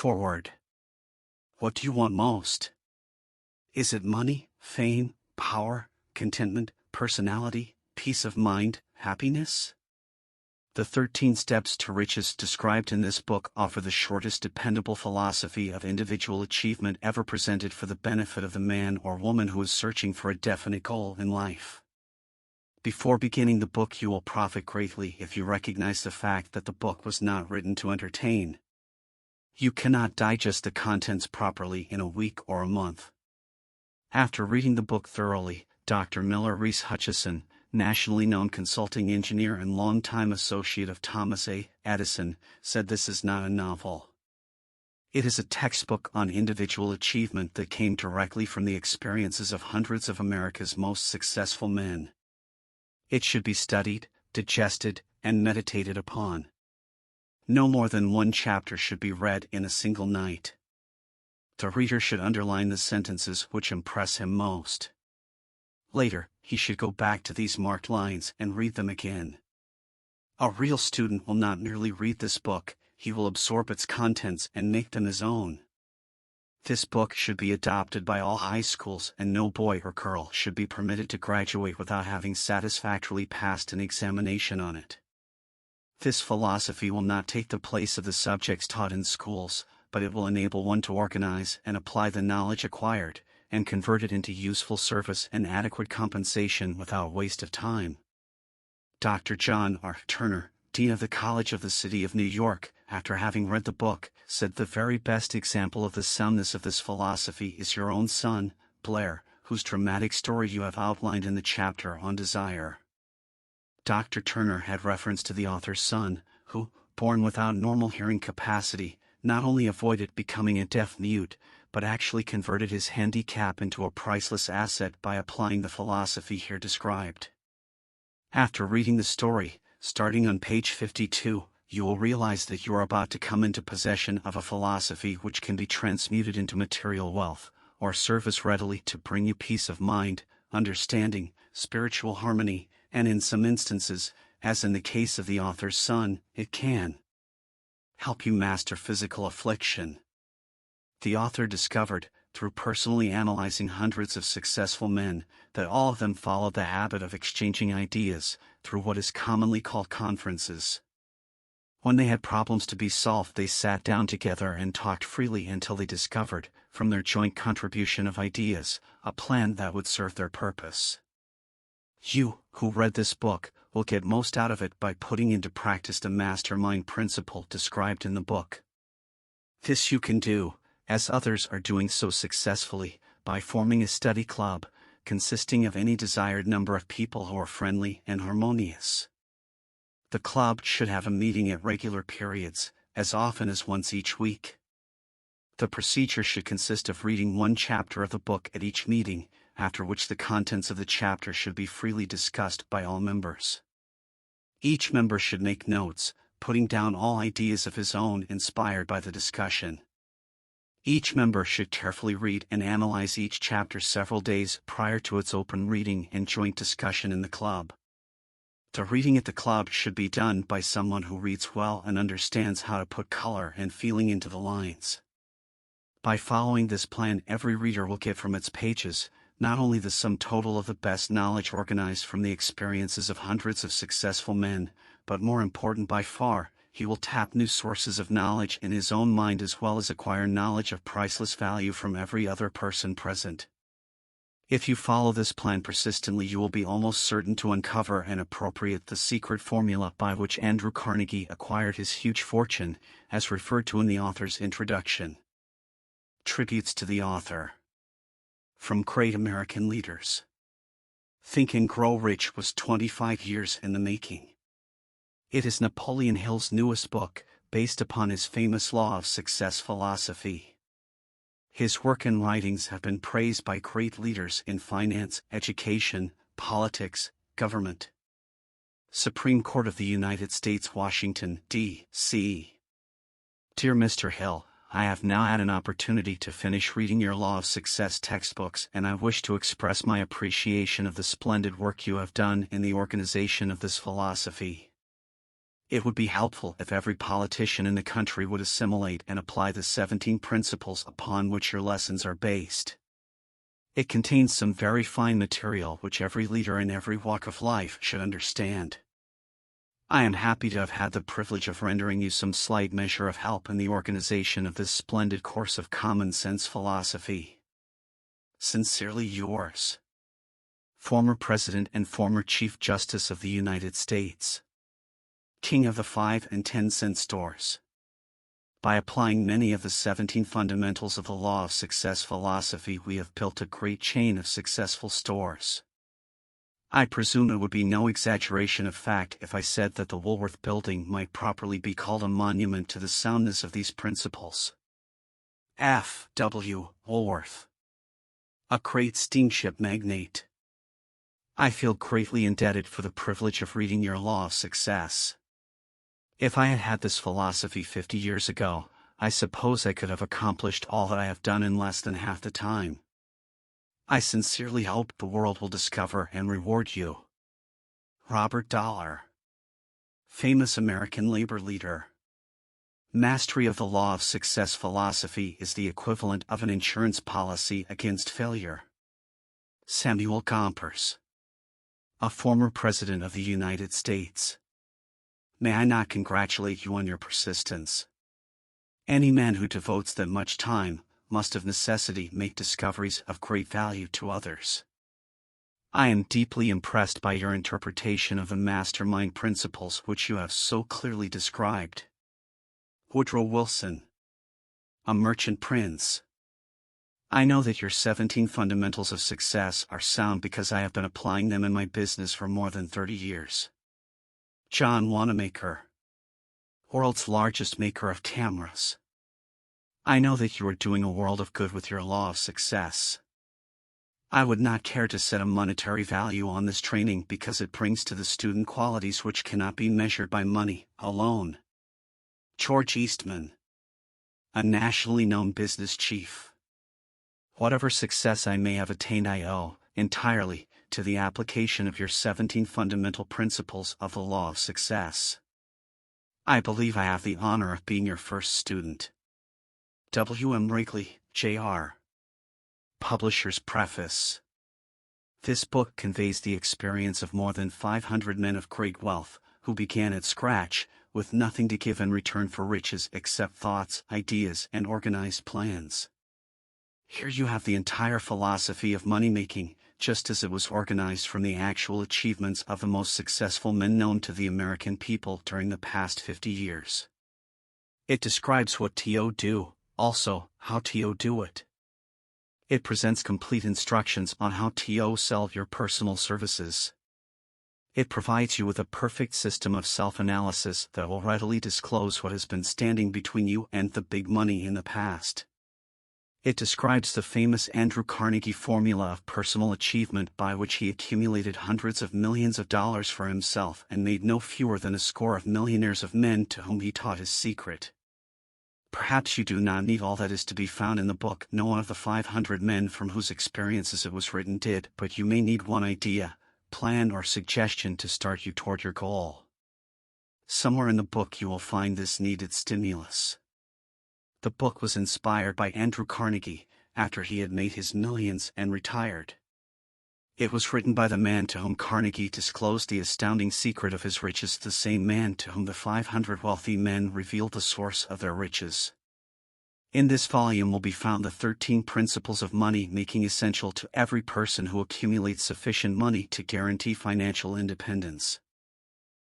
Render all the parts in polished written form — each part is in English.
Forward. What do you want most? Is it money, fame, power, contentment, personality, peace of mind, happiness? The 13 steps to riches described in this book offer the shortest dependable philosophy of individual achievement ever presented for the benefit of the man or woman who is searching for a definite goal in life. Before beginning the book, you will profit greatly if you recognize the fact that the book was not written to entertain. You cannot digest the contents properly in a week or a month. After reading the book thoroughly, Dr. Miller Reese Hutchison, nationally known consulting engineer and longtime associate of Thomas A. Edison, said this is not a novel. It is a textbook on individual achievement that came directly from the experiences of hundreds of America's most successful men. It should be studied, digested, and meditated upon. No more than one chapter should be read in a single night. The reader should underline the sentences which impress him most. Later, he should go back to these marked lines and read them again. A real student will not merely read this book, he will absorb its contents and make them his own. This book should be adopted by all high schools, and no boy or girl should be permitted to graduate without having satisfactorily passed an examination on it. This philosophy will not take the place of the subjects taught in schools, but it will enable one to organize and apply the knowledge acquired, and convert it into useful service and adequate compensation without waste of time. Dr. John R. Turner, Dean of the College of the City of New York, after having read the book, said the very best example of the soundness of this philosophy is your own son, Blair, whose dramatic story you have outlined in the chapter on desire. Dr. Turner had reference to the author's son, who, born without normal hearing capacity, not only avoided becoming a deaf mute, but actually converted his handicap into a priceless asset by applying the philosophy here described. After reading the story, starting on page 52, you will realize that you are about to come into possession of a philosophy which can be transmuted into material wealth, or serve as readily to bring you peace of mind, understanding, spiritual harmony, and in some instances, as in the case of the author's son, it can help you master physical affliction. The author discovered, through personally analyzing hundreds of successful men, that all of them followed the habit of exchanging ideas through what is commonly called conferences. When they had problems to be solved, they sat down together and talked freely until they discovered, from their joint contribution of ideas, a plan that would serve their purpose. You, who read this book, will get most out of it by putting into practice the mastermind principle described in the book. This you can do, as others are doing so successfully, by forming a study club, consisting of any desired number of people who are friendly and harmonious. The club should have a meeting at regular periods, as often as once each week. The procedure should consist of reading one chapter of the book at each meeting, after which the contents of the chapter should be freely discussed by all members. Each member should make notes, putting down all ideas of his own inspired by the discussion. Each member should carefully read and analyze each chapter several days prior to its open reading and joint discussion in the club. The reading at the club should be done by someone who reads well and understands how to put color and feeling into the lines. By following this plan, every reader will get from its pages not only the sum total of the best knowledge organized from the experiences of hundreds of successful men, but more important by far, he will tap new sources of knowledge in his own mind as well as acquire knowledge of priceless value from every other person present. If you follow this plan persistently, you will be almost certain to uncover and appropriate the secret formula by which Andrew Carnegie acquired his huge fortune, as referred to in the author's introduction. Tributes to the author. From Great American Leaders. Think and Grow Rich was 25 years in the making. It is Napoleon Hill's newest book, based upon his famous law of success philosophy. His work and writings have been praised by great leaders in finance, education, politics, government. Supreme Court of the United States, Washington, D.C. Dear Mr. Hill, I have now had an opportunity to finish reading your Law of Success textbooks, and I wish to express my appreciation of the splendid work you have done in the organization of this philosophy. It would be helpful if every politician in the country would assimilate and apply the 17 principles upon which your lessons are based. It contains some very fine material which every leader in every walk of life should understand. I am happy to have had the privilege of rendering you some slight measure of help in the organization of this splendid course of common sense philosophy. Sincerely yours, former President and former Chief Justice of the United States, King of the 5 and 10-cent stores. By applying many of the 17 fundamentals of the law of success philosophy, we have built a great chain of successful stores. I presume it would be no exaggeration of fact if I said that the Woolworth Building might properly be called a monument to the soundness of these principles. F. W. Woolworth, a great steamship magnate. I feel greatly indebted for the privilege of reading your Law of Success. If I had had this philosophy 50 years ago, I suppose I could have accomplished all that I have done in less than half the time. I sincerely hope the world will discover and reward you. Robert Dollar, famous American labor leader. Mastery of the Law of Success philosophy is the equivalent of an insurance policy against failure. Samuel Gompers, a former President of the United States. May I not congratulate you on your persistence? Any man who devotes that much time must of necessity make discoveries of great value to others. I am deeply impressed by your interpretation of the mastermind principles which you have so clearly described. Woodrow Wilson, a merchant prince. I know that your 17 fundamentals of success are sound because I have been applying them in my business for more than 30 years. John Wanamaker, world's largest maker of cameras. I know that you are doing a world of good with your Law of Success. I would not care to set a monetary value on this training because it brings to the student qualities which cannot be measured by money alone. George Eastman, a nationally known business chief. Whatever success I may have attained I owe, entirely, to the application of your 17 fundamental principles of the Law of Success. I believe I have the honor of being your first student. W. M. Wrigley, Jr. Publisher's Preface. This book conveys the experience of more than 500 men of great wealth, who began at scratch, with nothing to give in return for riches except thoughts, ideas, and organized plans. Here you have the entire philosophy of money-making, just as it was organized from the actual achievements of the most successful men known to the American people during the past 50 years. It describes what to do, also, how to do it. It presents complete instructions on how to sell your personal services. It provides you with a perfect system of self-analysis that will readily disclose what has been standing between you and the big money in the past. It describes the famous Andrew Carnegie formula of personal achievement by which he accumulated hundreds of millions of dollars for himself and made no fewer than a score of millionaires of men to whom he taught his secret. Perhaps you do not need all that is to be found in the book. No one of the 500 men from whose experiences it was written did, but you may need one idea, plan or suggestion to start you toward your goal. Somewhere in the book you will find this needed stimulus. The book was inspired by Andrew Carnegie, after he had made his millions and retired. It was written by the man to whom Carnegie disclosed the astounding secret of his riches, the same man to whom the 500 wealthy men revealed the source of their riches. In this volume will be found the 13 principles of money making essential to every person who accumulates sufficient money to guarantee financial independence.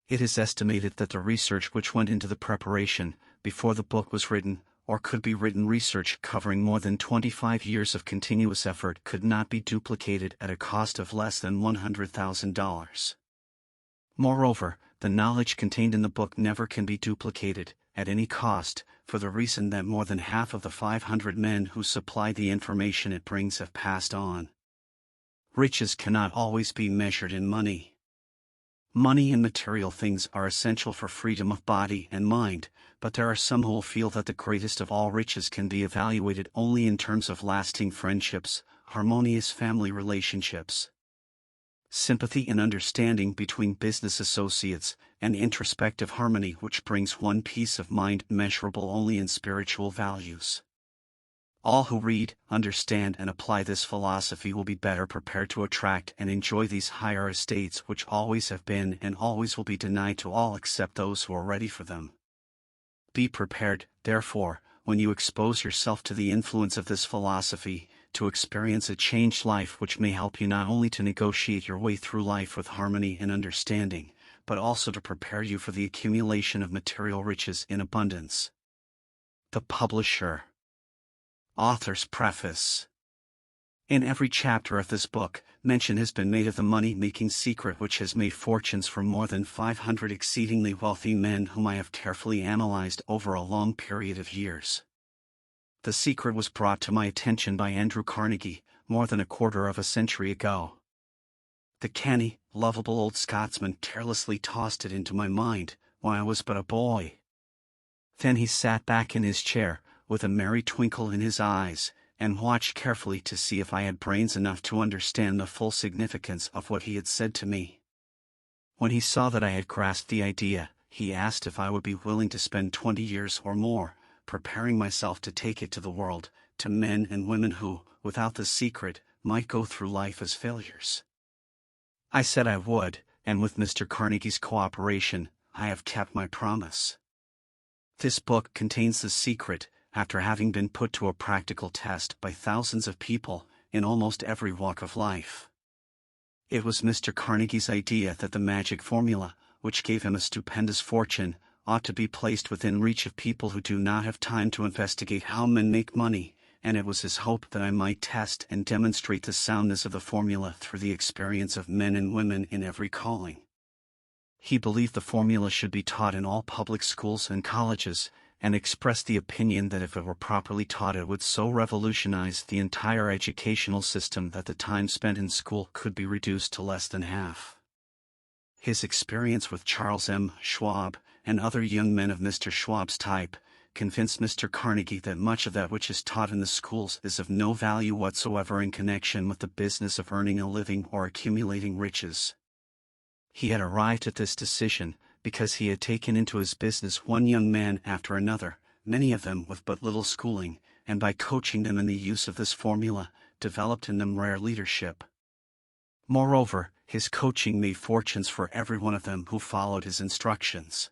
It is estimated that the research which went into the preparation, before the book was written, or could be written research covering more than 25 years of continuous effort could not be duplicated at a cost of less than $100,000. Moreover, the knowledge contained in the book never can be duplicated, at any cost, for the reason that more than half of the 500 men who supply the information it brings have passed on. Riches cannot always be measured in money. Money and material things are essential for freedom of body and mind, but there are some who will feel that the greatest of all riches can be evaluated only in terms of lasting friendships, harmonious family relationships. sympathy and understanding between business associates, and introspective harmony which brings one peace of mind measurable only in spiritual values. All who read, understand and apply this philosophy will be better prepared to attract and enjoy these higher estates which always have been and always will be denied to all except those who are ready for them. Be prepared, therefore, when you expose yourself to the influence of this philosophy, to experience a changed life which may help you not only to negotiate your way through life with harmony and understanding, but also to prepare you for the accumulation of material riches in abundance. The Publisher. Author's Preface. In every chapter of this book, mention has been made of the money-making secret which has made fortunes for more than 500 exceedingly wealthy men whom I have carefully analyzed over a long period of years. The secret was brought to my attention by Andrew Carnegie more than a quarter of a century ago. The canny, lovable old Scotsman carelessly tossed it into my mind when I was but a boy. Then he sat back in his chair, with a merry twinkle in his eyes, and watched carefully to see if I had brains enough to understand the full significance of what he had said to me. When he saw that I had grasped the idea, he asked if I would be willing to spend 20 years or more, preparing myself to take it to the world, to men and women who, without the secret, might go through life as failures. I said I would, and with Mr. Carnegie's cooperation, I have kept my promise. This book contains the secret, after having been put to a practical test by thousands of people, in almost every walk of life. It was Mr. Carnegie's idea that the magic formula, which gave him a stupendous fortune, ought to be placed within reach of people who do not have time to investigate how men make money, and it was his hope that I might test and demonstrate the soundness of the formula through the experience of men and women in every calling. He believed the formula should be taught in all public schools and colleges, and expressed the opinion that if it were properly taught it would so revolutionize the entire educational system that the time spent in school could be reduced to less than half. His experience with Charles M. Schwab, and other young men of Mr. Schwab's type, convinced Mr. Carnegie that much of that which is taught in the schools is of no value whatsoever in connection with the business of earning a living or accumulating riches. He had arrived at this decision because he had taken into his business one young man after another, many of them with but little schooling, and by coaching them in the use of this formula, developed in them rare leadership. Moreover, his coaching made fortunes for every one of them who followed his instructions.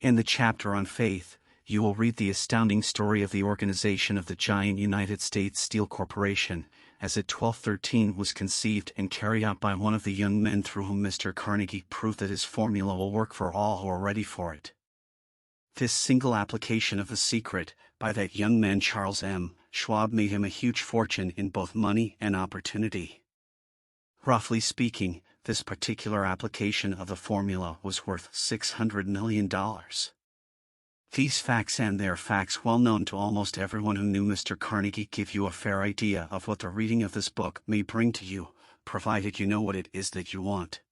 In the chapter on faith, you will read the astounding story of the organization of the giant United States Steel Corporation, as it 1213 was conceived and carried out by one of the young men through whom Mr. Carnegie proved that his formula will work for all who are ready for it. This single application of the secret, by that young man Charles M. Schwab, made him a huge fortune in both money and opportunity. Roughly speaking, this particular application of the formula was worth $600 million. These facts, and they are facts well known to almost everyone who knew Mr. Carnegie, give you a fair idea of what the reading of this book may bring to you, provided you know what it is that you want.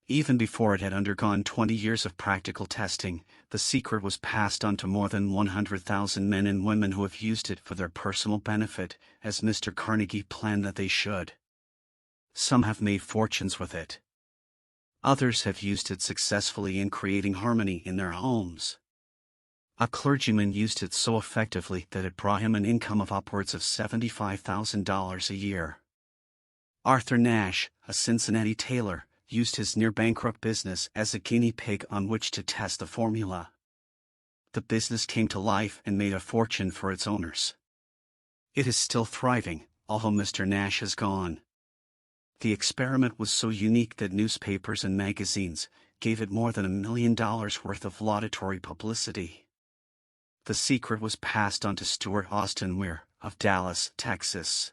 Even before it had undergone 20 years of practical testing, the secret was passed on to more than 100,000 men and women who have used it for their personal benefit, as Mr. Carnegie planned that they should. Some have made fortunes with it. Others have used it successfully in creating harmony in their homes. A clergyman used it so effectively that it brought him an income of upwards of $75,000 a year. Arthur Nash, a Cincinnati tailor, used his near-bankrupt business as a guinea pig on which to test the formula. The business came to life and made a fortune for its owners. It is still thriving, although Mr. Nash has gone. The experiment was so unique that newspapers and magazines gave it more than $1 million worth of laudatory publicity. The secret was passed on to Stuart Austin Weir, of Dallas, Texas.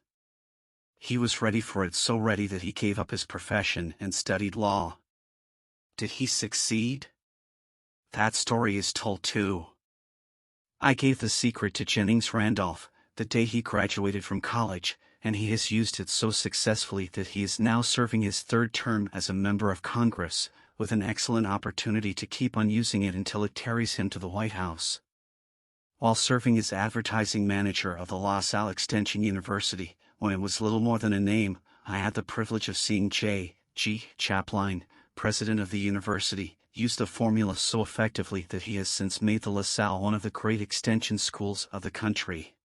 He was ready for it, so ready that he gave up his profession and studied law. Did he succeed? That story is told too. I gave the secret to Jennings Randolph the day he graduated from college, and he has used it so successfully that he is now serving his third term as a member of Congress, with an excellent opportunity to keep on using it until it carries him to the White House. While serving as advertising manager of the La Salle Extension University, when it was little more than a name, I had the privilege of seeing J.G. Chapline, president of the university, use the formula so effectively that he has since made the LaSalle one of the great extension schools of the country.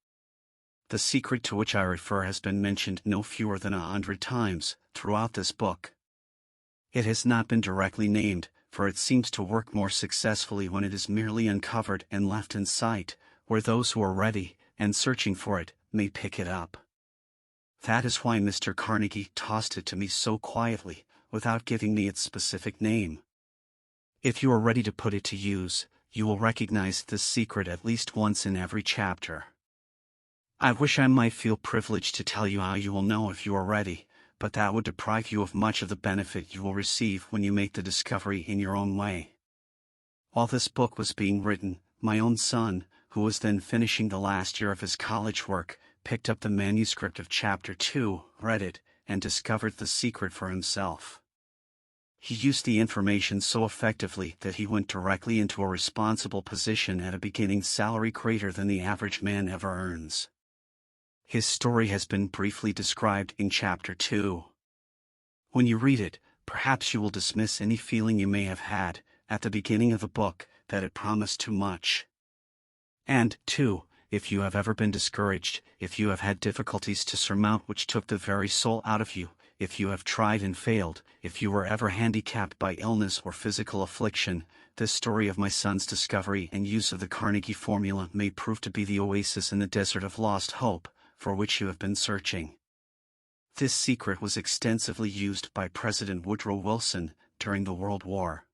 The secret to which I refer has been mentioned no fewer than 100 times throughout this book. It has not been directly named, for it seems to work more successfully when it is merely uncovered and left in sight, where those who are ready, and searching for it, may pick it up. That is why Mr. Carnegie tossed it to me so quietly, without giving me its specific name. If you are ready to put it to use, you will recognize this secret at least once in every chapter. I wish I might feel privileged to tell you how you will know if you are ready, but that would deprive you of much of the benefit you will receive when you make the discovery in your own way. While this book was being written, my own son, who was then finishing the last year of his college work, picked up the manuscript of Chapter 2, read it, and discovered the secret for himself. He used the information so effectively that he went directly into a responsible position at a beginning salary greater than the average man ever earns. His story has been briefly described in Chapter 2. When you read it, perhaps you will dismiss any feeling you may have had, at the beginning of the book, that it promised too much. And, 2, if you have ever been discouraged, if you have had difficulties to surmount which took the very soul out of you, if you have tried and failed, if you were ever handicapped by illness or physical affliction, this story of my son's discovery and use of the Carnegie formula may prove to be the oasis in the desert of lost hope, for which you have been searching. This secret was extensively used by President Woodrow Wilson during the World War.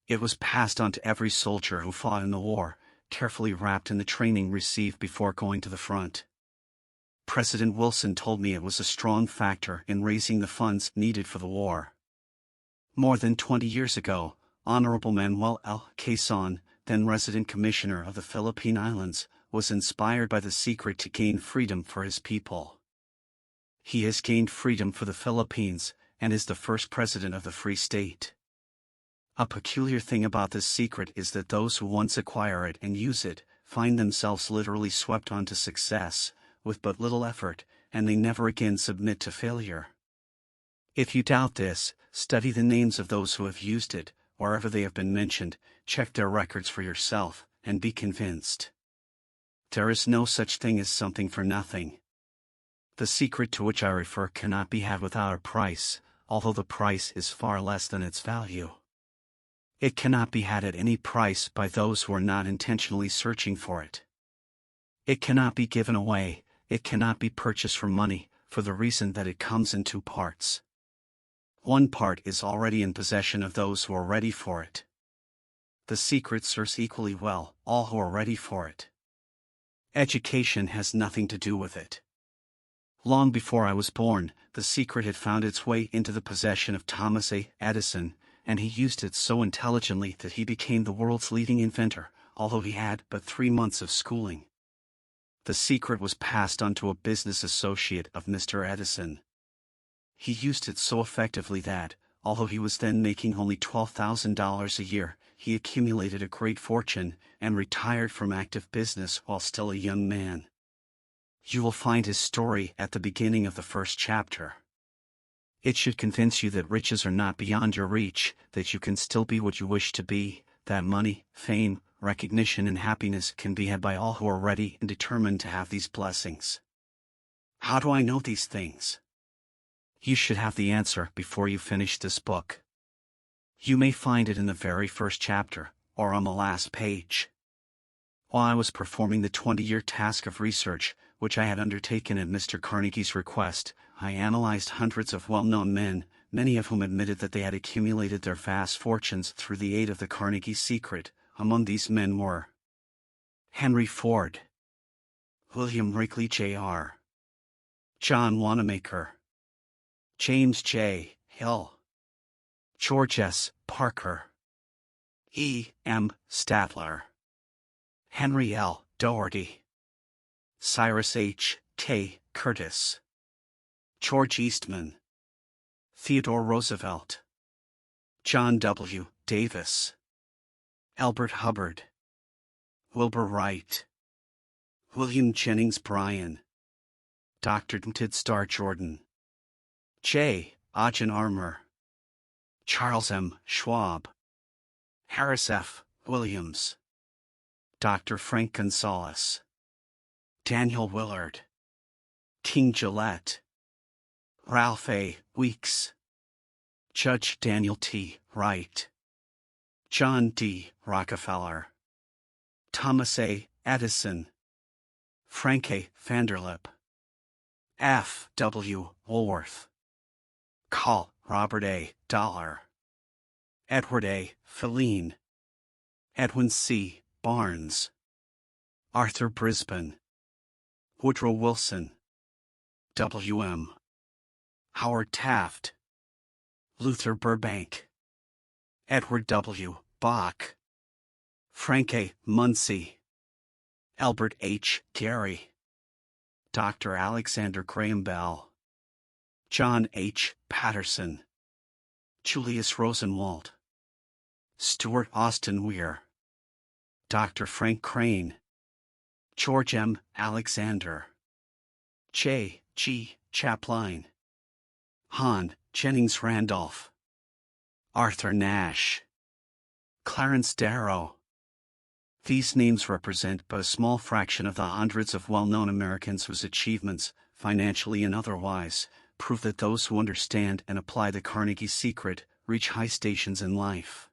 It was passed on to every soldier who fought in the war, carefully wrapped in the training received before going to the front. President Wilson told me it was a strong factor in raising the funds needed for the war. More than 20 years ago, Honorable Manuel L. Quezon, then resident commissioner of the Philippine Islands, was inspired by the secret to gain freedom for his people. He has gained freedom for the Philippines, and is the first president of the Free State. A peculiar thing about this secret is that those who once acquire it and use it, find themselves literally swept on to success, with but little effort, and they never again submit to failure. If you doubt this, study the names of those who have used it, wherever they have been mentioned, check their records for yourself, and be convinced. There is no such thing as something for nothing. The secret to which I refer cannot be had without a price, although the price is far less than its value. It cannot be had at any price by those who are not intentionally searching for it. It cannot be given away, it cannot be purchased for money, for the reason that it comes in two parts. One part is already in possession of those who are ready for it. The secret serves equally well all who are ready for it. Education has nothing to do with it. Long before I was born, the secret had found its way into the possession of Thomas A. Edison, and he used it so intelligently that he became the world's leading inventor, although he had but 3 months of schooling. The secret was passed on to a business associate of Mr. Edison. He used it so effectively that, although he was then making only $12,000 a year, he accumulated a great fortune, and retired from active business while still a young man. You will find his story at the beginning of the first chapter. It should convince you that riches are not beyond your reach, that you can still be what you wish to be, that money, fame, recognition and happiness can be had by all who are ready and determined to have these blessings. How do I know these things? You should have the answer before you finish this book. You may find it in the very first chapter, or on the last page. While I was performing the 20-year task of research, which I had undertaken at Mr. Carnegie's request, I analyzed hundreds of well-known men, many of whom admitted that they had accumulated their vast fortunes through the aid of the Carnegie secret. Among these men were Henry Ford, William Wrigley Jr., John Wanamaker, James J. Hill, George S. Parker, E. M. Statler, Henry L. Doherty, Cyrus H. K. Curtis, George Eastman, Theodore Roosevelt, John W. Davis, Albert Hubbard, Wilbur Wright, William Jennings Bryan, Dr. Ted Starr Jordan, J. Armour, Charles M. Schwab, Harris F. Williams, Dr. Frank Gonzalez, Daniel Willard, King Gillette, Ralph A. Weeks, Judge Daniel T. Wright, John D. Rockefeller, Thomas A. Edison, Frank A. Vanderlip, F. W. Woolworth, Carl Robert A. Dollar, Edward A. Filene, Edwin C. Barnes, Arthur Brisbane, Woodrow Wilson, W. M. Howard Taft, Luther Burbank, Edward W. Bach, Frank A. Munsey, Albert H. Gary, Dr. Alexander Graham Bell, John H. Patterson, Julius Rosenwald, Stuart Austin Weir, Dr. Frank Crane, George M. Alexander, J. G. Chapline, Han Jennings Randolph, Arthur Nash, Clarence Darrow. These names represent but a small fraction of the hundreds of well-known Americans whose achievements, financially and otherwise, prove that those who understand and apply the Carnegie secret reach high stations in life.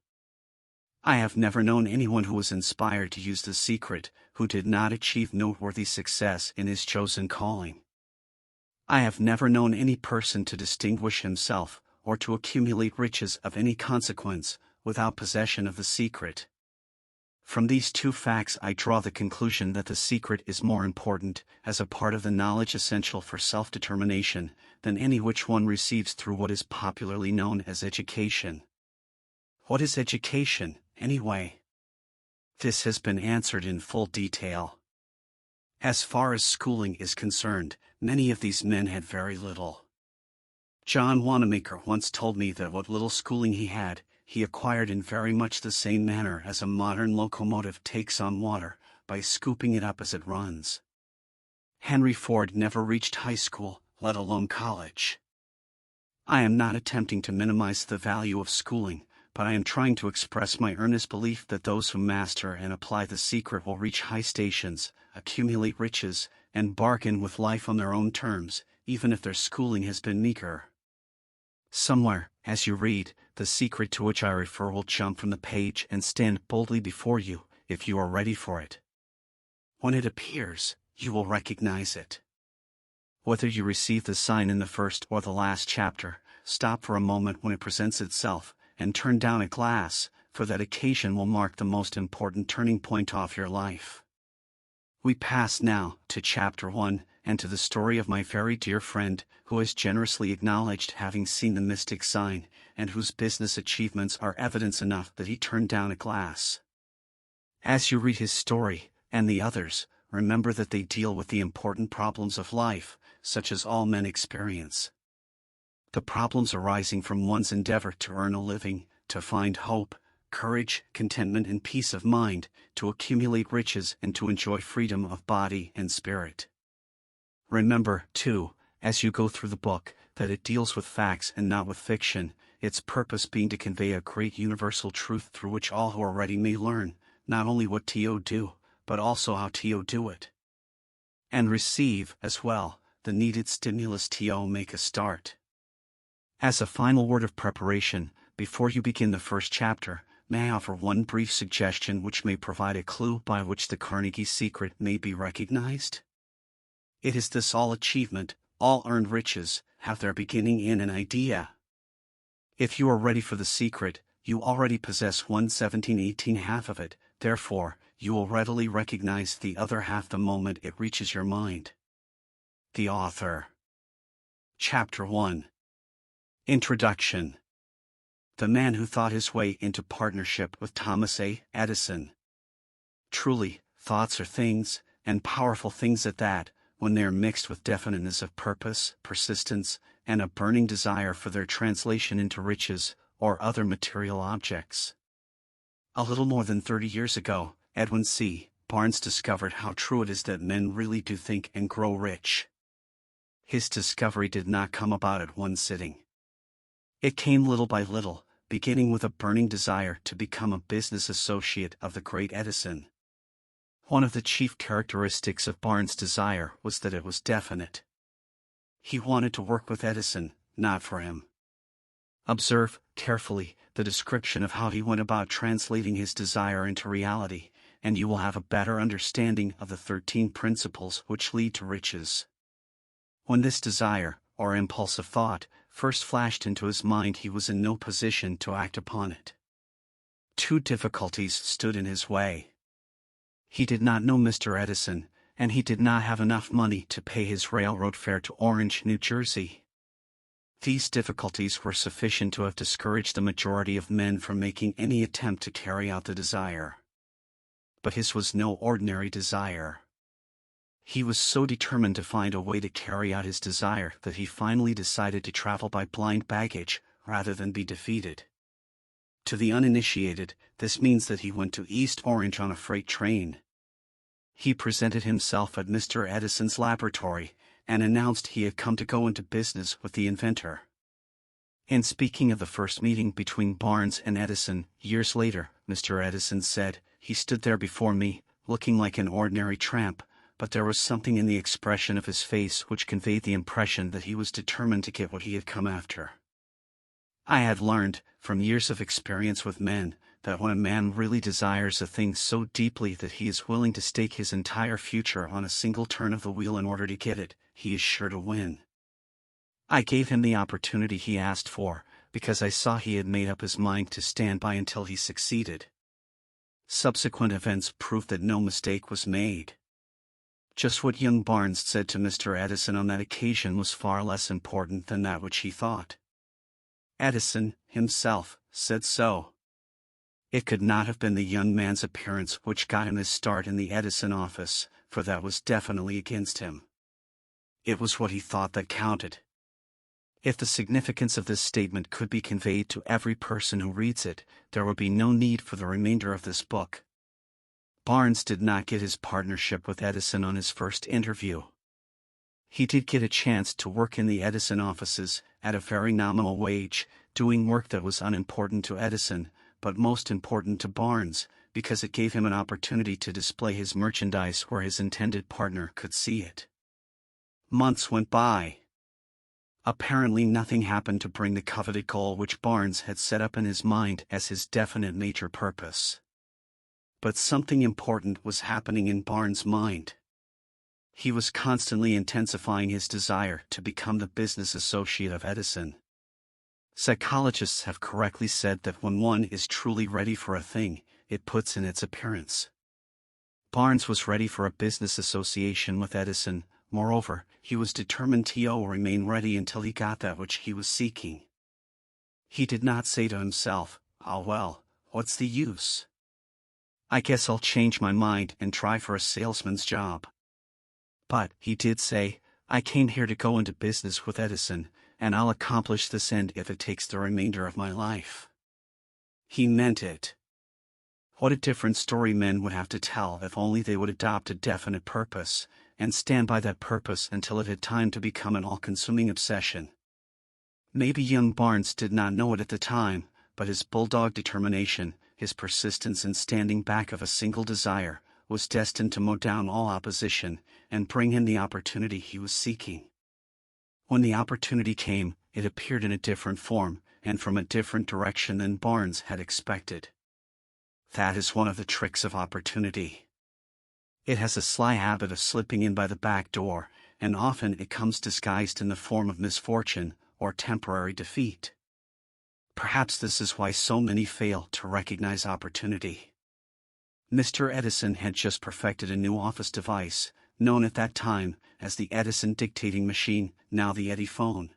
I have never known anyone who was inspired to use the secret who did not achieve noteworthy success in his chosen calling. I have never known any person to distinguish himself or to accumulate riches of any consequence without possession of the secret. From these two facts I draw the conclusion that the secret is more important as a part of the knowledge essential for self-determination than any which one receives through what is popularly known as education. What is education, anyway? This has been answered in full detail. As far as schooling is concerned, many of these men had very little. John Wanamaker once told me that what little schooling he had, he acquired in very much the same manner as a modern locomotive takes on water, by scooping it up as it runs. Henry Ford never reached high school, let alone college. I am not attempting to minimize the value of schooling, but I am trying to express my earnest belief that those who master and apply the secret will reach high stations, accumulate riches, and bargain with life on their own terms, even if their schooling has been meager. Somewhere, as you read, the secret to which I refer will jump from the page and stand boldly before you, if you are ready for it. When it appears, you will recognize it. Whether you receive the sign in the first or the last chapter, stop for a moment when it presents itself, and turn down a glass, for that occasion will mark the most important turning point of your life. We pass now to Chapter 1, and to the story of my very dear friend, who has generously acknowledged having seen the mystic sign, and whose business achievements are evidence enough that he turned down a glass. As you read his story, and the others, remember that they deal with the important problems of life, such as all men experience. The problems arising from one's endeavor to earn a living, to find hope, courage, contentment and peace of mind, to accumulate riches and to enjoy freedom of body and spirit. Remember, too, as you go through the book, that it deals with facts and not with fiction, its purpose being to convey a great universal truth through which all who are ready may learn, not only what to do, but also how to do it. And receive, as well, the needed stimulus to make a start. As a final word of preparation, before you begin the first chapter, may I offer one brief suggestion which may provide a clue by which the Carnegie secret may be recognized? It is this: all achievement, all earned riches, have their beginning in an idea. If you are ready for the secret, you already possess 1/17/18 half of it, therefore, you will readily recognize the other half the moment it reaches your mind. The author. Chapter 1. Introduction. The man who thought his way into partnership with Thomas A. Edison. Truly, thoughts are things, and powerful things at that, when they are mixed with definiteness of purpose, persistence, and a burning desire for their translation into riches, or other material objects. A little more than 30 years ago, Edwin C. Barnes discovered how true it is that men really do think and grow rich. His discovery did not come about at one sitting. It came little by little, beginning with a burning desire to become a business associate of the great Edison. One of the chief characteristics of Barnes' desire was that it was definite. He wanted to work with Edison, not for him. Observe, carefully, the description of how he went about translating his desire into reality, and you will have a better understanding of the 13 principles which lead to riches. When this desire, or impulse of thought, first flashed into his mind, he was in no position to act upon it. Two difficulties stood in his way. He did not know Mr. Edison, and he did not have enough money to pay his railroad fare to Orange, New Jersey. These difficulties were sufficient to have discouraged the majority of men from making any attempt to carry out the desire. But his was no ordinary desire. He was so determined to find a way to carry out his desire that he finally decided to travel by blind baggage rather than be defeated. To the uninitiated, this means that he went to East Orange on a freight train. He presented himself at Mr. Edison's laboratory and announced he had come to go into business with the inventor. In speaking of the first meeting between Barnes and Edison, years later, Mr. Edison said, "He stood there before me, looking like an ordinary tramp, but there was something in the expression of his face which conveyed the impression that he was determined to get what he had come after." I had learned, from years of experience with men, that when a man really desires a thing so deeply that he is willing to stake his entire future on a single turn of the wheel in order to get it, he is sure to win. I gave him the opportunity he asked for, because I saw he had made up his mind to stand by until he succeeded. Subsequent events proved that no mistake was made. Just what young Barnes said to Mr. Edison on that occasion was far less important than that which he thought. Edison, himself, said so. It could not have been the young man's appearance which got him his start in the Edison office, for that was definitely against him. It was what he thought that counted. If the significance of this statement could be conveyed to every person who reads it, there would be no need for the remainder of this book. Barnes did not get his partnership with Edison on his first interview. He did get a chance to work in the Edison offices, at a very nominal wage, doing work that was unimportant to Edison, but most important to Barnes, because it gave him an opportunity to display his merchandise where his intended partner could see it. Months went by. Apparently nothing happened to bring the coveted goal which Barnes had set up in his mind as his definite major purpose. But something important was happening in Barnes' mind. He was constantly intensifying his desire to become the business associate of Edison. Psychologists have correctly said that when one is truly ready for a thing, it puts in its appearance. Barnes was ready for a business association with Edison. Moreover, he was determined to remain ready until he got that which he was seeking. He did not say to himself, "Ah well, what's the use? I guess I'll change my mind and try for a salesman's job." But he did say, "I came here to go into business with Edison, and I'll accomplish this end if it takes the remainder of my life." He meant it. What a different story men would have to tell if only they would adopt a definite purpose, and stand by that purpose until it had time to become an all-consuming obsession. Maybe young Barnes did not know it at the time, but his bulldog determination, his persistence in standing back of a single desire, was destined to mow down all opposition, and bring him the opportunity he was seeking. When the opportunity came, it appeared in a different form, and from a different direction than Barnes had expected. That is one of the tricks of opportunity. It has a sly habit of slipping in by the back door, and often it comes disguised in the form of misfortune or temporary defeat. Perhaps this is why so many fail to recognize opportunity. Mr. Edison had just perfected a new office device, known at that time as the Edison dictating machine, now the Ediphone.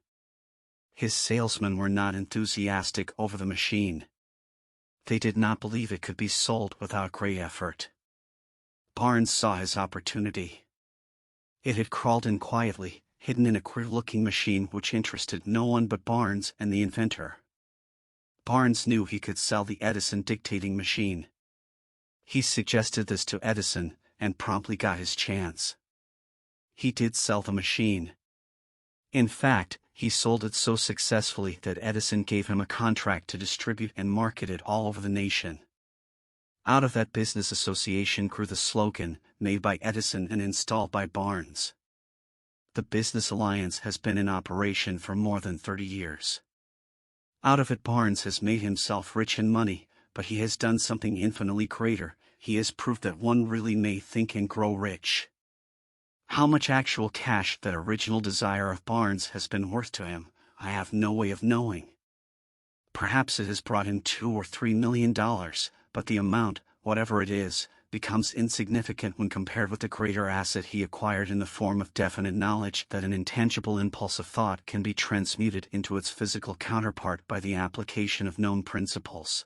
His salesmen were not enthusiastic over the machine. They did not believe it could be sold without great effort. Barnes saw his opportunity. It had crawled in quietly, hidden in a queer-looking machine which interested no one but Barnes and the inventor. Barnes knew he could sell the Edison dictating machine. He suggested this to Edison, and promptly got his chance. He did sell the machine. In fact, he sold it so successfully that Edison gave him a contract to distribute and market it all over the nation. Out of that business association grew the slogan, made by Edison and installed by Barnes. The business alliance has been in operation for more than 30 years. Out of it Barnes has made himself rich in money, but he has done something infinitely greater. He has proved that one really may think and grow rich. How much actual cash that original desire of Barnes has been worth to him, I have no way of knowing. Perhaps it has brought him $2 or $3 million, but the amount, whatever it is, becomes insignificant when compared with the greater asset he acquired in the form of definite knowledge that an intangible impulse of thought can be transmuted into its physical counterpart by the application of known principles.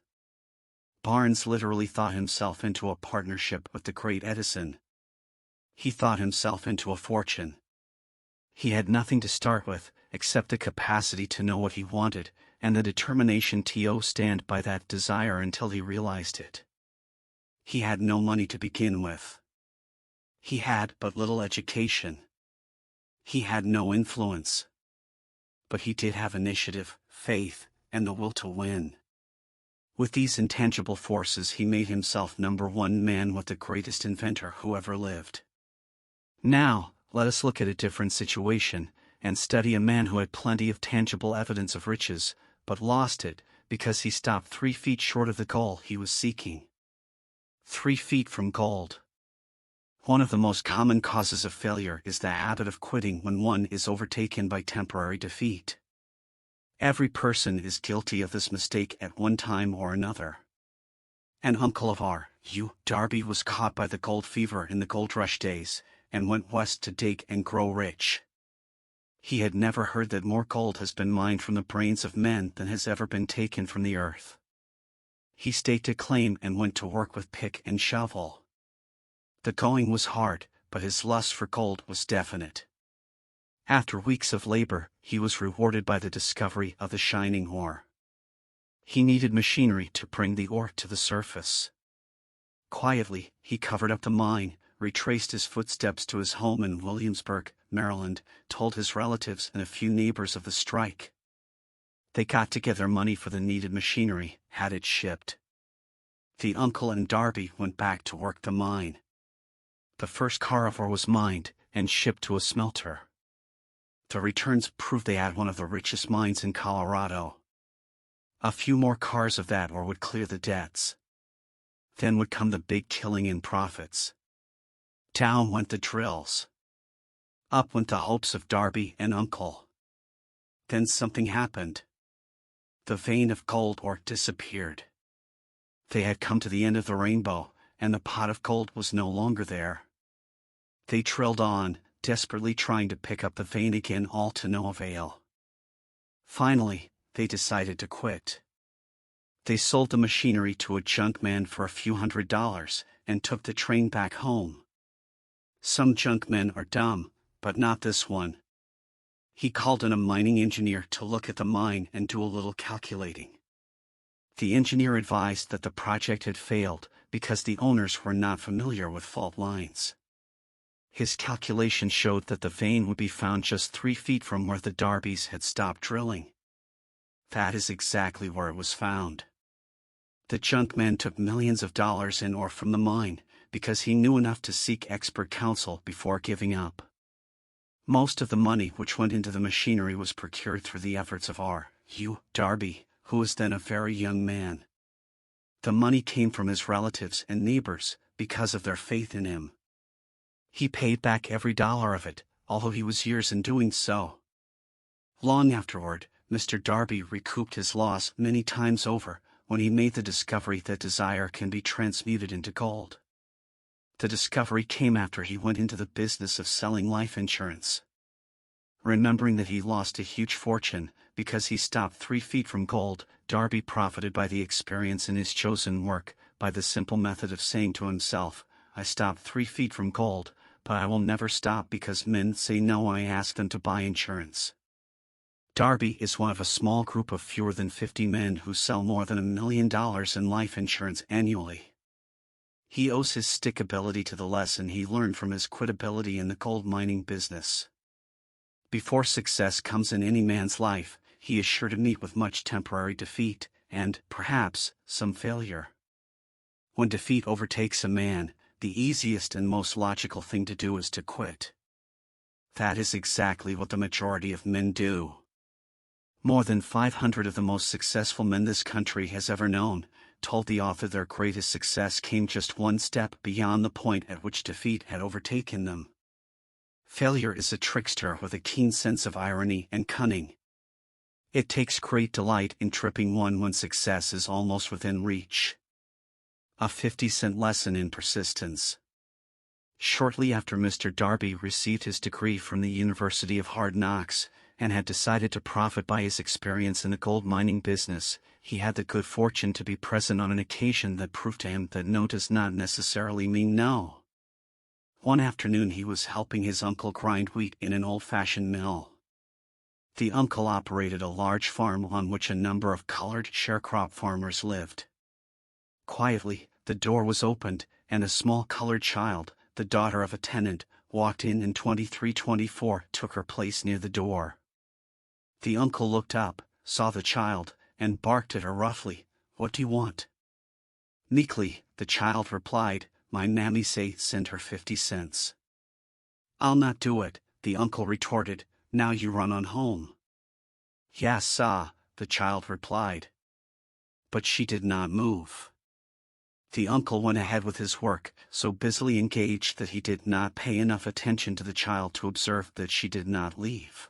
Barnes literally thought himself into a partnership with the great Edison. He thought himself into a fortune. He had nothing to start with, except the capacity to know what he wanted, and the determination to stand by that desire until he realized it. He had no money to begin with. He had but little education. He had no influence. But he did have initiative, faith, and the will to win. With these intangible forces he made himself #1 man with the greatest inventor who ever lived. Now, let us look at a different situation, and study a man who had plenty of tangible evidence of riches, but lost it, because he stopped 3 feet short of the goal he was seeking. 3 feet from gold. One of the most common causes of failure is the habit of quitting when one is overtaken by temporary defeat. Every person is guilty of this mistake at one time or another. An uncle of R.U. Darby was caught by the gold fever in the gold rush days, and went west to dig and grow rich. He had never heard that more gold has been mined from the brains of men than has ever been taken from the earth. He staked a claim and went to work with pick and shovel. The going was hard, but his lust for gold was definite. After weeks of labor, he was rewarded by the discovery of the shining ore. He needed machinery to bring the ore to the surface. Quietly, he covered up the mine, retraced his footsteps to his home in Williamsburg, Maryland, told his relatives and a few neighbors of the strike. They got together money for the needed machinery, had it shipped. The uncle and Darby went back to work the mine. The first car of ore was mined and shipped to a smelter. The returns proved they had one of the richest mines in Colorado. A few more cars of that ore would clear the debts. Then would come the big killing in profits. Down went the drills. Up went the hopes of Darby and uncle. Then something happened. The vein of gold ore disappeared. They had come to the end of the rainbow, and the pot of gold was no longer there. They drilled on, desperately trying to pick up the vein again, all to no avail. Finally, they decided to quit. They sold the machinery to a junk man for a few $100s, and took the train back home. Some junk men are dumb, but not this one. He called in a mining engineer to look at the mine and do a little calculating. The engineer advised that the project had failed because the owners were not familiar with fault lines. His calculation showed that the vein would be found just 3 feet from where the Darbys had stopped drilling. That is exactly where it was found. The junk man took millions of dollars in ore from the mine, because he knew enough to seek expert counsel before giving up. Most of the money which went into the machinery was procured through the efforts of R.U. Darby, who was then a very young man. The money came from his relatives and neighbors, because of their faith in him. He paid back every dollar of it, although he was years in doing so. Long afterward, Mr. Darby recouped his loss many times over, when he made the discovery that desire can be transmuted into gold. The discovery came after he went into the business of selling life insurance. Remembering that he lost a huge fortune because he stopped 3 feet from gold, Darby profited by the experience in his chosen work, by the simple method of saying to himself, "I stopped 3 feet from gold, but I will never stop because men say no when I ask them to buy insurance." Darby is one of a small group of fewer than 50 men who sell more than $1 million in life insurance annually. He owes his stickability to the lesson he learned from his quitability in the gold mining business. Before success comes in any man's life, he is sure to meet with much temporary defeat, and, perhaps, some failure. When defeat overtakes a man, the easiest and most logical thing to do is to quit. That is exactly what the majority of men do. More than 500 of the most successful men this country has ever known told the author their greatest success came just one step beyond the point at which defeat had overtaken them. Failure is a trickster with a keen sense of irony and cunning. It takes great delight in tripping one when success is almost within reach. A 50-cent lesson in persistence. Shortly after Mr. Darby received his degree from the University of Hard Knocks, and had decided to profit by his experience in the gold mining business, he had the good fortune to be present on an occasion that proved to him that no does not necessarily mean no. One afternoon he was helping his uncle grind wheat in an old-fashioned mill. The uncle operated a large farm on which a number of colored sharecrop farmers lived. Quietly, the door was opened, and a small colored child, the daughter of a tenant, walked in, and 2324 took her place near the door. The uncle looked up, saw the child, and barked at her roughly, "What do you want?" Meekly, the child replied, "My mammy say send her 50 cents. "I'll not do it," the uncle retorted, "now you run on home." "Yes, sah," the child replied. But she did not move. The uncle went ahead with his work, so busily engaged that he did not pay enough attention to the child to observe that she did not leave.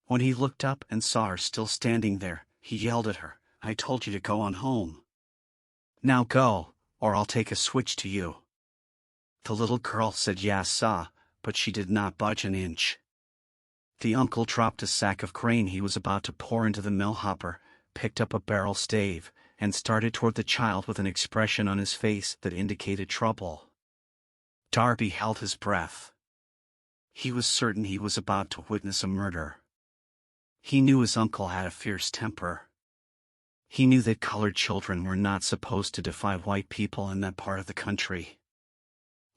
When he looked up and saw her still standing there, he yelled at her, "I told you to go on home. Now go, or I'll take a switch to you." The little girl said yes, sah, but she did not budge an inch. The uncle dropped a sack of grain he was about to pour into the mill hopper, picked up a barrel stave, and started toward the child with an expression on his face that indicated trouble. Darby held his breath. He was certain he was about to witness a murder. He knew his uncle had a fierce temper. He knew that colored children were not supposed to defy white people in that part of the country.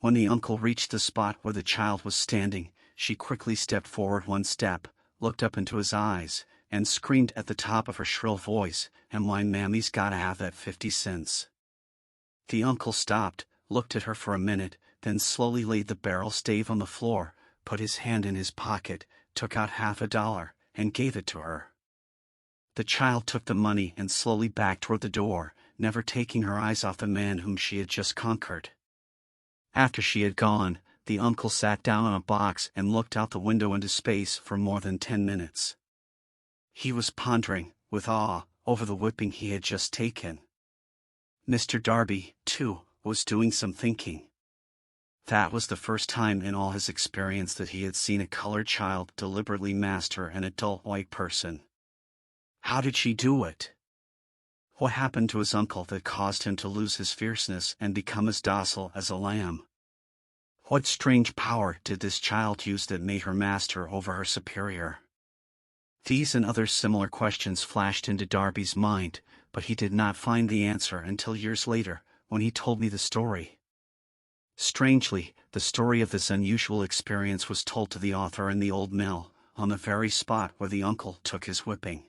When the uncle reached the spot where the child was standing, she quickly stepped forward one step, looked up into his eyes, and screamed at the top of her shrill voice, "And my mammy's gotta have that 50 cents. The uncle stopped, looked at her for a minute, then slowly laid the barrel stave on the floor, put his hand in his pocket, took out $50, and gave it to her. The child took the money and slowly backed toward the door, never taking her eyes off the man whom she had just conquered. After she had gone, the uncle sat down on a box and looked out the window into space for more than 10 minutes. He was pondering, with awe, over the whipping he had just taken. Mr. Darby, too, was doing some thinking. That was the first time in all his experience that he had seen a colored child deliberately master an adult white person. How did she do it? What happened to his uncle that caused him to lose his fierceness and become as docile as a lamb? What strange power did this child use that made her master over her superior? These and other similar questions flashed into Darby's mind, but he did not find the answer until years later, when he told me the story. Strangely, the story of this unusual experience was told to the author in the old mill, on the very spot where the uncle took his whipping.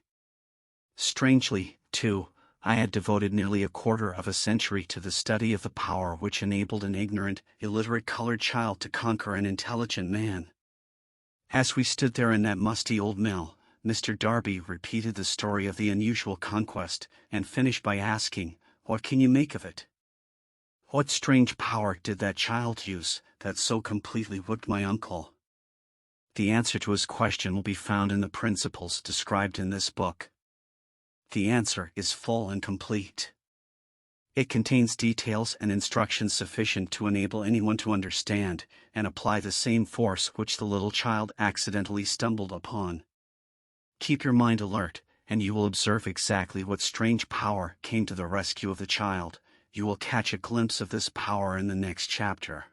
Strangely, too, I had devoted nearly a quarter of a century to the study of the power which enabled an ignorant, illiterate colored child to conquer an intelligent man. As we stood there in that musty old mill, Mr. Darby repeated the story of the unusual conquest, and finished by asking, "What can you make of it? What strange power did that child use, that so completely whipped my uncle?" The answer to his question will be found in the principles described in this book. The answer is full and complete. It contains details and instructions sufficient to enable anyone to understand and apply the same force which the little child accidentally stumbled upon. Keep your mind alert, and you will observe exactly what strange power came to the rescue of the child. You will catch a glimpse of this power in the next chapter.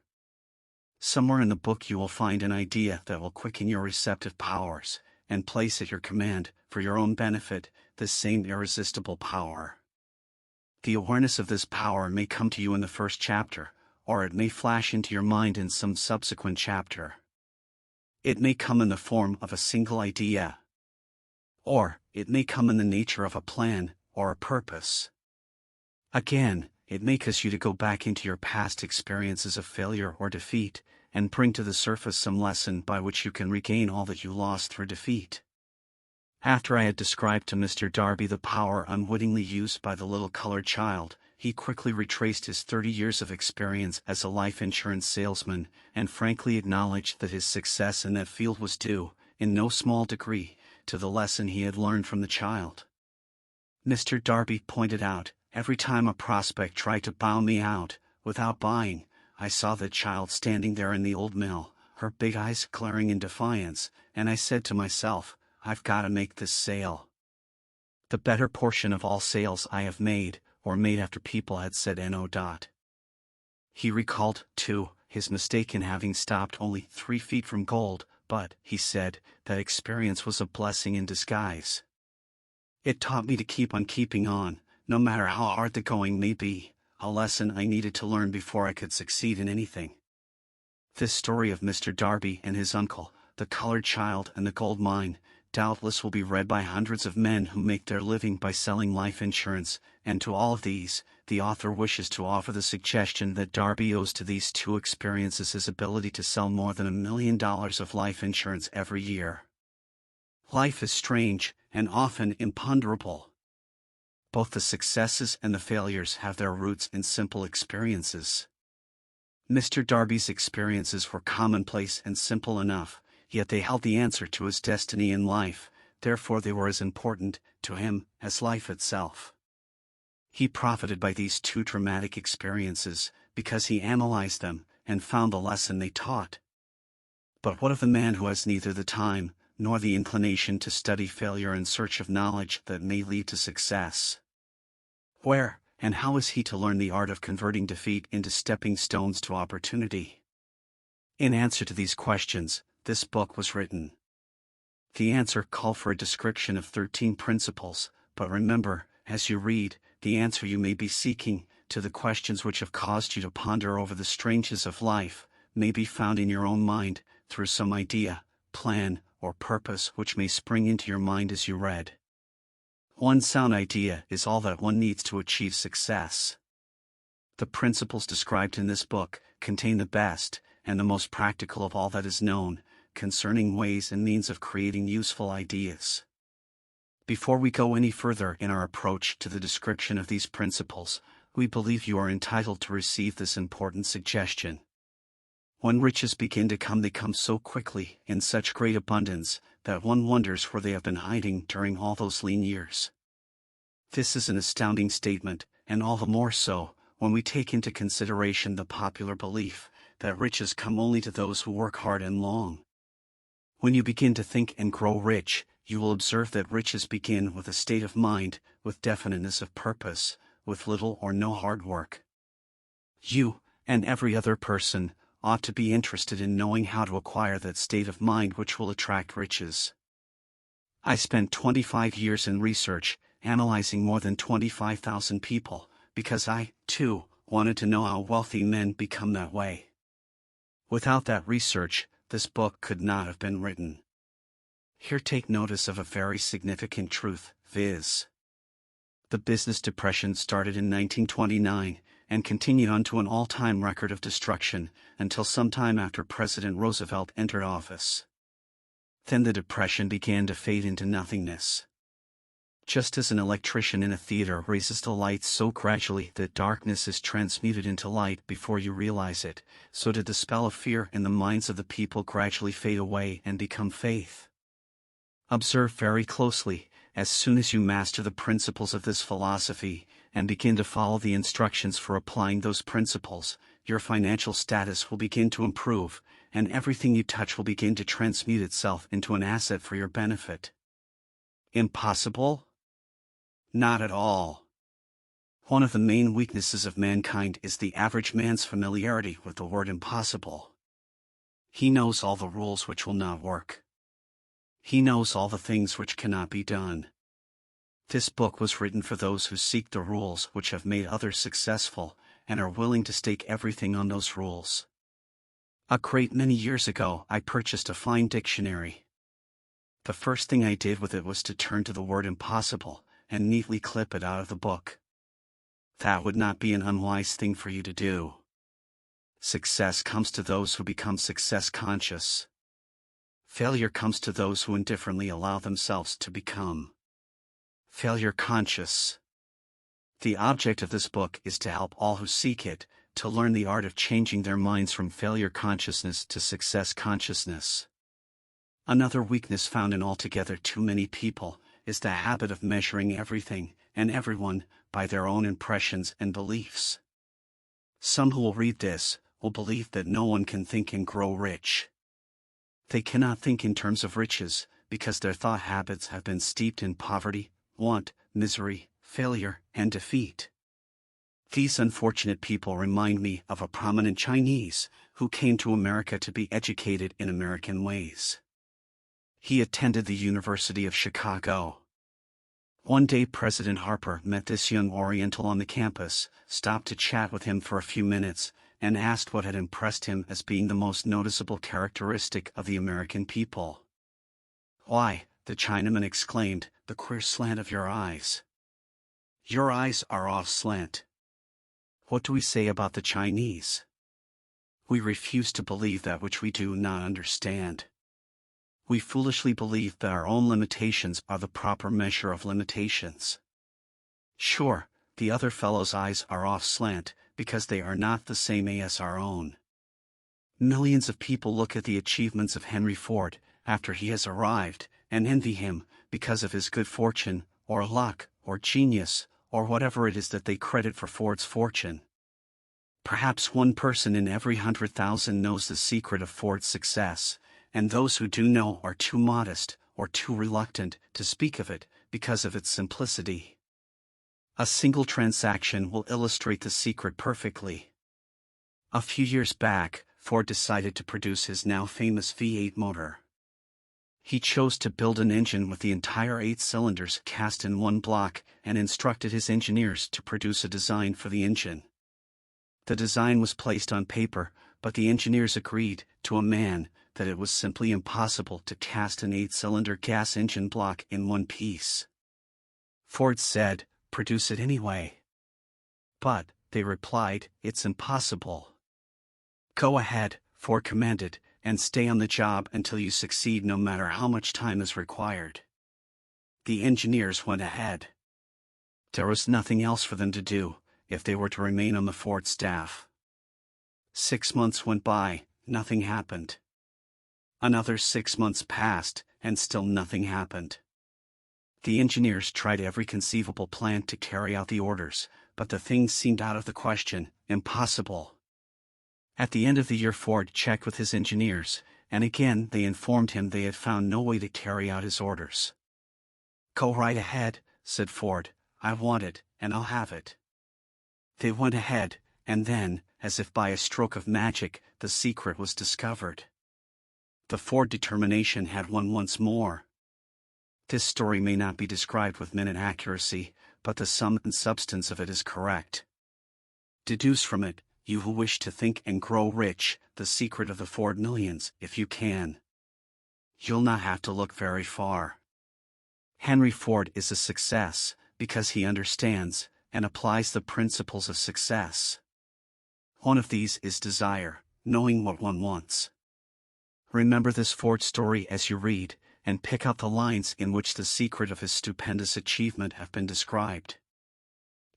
Somewhere in the book you will find an idea that will quicken your receptive powers, and place at your command, for your own benefit, this same irresistible power. The awareness of this power may come to you in the first chapter, or it may flash into your mind in some subsequent chapter. It may come in the form of a single idea. Or, it may come in the nature of a plan, or a purpose. Again, it may cause you to go back into your past experiences of failure or defeat, and bring to the surface some lesson by which you can regain all that you lost through defeat. After I had described to Mr. Darby the power unwittingly used by the little colored child, he quickly retraced his 30 years of experience as a life insurance salesman, and frankly acknowledged that his success in that field was due, in no small degree, to the lesson he had learned from the child. Mr. Darby pointed out, every time a prospect tried to bow me out, without buying, I saw the child standing there in the old mill, her big eyes glaring in defiance, and I said to myself, I've got to make this sale. The better portion of all sales I have made, or made after people had said no. He recalled, too, his mistake in having stopped only 3 feet from gold, but, he said, that experience was a blessing in disguise. It taught me to keep on keeping on, no matter how hard the going may be, a lesson I needed to learn before I could succeed in anything. This story of Mr. Darby and his uncle, the colored child and the gold mine, doubtless will be read by hundreds of men who make their living by selling life insurance, and to all of these, the author wishes to offer the suggestion that Darby owes to these 2 experiences his ability to sell more than $1 million of life insurance every year. Life is strange, and often imponderable. Both the successes and the failures have their roots in simple experiences. Mr. Darby's experiences were commonplace and simple enough, yet they held the answer to his destiny in life, therefore they were as important to him as life itself. He profited by these 2 dramatic experiences, because he analyzed them, and found the lesson they taught. But what of the man who has neither the time, nor the inclination to study failure in search of knowledge that may lead to success? Where, and how is he to learn the art of converting defeat into stepping stones to opportunity? In answer to these questions, this book was written. The answer called for a description of 13 principles, but remember, as you read, the answer you may be seeking, to the questions which have caused you to ponder over the strangeness of life, may be found in your own mind, through some idea, plan, or purpose which may spring into your mind as you read. One sound idea is all that one needs to achieve success. The principles described in this book contain the best, and the most practical of all that is known, concerning ways and means of creating useful ideas. Before we go any further in our approach to the description of these principles, we believe you are entitled to receive this important suggestion. When riches begin to come, they come so quickly, in such great abundance, that one wonders where they have been hiding during all those lean years. This is an astounding statement, and all the more so, when we take into consideration the popular belief that riches come only to those who work hard and long. When you begin to think and grow rich, you will observe that riches begin with a state of mind, with definiteness of purpose, with little or no hard work. You, and every other person, ought to be interested in knowing how to acquire that state of mind which will attract riches. I spent 25 years in research, analyzing more than 25,000 people, because I, too, wanted to know how wealthy men become that way. Without that research, this book could not have been written. Here take notice of a very significant truth, viz. The business depression started in 1929, and continued on to an all-time record of destruction, until sometime after President Roosevelt entered office. Then the depression began to fade into nothingness. Just as an electrician in a theater raises the lights so gradually that darkness is transmuted into light before you realize it, so did the spell of fear in the minds of the people gradually fade away and become faith. Observe very closely, as soon as you master the principles of this philosophy, and begin to follow the instructions for applying those principles, your financial status will begin to improve, and everything you touch will begin to transmute itself into an asset for your benefit. Impossible? Not at all. One of the main weaknesses of mankind is the average man's familiarity with the word impossible. He knows all the rules which will not work. He knows all the things which cannot be done. This book was written for those who seek the rules which have made others successful, and are willing to stake everything on those rules. A great many years ago, I purchased a fine dictionary. The first thing I did with it was to turn to the word impossible and neatly clip it out of the book. That would not be an unwise thing for you to do. Success comes to those who become success conscious. Failure comes to those who indifferently allow themselves to become failure conscious. The object of this book is to help all who seek it to learn the art of changing their minds from failure consciousness to success consciousness. Another weakness found in altogether too many people is the habit of measuring everything and everyone by their own impressions and beliefs. Some who will read this will believe that no one can think and grow rich. They cannot think in terms of riches because their thought habits have been steeped in poverty, want, misery, failure, and defeat. These unfortunate people remind me of a prominent Chinese who came to America to be educated in American ways. He attended the University of Chicago. One day President Harper met this young Oriental on the campus, stopped to chat with him for a few minutes, and asked what had impressed him as being the most noticeable characteristic of the American people. "Why," the Chinaman exclaimed, "the queer slant of your eyes. Your eyes are off slant." What do we say about the Chinese? We refuse to believe that which we do not understand. We foolishly believe that our own limitations are the proper measure of limitations. Sure, the other fellow's eyes are off slant because they are not the same as our own. Millions of people look at the achievements of Henry Ford after he has arrived and envy him because of his good fortune, or luck, or genius, or whatever it is that they credit for Ford's fortune. Perhaps one person in every 100,000 knows the secret of Ford's success, and those who do know are too modest or too reluctant to speak of it because of its simplicity. A single transaction will illustrate the secret perfectly. A few years back, Ford decided to produce his now famous V8 motor. He chose to build an engine with the entire 8 cylinders cast in one block and instructed his engineers to produce a design for the engine. The design was placed on paper, but the engineers agreed, to a man, that it was simply impossible to cast an 8-cylinder gas engine block in one piece. Ford said, "Produce it anyway." "But," they replied, "it's impossible." "Go ahead," Ford commanded, "and stay on the job until you succeed no matter how much time is required." The engineers went ahead. There was nothing else for them to do, if they were to remain on the Ford staff. 6 months went by, nothing happened. Another 6 months passed, and still nothing happened. The engineers tried every conceivable plan to carry out the orders, but the thing seemed out of the question, impossible. At the end of the year Ford checked with his engineers, and again they informed him they had found no way to carry out his orders. "Go right ahead," said Ford, "I want it, and I'll have it." They went ahead, and then, as if by a stroke of magic, the secret was discovered. The Ford determination had won once more. This story may not be described with minute accuracy, but the sum and substance of it is correct. Deduce from it, you who wish to think and grow rich, the secret of the Ford millions, if you can. You'll not have to look very far. Henry Ford is a success because he understands and applies the principles of success. One of these is desire, knowing what one wants. Remember this Ford story as you read, and pick out the lines in which the secret of his stupendous achievement have been described.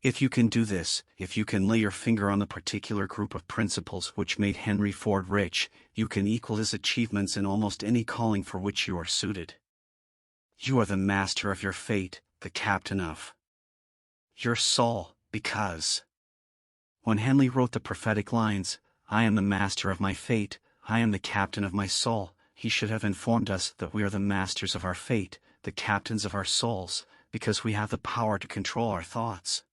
If you can do this, if you can lay your finger on the particular group of principles which made Henry Ford rich, you can equal his achievements in almost any calling for which you are suited. You are the master of your fate, the captain of your soul, because when Henley wrote the prophetic lines, "I am the master of my fate, I am the captain of my soul," he should have informed us that we are the masters of our fate, the captains of our souls, because we have the power to control our thoughts.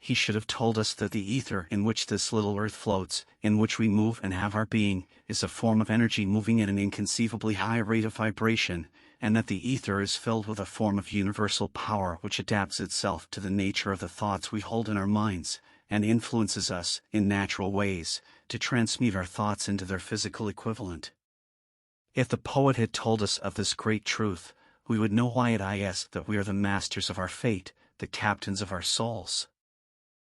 He should have told us that the ether in which this little earth floats, in which we move and have our being, is a form of energy moving at an inconceivably high rate of vibration, and that the ether is filled with a form of universal power which adapts itself to the nature of the thoughts we hold in our minds, and influences us in natural ways, to transmute our thoughts into their physical equivalent. If the poet had told us of this great truth, we would know why it is that we are the masters of our fate, the captains of our souls.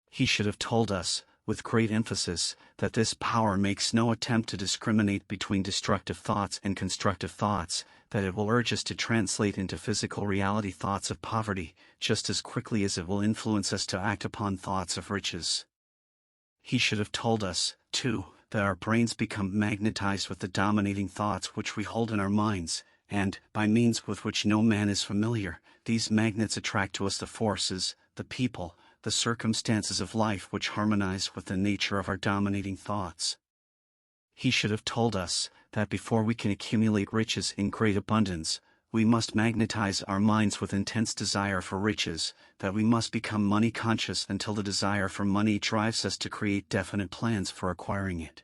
He should have told us, with great emphasis, that this power makes no attempt to discriminate between destructive thoughts and constructive thoughts, that it will urge us to translate into physical reality thoughts of poverty, just as quickly as it will influence us to act upon thoughts of riches. He should have told us, too, that our brains become magnetized with the dominating thoughts which we hold in our minds, and, by means with which no man is familiar, these magnets attract to us the forces, the people, the circumstances of life which harmonize with the nature of our dominating thoughts. He should have told us that before we can accumulate riches in great abundance, we must magnetize our minds with intense desire for riches, that we must become money conscious until the desire for money drives us to create definite plans for acquiring it.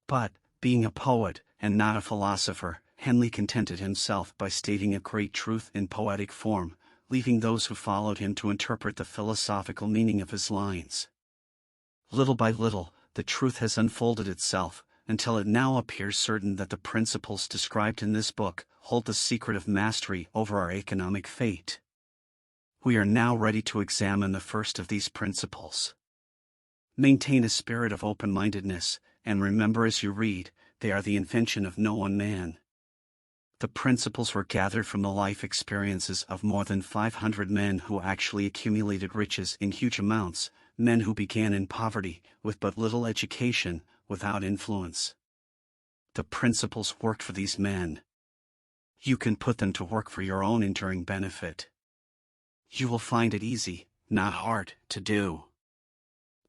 But, being a poet, and not a philosopher, Henley contented himself by stating a great truth in poetic form, leaving those who followed him to interpret the philosophical meaning of his lines. Little by little, the truth has unfolded itself, until it now appears certain that the principles described in this book hold the secret of mastery over our economic fate. We are now ready to examine the first of these principles. Maintain a spirit of open-mindedness, and remember as you read, they are the invention of no one man. The principles were gathered from the life experiences of more than 500 men who actually accumulated riches in huge amounts, men who began in poverty, with but little education, without influence. The principles worked for these men. You can put them to work for your own enduring benefit. You will find it easy, not hard, to do.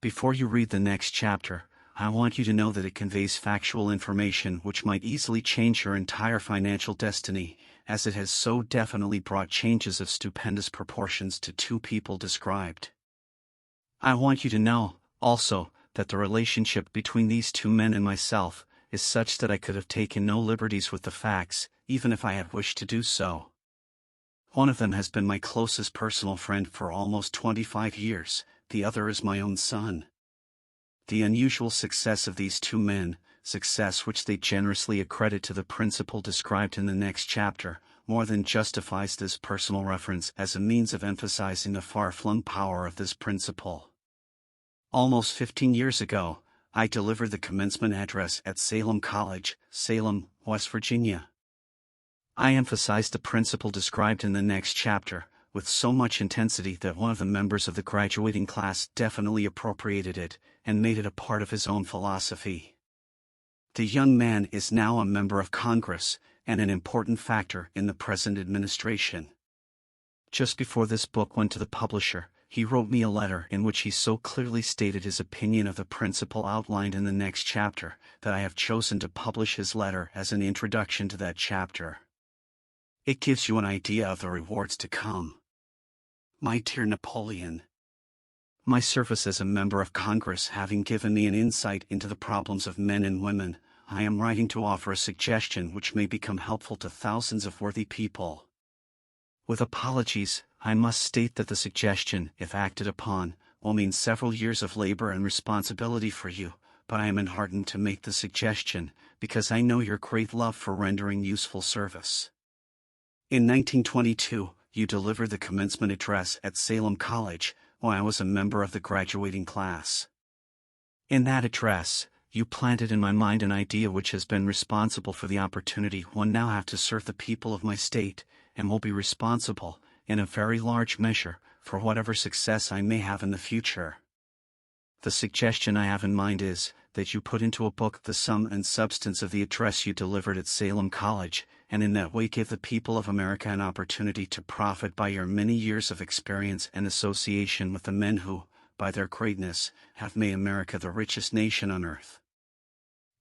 Before you read the next chapter, I want you to know that it conveys factual information which might easily change your entire financial destiny, as it has so definitely brought changes of stupendous proportions to two people described. I want you to know, also, that the relationship between these two men and myself is such that I could have taken no liberties with the facts, even if I had wished to do so. One of them has been my closest personal friend for almost 25 years, the other is my own son. The unusual success of these two men, success which they generously accredit to the principle described in the next chapter, more than justifies this personal reference as a means of emphasizing the far-flung power of this principle. Almost 15 years ago, I delivered the commencement address at Salem College, Salem, West Virginia. I emphasized the principle described in the next chapter, with so much intensity that one of the members of the graduating class definitely appropriated it, and made it a part of his own philosophy. The young man is now a member of Congress, and an important factor in the present administration. Just before this book went to the publisher, he wrote me a letter in which he so clearly stated his opinion of the principle outlined in the next chapter, that I have chosen to publish his letter as an introduction to that chapter. It gives you an idea of the rewards to come. My dear Napoleon, my service as a member of Congress having given me an insight into the problems of men and women, I am writing to offer a suggestion which may become helpful to thousands of worthy people. With apologies, I must state that the suggestion, if acted upon, will mean several years of labor and responsibility for you, but I am enheartened to make the suggestion, because I know your great love for rendering useful service. In 1922, you delivered the commencement address at Salem College, when I was a member of the graduating class. In that address, you planted in my mind an idea which has been responsible for the opportunity one now have to serve the people of my state, and will be responsible, in a very large measure, for whatever success I may have in the future. The suggestion I have in mind is, that you put into a book the sum and substance of the address you delivered at Salem College, and in that way give the people of America an opportunity to profit by your many years of experience and association with the men who, by their greatness, have made America the richest nation on earth.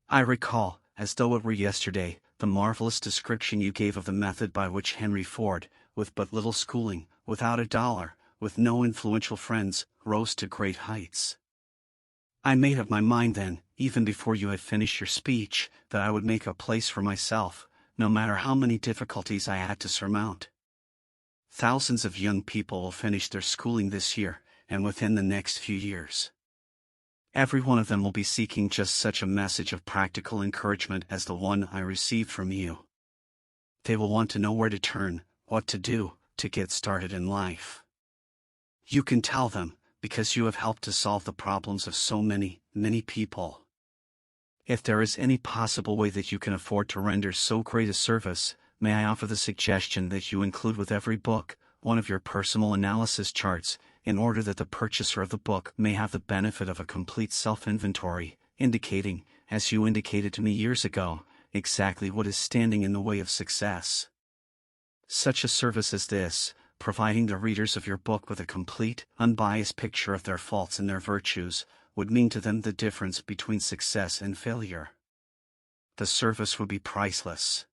I recall, as though it were yesterday, the marvelous description you gave of the method by which Henry Ford, with but little schooling, without a dollar, with no influential friends, rose to great heights. I made up my mind then, even before you had finished your speech, that I would make a place for myself, no matter how many difficulties I had to surmount. Thousands of young people will finish their schooling this year, and within the next few years. Every one of them will be seeking just such a message of practical encouragement as the one I received from you. They will want to know where to turn, what to do, to get started in life. You can tell them, because you have helped to solve the problems of so many, many people. If there is any possible way that you can afford to render so great a service, may I offer the suggestion that you include with every book one of your personal analysis charts, in order that the purchaser of the book may have the benefit of a complete self-inventory, indicating, as you indicated to me years ago, exactly what is standing in the way of success. Such a service as this, providing the readers of your book with a complete, unbiased picture of their faults and their virtues, would mean to them the difference between success and failure. The service would be priceless.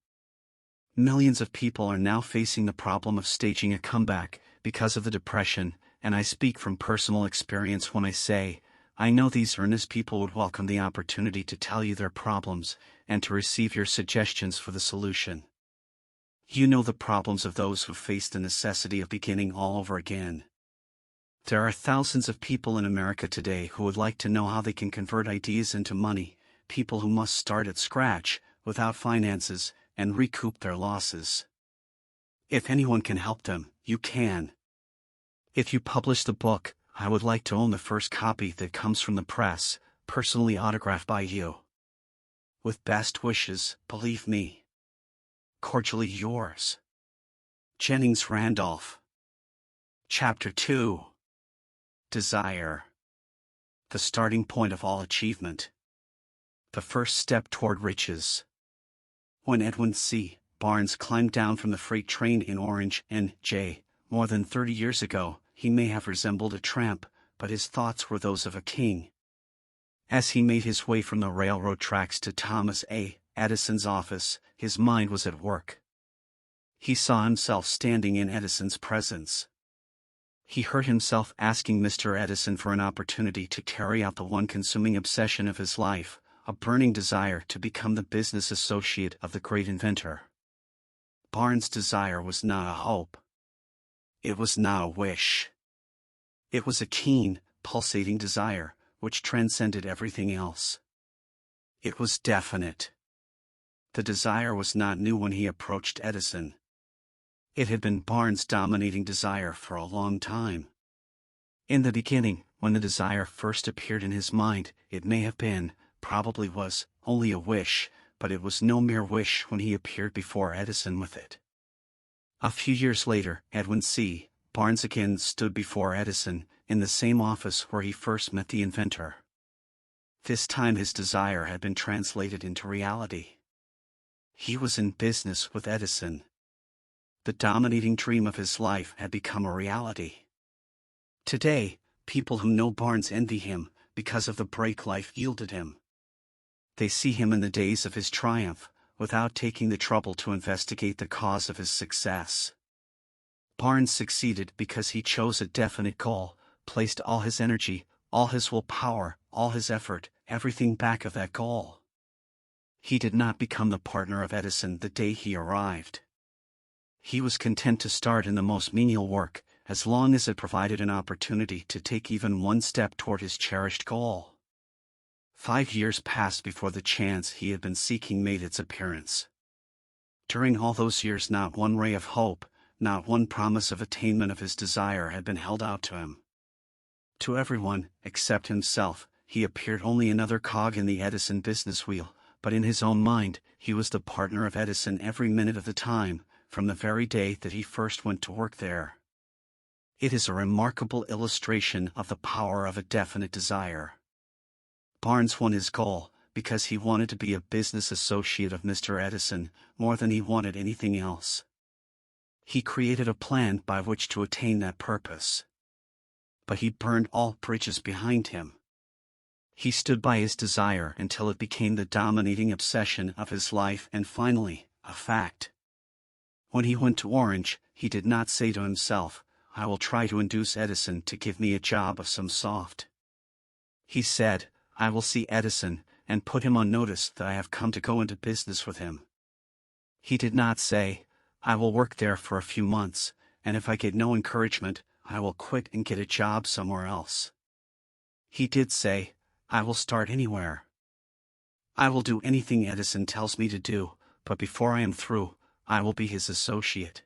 Millions of people are now facing the problem of staging a comeback because of the depression, and I speak from personal experience when I say, I know these earnest people would welcome the opportunity to tell you their problems and to receive your suggestions for the solution. You know the problems of those who face the necessity of beginning all over again. There are thousands of people in America today who would like to know how they can convert ideas into money, people who must start at scratch, without finances, and recoup their losses. If anyone can help them, you can. If you publish the book, I would like to own the first copy that comes from the press, personally autographed by you. With best wishes, believe me. Cordially yours, Jennings Randolph. Chapter 2. Desire. The starting point of all achievement. The first step toward riches. When Edwin C. Barnes climbed down from the freight train in Orange, N.J., more than 30 years ago, he may have resembled a tramp, but his thoughts were those of a king. As he made his way from the railroad tracks to Thomas A. Edison's office, his mind was at work. He saw himself standing in Edison's presence. He heard himself asking Mr. Edison for an opportunity to carry out the one consuming obsession of his life, a burning desire to become the business associate of the great inventor. Barnes' desire was not a hope. It was not a wish. It was a keen, pulsating desire, which transcended everything else. It was definite. The desire was not new when he approached Edison. It had been Barnes' dominating desire for a long time. In the beginning, when the desire first appeared in his mind, it may have been, probably was, only a wish, but it was no mere wish when he appeared before Edison with it. A few years later, Edwin C. Barnes again stood before Edison, in the same office where he first met the inventor. This time his desire had been translated into reality. He was in business with Edison. The dominating dream of his life had become a reality. Today, people who know Barnes envy him because of the break life yielded him. They see him in the days of his triumph, without taking the trouble to investigate the cause of his success. Barnes succeeded because he chose a definite goal, placed all his energy, all his willpower, all his effort, everything back of that goal. He did not become the partner of Edison the day he arrived. He was content to start in the most menial work, as long as it provided an opportunity to take even one step toward his cherished goal. 5 years passed before the chance he had been seeking made its appearance. During all those years not one ray of hope, not one promise of attainment of his desire had been held out to him. To everyone, except himself, he appeared only another cog in the Edison business wheel, but in his own mind, he was the partner of Edison every minute of the time, from the very day that he first went to work there. It is a remarkable illustration of the power of a definite desire. Barnes won his goal, because he wanted to be a business associate of Mr. Edison, more than he wanted anything else. He created a plan by which to attain that purpose. But he burned all bridges behind him. He stood by his desire until it became the dominating obsession of his life and finally, a fact. When he went to Orange, he did not say to himself, I will try to induce Edison to give me a job of some sort. He said, I will see Edison, and put him on notice that I have come to go into business with him. He did not say, I will work there for a few months, and if I get no encouragement, I will quit and get a job somewhere else. He did say, I will start anywhere. I will do anything Edison tells me to do, but before I am through, I will be his associate.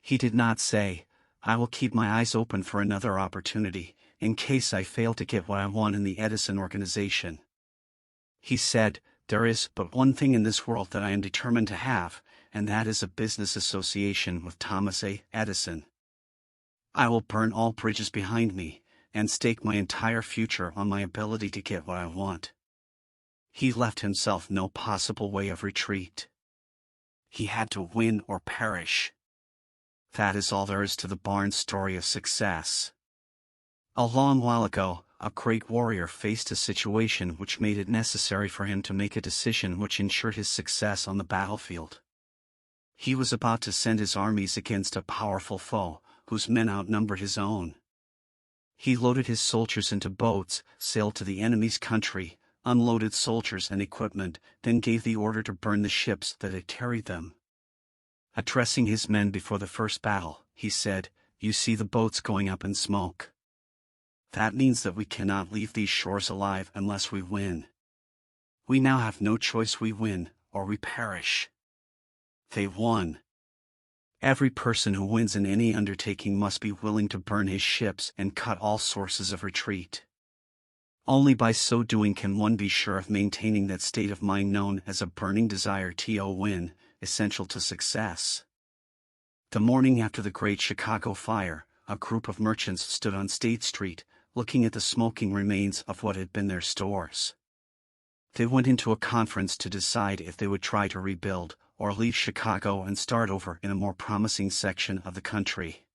He did not say, I will keep my eyes open for another opportunity, in case I fail to get what I want in the Edison organization. He said, there is but one thing in this world that I am determined to have, and that is a business association with Thomas A. Edison. I will burn all bridges behind me, and stake my entire future on my ability to get what I want. He left himself no possible way of retreat. He had to win or perish. That is all there is to the Barnes story of success. A long while ago, a great warrior faced a situation which made it necessary for him to make a decision which ensured his success on the battlefield. He was about to send his armies against a powerful foe, whose men outnumbered his own. He loaded his soldiers into boats, sailed to the enemy's country, unloaded soldiers and equipment, then gave the order to burn the ships that had carried them. Addressing his men before the first battle, he said, "You see the boats going up in smoke. That means that we cannot leave these shores alive unless we win. We now have no choice, we win, or we perish." They won. Every person who wins in any undertaking must be willing to burn his ships and cut all sources of retreat. Only by so doing can one be sure of maintaining that state of mind known as a burning desire to win, essential to success. The morning after the Great Chicago Fire, a group of merchants stood on State Street, looking at the smoking remains of what had been their stores. They went into a conference to decide if they would try to rebuild, or leave Chicago and start over in a more promising section of the country.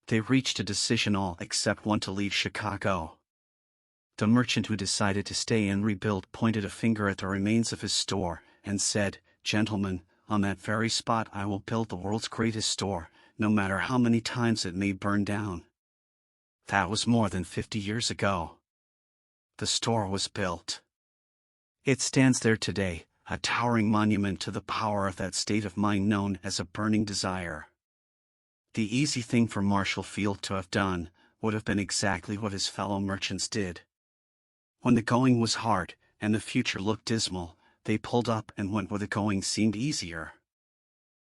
They reached a decision, all except one, to leave Chicago. The merchant who decided to stay and rebuild pointed a finger at the remains of his store, and said, "Gentlemen, on that very spot I will build the world's greatest store, no matter how many times it may burn down." That was more than 50 years ago. The store was built. It stands there today, a towering monument to the power of that state of mind known as a burning desire. The easy thing for Marshall Field to have done would have been exactly what his fellow merchants did. When the going was hard, and the future looked dismal, they pulled up and went where the going seemed easier.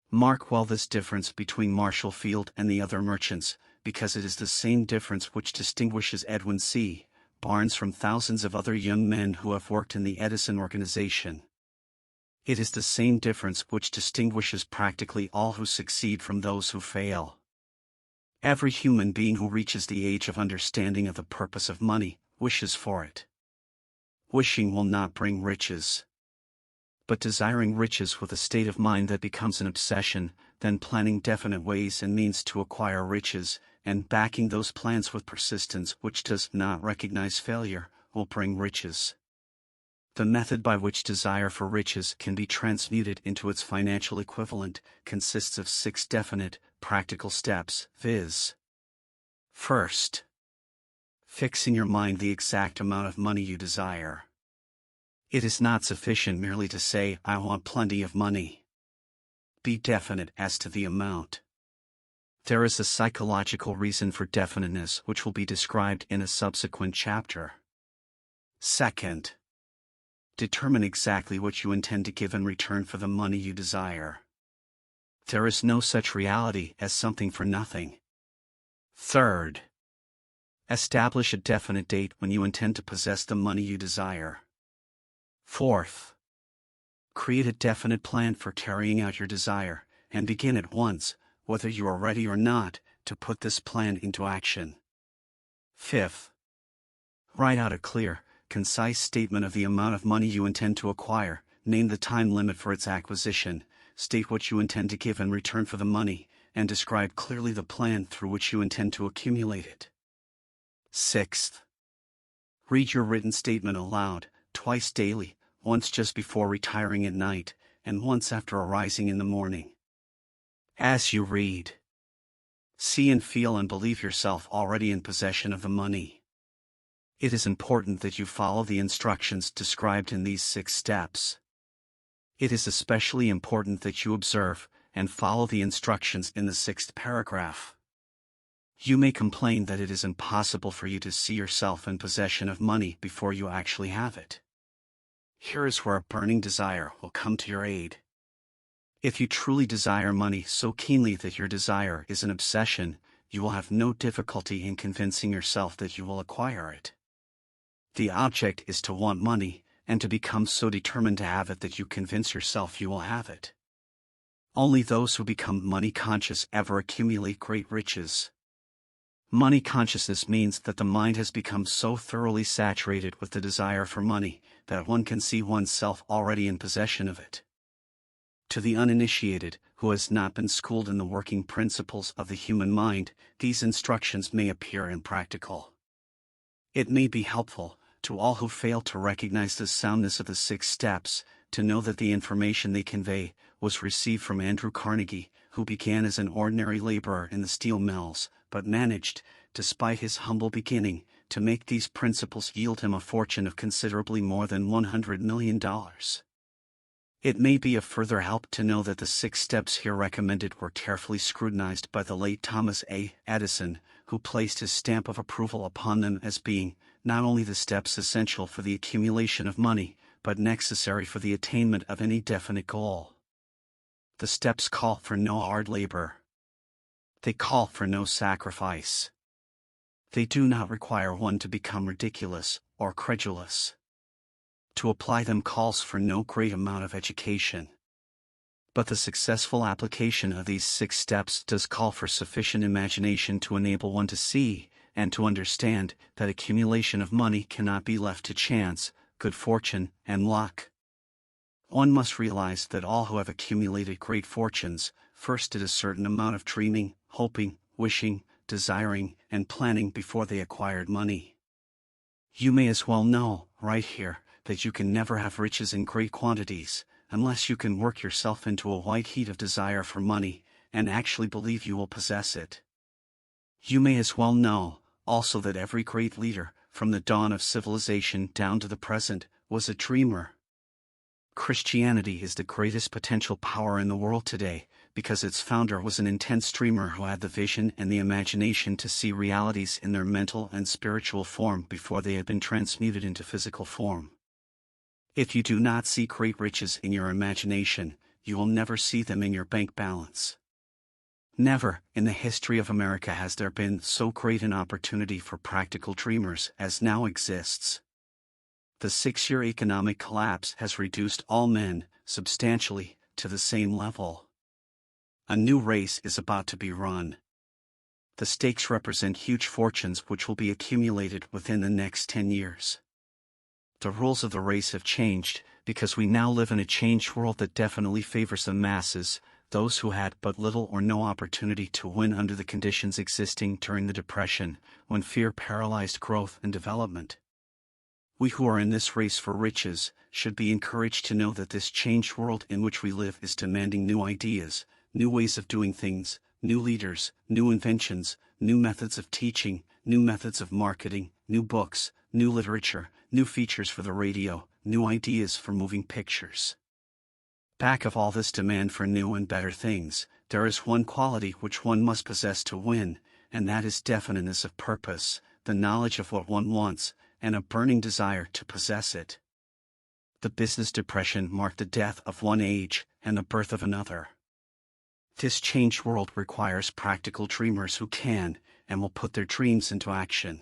Mark well this difference between Marshall Field and the other merchants, because it is the same difference which distinguishes Edwin C. Barnes from thousands of other young men who have worked in the Edison organization. It is the same difference which distinguishes practically all who succeed from those who fail. Every human being who reaches the age of understanding of the purpose of money wishes for it. Wishing will not bring riches. But desiring riches with a state of mind that becomes an obsession, then planning definite ways and means to acquire riches, and backing those plans with persistence which does not recognize failure, will bring riches. The method by which desire for riches can be transmuted into its financial equivalent consists of 6 definite, practical steps, viz. First, fix in your mind the exact amount of money you desire. It is not sufficient merely to say, "I want plenty of money." Be definite as to the amount. There is a psychological reason for definiteness which will be described in a subsequent chapter. Second, determine exactly what you intend to give in return for the money you desire. There is no such reality as something for nothing. Third, establish a definite date when you intend to possess the money you desire. Fourth, create a definite plan for carrying out your desire, and begin at once, whether you are ready or not, to put this plan into action. Fifth, write out a clear, concise statement of the amount of money you intend to acquire, name the time limit for its acquisition, state what you intend to give in return for the money, and describe clearly the plan through which you intend to accumulate it. Sixth, read your written statement aloud, twice daily, once just before retiring at night, and once after arising in the morning. As you read, see and feel and believe yourself already in possession of the money. It is important that you follow the instructions described in these 6 steps. It is especially important that you observe and follow the instructions in the 6th paragraph. You may complain that it is impossible for you to see yourself in possession of money before you actually have it. Here is where a burning desire will come to your aid. If you truly desire money so keenly that your desire is an obsession, you will have no difficulty in convincing yourself that you will acquire it. The object is to want money, and to become so determined to have it that you convince yourself you will have it. Only those who become money conscious ever accumulate great riches. Money consciousness means that the mind has become so thoroughly saturated with the desire for money that one can see oneself already in possession of it. To the uninitiated, who has not been schooled in the working principles of the human mind, these instructions may appear impractical. It may be helpful, to all who fail to recognize the soundness of the 6 steps, to know that the information they convey was received from Andrew Carnegie, who began as an ordinary laborer in the steel mills, but managed, despite his humble beginning, to make these principles yield him a fortune of considerably more than $100 million. It may be a further help to know that the 6 steps here recommended were carefully scrutinized by the late Thomas A. Edison, who placed his stamp of approval upon them as being not only the steps essential for the accumulation of money, but necessary for the attainment of any definite goal. The steps call for no hard labor. They call for no sacrifice. They do not require one to become ridiculous or credulous. To apply them calls for no great amount of education. But the successful application of these 6 steps does call for sufficient imagination to enable one to see and to understand that accumulation of money cannot be left to chance, good fortune, and luck. One must realize that all who have accumulated great fortunes first did a certain amount of dreaming, hoping, wishing, desiring, and planning before they acquired money. You may as well know, right here, that you can never have riches in great quantities, unless you can work yourself into a white heat of desire for money, and actually believe you will possess it. You may as well know, also, that every great leader, from the dawn of civilization down to the present, was a dreamer. Christianity is the greatest potential power in the world today, because its founder was an intense dreamer who had the vision and the imagination to see realities in their mental and spiritual form before they had been transmuted into physical form. If you do not see great riches in your imagination, you will never see them in your bank balance. Never, in the history of America, has there been so great an opportunity for practical dreamers as now exists. The 6-year economic collapse has reduced all men, substantially, to the same level. A new race is about to be run. The stakes represent huge fortunes which will be accumulated within the next 10 years. The rules of the race have changed, because we now live in a changed world that definitely favors the masses, those who had but little or no opportunity to win under the conditions existing during the Depression, when fear paralyzed growth and development. We who are in this race for riches should be encouraged to know that this changed world in which we live is demanding new ideas, new ways of doing things, new leaders, new inventions, new methods of teaching, new methods of marketing, new books, new literature, new features for the radio, new ideas for moving pictures. Back of all this demand for new and better things, there is one quality which one must possess to win, and that is definiteness of purpose, the knowledge of what one wants, and a burning desire to possess it. The business depression marked the death of one age and the birth of another. This changed world requires practical dreamers who can and will put their dreams into action.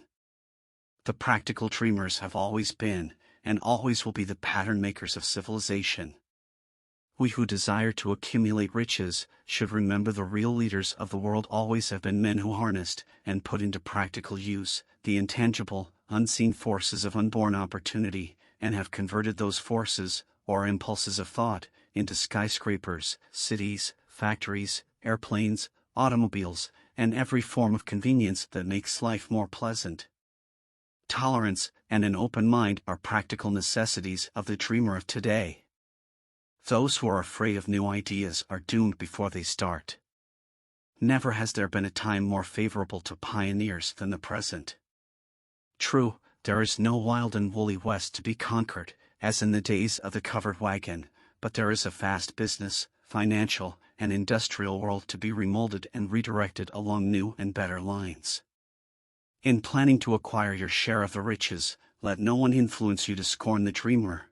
The practical dreamers have always been, and always will be, the pattern makers of civilization. We who desire to accumulate riches should remember the real leaders of the world always have been men who harnessed and put into practical use the intangible, unseen forces of unborn opportunity, and have converted those forces, or impulses of thought, into skyscrapers, cities, factories, airplanes, automobiles, and every form of convenience that makes life more pleasant. Tolerance and an open mind are practical necessities of the dreamer of today. Those who are afraid of new ideas are doomed before they start. Never has there been a time more favorable to pioneers than the present. True, there is no wild and woolly West to be conquered, as in the days of the covered wagon, but there is a vast business, financial, and industrial world to be remolded and redirected along new and better lines. In planning to acquire your share of the riches, let no one influence you to scorn the dreamer.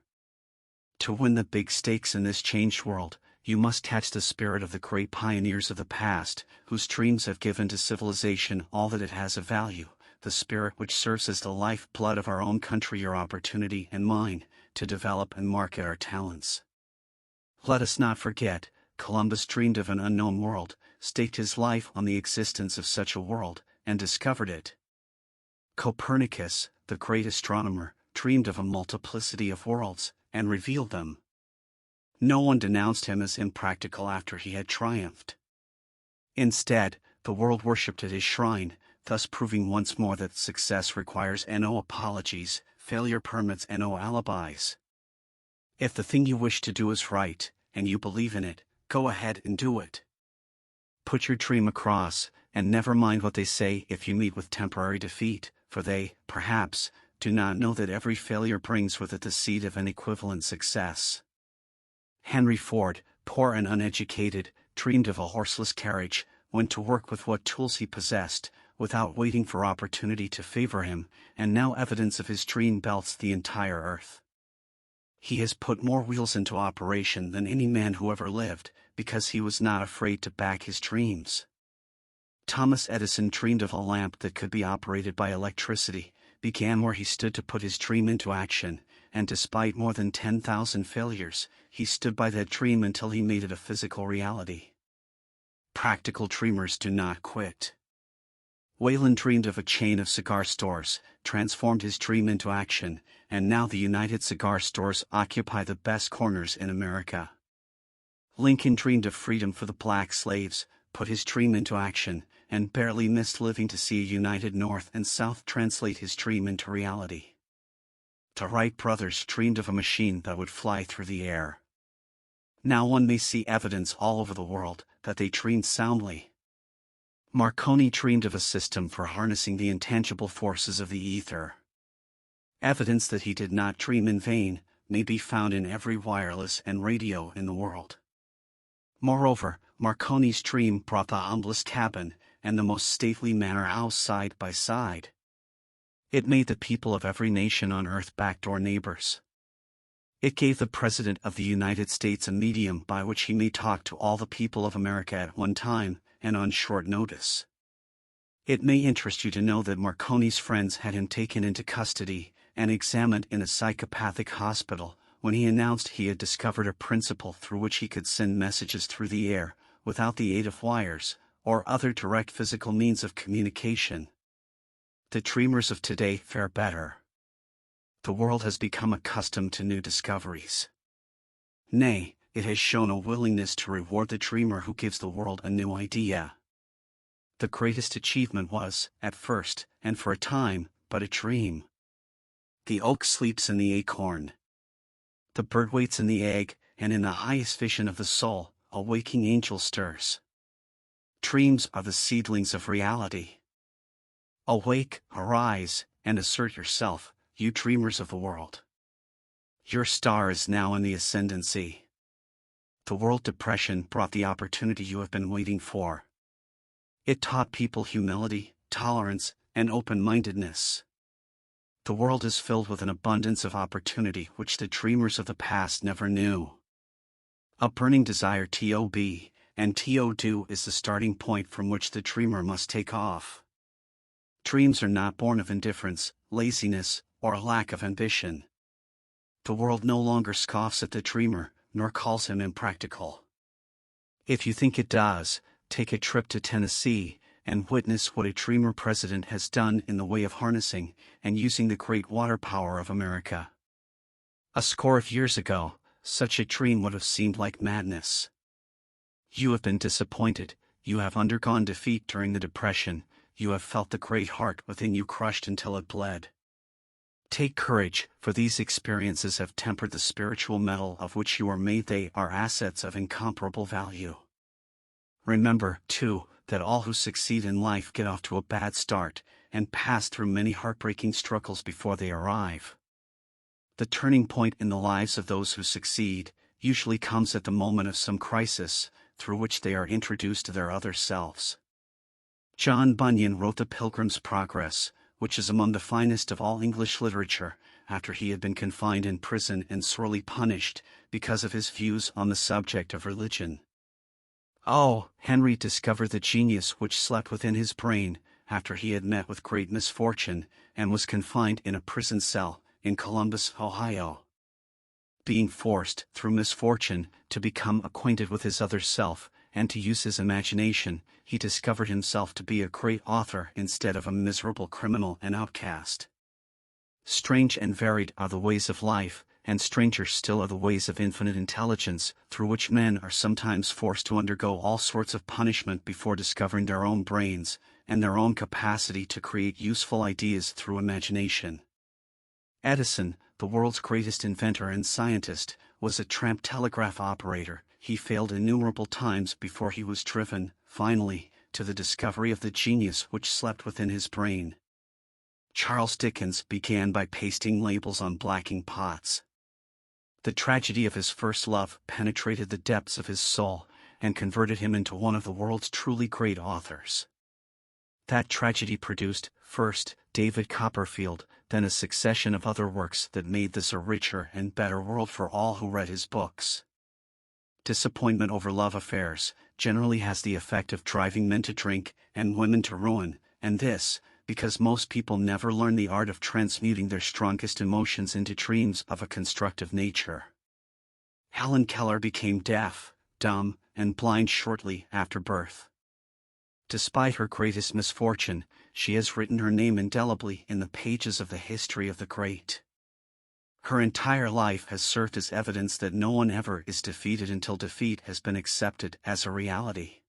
To win the big stakes in this changed world, you must catch the spirit of the great pioneers of the past, whose dreams have given to civilization all that it has of value, the spirit which serves as the lifeblood of our own country, your opportunity and mine, to develop and market our talents. Let us not forget, Columbus dreamed of an unknown world, staked his life on the existence of such a world, and discovered it. Copernicus, the great astronomer, dreamed of a multiplicity of worlds, and revealed them. No one denounced him as impractical after he had triumphed. Instead, the world worshipped at his shrine, thus proving once more that success requires no apologies, failure permits no alibis. If the thing you wish to do is right, and you believe in it, go ahead and do it. Put your dream across, and never mind what they say if you meet with temporary defeat, for they, perhaps, do not know that every failure brings with it the seed of an equivalent success. Henry Ford, poor and uneducated, dreamed of a horseless carriage, went to work with what tools he possessed, without waiting for opportunity to favor him, and now evidence of his dream belts the entire earth. He has put more wheels into operation than any man who ever lived, because he was not afraid to back his dreams. Thomas Edison dreamed of a lamp that could be operated by electricity, began where he stood to put his dream into action, and despite more than 10,000 failures, he stood by that dream until he made it a physical reality. Practical dreamers do not quit. Wayland dreamed of a chain of cigar stores, transformed his dream into action, and now the United Cigar Stores occupy the best corners in America. Lincoln dreamed of freedom for the black slaves, put his dream into action, and barely missed living to see a united North and South translate his dream into reality. The Wright brothers dreamed of a machine that would fly through the air. Now one may see evidence all over the world that they dreamed soundly. Marconi dreamed of a system for harnessing the intangible forces of the ether. Evidence that he did not dream in vain may be found in every wireless and radio in the world. Moreover, Marconi's dream brought the humblest cabin and the most stately manor house side by side. It made the people of every nation on earth backdoor neighbors. It gave the President of the United States a medium by which he may talk to all the people of America at one time, and on short notice. It may interest you to know that Marconi's friends had him taken into custody and examined in a psychopathic hospital when he announced he had discovered a principle through which he could send messages through the air, without the aid of wires, or other direct physical means of communication. The dreamers of today fare better. The world has become accustomed to new discoveries. Nay, it has shown a willingness to reward the dreamer who gives the world a new idea. The greatest achievement was, at first, and for a time, but a dream. The oak sleeps in the acorn. The bird waits in the egg, and in the highest vision of the soul, a waking angel stirs. Dreams are the seedlings of reality. Awake, arise, and assert yourself, you dreamers of the world. Your star is now in the ascendancy. The World Depression brought the opportunity you have been waiting for. It taught people humility, tolerance, and open-mindedness. The world is filled with an abundance of opportunity which the dreamers of the past never knew. A burning desire and to is the starting point from which the dreamer must take off. Dreams are not born of indifference, laziness, or a lack of ambition. The world no longer scoffs at the dreamer, nor calls him impractical. If you think it does, take a trip to Tennessee, and witness what a dreamer president has done in the way of harnessing and using the great water power of America. A score of years ago, such a dream would have seemed like madness. You have been disappointed, you have undergone defeat during the Depression, you have felt the great heart within you crushed until it bled. Take courage, for these experiences have tempered the spiritual metal of which you are made. They are assets of incomparable value. Remember, too, that all who succeed in life get off to a bad start, and pass through many heartbreaking struggles before they arrive. The turning point in the lives of those who succeed usually comes at the moment of some crisis, through which they are introduced to their other selves. John Bunyan wrote The Pilgrim's Progress, which is among the finest of all English literature, after he had been confined in prison and sorely punished because of his views on the subject of religion. Oh, Henry discovered the genius which slept within his brain after he had met with great misfortune and was confined in a prison cell in Columbus, Ohio. Being forced, through misfortune, to become acquainted with his other self and to use his imagination, he discovered himself to be a great author instead of a miserable criminal and outcast. Strange and varied are the ways of life, and stranger still are the ways of infinite intelligence, through which men are sometimes forced to undergo all sorts of punishment before discovering their own brains and their own capacity to create useful ideas through imagination. Edison, the world's greatest inventor and scientist, was a tramp telegraph operator. He failed innumerable times before he was driven, finally, to the discovery of the genius which slept within his brain. Charles Dickens began by pasting labels on blacking pots. The tragedy of his first love penetrated the depths of his soul and converted him into one of the world's truly great authors. That tragedy produced, first, David Copperfield, then a succession of other works that made this a richer and better world for all who read his books. Disappointment over love affairs generally has the effect of driving men to drink and women to ruin, and this, because most people never learn the art of transmuting their strongest emotions into dreams of a constructive nature. Helen Keller became deaf, dumb, and blind shortly after birth. Despite her greatest misfortune, she has written her name indelibly in the pages of the history of the great. Her entire life has served as evidence that no one ever is defeated until defeat has been accepted as a reality.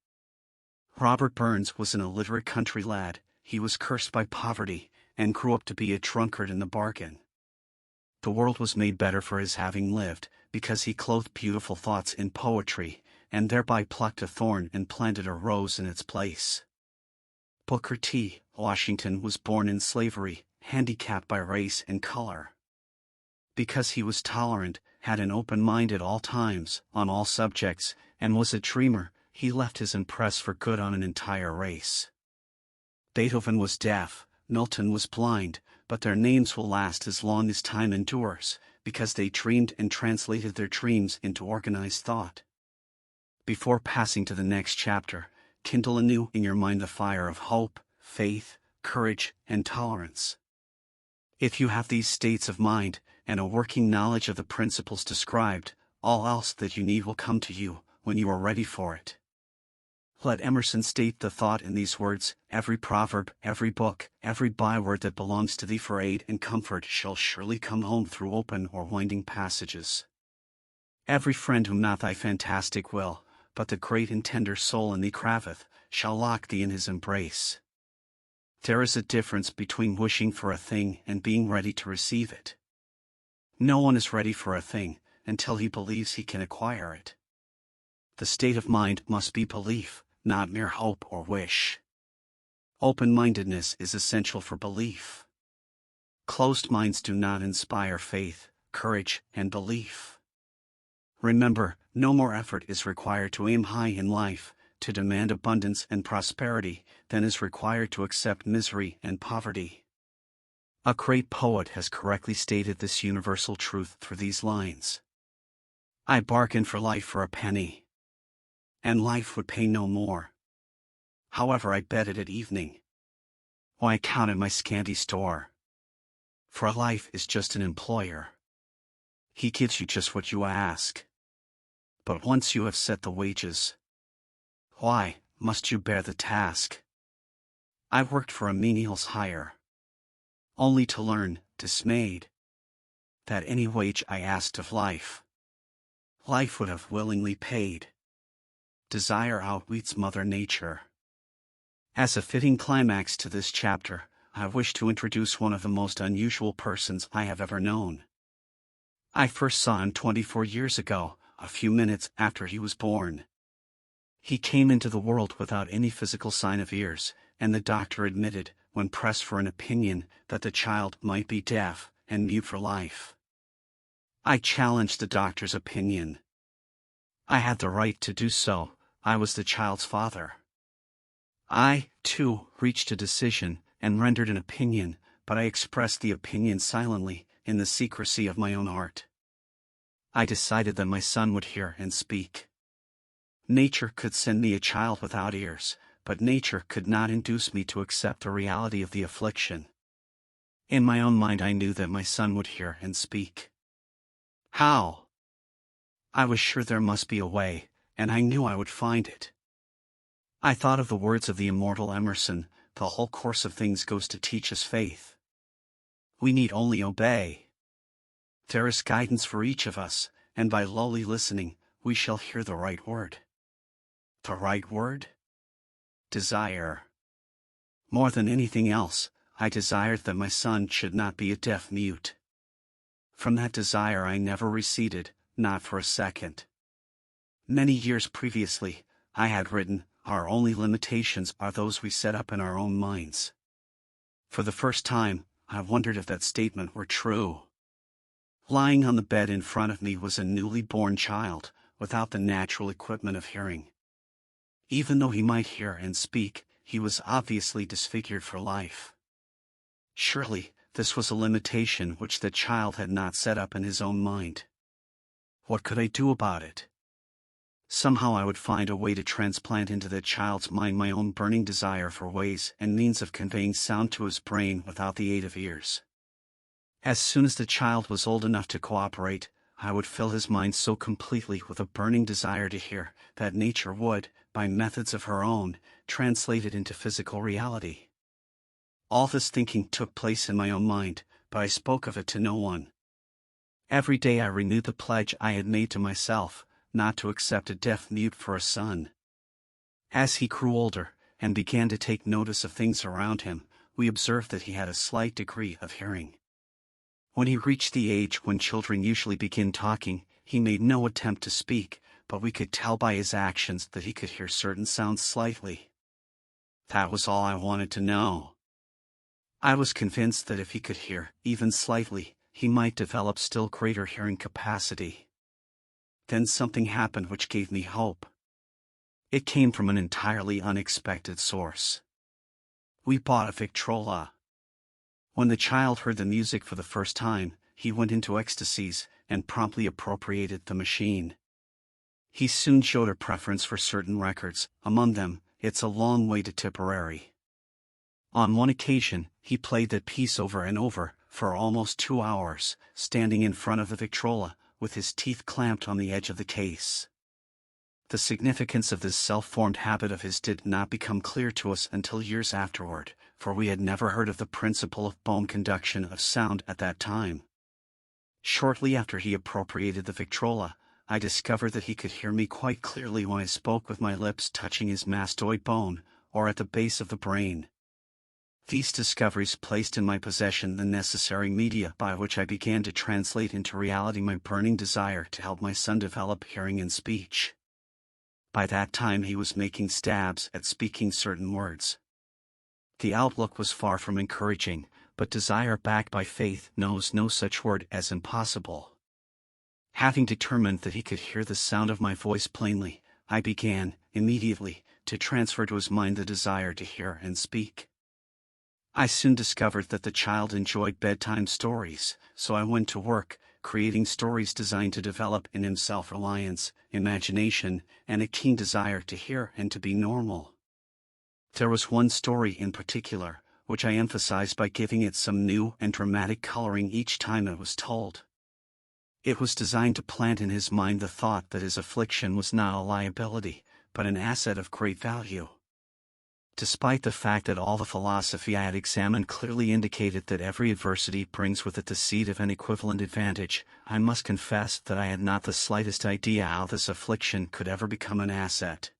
Robert Burns was an illiterate country lad. He was cursed by poverty, and grew up to be a drunkard in the bargain. The world was made better for his having lived, because he clothed beautiful thoughts in poetry, and thereby plucked a thorn and planted a rose in its place. Booker T. Washington was born in slavery, handicapped by race and color. Because he was tolerant, had an open mind at all times, on all subjects, and was a dreamer, he left his impress for good on an entire race. Beethoven was deaf, Milton was blind, but their names will last as long as time endures, because they dreamed and translated their dreams into organized thought. Before passing to the next chapter, kindle anew in your mind the fire of hope, faith, courage, and tolerance. If you have these states of mind, and a working knowledge of the principles described, all else that you need will come to you, when you are ready for it. Let Emerson state the thought in these words: every proverb, every book, every byword that belongs to thee for aid and comfort shall surely come home through open or winding passages. Every friend whom not thy fantastic will, but the great and tender soul in thee craveth, shall lock thee in his embrace. There is a difference between wishing for a thing and being ready to receive it. No one is ready for a thing until he believes he can acquire it. The state of mind must be belief, not mere hope or wish. Open-mindedness is essential for belief. Closed minds do not inspire faith, courage, and belief. Remember, no more effort is required to aim high in life, to demand abundance and prosperity, than is required to accept misery and poverty. A great poet has correctly stated this universal truth through these lines. I bargained for life for a penny, and life would pay no more. However, I bet it at evening. Oh, I counted my scanty store. For life is just an employer. He gives you just what you ask. But once you have set the wages, why must you bear the task? I worked for a menial's hire, only to learn, dismayed, that any wage I asked of life, life would have willingly paid. Desire outwits Mother Nature. As a fitting climax to this chapter, I wish to introduce one of the most unusual persons I have ever known. I first saw him 24 years ago, a few minutes after he was born. He came into the world without any physical sign of ears, and the doctor admitted, when pressed for an opinion, that the child might be deaf and mute for life. I challenged the doctor's opinion. I had the right to do so, I was the child's father. I, too, reached a decision and rendered an opinion, but I expressed the opinion silently, in the secrecy of my own heart. I decided that my son would hear and speak. Nature could send me a child without ears, but nature could not induce me to accept the reality of the affliction. In my own mind I knew that my son would hear and speak. How? I was sure there must be a way, and I knew I would find it. I thought of the words of the immortal Emerson, "The whole course of things goes to teach us faith. We need only obey. There is guidance for each of us, and by lowly listening, we shall hear the right word." The right word? Desire. More than anything else, I desired that my son should not be a deaf mute. From that desire I never receded, not for a second. Many years previously, I had written, "Our only limitations are those we set up in our own minds." For the first time, I wondered if that statement were true. Lying on the bed in front of me was a newly born child, without the natural equipment of hearing. Even though he might hear and speak, he was obviously disfigured for life. Surely, this was a limitation which the child had not set up in his own mind. What could I do about it? Somehow I would find a way to transplant into the child's mind my own burning desire for ways and means of conveying sound to his brain without the aid of ears. As soon as the child was old enough to cooperate, I would fill his mind so completely with a burning desire to hear, that nature would, by methods of her own, translate it into physical reality. All this thinking took place in my own mind, but I spoke of it to no one. Every day I renewed the pledge I had made to myself, not to accept a deaf mute for a son. As he grew older, and began to take notice of things around him, we observed that he had a slight degree of hearing. When he reached the age when children usually begin talking, he made no attempt to speak, but we could tell by his actions that he could hear certain sounds slightly. That was all I wanted to know. I was convinced that if he could hear, even slightly, he might develop still greater hearing capacity. Then something happened which gave me hope. It came from an entirely unexpected source. We bought a Victrola. When the child heard the music for the first time, he went into ecstasies, and promptly appropriated the machine. He soon showed a preference for certain records, among them, "It's a Long Way to Tipperary." On one occasion, he played that piece over and over, for almost 2 hours, standing in front of the Victrola, with his teeth clamped on the edge of the case. The significance of this self-formed habit of his did not become clear to us until years afterward, for we had never heard of the principle of bone conduction of sound at that time. Shortly after he appropriated the Victrola, I discovered that he could hear me quite clearly when I spoke with my lips touching his mastoid bone, or at the base of the brain. These discoveries placed in my possession the necessary media by which I began to translate into reality my burning desire to help my son develop hearing and speech. By that time he was making stabs at speaking certain words. The outlook was far from encouraging, but desire backed by faith knows no such word as impossible. Having determined that he could hear the sound of my voice plainly, I began, immediately, to transfer to his mind the desire to hear and speak. I soon discovered that the child enjoyed bedtime stories, so I went to work, creating stories designed to develop in him self-reliance, imagination, and a keen desire to hear and to be normal. There was one story in particular, which I emphasized by giving it some new and dramatic coloring each time it was told. It was designed to plant in his mind the thought that his affliction was not a liability, but an asset of great value. Despite the fact that all the philosophy I had examined clearly indicated that every adversity brings with it the seed of an equivalent advantage, I must confess that I had not the slightest idea how this affliction could ever become an asset.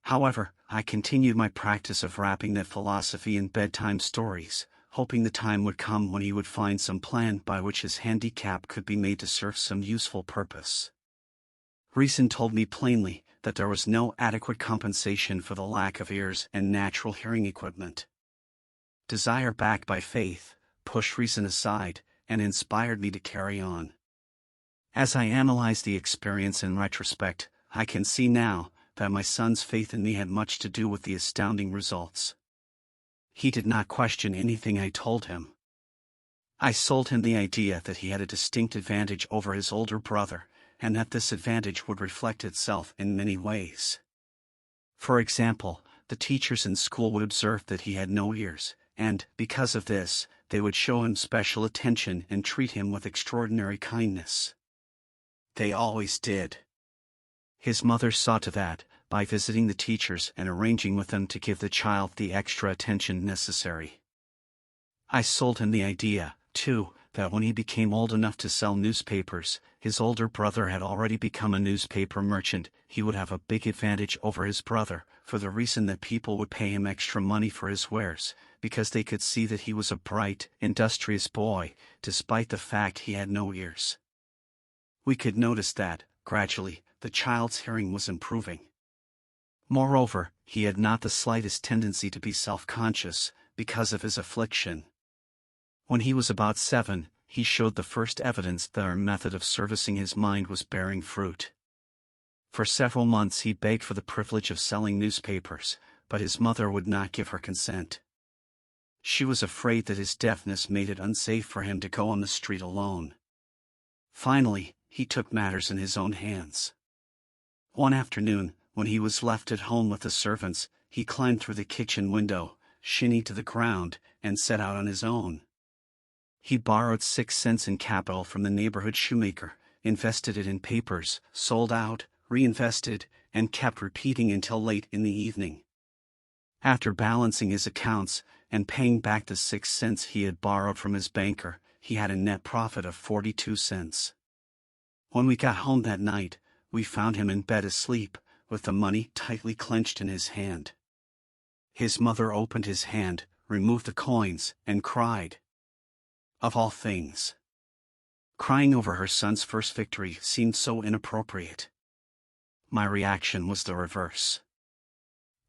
However, I continued my practice of wrapping that philosophy in bedtime stories, hoping the time would come when he would find some plan by which his handicap could be made to serve some useful purpose. Reason told me plainly that there was no adequate compensation for the lack of ears and natural hearing equipment. Desire backed by faith pushed reason aside and inspired me to carry on. As I analyze the experience in retrospect, I can see now that my son's faith in me had much to do with the astounding results. He did not question anything I told him. I sold him the idea that he had a distinct advantage over his older brother, and that this advantage would reflect itself in many ways. For example, the teachers in school would observe that he had no ears, and, because of this, they would show him special attention and treat him with extraordinary kindness. They always did. His mother saw to that, by visiting the teachers and arranging with them to give the child the extra attention necessary. I sold him the idea, too, that when he became old enough to sell newspapers, his older brother had already become a newspaper merchant. He would have a big advantage over his brother, for the reason that people would pay him extra money for his wares, because they could see that he was a bright, industrious boy, despite the fact he had no ears. We could notice that, gradually, the child's hearing was improving. Moreover, he had not the slightest tendency to be self-conscious, because of his affliction. When he was about 7, he showed the first evidence that our method of servicing his mind was bearing fruit. For several months he begged for the privilege of selling newspapers, but his mother would not give her consent. She was afraid that his deafness made it unsafe for him to go on the street alone. Finally, he took matters in his own hands. One afternoon, when he was left at home with the servants, he climbed through the kitchen window, shinny to the ground, and set out on his own. He borrowed 6 cents in capital from the neighborhood shoemaker, invested it in papers, sold out, reinvested, and kept repeating until late in the evening. After balancing his accounts, and paying back the 6 cents he had borrowed from his banker, he had a net profit of 42 cents. When we got home that night, we found him in bed asleep, with the money tightly clenched in his hand. His mother opened his hand, removed the coins, and cried. Of all things. Crying over her son's first victory seemed so inappropriate. My reaction was the reverse.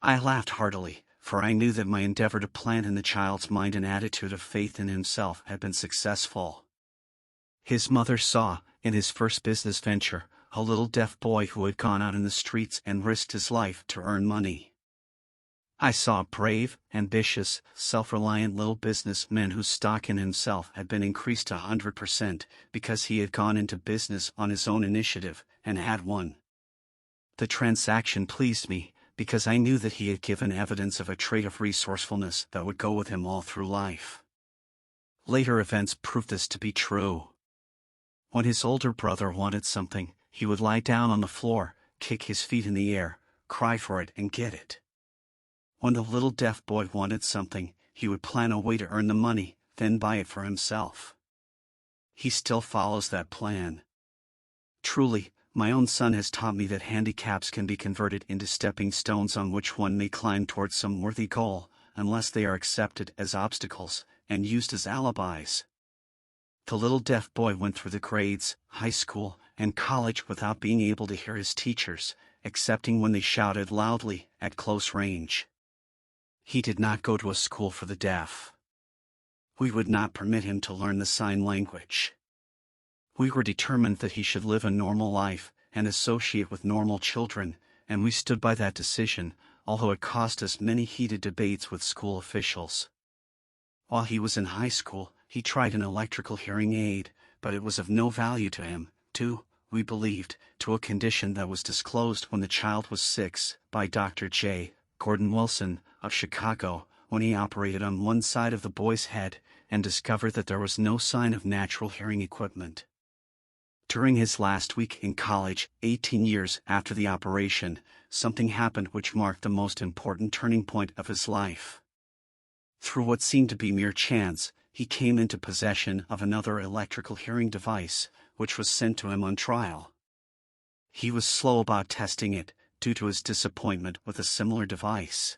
I laughed heartily, for I knew that my endeavor to plant in the child's mind an attitude of faith in himself had been successful. His mother saw, in his first business venture, a little deaf boy who had gone out in the streets and risked his life to earn money. I saw a brave, ambitious, self-reliant little businessman whose stock in himself had been increased 100% because he had gone into business on his own initiative and had won. The transaction pleased me, because I knew that he had given evidence of a trait of resourcefulness that would go with him all through life. Later events proved this to be true. When his older brother wanted something, he would lie down on the floor, kick his feet in the air, cry for it and get it. When the little deaf boy wanted something, he would plan a way to earn the money, then buy it for himself. He still follows that plan. Truly, my own son has taught me that handicaps can be converted into stepping stones on which one may climb towards some worthy goal, unless they are accepted as obstacles, and used as alibis. The little deaf boy went through the grades, high school, and college without being able to hear his teachers, excepting when they shouted loudly, at close range. He did not go to a school for the deaf. We would not permit him to learn the sign language. We were determined that he should live a normal life, and associate with normal children, and we stood by that decision, although it cost us many heated debates with school officials. While he was in high school, he tried an electrical hearing aid, but it was of no value to him, due, we believed, to a condition that was disclosed when the child was 6, by Dr. J. Gordon Wilson, of Chicago, when he operated on one side of the boy's head, and discovered that there was no sign of natural hearing equipment. During his last week in college, 18 years after the operation, something happened which marked the most important turning point of his life. Through what seemed to be mere chance, he came into possession of another electrical hearing device, which was sent to him on trial. He was slow about testing it, due to his disappointment with a similar device.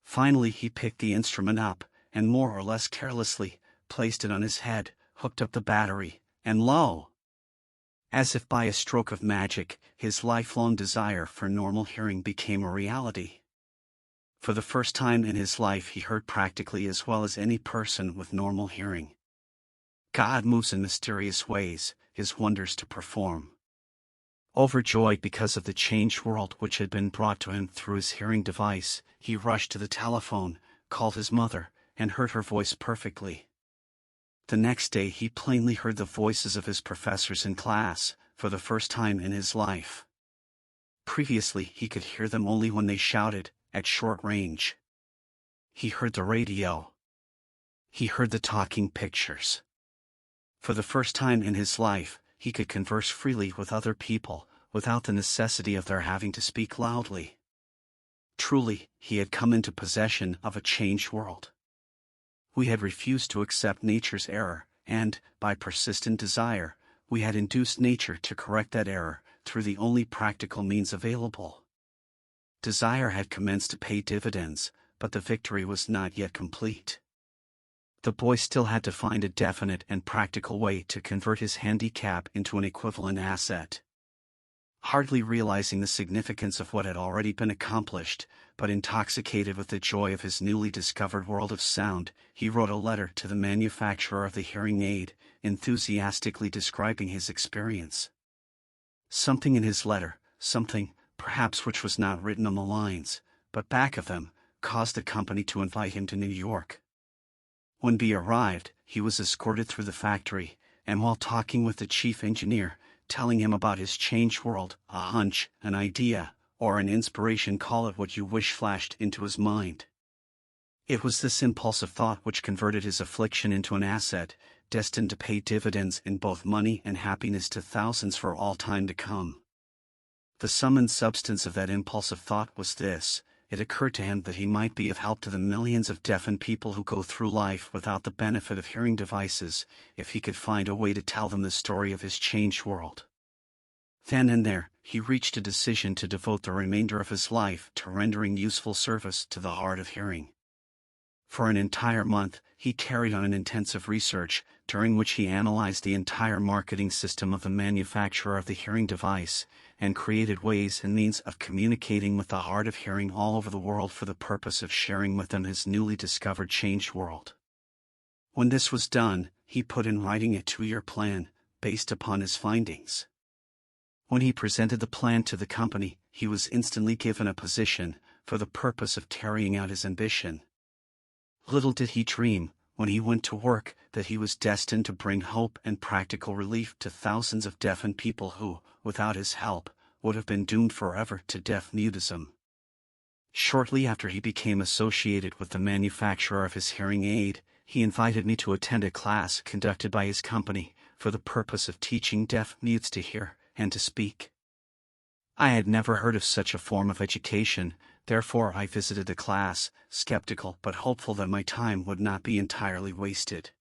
Finally he picked the instrument up, and more or less carelessly, placed it on his head, hooked up the battery, and lo! As if by a stroke of magic, his lifelong desire for normal hearing became a reality. For the first time in his life he heard practically as well as any person with normal hearing. God moves in mysterious ways, his wonders to perform. Overjoyed because of the changed world which had been brought to him through his hearing device, he rushed to the telephone, called his mother, and heard her voice perfectly. The next day he plainly heard the voices of his professors in class, for the first time in his life. Previously he could hear them only when they shouted, at short range. He heard the radio. He heard the talking pictures. For the first time in his life, he could converse freely with other people, without the necessity of their having to speak loudly. Truly, he had come into possession of a changed world. We had refused to accept nature's error, and, by persistent desire, we had induced nature to correct that error, through the only practical means available. Desire had commenced to pay dividends, but the victory was not yet complete. The boy still had to find a definite and practical way to convert his handicap into an equivalent asset. Hardly realizing the significance of what had already been accomplished, but intoxicated with the joy of his newly discovered world of sound, he wrote a letter to the manufacturer of the hearing aid, enthusiastically describing his experience. Something in his letter, something, perhaps which was not written on the lines, but back of them, caused the company to invite him to New York. When B arrived, he was escorted through the factory, and while talking with the chief engineer, telling him about his changed world, a hunch, an idea, or an inspiration, call it what you wish, flashed into his mind. It was this impulsive thought which converted his affliction into an asset, destined to pay dividends in both money and happiness to thousands for all time to come. The sum and substance of that impulsive thought was this: it occurred to him that he might be of help to the millions of deafened people who go through life without the benefit of hearing devices, if he could find a way to tell them the story of his changed world. Then and there, he reached a decision to devote the remainder of his life to rendering useful service to the hard of hearing. For an entire month, he carried on an intensive research, during which he analyzed the entire marketing system of the manufacturer of the hearing device, and created ways and means of communicating with the hard of hearing all over the world for the purpose of sharing with them his newly discovered changed world. When this was done, he put in writing a 2-year plan, based upon his findings. When he presented the plan to the company, he was instantly given a position, for the purpose of carrying out his ambition. Little did he dream, when he went to work, that he was destined to bring hope and practical relief to thousands of deafened people who, without his help, would have been doomed forever to deaf-mutism. Shortly after he became associated with the manufacturer of his hearing aid, he invited me to attend a class conducted by his company, for the purpose of teaching deaf-mutes to hear and to speak. I had never heard of such a form of education, therefore I visited the class, skeptical but hopeful that my time would not be entirely wasted.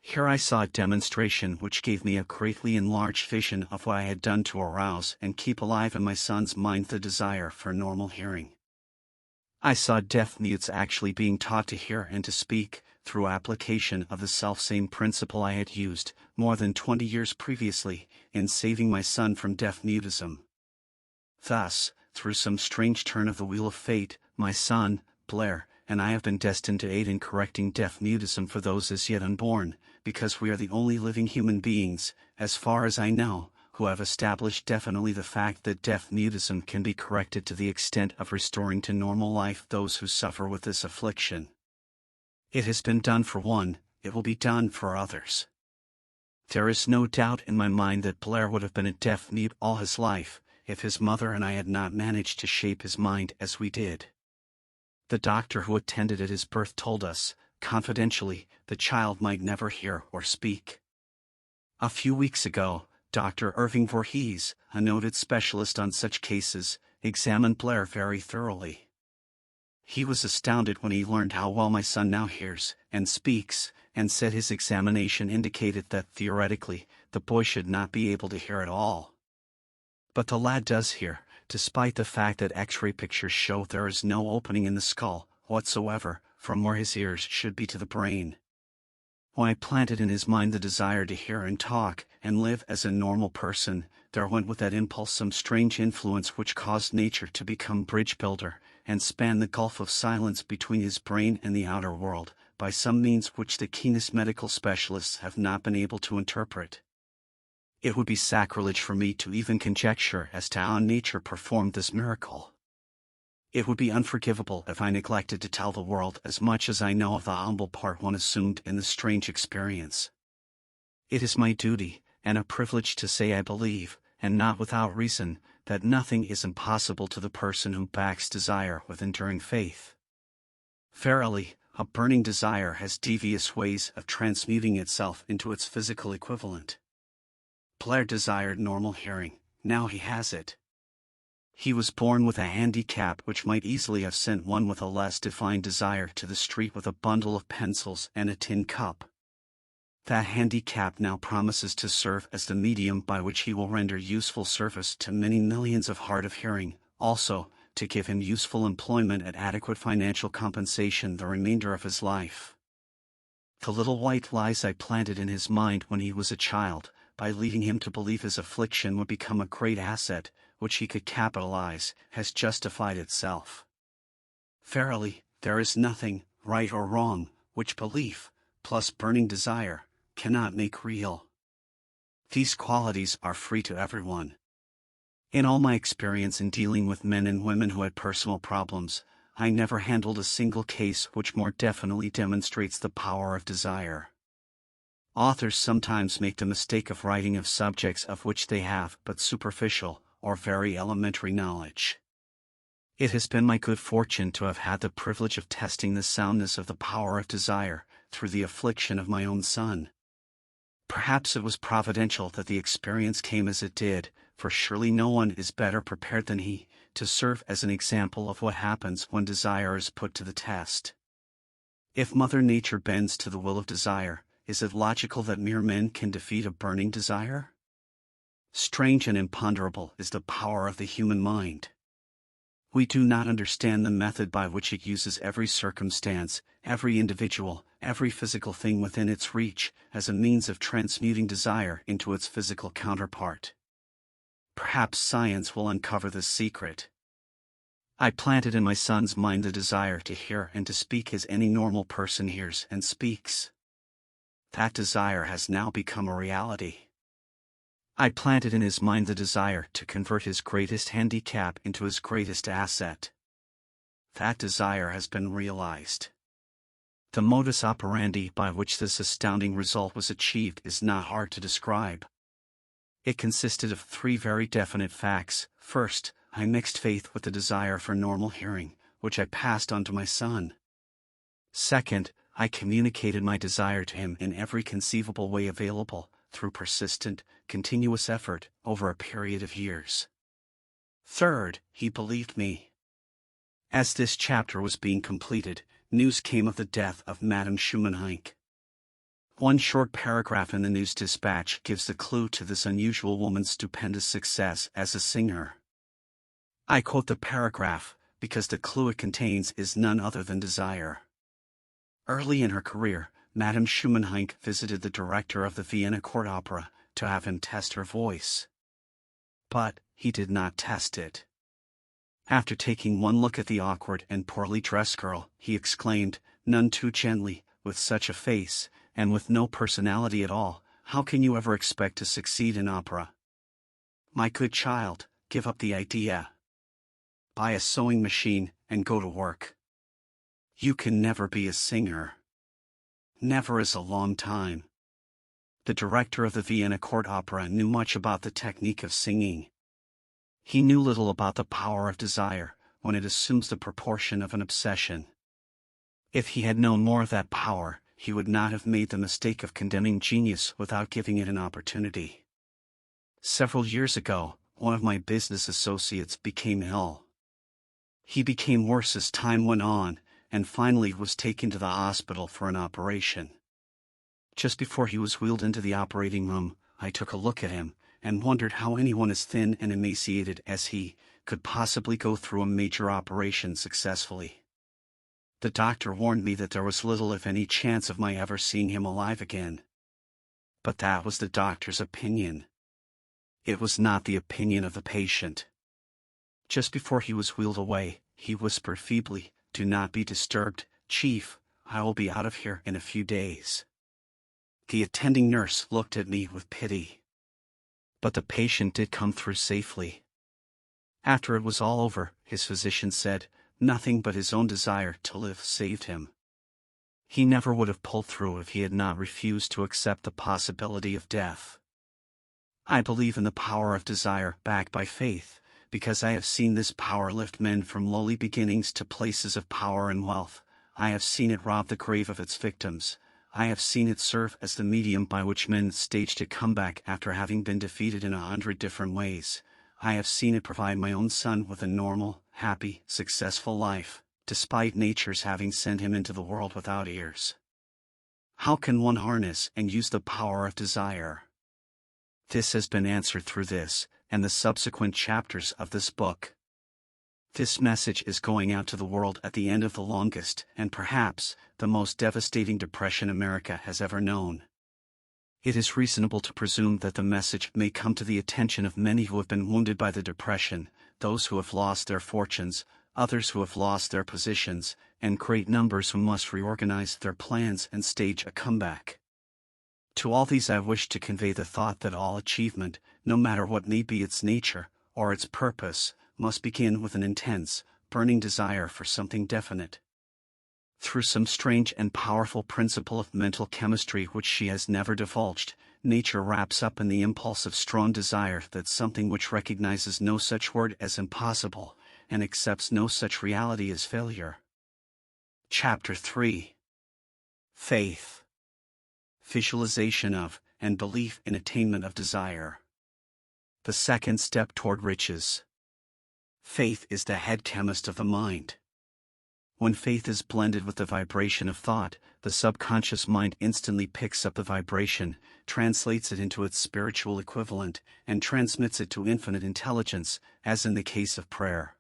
Here I saw a demonstration which gave me a greatly enlarged vision of what I had done to arouse and keep alive in my son's mind the desire for normal hearing. I saw deaf-mutes actually being taught to hear and to speak, through application of the selfsame principle I had used, more than 20 years previously, in saving my son from deaf-mutism. Thus, through some strange turn of the wheel of fate, my son, Blair, and I have been destined to aid in correcting deaf-mutism for those as yet unborn, because we are the only living human beings, as far as I know, who have established definitely the fact that deaf-mutism can be corrected to the extent of restoring to normal life those who suffer with this affliction. It has been done for one, it will be done for others. There is no doubt in my mind that Blair would have been a deaf-mute all his life, if his mother and I had not managed to shape his mind as we did. The doctor who attended at his birth told us, confidentially, the child might never hear or speak. A few weeks ago, Dr. Irving Voorhees, a noted specialist on such cases, examined Blair very thoroughly. He was astounded when he learned how well my son now hears and speaks, and said his examination indicated that theoretically, the boy should not be able to hear at all. But the lad does hear, despite the fact that X-ray pictures show there is no opening in the skull whatsoever, from where his ears should be to the brain. When I planted in his mind the desire to hear and talk, and live as a normal person, there went with that impulse some strange influence which caused nature to become bridge builder, and span the gulf of silence between his brain and the outer world, by some means which the keenest medical specialists have not been able to interpret. It would be sacrilege for me to even conjecture as to how nature performed this miracle. It would be unforgivable if I neglected to tell the world as much as I know of the humble part one assumed in this strange experience. It is my duty, and a privilege to say I believe, and not without reason, that nothing is impossible to the person who backs desire with enduring faith. Verily, a burning desire has devious ways of transmuting itself into its physical equivalent. Blair desired normal hearing, now he has it. He was born with a handicap which might easily have sent one with a less defined desire to the street with a bundle of pencils and a tin cup. That handicap now promises to serve as the medium by which he will render useful service to many millions of hard of hearing, also, to give him useful employment at adequate financial compensation the remainder of his life. The little white lies I planted in his mind when he was a child, by leading him to believe his affliction would become a great asset, which he could capitalize, has justified itself. Verily, there is nothing, right or wrong, which belief, plus burning desire, cannot make real. These qualities are free to everyone. In all my experience in dealing with men and women who had personal problems, I never handled a single case which more definitely demonstrates the power of desire. Authors sometimes make the mistake of writing of subjects of which they have but superficial, or very elementary knowledge. It has been my good fortune to have had the privilege of testing the soundness of the power of desire, through the affliction of my own son. Perhaps it was providential that the experience came as it did, for surely no one is better prepared than he, to serve as an example of what happens when desire is put to the test. If Mother Nature bends to the will of desire, is it logical that mere men can defeat a burning desire? Strange and imponderable is the power of the human mind. We do not understand the method by which it uses every circumstance, every individual, every physical thing within its reach, as a means of transmuting desire into its physical counterpart. Perhaps science will uncover this secret. I planted in my son's mind the desire to hear and to speak as any normal person hears and speaks. That desire has now become a reality. I planted in his mind the desire to convert his greatest handicap into his greatest asset. That desire has been realized. The modus operandi by which this astounding result was achieved is not hard to describe. It consisted of 3 very definite facts. First, I mixed faith with the desire for normal hearing, which I passed on to my son. Second, I communicated my desire to him in every conceivable way available, through persistent, continuous effort, over a period of years. Third, he believed me. As this chapter was being completed, news came of the death of Madame Schumann-Heink. One short paragraph in the news dispatch gives the clue to this unusual woman's stupendous success as a singer. I quote the paragraph, because the clue it contains is none other than desire. Early in her career, Madame Schumann-Heink visited the director of the Vienna Court Opera to have him test her voice. But he did not test it. After taking one look at the awkward and poorly dressed girl, he exclaimed, none too gently, with such a face, and with no personality at all, how can you ever expect to succeed in opera? My good child, give up the idea. Buy a sewing machine, and go to work. You can never be a singer. Never is a long time. The director of the Vienna Court Opera knew much about the technique of singing. He knew little about the power of desire, when it assumes the proportion of an obsession. If he had known more of that power, he would not have made the mistake of condemning genius without giving it an opportunity. Several years ago, one of my business associates became ill. He became worse as time went on, and finally was taken to the hospital for an operation. Just before he was wheeled into the operating room, I took a look at him, and wondered how anyone as thin and emaciated as he could possibly go through a major operation successfully. The doctor warned me that there was little if any chance of my ever seeing him alive again. But that was the doctor's opinion. It was not the opinion of the patient. Just before he was wheeled away, he whispered feebly, "Do not be disturbed, Chief, I will be out of here in a few days." The attending nurse looked at me with pity. But the patient did come through safely. After it was all over, his physician said, nothing but his own desire to live saved him. He never would have pulled through if he had not refused to accept the possibility of death. I believe in the power of desire backed by faith, because I have seen this power lift men from lowly beginnings to places of power and wealth. I have seen it rob the grave of its victims. I have seen it serve as the medium by which men staged a comeback after having been defeated in 100 different ways. I have seen it provide my own son with a normal, happy, successful life, despite nature's having sent him into the world without ears. How can one harness and use the power of desire? This has been answered through this, and the subsequent chapters of this book. This message is going out to the world at the end of the longest, and perhaps, the most devastating depression America has ever known. It is reasonable to presume that the message may come to the attention of many who have been wounded by the depression, those who have lost their fortunes, others who have lost their positions, and great numbers who must reorganize their plans and stage a comeback. To all these I wish to convey the thought that all achievement, no matter what may be its nature, or its purpose, must begin with an intense, burning desire for something definite. Through some strange and powerful principle of mental chemistry which she has never divulged, nature wraps up in the impulse of strong desire that something which recognizes no such word as impossible, and accepts no such reality as failure. Chapter 3. Faith. Visualization of, and belief in attainment of desire. The second step toward riches. Faith is the head chemist of the mind. When faith is blended with the vibration of thought, the subconscious mind instantly picks up the vibration, translates it into its spiritual equivalent, and transmits it to infinite intelligence, as in the case of prayer.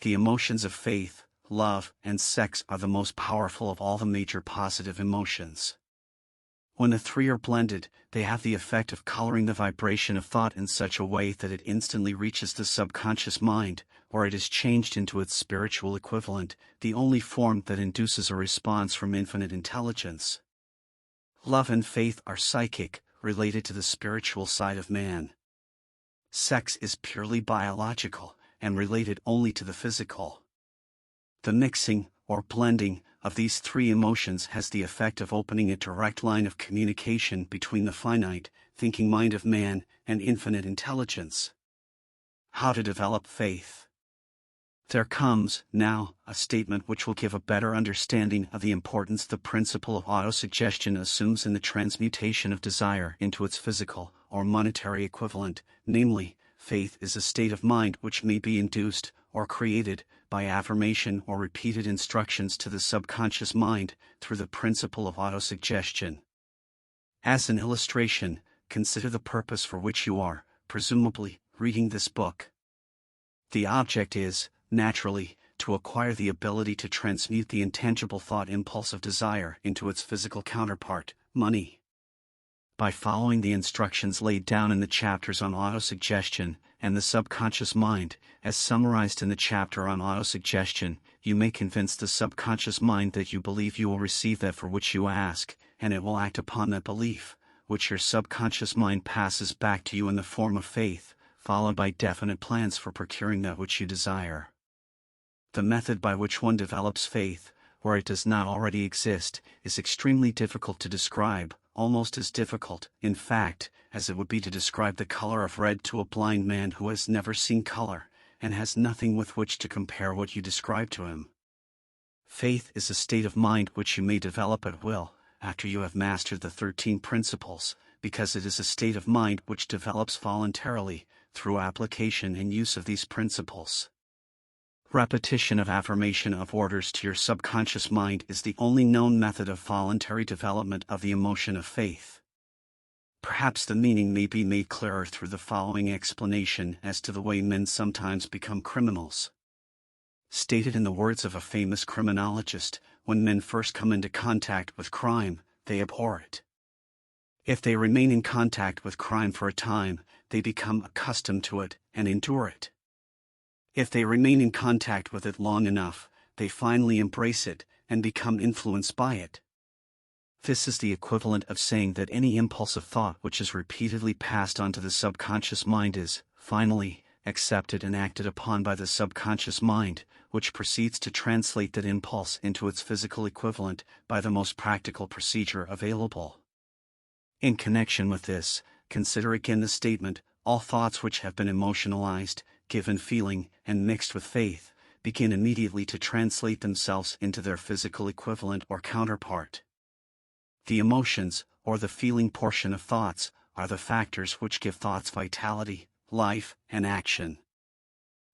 The emotions of faith, love, and sex are the most powerful of all the major positive emotions. When the three are blended, they have the effect of coloring the vibration of thought in such a way that it instantly reaches the subconscious mind, where it is changed into its spiritual equivalent, the only form that induces a response from infinite intelligence. Love and faith are psychic, related to the spiritual side of man. Sex is purely biological, and related only to the physical. The mixing, or blending, of these three emotions has the effect of opening a direct line of communication between the finite, thinking mind of man, and infinite intelligence. How to develop faith. There comes, now, a statement which will give a better understanding of the importance the principle of autosuggestion assumes in the transmutation of desire into its physical, or monetary equivalent, namely, faith is a state of mind which may be induced, or created, by affirmation or repeated instructions to the subconscious mind, through the principle of autosuggestion. As an illustration, consider the purpose for which you are, presumably, reading this book. The object is, naturally, to acquire the ability to transmute the intangible thought impulse of desire into its physical counterpart, money. By following the instructions laid down in the chapters on autosuggestion and the subconscious mind, as summarized in the chapter on autosuggestion, you may convince the subconscious mind that you believe you will receive that for which you ask, and it will act upon that belief, which your subconscious mind passes back to you in the form of faith, followed by definite plans for procuring that which you desire. The method by which one develops faith, where it does not already exist, is extremely difficult to describe, almost as difficult, in fact, as it would be to describe the color of red to a blind man who has never seen color, and has nothing with which to compare what you describe to him. Faith is a state of mind which you may develop at will, after you have mastered the 13 principles, because it is a state of mind which develops voluntarily, through application and use of these principles. Repetition of affirmation of orders to your subconscious mind is the only known method of voluntary development of the emotion of faith. Perhaps the meaning may be made clearer through the following explanation as to the way men sometimes become criminals. Stated in the words of a famous criminologist, when men first come into contact with crime, they abhor it. If they remain in contact with crime for a time, they become accustomed to it and endure it. If they remain in contact with it long enough, they finally embrace it and become influenced by it. This is the equivalent of saying that any impulsive thought which is repeatedly passed on to the subconscious mind is, finally, accepted and acted upon by the subconscious mind, which proceeds to translate that impulse into its physical equivalent by the most practical procedure available. In connection with this, consider again the statement, all thoughts which have been emotionalized, given feeling, and mixed with faith, begin immediately to translate themselves into their physical equivalent or counterpart. The emotions, or the feeling portion of thoughts, are the factors which give thoughts vitality, life, and action.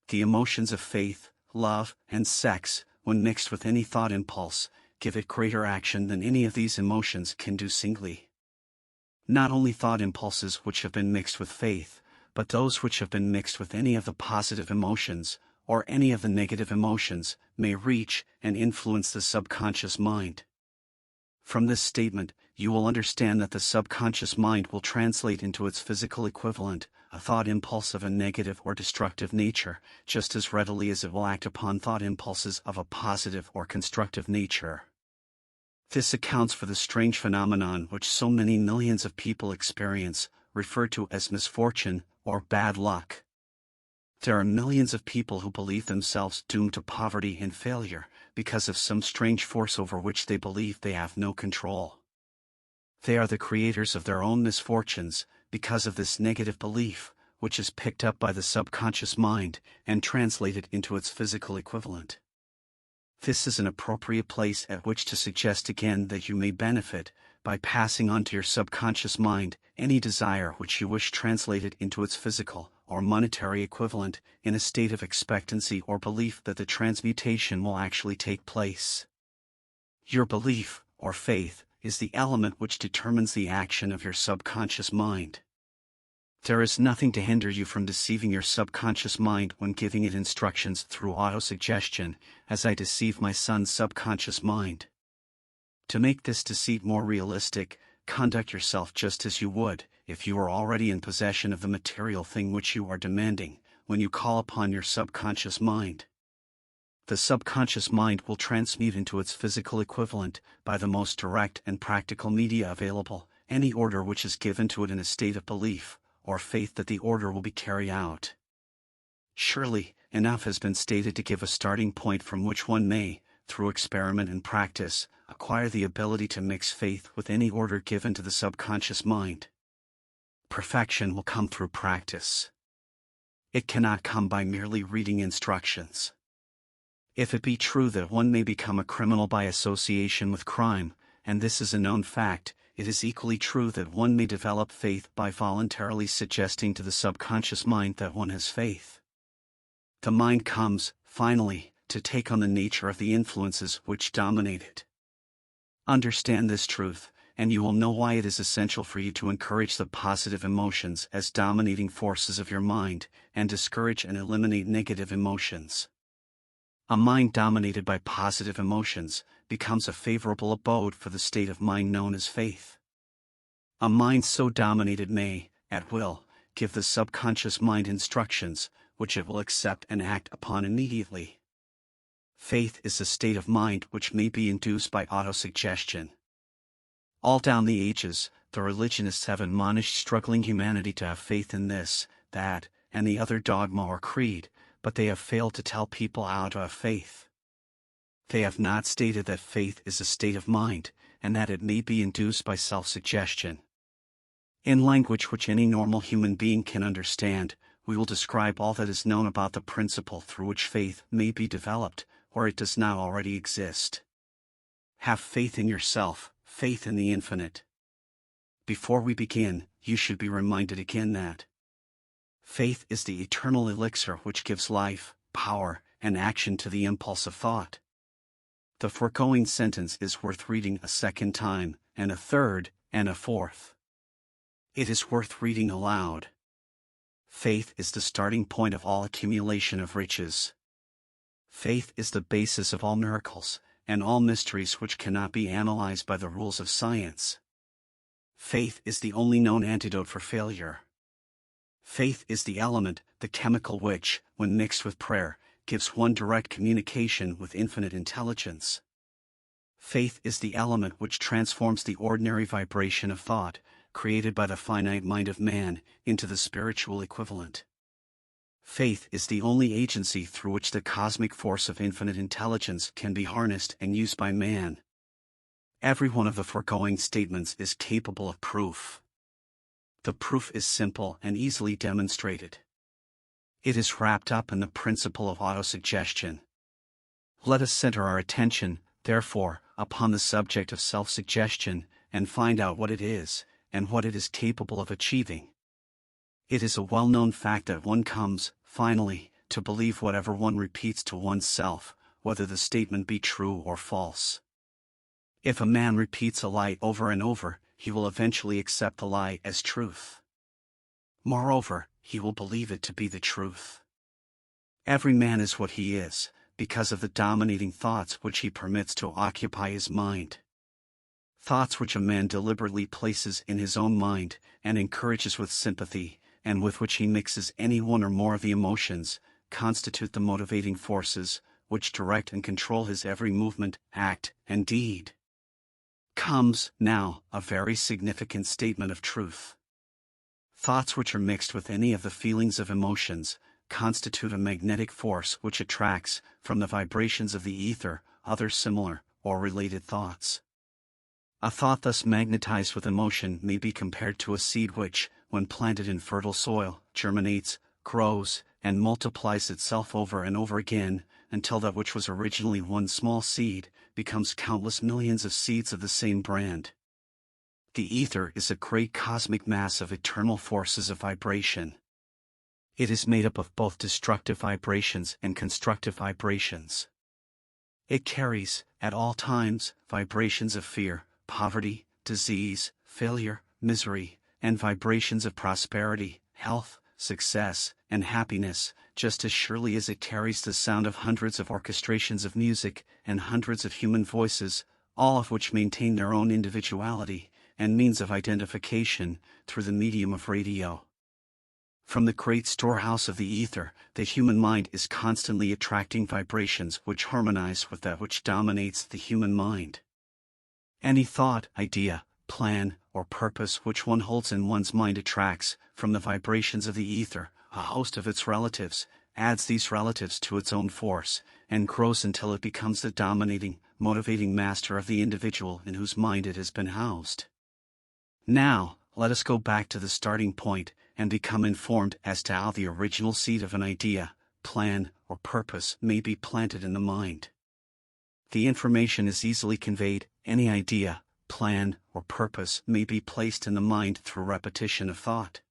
The emotions of faith, love, and sex, when mixed with any thought impulse, give it greater action than any of these emotions can do singly. Not only thought impulses which have been mixed with faith, but those which have been mixed with any of the positive emotions, or any of the negative emotions, may reach and influence the subconscious mind. From this statement, you will understand that the subconscious mind will translate into its physical equivalent a thought impulse of a negative or destructive nature, just as readily as it will act upon thought impulses of a positive or constructive nature. This accounts for the strange phenomenon which so many millions of people experience, referred to as misfortune or bad luck. There are millions of people who believe themselves doomed to poverty and failure because of some strange force over which they believe they have no control. They are the creators of their own misfortunes because of this negative belief, which is picked up by the subconscious mind and translated into its physical equivalent. This is an appropriate place at which to suggest again that you may benefit by passing on to your subconscious mind any desire which you wish translated into its physical or monetary equivalent in a state of expectancy or belief that the transmutation will actually take place. Your belief, or faith, is the element which determines the action of your subconscious mind. There is nothing to hinder you from deceiving your subconscious mind when giving it instructions through autosuggestion, as I deceive my son's subconscious mind. To make this deceit more realistic, conduct yourself just as you would if you were already in possession of the material thing which you are demanding, when you call upon your subconscious mind. The subconscious mind will transmute into its physical equivalent, by the most direct and practical media available, any order which is given to it in a state of belief, or faith that the order will be carried out. Surely, enough has been stated to give a starting point from which one may, through experiment and practice, acquire the ability to mix faith with any order given to the subconscious mind. Perfection will come through practice. It cannot come by merely reading instructions. If it be true that one may become a criminal by association with crime, and this is a known fact, it is equally true that one may develop faith by voluntarily suggesting to the subconscious mind that one has faith. The mind comes, finally, to take on the nature of the influences which dominate it. Understand this truth, and you will know why it is essential for you to encourage the positive emotions as dominating forces of your mind, and discourage and eliminate negative emotions. A mind dominated by positive emotions becomes a favorable abode for the state of mind known as faith. A mind so dominated may, at will, give the subconscious mind instructions, which it will accept and act upon immediately. Faith is a state of mind which may be induced by autosuggestion. All down the ages, the religionists have admonished struggling humanity to have faith in this, that, and the other dogma or creed, but they have failed to tell people how to have faith. They have not stated that faith is a state of mind, and that it may be induced by self-suggestion. In language which any normal human being can understand, we will describe all that is known about the principle through which faith may be developed, where it does not already exist. Have faith in yourself, faith in the infinite. Before we begin, you should be reminded again that faith is the eternal elixir which gives life, power, and action to the impulse of thought. The foregoing sentence is worth reading a second time, and a third, and a fourth. It is worth reading aloud. Faith is the starting point of all accumulation of riches. Faith is the basis of all miracles, and all mysteries which cannot be analyzed by the rules of science. Faith is the only known antidote for failure. Faith is the element, the chemical which, when mixed with prayer, gives one direct communication with infinite intelligence. Faith is the element which transforms the ordinary vibration of thought, created by the finite mind of man, into the spiritual equivalent. Faith is the only agency through which the cosmic force of infinite intelligence can be harnessed and used by man. Every one of the foregoing statements is capable of proof. The proof is simple and easily demonstrated. It is wrapped up in the principle of autosuggestion. Let us center our attention, therefore, upon the subject of self-suggestion, and find out what it is, and what it is capable of achieving. It is a well-known fact that one comes, finally, to believe whatever one repeats to oneself, whether the statement be true or false. If a man repeats a lie over and over, he will eventually accept the lie as truth. Moreover, he will believe it to be the truth. Every man is what he is, because of the dominating thoughts which he permits to occupy his mind. Thoughts which a man deliberately places in his own mind, and encourages with sympathy, and with which he mixes any one or more of the emotions, constitute the motivating forces, which direct and control his every movement, act, and deed. Comes, now, a very significant statement of truth. Thoughts which are mixed with any of the feelings of emotions, constitute a magnetic force which attracts, from the vibrations of the ether, other similar, or related thoughts. A thought thus magnetized with emotion may be compared to a seed which, when planted in fertile soil, germinates, grows, and multiplies itself over and over again, until that which was originally one small seed, becomes countless millions of seeds of the same brand. The ether is a great cosmic mass of eternal forces of vibration. It is made up of both destructive vibrations and constructive vibrations. It carries, at all times, vibrations of fear, poverty, disease, failure, misery, and vibrations of prosperity, health, success, and happiness, just as surely as it carries the sound of hundreds of orchestrations of music and hundreds of human voices, all of which maintain their own individuality and means of identification through the medium of radio. From the great storehouse of the ether, the human mind is constantly attracting vibrations which harmonize with that which dominates the human mind. Any thought, idea, plan, or purpose which one holds in one's mind attracts, from the vibrations of the ether, a host of its relatives, adds these relatives to its own force, and grows until it becomes the dominating, motivating master of the individual in whose mind it has been housed. Now, let us go back to the starting point, and become informed as to how the original seed of an idea, plan, or purpose may be planted in the mind. The information is easily conveyed. Any idea, plan, or purpose may be placed in the mind through repetition of thought.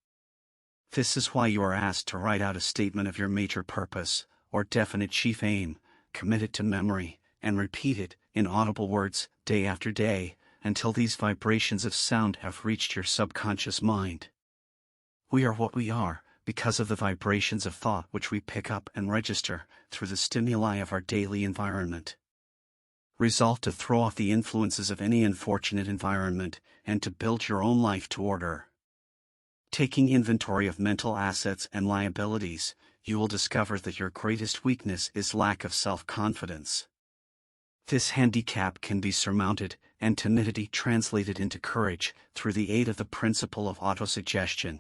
This is why you are asked to write out a statement of your major purpose, or definite chief aim, commit it to memory, and repeat it, in audible words, day after day, until these vibrations of sound have reached your subconscious mind. We are what we are, because of the vibrations of thought which we pick up and register through the stimuli of our daily environment. Resolve to throw off the influences of any unfortunate environment, and to build your own life to order. Taking inventory of mental assets and liabilities, you will discover that your greatest weakness is lack of self-confidence. This handicap can be surmounted, and timidity translated into courage, through the aid of the principle of autosuggestion.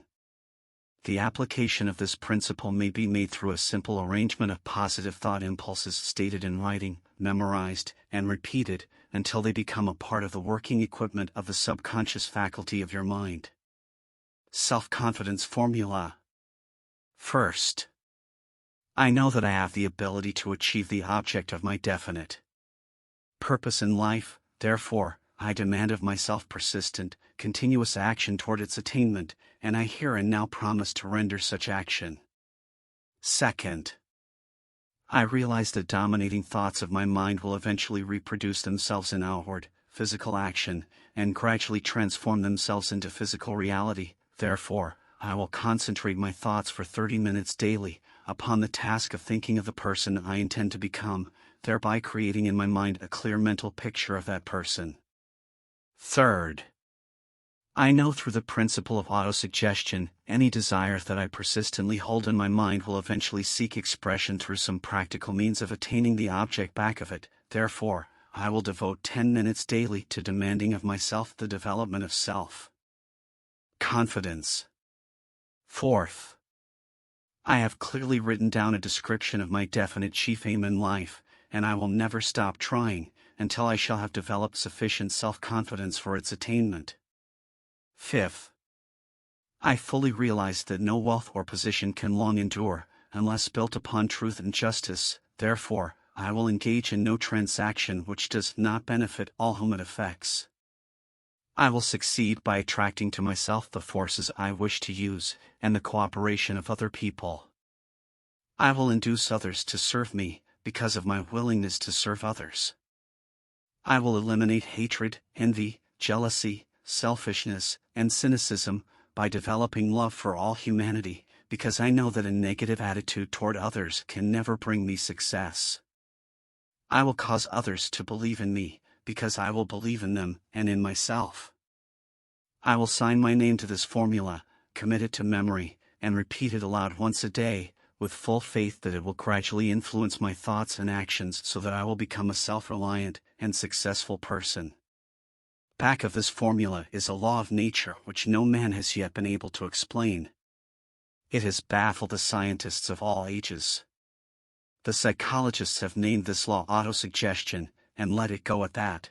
The application of this principle may be made through a simple arrangement of positive thought impulses stated in writing, memorized, and repeated, until they become a part of the working equipment of the subconscious faculty of your mind. Self-confidence formula. First, I know that I have the ability to achieve the object of my definite purpose in life, therefore, I demand of myself persistent, continuous action toward its attainment, and I here and now promise to render such action. Second, I realize that dominating thoughts of my mind will eventually reproduce themselves in outward, physical action, and gradually transform themselves into physical reality. Therefore, I will concentrate my thoughts for 30 minutes daily upon the task of thinking of the person I intend to become, thereby creating in my mind a clear mental picture of that person. Third, I know through the principle of autosuggestion, any desire that I persistently hold in my mind will eventually seek expression through some practical means of attaining the object back of it. Therefore, I will devote 10 minutes daily to demanding of myself the development of self-confidence. Fourth, I have clearly written down a description of my definite chief aim in life, and I will never stop trying until I shall have developed sufficient self-confidence for its attainment. Fifth, I fully realize that no wealth or position can long endure, unless built upon truth and justice. Therefore, I will engage in no transaction which does not benefit all whom it affects. I will succeed by attracting to myself the forces I wish to use, and the cooperation of other people. I will induce others to serve me, because of my willingness to serve others. I will eliminate hatred, envy, jealousy, selfishness, and cynicism, by developing love for all humanity, because I know that a negative attitude toward others can never bring me success. I will cause others to believe in me, because I will believe in them and in myself. I will sign my name to this formula, commit it to memory, and repeat it aloud once a day, with full faith that it will gradually influence my thoughts and actions so that I will become a self-reliant and successful person. Back of this formula is a law of nature which no man has yet been able to explain. It has baffled the scientists of all ages. The psychologists have named this law autosuggestion, and let it go at that.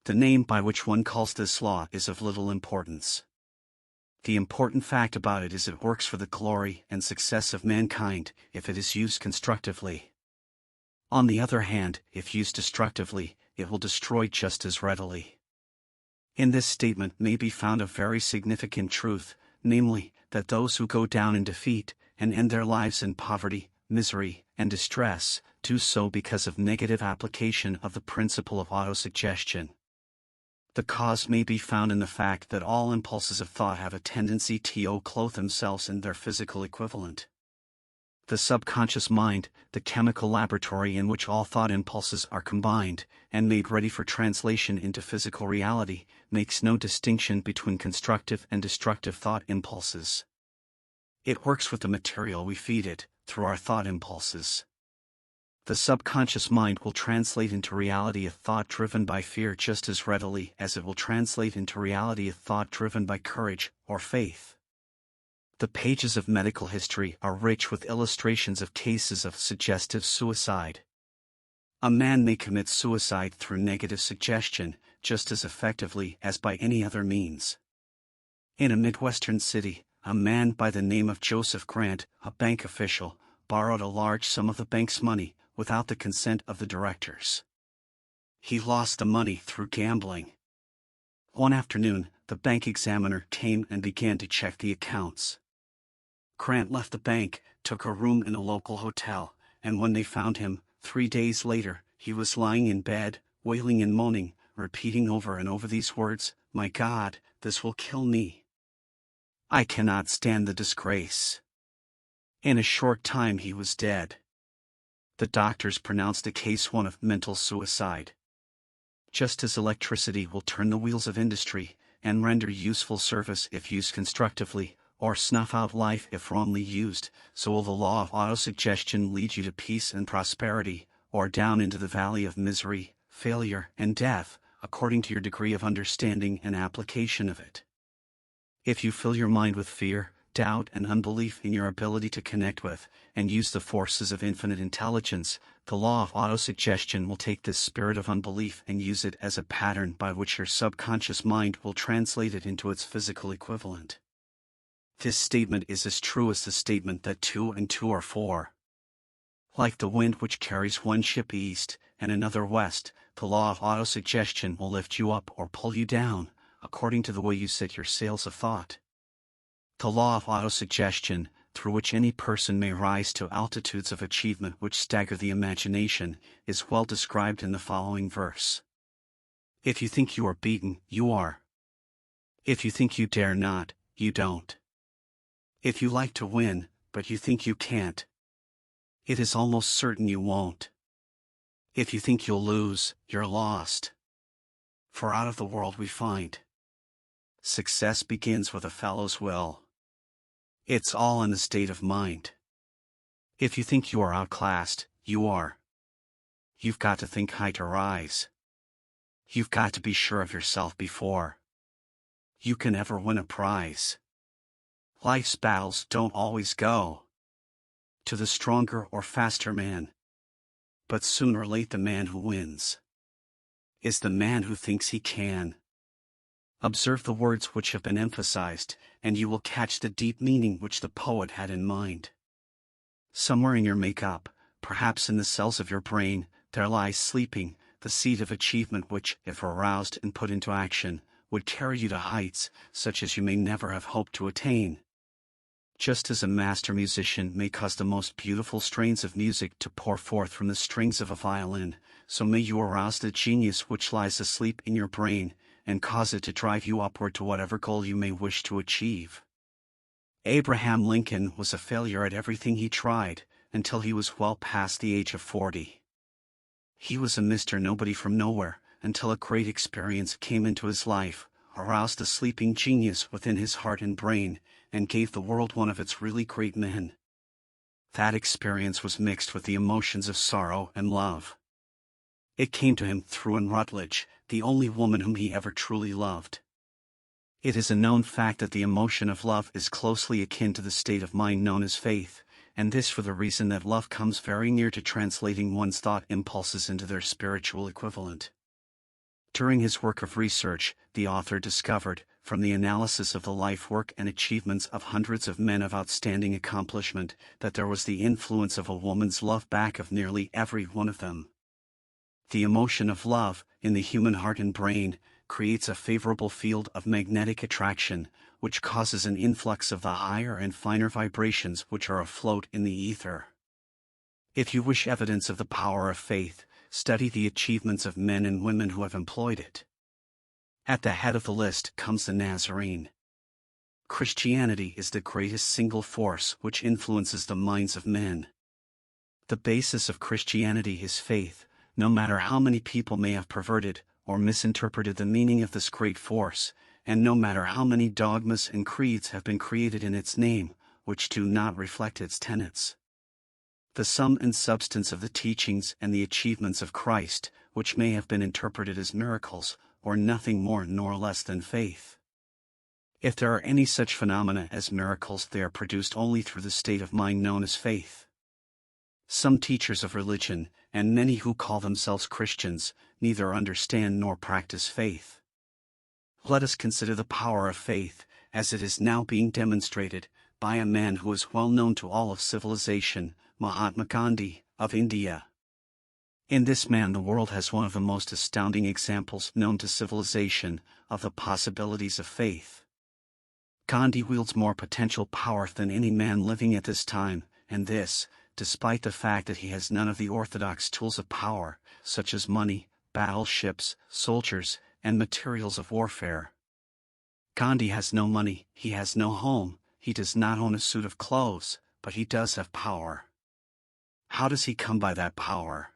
The name by which one calls this law is of little importance. The important fact about it is it works for the glory and success of mankind if it is used constructively. On the other hand, if used destructively, it will destroy just as readily. In this statement may be found a very significant truth, namely, that those who go down in defeat and end their lives in poverty, misery, and distress, do so because of negative application of the principle of autosuggestion. The cause may be found in the fact that all impulses of thought have a tendency to clothe themselves in their physical equivalent. The subconscious mind, the chemical laboratory in which all thought impulses are combined and made ready for translation into physical reality, makes no distinction between constructive and destructive thought impulses. It works with the material we feed it, through our thought impulses. The subconscious mind will translate into reality a thought driven by fear just as readily as it will translate into reality a thought driven by courage or faith. The pages of medical history are rich with illustrations of cases of suggestive suicide. A man may commit suicide through negative suggestion, just as effectively as by any other means. In a Midwestern city, a man by the name of Joseph Grant, a bank official, borrowed a large sum of the bank's money without the consent of the directors. He lost the money through gambling. One afternoon, the bank examiner came and began to check the accounts. Grant left the bank, took a room in a local hotel, and when they found him, 3 days later, he was lying in bed, wailing and moaning, repeating over and over these words, "My God, this will kill me. I cannot stand the disgrace." In a short time he was dead. The doctors pronounced the case one of mental suicide. Just as electricity will turn the wheels of industry, and render useful service if used constructively, or snuff out life if wrongly used, so will the law of autosuggestion lead you to peace and prosperity, or down into the valley of misery, failure, and death, according to your degree of understanding and application of it. If you fill your mind with fear, doubt, and unbelief in your ability to connect with, and use the forces of infinite intelligence, the law of autosuggestion will take this spirit of unbelief and use it as a pattern by which your subconscious mind will translate it into its physical equivalent. This statement is as true as the statement that 2 and 2 are 4. Like the wind which carries one ship east and another west, the law of autosuggestion will lift you up or pull you down, according to the way you set your sails of thought. The law of autosuggestion, through which any person may rise to altitudes of achievement which stagger the imagination, is well described in the following verse. If you think you are beaten, you are. If you think you dare not, you don't. If you like to win, but you think you can't, it is almost certain you won't. If you think you'll lose, you're lost. For out of the world we find. Success begins with a fellow's will. It's all in the state of mind. If you think you are outclassed, you are. You've got to think high to rise. You've got to be sure of yourself before you can ever win a prize. Life's battles don't always go to the stronger or faster man. But sooner or later the man who wins is the man who thinks he can. Observe the words which have been emphasized, and you will catch the deep meaning which the poet had in mind. Somewhere in your makeup, perhaps in the cells of your brain, there lies sleeping the seed of achievement which, if aroused and put into action, would carry you to heights such as you may never have hoped to attain. Just as a master musician may cause the most beautiful strains of music to pour forth from the strings of a violin, so may you arouse the genius which lies asleep in your brain, and cause it to drive you upward to whatever goal you may wish to achieve. Abraham Lincoln was a failure at everything he tried, until he was well past the age of 40. He was a Mr. Nobody from nowhere, until a great experience came into his life, aroused the sleeping genius within his heart and brain, and gave the world one of its really great men. That experience was mixed with the emotions of sorrow and love. It came to him through Anne Rutledge, the only woman whom he ever truly loved. It is a known fact that the emotion of love is closely akin to the state of mind known as faith, and this for the reason that love comes very near to translating one's thought impulses into their spiritual equivalent. During his work of research, the author discovered, from the analysis of the life work and achievements of hundreds of men of outstanding accomplishment, that there was the influence of a woman's love back of nearly every one of them. The emotion of love, in the human heart and brain, creates a favorable field of magnetic attraction, which causes an influx of the higher and finer vibrations which are afloat in the ether. If you wish evidence of the power of faith, study the achievements of men and women who have employed it. At the head of the list comes the Nazarene. Christianity is the greatest single force which influences the minds of men. The basis of Christianity is faith, no matter how many people may have perverted or misinterpreted the meaning of this great force, and no matter how many dogmas and creeds have been created in its name, which do not reflect its tenets. The sum and substance of the teachings and the achievements of Christ, which may have been interpreted as miracles, or nothing more nor less than faith. If there are any such phenomena as miracles, they are produced only through the state of mind known as faith. Some teachers of religion, and many who call themselves Christians, neither understand nor practice faith. Let us consider the power of faith, as it is now being demonstrated, by a man who is well known to all of civilization, Mahatma Gandhi, of India. In this man the world has one of the most astounding examples known to civilization, of the possibilities of faith. Gandhi wields more potential power than any man living at this time, and this, despite the fact that he has none of the orthodox tools of power, such as money, battleships, soldiers, and materials of warfare. Gandhi has no money, he has no home, he does not own a suit of clothes, but he does have power. How does he come by that power?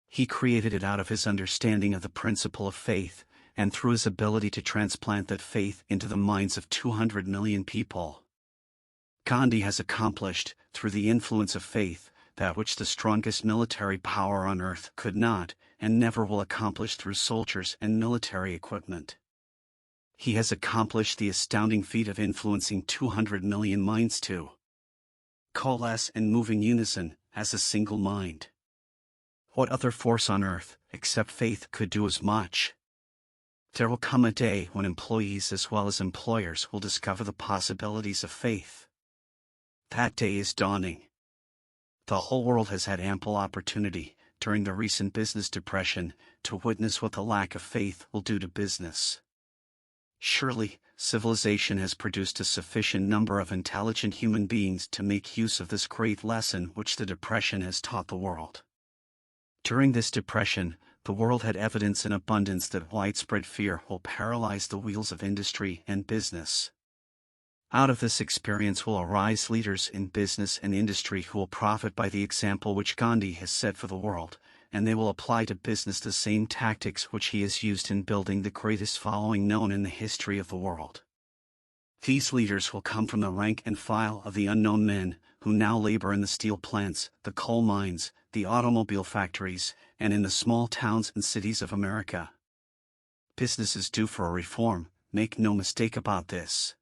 He created it out of his understanding of the principle of faith, and through his ability to transplant that faith into the minds of 200 million people. Gandhi has accomplished, through the influence of faith, that which the strongest military power on earth could not, and never will accomplish through soldiers and military equipment. He has accomplished the astounding feat of influencing 200 million minds to coalesce and move in unison, as a single mind. What other force on earth, except faith, could do as much? There will come a day when employees as well as employers will discover the possibilities of faith. That day is dawning. The whole world has had ample opportunity, during the recent business depression, to witness what the lack of faith will do to business. Surely, civilization has produced a sufficient number of intelligent human beings to make use of this great lesson which the depression has taught the world. During this depression, the world had evidence in abundance that widespread fear will paralyze the wheels of industry and business. Out of this experience will arise leaders in business and industry who will profit by the example which Gandhi has set for the world, and they will apply to business the same tactics which he has used in building the greatest following known in the history of the world. These leaders will come from the rank and file of the unknown men, who now labor in the steel plants, the coal mines, the automobile factories, and in the small towns and cities of America. Business is due for a reform, make no mistake about this.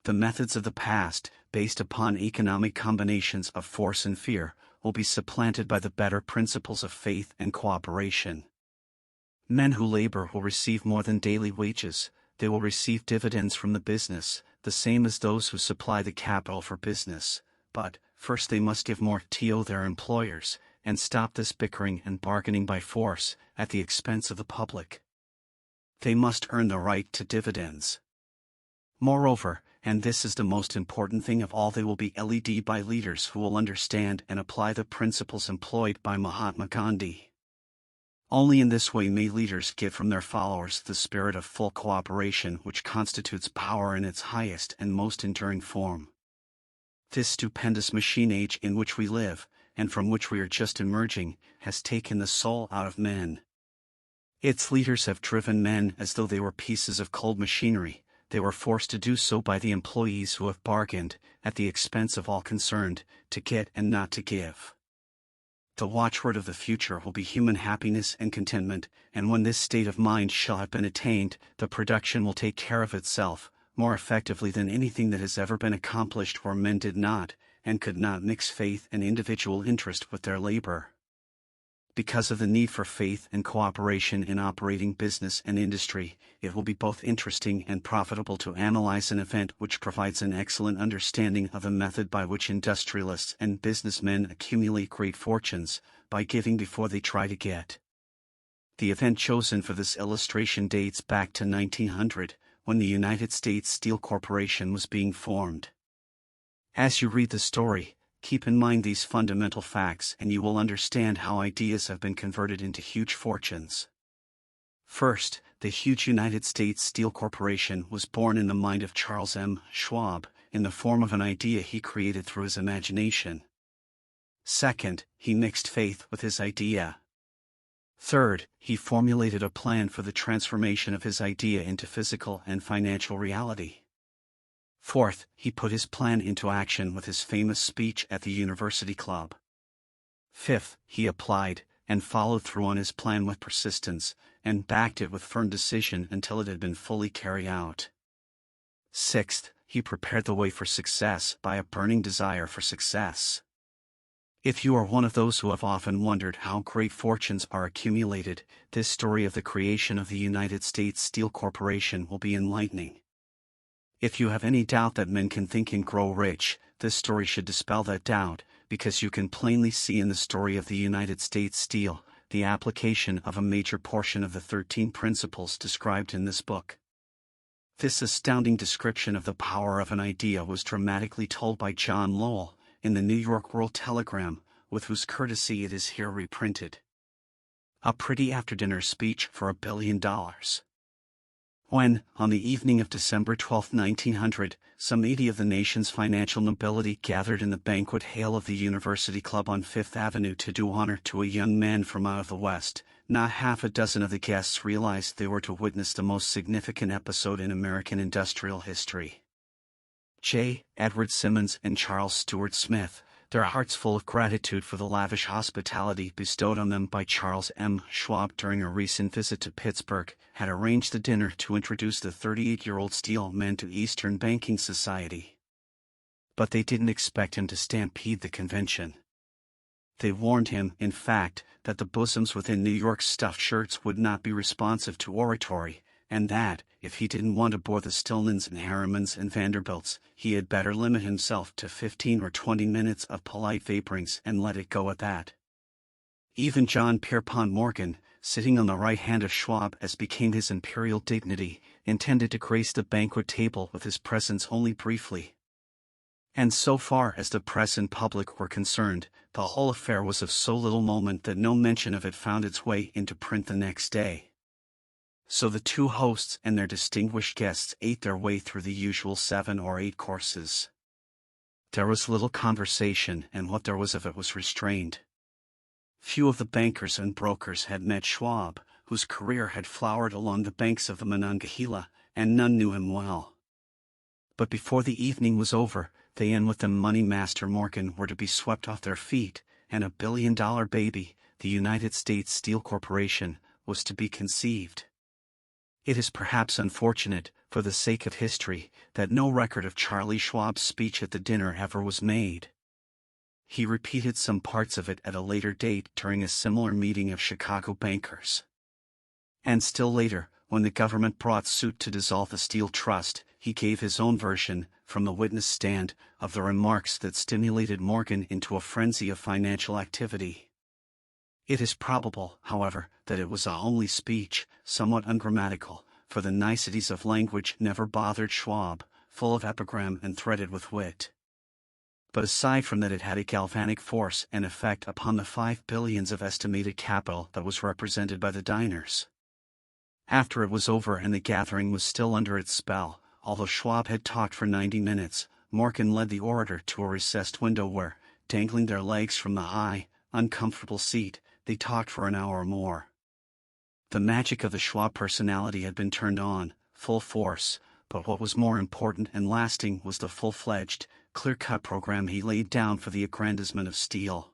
The methods of the past, based upon economic combinations of force and fear, will be supplanted by the better principles of faith and cooperation. Men who labor will receive more than daily wages, they will receive dividends from the business, the same as those who supply the capital for business, but first they must give more to their employers, and stop this bickering and bargaining by force, at the expense of the public. They must earn the right to dividends. Moreover, and this is the most important thing of all, they will be led by leaders who will understand and apply the principles employed by Mahatma Gandhi. Only in this way may leaders give from their followers the spirit of full cooperation which constitutes power in its highest and most enduring form. This stupendous machine age in which we live, and from which we are just emerging, has taken the soul out of men. Its leaders have driven men as though they were pieces of cold machinery. They were forced to do so by the employees who have bargained, at the expense of all concerned, to get and not to give. The watchword of the future will be human happiness and contentment, and when this state of mind shall have been attained, the production will take care of itself, more effectively than anything that has ever been accomplished where men did not, and could not mix faith and individual interest with their labor. Because of the need for faith and cooperation in operating business and industry, it will be both interesting and profitable to analyze an event which provides an excellent understanding of the method by which industrialists and businessmen accumulate great fortunes, by giving before they try to get. The event chosen for this illustration dates back to 1900, when the United States Steel Corporation was being formed. As you read the story, keep in mind these fundamental facts and you will understand how ideas have been converted into huge fortunes. First, the huge United States Steel Corporation was born in the mind of Charles M. Schwab, in the form of an idea he created through his imagination. Second, he mixed faith with his idea. Third, he formulated a plan for the transformation of his idea into physical and financial reality. Fourth, he put his plan into action with his famous speech at the University Club. Fifth, he applied and followed through on his plan with persistence, and backed it with firm decision until it had been fully carried out. Sixth, he prepared the way for success by a burning desire for success. If you are one of those who have often wondered how great fortunes are accumulated, this story of the creation of the United States Steel Corporation will be enlightening. If you have any doubt that men can think and grow rich, this story should dispel that doubt, because you can plainly see in the story of the United States Steel, the application of a major portion of the 13 principles described in this book. This astounding description of the power of an idea was dramatically told by John Lowell, in the New York World Telegram, with whose courtesy it is here reprinted. A pretty after-dinner speech for $1 billion. When, on the evening of December 12, 1900, some 80 of the nation's financial nobility gathered in the banquet hall of the University Club on Fifth Avenue to do honor to a young man from out of the West, not half a dozen of the guests realized they were to witness the most significant episode in American industrial history. J. Edward Simmons and Charles Stewart Smith, their hearts full of gratitude for the lavish hospitality bestowed on them by Charles M. Schwab during a recent visit to Pittsburgh, had arranged the dinner to introduce the 38-year-old steel man to Eastern banking society. But they didn't expect him to stampede the convention. They warned him, in fact, that the bosoms within New York's stuffed shirts would not be responsive to oratory, and that, if he didn't want to bore the Stillmans and Harrimans and Vanderbilts, he had better limit himself to 15 or 20 minutes of polite vaporings and let it go at that. Even John Pierpont Morgan, sitting on the right hand of Schwab as became his imperial dignity, intended to grace the banquet table with his presence only briefly. And so far as the press and public were concerned, the whole affair was of so little moment that no mention of it found its way into print the next day. So the two hosts and their distinguished guests ate their way through the usual 7 or 8 courses. There was little conversation, and what there was of it was restrained. Few of the bankers and brokers had met Schwab, whose career had flowered along the banks of the Monongahela, and none knew him well. But before the evening was over, they and with them money master Morgan were to be swept off their feet, and a billion-dollar baby, the United States Steel Corporation, was to be conceived. It is perhaps unfortunate, for the sake of history, that no record of Charlie Schwab's speech at the dinner ever was made. He repeated some parts of it at a later date during a similar meeting of Chicago bankers. And still later, when the government brought suit to dissolve the Steel Trust, he gave his own version, from the witness stand, of the remarks that stimulated Morgan into a frenzy of financial activity. It is probable, however, that it was a homely speech, somewhat ungrammatical, for the niceties of language never bothered Schwab, full of epigram and threaded with wit. But aside from that, it had a galvanic force and effect upon the 5 billions of estimated capital that was represented by the diners. After it was over and the gathering was still under its spell, although Schwab had talked for 90 minutes, Morgan led the orator to a recessed window where, dangling their legs from the high, uncomfortable seat, they talked for an hour or more. The magic of the Schwab personality had been turned on, full force, but what was more important and lasting was the full-fledged, clear-cut program he laid down for the aggrandizement of steel.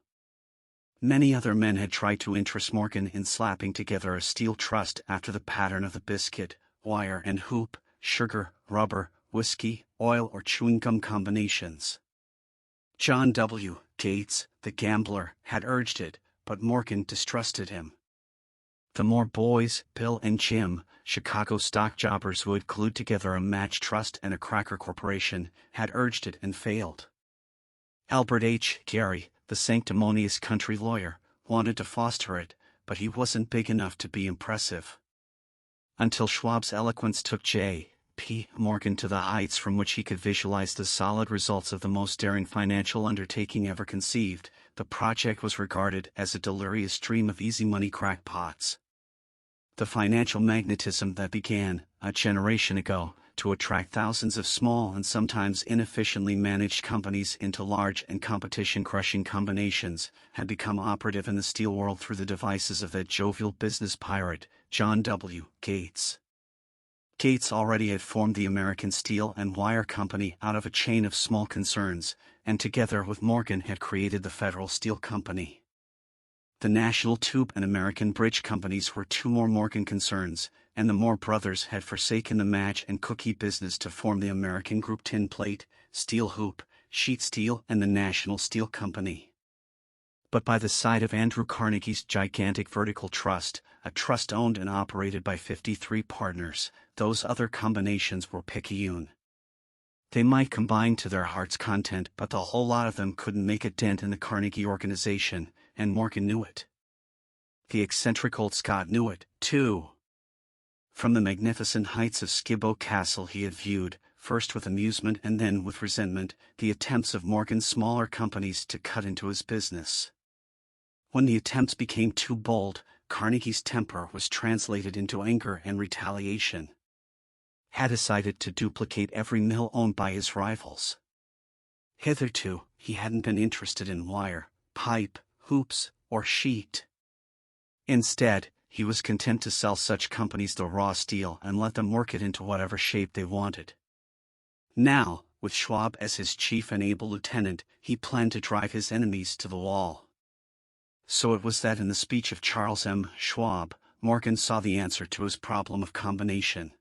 Many other men had tried to interest Morgan in slapping together a steel trust after the pattern of the biscuit, wire and hoop, sugar, rubber, whiskey, oil or chewing gum combinations. John W. Gates, the gambler, had urged it, but Morgan distrusted him. The Moore boys, Bill and Jim, Chicago stock jobbers who had glued together a match trust and a cracker corporation, had urged it and failed. Albert H. Gary, the sanctimonious country lawyer, wanted to foster it, but he wasn't big enough to be impressive. Until Schwab's eloquence took J. P. Morgan to the heights from which he could visualize the solid results of the most daring financial undertaking ever conceived, the project was regarded as a delirious dream of easy money crackpots. The financial magnetism that began, a generation ago, to attract thousands of small and sometimes inefficiently managed companies into large and competition-crushing combinations, had become operative in the steel world through the devices of that jovial business pirate, John W. Gates. Gates already had formed the American Steel and Wire Company out of a chain of small concerns, and together with Morgan had created the Federal Steel Company. The National Tube and American Bridge Companies were two more Morgan concerns, and the Moore brothers had forsaken the match and cookie business to form the American Group Tin Plate, Steel Hoop, Sheet Steel and the National Steel Company. But by the side of Andrew Carnegie's gigantic vertical trust, a trust owned and operated by 53 partners, those other combinations were picayune. They might combine to their heart's content, but the whole lot of them couldn't make a dent in the Carnegie organization, and Morgan knew it. The eccentric old Scot knew it, too. From the magnificent heights of Skibbo Castle he had viewed, first with amusement and then with resentment, the attempts of Morgan's smaller companies to cut into his business. When the attempts became too bold, Carnegie's temper was translated into anger and retaliation. Had decided to duplicate every mill owned by his rivals. Hitherto, he hadn't been interested in wire, pipe, hoops, or sheet. Instead, he was content to sell such companies the raw steel and let them work it into whatever shape they wanted. Now, with Schwab as his chief and able lieutenant, he planned to drive his enemies to the wall. So it was that in the speech of Charles M. Schwab, Morgan saw the answer to his problem of combination.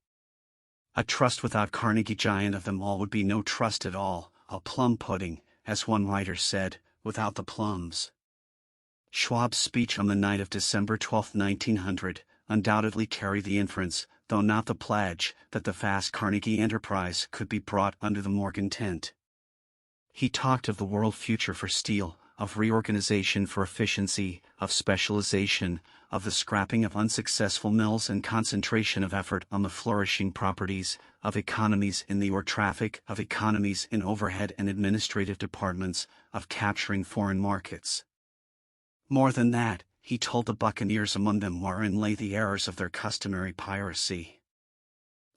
A trust without Carnegie, giant of them all, would be no trust at all, a plum pudding, as one writer said, without the plums. Schwab's speech on the night of December 12, 1900, undoubtedly carried the inference, though not the pledge, that the vast Carnegie enterprise could be brought under the Morgan tent. He talked of the world future for steel, of reorganization for efficiency, of specialization, of the scrapping of unsuccessful mills and concentration of effort on the flourishing properties, of economies in the ore traffic, of economies in overhead and administrative departments, of capturing foreign markets. More than that, he told the buccaneers among them wherein lay the errors of their customary piracy.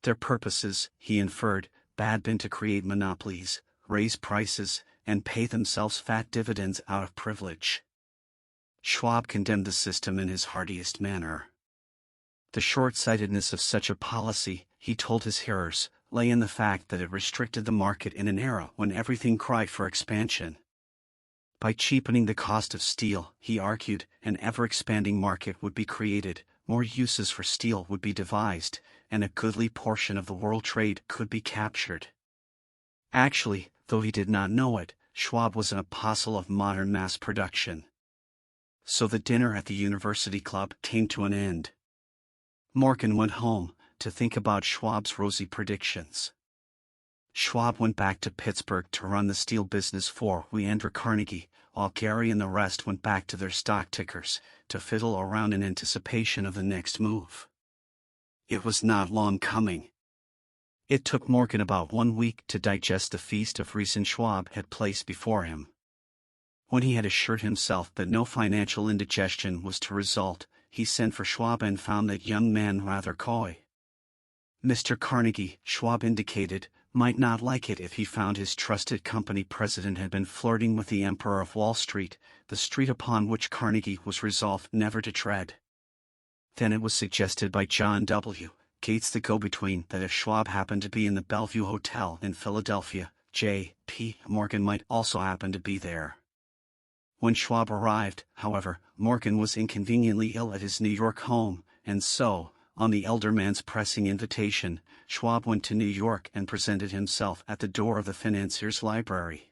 Their purposes, he inferred, had been to create monopolies, raise prices, and pay themselves fat dividends out of privilege. Schwab condemned the system in his heartiest manner. The short-sightedness of such a policy, he told his hearers, lay in the fact that it restricted the market in an era when everything cried for expansion. By cheapening the cost of steel, he argued, an ever-expanding market would be created, more uses for steel would be devised, and a goodly portion of the world trade could be captured. Actually, though he did not know it, Schwab was an apostle of modern mass production. So the dinner at the University Club came to an end. Morgan went home to think about Schwab's rosy predictions. Schwab went back to Pittsburgh to run the steel business for Andrew Carnegie, while Gary and the rest went back to their stock tickers to fiddle around in anticipation of the next move. It was not long coming. It took Morgan about 1 week to digest the feast of reason Schwab had placed before him. When he had assured himself that no financial indigestion was to result, he sent for Schwab and found that young man rather coy. Mr. Carnegie, Schwab indicated, might not like it if he found his trusted company president had been flirting with the Emperor of Wall Street, the street upon which Carnegie was resolved never to tread. Then it was suggested by John W. Gates, the go-between, that if Schwab happened to be in the Bellevue Hotel in Philadelphia, J.P. Morgan might also happen to be there. When Schwab arrived, however, Morgan was inconveniently ill at his New York home, and so, on the elder man's pressing invitation, Schwab went to New York and presented himself at the door of the financier's library.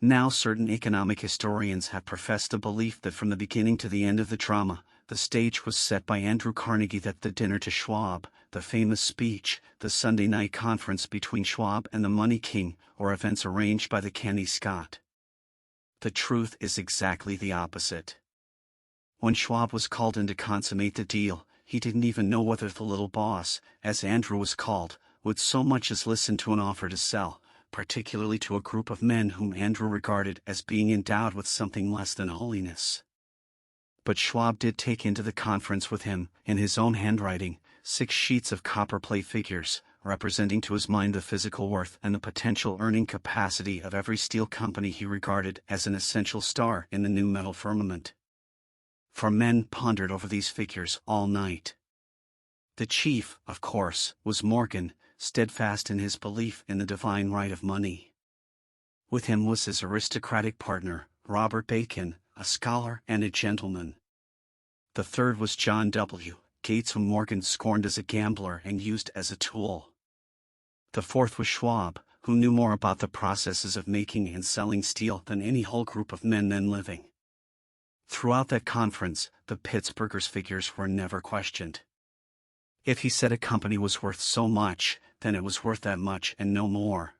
Now certain economic historians have professed the belief that from the beginning to the end of the drama, the stage was set by Andrew Carnegie, that the dinner to Schwab, the famous speech, the Sunday night conference between Schwab and the Money King, or events arranged by the canny Scot. The truth is exactly the opposite. When Schwab was called in to consummate the deal, he didn't even know whether the little boss, as Andrew was called, would so much as listen to an offer to sell, particularly to a group of men whom Andrew regarded as being endowed with something less than holiness. But Schwab did take into the conference with him, in his own handwriting, 6 sheets of copperplate figures, representing to his mind the physical worth and the potential earning capacity of every steel company he regarded as an essential star in the new metal firmament. For men pondered over these figures all night. The chief, of course, was Morgan, steadfast in his belief in the divine right of money. With him was his aristocratic partner, Robert Bacon, a scholar and a gentleman. The third was John W. Gates, whom Morgan scorned as a gambler and used as a tool. The fourth was Schwab, who knew more about the processes of making and selling steel than any whole group of men then living. Throughout that conference, the Pittsburghers' figures were never questioned. If he said a company was worth so much, then it was worth that much and no more.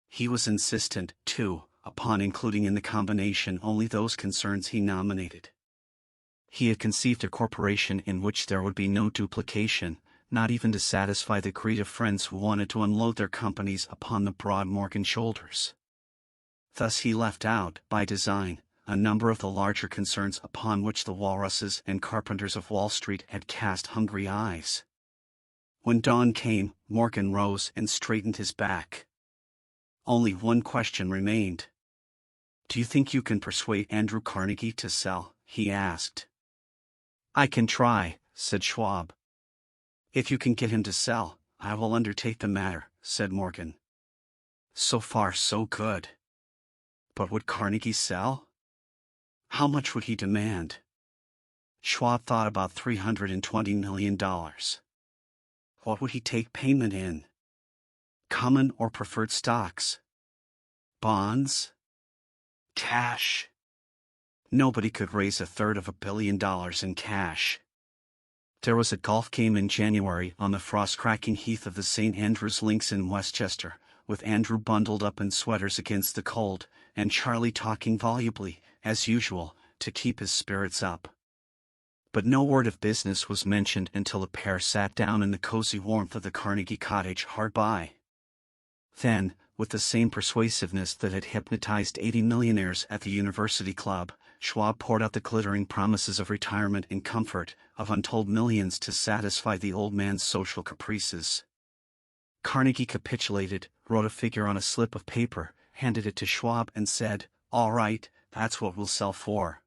He was insistent, too, upon including in the combination only those concerns he nominated. He had conceived a corporation in which there would be no duplication, not even to satisfy the greed of friends who wanted to unload their companies upon the broad Morgan shoulders. Thus he left out, by design, a number of the larger concerns upon which the walruses and carpenters of Wall Street had cast hungry eyes. When dawn came, Morgan rose and straightened his back. Only one question remained. "Do you think you can persuade Andrew Carnegie to sell?" he asked. "I can try," said Schwab. "If you can get him to sell, I will undertake the matter," said Morgan. So far so good. But would Carnegie sell? How much would he demand? Schwab thought about $320 million. What would he take payment in? Common or preferred stocks? Bonds? Cash? Nobody could raise $350 million in cash. There was a golf game in January on the frost-cracking heath of the St. Andrews Links in Westchester, with Andrew bundled up in sweaters against the cold, and Charlie talking volubly, as usual, to keep his spirits up. But no word of business was mentioned until the pair sat down in the cozy warmth of the Carnegie cottage hard by. Then, with the same persuasiveness that had hypnotized 80 millionaires at the University Club, Schwab poured out the glittering promises of retirement and comfort, of untold millions to satisfy the old man's social caprices. Carnegie capitulated, wrote a figure on a slip of paper, handed it to Schwab and said, "All right, that's what we'll sell for."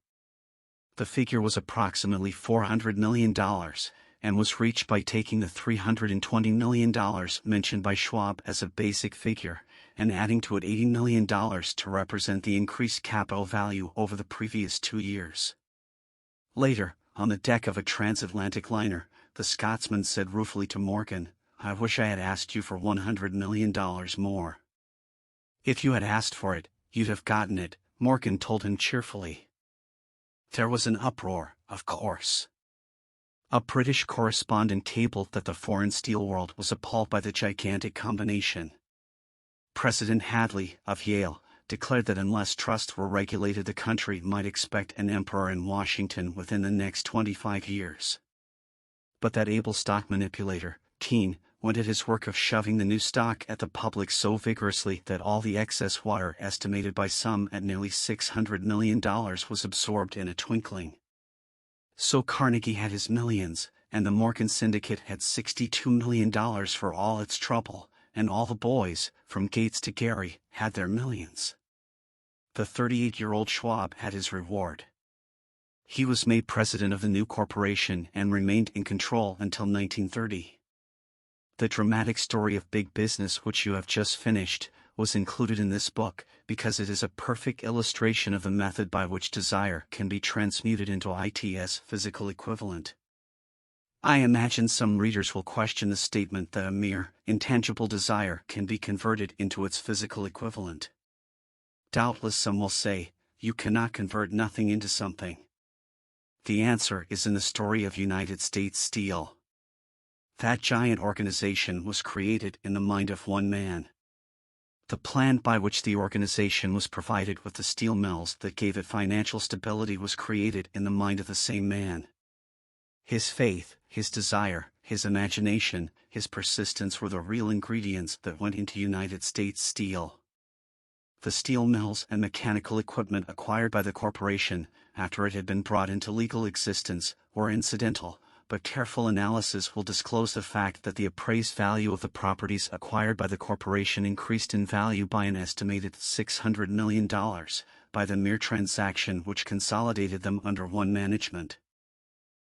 The figure was approximately $400 million, and was reached by taking the $320 million mentioned by Schwab as a basic figure, and adding to it $80 million to represent the increased capital value over the previous 2 years. Later, on the deck of a transatlantic liner, the Scotsman said ruefully to Morgan, "I wish I had asked you for $100 million more." "If you had asked for it, you'd have gotten it," Morgan told him cheerfully. There was an uproar, of course. A British correspondent cabled that the foreign steel world was appalled by the gigantic combination. President Hadley, of Yale, declared that unless trusts were regulated, the country might expect an emperor in Washington within the next 25 years. But that able stock manipulator, Keene, went at his work of shoving the new stock at the public so vigorously that all the excess water, estimated by some at nearly $600 million, was absorbed in a twinkling. So Carnegie had his millions, and the Morgan Syndicate had $62 million for all its trouble, and all the boys, from Gates to Gary, had their millions. The 38-year-old Schwab had his reward. He was made president of the new corporation and remained in control until 1930. The dramatic story of big business, which you have just finished, was included in this book because it is a perfect illustration of the method by which desire can be transmuted into its physical equivalent. I imagine some readers will question the statement that a mere, intangible desire can be converted into its physical equivalent. Doubtless some will say, you cannot convert nothing into something. The answer is in the story of United States Steel. That giant organization was created in the mind of one man. The plan by which the organization was provided with the steel mills that gave it financial stability was created in the mind of the same man. His faith, his desire, his imagination, his persistence were the real ingredients that went into United States Steel. The steel mills and mechanical equipment acquired by the corporation, after it had been brought into legal existence, were incidental, but careful analysis will disclose the fact that the appraised value of the properties acquired by the corporation increased in value by an estimated $600 million, by the mere transaction which consolidated them under one management.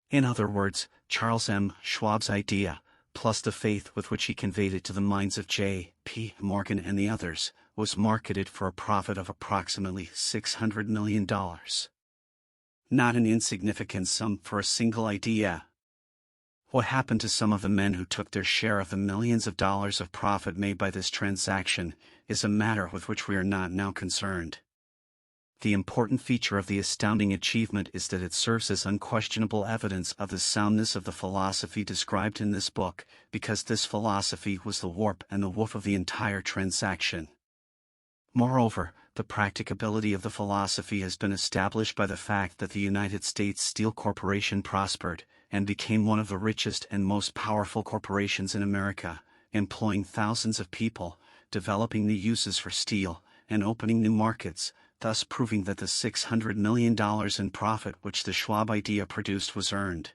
In other words, Charles M. Schwab's idea, plus the faith with which he conveyed it to the minds of J. P. Morgan and the others, was marketed for a profit of approximately $600 million. Not an insignificant sum for a single idea. What happened to some of the men who took their share of the millions of dollars of profit made by this transaction is a matter with which we are not now concerned. The important feature of the astounding achievement is that it serves as unquestionable evidence of the soundness of the philosophy described in this book, because this philosophy was the warp and the woof of the entire transaction. Moreover, the practicability of the philosophy has been established by the fact that the United States Steel Corporation prospered, and became one of the richest and most powerful corporations in America, employing thousands of people, developing new uses for steel, and opening new markets, thus proving that the $600 million in profit which the Schwab idea produced was earned.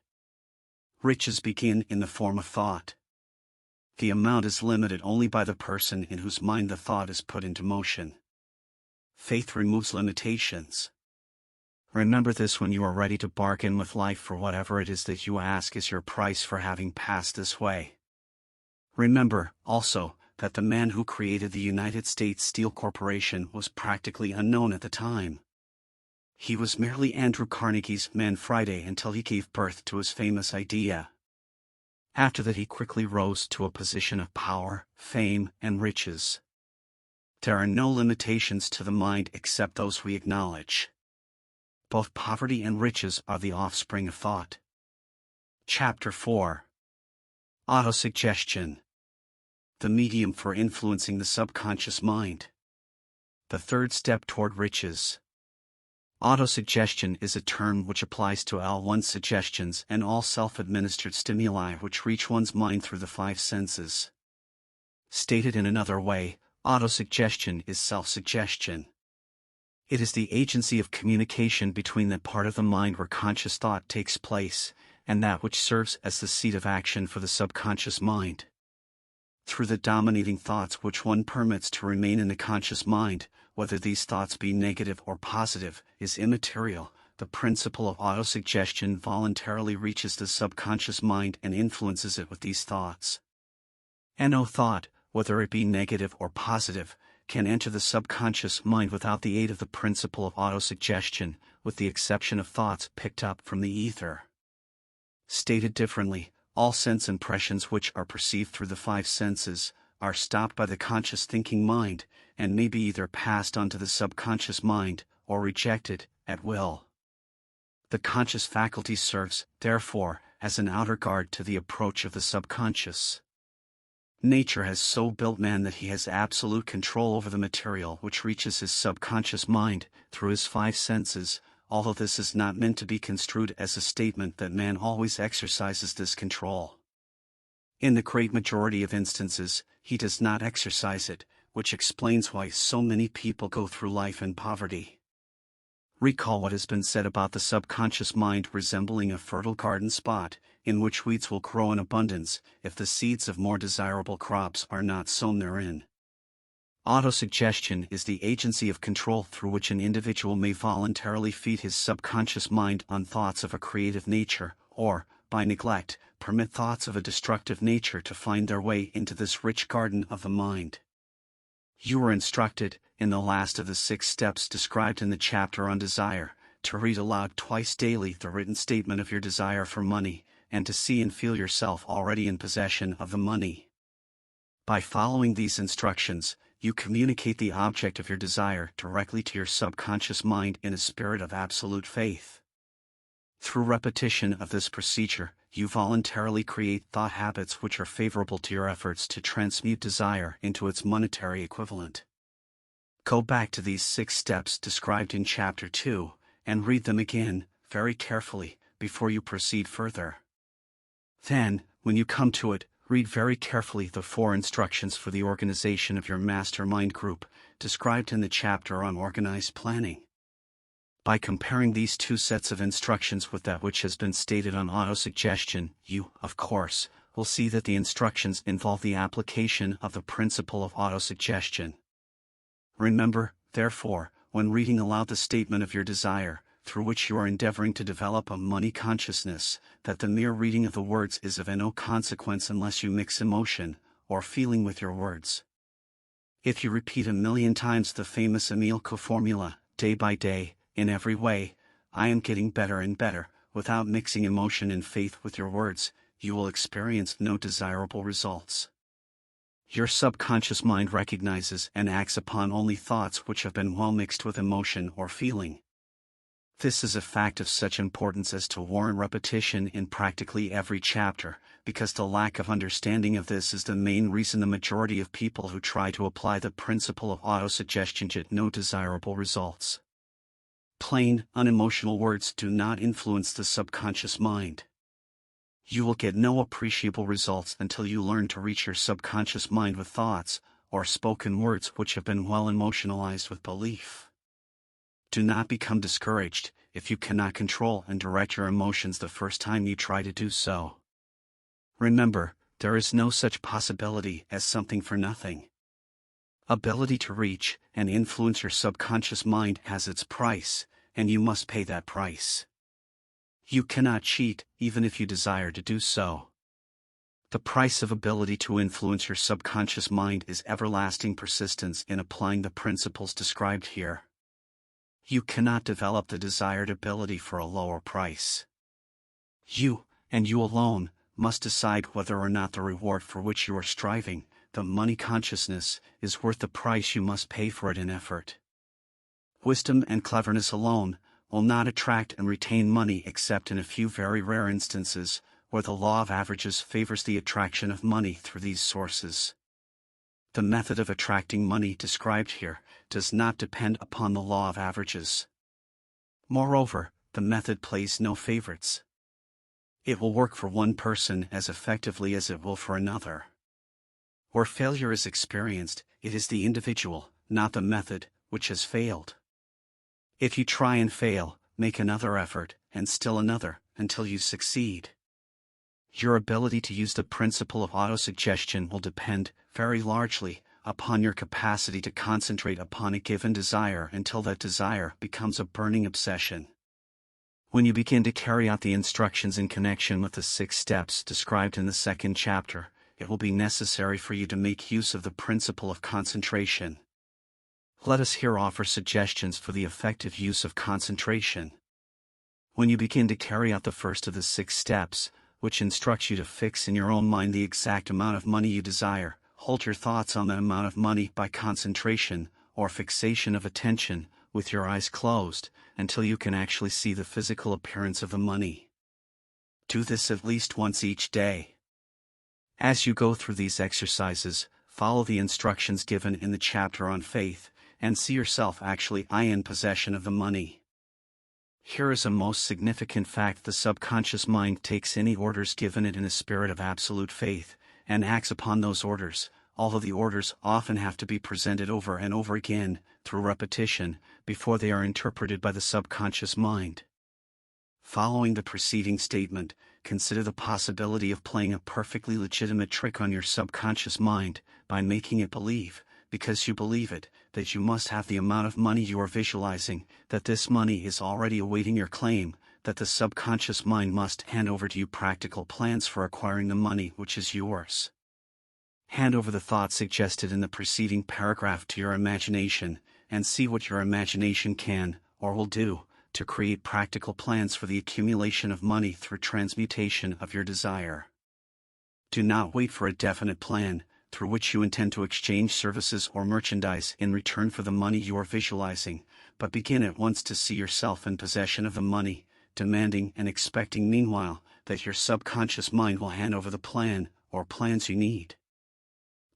Riches begin in the form of thought. The amount is limited only by the person in whose mind the thought is put into motion. Faith removes limitations. Remember this when you are ready to bargain with life for whatever it is that you ask is your price for having passed this way. Remember, also, that the man who created the United States Steel Corporation was practically unknown at the time. He was merely Andrew Carnegie's man Friday until he gave birth to his famous idea. After that he quickly rose to a position of power, fame, and riches. There are no limitations to the mind except those we acknowledge. Both poverty and riches are the offspring of thought. Chapter 4. Autosuggestion. The medium for influencing the subconscious mind. The third step toward riches. Autosuggestion is a term which applies to all one's suggestions and all self-administered stimuli which reach one's mind through the five senses. Stated in another way, autosuggestion is self-suggestion. It is the agency of communication between that part of the mind where conscious thought takes place, and that which serves as the seat of action for the subconscious mind. Through the dominating thoughts which one permits to remain in the conscious mind, whether these thoughts be negative or positive, is immaterial, the principle of autosuggestion voluntarily reaches the subconscious mind and influences it with these thoughts. No thought, whether it be negative or positive, can enter the subconscious mind without the aid of the principle of autosuggestion, with the exception of thoughts picked up from the ether. Stated differently, all sense impressions which are perceived through the five senses are stopped by the conscious thinking mind, and may be either passed on to the subconscious mind, or rejected, at will. The conscious faculty serves, therefore, as an outer guard to the approach of the subconscious. Nature has so built man that he has absolute control over the material which reaches his subconscious mind through his five senses, although this is not meant to be construed as a statement that man always exercises this control. In the great majority of instances, he does not exercise it, which explains why so many people go through life in poverty. Recall what has been said about the subconscious mind resembling a fertile garden spot, in which weeds will grow in abundance if the seeds of more desirable crops are not sown therein. Autosuggestion is the agency of control through which an individual may voluntarily feed his subconscious mind on thoughts of a creative nature, or, by neglect, permit thoughts of a destructive nature to find their way into this rich garden of the mind. You were instructed, in the last of the 6 steps described in the chapter on desire, to read aloud twice daily the written statement of your desire for money, and to see and feel yourself already in possession of the money. By following these instructions, you communicate the object of your desire directly to your subconscious mind in a spirit of absolute faith. Through repetition of this procedure, you voluntarily create thought habits which are favorable to your efforts to transmute desire into its monetary equivalent. Go back to these 6 steps described in Chapter 2, and read them again, very carefully, before you proceed further. Then, when you come to it, read very carefully the 4 instructions for the organization of your mastermind group, described in the chapter on organized planning. By comparing these 2 sets of instructions with that which has been stated on autosuggestion, you, of course, will see that the instructions involve the application of the principle of autosuggestion. Remember, therefore, when reading aloud the statement of your desire, through which you are endeavoring to develop a money consciousness, that the mere reading of the words is of no consequence unless you mix emotion, or feeling with your words. If you repeat 1,000,000 times the famous Emile Co formula, day by day, in every way, I am getting better and better, without mixing emotion and faith with your words, you will experience no desirable results. Your subconscious mind recognizes and acts upon only thoughts which have been well mixed with emotion or feeling. This is a fact of such importance as to warrant repetition in practically every chapter, because the lack of understanding of this is the main reason the majority of people who try to apply the principle of autosuggestion get no desirable results. Plain, unemotional words do not influence the subconscious mind. You will get no appreciable results until you learn to reach your subconscious mind with thoughts, or spoken words which have been well emotionalized with belief. Do not become discouraged if you cannot control and direct your emotions the first time you try to do so. Remember, there is no such possibility as something for nothing. Ability to reach and influence your subconscious mind has its price, and you must pay that price. You cannot cheat, even if you desire to do so. The price of ability to influence your subconscious mind is everlasting persistence in applying the principles described here. You cannot develop the desired ability for a lower price. You, and you alone, must decide whether or not the reward for which you are striving, the money consciousness, is worth the price you must pay for it in effort. Wisdom and cleverness alone will not attract and retain money except in a few very rare instances, where the law of averages favors the attraction of money through these sources. The method of attracting money described here does not depend upon the law of averages. Moreover, the method plays no favorites. It will work for one person as effectively as it will for another. Where failure is experienced, it is the individual, not the method, which has failed. If you try and fail, make another effort, and still another, until you succeed. Your ability to use the principle of autosuggestion will depend, very largely, upon your capacity to concentrate upon a given desire until that desire becomes a burning obsession. When you begin to carry out the instructions in connection with the 6 steps described in the 2nd chapter, it will be necessary for you to make use of the principle of concentration. Let us here offer suggestions for the effective use of concentration. When you begin to carry out the first of the 6 steps, which instructs you to fix in your own mind the exact amount of money you desire, hold your thoughts on that amount of money by concentration, or fixation of attention, with your eyes closed, until you can actually see the physical appearance of the money. Do this at least once each day. As you go through these exercises, follow the instructions given in the chapter on faith, and see yourself actually in possession of the money. Here is a most significant fact: the subconscious mind takes any orders given it in a spirit of absolute faith, and acts upon those orders, although the orders often have to be presented over and over again, through repetition, before they are interpreted by the subconscious mind. Following the preceding statement, consider the possibility of playing a perfectly legitimate trick on your subconscious mind, by making it believe, because you believe it, that you must have the amount of money you are visualizing, that this money is already awaiting your claim, that the subconscious mind must hand over to you practical plans for acquiring the money which is yours. Hand over the thoughts suggested in the preceding paragraph to your imagination, and see what your imagination can, or will do, to create practical plans for the accumulation of money through transmutation of your desire. Do not wait for a definite plan, through which you intend to exchange services or merchandise in return for the money you are visualizing, but begin at once to see yourself in possession of the money, demanding and expecting meanwhile that your subconscious mind will hand over the plan, or plans you need.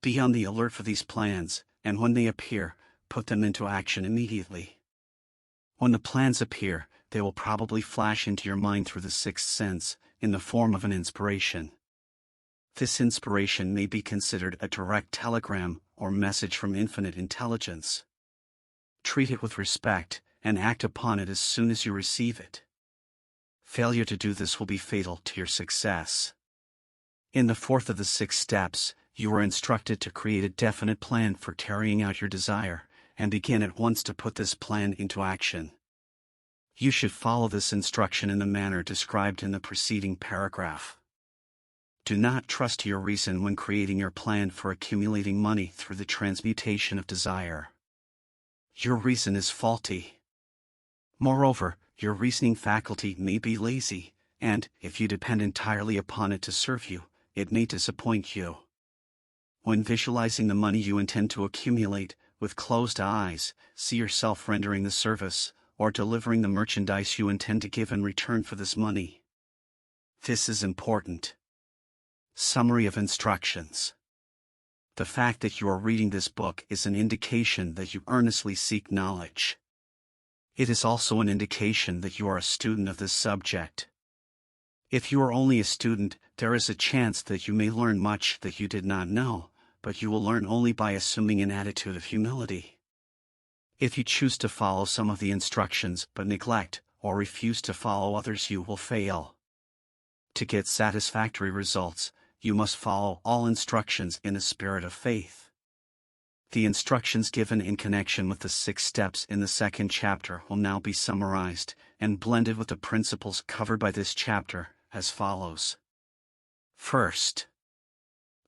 Be on the alert for these plans, and when they appear, put them into action immediately. When the plans appear, they will probably flash into your mind through the 6th sense, in the form of an inspiration. This inspiration may be considered a direct telegram or message from infinite intelligence. Treat it with respect, and act upon it as soon as you receive it. Failure to do this will be fatal to your success. In the 4th of the 6 steps, you are instructed to create a definite plan for carrying out your desire, and begin at once to put this plan into action. You should follow this instruction in the manner described in the preceding paragraph. Do not trust your reason when creating your plan for accumulating money through the transmutation of desire. Your reason is faulty. Moreover, your reasoning faculty may be lazy, and, if you depend entirely upon it to serve you, it may disappoint you. When visualizing the money you intend to accumulate, with closed eyes, see yourself rendering the service, or delivering the merchandise you intend to give in return for this money. This is important. Summary of instructions. The fact that you are reading this book is an indication that you earnestly seek knowledge. It is also an indication that you are a student of this subject. If you are only a student, there is a chance that you may learn much that you did not know, but you will learn only by assuming an attitude of humility. If you choose to follow some of the instructions but neglect or refuse to follow others, you will fail. To get satisfactory results, you must follow all instructions in a spirit of faith. The instructions given in connection with the 6 steps in the 2nd chapter will now be summarized and blended with the principles covered by this chapter, as follows. First,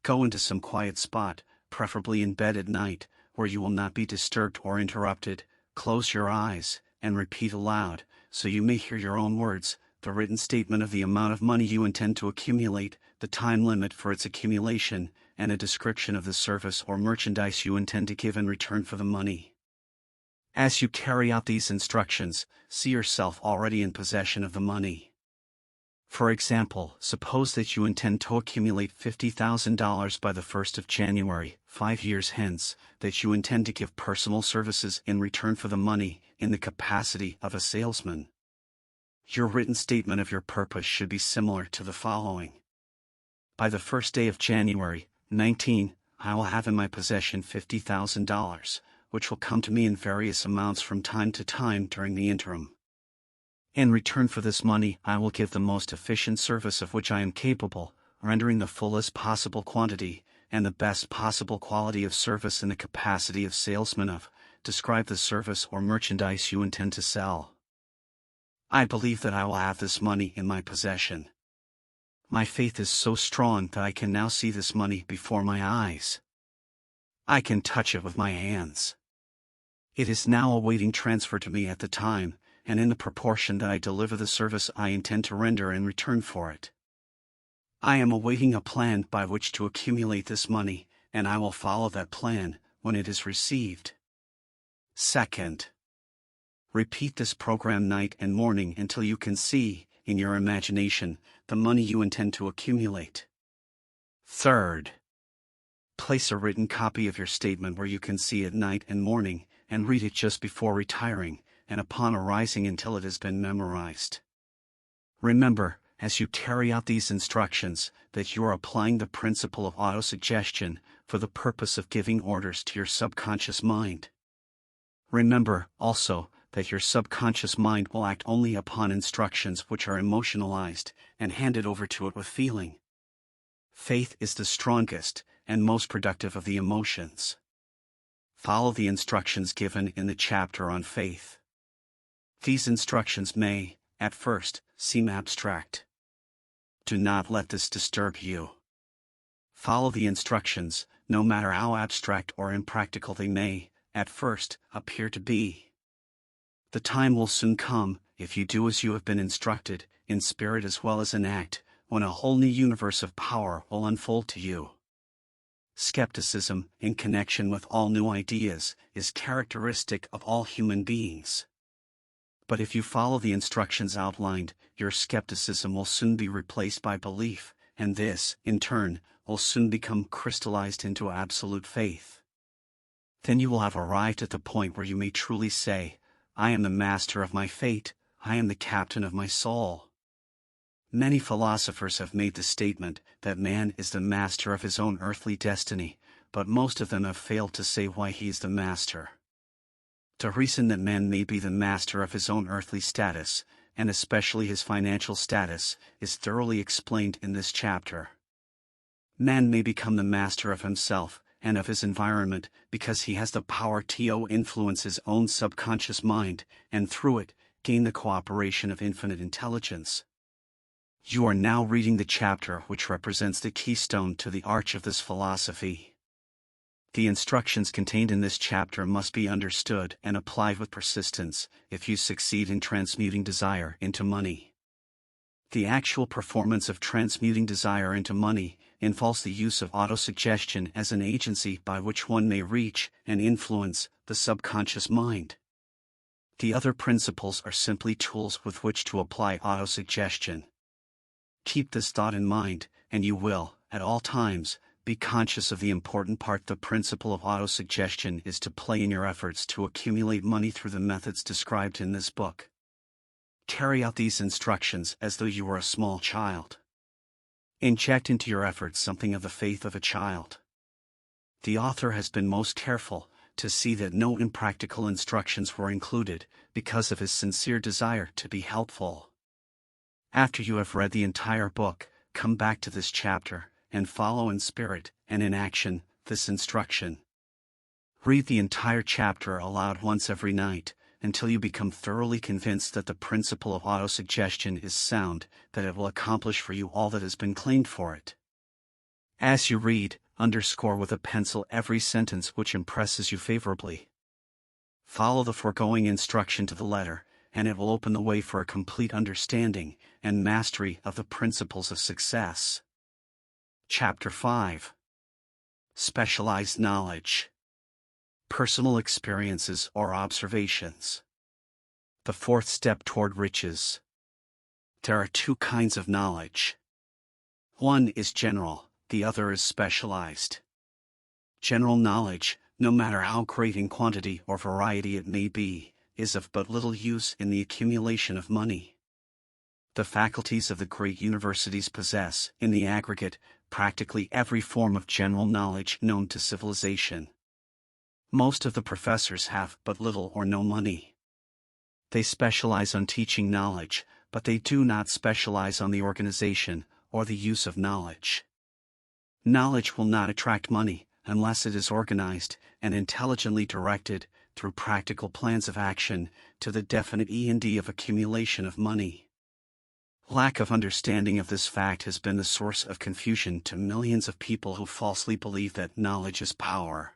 go into some quiet spot, preferably in bed at night, where you will not be disturbed or interrupted. Close your eyes, and repeat aloud, so you may hear your own words, the written statement of the amount of money you intend to accumulate, the time limit for its accumulation, and a description of the service or merchandise you intend to give in return for the money. As you carry out these instructions, see yourself already in possession of the money. For example, suppose that you intend to accumulate $50,000 by the 1st of January, 5 years hence, that you intend to give personal services in return for the money, in the capacity of a salesman. Your written statement of your purpose should be similar to the following. By the 1st day of January, 19, I will have in my possession $50,000, which will come to me in various amounts from time to time during the interim. In return for this money, I will give the most efficient service of which I am capable, rendering the fullest possible quantity, and the best possible quality of service in the capacity of salesman of. Describe the service or merchandise you intend to sell. I believe that I will have this money in my possession. My faith is so strong that I can now see this money before my eyes. I can touch it with my hands. It is now awaiting transfer to me at the time, and in the proportion that I deliver the service I intend to render in return for it. I am awaiting a plan by which to accumulate this money, and I will follow that plan when it is received. Second, repeat this program night and morning until you can see, in your imagination, the money you intend to accumulate. Third, place a written copy of your statement where you can see it night and morning, and read it just before retiring, and upon arising until it has been memorized. Remember, as you carry out these instructions, that you are applying the principle of autosuggestion for the purpose of giving orders to your subconscious mind. Remember, also, that your subconscious mind will act only upon instructions which are emotionalized and handed over to it with feeling. Faith is the strongest and most productive of the emotions. Follow the instructions given in the chapter on faith. These instructions may, at first, seem abstract. Do not let this disturb you. Follow the instructions, no matter how abstract or impractical they may, at first, appear to be. The time will soon come, if you do as you have been instructed, in spirit as well as in act, when a whole new universe of power will unfold to you. Skepticism, in connection with all new ideas, is characteristic of all human beings. But if you follow the instructions outlined, your skepticism will soon be replaced by belief, and this, in turn, will soon become crystallized into absolute faith. Then you will have arrived at the point where you may truly say, I am the master of my fate, I am the captain of my soul. Many philosophers have made the statement that man is the master of his own earthly destiny, but most of them have failed to say why he is the master. The reason that man may be the master of his own earthly status, and especially his financial status, is thoroughly explained in this chapter. Man may become the master of himself and of his environment because he has the power to influence his own subconscious mind, and through it, gain the cooperation of infinite intelligence. You are now reading the chapter which represents the keystone to the arch of this philosophy. The instructions contained in this chapter must be understood and applied with persistence if you succeed in transmuting desire into money. The actual performance of transmuting desire into money involves the use of autosuggestion as an agency by which one may reach and influence the subconscious mind. The other principles are simply tools with which to apply autosuggestion. Keep this thought in mind, and you will, at all times, be conscious of the important part the principle of autosuggestion is to play in your efforts to accumulate money through the methods described in this book. Carry out these instructions as though you were a small child. Inject into your efforts something of the faith of a child. The author has been most careful to see that no impractical instructions were included because of his sincere desire to be helpful. After you have read the entire book, come back to this chapter and follow in spirit and in action this instruction. Read the entire chapter aloud once every night, until you become thoroughly convinced that the principle of autosuggestion is sound, that it will accomplish for you all that has been claimed for it. As you read, underscore with a pencil every sentence which impresses you favorably. Follow the foregoing instruction to the letter, and it will open the way for a complete understanding and mastery of the principles of success. Chapter 5. Specialized Knowledge. Personal experiences or observations. The fourth step toward riches. There are two kinds of knowledge. One is general, the other is specialized. General knowledge, no matter how great in quantity or variety it may be, is of but little use in the accumulation of money. The faculties of the great universities possess, in the aggregate, practically every form of general knowledge known to civilization. Most of the professors have but little or no money. They specialize on teaching knowledge, but they do not specialize on the organization or the use of knowledge. Knowledge will not attract money unless it is organized and intelligently directed, through practical plans of action, to the definite E&D of accumulation of money. Lack of understanding of this fact has been the source of confusion to millions of people who falsely believe that knowledge is power.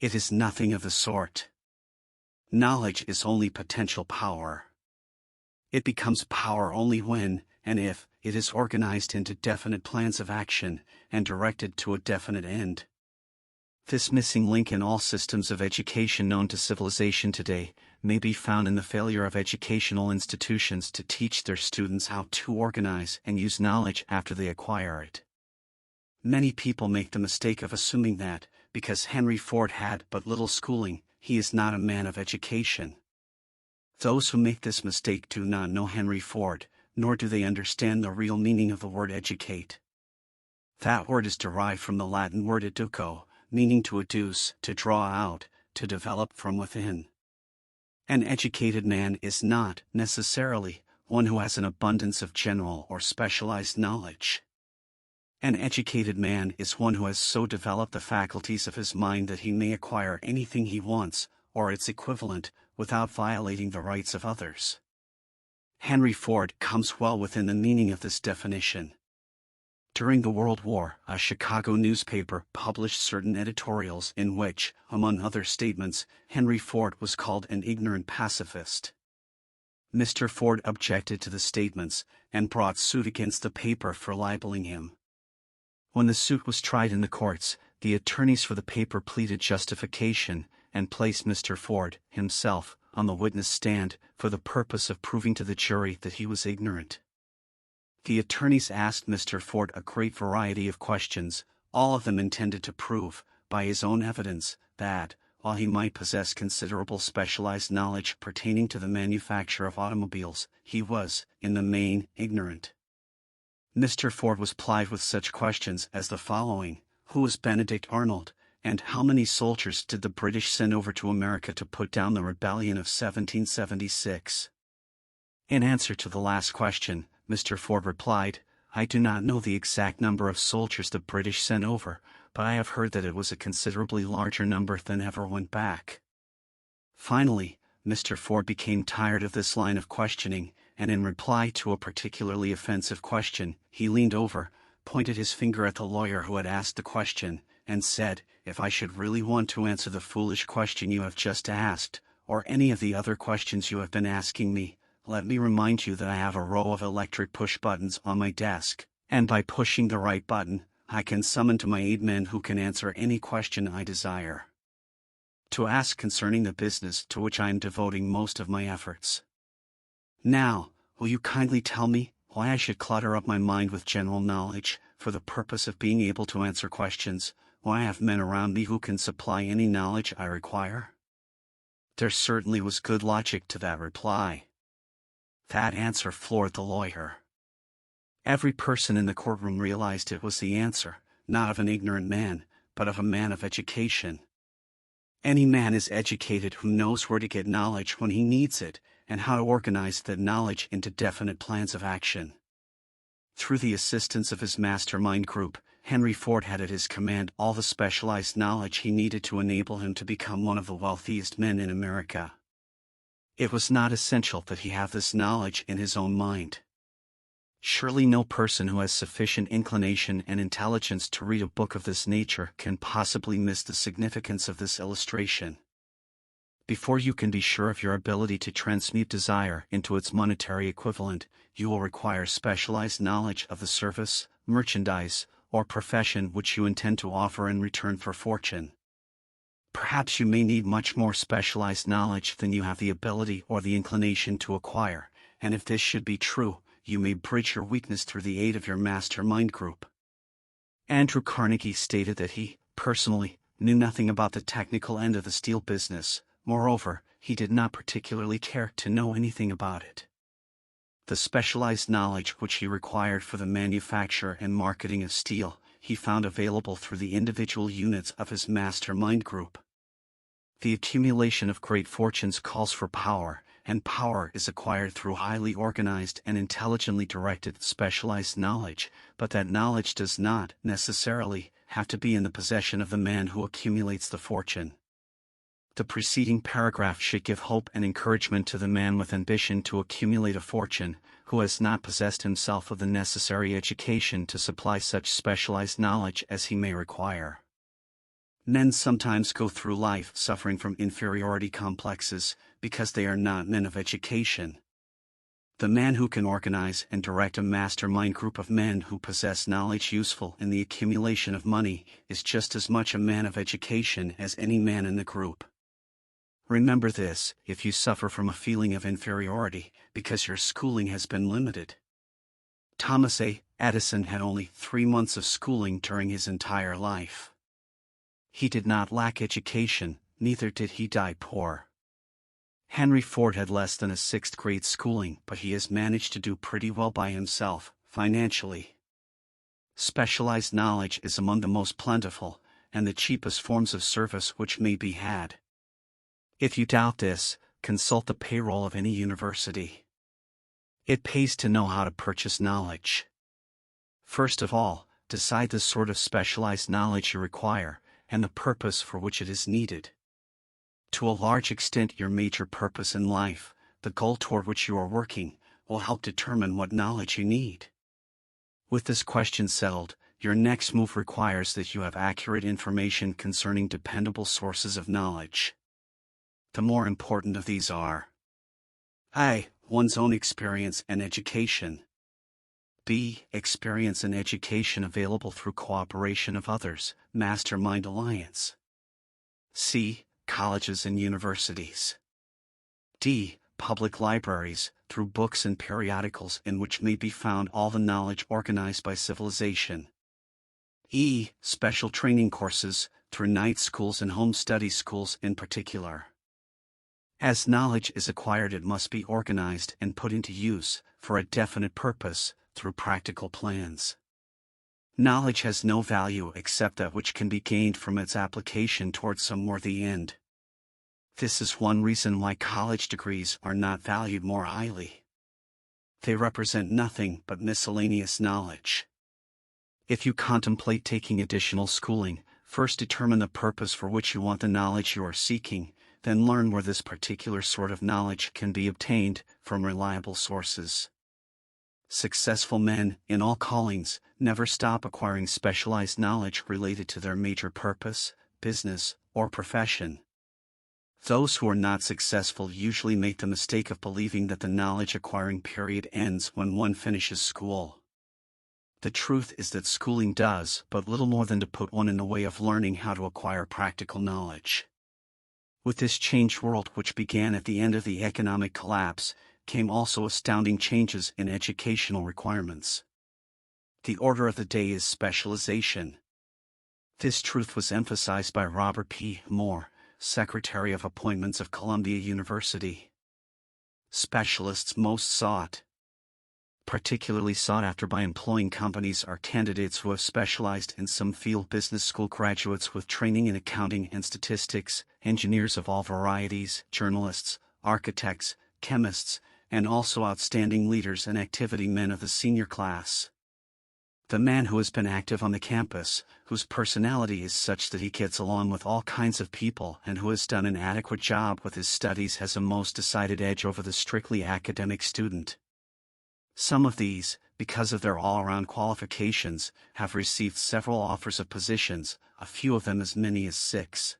It is nothing of the sort. Knowledge is only potential power. It becomes power only when, and if, it is organized into definite plans of action, and directed to a definite end. This missing link in all systems of education known to civilization today may be found in the failure of educational institutions to teach their students how to organize and use knowledge after they acquire it. Many people make the mistake of assuming that, because Henry Ford had but little schooling, he is not a man of education. Those who make this mistake do not know Henry Ford, nor do they understand the real meaning of the word educate. That word is derived from the Latin word educo, meaning to educe, to draw out, to develop from within. An educated man is not, necessarily, one who has an abundance of general or specialized knowledge. An educated man is one who has so developed the faculties of his mind that he may acquire anything he wants, or its equivalent, without violating the rights of others. Henry Ford comes well within the meaning of this definition. During the World War, a Chicago newspaper published certain editorials in which, among other statements, Henry Ford was called an ignorant pacifist. Mr. Ford objected to the statements, and brought suit against the paper for libeling him. When the suit was tried in the courts, the attorneys for the paper pleaded justification, and placed Mr. Ford, himself, on the witness stand, for the purpose of proving to the jury that he was ignorant. The attorneys asked Mr. Ford a great variety of questions, all of them intended to prove, by his own evidence, that, while he might possess considerable specialized knowledge pertaining to the manufacture of automobiles, he was, in the main, ignorant. Mr. Ford was plied with such questions as the following: who was Benedict Arnold, and how many soldiers did the British send over to America to put down the rebellion of 1776? In answer to the last question, Mr. Ford replied, "I do not know the exact number of soldiers the British sent over, but I have heard that it was a considerably larger number than ever went back." Finally, Mr. Ford became tired of this line of questioning, and in reply to a particularly offensive question, he leaned over, pointed his finger at the lawyer who had asked the question, and said, "If I should really want to answer the foolish question you have just asked, or any of the other questions you have been asking me, let me remind you that I have a row of electric push buttons on my desk, and by pushing the right button, I can summon to my aid men who can answer any question I desire to ask concerning the business to which I am devoting most of my efforts. Now, will you kindly tell me why I should clutter up my mind with general knowledge, for the purpose of being able to answer questions, why I have men around me who can supply any knowledge I require?" There certainly was good logic to that reply. That answer floored the lawyer. Every person in the courtroom realized it was the answer, not of an ignorant man, but of a man of education. Any man is educated who knows where to get knowledge when he needs it, and how to organize that knowledge into definite plans of action. Through the assistance of his mastermind group, Henry Ford had at his command all the specialized knowledge he needed to enable him to become one of the wealthiest men in America. It was not essential that he have this knowledge in his own mind. Surely no person who has sufficient inclination and intelligence to read a book of this nature can possibly miss the significance of this illustration. Before you can be sure of your ability to transmute desire into its monetary equivalent, you will require specialized knowledge of the service, merchandise, or profession which you intend to offer in return for fortune. Perhaps you may need much more specialized knowledge than you have the ability or the inclination to acquire, and if this should be true, you may bridge your weakness through the aid of your mastermind group. Andrew Carnegie stated that he, personally, knew nothing about the technical end of the steel business. Moreover, he did not particularly care to know anything about it. The specialized knowledge which he required for the manufacture and marketing of steel, he found available through the individual units of his mastermind group. The accumulation of great fortunes calls for power, and power is acquired through highly organized and intelligently directed specialized knowledge, but that knowledge does not, necessarily, have to be in the possession of the man who accumulates the fortune. The preceding paragraph should give hope and encouragement to the man with ambition to accumulate a fortune, who has not possessed himself of the necessary education to supply such specialized knowledge as he may require. Men sometimes go through life suffering from inferiority complexes because they are not men of education. The man who can organize and direct a mastermind group of men who possess knowledge useful in the accumulation of money is just as much a man of education as any man in the group. Remember this if you suffer from a feeling of inferiority because your schooling has been limited. Thomas A. Edison had only 3 months of schooling during his entire life. He did not lack education, neither did he die poor. Henry Ford had less than a 6th grade schooling, but he has managed to do pretty well by himself, financially. Specialized knowledge is among the most plentiful, and the cheapest forms of service which may be had. If you doubt this, consult the payroll of any university. It pays to know how to purchase knowledge. First of all, decide the sort of specialized knowledge you require, and the purpose for which it is needed. To a large extent, your major purpose in life, the goal toward which you are working, will help determine what knowledge you need. With this question settled, your next move requires that you have accurate information concerning dependable sources of knowledge. The more important of these are A. One's own experience and education. B. Experience and education available through cooperation of others, mastermind alliance. C. Colleges and universities. D. Public libraries, through books and periodicals in which may be found all the knowledge organized by civilization. E. Special training courses, through night schools and home study schools in particular. As knowledge is acquired, it must be organized and put into use, for a definite purpose, through practical plans. Knowledge has no value except that which can be gained from its application towards some worthy end. This is one reason why college degrees are not valued more highly. They represent nothing but miscellaneous knowledge. If you contemplate taking additional schooling, first determine the purpose for which you want the knowledge you are seeking, then learn where this particular sort of knowledge can be obtained from reliable sources. Successful men, in all callings, never stop acquiring specialized knowledge related to their major purpose, business, or profession. Those who are not successful usually make the mistake of believing that the knowledge acquiring period ends when one finishes school. The truth is that schooling does but little more than to put one in the way of learning how to acquire practical knowledge. With this changed world, which began at the end of the economic collapse, came also astounding changes in educational requirements. The order of the day is specialization. This truth was emphasized by Robert P. Moore, Secretary of Appointments of Columbia University. Specialists most sought. Particularly sought after by employing companies are candidates who have specialized in some field: business school graduates with training in accounting and statistics, engineers of all varieties, journalists, architects, chemists, and also outstanding leaders and activity men of the senior class. The man who has been active on the campus, whose personality is such that he gets along with all kinds of people and who has done an adequate job with his studies, has a most decided edge over the strictly academic student. Some of these, because of their all-around qualifications, have received several offers of positions, a few of them as many as 6.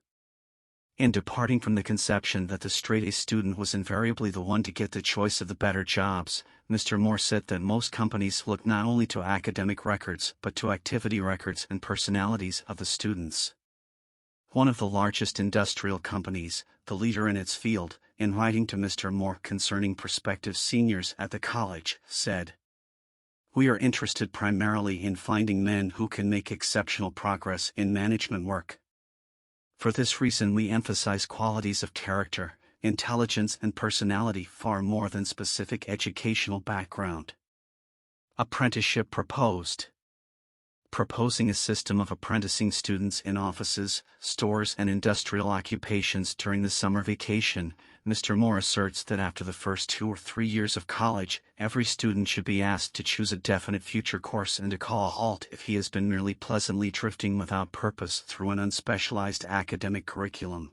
In departing from the conception that the straight-A student was invariably the one to get the choice of the better jobs, Mr. Moore said that most companies look not only to academic records but to activity records and personalities of the students. One of the largest industrial companies, the leader in its field, in writing to Mr. Moore concerning prospective seniors at the college, said, "We are interested primarily in finding men who can make exceptional progress in management work. For this reason we emphasize qualities of character, intelligence and personality far more than specific educational background." Apprenticeship proposed. Proposing a system of apprenticing students in offices, stores and industrial occupations during the summer vacation, Mr. Moore asserts that after the first 2 or 3 years of college, every student should be asked to choose a definite future course and to call a halt if he has been merely pleasantly drifting without purpose through an unspecialized academic curriculum.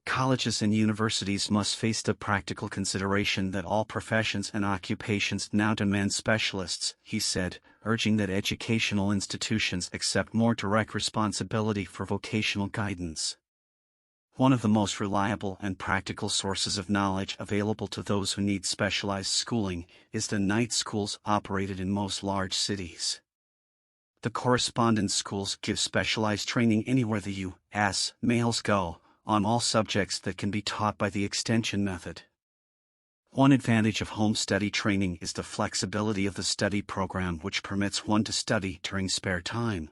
Colleges and universities must face the practical consideration that all professions and occupations now demand specialists, he said, urging that educational institutions accept more direct responsibility for vocational guidance. One of the most reliable and practical sources of knowledge available to those who need specialized schooling is the night schools operated in most large cities. The correspondence schools give specialized training anywhere the U.S. males go, on all subjects that can be taught by the extension method. One advantage of home study training is the flexibility of the study program, which permits one to study during spare time.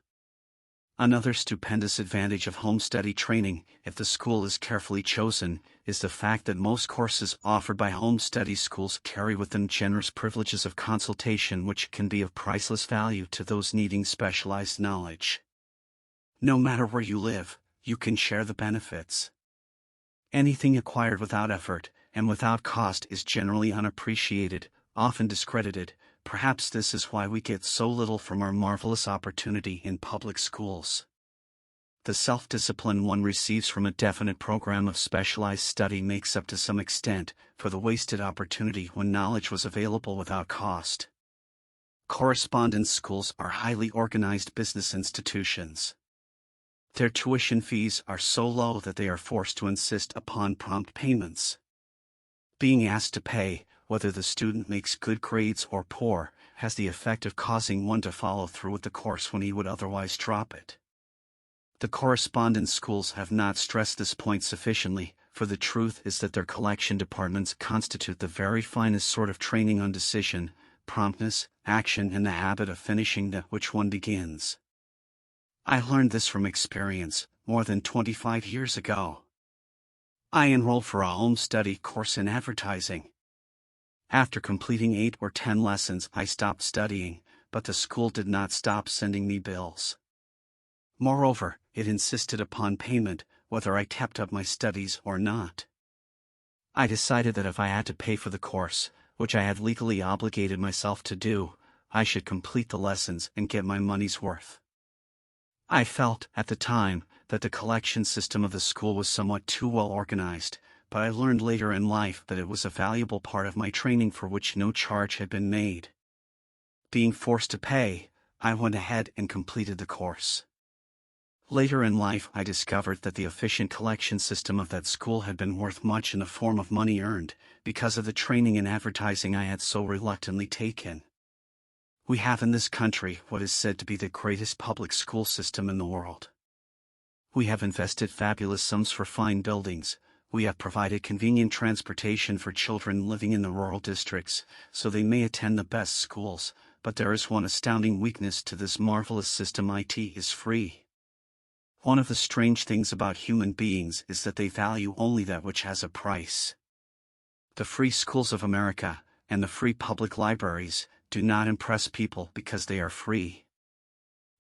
Another stupendous advantage of home study training, if the school is carefully chosen, is the fact that most courses offered by home study schools carry with them generous privileges of consultation which can be of priceless value to those needing specialized knowledge. No matter where you live, you can share the benefits. Anything acquired without effort and without cost is generally unappreciated, often discredited. Perhaps this is why we get so little from our marvelous opportunity in public schools. The self-discipline one receives from a definite program of specialized study makes up to some extent for the wasted opportunity when knowledge was available without cost. Correspondence schools are highly organized business institutions. Their tuition fees are so low that they are forced to insist upon prompt payments. Being asked to pay, whether the student makes good grades or poor, has the effect of causing one to follow through with the course when he would otherwise drop it. The correspondence schools have not stressed this point sufficiently, for the truth is that their collection departments constitute the very finest sort of training on decision, promptness, action, and the habit of finishing that which one begins. I learned this from experience, more than 25 years ago. I enrolled for a home study course in advertising. After completing 8 or 10 lessons, I stopped studying, but the school did not stop sending me bills. Moreover, it insisted upon payment, whether I kept up my studies or not. I decided that if I had to pay for the course, which I had legally obligated myself to do, I should complete the lessons and get my money's worth. I felt, at the time, that the collection system of the school was somewhat too well organized, but I learned later in life that it was a valuable part of my training for which no charge had been made. Being forced to pay, I went ahead and completed the course. Later in life I discovered that the efficient collection system of that school had been worth much in the form of money earned, because of the training in advertising I had so reluctantly taken. We have in this country what is said to be the greatest public school system in the world. We have invested fabulous sums for fine buildings. We have provided convenient transportation for children living in the rural districts, so they may attend the best schools, but there is one astounding weakness to this marvelous system: it is free. One of the strange things about human beings is that they value only that which has a price. The free schools of America, and the free public libraries, do not impress people because they are free.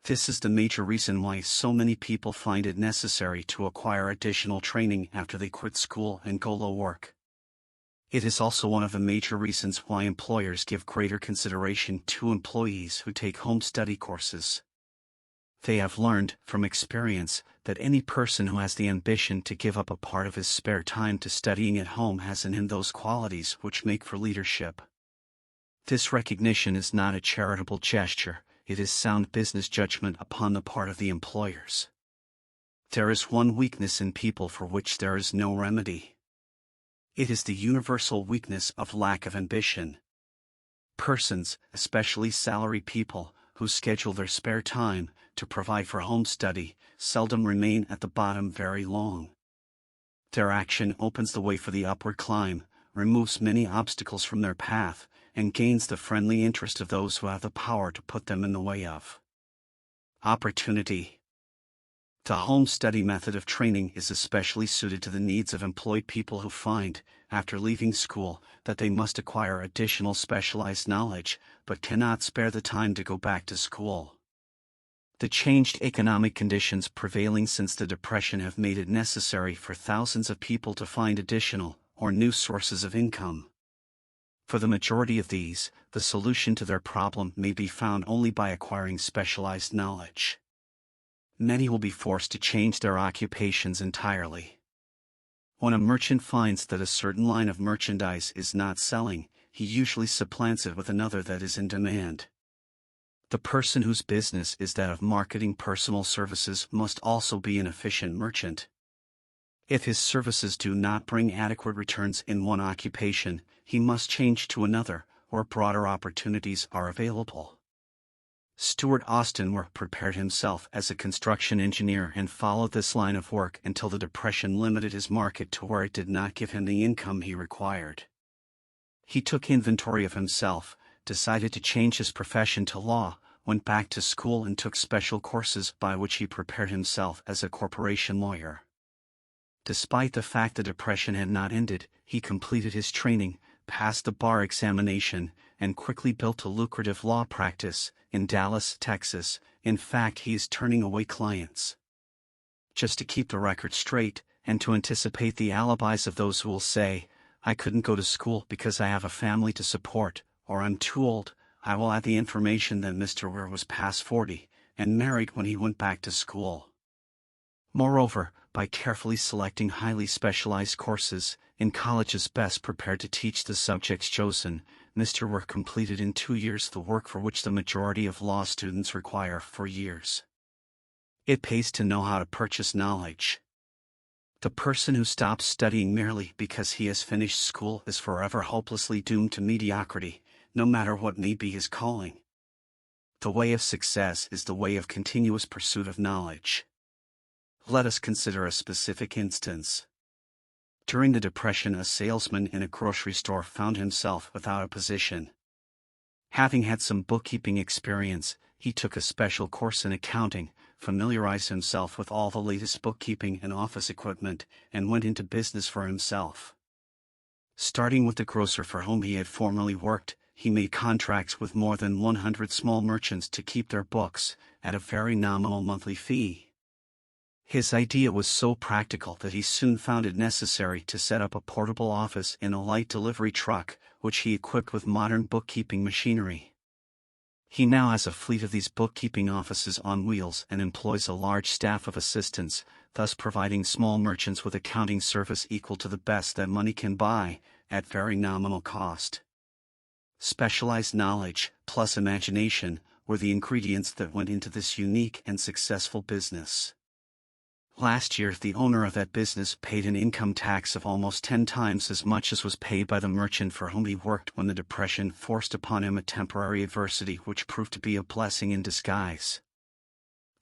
This is the major reason why so many people find it necessary to acquire additional training after they quit school and go to work. It is also one of the major reasons why employers give greater consideration to employees who take home study courses. They have learned, from experience, that any person who has the ambition to give up a part of his spare time to studying at home has in him those qualities which make for leadership. This recognition is not a charitable gesture. It is sound business judgment upon the part of the employers. There is one weakness in people for which there is no remedy. It is the universal weakness of lack of ambition. Persons, especially salary people, who schedule their spare time to provide for home study, seldom remain at the bottom very long. Their action opens the way for the upward climb, removes many obstacles from their path, and gains the friendly interest of those who have the power to put them in the way of opportunity. The home study method of training is especially suited to the needs of employed people who find, after leaving school, that they must acquire additional specialized knowledge, but cannot spare the time to go back to school. The changed economic conditions prevailing since the Depression have made it necessary for thousands of people to find additional, or new sources of income. For the majority of these, the solution to their problem may be found only by acquiring specialized knowledge. Many will be forced to change their occupations entirely. When a merchant finds that a certain line of merchandise is not selling, he usually supplants it with another that is in demand. The person whose business is that of marketing personal services must also be an efficient merchant. If his services do not bring adequate returns in one occupation, he must change to another, where broader opportunities are available. Stuart Austin prepared himself as a construction engineer and followed this line of work until the Depression limited his market to where it did not give him the income he required. He took inventory of himself, decided to change his profession to law, went back to school and took special courses by which he prepared himself as a corporation lawyer. Despite the fact the Depression had not ended, he completed his training, passed the bar examination, and quickly built a lucrative law practice in Dallas, Texas. In fact, he is turning away clients. Just to keep the record straight, and to anticipate the alibis of those who will say, "I couldn't go to school because I have a family to support," or "I'm too old," I will add the information that Mr. Weir was past 40, and married when he went back to school. Moreover, by carefully selecting highly specialized courses, in colleges best prepared to teach the subjects chosen, Mr. Weir completed in 2 years the work for which the majority of law students require 4 years. It pays to know how to purchase knowledge. The person who stops studying merely because he has finished school is forever hopelessly doomed to mediocrity, no matter what may be his calling. The way of success is the way of continuous pursuit of knowledge. Let us consider a specific instance. During the Depression, a salesman in a grocery store found himself without a position. Having had some bookkeeping experience, he took a special course in accounting, familiarized himself with all the latest bookkeeping and office equipment, and went into business for himself. Starting with the grocer for whom he had formerly worked, he made contracts with more than 100 small merchants to keep their books, at a very nominal monthly fee. His idea was so practical that he soon found it necessary to set up a portable office in a light delivery truck, which he equipped with modern bookkeeping machinery. He now has a fleet of these bookkeeping offices on wheels and employs a large staff of assistants, thus providing small merchants with accounting service equal to the best that money can buy, at very nominal cost. Specialized knowledge, plus imagination, were the ingredients that went into this unique and successful business. Last year, the owner of that business paid an income tax of almost 10 times as much as was paid by the merchant for whom he worked when the Depression forced upon him a temporary adversity which proved to be a blessing in disguise.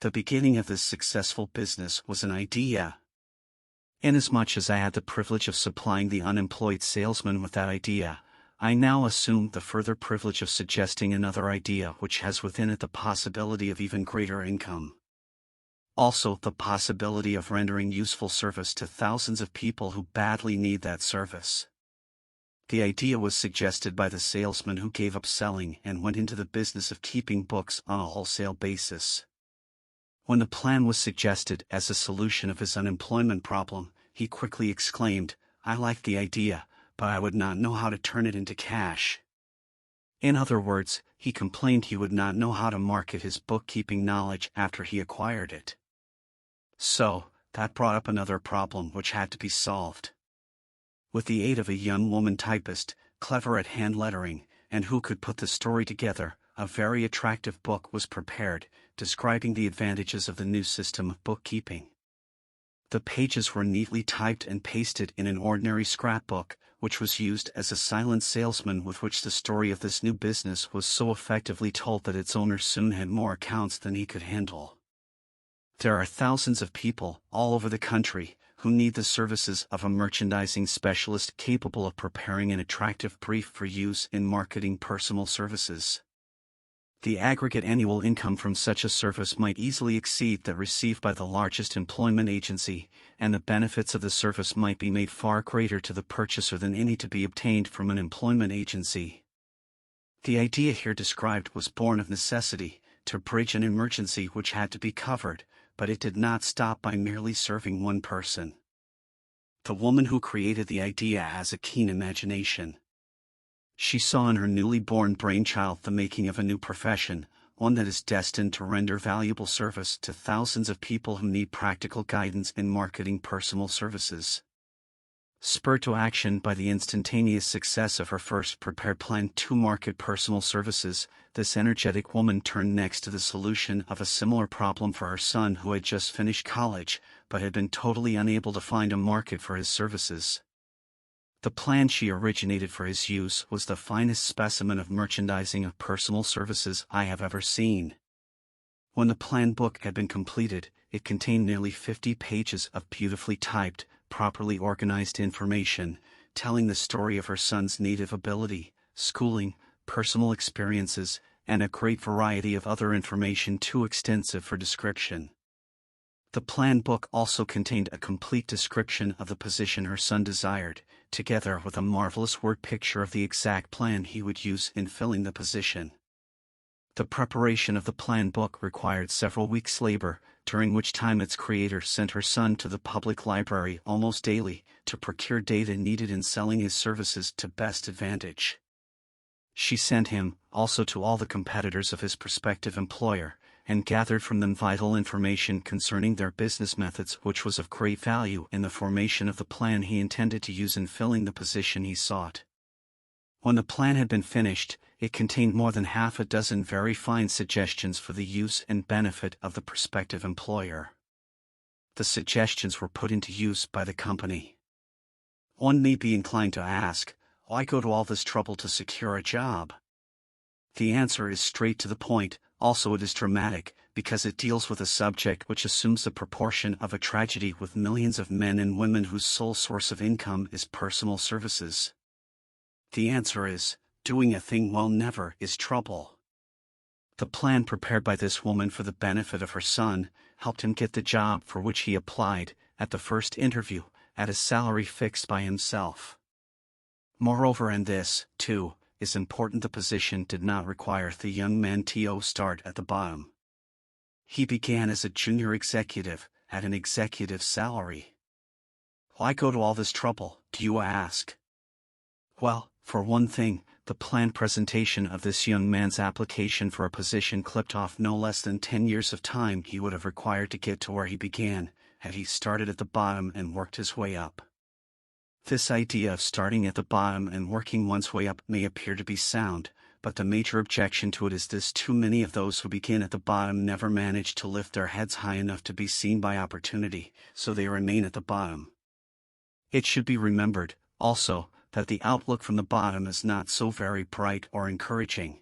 The beginning of this successful business was an idea. Inasmuch as I had the privilege of supplying the unemployed salesman with that idea, I now assume the further privilege of suggesting another idea which has within it the possibility of even greater income. Also, the possibility of rendering useful service to thousands of people who badly need that service. The idea was suggested by the salesman who gave up selling and went into the business of keeping books on a wholesale basis. When the plan was suggested as a solution of his unemployment problem, he quickly exclaimed, "I like the idea, but I would not know how to turn it into cash." In other words, he complained he would not know how to market his bookkeeping knowledge after he acquired it. So, that brought up another problem which had to be solved. With the aid of a young woman typist, clever at hand lettering, and who could put the story together, a very attractive book was prepared, describing the advantages of the new system of bookkeeping. The pages were neatly typed and pasted in an ordinary scrapbook, which was used as a silent salesman with which the story of this new business was so effectively told that its owner soon had more accounts than he could handle. There are thousands of people, all over the country, who need the services of a merchandising specialist capable of preparing an attractive brief for use in marketing personal services. The aggregate annual income from such a service might easily exceed that received by the largest employment agency, and the benefits of the service might be made far greater to the purchaser than any to be obtained from an employment agency. The idea here described was born of necessity, to bridge an emergency which had to be covered, but it did not stop by merely serving one person. The woman who created the idea has a keen imagination. She saw in her newly born brainchild the making of a new profession, one that is destined to render valuable service to thousands of people who need practical guidance in marketing personal services. Spurred to action by the instantaneous success of her first prepared plan to market personal services, this energetic woman turned next to the solution of a similar problem for her son who had just finished college, but had been totally unable to find a market for his services. The plan she originated for his use was the finest specimen of merchandising of personal services I have ever seen. When the plan book had been completed, it contained nearly 50 pages of beautifully typed, properly organized information, telling the story of her son's native ability, schooling, personal experiences, and a great variety of other information too extensive for description. The plan book also contained a complete description of the position her son desired, together with a marvelous word picture of the exact plan he would use in filling the position. The preparation of the plan book required several weeks' labor, during which time its creator sent her son to the public library almost daily to procure data needed in selling his services to best advantage. She sent him also to all the competitors of his prospective employer, and gathered from them vital information concerning their business methods, which was of great value in the formation of the plan he intended to use in filling the position he sought. When the plan had been finished, it contained more than half a dozen very fine suggestions for the use and benefit of the prospective employer. The suggestions were put into use by the company. One may be inclined to ask, why go to all this trouble to secure a job? The answer is straight to the point. Also it is dramatic, because it deals with a subject which assumes the proportion of a tragedy with millions of men and women whose sole source of income is personal services. The answer is, doing a thing well never is trouble. The plan prepared by this woman for the benefit of her son helped him get the job for which he applied, at the first interview, at a salary fixed by himself. Moreover, and this, too, is important, the position did not require the young man to start at the bottom. He began as a junior executive, at an executive salary. Why go to all this trouble, do you ask? Well, for one thing, the planned presentation of this young man's application for a position clipped off no less than 10 years of time he would have required to get to where he began, had he started at the bottom and worked his way up. This idea of starting at the bottom and working one's way up may appear to be sound, but the major objection to it is this: too many of those who begin at the bottom never manage to lift their heads high enough to be seen by opportunity, so they remain at the bottom. It should be remembered, also, that the outlook from the bottom is not so very bright or encouraging.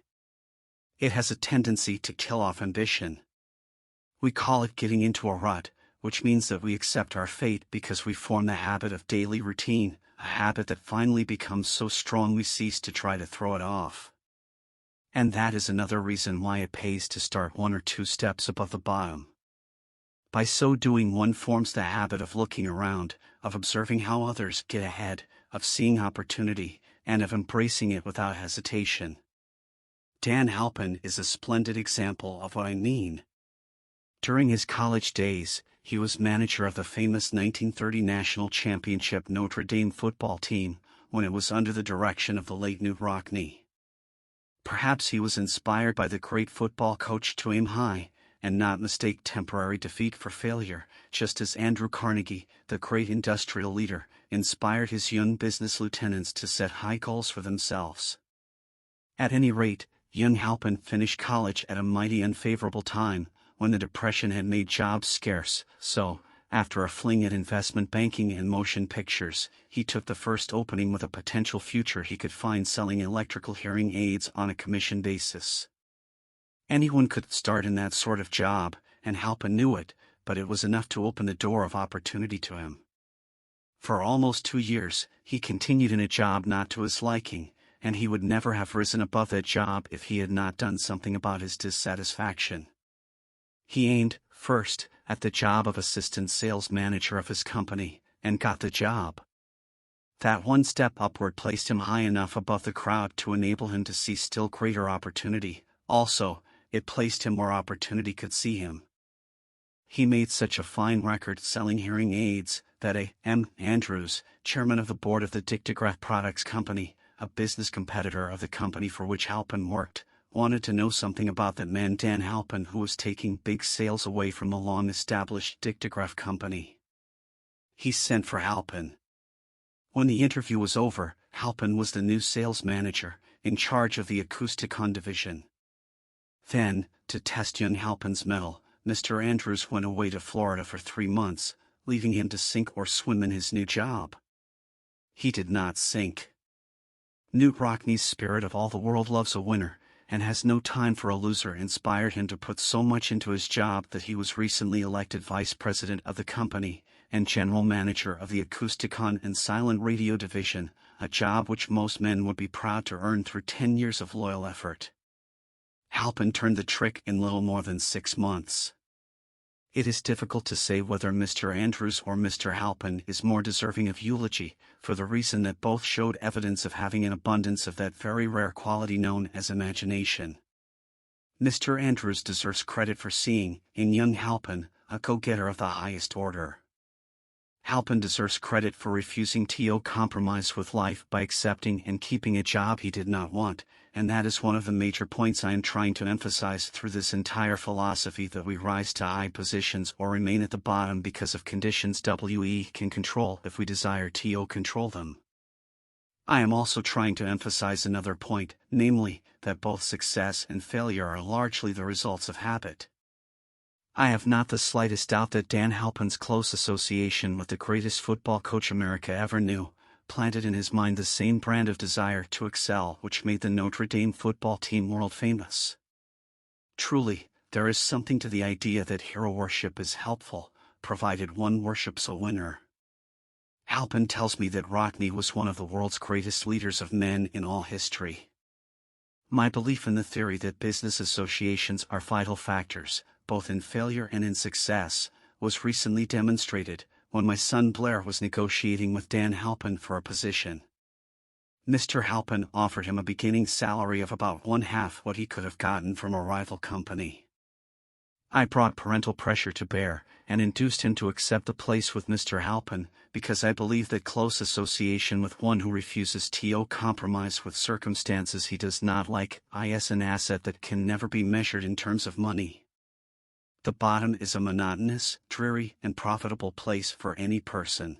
It has a tendency to kill off ambition. We call it getting into a rut, which means that we accept our fate because we form the habit of daily routine, a habit that finally becomes so strong we cease to try to throw it off. And that is another reason why it pays to start 1 or 2 steps above the bottom. By so doing, one forms the habit of looking around, of observing how others get ahead, of seeing opportunity, and of embracing it without hesitation. Dan Halpin is a splendid example of what I mean. During his college days, he was manager of the famous 1930 national championship Notre Dame football team, when it was under the direction of the late Knute Rockne. Perhaps he was inspired by the great football coach to aim high, and not mistake temporary defeat for failure, just as Andrew Carnegie, the great industrial leader, inspired his young business lieutenants to set high goals for themselves. At any rate, young Halpin finished college at a mighty unfavorable time, when the Depression had made jobs scarce, so, after a fling at investment banking and motion pictures, he took the first opening with a potential future he could find selling electrical hearing aids on a commission basis. Anyone could start in that sort of job, and Halpin knew it, but it was enough to open the door of opportunity to him. For almost 2 years, he continued in a job not to his liking, and he would never have risen above that job if he had not done something about his dissatisfaction. He aimed, first, at the job of assistant sales manager of his company, and got the job. That one step upward placed him high enough above the crowd to enable him to see still greater opportunity. Also, it placed him where opportunity could see him. He made such a fine record selling hearing aids, that A.M. Andrews, chairman of the board of the Dictograph Products Company, a business competitor of the company for which Halpin worked, wanted to know something about that man Dan Halpin, who was taking big sales away from the long-established Dictograph Company. He sent for Halpin. When the interview was over, Halpin was the new sales manager, in charge of the Acousticon division. Then, to test young Halpin's mettle, Mr. Andrews went away to Florida for 3 months, leaving him to sink or swim in his new job. He did not sink. Knute Rockne's spirit of all the world loves a winner, and has no time for a loser inspired him to put so much into his job that he was recently elected vice president of the company, and general manager of the Acousticon and Silent Radio division, a job which most men would be proud to earn through 10 years of loyal effort. Halpin turned the trick in little more than 6 months. It is difficult to say whether Mr. Andrews or Mr. Halpin is more deserving of eulogy, for the reason that both showed evidence of having an abundance of that very rare quality known as imagination. Mr. Andrews deserves credit for seeing, in young Halpin, a go-getter of the highest order. Halpin deserves credit for refusing to compromise with life by accepting and keeping a job he did not want, and that is one of the major points I am trying to emphasize through this entire philosophy, that we rise to high positions or remain at the bottom because of conditions we can control if we desire to control them. I am also trying to emphasize another point, namely, that both success and failure are largely the results of habit. I have not the slightest doubt that Dan Halpin's close association with the greatest football coach America ever knew, planted in his mind the same brand of desire to excel which made the Notre Dame football team world famous. Truly, there is something to the idea that hero worship is helpful, provided one worships a winner. Halpin tells me that Rockne was one of the world's greatest leaders of men in all history. My belief in the theory that business associations are vital factors, both in failure and in success, was recently demonstrated when my son Blair was negotiating with Dan Halpin for a position. Mr. Halpin offered him a beginning salary of about 1/2 what he could have gotten from a rival company. I brought parental pressure to bear, and induced him to accept the place with Mr. Halpin, because I believe that close association with one who refuses to compromise with circumstances he does not like is an asset that can never be measured in terms of money. The bottom is a monotonous, dreary, and profitable place for any person.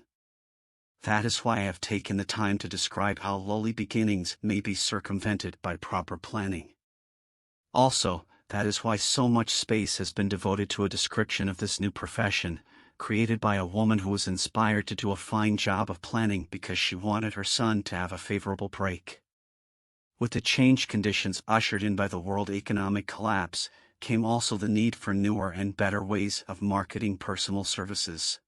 That is why I have taken the time to describe how lowly beginnings may be circumvented by proper planning. Also, that is why so much space has been devoted to a description of this new profession, created by a woman who was inspired to do a fine job of planning because she wanted her son to have a favorable break. With the changed conditions ushered in by the world economic collapse, came also the need for newer and better ways of marketing personal services.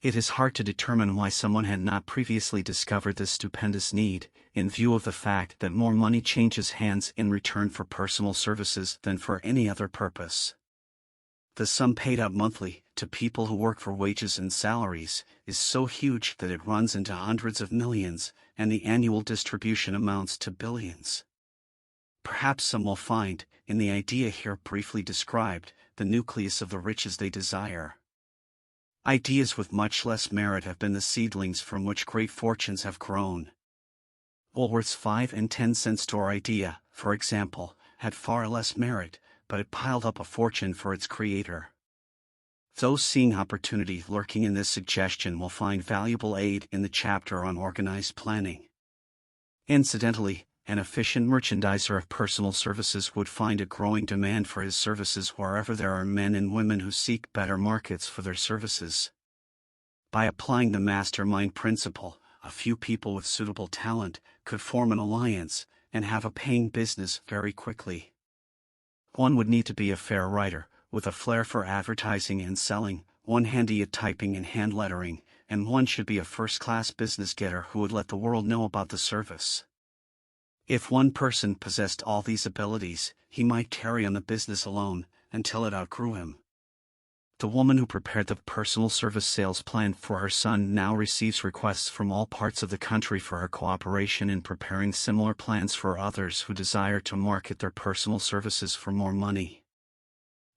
It is hard to determine why someone had not previously discovered this stupendous need, in view of the fact that more money changes hands in return for personal services than for any other purpose. The sum paid out monthly, to people who work for wages and salaries, is so huge that it runs into hundreds of millions, and the annual distribution amounts to billions. Perhaps some will find, in the idea here briefly described, the nucleus of the riches they desire. Ideas with much less merit have been the seedlings from which great fortunes have grown. Woolworth's 5 and 10-cent store idea, for example, had far less merit, but it piled up a fortune for its creator. Those seeing opportunity lurking in this suggestion will find valuable aid in the chapter on organized planning. Incidentally, an efficient merchandiser of personal services would find a growing demand for his services wherever there are men and women who seek better markets for their services. By applying the mastermind principle, a few people with suitable talent could form an alliance and have a paying business very quickly. One would need to be a fair writer, with a flair for advertising and selling, one handy at typing and hand lettering, and one should be a first-class business getter who would let the world know about the service. If one person possessed all these abilities, he might carry on the business alone, until it outgrew him. The woman who prepared the personal service sales plan for her son now receives requests from all parts of the country for her cooperation in preparing similar plans for others who desire to market their personal services for more money.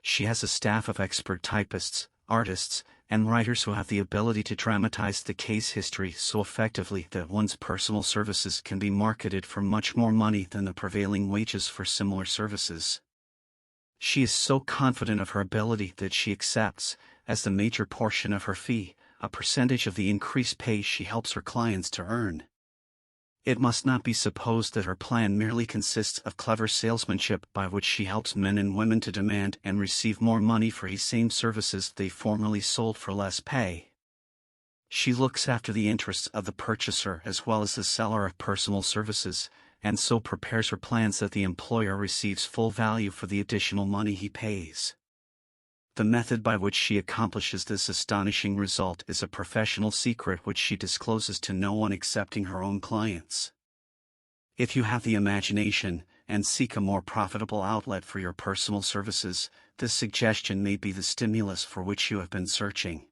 She has a staff of expert typists, artists, and writers who have the ability to dramatize the case history so effectively that one's personal services can be marketed for much more money than the prevailing wages for similar services. She is so confident of her ability that she accepts, as the major portion of her fee, a percentage of the increased pay she helps her clients to earn. It must not be supposed that her plan merely consists of clever salesmanship by which she helps men and women to demand and receive more money for the same services they formerly sold for less pay. She looks after the interests of the purchaser as well as the seller of personal services, and so prepares her plans that the employer receives full value for the additional money he pays. The method by which she accomplishes this astonishing result is a professional secret which she discloses to no one excepting her own clients. If you have the imagination, and seek a more profitable outlet for your personal services, this suggestion may be the stimulus for which you have been searching.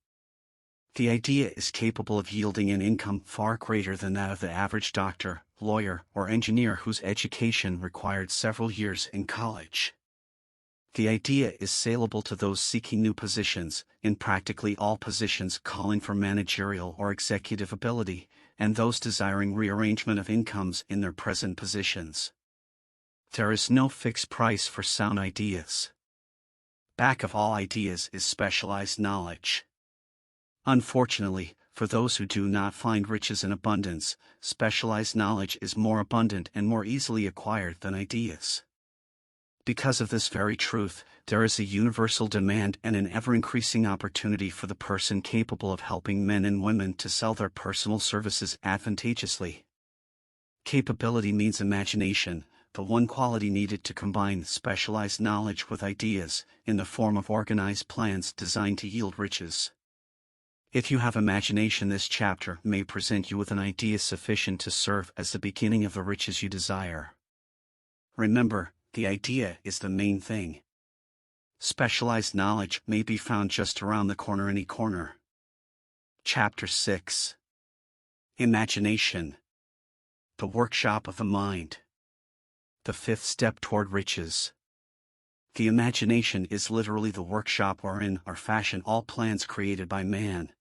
The idea is capable of yielding an income far greater than that of the average doctor, lawyer, or engineer whose education required several years in college. The idea is saleable to those seeking new positions, in practically all positions calling for managerial or executive ability, and those desiring rearrangement of incomes in their present positions. There is no fixed price for sound ideas. Back of all ideas is specialized knowledge. Unfortunately, for those who do not find riches in abundance, specialized knowledge is more abundant and more easily acquired than ideas. Because of this very truth, there is a universal demand and an ever-increasing opportunity for the person capable of helping men and women to sell their personal services advantageously. Capability means imagination, the one quality needed to combine specialized knowledge with ideas, in the form of organized plans designed to yield riches. If you have imagination, this chapter may present you with an idea sufficient to serve as the beginning of the riches you desire. Remember, the idea is the main thing. Specialized knowledge may be found just around the corner, any corner. Chapter 6. Imagination. The workshop of the mind. The fifth step toward riches. The imagination is literally the workshop wherein are fashioned all plans created by man.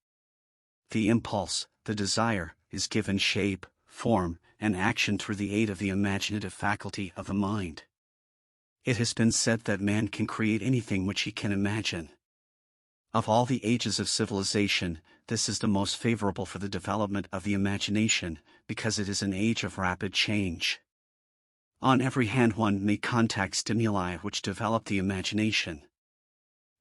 The impulse, the desire, is given shape, form, and action through the aid of the imaginative faculty of the mind. It has been said that man can create anything which he can imagine. Of all the ages of civilization, this is the most favorable for the development of the imagination, because it is an age of rapid change. On every hand one may contact stimuli which develop the imagination.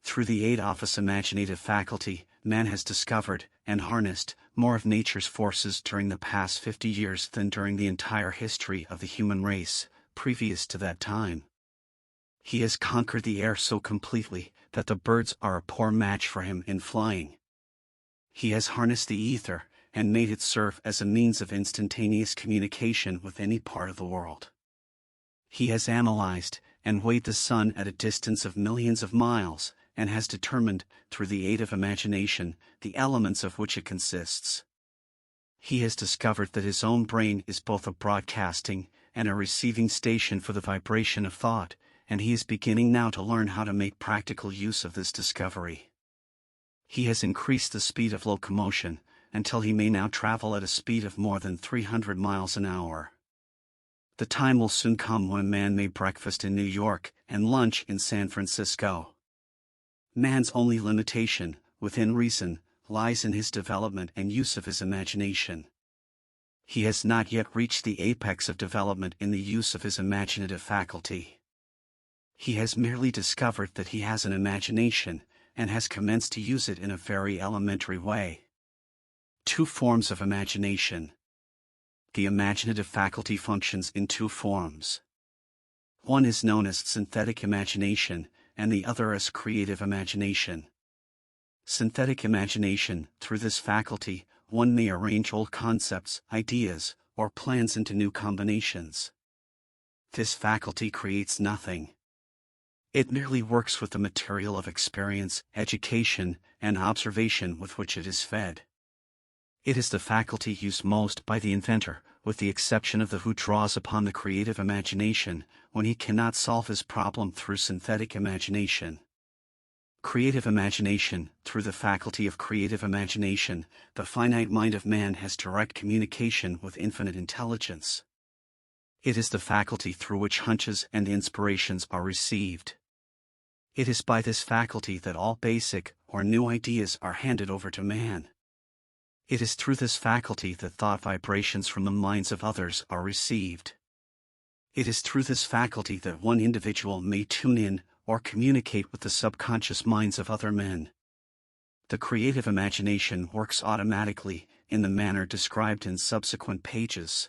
Through the aid of this imaginative faculty, man has discovered, and harnessed, more of nature's forces during the past 50 years than during the entire history of the human race, previous to that time. He has conquered the air so completely, that the birds are a poor match for him in flying. He has harnessed the ether, and made it serve as a means of instantaneous communication with any part of the world. He has analyzed, and weighed the sun at a distance of millions of miles, and has determined, through the aid of imagination, the elements of which it consists. He has discovered that his own brain is both a broadcasting and a receiving station for the vibration of thought, and he is beginning now to learn how to make practical use of this discovery. He has increased the speed of locomotion, until he may now travel at a speed of more than 300 miles an hour. The time will soon come when a man may breakfast in New York and lunch in San Francisco. Man's only limitation, within reason, lies in his development and use of his imagination. He has not yet reached the apex of development in the use of his imaginative faculty. He has merely discovered that he has an imagination, and has commenced to use it in a very elementary way. Two forms of imagination. The imaginative faculty functions in two forms. One is known as synthetic imagination, and the other as creative imagination. Synthetic imagination, through this faculty, one may arrange old concepts, ideas, or plans into new combinations. This faculty creates nothing. It merely works with the material of experience, education, and observation with which it is fed. It is the faculty used most by the inventor, with the exception of the who draws upon the creative imagination, when he cannot solve his problem through synthetic imagination. Creative imagination, through the faculty of creative imagination, the finite mind of man has direct communication with infinite intelligence. It is the faculty through which hunches and inspirations are received. It is by this faculty that all basic or new ideas are handed over to man. It is through this faculty that thought vibrations from the minds of others are received. It is through this faculty that one individual may tune in or communicate with the subconscious minds of other men. The creative imagination works automatically in the manner described in subsequent pages.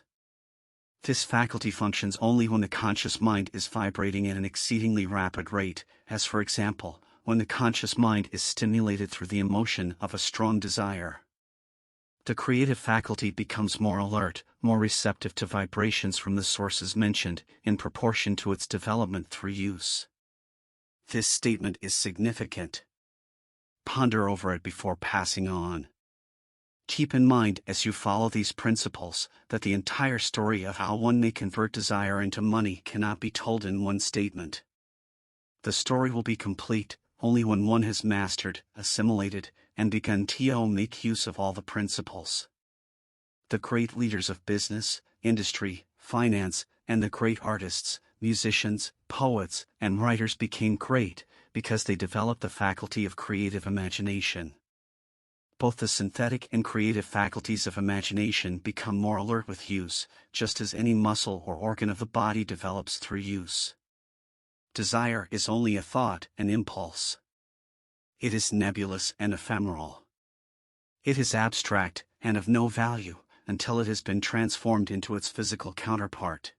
This faculty functions only when the conscious mind is vibrating at an exceedingly rapid rate, as for example, when the conscious mind is stimulated through the emotion of a strong desire. The creative faculty becomes more alert, more receptive to vibrations from the sources mentioned, in proportion to its development through use. This statement is significant. Ponder over it before passing on. Keep in mind as you follow these principles that the entire story of how one may convert desire into money cannot be told in one statement. The story will be complete only when one has mastered, assimilated, and begun to make use of all the principles. The great leaders of business, industry, finance, and the great artists, musicians, poets, and writers became great because they developed the faculty of creative imagination. Both the synthetic and creative faculties of imagination become more alert with use, just as any muscle or organ of the body develops through use. Desire is only a thought, an impulse. It is nebulous and ephemeral. It is abstract and of no value until it has been transformed into its physical counterpart.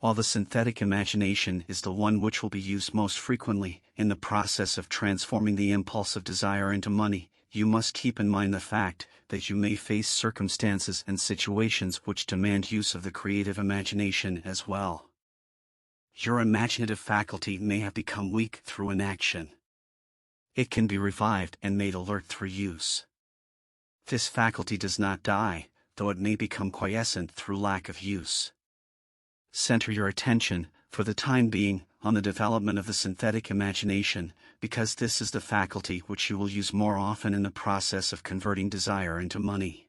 While the synthetic imagination is the one which will be used most frequently in the process of transforming the impulse of desire into money, you must keep in mind the fact that you may face circumstances and situations which demand use of the creative imagination as well. Your imaginative faculty may have become weak through inaction. It can be revived and made alert through use. This faculty does not die, though it may become quiescent through lack of use. Center your attention, for the time being, on the development of the synthetic imagination, because this is the faculty which you will use more often in the process of converting desire into money.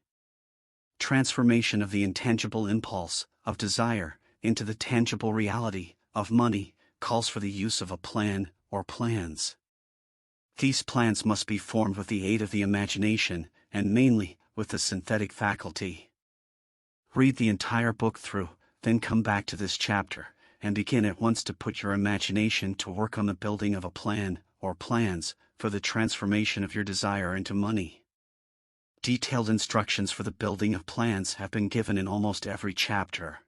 Transformation of the intangible impulse, of desire, into the tangible reality, of money, calls for the use of a plan, or plans. These plans must be formed with the aid of the imagination, and mainly, with the synthetic faculty. Read the entire book through, then come back to this chapter, and begin at once to put your imagination to work on the building of a plan, or plans, for the transformation of your desire into money. Detailed instructions for the building of plans have been given in almost every chapter.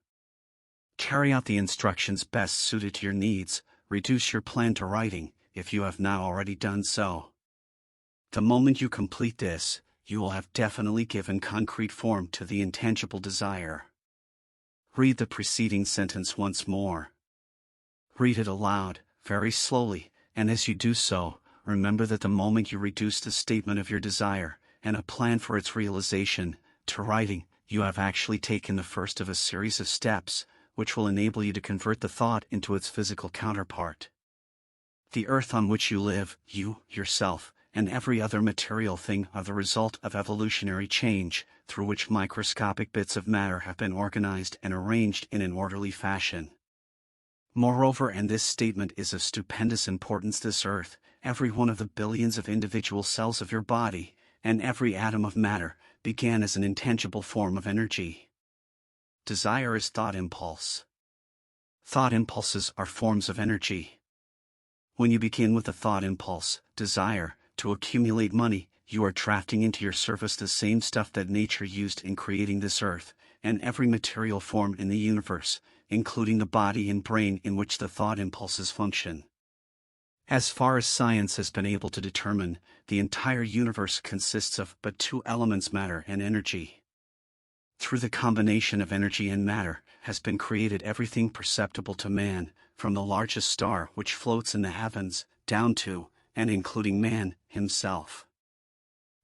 Carry out the instructions best suited to your needs, reduce your plan to writing, if you have not already done so. The moment you complete this, you will have definitely given concrete form to the intangible desire. Read the preceding sentence once more. Read it aloud, very slowly, and as you do so, remember that the moment you reduce the statement of your desire, and a plan for its realization, to writing, you have actually taken the first of a series of steps, which will enable you to convert the thought into its physical counterpart. The earth on which you live, you, yourself, and every other material thing are the result of evolutionary change, through which microscopic bits of matter have been organized and arranged in an orderly fashion. Moreover, and this statement is of stupendous importance, this earth, every one of the billions of individual cells of your body, and every atom of matter, began as an intangible form of energy. Desire is thought impulse. Thought impulses are forms of energy. When you begin with a thought impulse, desire, to accumulate money, you are drafting into your service the same stuff that nature used in creating this earth, and every material form in the universe, including the body and brain in which the thought impulses function. As far as science has been able to determine, the entire universe consists of but two elements, matter and energy. Through the combination of energy and matter, has been created everything perceptible to man, from the largest star which floats in the heavens, down to, and including man himself.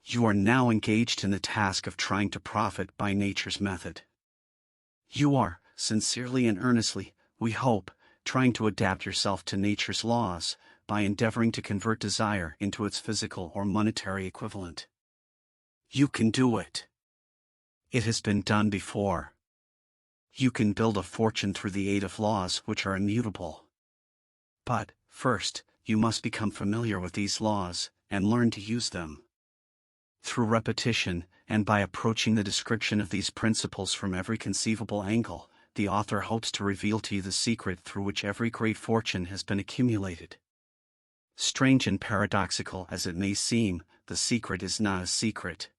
You are now engaged in the task of trying to profit by nature's method. You are, sincerely and earnestly, we hope, trying to adapt yourself to nature's laws, by endeavoring to convert desire into its physical or monetary equivalent. You can do it. It has been done before. You can build a fortune through the aid of laws which are immutable. But, first, you must become familiar with these laws, and learn to use them. Through repetition, and by approaching the description of these principles from every conceivable angle, the author hopes to reveal to you the secret through which every great fortune has been accumulated. Strange and paradoxical as it may seem, the secret is not a secret.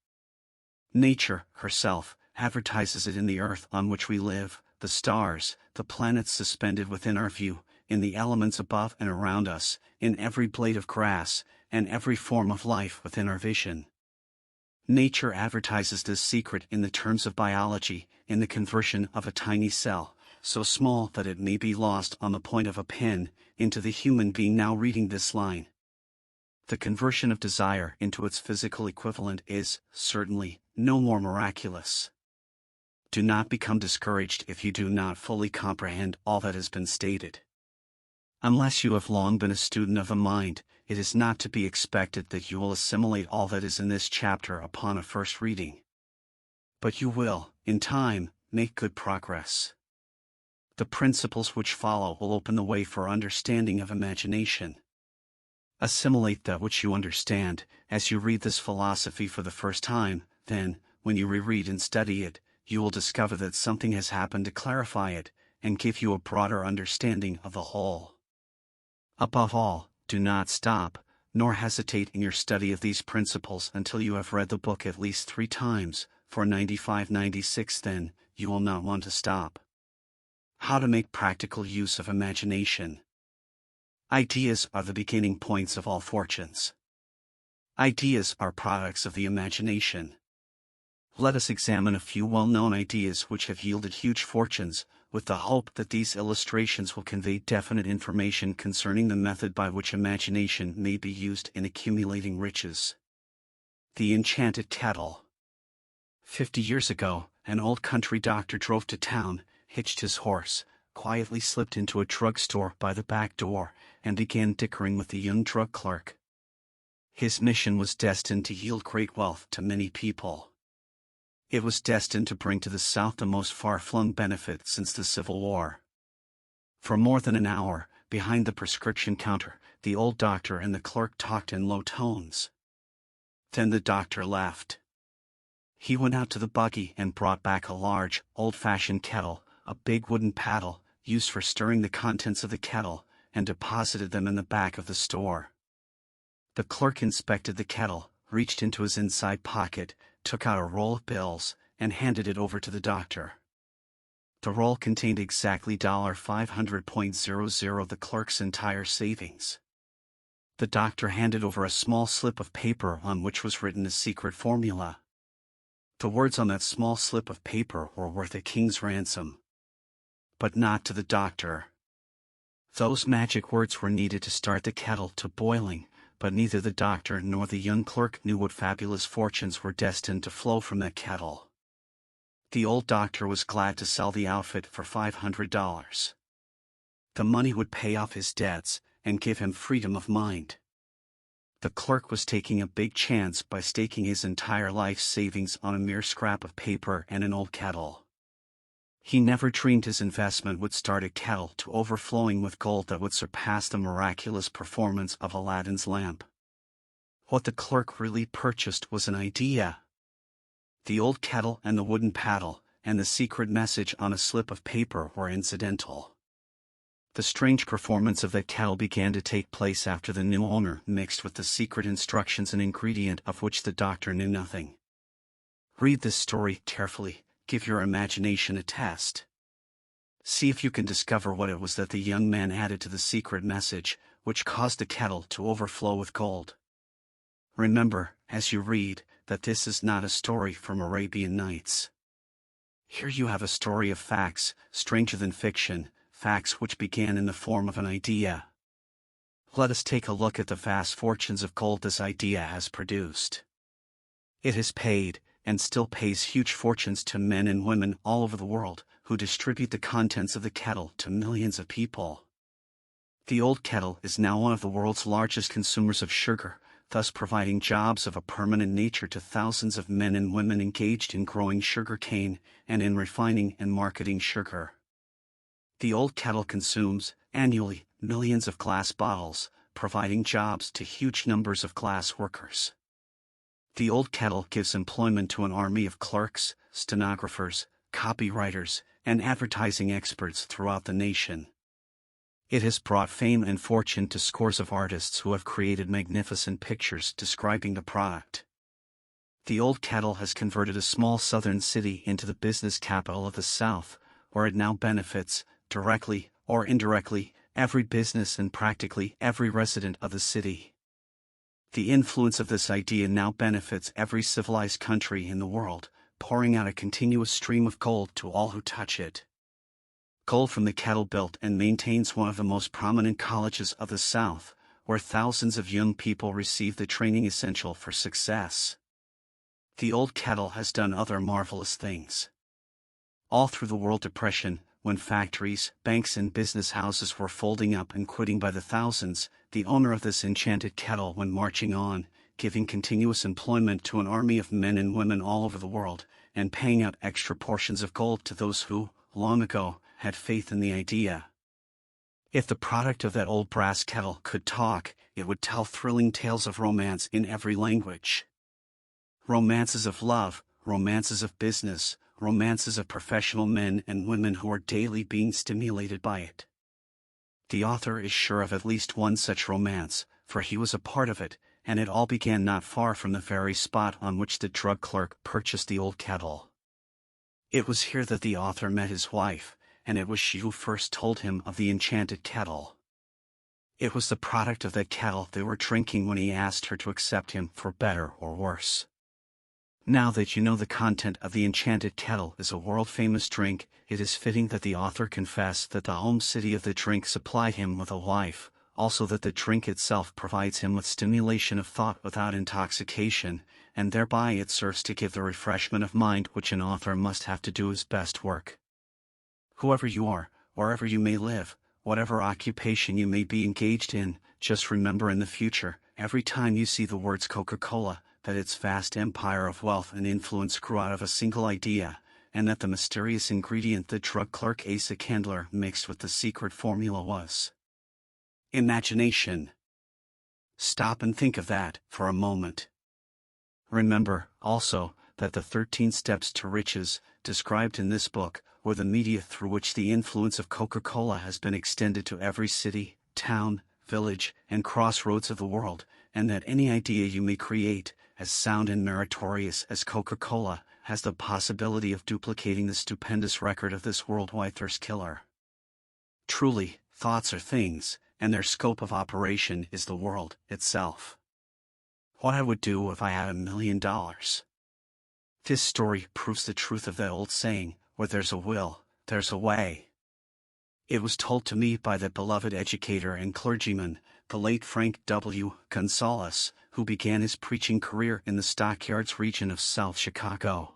Nature, herself, advertises it in the earth on which we live, the stars, the planets suspended within our view, in the elements above and around us, in every blade of grass, and every form of life within our vision. Nature advertises this secret in the terms of biology, in the conversion of a tiny cell, so small that it may be lost on the point of a pen, into the human being now reading this line. The conversion of desire into its physical equivalent is, certainly, no more miraculous. Do not become discouraged if you do not fully comprehend all that has been stated. Unless you have long been a student of the mind, it is not to be expected that you will assimilate all that is in this chapter upon a first reading. But you will, in time, make good progress. The principles which follow will open the way for understanding of imagination. Assimilate that which you understand, as you read this philosophy for the first time, then, when you reread and study it, you will discover that something has happened to clarify it, and give you a broader understanding of the whole. Above all, do not stop, nor hesitate in your study of these principles until you have read the book at least 3 times, for 95-96 then, you will not want to stop. How to make practical use of imagination. Ideas are the beginning points of all fortunes. Ideas are products of the imagination. Let us examine a few well-known ideas which have yielded huge fortunes, with the hope that these illustrations will convey definite information concerning the method by which imagination may be used in accumulating riches. The enchanted kettle. 50 years ago, an old country doctor drove to town, hitched his horse, quietly slipped into a drugstore by the back door, and began dickering with the young drug clerk. His mission was destined to yield great wealth to many people. It was destined to bring to the South the most far-flung benefit since the Civil War. For more than an hour, behind the prescription counter, the old doctor and the clerk talked in low tones. Then the doctor left. He went out to the buggy and brought back a large, old-fashioned kettle, a big wooden paddle, used for stirring the contents of the kettle, and deposited them in the back of the store. The clerk inspected the kettle, reached into his inside pocket, took out a roll of bills, and handed it over to the doctor. The roll contained exactly $500.00, the clerk's entire savings. The doctor handed over a small slip of paper on which was written a secret formula. The words on that small slip of paper were worth a king's ransom. But not to the doctor. Those magic words were needed to start the kettle to boiling, but neither the doctor nor the young clerk knew what fabulous fortunes were destined to flow from that kettle. The old doctor was glad to sell the outfit for $500. The money would pay off his debts, and give him freedom of mind. The clerk was taking a big chance by staking his entire life's savings on a mere scrap of paper and an old kettle. He never dreamed his investment would start a kettle to overflowing with gold that would surpass the miraculous performance of Aladdin's lamp. What the clerk really purchased was an idea. The old kettle and the wooden paddle, and the secret message on a slip of paper were incidental. The strange performance of that kettle began to take place after the new owner mixed with the secret instructions an ingredient of which the doctor knew nothing. Read this story carefully. Give your imagination a test. See if you can discover what it was that the young man added to the secret message, which caused the kettle to overflow with gold. Remember, as you read, that this is not a story from Arabian Nights. Here you have a story of facts, stranger than fiction, facts which began in the form of an idea. Let us take a look at the vast fortunes of gold this idea has produced. It has paid, and still pays huge fortunes to men and women all over the world, who distribute the contents of the kettle to millions of people. The old kettle is now one of the world's largest consumers of sugar, thus providing jobs of a permanent nature to thousands of men and women engaged in growing sugar cane, and in refining and marketing sugar. The old kettle consumes, annually, millions of glass bottles, providing jobs to huge numbers of glass workers. The old kettle gives employment to an army of clerks, stenographers, copywriters, and advertising experts throughout the nation. It has brought fame and fortune to scores of artists who have created magnificent pictures describing the product. The old kettle has converted a small southern city into the business capital of the South, where it now benefits, directly or indirectly, every business and practically every resident of the city. The influence of this idea now benefits every civilized country in the world, pouring out a continuous stream of gold to all who touch it. Gold from the kettle built and maintains one of the most prominent colleges of the South, where thousands of young people receive the training essential for success. The old kettle has done other marvelous things. All through the World Depression, when factories, banks and business houses were folding up and quitting by the thousands, the owner of this enchanted kettle went marching on, giving continuous employment to an army of men and women all over the world, and paying out extra portions of gold to those who, long ago, had faith in the idea. If the product of that old brass kettle could talk, it would tell thrilling tales of romance in every language. Romances of love, romances of business, romances of professional men and women who are daily being stimulated by it. The author is sure of at least one such romance, for he was a part of it, and it all began not far from the very spot on which the drug clerk purchased the old kettle. It was here that the author met his wife, and it was she who first told him of the enchanted kettle. It was the product of that kettle they were drinking when he asked her to accept him for better or worse. Now that you know the content of the enchanted kettle is a world-famous drink, it is fitting that the author confess that the home city of the drink supplied him with a wife, also that the drink itself provides him with stimulation of thought without intoxication, and thereby it serves to give the refreshment of mind which an author must have to do his best work. Whoever you are, wherever you may live, whatever occupation you may be engaged in, just remember in the future, every time you see the words Coca-Cola, that its vast empire of wealth and influence grew out of a single idea, and that the mysterious ingredient the drug clerk Asa Candler mixed with the secret formula was imagination. Stop and think of that for a moment. Remember, also, that the 13 steps to riches, described in this book, were the media through which the influence of Coca-Cola has been extended to every city, town, village, and crossroads of the world, and that any idea you may create, as sound and meritorious as Coca-Cola, has the possibility of duplicating the stupendous record of this worldwide thirst killer. Truly, thoughts are things, and their scope of operation is the world itself. What I would do if I had $1 million. This story proves the truth of that old saying, where there's a will, there's a way. It was told to me by that beloved educator and clergyman, the late Frank W. Gonzalez, who began his preaching career in the Stockyards region of South Chicago.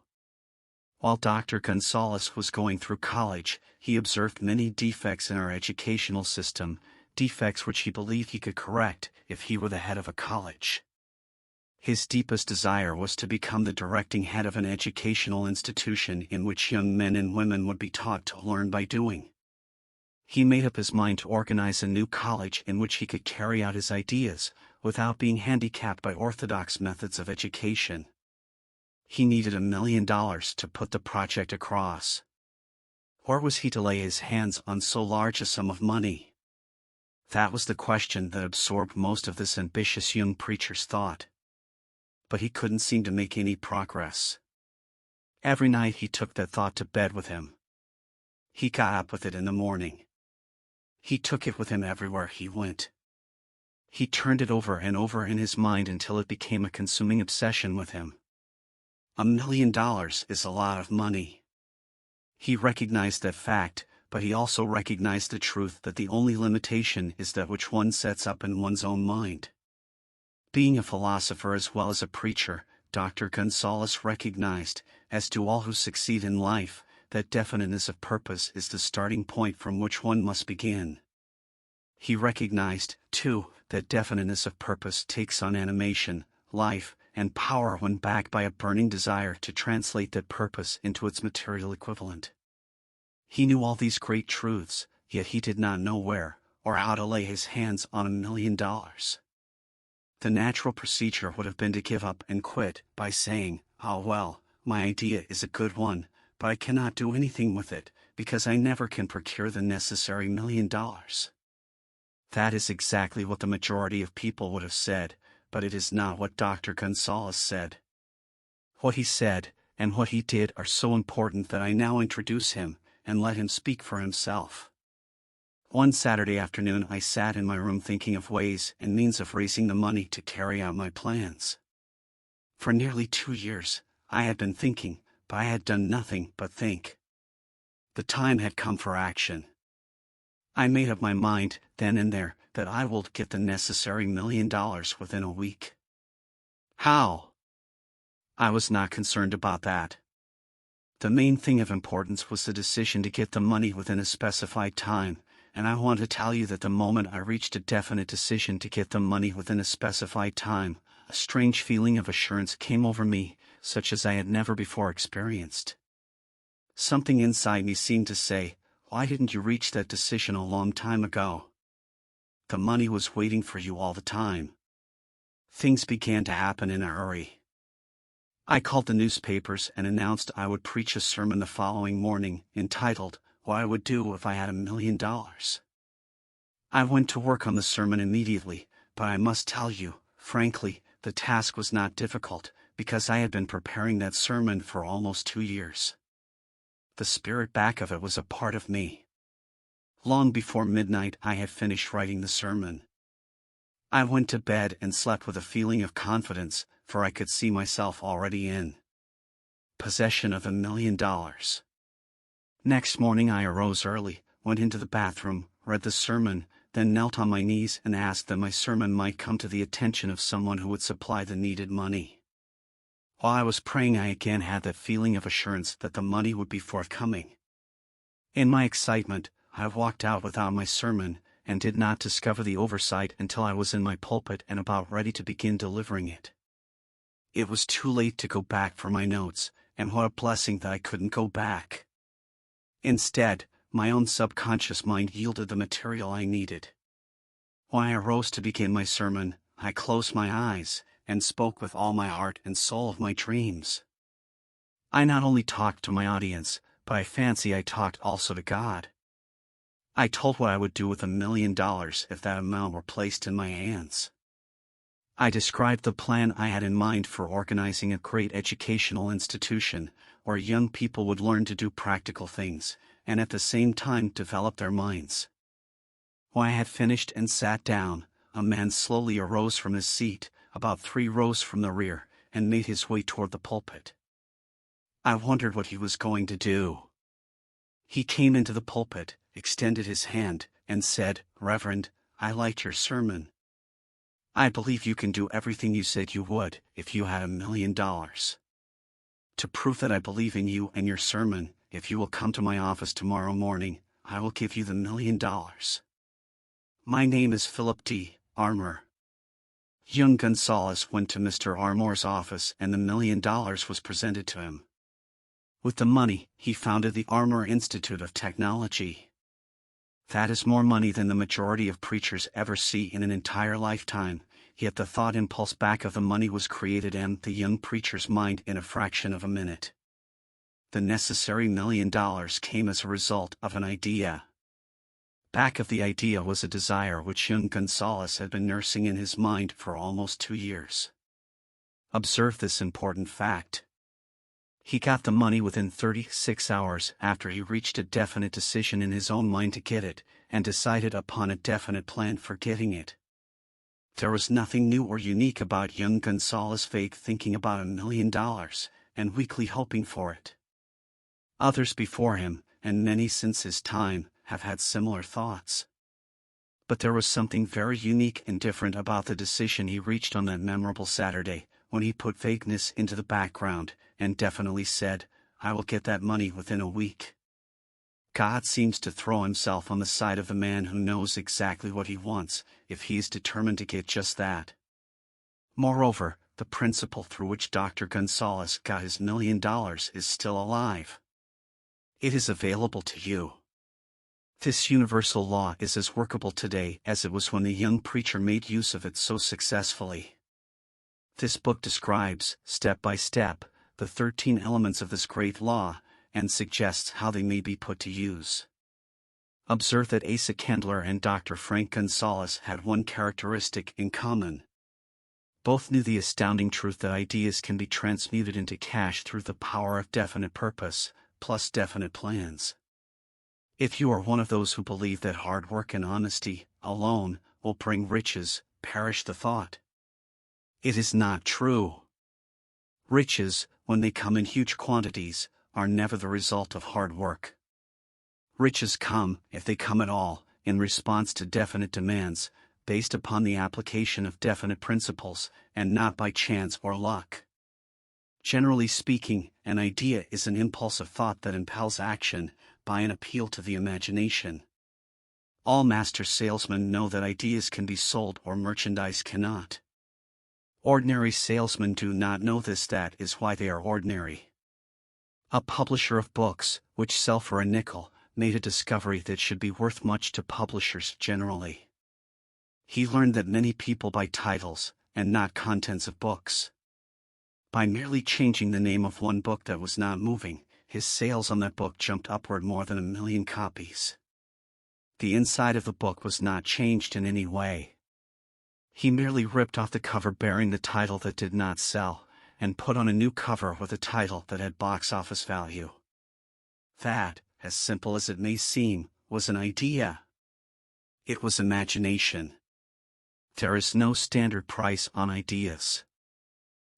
While Dr. Gonzalez was going through college, he observed many defects in our educational system, defects which he believed he could correct if he were the head of a college. His deepest desire was to become the directing head of an educational institution in which young men and women would be taught to learn by doing. He made up his mind to organize a new college in which he could carry out his ideas, without being handicapped by orthodox methods of education. He needed $1 million to put the project across. Or was he to lay his hands on so large a sum of money? That was the question that absorbed most of this ambitious young preacher's thought. But he couldn't seem to make any progress. Every night he took that thought to bed with him. He got up with it in the morning. He took it with him everywhere he went. He turned it over and over in his mind until it became a consuming obsession with him. $1 million is a lot of money. He recognized that fact, but he also recognized the truth that the only limitation is that which one sets up in one's own mind. Being a philosopher as well as a preacher, Dr. Gonzalez recognized, as do all who succeed in life, that definiteness of purpose is the starting point from which one must begin. He recognized, too, that definiteness of purpose takes on animation, life, and power when backed by a burning desire to translate that purpose into its material equivalent. He knew all these great truths, yet he did not know where, or how to lay his hands on $1 million. The natural procedure would have been to give up and quit by saying, "Oh well, my idea is a good one, but I cannot do anything with it, because I never can procure the necessary $1,000,000. That is exactly what the majority of people would have said, but it is not what Dr. Gonzalez said. What he said, and what he did are so important that I now introduce him, and let him speak for himself. One Saturday afternoon I sat in my room thinking of ways and means of raising the money to carry out my plans. For nearly 2 years, I had been thinking, but I had done nothing but think. The time had come for action. I made up my mind, then and there, that I will get the necessary $1,000,000 within a week. How? I was not concerned about that. The main thing of importance was the decision to get the money within a specified time, and I want to tell you that the moment I reached a definite decision to get the money within a specified time, a strange feeling of assurance came over me, such as I had never before experienced. Something inside me seemed to say, "Why didn't you reach that decision a long time ago?" The money was waiting for you all the time. Things began to happen in a hurry. I called the newspapers and announced I would preach a sermon the following morning, entitled, "What I Would Do If I Had $1,000,000. I went to work on the sermon immediately, but I must tell you, frankly, the task was not difficult, because I had been preparing that sermon for almost 2 years. The spirit back of it was a part of me. Long before midnight I had finished writing the sermon. I went to bed and slept with a feeling of confidence, for I could see myself already in possession of $1,000,000. Next morning I arose early, went into the bathroom, read the sermon, then knelt on my knees and asked that my sermon might come to the attention of someone who would supply the needed money. While I was praying I again had that feeling of assurance that the money would be forthcoming. In my excitement, I walked out without my sermon, and did not discover the oversight until I was in my pulpit and about ready to begin delivering it. It was too late to go back for my notes, and what a blessing that I couldn't go back. Instead, my own subconscious mind yielded the material I needed. When I arose to begin my sermon, I closed my eyes, and spoke with all my heart and soul of my dreams. I not only talked to my audience, but I fancy I talked also to God. I told what I would do with $1,000,000 if that amount were placed in my hands. I described the plan I had in mind for organizing a great educational institution, where young people would learn to do practical things, and at the same time develop their minds. When I had finished and sat down, a man slowly arose from his seat, about 3 rows from the rear, and made his way toward the pulpit. I wondered what he was going to do. He came into the pulpit, extended his hand, and said, "Reverend, I liked your sermon. I believe you can do everything you said you would, if you had $1,000,000. To prove that I believe in you and your sermon, if you will come to my office tomorrow morning, I will give you the $1,000,000. My name is Philip D. Armour." Young Gonzalez went to Mr. Armour's office and the $1,000,000 was presented to him. With the money, he founded the Armour Institute of Technology. That is more money than the majority of preachers ever see in an entire lifetime, yet the thought impulse back of the money was created in the young preacher's mind in a fraction of a minute. The necessary $1,000,000 came as a result of an idea. Back of the idea was a desire which young Gonzalez had been nursing in his mind for almost 2 years. Observe this important fact. He got the money within 36 hours after he reached a definite decision in his own mind to get it, and decided upon a definite plan for getting it. There was nothing new or unique about young Gonzalez' vague thinking about $1,000,000, and weakly hoping for it. Others before him, and many since his time, have had similar thoughts. But there was something very unique and different about the decision he reached on that memorable Saturday, when he put vagueness into the background, and definitely said, "I will get that money within a week." God seems to throw himself on the side of the man who knows exactly what he wants, if he is determined to get just that. Moreover, the principle through which Dr. Gonzalez got his $1,000,000 is still alive. It is available to you. This universal law is as workable today as it was when the young preacher made use of it so successfully. This book describes, step by step, the 13 elements of this great law, and suggests how they may be put to use. Observe that Asa Kendler and Dr. Frank Gonzalez had one characteristic in common. Both knew the astounding truth that ideas can be transmuted into cash through the power of definite purpose, plus definite plans. If you are one of those who believe that hard work and honesty, alone, will bring riches, perish the thought. It is not true. Riches, when they come in huge quantities, are never the result of hard work. Riches come, if they come at all, in response to definite demands, based upon the application of definite principles, and not by chance or luck. Generally speaking, an idea is an impulse of thought that impels action, by an appeal to the imagination. All master salesmen know that ideas can be sold or merchandise cannot. Ordinary salesmen do not know this. That is why they are ordinary. A publisher of books, which sell for a nickel, made a discovery that should be worth much to publishers generally. He learned that many people buy titles, and not contents of books. By merely changing the name of one book that was not moving, his sales on that book jumped upward more than 1 million copies. The inside of the book was not changed in any way. He merely ripped off the cover bearing the title that did not sell, and put on a new cover with a title that had box office value. That, as simple as it may seem, was an idea. It was imagination. There is no standard price on ideas.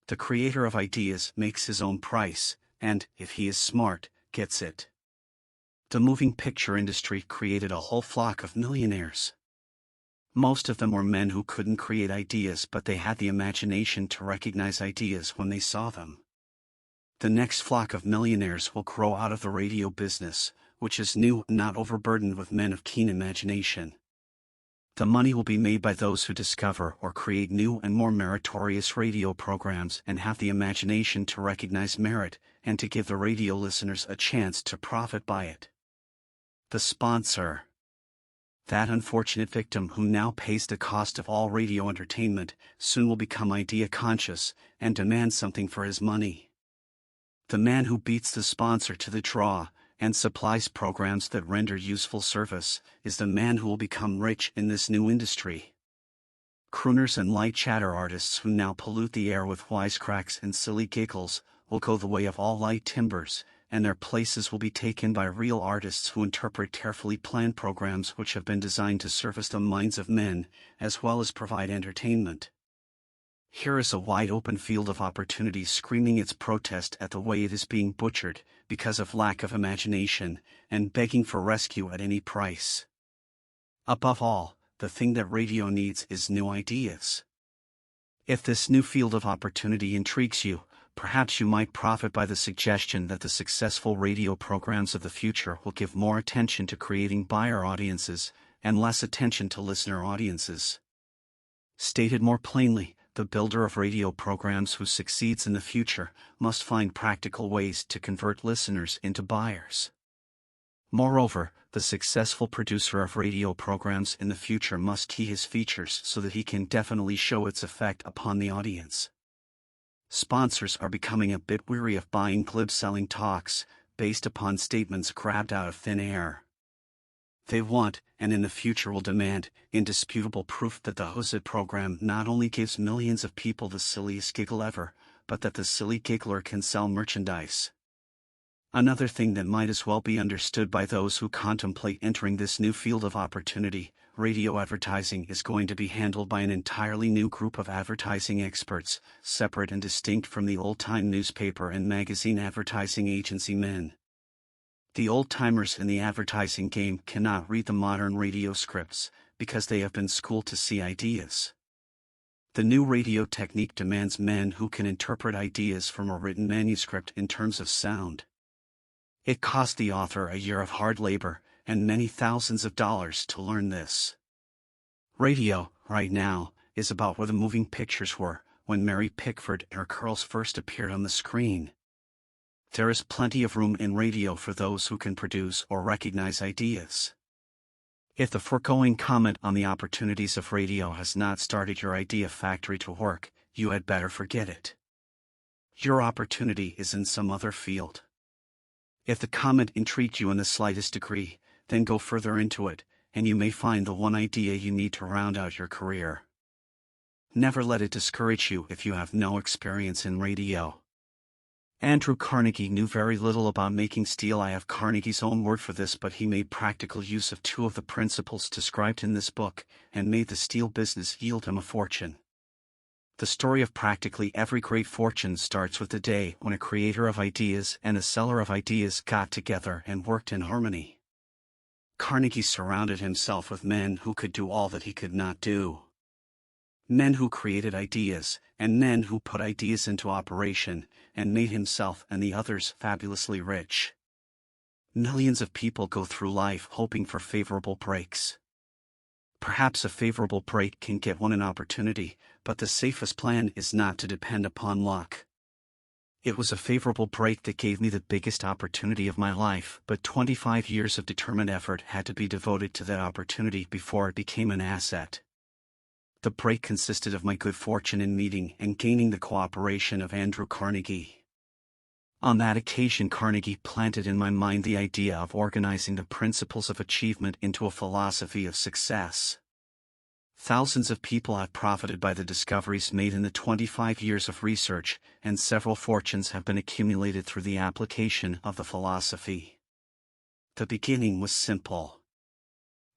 The creator of ideas makes his own price, and, if he is smart, gets it. The moving picture industry created a whole flock of millionaires. Most of them were men who couldn't create ideas, but they had the imagination to recognize ideas when they saw them. The next flock of millionaires will grow out of the radio business, which is new and not overburdened with men of keen imagination. The money will be made by those who discover or create new and more meritorious radio programs and have the imagination to recognize merit, and to give the radio listeners a chance to profit by it. The sponsor. That unfortunate victim who now pays the cost of all radio entertainment, soon will become idea conscious, and demand something for his money. The man who beats the sponsor to the draw, and supplies programs that render useful service, is the man who will become rich in this new industry. Crooners and light chatter artists who now pollute the air with wisecracks and silly giggles, will go the way of all light timbers, and their places will be taken by real artists who interpret carefully planned programs which have been designed to service the minds of men, as well as provide entertainment. Here is a wide-open field of opportunity screaming its protest at the way it is being butchered, because of lack of imagination, and begging for rescue at any price. Above all, the thing that radio needs is new ideas. If this new field of opportunity intrigues you, perhaps you might profit by the suggestion that the successful radio programs of the future will give more attention to creating buyer audiences, and less attention to listener audiences. Stated more plainly, the builder of radio programs who succeeds in the future must find practical ways to convert listeners into buyers. Moreover, the successful producer of radio programs in the future must key his features so that he can definitely show its effect upon the audience. Sponsors are becoming a bit weary of buying glib-selling talks, based upon statements grabbed out of thin air. They want, and in the future will demand, indisputable proof that the hosted program not only gives millions of people the silliest giggle ever, but that the silly giggler can sell merchandise. Another thing that might as well be understood by those who contemplate entering this new field of opportunity: radio advertising is going to be handled by an entirely new group of advertising experts, separate and distinct from the old-time newspaper and magazine advertising agency men. The old-timers in the advertising game cannot read the modern radio scripts, because they have been schooled to see ideas. The new radio technique demands men who can interpret ideas from a written manuscript in terms of sound. It cost the author a year of hard labor, and many thousands of dollars to learn this. Radio, right now, is about where the moving pictures were, when Mary Pickford and her curls first appeared on the screen. There is plenty of room in radio for those who can produce or recognize ideas. If the foregoing comment on the opportunities of radio has not started your idea factory to work, you had better forget it. Your opportunity is in some other field. If the comment intrigued you in the slightest degree, then go further into it, and you may find the one idea you need to round out your career. Never let it discourage you if you have no experience in radio. Andrew Carnegie knew very little about making steel. I have Carnegie's own word for this, but he made practical use of two of the principles described in this book, and made the steel business yield him a fortune. The story of practically every great fortune starts with the day when a creator of ideas and a seller of ideas got together and worked in harmony. Carnegie surrounded himself with men who could do all that he could not do. Men who created ideas, and men who put ideas into operation, and made himself and the others fabulously rich. Millions of people go through life hoping for favorable breaks. Perhaps a favorable break can get one an opportunity, but the safest plan is not to depend upon luck. It was a favorable break that gave me the biggest opportunity of my life, but 25 years of determined effort had to be devoted to that opportunity before it became an asset. The break consisted of my good fortune in meeting and gaining the cooperation of Andrew Carnegie. On that occasion, Carnegie planted in my mind the idea of organizing the principles of achievement into a philosophy of success. Thousands of people have profited by the discoveries made in the 25 years of research, and several fortunes have been accumulated through the application of the philosophy. The beginning was simple.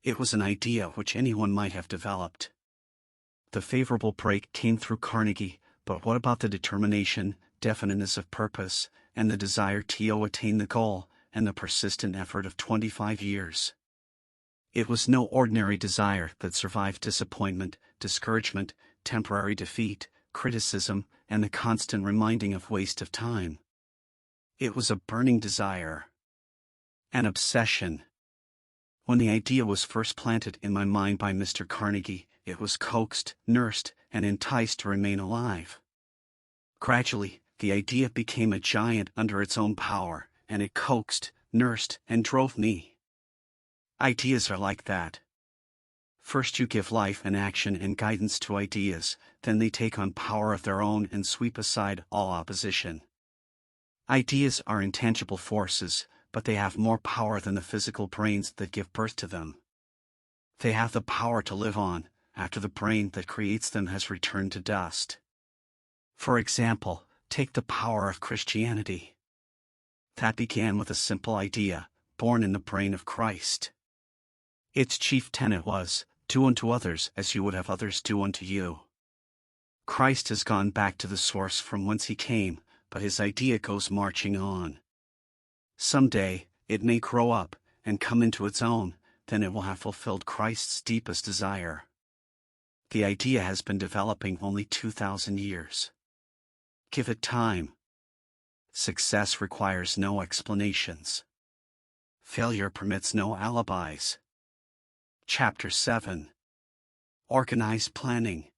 It was an idea which anyone might have developed. The favorable break came through Carnegie, but what about the determination, definiteness of purpose, and the desire to attain the goal, and the persistent effort of 25 years? It was no ordinary desire that survived disappointment, discouragement, temporary defeat, criticism, and the constant reminding of waste of time. It was a burning desire. An obsession. When the idea was first planted in my mind by Mr. Carnegie, it was coaxed, nursed, and enticed to remain alive. Gradually, the idea became a giant under its own power, and it coaxed, nursed, and drove me. Ideas are like that. First you give life and action and guidance to ideas, then they take on power of their own and sweep aside all opposition. Ideas are intangible forces, but they have more power than the physical brains that give birth to them. They have the power to live on, after the brain that creates them has returned to dust. For example, take the power of Christianity. That began with a simple idea, born in the brain of Christ. Its chief tenet was, do unto others as you would have others do unto you. Christ has gone back to the source from whence he came, but his idea goes marching on. Someday, it may grow up, and come into its own, then it will have fulfilled Christ's deepest desire. The idea has been developing only 2,000 years. Give it time. Success requires no explanations. Failure permits no alibis. Chapter 7. Organized Planning.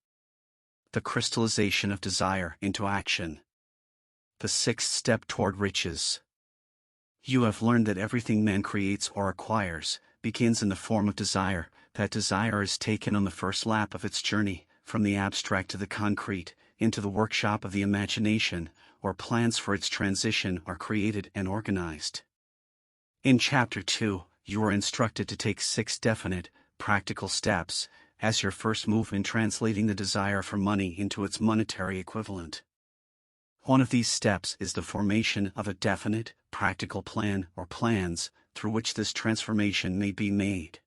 The crystallization of desire into action. The sixth step toward riches. You have learned that everything man creates or acquires begins in the form of desire. That desire is taken on the first lap of its journey, from the abstract to the concrete, into the workshop of the imagination, where plans for its transition are created and organized. In Chapter 2, you are instructed to take 6 definite, practical steps, as your first move in translating the desire for money into its monetary equivalent. One of these steps is the formation of a definite, practical plan or plans, through which this transformation may be made.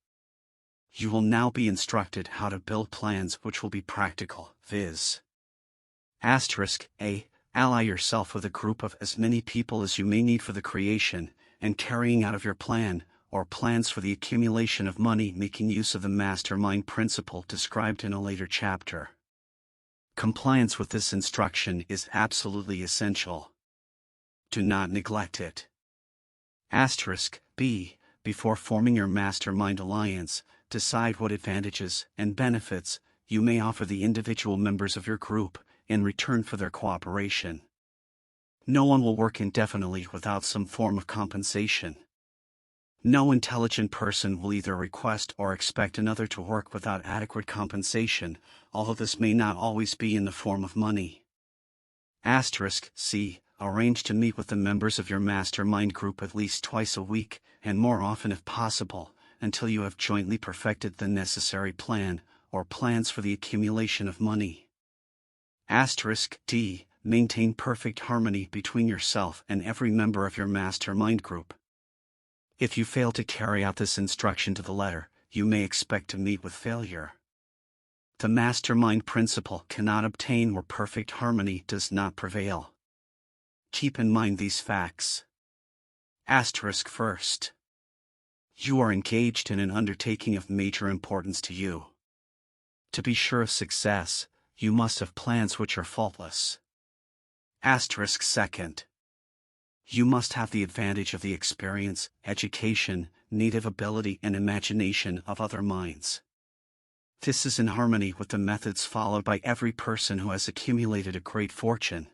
You will now be instructed how to build plans which will be practical, viz. A. Ally yourself with a group of as many people as you may need for the creation and carrying out of your plan, or plans for the accumulation of money, making use of the mastermind principle described in a later chapter. Compliance with this instruction is absolutely essential. Do not neglect it. B. Before forming your mastermind alliance, decide what advantages and benefits you may offer the individual members of your group in return for their cooperation. No one will work indefinitely without some form of compensation. No intelligent person will either request or expect another to work without adequate compensation, although this may not always be in the form of money. C. Arrange to meet with the members of your mastermind group at least twice a week, and more often if possible, until you have jointly perfected the necessary plan, or plans for the accumulation of money. D. Maintain perfect harmony between yourself and every member of your mastermind group. If you fail to carry out this instruction to the letter, you may expect to meet with failure. The mastermind principle cannot obtain where perfect harmony does not prevail. Keep in mind these facts. First, you are engaged in an undertaking of major importance to you. To be sure of success, you must have plans which are faultless. Second, you must have the advantage of the experience, education, native ability and imagination of other minds. This is in harmony with the methods followed by every person who has accumulated a great fortune.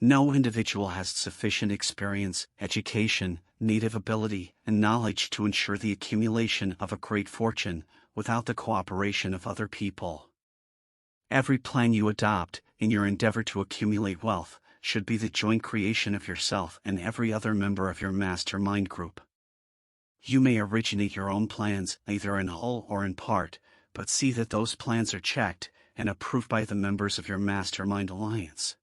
No individual has sufficient experience, education, native ability, and knowledge to ensure the accumulation of a great fortune without the cooperation of other people. Every plan you adopt, in your endeavor to accumulate wealth, should be the joint creation of yourself and every other member of your mastermind group. You may originate your own plans, either in whole or in part, but see that those plans are checked and approved by the members of your mastermind alliance.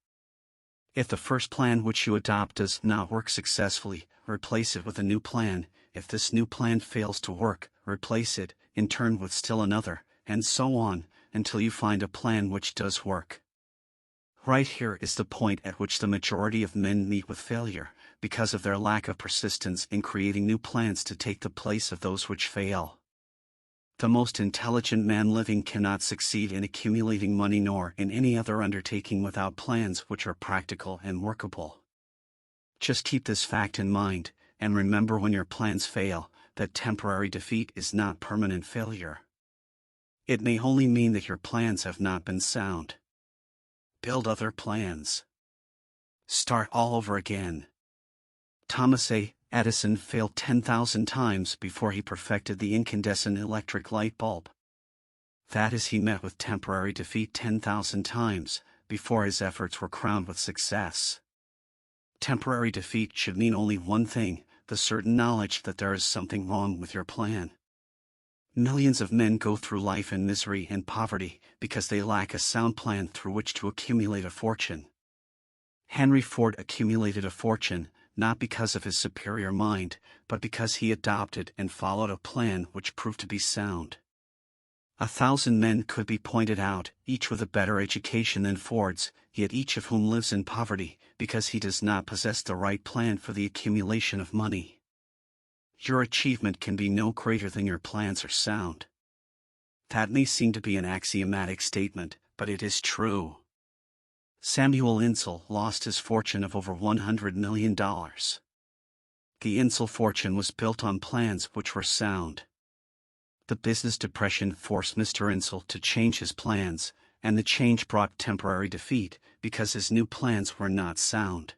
If the first plan which you adopt does not work successfully, replace it with a new plan. If this new plan fails to work, replace it, in turn with still another, and so on, until you find a plan which does work. Right here is the point at which the majority of men meet with failure, because of their lack of persistence in creating new plans to take the place of those which fail. The most intelligent man living cannot succeed in accumulating money nor in any other undertaking without plans which are practical and workable. Just keep this fact in mind, and remember when your plans fail, that temporary defeat is not permanent failure. It may only mean that your plans have not been sound. Build other plans. Start all over again. Thomas A. Edison failed 10,000 times before he perfected the incandescent electric light bulb. That is, he met with temporary defeat 10,000 times before his efforts were crowned with success. Temporary defeat should mean only one thing, the certain knowledge that there is something wrong with your plan. Millions of men go through life in misery and poverty because they lack a sound plan through which to accumulate a fortune. Henry Ford accumulated a fortune, not because of his superior mind, but because he adopted and followed a plan which proved to be sound. 1,000 men could be pointed out, each with a better education than Ford's, yet each of whom lives in poverty, because he does not possess the right plan for the accumulation of money. Your achievement can be no greater than your plans are sound. That may seem to be an axiomatic statement, but it is true. Samuel Insull lost his fortune of over $100 million. The Insull fortune was built on plans which were sound. The business depression forced Mr. Insull to change his plans, and the change brought temporary defeat because his new plans were not sound.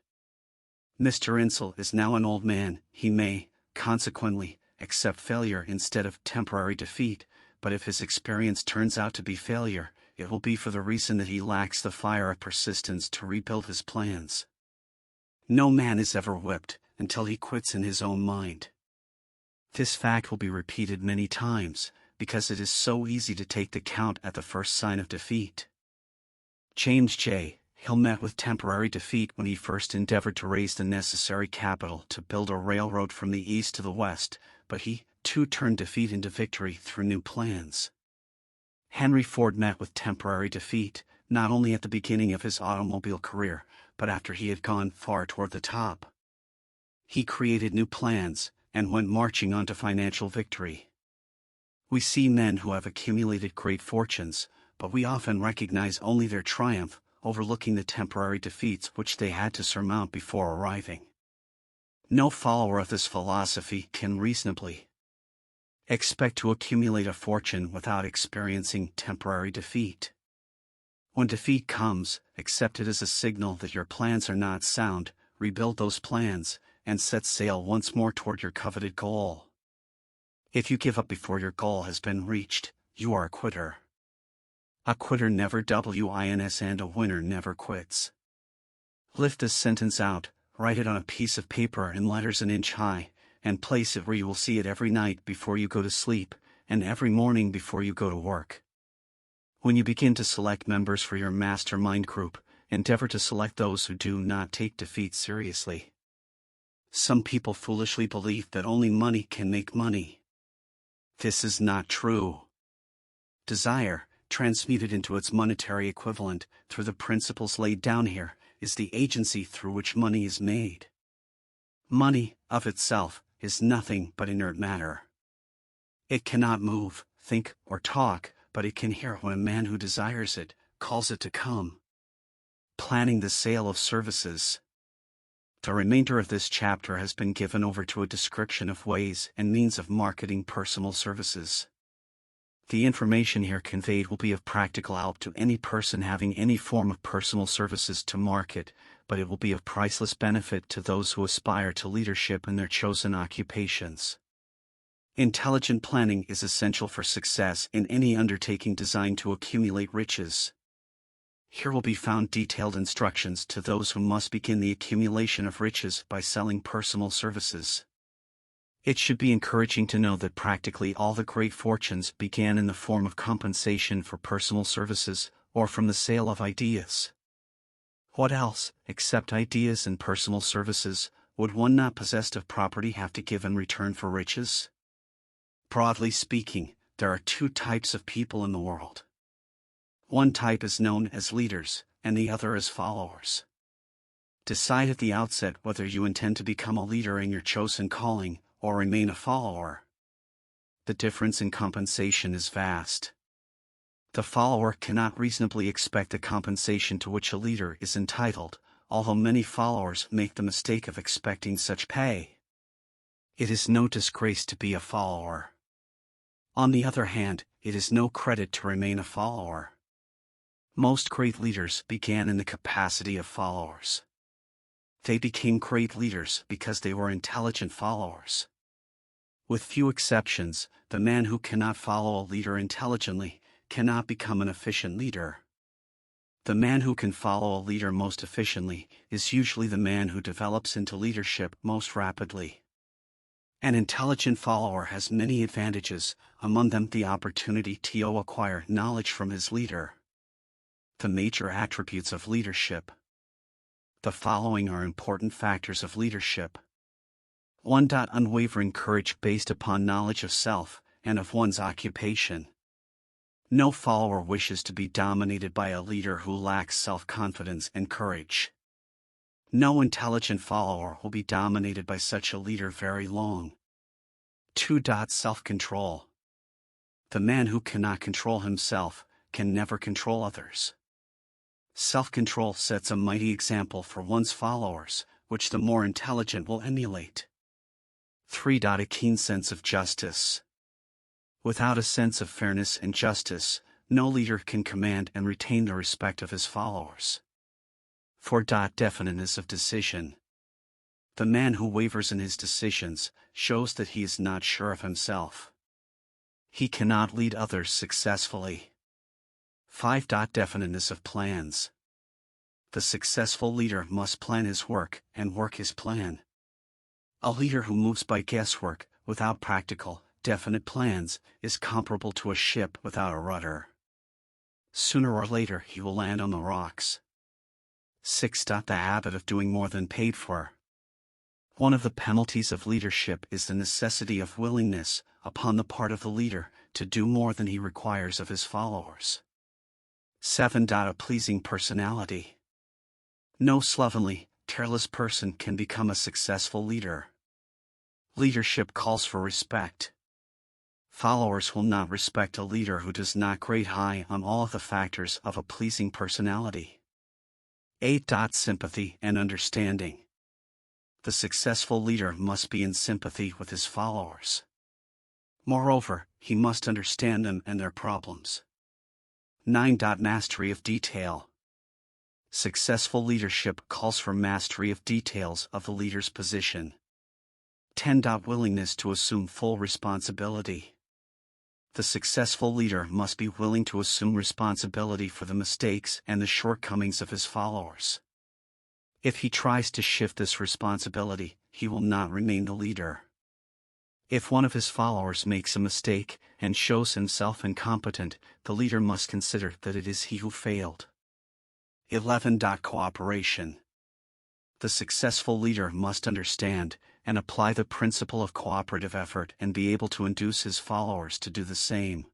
Mr. Insull is now an old man. He may, consequently, accept failure instead of temporary defeat, but if his experience turns out to be failure, it will be for the reason that he lacks the fire of persistence to rebuild his plans. No man is ever whipped until he quits in his own mind. This fact will be repeated many times, because it is so easy to take the count at the first sign of defeat. James J. Hill met with temporary defeat when he first endeavored to raise the necessary capital to build a railroad from the east to the west, but he, too, turned defeat into victory through new plans. Henry Ford met with temporary defeat, not only at the beginning of his automobile career, but after he had gone far toward the top. He created new plans, and went marching on to financial victory. We see men who have accumulated great fortunes, but we often recognize only their triumph, overlooking the temporary defeats which they had to surmount before arriving. No follower of this philosophy can reasonably expect to accumulate a fortune without experiencing temporary defeat. When defeat comes, accept it as a signal that your plans are not sound, rebuild those plans, and set sail once more toward your coveted goal. If you give up before your goal has been reached, you are a quitter. A quitter never wins and a winner never quits. Lift this sentence out, write it on a piece of paper in letters an inch high, and place it where you will see it every night before you go to sleep, and every morning before you go to work. When you begin to select members for your mastermind group, endeavor to select those who do not take defeat seriously. Some people foolishly believe that only money can make money. This is not true. Desire, transmuted into its monetary equivalent through the principles laid down here, is the agency through which money is made. Money, of itself, is nothing but inert matter. It cannot move, think, or talk, but it can hear when a man who desires it calls it to come. Planning the sale of services. The remainder of this chapter has been given over to a description of ways and means of marketing personal services. The information here conveyed will be of practical help to any person having any form of personal services to market, but it will be of priceless benefit to those who aspire to leadership in their chosen occupations. Intelligent planning is essential for success in any undertaking designed to accumulate riches. Here will be found detailed instructions to those who must begin the accumulation of riches by selling personal services. It should be encouraging to know that practically all the great fortunes began in the form of compensation for personal services, or from the sale of ideas. What else, except ideas and personal services, would one not possessed of property have to give in return for riches? Broadly speaking, there are two types of people in the world. One type is known as leaders, and the other as followers. Decide at the outset whether you intend to become a leader in your chosen calling, or remain a follower. The difference in compensation is vast. The follower cannot reasonably expect the compensation to which a leader is entitled, although many followers make the mistake of expecting such pay. It is no disgrace to be a follower. On the other hand, it is no credit to remain a follower. Most great leaders began in the capacity of followers. They became great leaders because they were intelligent followers. With few exceptions, the man who cannot follow a leader intelligently cannot become an efficient leader. The man who can follow a leader most efficiently is usually the man who develops into leadership most rapidly. An intelligent follower has many advantages, among them the opportunity to acquire knowledge from his leader. The major attributes of leadership. The following are important factors of leadership. 1. Unwavering courage based upon knowledge of self and of one's occupation. No follower wishes to be dominated by a leader who lacks self-confidence and courage. No intelligent follower will be dominated by such a leader very long. 2. Self-control. The man who cannot control himself can never control others. Self-control sets a mighty example for one's followers, which the more intelligent will emulate. 3. A keen sense of justice. Without a sense of fairness and justice, no leader can command and retain the respect of his followers. 4. Definiteness of decision. The man who wavers in his decisions shows that he is not sure of himself. He cannot lead others successfully. 5. Definiteness of plans. The successful leader must plan his work and work his plan. A leader who moves by guesswork, without practical, definite plans, is comparable to a ship without a rudder. Sooner or later he will land on the rocks. 6. The habit of doing more than paid for. One of the penalties of leadership is the necessity of willingness, upon the part of the leader, to do more than he requires of his followers. 7. A pleasing personality. No slovenly, careless person can become a successful leader. Leadership calls for respect. Followers will not respect a leader who does not grade high on all of the factors of a pleasing personality. 8. Sympathy and understanding. The successful leader must be in sympathy with his followers. Moreover, he must understand them and their problems. 9. Mastery of detail. Successful leadership calls for mastery of details of the leader's position. 10. Willingness to assume full responsibility. The successful leader must be willing to assume responsibility for the mistakes and the shortcomings of his followers. If he tries to shift this responsibility, he will not remain the leader. If one of his followers makes a mistake and shows himself incompetent, the leader must consider that it is he who failed. 11. Cooperation. The successful leader must understand and apply the principle of cooperative effort and be able to induce his followers to do the same.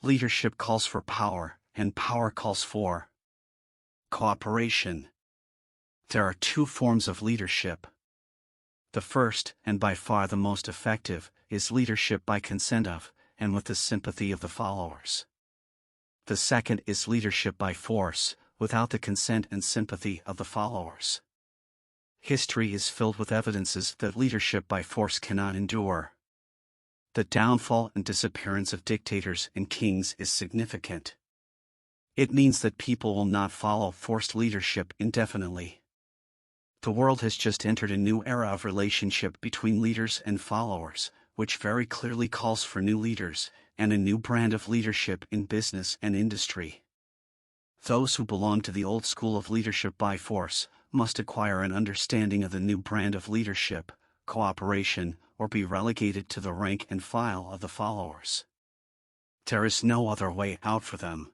Leadership calls for power, and power calls for cooperation. There are two forms of leadership. The first, and by far the most effective, is leadership by consent of, and with the sympathy of the followers. The second is leadership by force, without the consent and sympathy of the followers. History is filled with evidences that leadership by force cannot endure. The downfall and disappearance of dictators and kings is significant. It means that people will not follow forced leadership indefinitely. The world has just entered a new era of relationship between leaders and followers, which very clearly calls for new leaders, and a new brand of leadership in business and industry. Those who belong to the old school of leadership by force must acquire an understanding of the new brand of leadership, cooperation, or be relegated to the rank and file of the followers. There is no other way out for them.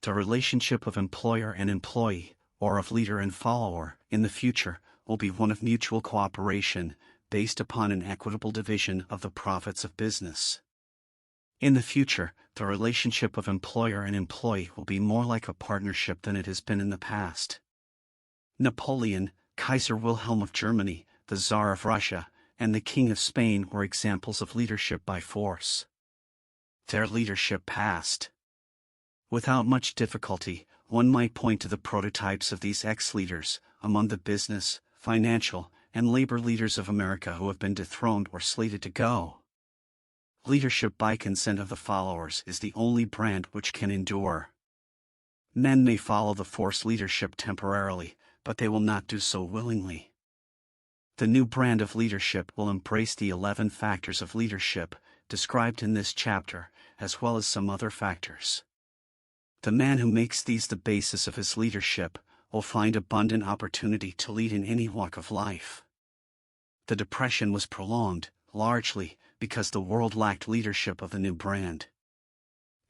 The relationship of employer and employee, or of leader and follower, in the future, will be one of mutual cooperation, based upon an equitable division of the profits of business. In the future, the relationship of employer and employee will be more like a partnership than it has been in the past. Napoleon, Kaiser Wilhelm of Germany, the Tsar of Russia, and the King of Spain were examples of leadership by force. Their leadership passed. Without much difficulty, one might point to the prototypes of these ex-leaders among the business, financial, and labor leaders of America who have been dethroned or slated to go. Leadership by consent of the followers is the only brand which can endure. Men may follow the forced leadership temporarily, but they will not do so willingly. The new brand of leadership will embrace the 11 factors of leadership described in this chapter, as well as some other factors. The man who makes these the basis of his leadership will find abundant opportunity to lead in any walk of life. The Depression was prolonged, largely, because the world lacked leadership of the new brand.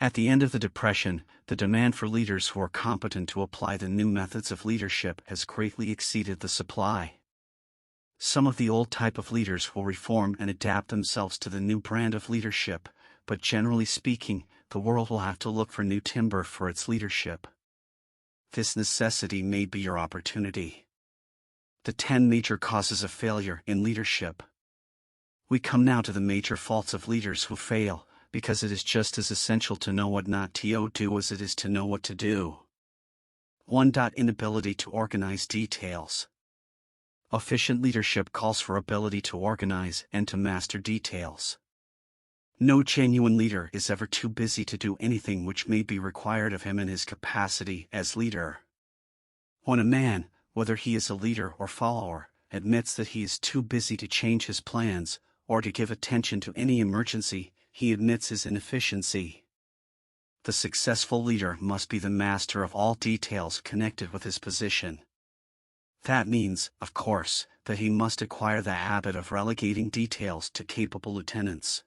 At the end of the Depression, the demand for leaders who are competent to apply the new methods of leadership has greatly exceeded the supply. Some of the old type of leaders will reform and adapt themselves to the new brand of leadership, but generally speaking, the world will have to look for new timber for its leadership. This necessity may be your opportunity. The 10 major causes of failure in leadership. We come now to the major faults of leaders who fail, because it is just as essential to know what not to do as it is to know what to do. 1. Inability to organize details. Efficient leadership calls for ability to organize and to master details. No genuine leader is ever too busy to do anything which may be required of him in his capacity as leader. When a man, whether he is a leader or follower, admits that he is too busy to change his plans, or to give attention to any emergency, he admits his inefficiency. The successful leader must be the master of all details connected with his position. That means, of course, that he must acquire the habit of relegating details to capable lieutenants.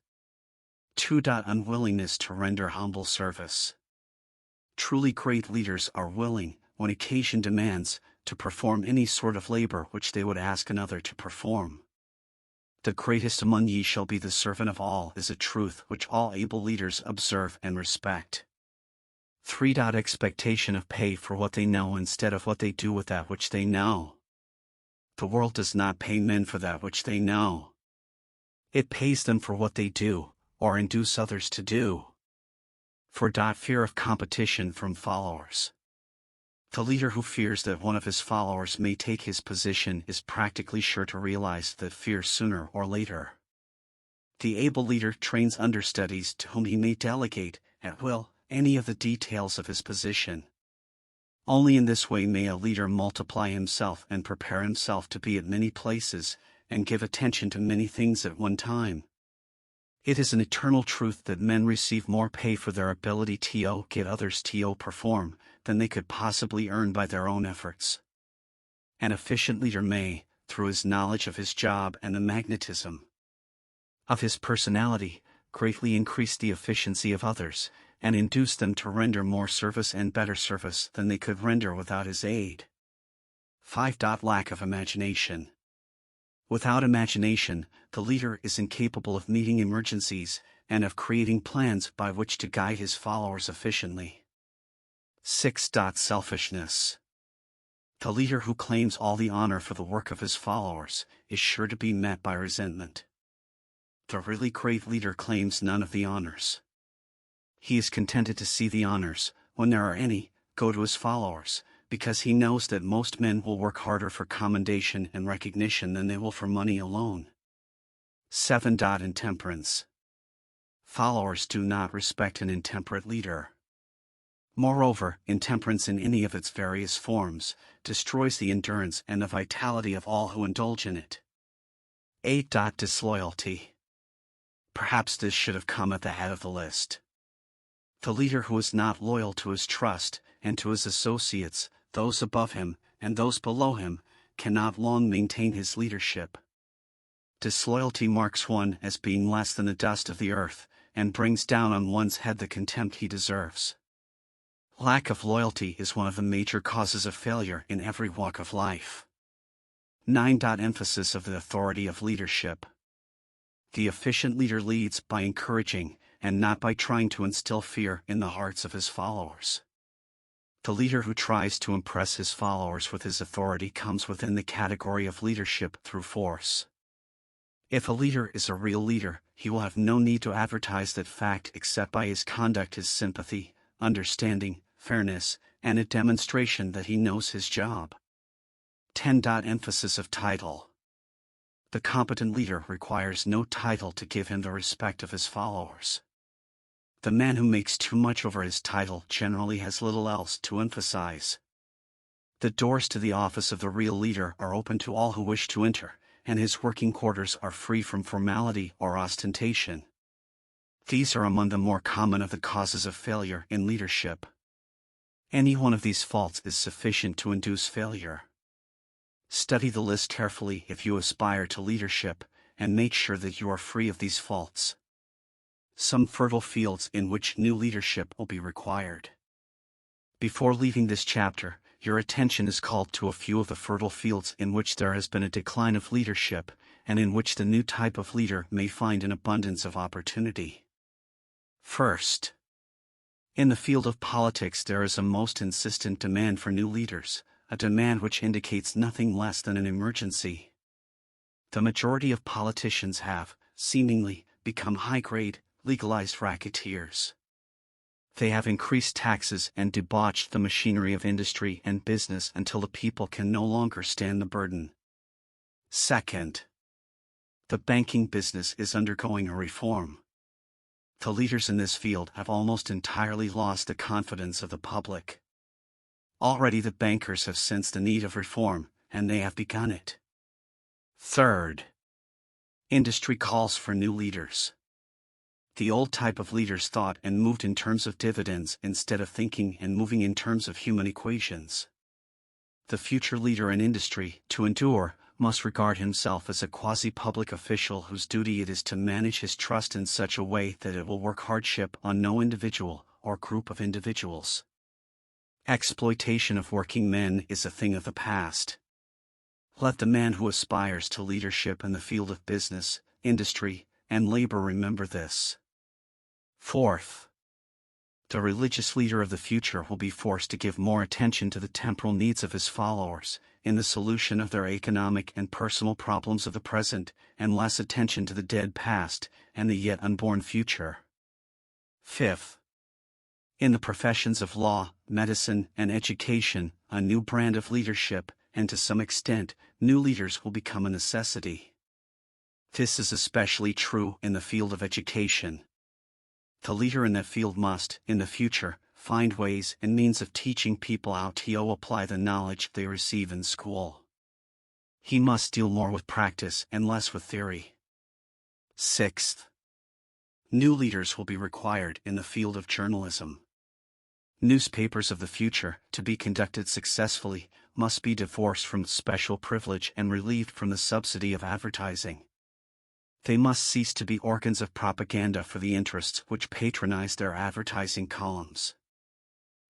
2. Unwillingness to render humble service. Truly great leaders are willing, when occasion demands, to perform any sort of labor which they would ask another to perform. The greatest among ye shall be the servant of all is a truth which all able leaders observe and respect. 3. Expectation of pay for what they know instead of what they do with that which they know. The world does not pay men for that which they know. It pays them for what they do, or induce others to do. 4. Fear of competition from followers. The leader who fears that one of his followers may take his position is practically sure to realize that fear sooner or later. The able leader trains understudies to whom he may delegate, at will, any of the details of his position. Only in this way may a leader multiply himself and prepare himself to be at many places, and give attention to many things at one time. It is an eternal truth that men receive more pay for their ability to get others to perform than they could possibly earn by their own efforts. An efficient leader may, through his knowledge of his job and the magnetism of his personality, greatly increase the efficiency of others, and induce them to render more service and better service than they could render without his aid. 5. Lack of imagination. Without imagination, the leader is incapable of meeting emergencies, and of creating plans by which to guide his followers efficiently. 6. Selfishness. The leader who claims all the honor for the work of his followers is sure to be met by resentment. The really great leader claims none of the honors. He is contented to see the honors, when there are any, go to his followers, because he knows that most men will work harder for commendation and recognition than they will for money alone. 7. Intemperance. Followers do not respect an intemperate leader. Moreover, intemperance in any of its various forms destroys the endurance and the vitality of all who indulge in it. 8. Disloyalty. Perhaps this should have come at the head of the list. The leader who is not loyal to his trust, and to his associates, those above him, and those below him, cannot long maintain his leadership. Disloyalty marks one as being less than the dust of the earth, and brings down on one's head the contempt he deserves. Lack of loyalty is one of the major causes of failure in every walk of life. 9. Emphasis of the authority of leadership. The efficient leader leads by encouraging, and not by trying to instill fear in the hearts of his followers. The leader who tries to impress his followers with his authority comes within the category of leadership through force. If a leader is a real leader, he will have no need to advertise that fact except by his conduct, his sympathy, understanding, fairness, and a demonstration that he knows his job. 10. Emphasis of title. The competent leader requires no title to give him the respect of his followers. The man who makes too much over his title generally has little else to emphasize. The doors to the office of the real leader are open to all who wish to enter, and his working quarters are free from formality or ostentation. These are among the more common of the causes of failure in leadership. Any one of these faults is sufficient to induce failure. Study the list carefully if you aspire to leadership, and make sure that you are free of these faults. Some fertile fields in which new leadership will be required. Before leaving this chapter, your attention is called to a few of the fertile fields in which there has been a decline of leadership, and in which the new type of leader may find an abundance of opportunity. First, in the field of politics there is a most insistent demand for new leaders, a demand which indicates nothing less than an emergency. The majority of politicians have, seemingly, become high-grade, legalized racketeers. They have increased taxes and debauched the machinery of industry and business until the people can no longer stand the burden. Second, the banking business is undergoing a reform. The leaders in this field have almost entirely lost the confidence of the public. Already the bankers have sensed the need of reform, and they have begun it. Third, industry calls for new leaders. The old type of leaders thought and moved in terms of dividends instead of thinking and moving in terms of human equations. The future leader in industry, to endure, must regard himself as a quasi-public official whose duty it is to manage his trust in such a way that it will work hardship on no individual or group of individuals. Exploitation of working men is a thing of the past. Let the man who aspires to leadership in the field of business, industry, and labor remember this. Fourth, the religious leader of the future will be forced to give more attention to the temporal needs of his followers, in the solution of their economic and personal problems of the present, and less attention to the dead past, and the yet unborn future. Fifth, in the professions of law, medicine, and education, a new brand of leadership, and to some extent, new leaders will become a necessity. This is especially true in the field of education. The leader in that field must, in the future, find ways and means of teaching people how to apply the knowledge they receive in school. He must deal more with practice and less with theory. Sixth, new leaders will be required in the field of journalism. Newspapers of the future, to be conducted successfully, must be divorced from special privilege and relieved from the subsidy of advertising. They must cease to be organs of propaganda for the interests which patronize their advertising columns.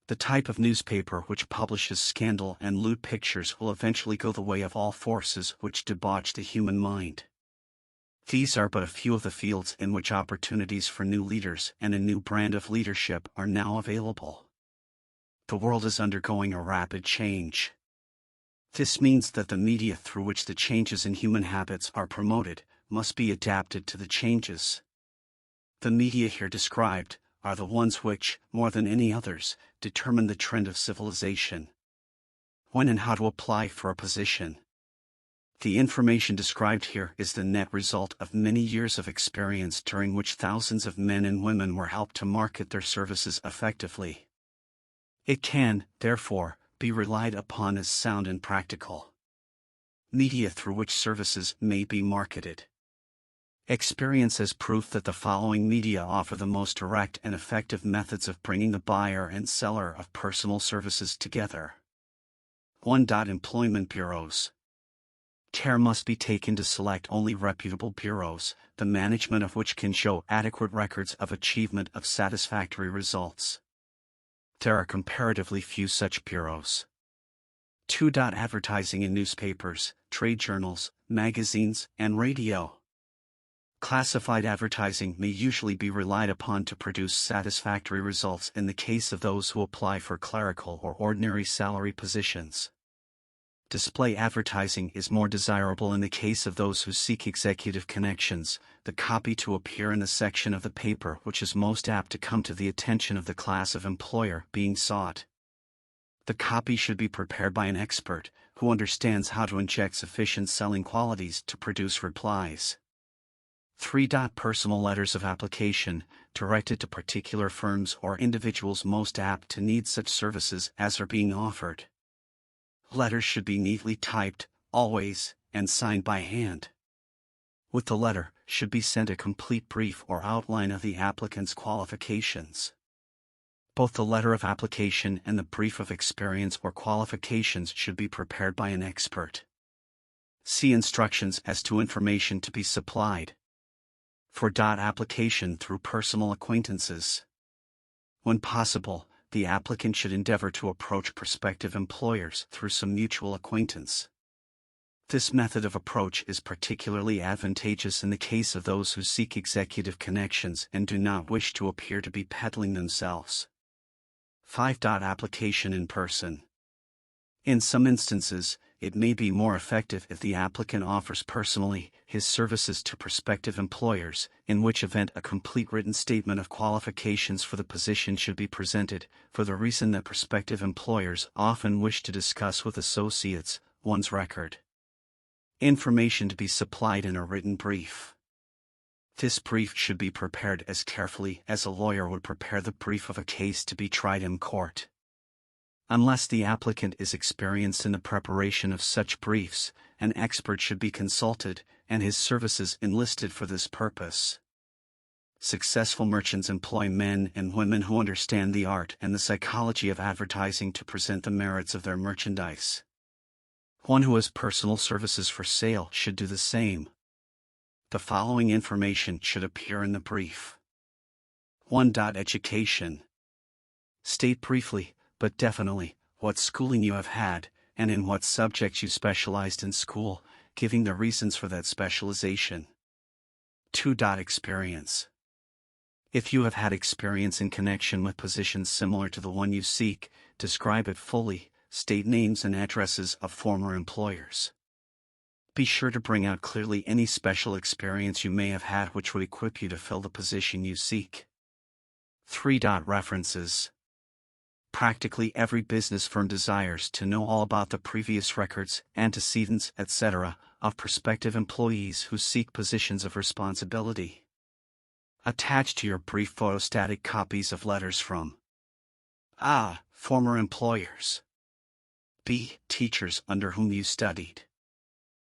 The type of newspaper which publishes scandal and lewd pictures will eventually go the way of all forces which debauch the human mind. These are but a few of the fields in which opportunities for new leaders and a new brand of leadership are now available. The world is undergoing a rapid change. This means that the media through which the changes in human habits are promoted must be adapted to the changes. The media here described are the ones which, more than any others, determine the trend of civilization. When and how to apply for a position. The information described here is the net result of many years of experience during which thousands of men and women were helped to market their services effectively. It can, therefore, be relied upon as sound and practical. Media through which services may be marketed. Experience has proof that the following media offer the most direct and effective methods of bringing the buyer and seller of personal services together. 1. Employment bureaus. Care must be taken to select only reputable bureaus, the management of which can show adequate records of achievement of satisfactory results. There are comparatively few such bureaus. 2. Advertising in newspapers, trade journals, magazines, and radio. Classified advertising may usually be relied upon to produce satisfactory results in the case of those who apply for clerical or ordinary salary positions. Display advertising is more desirable in the case of those who seek executive connections, the copy to appear in the section of the paper which is most apt to come to the attention of the class of employer being sought. The copy should be prepared by an expert, who understands how to inject sufficient selling qualities to produce replies. 3. Personal letters of application, directed to particular firms or individuals most apt to need such services as are being offered. Letters should be neatly typed, always, and signed by hand. With the letter, should be sent a complete brief or outline of the applicant's qualifications. Both the letter of application and the brief of experience or qualifications should be prepared by an expert. See instructions as to information to be supplied. 4. Application through personal acquaintances. When possible, the applicant should endeavor to approach prospective employers through some mutual acquaintance. This method of approach is particularly advantageous in the case of those who seek executive connections and do not wish to appear to be peddling themselves. 5. Application in person. In some instances, it may be more effective if the applicant offers personally his services to prospective employers, in which event a complete written statement of qualifications for the position should be presented, for the reason that prospective employers often wish to discuss with associates one's record. Information to be supplied in a written brief. This brief should be prepared as carefully as a lawyer would prepare the brief of a case to be tried in court. Unless the applicant is experienced in the preparation of such briefs, an expert should be consulted, and his services enlisted for this purpose. Successful merchants employ men and women who understand the art and the psychology of advertising to present the merits of their merchandise. One who has personal services for sale should do the same. The following information should appear in the brief. 1. Education. State briefly, but definitely, what schooling you have had, and in what subjects you specialized in school, giving the reasons for that specialization. 2. Experience. If you have had experience in connection with positions similar to the one you seek, describe it fully, state names and addresses of former employers. Be sure to bring out clearly any special experience you may have had which would equip you to fill the position you seek. 3. References. Practically every business firm desires to know all about the previous records, antecedents, etc., of prospective employees who seek positions of responsibility. Attach to your brief photostatic copies of letters from A. Former employers. B. Teachers under whom you studied.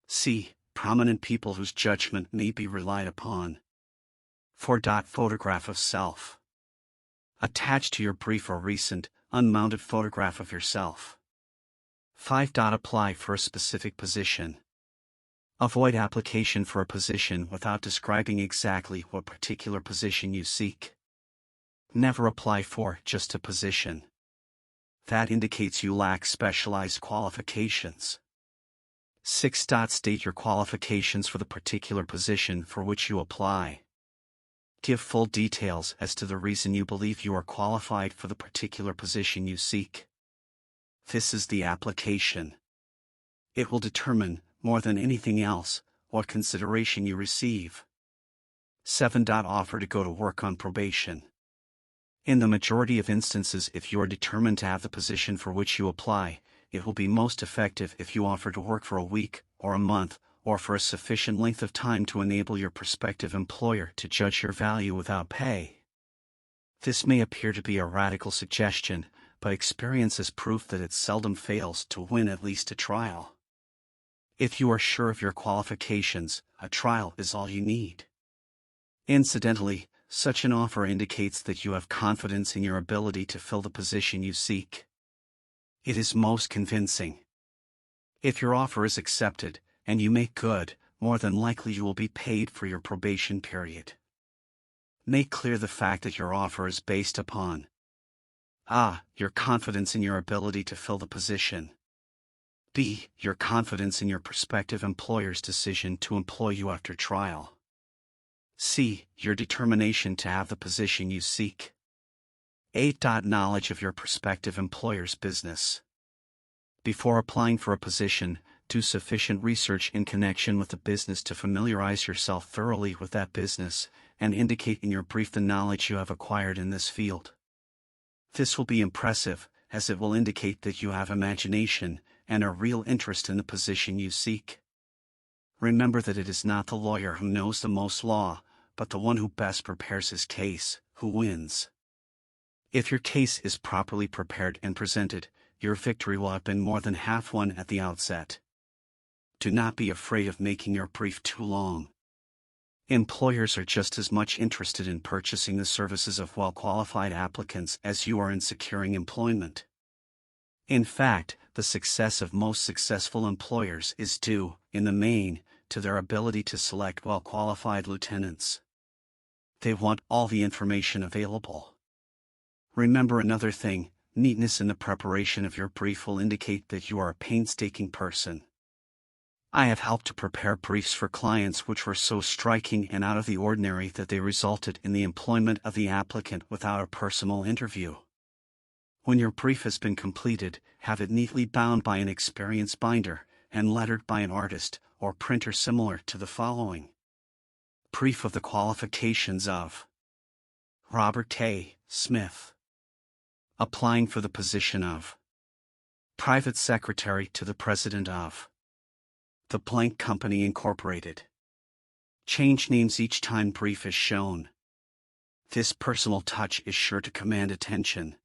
C. Prominent people whose judgment may be relied upon. 4. Photograph of self. Attach to your brief or recent, unmounted photograph of yourself. 5. Apply for a specific position. Avoid application for a position without describing exactly what particular position you seek. Never apply for just a position. That indicates you lack specialized qualifications. 6. State your qualifications for the particular position for which you apply. Give full details as to the reason you believe you are qualified for the particular position you seek. This is the application. It will determine, more than anything else, what consideration you receive. 7. Offer to go to work on probation. In the majority of instances, if you are determined to have the position for which you apply, it will be most effective if you offer to work for a week, or a month, or for a sufficient length of time to enable your prospective employer to judge your value without pay. This may appear to be a radical suggestion, but experience is proof that it seldom fails to win at least a trial. If you are sure of your qualifications, a trial is all you need. Incidentally, such an offer indicates that you have confidence in your ability to fill the position you seek. It is most convincing. If your offer is accepted, and you make good, more than likely you will be paid for your probation period. Make clear the fact that your offer is based upon A. Your confidence in your ability to fill the position. B. Your confidence in your prospective employer's decision to employ you after trial. C. Your determination to have the position you seek. 8. Knowledge of your prospective employer's business. Before applying for a position, do sufficient research in connection with the business to familiarize yourself thoroughly with that business, and indicate in your brief the knowledge you have acquired in this field. This will be impressive, as it will indicate that you have imagination and a real interest in the position you seek. Remember that it is not the lawyer who knows the most law, but the one who best prepares his case, who wins. If your case is properly prepared and presented, your victory will have been more than half won at the outset. Do not be afraid of making your brief too long. Employers are just as much interested in purchasing the services of well-qualified applicants as you are in securing employment. In fact, the success of most successful employers is due, in the main, to their ability to select well-qualified lieutenants. They want all the information available. Remember another thing, neatness in the preparation of your brief will indicate that you are a painstaking person. I have helped to prepare briefs for clients which were so striking and out of the ordinary that they resulted in the employment of the applicant without a personal interview. When your brief has been completed, have it neatly bound by an experienced binder, and lettered by an artist or printer similar to the following. Brief of the qualifications of Robert A. Smith. Applying for the position of Private Secretary to the President of The Blank Company Incorporated. Change names each time brief is shown. This personal touch is sure to command attention.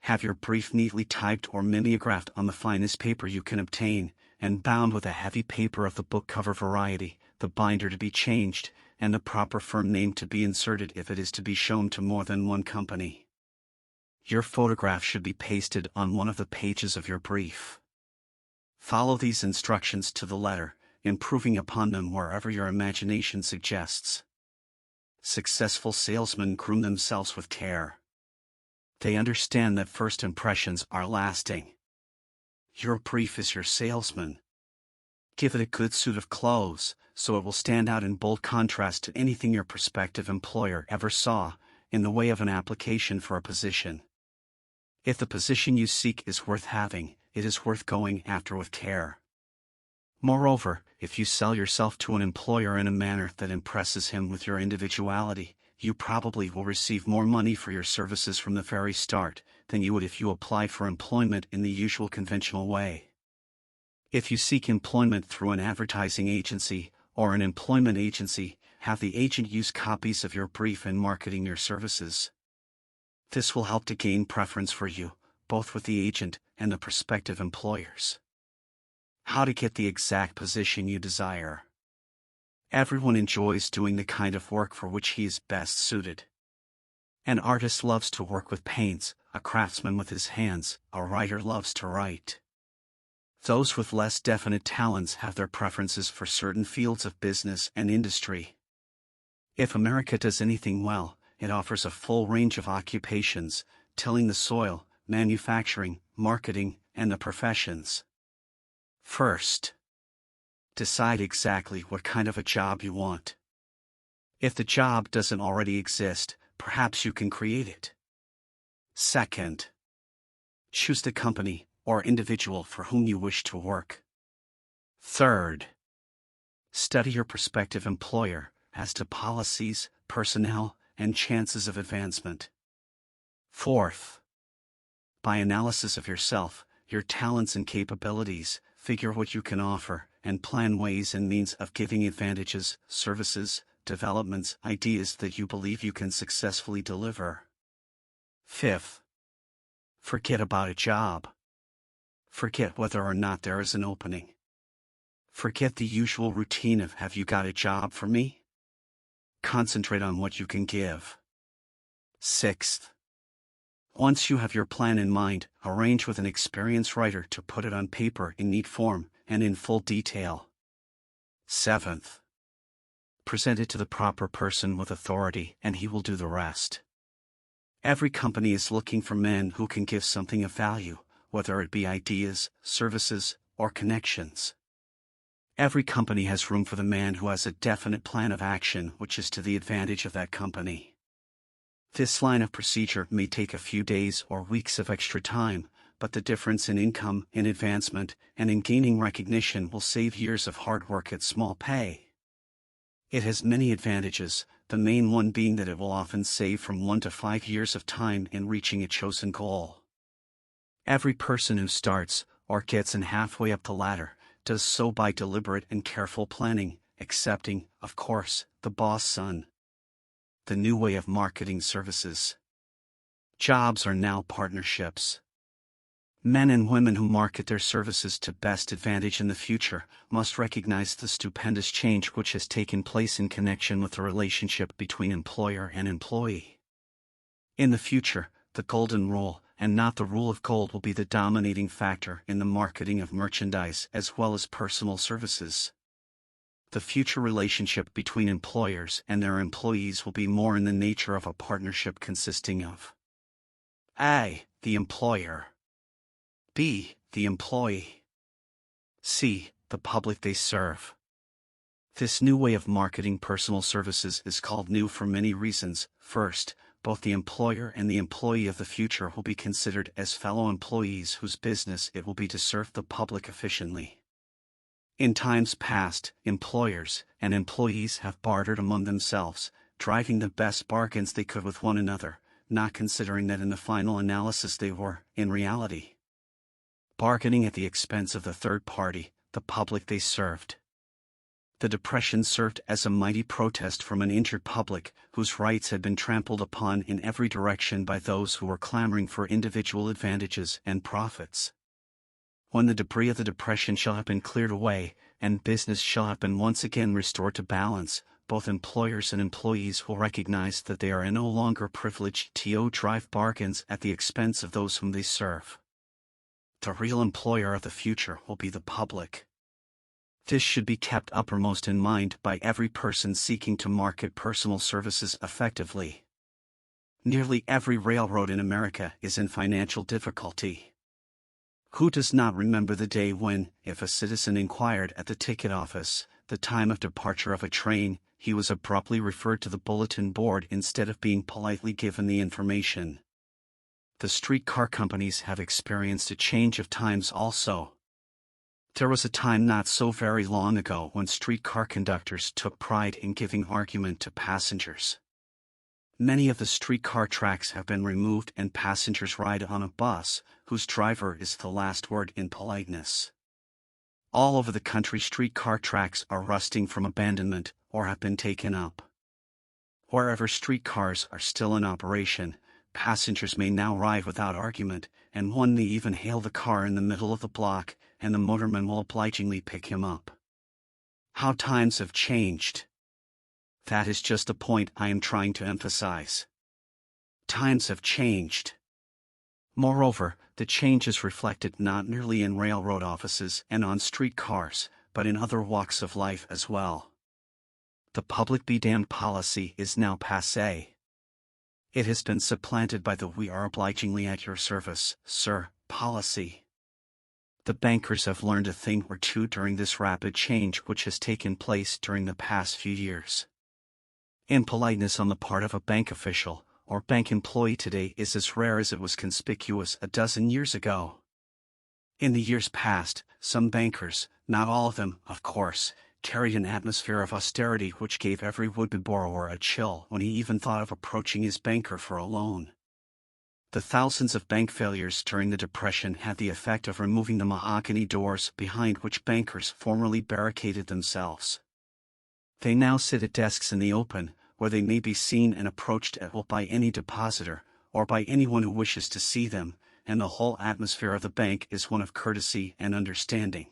Have your brief neatly typed or mimeographed on the finest paper you can obtain, and bound with a heavy paper of the book cover variety, the binder to be changed, and the proper firm name to be inserted if it is to be shown to more than one company. Your photograph should be pasted on one of the pages of your brief. Follow these instructions to the letter, improving upon them wherever your imagination suggests. Successful salesmen groom themselves with care. They understand that first impressions are lasting. Your brief is your salesman. Give it a good suit of clothes, so it will stand out in bold contrast to anything your prospective employer ever saw, in the way of an application for a position. If the position you seek is worth having, it is worth going after with care. Moreover, if you sell yourself to an employer in a manner that impresses him with your individuality, you probably will receive more money for your services from the very start than you would if you applied for employment in the usual conventional way. If you seek employment through an advertising agency or an employment agency, have the agent use copies of your brief in marketing your services. This will help to gain preference for you, both with the agent and the prospective employers. How to get the exact position you desire. Everyone enjoys doing the kind of work for which he is best suited. An artist loves to work with paints, a craftsman with his hands, a writer loves to write. Those with less definite talents have their preferences for certain fields of business and industry. If America does anything well, it offers a full range of occupations, tilling the soil, manufacturing, marketing, and the professions. First, decide exactly what kind of a job you want. If the job doesn't already exist, perhaps you can create it. Second, choose the company or individual for whom you wish to work. Third, study your prospective employer as to policies, personnel, and chances of advancement. Fourth, by analysis of yourself, your talents and capabilities, figure what you can offer, and plan ways and means of giving advantages, services, developments, ideas that you believe you can successfully deliver. Fifth, forget about a job. Forget whether or not there is an opening. Forget the usual routine of "have you got a job for me?" Concentrate on what you can give. Sixth, once you have your plan in mind, arrange with an experienced writer to put it on paper in neat form and in full detail. Seventh, present it to the proper person with authority and he will do the rest. Every company is looking for men who can give something of value, whether it be ideas, services, or connections. Every company has room for the man who has a definite plan of action which is to the advantage of that company. This line of procedure may take a few days or weeks of extra time, but the difference in income, in advancement, and in gaining recognition will save years of hard work at small pay. It has many advantages, the main one being that it will often save from 1 to 5 years of time in reaching a chosen goal. Every person who starts, or gets in halfway up the ladder, does so by deliberate and careful planning, excepting, of course, the boss son. The new way of marketing services. Jobs are now partnerships. Men and women who market their services to best advantage in the future must recognize the stupendous change which has taken place in connection with the relationship between employer and employee. In the future, the golden rule, and not the rule of gold, will be the dominating factor in the marketing of merchandise as well as personal services. The future relationship between employers and their employees will be more in the nature of a partnership consisting of A. The employer, B. The employee, C. The public they serve. This new way of marketing personal services is called new for many reasons. First, both the employer and the employee of the future will be considered as fellow employees whose business it will be to serve the public efficiently. In times past, employers and employees have bartered among themselves, driving the best bargains they could with one another, not considering that in the final analysis they were, in reality, bargaining at the expense of the third party, the public they served. The Depression served as a mighty protest from an injured public whose rights had been trampled upon in every direction by those who were clamoring for individual advantages and profits. When the debris of the Depression shall have been cleared away, and business shall have been once again restored to balance, both employers and employees will recognize that they are no longer privileged to drive bargains at the expense of those whom they serve. The real employer of the future will be the public. This should be kept uppermost in mind by every person seeking to market personal services effectively. Nearly every railroad in America is in financial difficulty. Who does not remember the day when, if a citizen inquired at the ticket office the time of departure of a train, he was abruptly referred to the bulletin board instead of being politely given the information? The streetcar companies have experienced a change of times also. There was a time not so very long ago when streetcar conductors took pride in giving argument to passengers. Many of the streetcar tracks have been removed and passengers ride on a bus, whose driver is the last word in politeness. All over the country streetcar tracks are rusting from abandonment or have been taken up. Wherever streetcars are still in operation, Passengers may now ride without argument, and one may even hail the car in the middle of the block, and the motorman will obligingly pick him up. How times have changed. That is just the point I am trying to emphasize. Times have changed. Moreover, the change is reflected not merely in railroad offices and on street cars, but in other walks of life as well. The public be damned policy is now passé. It has been supplanted by the "we are obligingly at your service, sir" policy. The bankers have learned a thing or two during this rapid change which has taken place during the past few years. Impoliteness on the part of a bank official or bank employee today is as rare as it was conspicuous a dozen years ago. In the years past, some bankers, not all of them, of course, carried an atmosphere of austerity which gave every would-be borrower a chill when he even thought of approaching his banker for a loan. The thousands of bank failures during the Depression had the effect of removing the mahogany doors behind which bankers formerly barricaded themselves. They now sit at desks in the open, where they may be seen and approached at will by any depositor, or by anyone who wishes to see them, and the whole atmosphere of the bank is one of courtesy and understanding.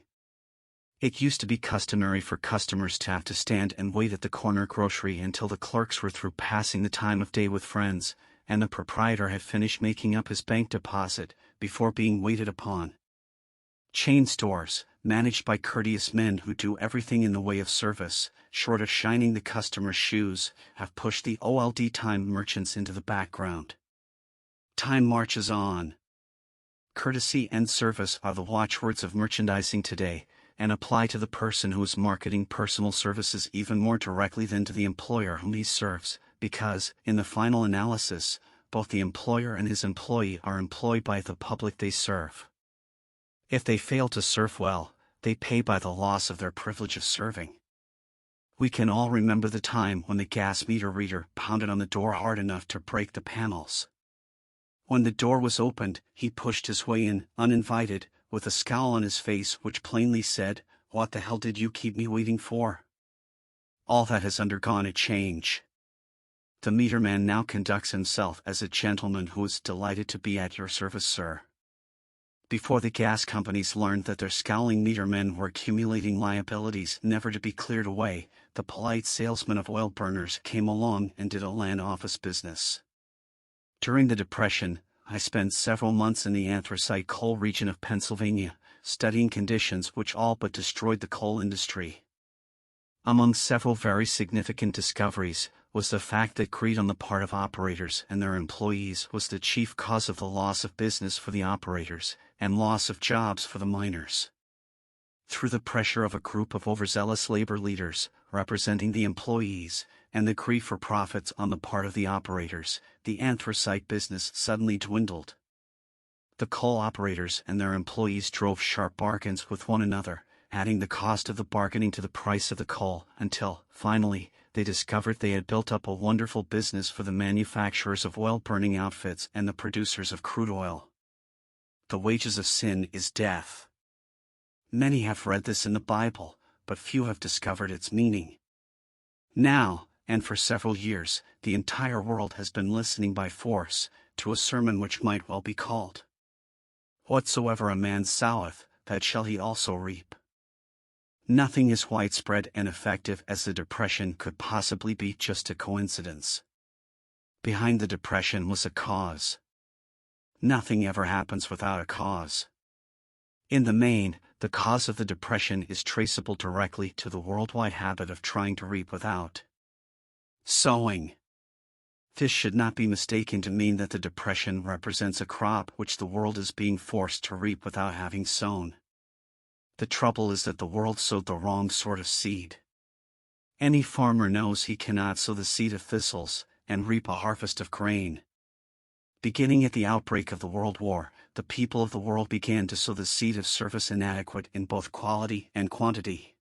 It used to be customary for customers to have to stand and wait at the corner grocery until the clerks were through passing the time of day with friends, and the proprietor had finished making up his bank deposit, before being waited upon. Chain stores, managed by courteous men who do everything in the way of service, short of shining the customer's shoes, have pushed the old time merchants into the background. Time marches on. Courtesy and service are the watchwords of merchandising today, and apply to the person who is marketing personal services even more directly than to the employer whom he serves, because, in the final analysis, both the employer and his employee are employed by the public they serve. If they fail to serve well, they pay by the loss of their privilege of serving. We can all remember the time when the gas meter reader pounded on the door hard enough to break the panels. When the door was opened, he pushed his way in, uninvited, with a scowl on his face which plainly said, "What the hell did you keep me waiting for?" All that has undergone a change. The meter man now conducts himself as a gentleman who is delighted to be at your service, sir. Before the gas companies learned that their scowling meter men were accumulating liabilities never to be cleared away, the polite salesman of oil burners came along and did a land office business. During the Depression, I spent several months in the anthracite coal region of Pennsylvania, studying conditions which all but destroyed the coal industry. Among several very significant discoveries was the fact that greed on the part of operators and their employees was the chief cause of the loss of business for the operators and loss of jobs for the miners. Through the pressure of a group of overzealous labor leaders representing the employees and the greed for profits on the part of the operators, the anthracite business suddenly dwindled. The coal operators and their employees drove sharp bargains with one another, adding the cost of the bargaining to the price of the coal, until, finally, they discovered they had built up a wonderful business for the manufacturers of oil-burning outfits and the producers of crude oil. The wages of sin is death. Many have read this in the Bible, but few have discovered its meaning. Now, and for several years, the entire world has been listening by force to a sermon which might well be called, "Whatsoever a man soweth, that shall he also reap." Nothing as widespread and effective as the Depression could possibly be just a coincidence. Behind the Depression was a cause. Nothing ever happens without a cause. In the main, the cause of the Depression is traceable directly to the worldwide habit of trying to reap without sowing. This should not be mistaken to mean that the Depression represents a crop which the world is being forced to reap without having sown. The trouble is that the world sowed the wrong sort of seed. Any farmer knows he cannot sow the seed of thistles and reap a harvest of grain. Beginning at the outbreak of the World War, the people of the world began to sow the seed of service inadequate in both quality and quantity.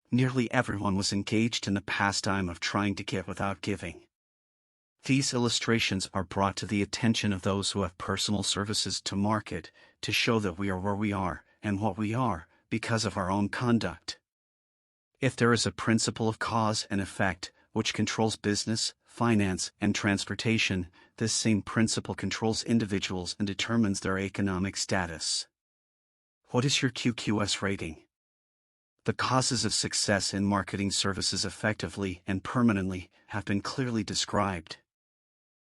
Nearly everyone was engaged in the pastime of trying to get without giving. These illustrations are brought to the attention of those who have personal services to market, to show that we are where we are, and what we are, because of our own conduct. If there is a principle of cause and effect, which controls business, finance, and transportation, this same principle controls individuals and determines their economic status. What is your QQS rating? The causes of success in marketing services effectively and permanently have been clearly described.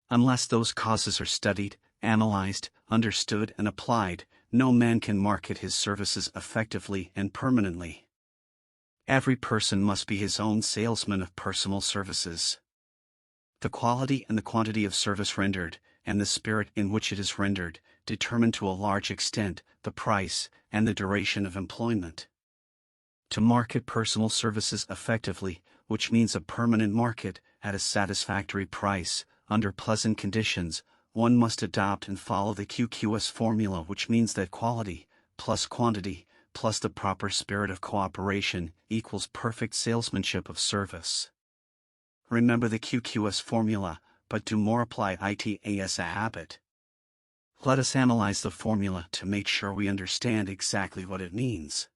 Unless those causes are studied, analyzed, understood, and applied, no man can market his services effectively and permanently. Every person must be his own salesman of personal services. The quality and the quantity of service rendered, and the spirit in which it is rendered, determine to a large extent the price and the duration of employment. To market personal services effectively, which means a permanent market at a satisfactory price, under pleasant conditions, one must adopt and follow the QQS formula, which means that quality plus quantity plus the proper spirit of cooperation equals perfect salesmanship of service. Remember the QQS formula, but do more, apply it as a habit. Let us analyze the formula to make sure we understand exactly what it means.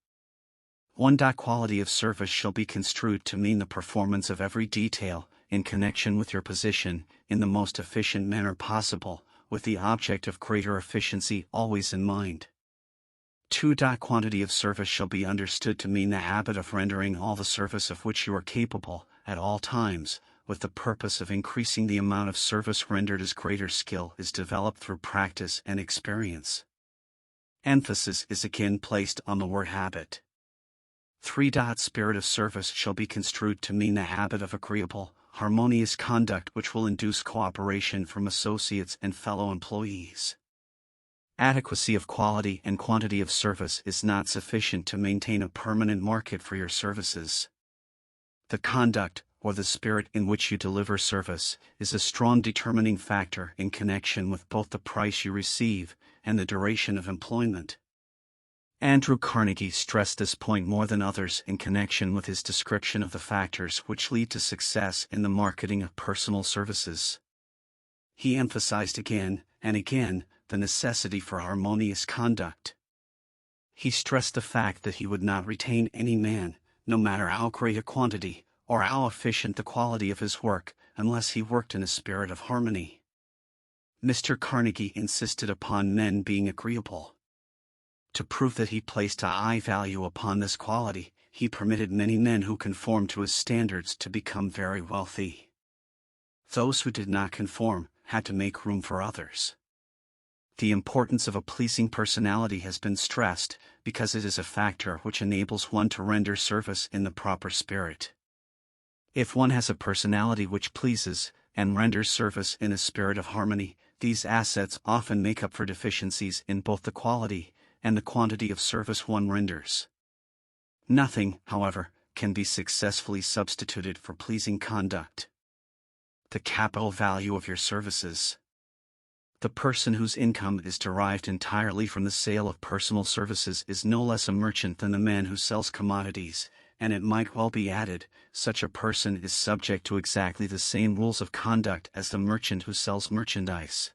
1. Quality of service shall be construed to mean the performance of every detail, in connection with your position, in the most efficient manner possible, with the object of greater efficiency always in mind. 2. Quantity of service shall be understood to mean the habit of rendering all the service of which you are capable, at all times, with the purpose of increasing the amount of service rendered as greater skill is developed through practice and experience. Emphasis is again placed on the word habit. 3. Spirit of service shall be construed to mean the habit of agreeable, harmonious conduct which will induce cooperation from associates and fellow employees. Adequacy of quality and quantity of service is not sufficient to maintain a permanent market for your services. The conduct, or the spirit in which you deliver service, is a strong determining factor in connection with both the price you receive and the duration of employment. Andrew Carnegie stressed this point more than others in connection with his description of the factors which lead to success in the marketing of personal services. He emphasized again and again the necessity for harmonious conduct. He stressed the fact that he would not retain any man, no matter how great a quantity, or how efficient the quality of his work, unless he worked in a spirit of harmony. Mr. Carnegie insisted upon men being agreeable. To prove that he placed a high value upon this quality, he permitted many men who conformed to his standards to become very wealthy. Those who did not conform had to make room for others. The importance of a pleasing personality has been stressed, because it is a factor which enables one to render service in the proper spirit. If one has a personality which pleases, and renders service in a spirit of harmony, these assets often make up for deficiencies in both the quality and the quantity of service one renders. Nothing, however, can be successfully substituted for pleasing conduct. The capital value of your services. The person whose income is derived entirely from the sale of personal services is no less a merchant than the man who sells commodities, and it might well be added, such a person is subject to exactly the same rules of conduct as the merchant who sells merchandise.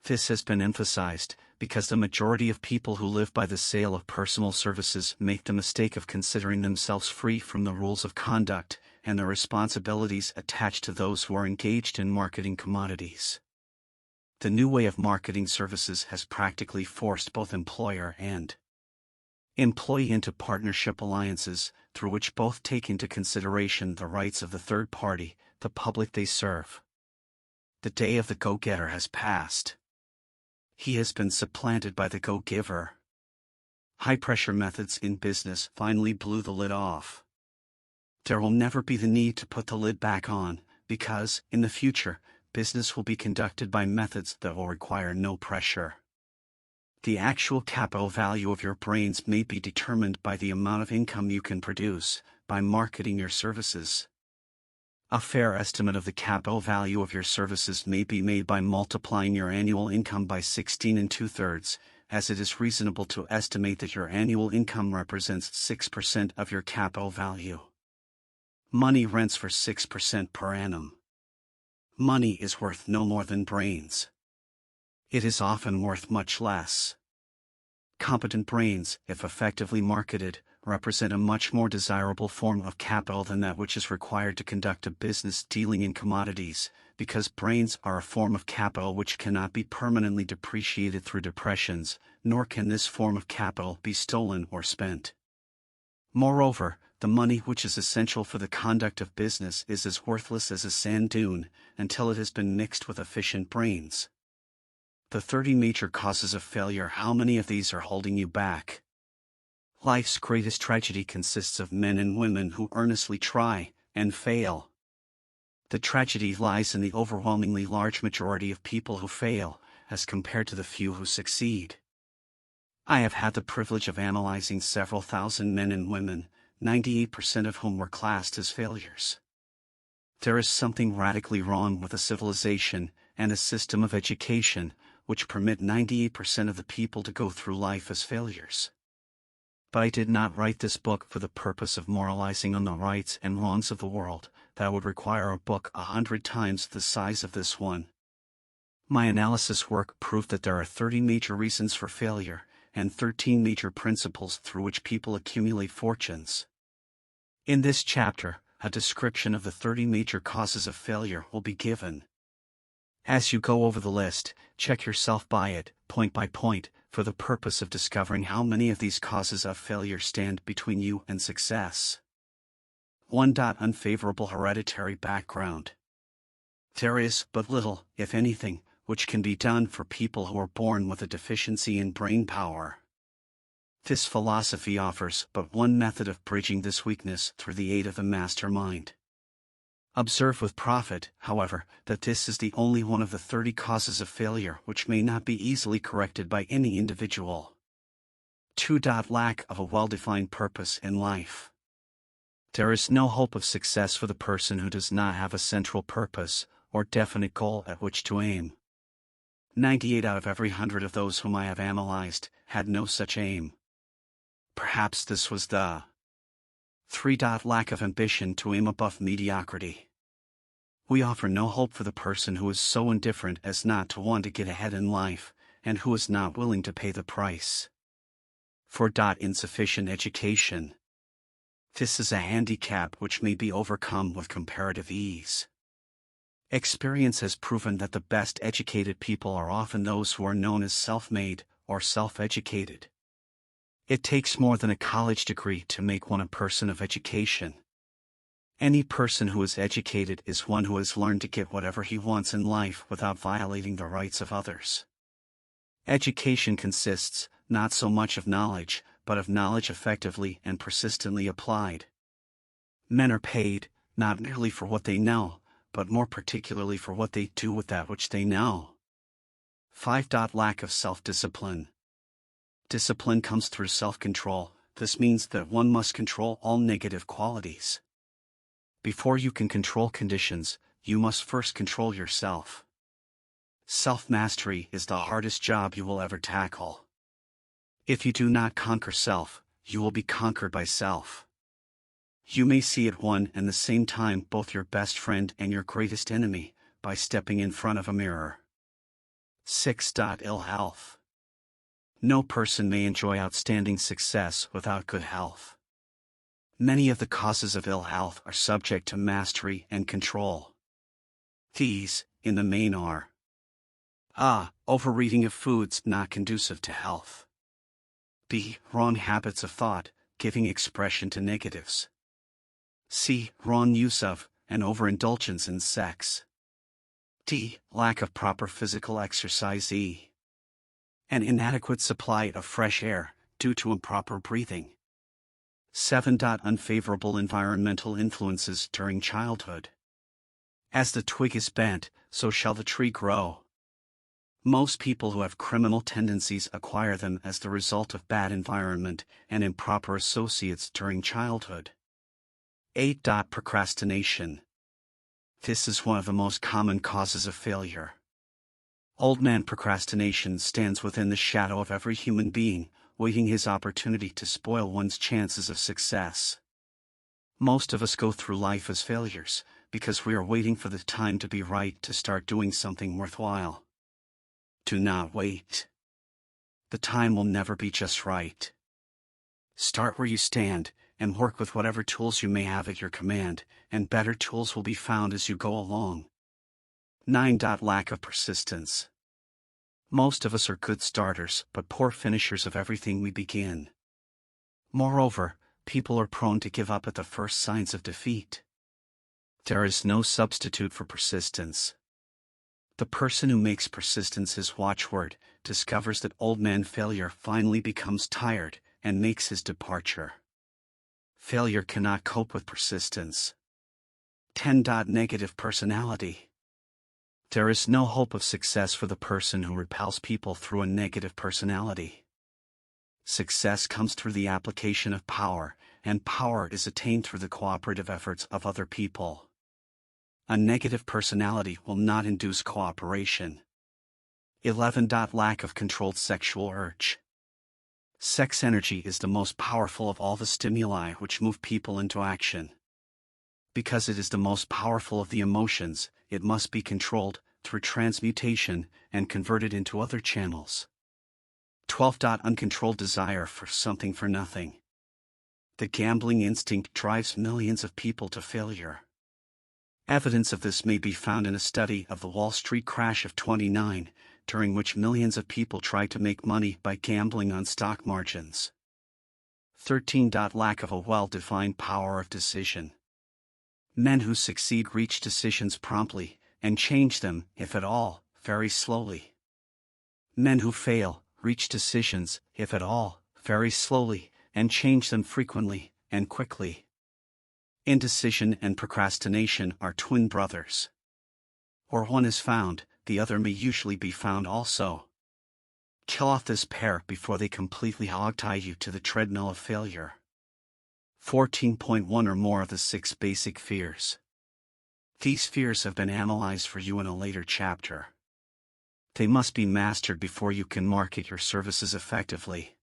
This has been emphasized, because the majority of people who live by the sale of personal services make the mistake of considering themselves free from the rules of conduct and the responsibilities attached to those who are engaged in marketing commodities. The new way of marketing services has practically forced both employer and employee into partnership alliances, through which both take into consideration the rights of the third party, the public they serve. The day of the go-getter has passed. He has been supplanted by the go-giver. High-pressure methods in business finally blew the lid off. There will never be the need to put the lid back on, because, in the future, business will be conducted by methods that will require no pressure. The actual capital value of your brains may be determined by the amount of income you can produce by marketing your services. A fair estimate of the capital value of your services may be made by multiplying your annual income by 16 2/3, as it is reasonable to estimate that your annual income represents 6% of your capital value. Money rents for 6% per annum. Money is worth no more than brains. It is often worth much less. Competent brains, if effectively marketed, represent a much more desirable form of capital than that which is required to conduct a business dealing in commodities, because brains are a form of capital which cannot be permanently depreciated through depressions, nor can this form of capital be stolen or spent. Moreover, the money which is essential for the conduct of business is as worthless as a sand dune, until it has been mixed with efficient brains. The 30 major causes of failure. How many of these are holding you back? Life's greatest tragedy consists of men and women who earnestly try and fail. The tragedy lies in the overwhelmingly large majority of people who fail, as compared to the few who succeed. I have had the privilege of analyzing several thousand men and women, 98% of whom were classed as failures. There is something radically wrong with a civilization and a system of education which permit 98% of the people to go through life as failures. But I did not write this book for the purpose of moralizing on the rights and wrongs of the world. That would require a book 100 times the size of this one. My analysis work proved that there are 30 major reasons for failure, and 13 major principles through which people accumulate fortunes. In this chapter, a description of the 30 major causes of failure will be given. As you go over the list, check yourself by it, point by point, for the purpose of discovering how many of these causes of failure stand between you and success. 1. Unfavorable hereditary background. There is but little, if anything, which can be done for people who are born with a deficiency in brain power. This philosophy offers but one method of bridging this weakness through the aid of the mastermind. Observe with profit, however, that this is the only one of the 30 causes of failure which may not be easily corrected by any individual. 2. Lack of a well-defined purpose in life. There is no hope of success for the person who does not have a central purpose or definite goal at which to aim. 98 out of every 100 of those whom I have analyzed had no such aim. Perhaps this was the 3. Lack of ambition to aim above mediocrity. We offer no hope for the person who is so indifferent as not to want to get ahead in life, and who is not willing to pay the price. 4. Insufficient education. This is a handicap which may be overcome with comparative ease. Experience has proven that the best educated people are often those who are known as self-made or self-educated. It takes more than a college degree to make one a person of education. Any person who is educated is one who has learned to get whatever he wants in life without violating the rights of others. Education consists not so much of knowledge, but of knowledge effectively and persistently applied. Men are paid, not merely for what they know, but more particularly for what they do with that which they know. 5. Lack of self-discipline. Discipline comes through self-control. This means that one must control all negative qualities. Before you can control conditions, you must first control yourself. Self-mastery is the hardest job you will ever tackle. If you do not conquer self, you will be conquered by self. You may see at one and the same time both your best friend and your greatest enemy, by stepping in front of a mirror. 6. Ill health. No person may enjoy outstanding success without good health. Many of the causes of ill health are subject to mastery and control. These, in the main, are a. Overeating of foods not conducive to health. b. Wrong habits of thought, giving expression to negatives. c. Wrong use of, and overindulgence in sex. d. Lack of proper physical exercise. e. An inadequate supply of fresh air, due to improper breathing. 7. Unfavorable environmental influences during childhood. As the twig is bent, so shall the tree grow. Most people who have criminal tendencies acquire them as the result of bad environment and improper associates during childhood. 8. Procrastination. This is one of the most common causes of failure. Old man procrastination stands within the shadow of every human being, waiting his opportunity to spoil one's chances of success. Most of us go through life as failures, because we are waiting for the time to be right to start doing something worthwhile. Do not wait. The time will never be just right. Start where you stand, and work with whatever tools you may have at your command, and better tools will be found as you go along. 9. Lack of persistence. Most of us are good starters, but poor finishers of everything we begin. Moreover, people are prone to give up at the first signs of defeat. There is no substitute for persistence. The person who makes persistence his watchword discovers that old man failure finally becomes tired and makes his departure. Failure cannot cope with persistence. 10. Negative personality. There is no hope of success for the person who repels people through a negative personality. Success comes through the application of power, and power is attained through the cooperative efforts of other people. A negative personality will not induce cooperation. 11. Lack of controlled sexual urge. Sex energy is the most powerful of all the stimuli which move people into action. Because it is the most powerful of the emotions, it must be controlled through transmutation and converted into other channels. 12. Uncontrolled desire for something for nothing. The gambling instinct drives millions of people to failure. Evidence of this may be found in a study of the Wall Street crash of '29, during which millions of people tried to make money by gambling on stock margins. 13. Lack of a well-defined power of decision. Men who succeed reach decisions promptly, and change them, if at all, very slowly. Men who fail reach decisions, if at all, very slowly, and change them frequently and quickly. Indecision and procrastination are twin brothers. Where one is found, the other may usually be found also. Kill off this pair before they completely hogtie you to the treadmill of failure. 14.1 or more of the 6 basic fears. These fears have been analyzed for you in a later chapter. They must be mastered before you can market your services effectively.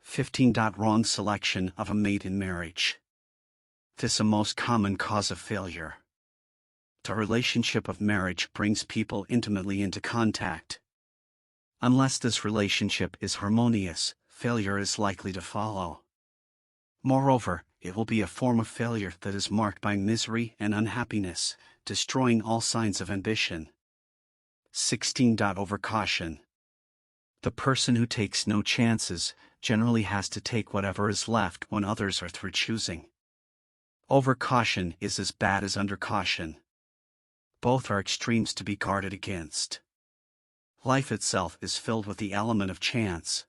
15. Wrong selection of a mate in marriage. This is a most common cause of failure. The relationship of marriage brings people intimately into contact. Unless this relationship is harmonious, failure is likely to follow. Moreover, it will be a form of failure that is marked by misery and unhappiness, destroying all signs of ambition. 16. Overcaution. The person who takes no chances generally has to take whatever is left when others are through choosing. Overcaution is as bad as undercaution. Both are extremes to be guarded against. Life itself is filled with the element of chance.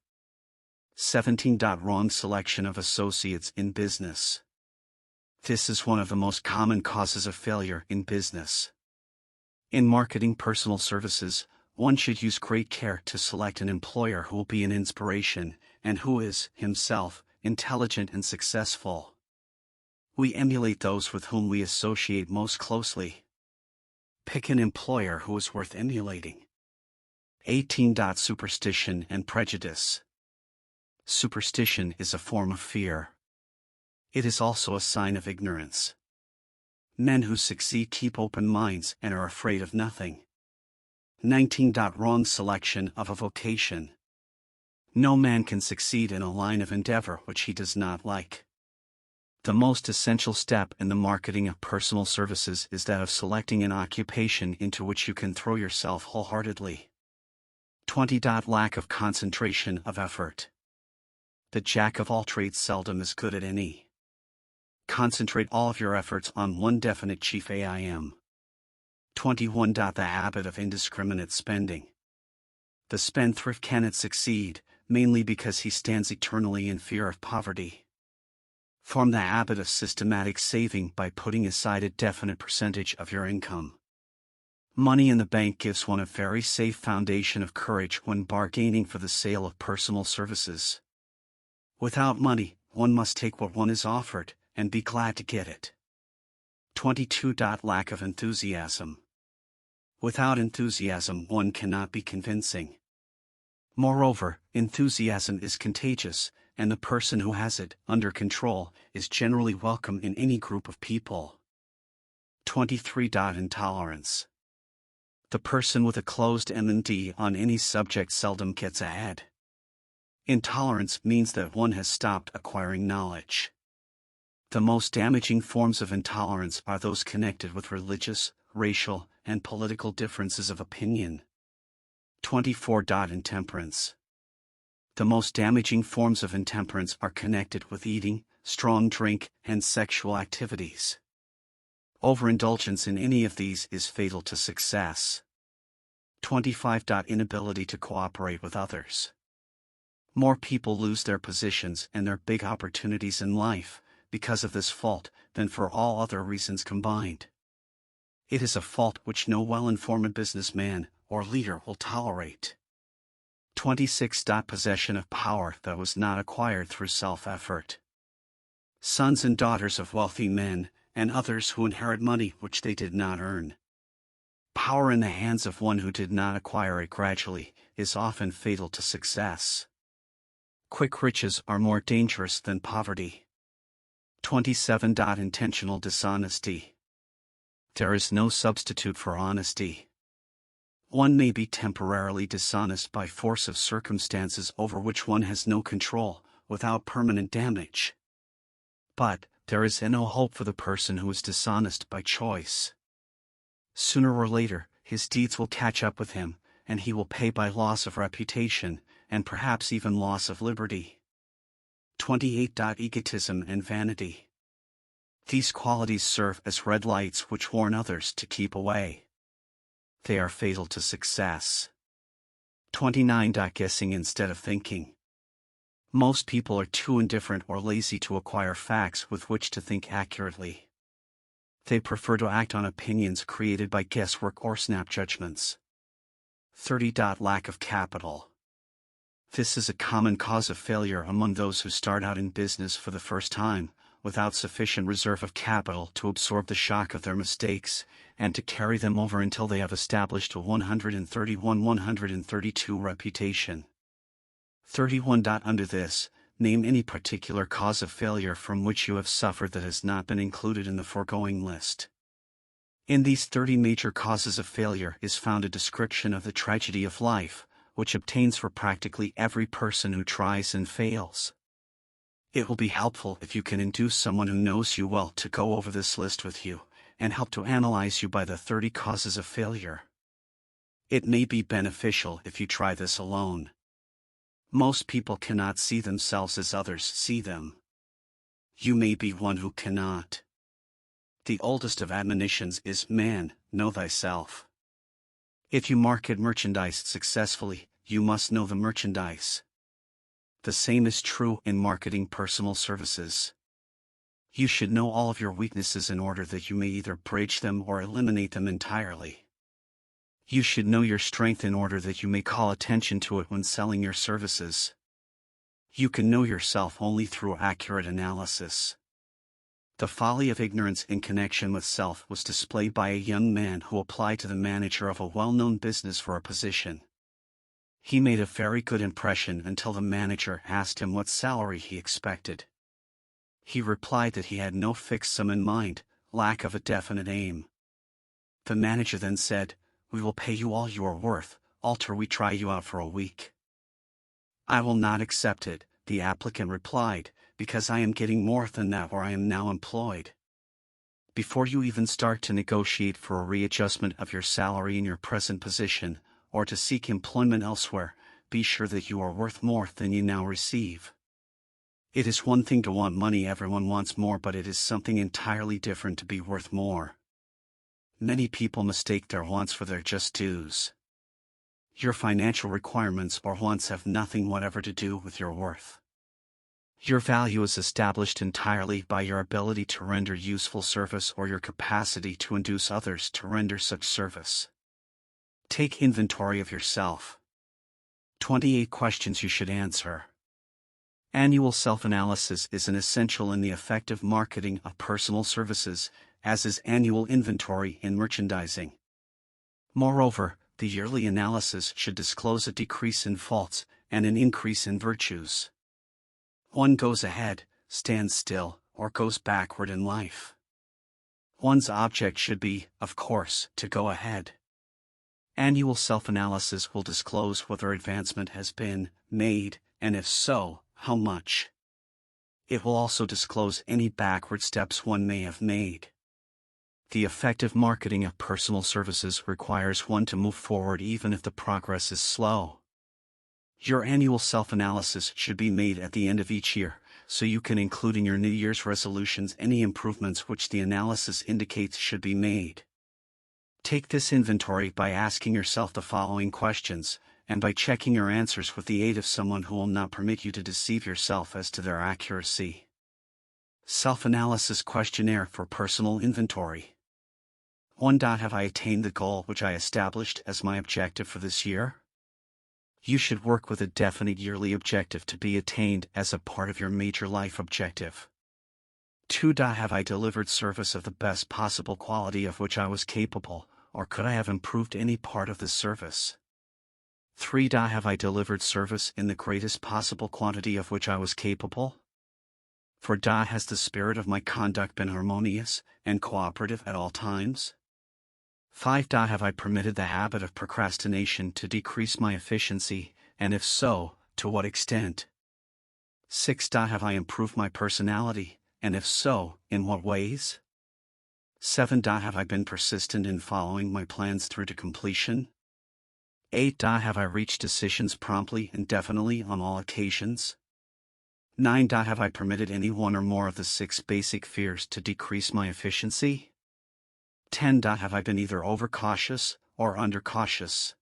17. Wrong selection of associates in business. This is one of the most common causes of failure in business. In marketing personal services, one should use great care to select an employer who will be an inspiration, and who is, himself, intelligent and successful. We emulate those with whom we associate most closely. Pick an employer who is worth emulating. 18. Superstition and prejudice. Superstition is a form of fear. It is also a sign of ignorance. Men who succeed keep open minds and are afraid of nothing. 19. Wrong selection of a vocation. No man can succeed in a line of endeavor which he does not like. The most essential step in the marketing of personal services is that of selecting an occupation into which you can throw yourself wholeheartedly. 20. Lack of concentration of effort. The jack of all trades seldom is good at any. Concentrate all of your efforts on one definite chief aim. 21. The habit of indiscriminate spending. The spendthrift cannot succeed, mainly because he stands eternally in fear of poverty. Form the habit of systematic saving by putting aside a definite percentage of your income. Money in the bank gives one a very safe foundation of courage when bargaining for the sale of personal services. Without money, one must take what one is offered, and be glad to get it. 22. Lack of enthusiasm. Without enthusiasm one cannot be convincing. Moreover, enthusiasm is contagious, and the person who has it under control is generally welcome in any group of people. 23. Intolerance. The person with a closed mind on any subject seldom gets ahead. Intolerance means that one has stopped acquiring knowledge. The most damaging forms of intolerance are those connected with religious, racial, and political differences of opinion. 24. Intemperance. The most damaging forms of intemperance are connected with eating, strong drink, and sexual activities. Overindulgence in any of these is fatal to success. 25. Inability to cooperate with others. More people lose their positions and their big opportunities in life because of this fault than for all other reasons combined. It is a fault which no well-informed businessman or leader will tolerate. 26. Possession of power that was not acquired through self-effort. Sons and daughters of wealthy men, and others who inherit money which they did not earn. Power in the hands of one who did not acquire it gradually is often fatal to success. Quick riches are more dangerous than poverty. 27. Intentional dishonesty. There is no substitute for honesty. One may be temporarily dishonest by force of circumstances over which one has no control, without permanent damage. But there is no hope for the person who is dishonest by choice. Sooner or later, his deeds will catch up with him, and he will pay by loss of reputation, and perhaps even loss of liberty. 28. Egotism and vanity. These qualities serve as red lights which warn others to keep away. They are fatal to success. 29. Guessing instead of thinking. Most people are too indifferent or lazy to acquire facts with which to think accurately. They prefer to act on opinions created by guesswork or snap judgments. 30. Lack of capital. This is a common cause of failure among those who start out in business for the first time, without sufficient reserve of capital to absorb the shock of their mistakes, and to carry them over until they have established a 131-132 reputation. 31. Under this, name any particular cause of failure from which you have suffered that has not been included in the foregoing list. In these 30 major causes of failure is found a description of the tragedy of life, which obtains for practically every person who tries and fails. It will be helpful if you can induce someone who knows you well to go over this list with you, and help to analyze you by the 30 causes of failure. It may be beneficial if you try this alone. Most people cannot see themselves as others see them. You may be one who cannot. The oldest of admonitions is, "Man, know thyself." If you market merchandise successfully, you must know the merchandise. The same is true in marketing personal services. You should know all of your weaknesses in order that you may either bridge them or eliminate them entirely. You should know your strength in order that you may call attention to it when selling your services. You can know yourself only through accurate analysis. The folly of ignorance in connection with self was displayed by a young man who applied to the manager of a well-known business for a position. He made a very good impression until the manager asked him what salary he expected. He replied that he had no fixed sum in mind, lack of a definite aim. The manager then said, "We will pay you all you are worth, alter we try you out for a week." "I will not accept it," the applicant replied, "because I am getting more than that where I am now employed." Before you even start to negotiate for a readjustment of your salary in your present position, or to seek employment elsewhere, be sure that you are worth more than you now receive. It is one thing to want money, everyone wants more, but it is something entirely different to be worth more. Many people mistake their wants for their just dues. Your financial requirements or wants have nothing whatever to do with your worth. Your value is established entirely by your ability to render useful service or your capacity to induce others to render such service. Take inventory of yourself. 28 questions you should answer. Annual self-analysis is an essential in the effective marketing of personal services, as is annual inventory in merchandising. Moreover, the yearly analysis should disclose a decrease in faults and an increase in virtues. One goes ahead, stands still, or goes backward in life. One's object should be, of course, to go ahead. Annual self-analysis will disclose whether advancement has been made, and if so, how much? It will also disclose any backward steps one may have made. The effective marketing of personal services requires one to move forward even if the progress is slow. Your annual self-analysis should be made at the end of each year, so you can include in your New Year's resolutions any improvements which the analysis indicates should be made. Take this inventory by asking yourself the following questions, and by checking your answers with the aid of someone who will not permit you to deceive yourself as to their accuracy. Self-analysis questionnaire for personal inventory. 1. Have I attained the goal which I established as my objective for this year? You should work with a definite yearly objective to be attained as a part of your major life objective. 2. Have I delivered service of the best possible quality of which I was capable, or could I have improved any part of the service? 3. Have I delivered service in the greatest possible quantity of which I was capable? 4. Has the spirit of my conduct been harmonious and cooperative at all times? 5. Have I permitted the habit of procrastination to decrease my efficiency, and if so, to what extent? 6. Have I improved my personality, and if so, in what ways? 7. Have I been persistent in following my plans through to completion? 8. Have I reached decisions promptly and definitely on all occasions? 9. Have I permitted any one or more of the 6 basic fears to decrease my efficiency? 10. Have I been either overcautious or undercautious?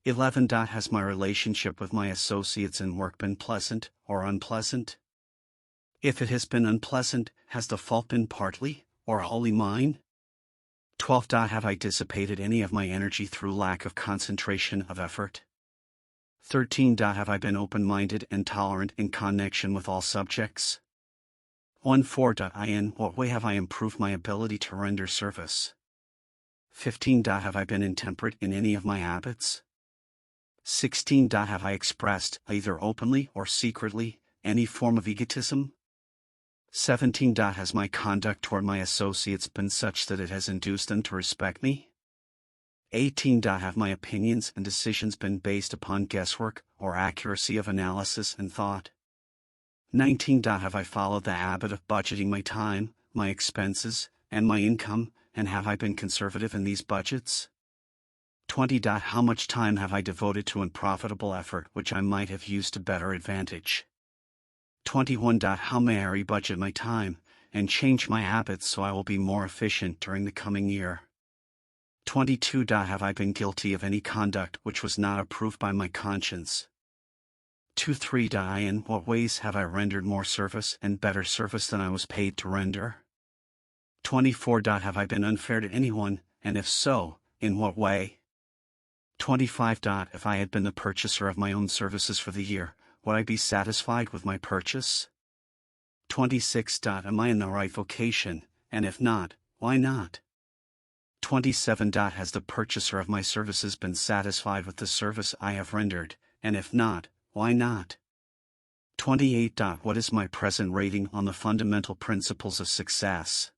11. Has my relationship with my associates in work been pleasant or unpleasant? If it has been unpleasant, has the fault been partly or wholly mine? 12. Have I dissipated any of my energy through lack of concentration of effort? 13. Have I been open-minded and tolerant in connection with all subjects? 14. In what way have I improved my ability to render service? 15. Have I been intemperate in any of my habits? 16. Have I expressed, either openly or secretly, any form of egotism? 17. Has my conduct toward my associates been such that it has induced them to respect me? 18. Have my opinions and decisions been based upon guesswork or accuracy of analysis and thought? 19. Have I followed the habit of budgeting my time, my expenses, and my income, and have I been conservative in these budgets? 20. How much time have I devoted to unprofitable effort which I might have used to better advantage? 21. How may I rebudget my time, and change my habits so I will be more efficient during the coming year? 22. Have I been guilty of any conduct which was not approved by my conscience? 23. In what ways have I rendered more service and better service than I was paid to render? 24. Have I been unfair to anyone, and if so, in what way? 25. If I had been the purchaser of my own services for the year, would I be satisfied with my purchase? 26. Am I in the right vocation, and if not, why not? 27. Has the purchaser of my services been satisfied with the service I have rendered, and if not, why not? 28. What is my present rating on the fundamental principles of success?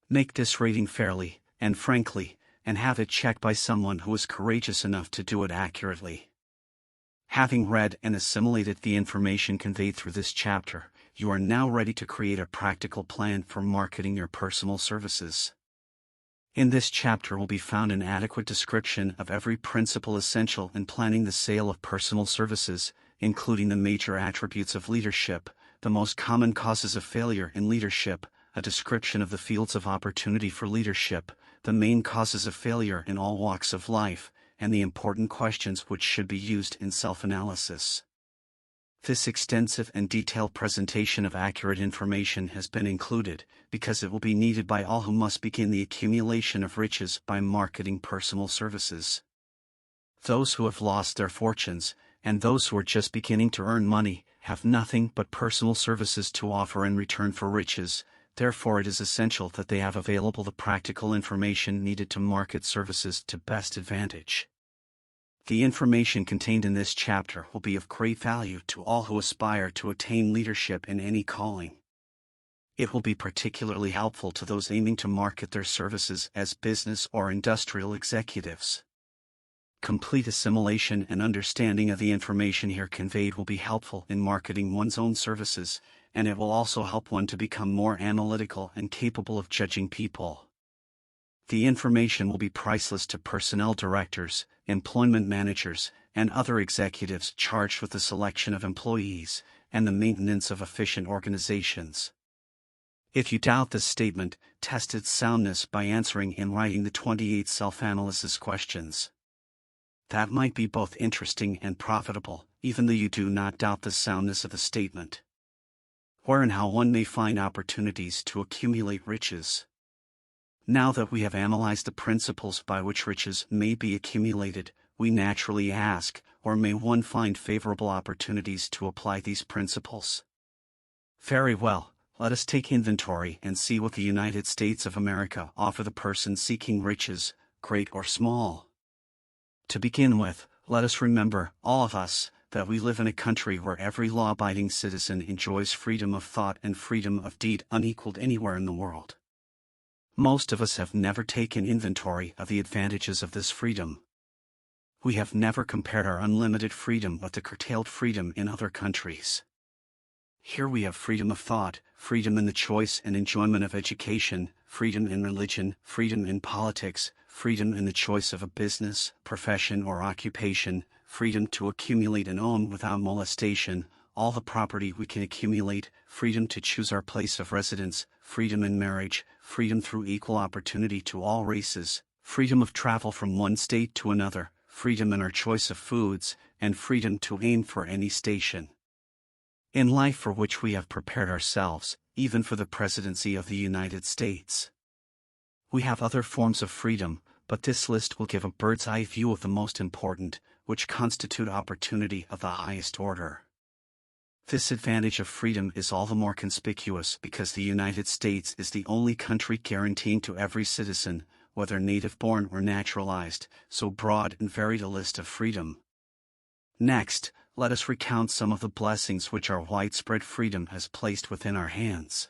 Make this rating fairly, and frankly, and have it checked by someone who is courageous enough to do it accurately. Having read and assimilated the information conveyed through this chapter, you are now ready to create a practical plan for marketing your personal services. In this chapter will be found an adequate description of every principle essential in planning the sale of personal services, including the major attributes of leadership, the most common causes of failure in leadership, a description of the fields of opportunity for leadership, the main causes of failure in all walks of life, and the important questions which should be used in self-analysis. This extensive and detailed presentation of accurate information has been included, because it will be needed by all who must begin the accumulation of riches by marketing personal services. Those who have lost their fortunes, and those who are just beginning to earn money, have nothing but personal services to offer in return for riches. Therefore it is essential that they have available the practical information needed to market services to best advantage. The information contained in this chapter will be of great value to all who aspire to attain leadership in any calling. It will be particularly helpful to those aiming to market their services as business or industrial executives. Complete assimilation and understanding of the information here conveyed will be helpful in marketing one's own services, and it will also help one to become more analytical and capable of judging people. The information will be priceless to personnel directors, employment managers, and other executives charged with the selection of employees and the maintenance of efficient organizations. If you doubt this statement, test its soundness by answering in writing the 28 self-analysis questions. That might be both interesting and profitable, even though you do not doubt the soundness of the statement. Where and how one may find opportunities to accumulate riches. Now that we have analyzed the principles by which riches may be accumulated, we naturally ask, where may one find favorable opportunities to apply these principles? Very well, let us take inventory and see what the United States of America offer the person seeking riches, great or small. To begin with, let us remember, all of us, that we live in a country where every law-abiding citizen enjoys freedom of thought and freedom of deed unequaled anywhere in the world. Most of us have never taken inventory of the advantages of this freedom. We have never compared our unlimited freedom with the curtailed freedom in other countries. Here we have freedom of thought, freedom in the choice and enjoyment of education, freedom in religion, freedom in politics, freedom in the choice of a business, profession or occupation, freedom to accumulate and own without molestation, all the property we can accumulate, freedom to choose our place of residence, freedom in marriage, freedom through equal opportunity to all races, freedom of travel from one state to another, freedom in our choice of foods, and freedom to aim for any station in life for which we have prepared ourselves, even for the presidency of the United States. We have other forms of freedom, but this list will give a bird's-eye view of the most important, which constitute opportunity of the highest order. This advantage of freedom is all the more conspicuous because the United States is the only country guaranteeing to every citizen, whether native-born or naturalized, so broad and varied a list of freedom. Next, let us recount some of the blessings which our widespread freedom has placed within our hands.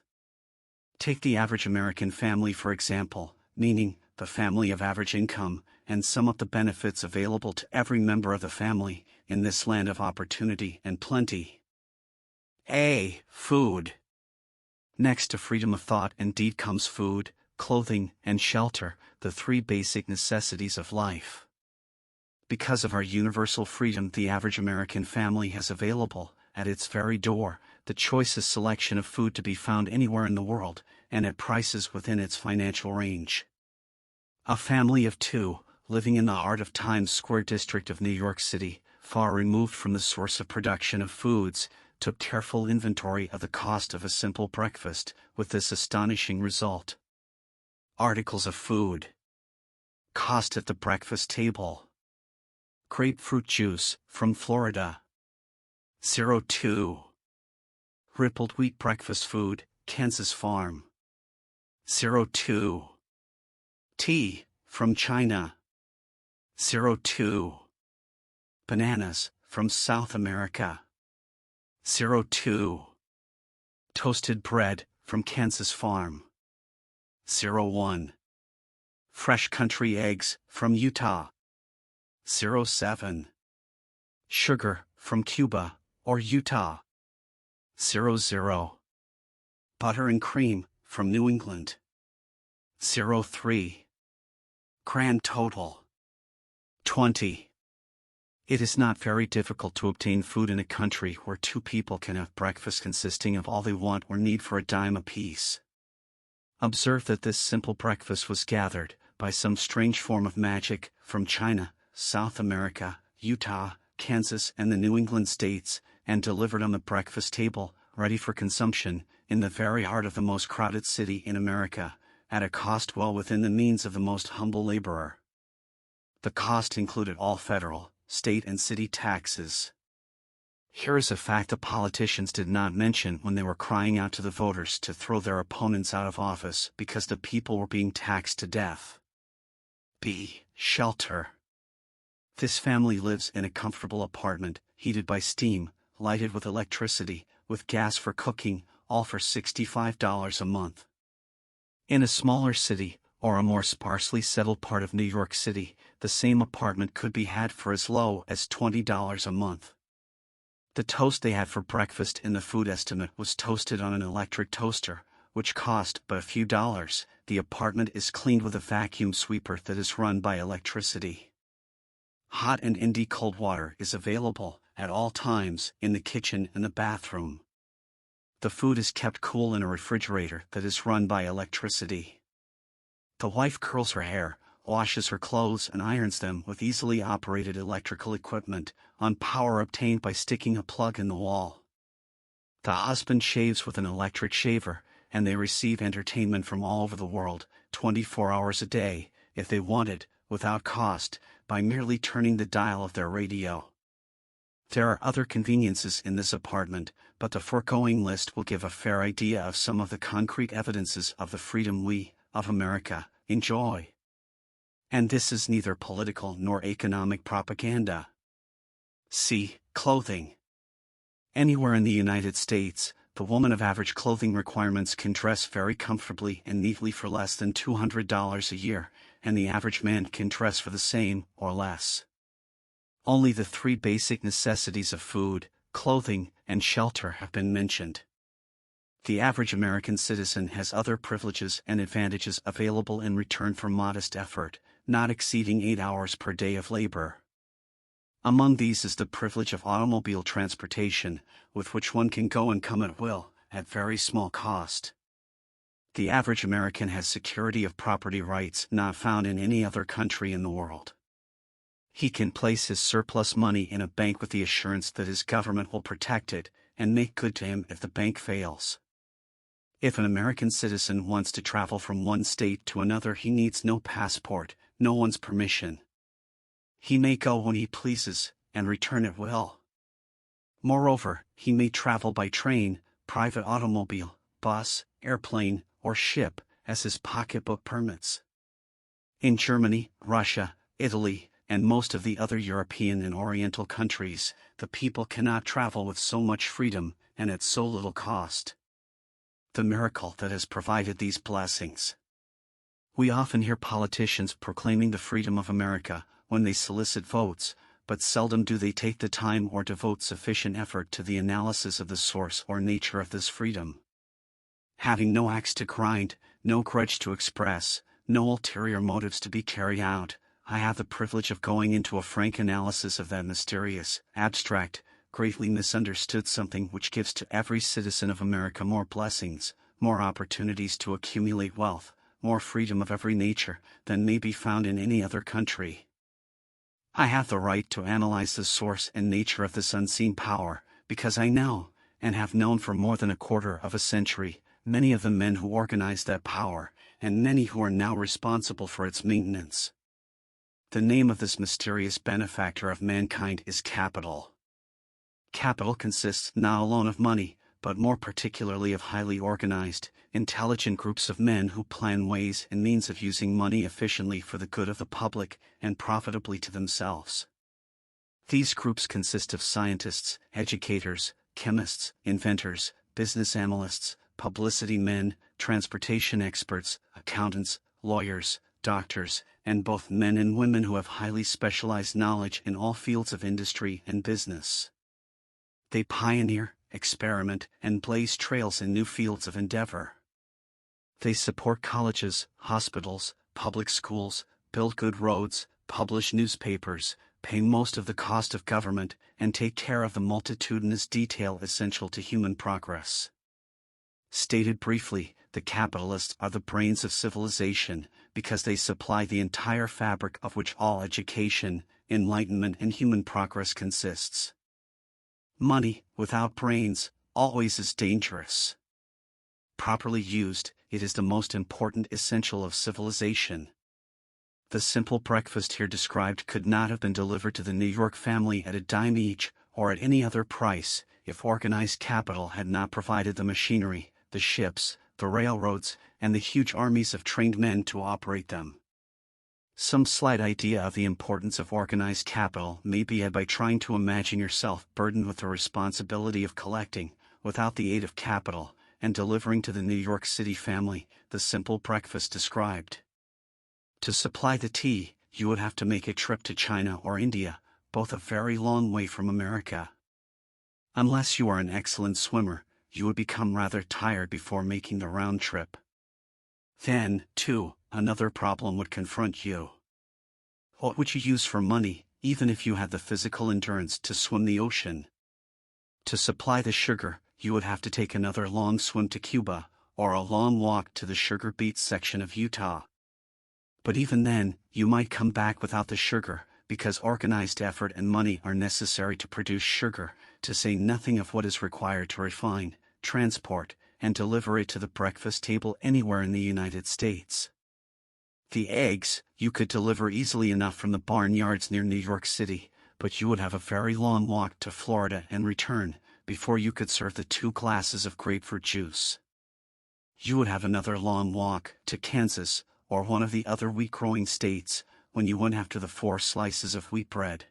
Take the average American family for example, meaning the family of average income, and sum up the benefits available to every member of the family in this land of opportunity and plenty. A. Food. Next to freedom of thought and deed comes food, clothing, and shelter, the three basic necessities of life. Because of our universal freedom the average American family has available, at its very door, the choicest selection of food to be found anywhere in the world, and at prices within its financial range. A family of two, living in the heart of Times Square district of New York City, far removed from the source of production of foods, took careful inventory of the cost of a simple breakfast, with this astonishing result. Articles of food. Cost at the breakfast table. Grapefruit juice, from Florida. 02. Rippled wheat breakfast food, Kansas farm. 02. Tea, from China. 02. Bananas, from South America. 02. Toasted bread, from Kansas farm. 01. Fresh country eggs, from Utah. 07. Sugar, from Cuba, or Utah. 00. Butter and cream, from New England. 03. Grand total. 20. It is not very difficult to obtain food in a country where two people can have breakfast consisting of all they want or need for a dime apiece. Observe that this simple breakfast was gathered, by some strange form of magic, from China, South America, Utah, Kansas and the New England states, and delivered on the breakfast table, ready for consumption, in the very heart of the most crowded city in America, at a cost well within the means of the most humble laborer. The cost included all federal, state and city taxes. Here is a fact the politicians did not mention when they were crying out to the voters to throw their opponents out of office because the people were being taxed to death. B. Shelter. This family lives in a comfortable apartment, heated by steam, lighted with electricity, with gas for cooking, all for $65 a month. In a smaller city, or a more sparsely settled part of New York City, the same apartment could be had for as low as $20 a month. The toast they had for breakfast in the food estimate was toasted on an electric toaster, which cost but a few dollars. The apartment is cleaned with a vacuum sweeper that is run by electricity. Hot and indie cold water is available at all times in the kitchen and the bathroom. The food is kept cool in a refrigerator that is run by electricity. The wife curls her hair, washes her clothes and irons them with easily operated electrical equipment, on power obtained by sticking a plug in the wall. The husband shaves with an electric shaver, and they receive entertainment from all over the world, 24 hours a day, if they want it, without cost, by merely turning the dial of their radio. There are other conveniences in this apartment, but the foregoing list will give a fair idea of some of the concrete evidences of the freedom we, of America, enjoy. And this is neither political nor economic propaganda. C. Clothing. Anywhere in the United States, the woman of average clothing requirements can dress very comfortably and neatly for less than $200 a year, and the average man can dress for the same or less. Only the three basic necessities of food, clothing, and shelter have been mentioned. The average American citizen has other privileges and advantages available in return for modest effort, not exceeding 8 hours per day of labor. Among these is the privilege of automobile transportation, with which one can go and come at will, at very small cost. The average American has security of property rights not found in any other country in the world. He can place his surplus money in a bank with the assurance that his government will protect it and make good to him if the bank fails. If an American citizen wants to travel from one state to another, he needs no passport, no one's permission. He may go when he pleases, and return at will. Moreover, he may travel by train, private automobile, bus, airplane, or ship, as his pocketbook permits. In Germany, Russia, Italy, and most of the other European and Oriental countries, the people cannot travel with so much freedom, and at so little cost. The miracle that has provided these blessings. We often hear politicians proclaiming the freedom of America when they solicit votes, but seldom do they take the time or devote sufficient effort to the analysis of the source or nature of this freedom. Having no axe to grind, no grudge to express, no ulterior motives to be carried out, I have the privilege of going into a frank analysis of that mysterious, abstract, greatly misunderstood something which gives to every citizen of America more blessings, more opportunities to accumulate wealth, more freedom of every nature than may be found in any other country. I have the right to analyze the source and nature of this unseen power, because I know, and have known for more than a quarter of a century, many of the men who organized that power, and many who are now responsible for its maintenance. The name of this mysterious benefactor of mankind is capital. Capital consists not alone of money, but more particularly of highly organized, intelligent groups of men who plan ways and means of using money efficiently for the good of the public and profitably to themselves. These groups consist of scientists, educators, chemists, inventors, business analysts, publicity men, transportation experts, accountants, lawyers, doctors, and both men and women who have highly specialized knowledge in all fields of industry and business. They pioneer, experiment, and blaze trails in new fields of endeavor. They support colleges, hospitals, public schools, build good roads, publish newspapers, pay most of the cost of government, and take care of the multitudinous detail essential to human progress. Stated briefly, the capitalists are the brains of civilization, because they supply the entire fabric of which all education, enlightenment, and human progress consists. Money, without brains, always is dangerous. Properly used, it is the most important essential of civilization. The simple breakfast here described could not have been delivered to the New York family at a dime each, or at any other price, if organized capital had not provided the machinery, the ships, the railroads, and the huge armies of trained men to operate them. Some slight idea of the importance of organized capital may be had by trying to imagine yourself burdened with the responsibility of collecting, without the aid of capital, and delivering to the New York City family, the simple breakfast described. To supply the tea, you would have to make a trip to China or India, both a very long way from America. Unless you are an excellent swimmer, you would become rather tired before making the round trip. Then, too, another problem would confront you. What would you use for money, even if you had the physical endurance to swim the ocean? To supply the sugar, you would have to take another long swim to Cuba, or a long walk to the sugar beet section of Utah. But even then, you might come back without the sugar, because organized effort and money are necessary to produce sugar, to say nothing of what is required to refine, transport, and deliver it to the breakfast table anywhere in the United States. The eggs, you could deliver easily enough from the barnyards near New York City, but you would have a very long walk to Florida and return, before you could serve the 2 glasses of grapefruit juice. You would have another long walk to Kansas, or one of the other wheat-growing states, when you went after the 4 slices of wheat bread.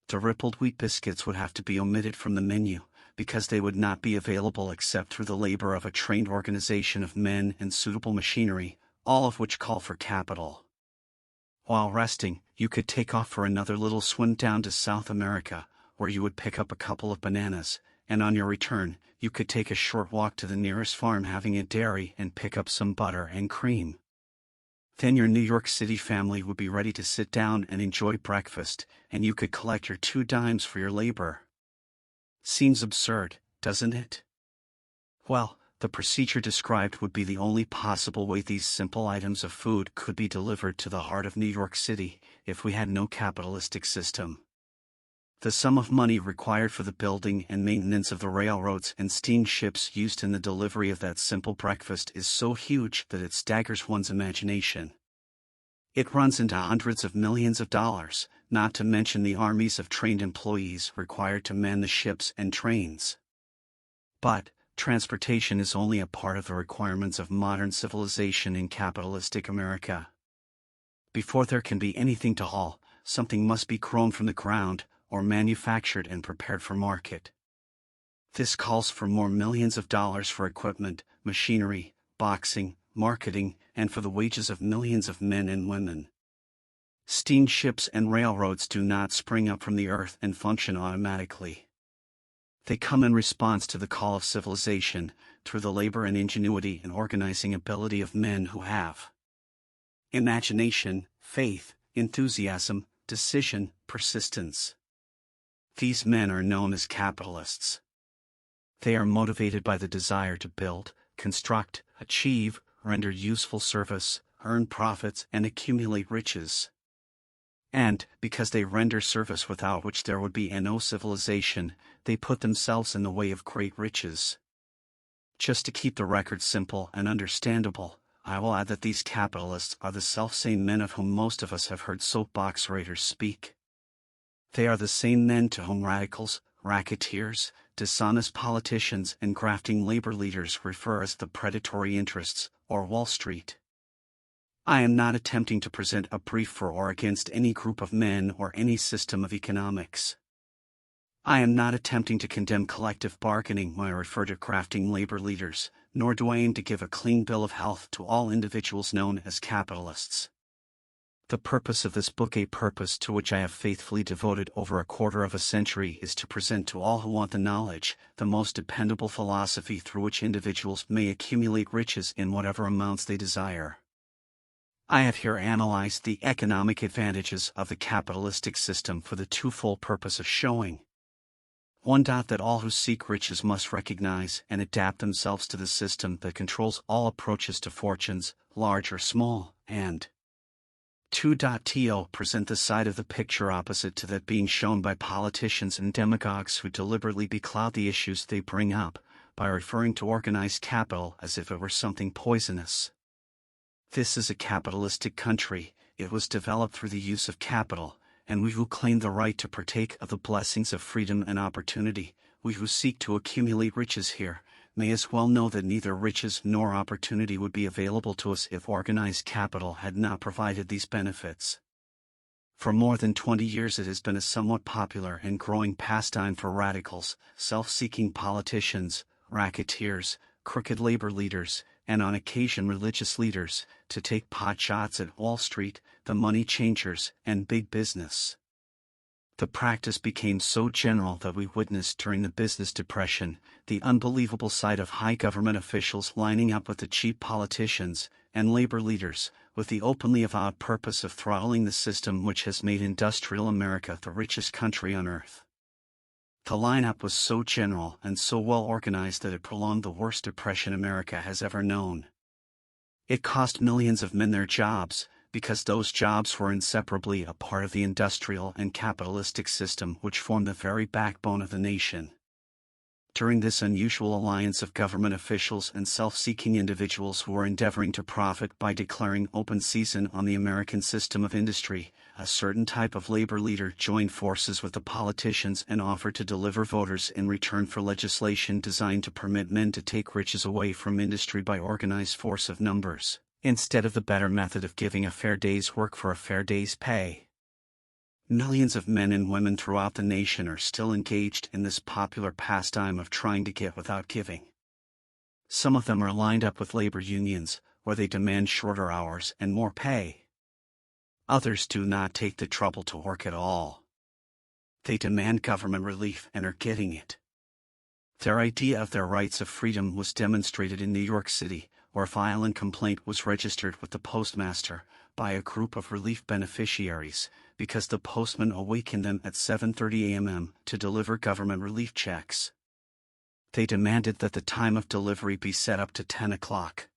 The rippled wheat biscuits would have to be omitted from the menu, because they would not be available except through the labor of a trained organization of men and suitable machinery, all of which call for capital. While resting, you could take off for another little swim down to South America, where you would pick up a couple of bananas, and on your return, you could take a short walk to the nearest farm having a dairy and pick up some butter and cream. Then your New York City family would be ready to sit down and enjoy breakfast, and you could collect your 2 dimes for your labor. Seems absurd, doesn't it? Well, the procedure described would be the only possible way these simple items of food could be delivered to the heart of New York City, if we had no capitalistic system. The sum of money required for the building and maintenance of the railroads and steamships used in the delivery of that simple breakfast is so huge that it staggers one's imagination. It runs into hundreds of millions of dollars, not to mention the armies of trained employees required to man the ships and trains. But transportation is only a part of the requirements of modern civilization in capitalistic America. Before there can be anything to haul, something must be grown from the ground, or manufactured and prepared for market. This calls for more millions of dollars for equipment, machinery, boxing, marketing, and for the wages of millions of men and women. Steamships and railroads do not spring up from the earth and function automatically. They come in response to the call of civilization, through the labor and ingenuity and organizing ability of men who have imagination, faith, enthusiasm, decision, persistence. These men are known as capitalists. They are motivated by the desire to build, construct, achieve, render useful service, earn profits, and accumulate riches. And, because they render service without which there would be no civilization, they put themselves in the way of great riches. Just to keep the record simple and understandable, I will add that these capitalists are the selfsame men of whom most of us have heard soapbox raiders speak. They are the same men to whom radicals, racketeers, dishonest politicians and grafting labor leaders refer as the predatory interests, or Wall Street. I am not attempting to present a brief for or against any group of men or any system of economics. I am not attempting to condemn collective bargaining when I refer to grafting labor leaders, nor do I aim to give a clean bill of health to all individuals known as capitalists. The purpose of this book, a purpose to which I have faithfully devoted over a quarter of a century, is to present to all who want the knowledge, the most dependable philosophy through which individuals may accumulate riches in whatever amounts they desire. I have here analyzed the economic advantages of the capitalistic system for the twofold purpose of showing 1. That all who seek riches must recognize and adapt themselves to the system that controls all approaches to fortunes, large or small, and 2. To present the side of the picture opposite to that being shown by politicians and demagogues who deliberately becloud the issues they bring up, by referring to organized capital as if it were something poisonous. This is a capitalistic country. It was developed through the use of capital, and we who claim the right to partake of the blessings of freedom and opportunity, we who seek to accumulate riches here, may as well know that neither riches nor opportunity would be available to us if organized capital had not provided these benefits. For more than 20 years it has been a somewhat popular and growing pastime for radicals, self-seeking politicians, racketeers, crooked labor leaders, and on occasion religious leaders, to take pot shots at Wall Street, the money changers, and big business. The practice became so general that we witnessed during the business depression the unbelievable sight of high government officials lining up with the cheap politicians and labor leaders, with the openly avowed purpose of throttling the system which has made industrial America the richest country on earth. The lineup was so general and so well organized that it prolonged the worst depression America has ever known. It cost millions of men their jobs, because those jobs were inseparably a part of the industrial and capitalistic system which formed the very backbone of the nation. During this unusual alliance of government officials and self-seeking individuals who were endeavoring to profit by declaring open season on the American system of industry, a certain type of labor leader joined forces with the politicians and offered to deliver voters in return for legislation designed to permit men to take riches away from industry by organized force of numbers, instead of the better method of giving a fair day's work for a fair day's pay. Millions of men and women throughout the nation are still engaged in this popular pastime of trying to get without giving. Some of them are lined up with labor unions, where they demand shorter hours and more pay. Others do not take the trouble to work at all. They demand government relief and are getting it. Their idea of their rights of freedom was demonstrated in New York City, where a violent complaint was registered with the postmaster by a group of relief beneficiaries, because the postman awakened them at 7:30 a.m. to deliver government relief checks. They demanded that the time of delivery be set up to 10 o'clock.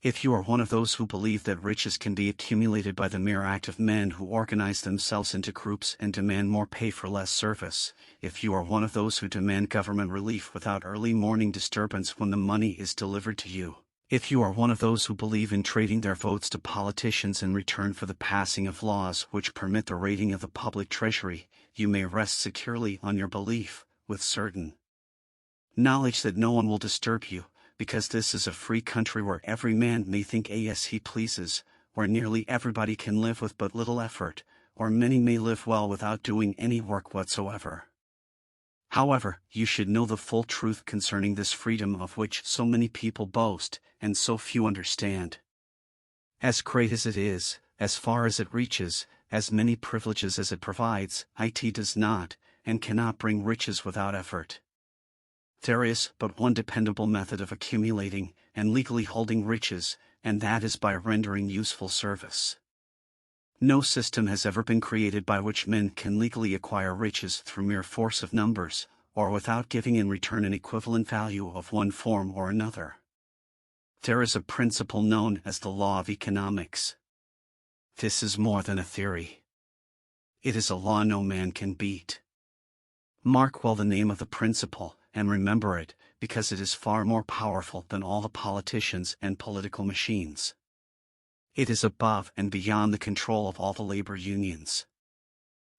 If you are one of those who believe that riches can be accumulated by the mere act of men who organize themselves into groups and demand more pay for less service, if you are one of those who demand government relief without early morning disturbance when the money is delivered to you, if you are one of those who believe in trading their votes to politicians in return for the passing of laws which permit the raiding of the public treasury, you may rest securely on your belief, with certain knowledge that no one will disturb you, because this is a free country where every man may think as he pleases, where nearly everybody can live with but little effort, or many may live well without doing any work whatsoever. However, you should know the full truth concerning this freedom of which so many people boast, and so few understand. As great as it is, as far as it reaches, as many privileges as it provides, it does not, and cannot bring riches without effort. There is but one dependable method of accumulating and legally holding riches, and that is by rendering useful service. No system has ever been created by which men can legally acquire riches through mere force of numbers, or without giving in return an equivalent value of one form or another. There is a principle known as the law of economics. This is more than a theory. It is a law no man can beat. Mark well the name of the principle, and remember it, because it is far more powerful than all the politicians and political machines. It is above and beyond the control of all the labor unions.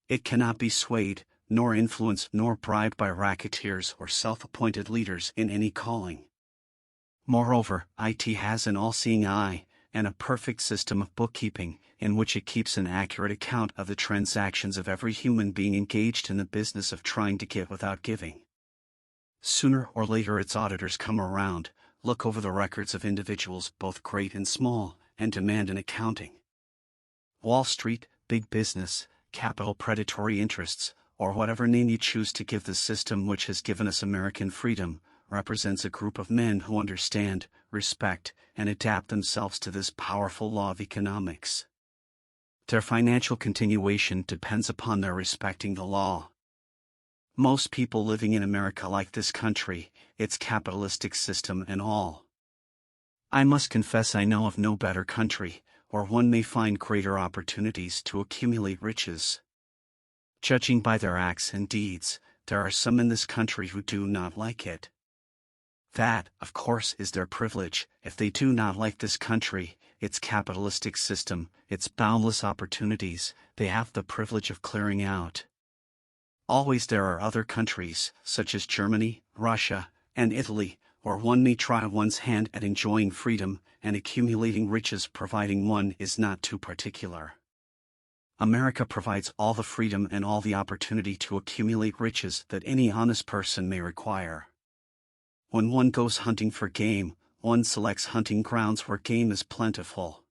It cannot be swayed, nor influenced, nor bribed by racketeers or self-appointed leaders in any calling. Moreover, it has an all-seeing eye, and a perfect system of bookkeeping, in which it keeps an accurate account of the transactions of every human being engaged in the business of trying to get without giving. Sooner or later its auditors come around, look over the records of individuals both great and small, and demand an accounting. Wall Street, big business, capital predatory interests, or whatever name you choose to give the system which has given us American freedom, represents a group of men who understand, respect, and adapt themselves to this powerful law of economics. Their financial continuation depends upon their respecting the law. Most people living in America like this country, its capitalistic system and all. I must confess I know of no better country, where one may find greater opportunities to accumulate riches. Judging by their acts and deeds, there are some in this country who do not like it. That, of course, is their privilege. If they do not like this country, its capitalistic system, its boundless opportunities, they have the privilege of clearing out. Always there are other countries, such as Germany, Russia, and Italy, where one may try one's hand at enjoying freedom and accumulating riches providing one is not too particular. America provides all the freedom and all the opportunity to accumulate riches that any honest person may require. When one goes hunting for game, one selects hunting grounds where game is plentiful.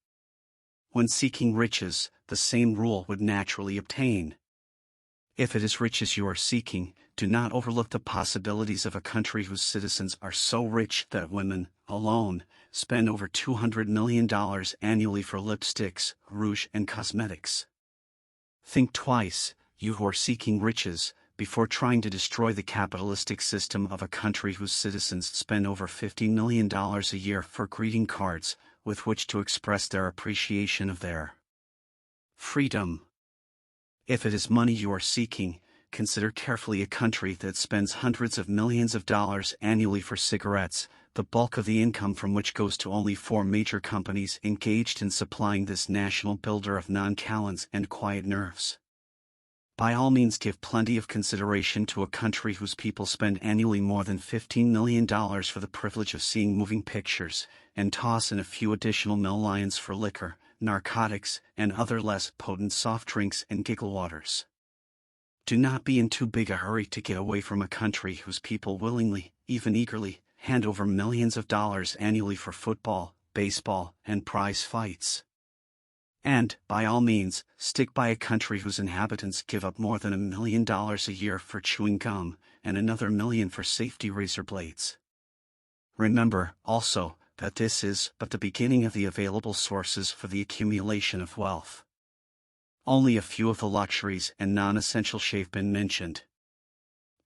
When seeking riches, the same rule would naturally obtain. If it is riches you are seeking, do not overlook the possibilities of a country whose citizens are so rich that women, alone, spend over $200 million annually for lipsticks, rouge, and cosmetics. Think twice, you who are seeking riches, before trying to destroy the capitalistic system of a country whose citizens spend over $50 million a year for greeting cards, with which to express their appreciation of their freedom. If it is money you are seeking, consider carefully a country that spends hundreds of millions of dollars annually for cigarettes, the bulk of the income from which goes to only 4 major companies engaged in supplying this national builder of noncallants and quiet nerves. By all means give plenty of consideration to a country whose people spend annually more than $15 million for the privilege of seeing moving pictures, and toss in a few additional millions for liquor, narcotics, and other less potent soft drinks and giggle waters. Do not be in too big a hurry to get away from a country whose people willingly, even eagerly, hand over millions of dollars annually for football, baseball, and prize fights. And, by all means, stick by a country whose inhabitants give up more than $1 million a year for chewing gum, and another $1 million for safety razor blades. Remember, also, that this is but the beginning of the available sources for the accumulation of wealth. Only a few of the luxuries and non-essentials have been mentioned.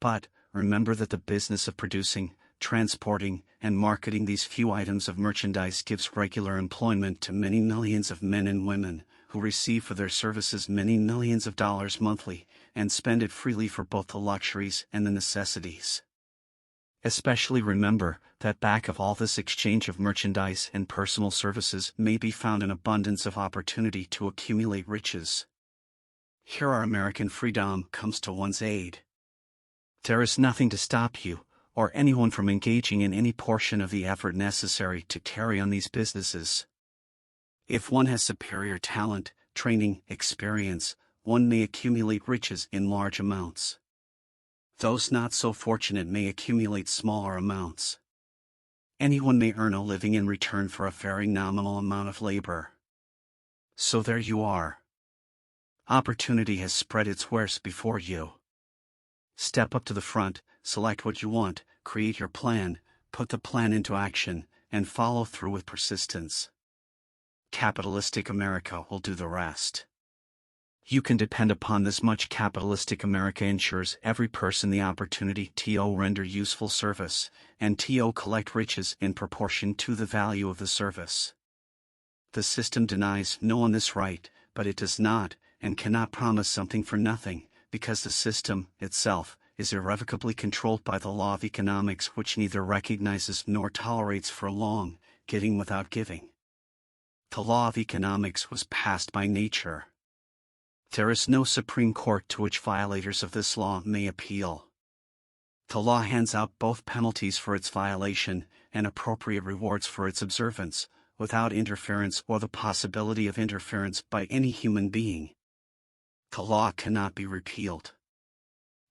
But, remember that the business of producing, transporting, and marketing these few items of merchandise gives regular employment to many millions of men and women, who receive for their services many millions of dollars monthly, and spend it freely for both the luxuries and the necessities. Especially remember that back of all this exchange of merchandise and personal services may be found an abundance of opportunity to accumulate riches. Here our American freedom comes to one's aid. There is nothing to stop you, or anyone from engaging in any portion of the effort necessary to carry on these businesses. If one has superior talent, training, experience, one may accumulate riches in large amounts. Those not so fortunate may accumulate smaller amounts. Anyone may earn a living in return for a very nominal amount of labor. So there you are. Opportunity has spread its wares before you. Step up to the front, select what you want, create your plan, put the plan into action, and follow through with persistence. Capitalistic America will do the rest. You can depend upon this much. Capitalistic America ensures every person the opportunity to render useful service, and to collect riches in proportion to the value of the service. The system denies no one this right, but it does not, and cannot promise something for nothing, because the system, itself, is irrevocably controlled by the law of economics, which neither recognizes nor tolerates for long getting without giving. The law of economics was passed by nature. There is no Supreme Court to which violators of this law may appeal. The law hands out both penalties for its violation and appropriate rewards for its observance, without interference or the possibility of interference by any human being. The law cannot be repealed.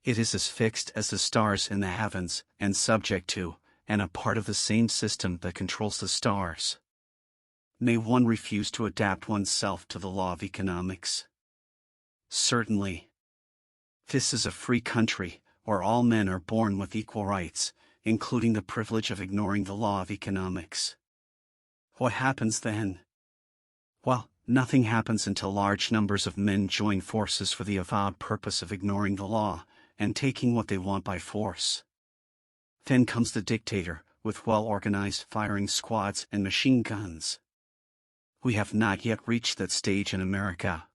It is as fixed as the stars in the heavens, and subject to, and a part of the same system that controls the stars. May one refuse to adapt oneself to the law of economics? Certainly. This is a free country, where all men are born with equal rights, including the privilege of ignoring the law of economics. What happens then? Well, nothing happens until large numbers of men join forces for the avowed purpose of ignoring the law, and taking what they want by force. Then comes the dictator, with well-organized firing squads and machine guns. We have not yet reached that stage in America.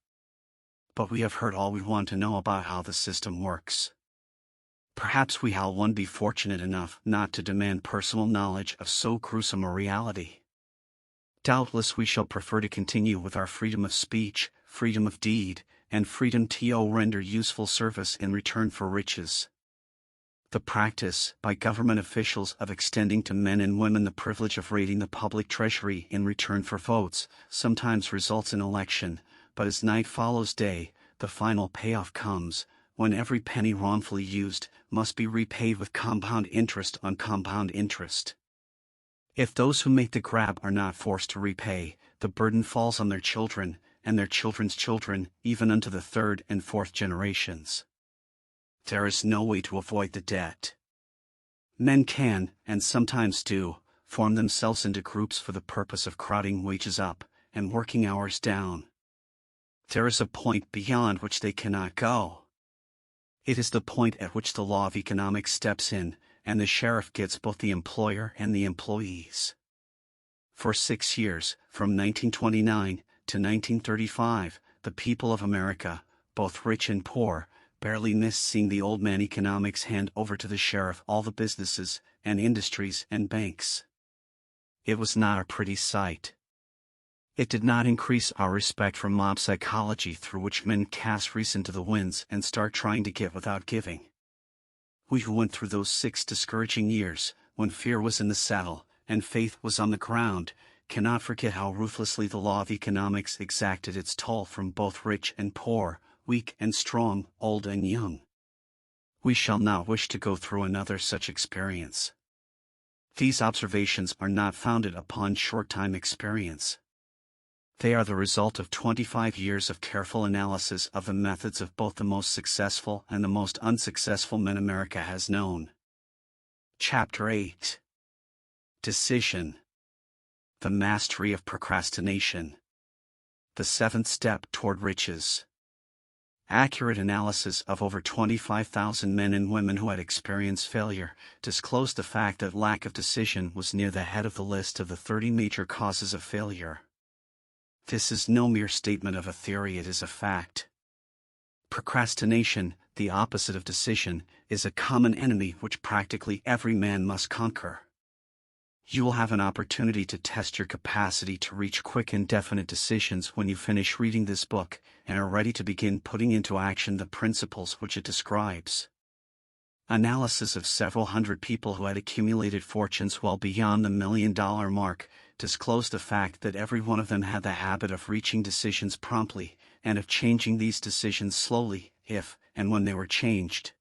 But we have heard all we want to know about how the system works. Perhaps we shall one be fortunate enough not to demand personal knowledge of so gruesome a reality. Doubtless we shall prefer to continue with our freedom of speech, freedom of deed, and freedom to render useful service in return for riches. The practice, by government officials, of extending to men and women the privilege of raiding the public treasury in return for votes, sometimes results in election, but as night follows day, the final payoff comes, when every penny wrongfully used must be repaid with compound interest on compound interest. If those who make the grab are not forced to repay, the burden falls on their children, and their children's children, even unto the third and fourth generations. There is no way to avoid the debt. Men can, and sometimes do, form themselves into groups for the purpose of crowding wages up, and working hours down. There is a point beyond which they cannot go. It is the point at which the law of economics steps in, and the sheriff gets both the employer and the employees. For 6 years, from 1929 to 1935, the people of America, both rich and poor, barely missed seeing the old man economics hand over to the sheriff all the businesses and industries and banks. It was not a pretty sight. It did not increase our respect for mob psychology, through which men cast reason to the winds and start trying to get without giving. We who went through those 6 discouraging years, when fear was in the saddle and faith was on the ground, cannot forget how ruthlessly the law of economics exacted its toll from both rich and poor, weak and strong, old and young. We shall not wish to go through another such experience. These observations are not founded upon short-time experience. They are the result of 25 years of careful analysis of the methods of both the most successful and the most unsuccessful men America has known. Chapter 8. Decision. The mastery of procrastination. The 7th step toward riches. Accurate analysis of over 25,000 men and women who had experienced failure disclosed the fact that lack of decision was near the head of the list of the 30 major causes of failure. This is no mere statement of a theory, it is a fact. Procrastination, the opposite of decision, is a common enemy which practically every man must conquer. You will have an opportunity to test your capacity to reach quick and definite decisions when you finish reading this book and are ready to begin putting into action the principles which it describes. Analysis of several hundred people who had accumulated fortunes well beyond the $1 million mark disclosed the fact that every one of them had the habit of reaching decisions promptly, and of changing these decisions slowly, if and when they were changed.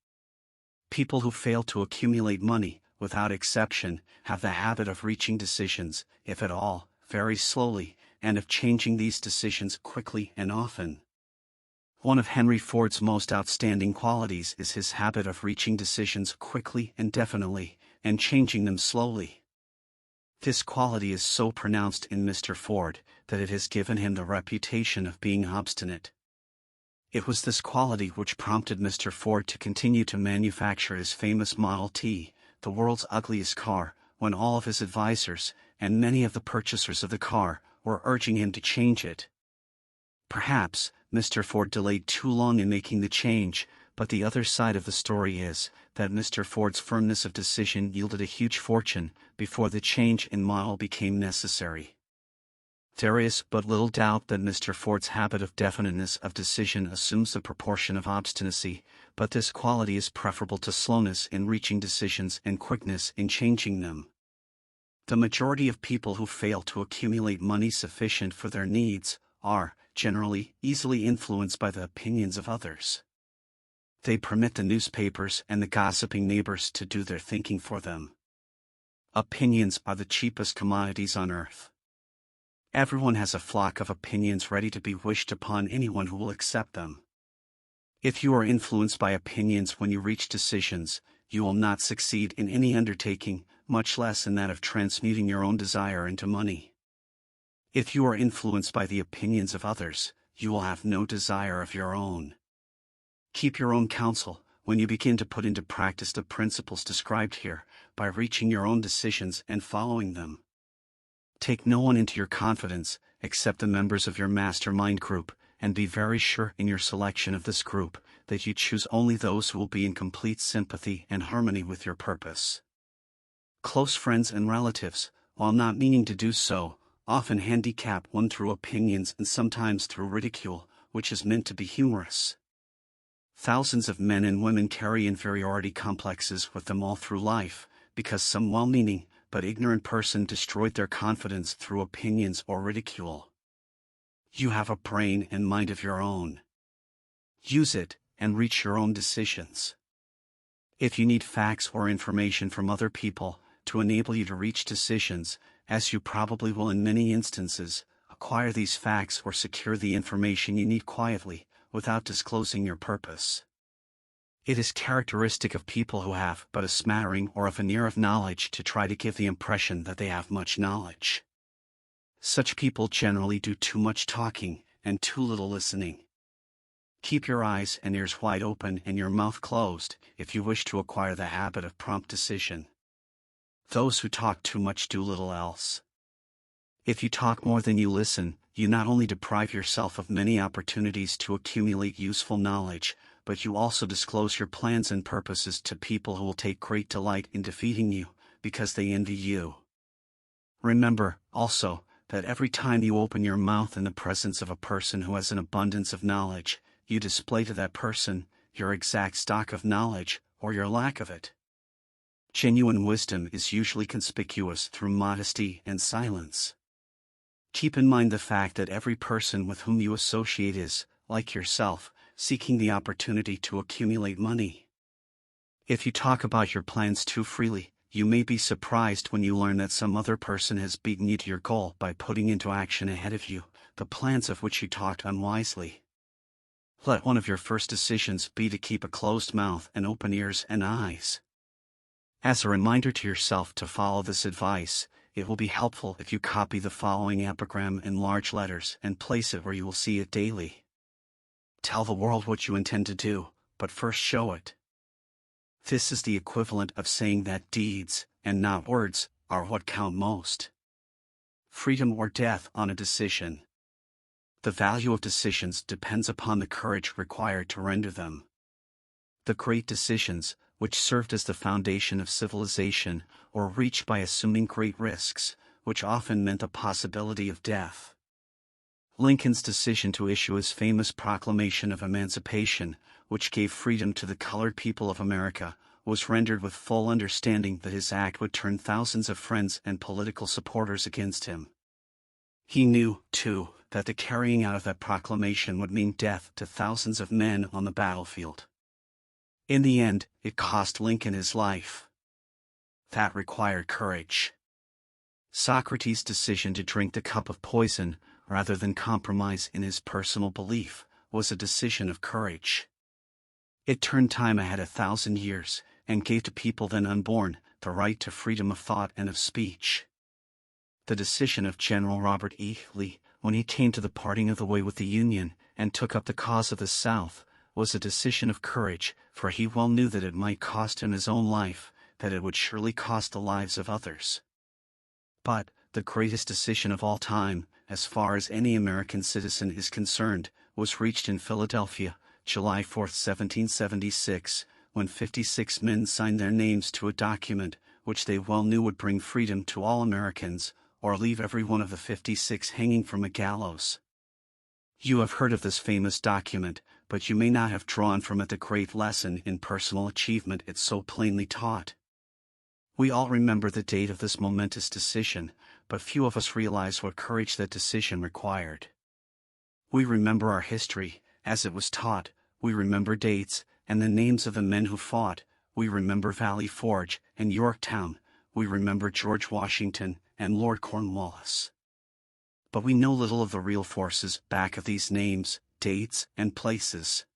People who fail to accumulate money, without exception, have the habit of reaching decisions, if at all, very slowly, and of changing these decisions quickly and often. One of Henry Ford's most outstanding qualities is his habit of reaching decisions quickly and definitely, and changing them slowly. This quality is so pronounced in Mr. Ford that it has given him the reputation of being obstinate. It was this quality which prompted Mr. Ford to continue to manufacture his famous Model T, the world's ugliest car, when all of his advisors, and many of the purchasers of the car, were urging him to change it. Perhaps Mr. Ford delayed too long in making the change, but the other side of the story is that Mr. Ford's firmness of decision yielded a huge fortune before the change in model became necessary. There is but little doubt that Mr. Ford's habit of definiteness of decision assumes the proportion of obstinacy, but this quality is preferable to slowness in reaching decisions and quickness in changing them. The majority of people who fail to accumulate money sufficient for their needs are, generally, easily influenced by the opinions of others. They permit the newspapers and the gossiping neighbors to do their thinking for them. Opinions are the cheapest commodities on earth. Everyone has a flock of opinions ready to be wished upon anyone who will accept them. If you are influenced by opinions when you reach decisions, you will not succeed in any undertaking, much less in that of transmuting your own desire into money. If you are influenced by the opinions of others, you will have no desire of your own. Keep your own counsel when you begin to put into practice the principles described here, by reaching your own decisions and following them. Take no one into your confidence, except the members of your mastermind group, and be very sure in your selection of this group that you choose only those who will be in complete sympathy and harmony with your purpose. Close friends and relatives, while not meaning to do so, often handicap one through opinions and sometimes through ridicule, which is meant to be humorous. Thousands of men and women carry inferiority complexes with them all through life, because some well-meaning but ignorant person destroyed their confidence through opinions or ridicule. You have a brain and mind of your own. Use it, and reach your own decisions. If you need facts or information from other people, to enable you to reach decisions, as you probably will in many instances, acquire these facts or secure the information you need quietly, without disclosing your purpose. It is characteristic of people who have but a smattering or a veneer of knowledge to try to give the impression that they have much knowledge. Such people generally do too much talking and too little listening. Keep your eyes and ears wide open and your mouth closed if you wish to acquire the habit of prompt decision. Those who talk too much do little else. If you talk more than you listen, you not only deprive yourself of many opportunities to accumulate useful knowledge, but you also disclose your plans and purposes to people who will take great delight in defeating you, because they envy you. Remember, also, that every time you open your mouth in the presence of a person who has an abundance of knowledge, you display to that person your exact stock of knowledge, or your lack of it. Genuine wisdom is usually conspicuous through modesty and silence. Keep in mind the fact that every person with whom you associate is, like yourself, seeking the opportunity to accumulate money. If you talk about your plans too freely, you may be surprised when you learn that some other person has beaten you to your goal by putting into action ahead of you the plans of which you talked unwisely. Let one of your first decisions be to keep a closed mouth and open ears and eyes. As a reminder to yourself to follow this advice, it will be helpful if you copy the following epigram in large letters and place it where you will see it daily. Tell the world what you intend to do, but first show it. This is the equivalent of saying that deeds, and not words, are what count most. Freedom or death on a decision. The value of decisions depends upon the courage required to render them. The great decisions, which served as the foundation of civilization, were reached by assuming great risks, which often meant the possibility of death. Lincoln's decision to issue his famous Proclamation of Emancipation, which gave freedom to the colored people of America, was rendered with full understanding that his act would turn thousands of friends and political supporters against him. He knew, too, that the carrying out of that proclamation would mean death to thousands of men on the battlefield. In the end, it cost Lincoln his life. That required courage. Socrates' decision to drink the cup of poison, rather than compromise in his personal belief, was a decision of courage. It turned time ahead 1,000 years, and gave to people then unborn the right to freedom of thought and of speech. The decision of General Robert E. Lee, when he came to the parting of the way with the Union, and took up the cause of the South, was a decision of courage, for he well knew that it might cost him his own life, that it would surely cost the lives of others. But, the greatest decision of all time, as far as any American citizen is concerned, was reached in Philadelphia, July 4, 1776, when 56 men signed their names to a document, which they well knew would bring freedom to all Americans, or leave every one of the 56 hanging from a gallows. You have heard of this famous document, but you may not have drawn from it the great lesson in personal achievement it so plainly taught. We all remember the date of this momentous decision, but few of us realize what courage that decision required. We remember our history, as it was taught, we remember dates, and the names of the men who fought, we remember Valley Forge and Yorktown, we remember George Washington and Lord Cornwallis. But we know little of the real forces back of these names, dates, and places.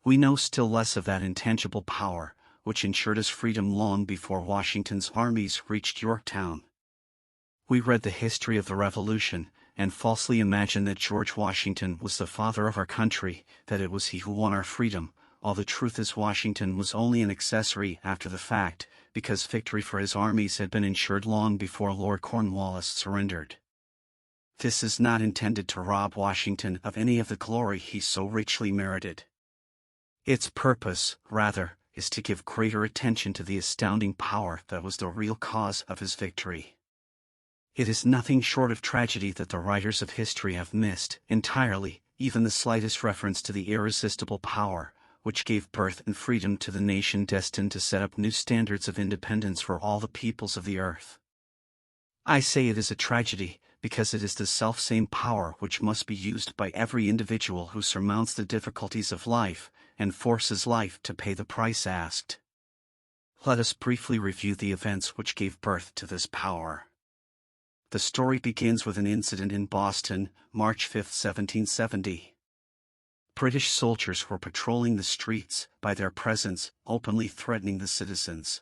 We know still less of that intangible power, which ensured us freedom long before Washington's armies reached Yorktown. We read the history of the Revolution, and falsely imagined that George Washington was the father of our country, that it was he who won our freedom, while the truth is Washington was only an accessory after the fact, because victory for his armies had been ensured long before Lord Cornwallis surrendered. This is not intended to rob Washington of any of the glory he so richly merited. Its purpose, rather, is to give greater attention to the astounding power that was the real cause of his victory. It is nothing short of tragedy that the writers of history have missed entirely even the slightest reference to the irresistible power which gave birth and freedom to the nation destined to set up new standards of independence for all the peoples of the earth. I say it is a tragedy, because it is the selfsame power which must be used by every individual who surmounts the difficulties of life, and forces life to pay the price asked. Let us briefly review the events which gave birth to this power. The story begins with an incident in Boston, March 5, 1770. British soldiers were patrolling the streets, by their presence, openly threatening the citizens.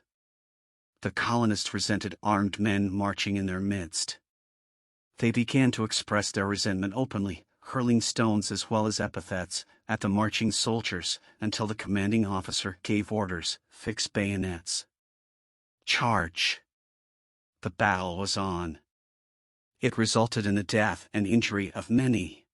The colonists resented armed men marching in their midst. They began to express their resentment openly, hurling stones as well as epithets at the marching soldiers, until the commanding officer gave orders, "Fix bayonets. Charge." The battle was on. It resulted in the death and injury of many.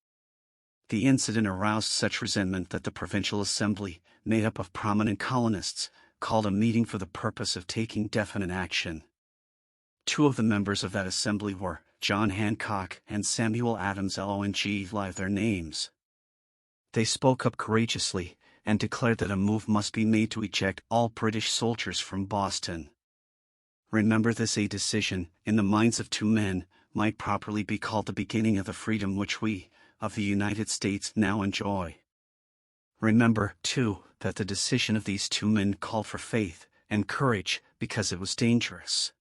The incident aroused such resentment that the Provincial Assembly, made up of prominent colonists, called a meeting for the purpose of taking definite action. Two of the members of that assembly were John Hancock and Samuel Adams Long their names. They spoke up courageously, and declared that a move must be made to eject all British soldiers from Boston. Remember this: a decision, in the minds of two men, might properly be called the beginning of the freedom which we, of the United States, now enjoy. Remember, too, that the decision of these two men called for faith and courage, because it was dangerous.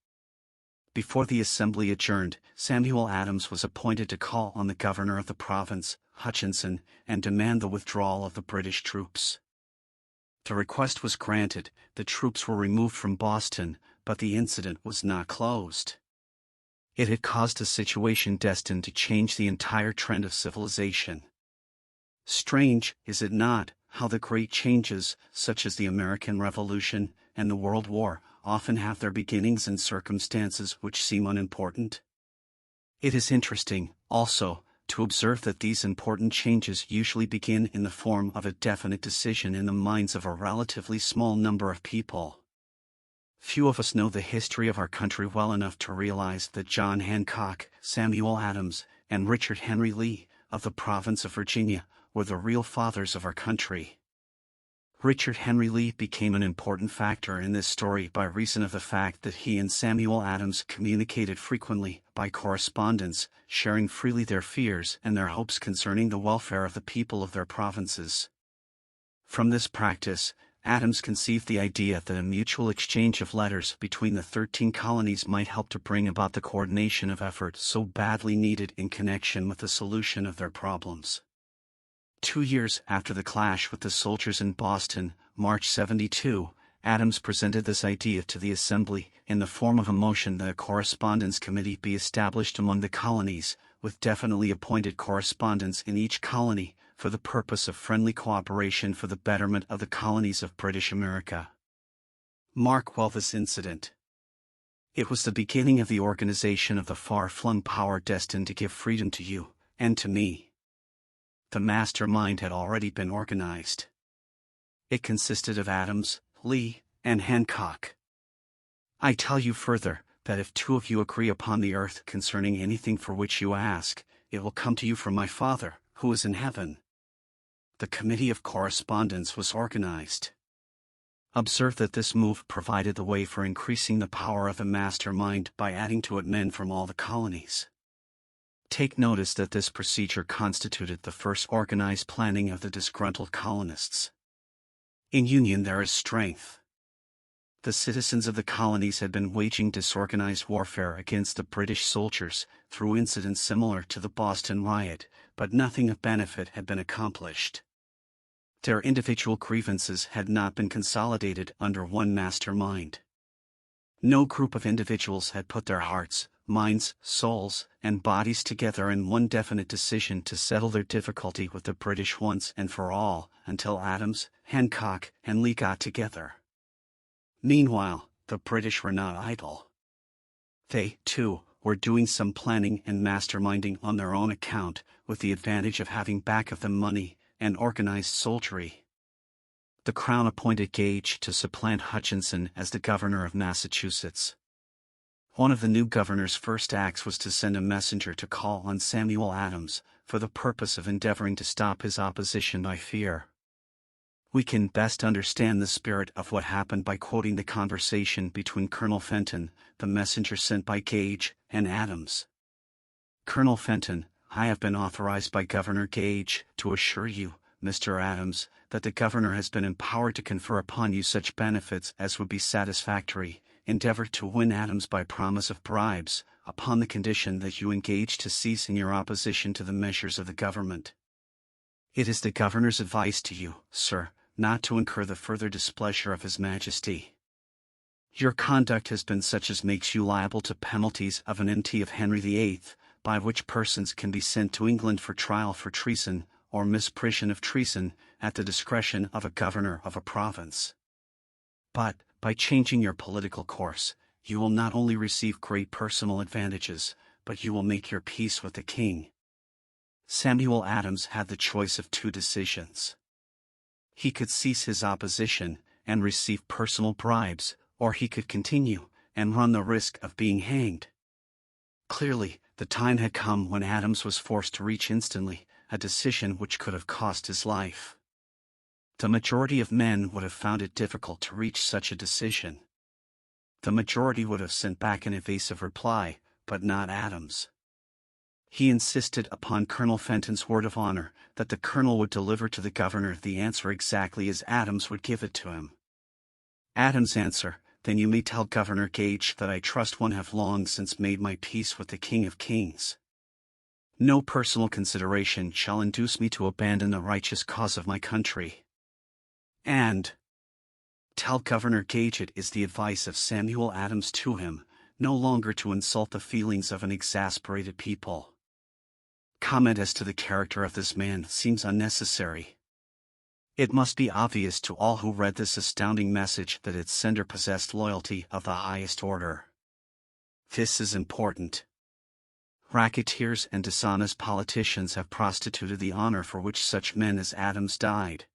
Before the assembly adjourned, Samuel Adams was appointed to call on the governor of the province, Hutchinson, and demand the withdrawal of the British troops. The request was granted, the troops were removed from Boston, but the incident was not closed. It had caused a situation destined to change the entire trend of civilization. Strange, is it not, how the great changes, such as the American Revolution and the World War, often have their beginnings in circumstances which seem unimportant? It is interesting, also, to observe that these important changes usually begin in the form of a definite decision in the minds of a relatively small number of people. Few of us know the history of our country well enough to realize that John Hancock, Samuel Adams, and Richard Henry Lee, of the province of Virginia, were the real fathers of our country. Richard Henry Lee became an important factor in this story by reason of the fact that he and Samuel Adams communicated frequently by correspondence, sharing freely their fears and their hopes concerning the welfare of the people of their provinces. From this practice, Adams conceived the idea that a mutual exchange of letters between the 13 colonies might help to bring about the coordination of effort so badly needed in connection with the solution of their problems. 2 years after the clash with the soldiers in Boston, March 72, Adams presented this idea to the Assembly in the form of a motion that a correspondence committee be established among the colonies, with definitely appointed correspondents in each colony, for the purpose of friendly cooperation for the betterment of the colonies of British America. Mark well this incident. It was the beginning of the organization of the far-flung power destined to give freedom to you, and to me. The mastermind had already been organized. It consisted of Adams, Lee, and Hancock. I tell you further, that if two of you agree upon the earth concerning anything for which you ask, it will come to you from my Father, who is in heaven. The Committee of Correspondence was organized. Observe that this move provided the way for increasing the power of the mastermind by adding to it men from all the colonies. Take notice that this procedure constituted the first organized planning of the disgruntled colonists. In union there is strength. The citizens of the colonies had been waging disorganized warfare against the British soldiers through incidents similar to the Boston riot, but nothing of benefit had been accomplished. Their individual grievances had not been consolidated under one mastermind. No group of individuals had put their hearts, minds, souls, and bodies together in one definite decision to settle their difficulty with the British once and for all, until Adams, Hancock, and Lee got together. Meanwhile, the British were not idle. They, too, were doing some planning and masterminding on their own account, with the advantage of having back of them money and organized soldiery. The Crown appointed Gage to supplant Hutchinson as the governor of Massachusetts. One of the new governor's first acts was to send a messenger to call on Samuel Adams, for the purpose of endeavoring to stop his opposition by fear. We can best understand the spirit of what happened by quoting the conversation between Colonel Fenton, the messenger sent by Gage, and Adams. Colonel Fenton: I have been authorized by Governor Gage to assure you, Mr. Adams, that the governor has been empowered to confer upon you such benefits as would be satisfactory. Endeavor to win Adams by promise of bribes, upon the condition that you engage to cease in your opposition to the measures of the government. It is the governor's advice to you, sir, not to incur the further displeasure of His Majesty. Your conduct has been such as makes you liable to penalties of an enmity of Henry VIII, by which persons can be sent to England for trial for treason, or misprision of treason, at the discretion of a governor of a province. But, by changing your political course, you will not only receive great personal advantages, but you will make your peace with the king. Samuel Adams had the choice of two decisions. He could cease his opposition, and receive personal bribes, or he could continue, and run the risk of being hanged. Clearly, the time had come when Adams was forced to reach instantly a decision which could have cost his life. The majority of men would have found it difficult to reach such a decision. The majority would have sent back an evasive reply, but not Adams. He insisted upon Colonel Fenton's word of honor that the colonel would deliver to the governor the answer exactly as Adams would give it to him. Adams' answer: "Then you may tell Governor Gage that I trust one have long since made my peace with the King of Kings. No personal consideration shall induce me to abandon the righteous cause of my country." And tell Governor Gage it is the advice of Samuel Adams to him, no longer to insult the feelings of an exasperated people. Comment as to the character of this man seems unnecessary. It must be obvious to all who read this astounding message that its sender possessed loyalty of the highest order. This is important. Racketeers and dishonest politicians have prostituted the honor for which such men as Adams died.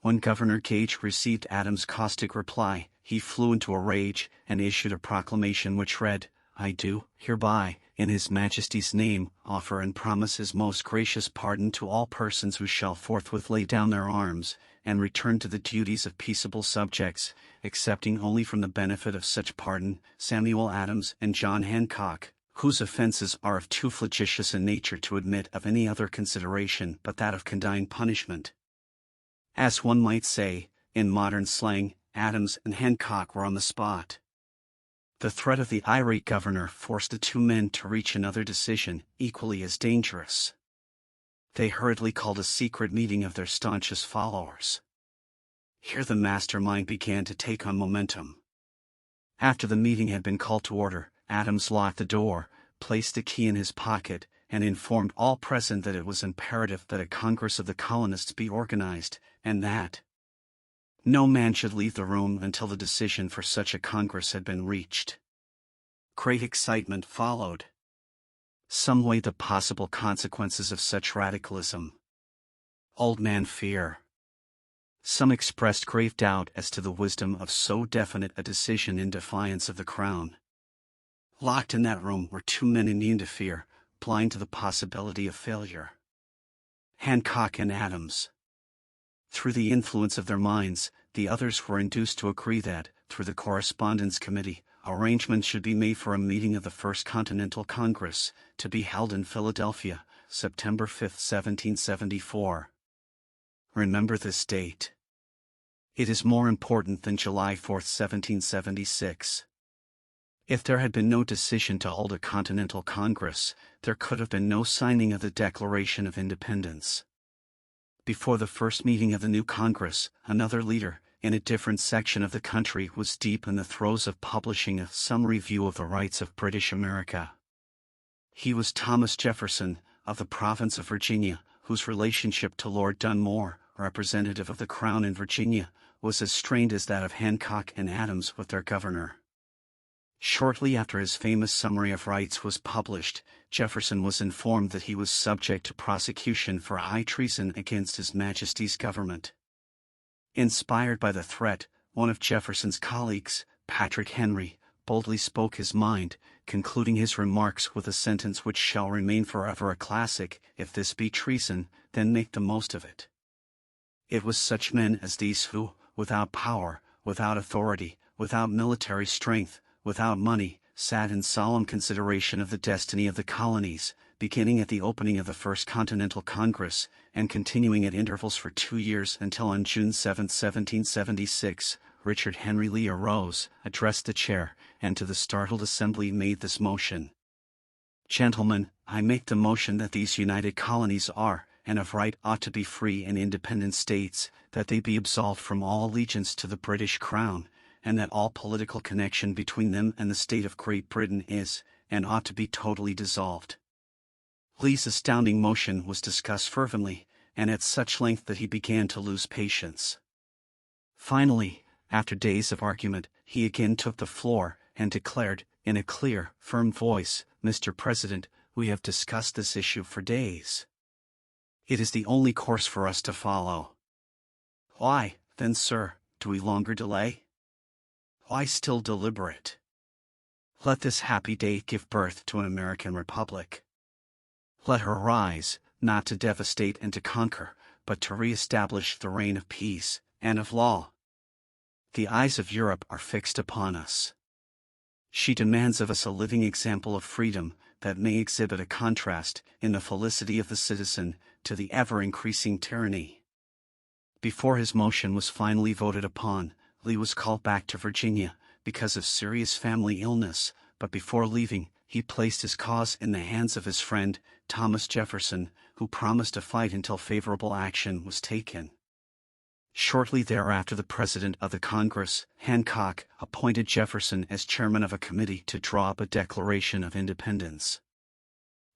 When Governor Gage received Adams' caustic reply, he flew into a rage and issued a proclamation which read, "I do, hereby, in His Majesty's name, offer and promise His most gracious pardon to all persons who shall forthwith lay down their arms, and return to the duties of peaceable subjects, excepting only from the benefit of such pardon, Samuel Adams and John Hancock, whose offenses are of too flagitious a nature to admit of any other consideration but that of condign punishment." As one might say, in modern slang, Adams and Hancock were on the spot. The threat of the irate governor forced the two men to reach another decision, equally as dangerous. They hurriedly called a secret meeting of their staunchest followers. Here the mastermind began to take on momentum. After the meeting had been called to order, Adams locked the door, placed the key in his pocket, and informed all present that it was imperative that a Congress of the colonists be organized, and that no man should leave the room until the decision for such a Congress had been reached. Great excitement followed. Some weighed the possible consequences of such radicalism. Old man fear. Some expressed grave doubt as to the wisdom of so definite a decision in defiance of the Crown. Locked in that room were two men immune to fear, blind to the possibility of failure. Hancock and Adams. Through the influence of their minds, the others were induced to agree that, through the Correspondence Committee, arrangements should be made for a meeting of the First Continental Congress, to be held in Philadelphia, September 5, 1774. Remember this date. It is more important than July 4, 1776. If there had been no decision to hold a Continental Congress, there could have been no signing of the Declaration of Independence. Before the first meeting of the new Congress, another leader, in a different section of the country, was deep in the throes of publishing a summary view of the rights of British America. He was Thomas Jefferson, of the province of Virginia, whose relationship to Lord Dunmore, representative of the Crown in Virginia, was as strained as that of Hancock and Adams with their governor. Shortly after his famous Summary of Rights was published, Jefferson was informed that he was subject to prosecution for high treason against His Majesty's government. Inspired by the threat, one of Jefferson's colleagues, Patrick Henry, boldly spoke his mind, concluding his remarks with a sentence which shall remain forever a classic: "If this be treason, then make the most of it." It was such men as these who, without power, without authority, without military strength, without money, sat in solemn consideration of the destiny of the colonies, beginning at the opening of the First Continental Congress, and continuing at intervals for 2 years until on June 7, 1776, Richard Henry Lee arose, addressed the chair, and to the startled assembly made this motion. Gentlemen, I make the motion that these united colonies are, and of right ought to be free and independent states, that they be absolved from all allegiance to the British Crown, and that all political connection between them and the state of Great Britain is, and ought to be totally dissolved. Lee's astounding motion was discussed fervently, and at such length that he began to lose patience. Finally, after days of argument, he again took the floor, and declared, in a clear, firm voice, "Mr. President, we have discussed this issue for days. It is the only course for us to follow. Why, then, sir, do we longer delay? Why still deliberate? Let this happy day give birth to an American Republic. Let her rise, not to devastate and to conquer, but to re-establish the reign of peace and of law. The eyes of Europe are fixed upon us. She demands of us a living example of freedom that may exhibit a contrast in the felicity of the citizen to the ever-increasing tyranny." Before his motion was finally voted upon, Lee was called back to Virginia because of serious family illness, but before leaving, he placed his cause in the hands of his friend, Thomas Jefferson, who promised to fight until favorable action was taken. Shortly thereafter, the President of the Congress, Hancock, appointed Jefferson as chairman of a committee to draw up a Declaration of Independence.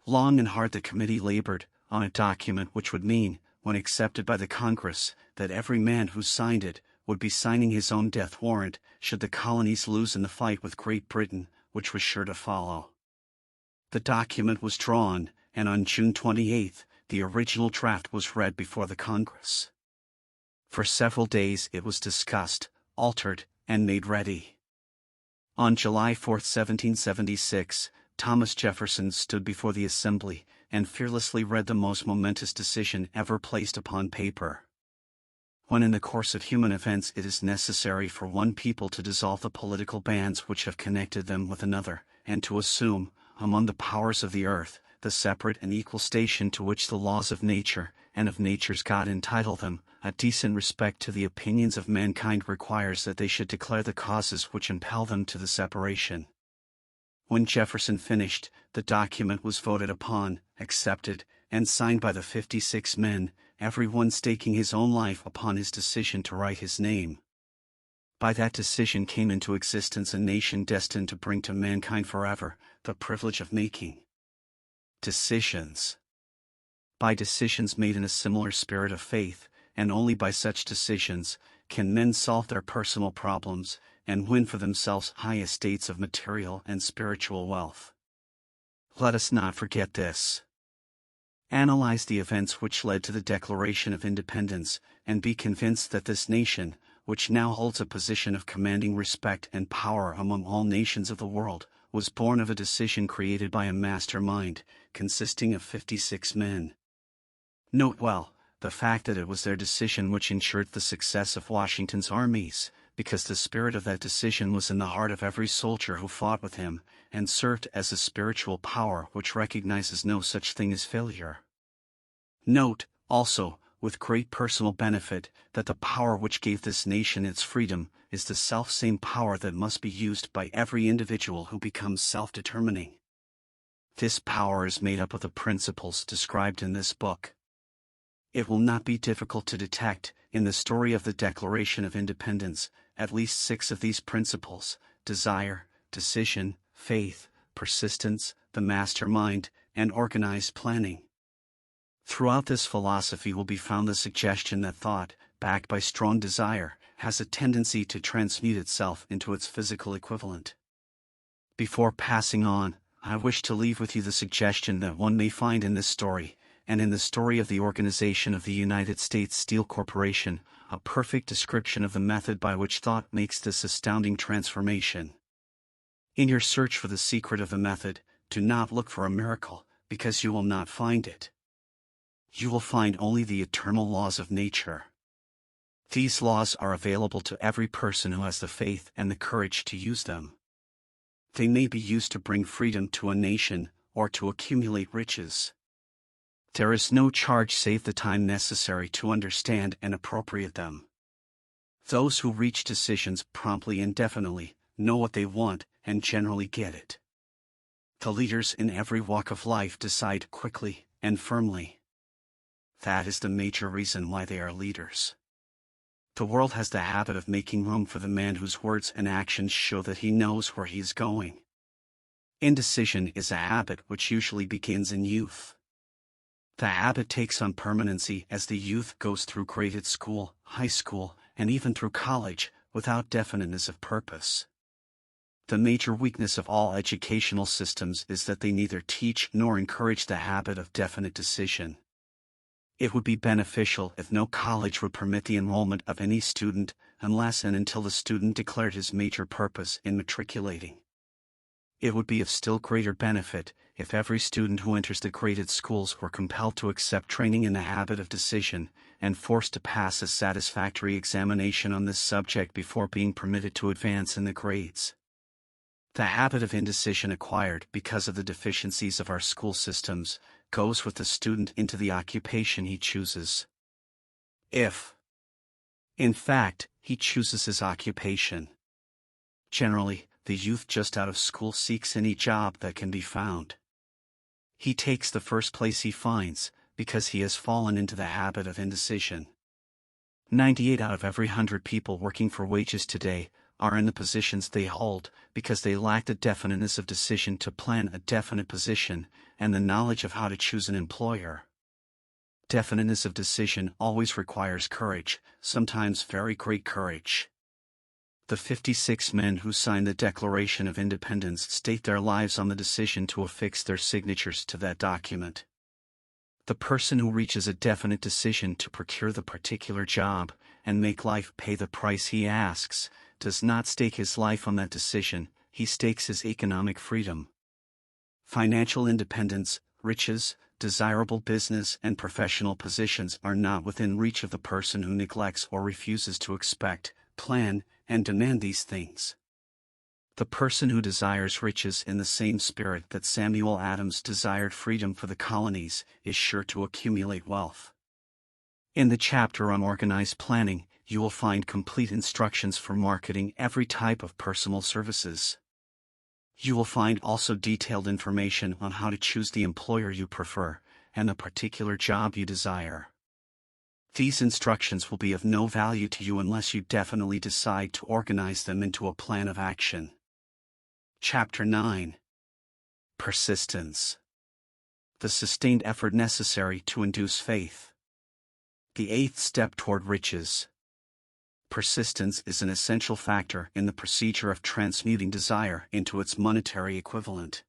Long and hard the committee labored on a document which would mean, when accepted by the Congress, that every man who signed it would be signing his own death warrant should the colonies lose in the fight with Great Britain, which was sure to follow. The document was drawn, and on June 28, the original draft was read before the Congress. For several days it was discussed, altered, and made ready. On July 4, 1776, Thomas Jefferson stood before the Assembly and fearlessly read the most momentous decision ever placed upon paper. When in the course of human events it is necessary for one people to dissolve the political bands which have connected them with another, and to assume, among the powers of the earth, the separate and equal station to which the laws of nature, and of nature's God entitle them, a decent respect to the opinions of mankind requires that they should declare the causes which impel them to the separation. When Jefferson finished, the document was voted upon, accepted, and signed by the 56 men, every one staking his own life upon his decision to write his name. By that decision came into existence a nation destined to bring to mankind forever the privilege of making decisions. By decisions made in a similar spirit of faith, and only by such decisions, can men solve their personal problems, and win for themselves high estates of material and spiritual wealth. Let us not forget this. Analyze the events which led to the Declaration of Independence, and be convinced that this nation, which now holds a position of commanding respect and power among all nations of the world, was born of a decision created by a mastermind, consisting of 56 men. Note well the fact that it was their decision which ensured the success of Washington's armies, because the spirit of that decision was in the heart of every soldier who fought with him, and served as a spiritual power which recognizes no such thing as failure. Note, also, with great personal benefit, that the power which gave this nation its freedom is the self-same power that must be used by every individual who becomes self-determining. This power is made up of the principles described in this book. It will not be difficult to detect, in the story of the Declaration of Independence, at least 6 of these principles: desire, decision, faith, persistence, the mastermind, and organized planning. Throughout this philosophy will be found the suggestion that thought, backed by strong desire, has a tendency to transmute itself into its physical equivalent. Before passing on, I wish to leave with you the suggestion that one may find in this story, and in the story of the organization of the United States Steel Corporation, a perfect description of the method by which thought makes this astounding transformation. In your search for the secret of the method, do not look for a miracle, because you will not find it. You will find only the eternal laws of nature. These laws are available to every person who has the faith and the courage to use them. They may be used to bring freedom to a nation, or to accumulate riches. There is no charge save the time necessary to understand and appropriate them. Those who reach decisions promptly and definitely know what they want and generally get it. The leaders in every walk of life decide quickly and firmly. That is the major reason why they are leaders. The world has the habit of making room for the man whose words and actions show that he knows where he is going. Indecision is a habit which usually begins in youth. The habit takes on permanency as the youth goes through grade school, high school, and even through college, without definiteness of purpose. The major weakness of all educational systems is that they neither teach nor encourage the habit of definite decision. It would be beneficial if no college would permit the enrollment of any student unless and until the student declared his major purpose in matriculating. It would be of still greater benefit if every student who enters the graded schools were compelled to accept training in the habit of decision and forced to pass a satisfactory examination on this subject before being permitted to advance in the grades. The habit of indecision acquired because of the deficiencies of our school systems goes with the student into the occupation he chooses. If, in fact, he chooses his occupation. Generally, the youth just out of school seeks any job that can be found. He takes the first place he finds, because he has fallen into the habit of indecision. 98 out of every 100 people working for wages today are in the positions they hold because they lack the definiteness of decision to plan a definite position and the knowledge of how to choose an employer. Definiteness of decision always requires courage, sometimes very great courage. The 56 men who signed the Declaration of Independence state their lives on the decision to affix their signatures to that document. The person who reaches a definite decision to procure the particular job and make life pay the price he asks does not stake his life on that decision, he stakes his economic freedom. Financial independence, riches, desirable business and professional positions are not within reach of the person who neglects or refuses to expect, plan, and demand these things. The person who desires riches in the same spirit that Samuel Adams desired freedom for the colonies is sure to accumulate wealth. In the chapter on organized planning, you will find complete instructions for marketing every type of personal services. You will find also detailed information on how to choose the employer you prefer and the particular job you desire. These instructions will be of no value to you unless you definitely decide to organize them into a plan of action. Chapter 9. Persistence. The sustained effort necessary to induce faith. The eighth step toward riches. Persistence is an essential factor in the procedure of transmuting desire into its monetary equivalent.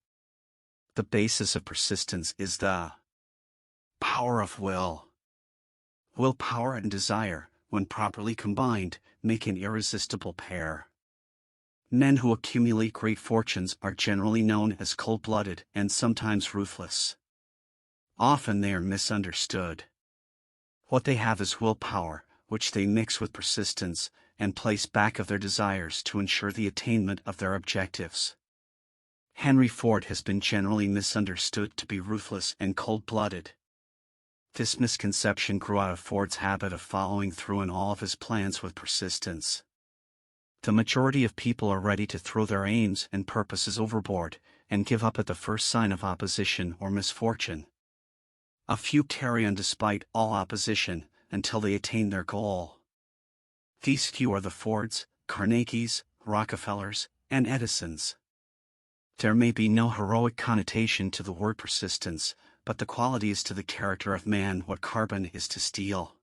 The basis of persistence is the power of will. Willpower and desire, when properly combined, make an irresistible pair. Men who accumulate great fortunes are generally known as cold-blooded and sometimes ruthless. Often they are misunderstood. What they have is willpower, which they mix with persistence and place back of their desires to ensure the attainment of their objectives. Henry Ford has been generally misunderstood to be ruthless and cold-blooded. This misconception grew out of Ford's habit of following through in all of his plans with persistence. The majority of people are ready to throw their aims and purposes overboard and give up at the first sign of opposition or misfortune. A few carry on despite all opposition until they attain their goal. These few are the Fords, Carnegies, Rockefellers, and Edisons. There may be no heroic connotation to the word persistence, but the quality is to the character of man what carbon is to steel.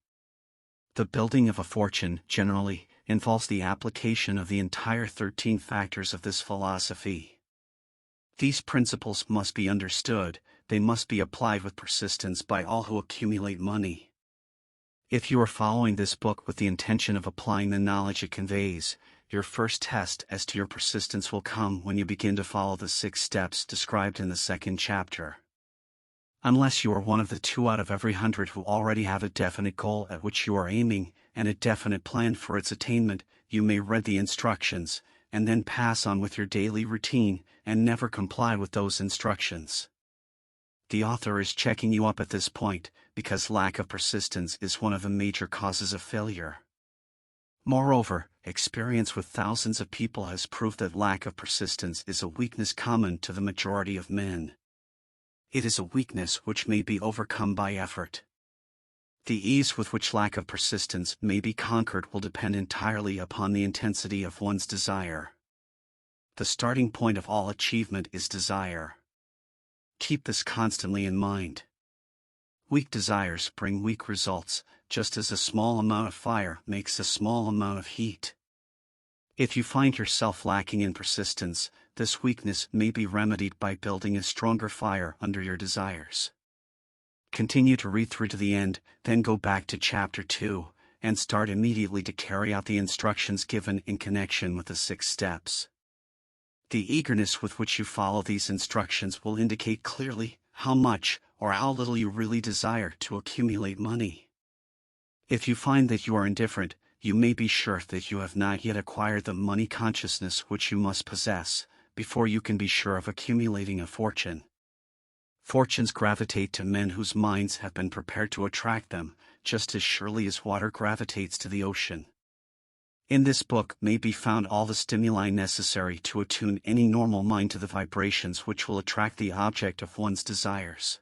The building of a fortune, generally, involves the application of the entire 13 factors of this philosophy. These principles must be understood, they must be applied with persistence by all who accumulate money. If you are following this book with the intention of applying the knowledge it conveys, your first test as to your persistence will come when you begin to follow the 6 steps described in the 2nd chapter. Unless you are one of the 2 out of every 100 who already have a definite goal at which you are aiming and a definite plan for its attainment, you may read the instructions, and then pass on with your daily routine and never comply with those instructions. The author is checking you up at this point, because lack of persistence is one of the major causes of failure. Moreover, experience with thousands of people has proved that lack of persistence is a weakness common to the majority of men. It is a weakness which may be overcome by effort. The ease with which lack of persistence may be conquered will depend entirely upon the intensity of one's desire. The starting point of all achievement is desire. Keep this constantly in mind. Weak desires bring weak results, just as a small amount of fire makes a small amount of heat. If you find yourself lacking in persistence, this weakness may be remedied by building a stronger fire under your desires. Continue to read through to the end, then go back to Chapter 2, and start immediately to carry out the instructions given in connection with the 6 steps. The eagerness with which you follow these instructions will indicate clearly how much or how little you really desire to accumulate money. If you find that you are indifferent, you may be sure that you have not yet acquired the money consciousness which you must possess, before you can be sure of accumulating a fortune. Fortunes gravitate to men whose minds have been prepared to attract them, just as surely as water gravitates to the ocean. In this book may be found all the stimuli necessary to attune any normal mind to the vibrations which will attract the object of one's desires.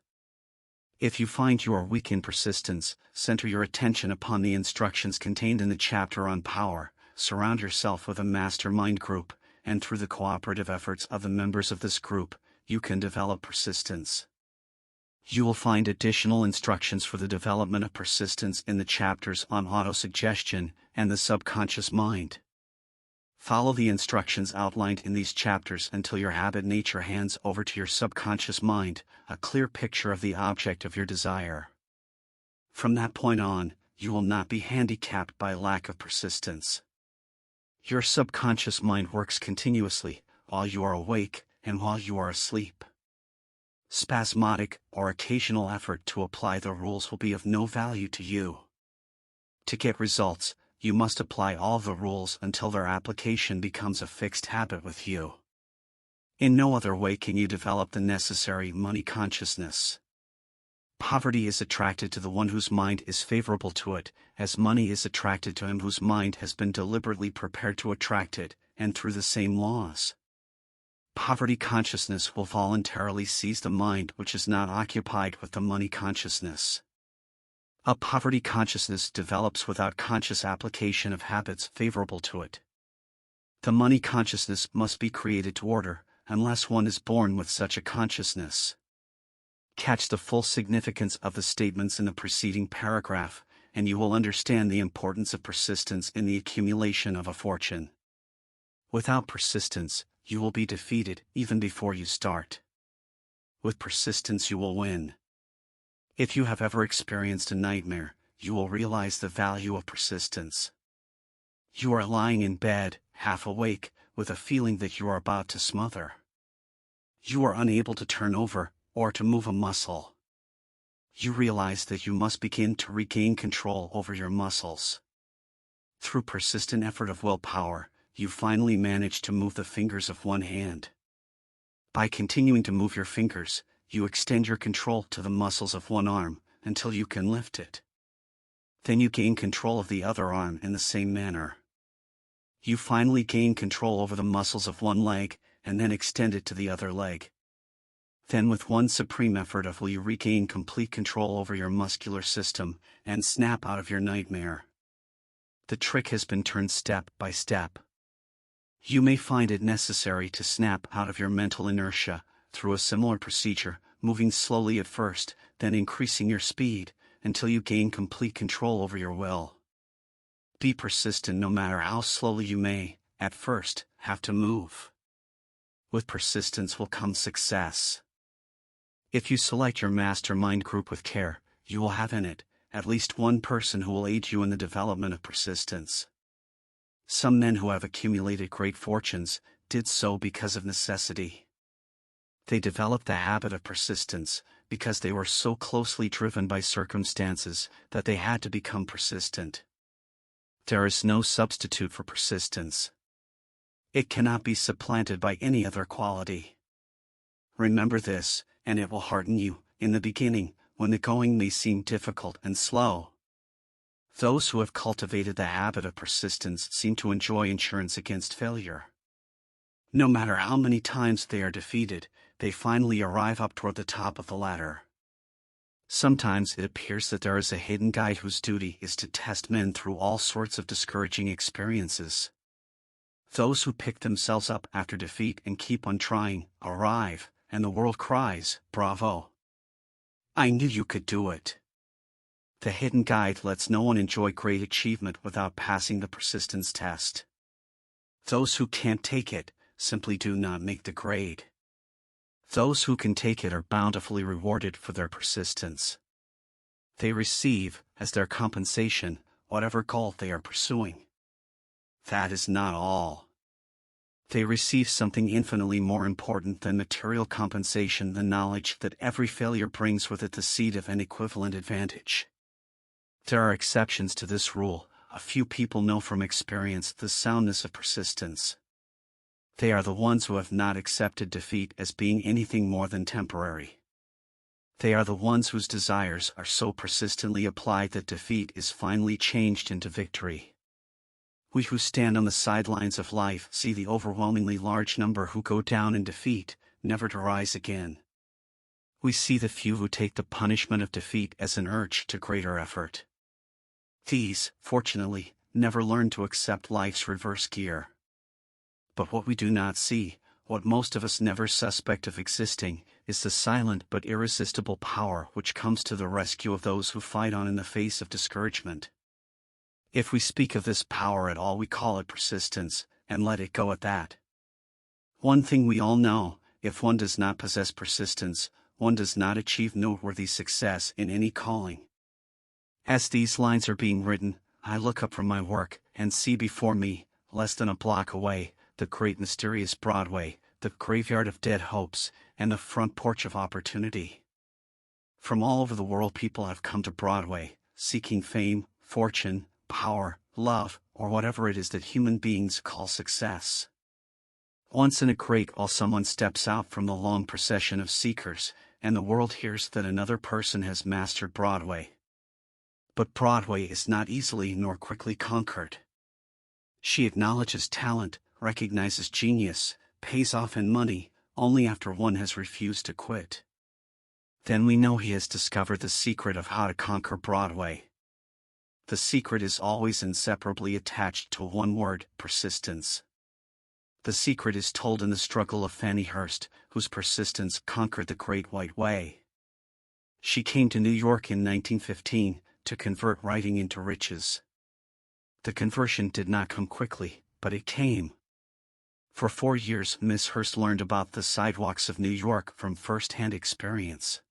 If you find you are weak in persistence, center your attention upon the instructions contained in the chapter on power, surround yourself with a mastermind group, and through the cooperative efforts of the members of this group, you can develop persistence. You will find additional instructions for the development of persistence in the chapters on autosuggestion and the subconscious mind. Follow the instructions outlined in these chapters until your habit nature hands over to your subconscious mind a clear picture of the object of your desire. From that point on, you will not be handicapped by lack of persistence. Your subconscious mind works continuously, while you are awake and while you are asleep. Spasmodic or occasional effort to apply the rules will be of no value to you. To get results, you must apply all the rules until their application becomes a fixed habit with you. In no other way can you develop the necessary money consciousness. Poverty is attracted to the one whose mind is favorable to it, as money is attracted to him whose mind has been deliberately prepared to attract it, and through the same laws. Poverty consciousness will voluntarily seize the mind which is not occupied with the money consciousness. A poverty consciousness develops without conscious application of habits favorable to it. The money consciousness must be created to order, unless one is born with such a consciousness. Catch the full significance of the statements in the preceding paragraph, and you will understand the importance of persistence in the accumulation of a fortune. Without persistence, you will be defeated even before you start. With persistence you will win. If you have ever experienced a nightmare, you will realize the value of persistence. You are lying in bed, half awake, with a feeling that you are about to smother. You are unable to turn over, or to move a muscle. You realize that you must begin to regain control over your muscles. Through persistent effort of willpower, you finally manage to move the fingers of one hand. By continuing to move your fingers, you extend your control to the muscles of one arm, until you can lift it. Then you gain control of the other arm in the same manner. You finally gain control over the muscles of one leg, and then extend it to the other leg. Then with one supreme effort will you regain complete control over your muscular system, and snap out of your nightmare. The trick has been turned step by step. You may find it necessary to snap out of your mental inertia, through a similar procedure, moving slowly at first, then increasing your speed, until you gain complete control over your will. Be persistent no matter how slowly you may, at first, have to move. With persistence will come success. If you select your mastermind group with care, you will have in it, at least one person who will aid you in the development of persistence. Some men who have accumulated great fortunes did so because of necessity. They developed the habit of persistence because they were so closely driven by circumstances that they had to become persistent. There is no substitute for persistence. It cannot be supplanted by any other quality. Remember this, and it will hearten you, in the beginning, when the going may seem difficult and slow. Those who have cultivated the habit of persistence seem to enjoy insurance against failure. No matter how many times they are defeated, they finally arrive up toward the top of the ladder. Sometimes it appears that there is a hidden guide whose duty is to test men through all sorts of discouraging experiences. Those who pick themselves up after defeat and keep on trying arrive, and the world cries, "Bravo! I knew you could do it." The hidden guide lets no one enjoy great achievement without passing the persistence test. Those who can't take it simply do not make the grade. Those who can take it are bountifully rewarded for their persistence. They receive, as their compensation, whatever goal they are pursuing. That is not all. They receive something infinitely more important than material compensation: the knowledge that every failure brings with it the seed of an equivalent advantage. There are exceptions to this rule. A few people know from experience the soundness of persistence. They are the ones who have not accepted defeat as being anything more than temporary. They are the ones whose desires are so persistently applied that defeat is finally changed into victory. We who stand on the sidelines of life see the overwhelmingly large number who go down in defeat, never to rise again. We see the few who take the punishment of defeat as an urge to greater effort. These, fortunately, never learn to accept life's reverse gear. But what we do not see, what most of us never suspect of existing, is the silent but irresistible power which comes to the rescue of those who fight on in the face of discouragement. If we speak of this power at all, we call it persistence, and let it go at that. One thing we all know: if one does not possess persistence, one does not achieve noteworthy success in any calling. As these lines are being written, I look up from my work and see before me, less than a block away, the great mysterious Broadway, the graveyard of dead hopes, and the front porch of opportunity. From all over the world people have come to Broadway, seeking fame, fortune, power, love, or whatever it is that human beings call success. Once in a great while someone steps out from the long procession of seekers, and the world hears that another person has mastered Broadway. But Broadway is not easily nor quickly conquered. She acknowledges talent, recognizes genius, pays off in money, only after one has refused to quit. Then we know he has discovered the secret of how to conquer Broadway. The secret is always inseparably attached to one word: persistence. The secret is told in the struggle of Fanny Hurst, whose persistence conquered the Great White Way. She came to New York in 1915 to convert writing into riches. The conversion did not come quickly, but it came. For 4 years Miss Hurst learned about the sidewalks of New York from first-hand experience.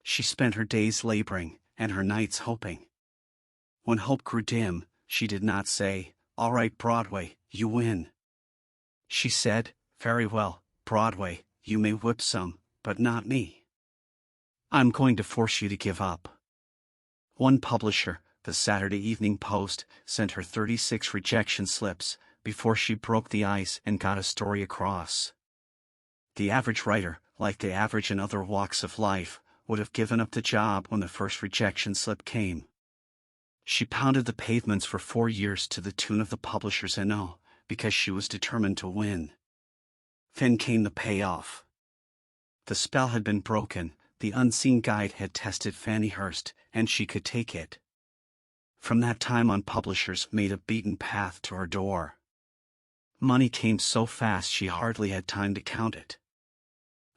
She spent her days laboring, and her nights hoping. When hope grew dim, she did not say, "All right, Broadway, you win." She said, "Very well, Broadway, you may whip some, but not me. I'm going to force you to give up." One publisher, the Saturday Evening Post, sent her 36 rejection slips before she broke the ice and got a story across. The average writer, like the average in other walks of life, would have given up the job when the first rejection slip came. She pounded the pavements for 4 years to the tune of the publisher's NO, because she was determined to win. Then came the payoff. The spell had been broken, the unseen guide had tested Fanny Hurst, and she could take it. From that time on, publishers made a beaten path to her door. Money came so fast she hardly had time to count it.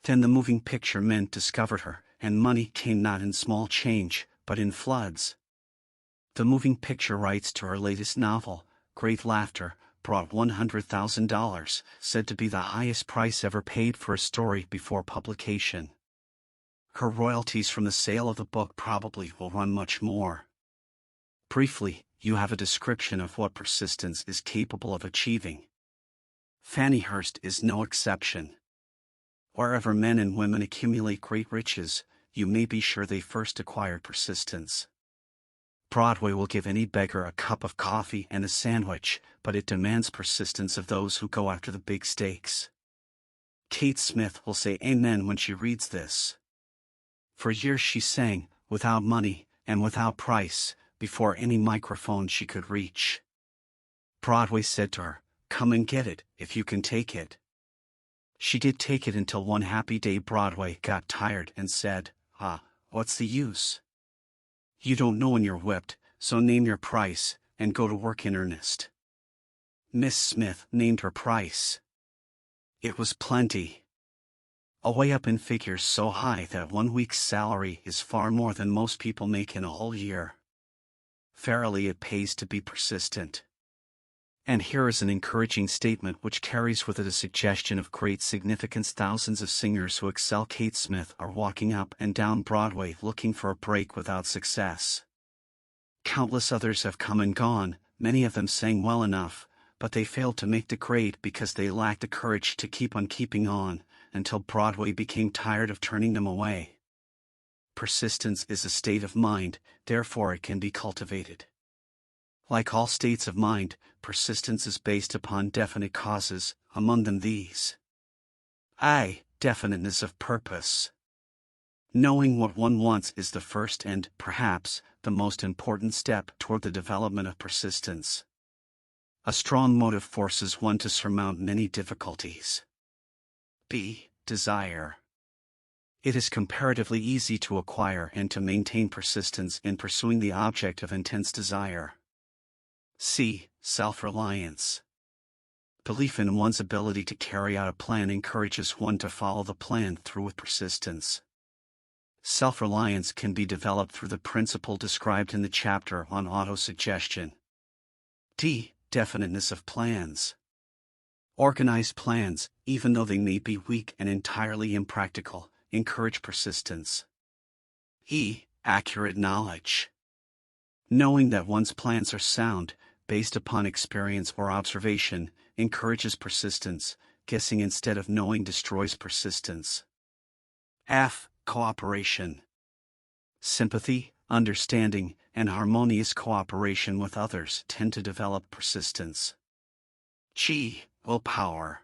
Then the moving picture men discovered her, and money came not in small change, but in floods. The moving picture rights to her latest novel, Great Laughter, brought $100,000, said to be the highest price ever paid for a story before publication. Her royalties from the sale of the book probably will run much more. Briefly, you have a description of what persistence is capable of achieving. Fanny Hurst is no exception. Wherever men and women accumulate great riches, you may be sure they first acquired persistence. Broadway will give any beggar a cup of coffee and a sandwich, but it demands persistence of those who go after the big stakes. Kate Smith will say amen when she reads this. For years she sang, without money, and without price, before any microphone she could reach. Broadway said to her, "Come and get it, if you can take it." She did take it until one happy day Broadway got tired and said, "What's the use? You don't know when you're whipped, so name your price, and go to work in earnest." Miss Smith named her price. It was plenty. Away up in figures so high that 1 week's salary is far more than most people make in a whole year. Verily it pays to be persistent. And here is an encouraging statement which carries with it a suggestion of great significance. Thousands of singers who excel Kate Smith are walking up and down Broadway looking for a break without success. Countless others have come and gone, many of them sang well enough, but they failed to make the grade because they lacked the courage to keep on keeping on, until Broadway became tired of turning them away. Persistence is a state of mind, therefore it can be cultivated. Like all states of mind, persistence is based upon definite causes, among them these. Definiteness of purpose. Knowing what one wants is the first and, perhaps, the most important step toward the development of persistence. A strong motive forces one to surmount many difficulties. B. Desire. It is comparatively easy to acquire and to maintain persistence in pursuing the object of intense desire. C. Self-reliance. Belief in one's ability to carry out a plan encourages one to follow the plan through with persistence. Self-reliance can be developed through the principle described in the chapter on autosuggestion. D. Definiteness of plans. Organized plans, even though they may be weak and entirely impractical, encourage persistence. E. Accurate knowledge. Knowing that one's plans are sound, based upon experience or observation, encourages persistence. Guessing instead of knowing destroys persistence. F. Cooperation. Sympathy, understanding, and harmonious cooperation with others tend to develop persistence. G. Willpower.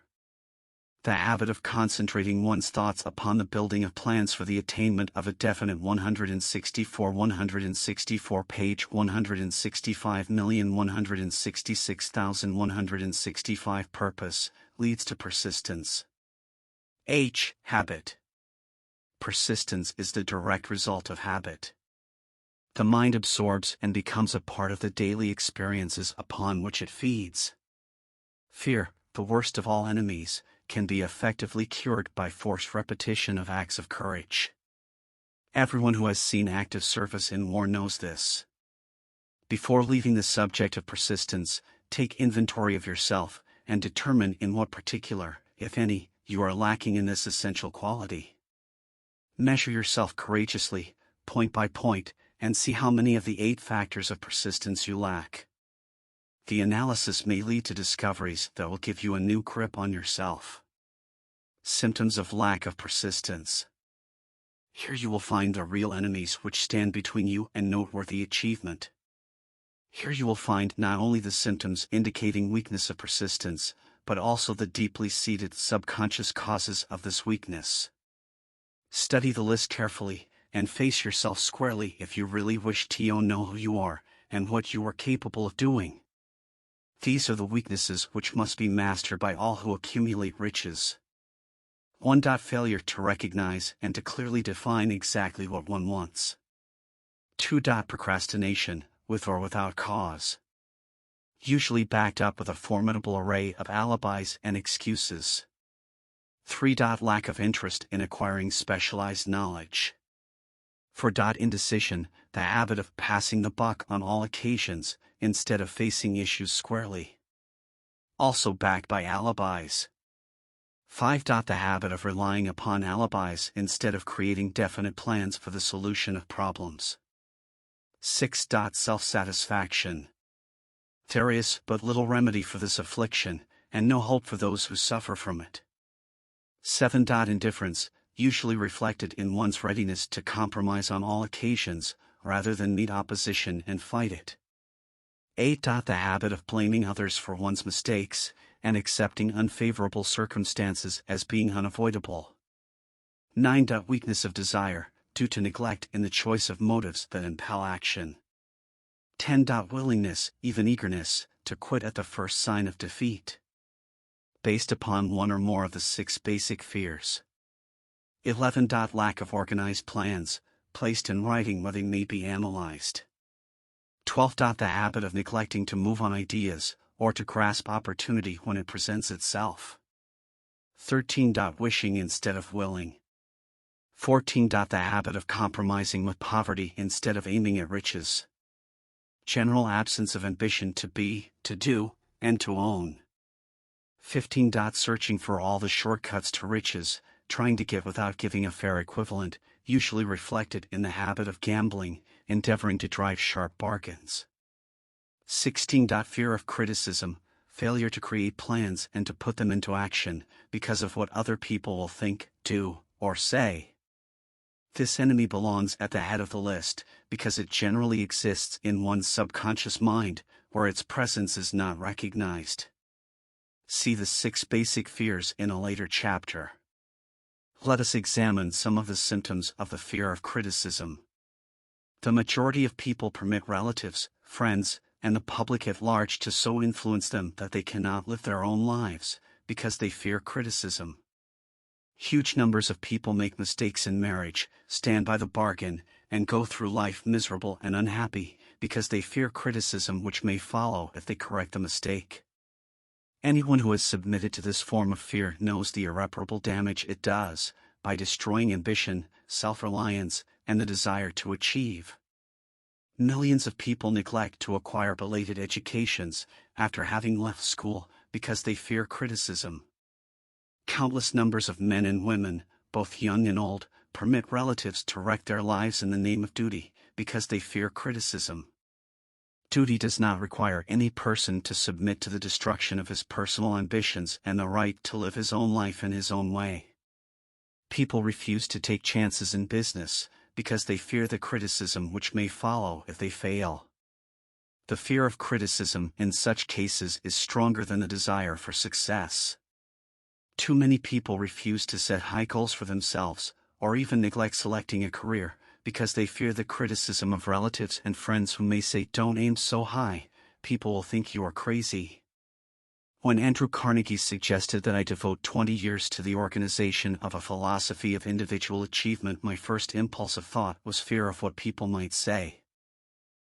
The habit of concentrating one's thoughts upon the building of plans for the attainment of a definite 164 page 165,166,165 purpose leads to persistence. H. Habit. Persistence is the direct result of habit. The mind absorbs and becomes a part of the daily experiences upon which it feeds. Fear, the worst of all enemies, can be effectively cured by forced repetition of acts of courage. Everyone who has seen active service in war knows this. Before leaving the subject of persistence, take inventory of yourself and determine in what particular, if any, you are lacking in this essential quality. Measure yourself courageously, point by point, and see how many of the 8 factors of persistence you lack. The analysis may lead to discoveries that will give you a new grip on yourself. Symptoms of lack of persistence. Here you will find the real enemies which stand between you and noteworthy achievement. Here you will find not only the symptoms indicating weakness of persistence, but also the deeply seated subconscious causes of this weakness. Study the list carefully, and face yourself squarely if you really wish to know who you are, and what you are capable of doing. These are the weaknesses which must be mastered by all who accumulate riches. 1. Failure to recognize and to clearly define exactly what one wants. 2. Procrastination, with or without cause. Usually backed up with a formidable array of alibis and excuses. 3. Lack of interest in acquiring specialized knowledge. 4. Indecision, the habit of passing the buck on all occasions, instead of facing issues squarely. Also backed by alibis. 5. The habit of relying upon alibis instead of creating definite plans for the solution of problems. 6. Self-satisfaction. There is but little remedy for this affliction, and no hope for those who suffer from it. 7. Indifference, usually reflected in one's readiness to compromise on all occasions, rather than meet opposition and fight it. 8. The habit of blaming others for one's mistakes, and accepting unfavorable circumstances as being unavoidable. 9. Weakness of desire, due to neglect in the choice of motives that impel action. 10. Willingness, even eagerness, to quit at the first sign of defeat. Based upon one or more of the 6 basic fears. 11. Lack of organized plans, placed in writing where they may be analyzed. 12. The habit of neglecting to move on ideas, or to grasp opportunity when it presents itself. 13. Wishing instead of willing. 14. The habit of compromising with poverty instead of aiming at riches. General absence of ambition to be, to do, and to own. 15. Searching for all the shortcuts to riches, trying to get without giving a fair equivalent, usually reflected in the habit of gambling, endeavoring to drive sharp bargains. 16. Fear of criticism, failure to create plans and to put them into action, because of what other people will think, do, or say. This enemy belongs at the head of the list, because it generally exists in one's subconscious mind, where its presence is not recognized. See the 6 basic fears in a later chapter. Let us examine some of the symptoms of the fear of criticism. The majority of people permit relatives, friends, and the public at large to so influence them that they cannot live their own lives, because they fear criticism. Huge numbers of people make mistakes in marriage, stand by the bargain, and go through life miserable and unhappy, because they fear criticism which may follow if they correct the mistake. Anyone who has submitted to this form of fear knows the irreparable damage it does, by destroying ambition, self-reliance, and the desire to achieve. Millions of people neglect to acquire belated educations, after having left school, because they fear criticism. Countless numbers of men and women, both young and old, permit relatives to wreck their lives in the name of duty, because they fear criticism. Duty does not require any person to submit to the destruction of his personal ambitions and the right to live his own life in his own way. People refuse to take chances in business, because they fear the criticism which may follow if they fail. The fear of criticism in such cases is stronger than the desire for success. Too many people refuse to set high goals for themselves, or even neglect selecting a career, because they fear the criticism of relatives and friends who may say, "Don't aim so high, people will think you are crazy." When Andrew Carnegie suggested that I devote 20 years to the organization of a philosophy of individual achievement, my first impulse of thought was fear of what people might say.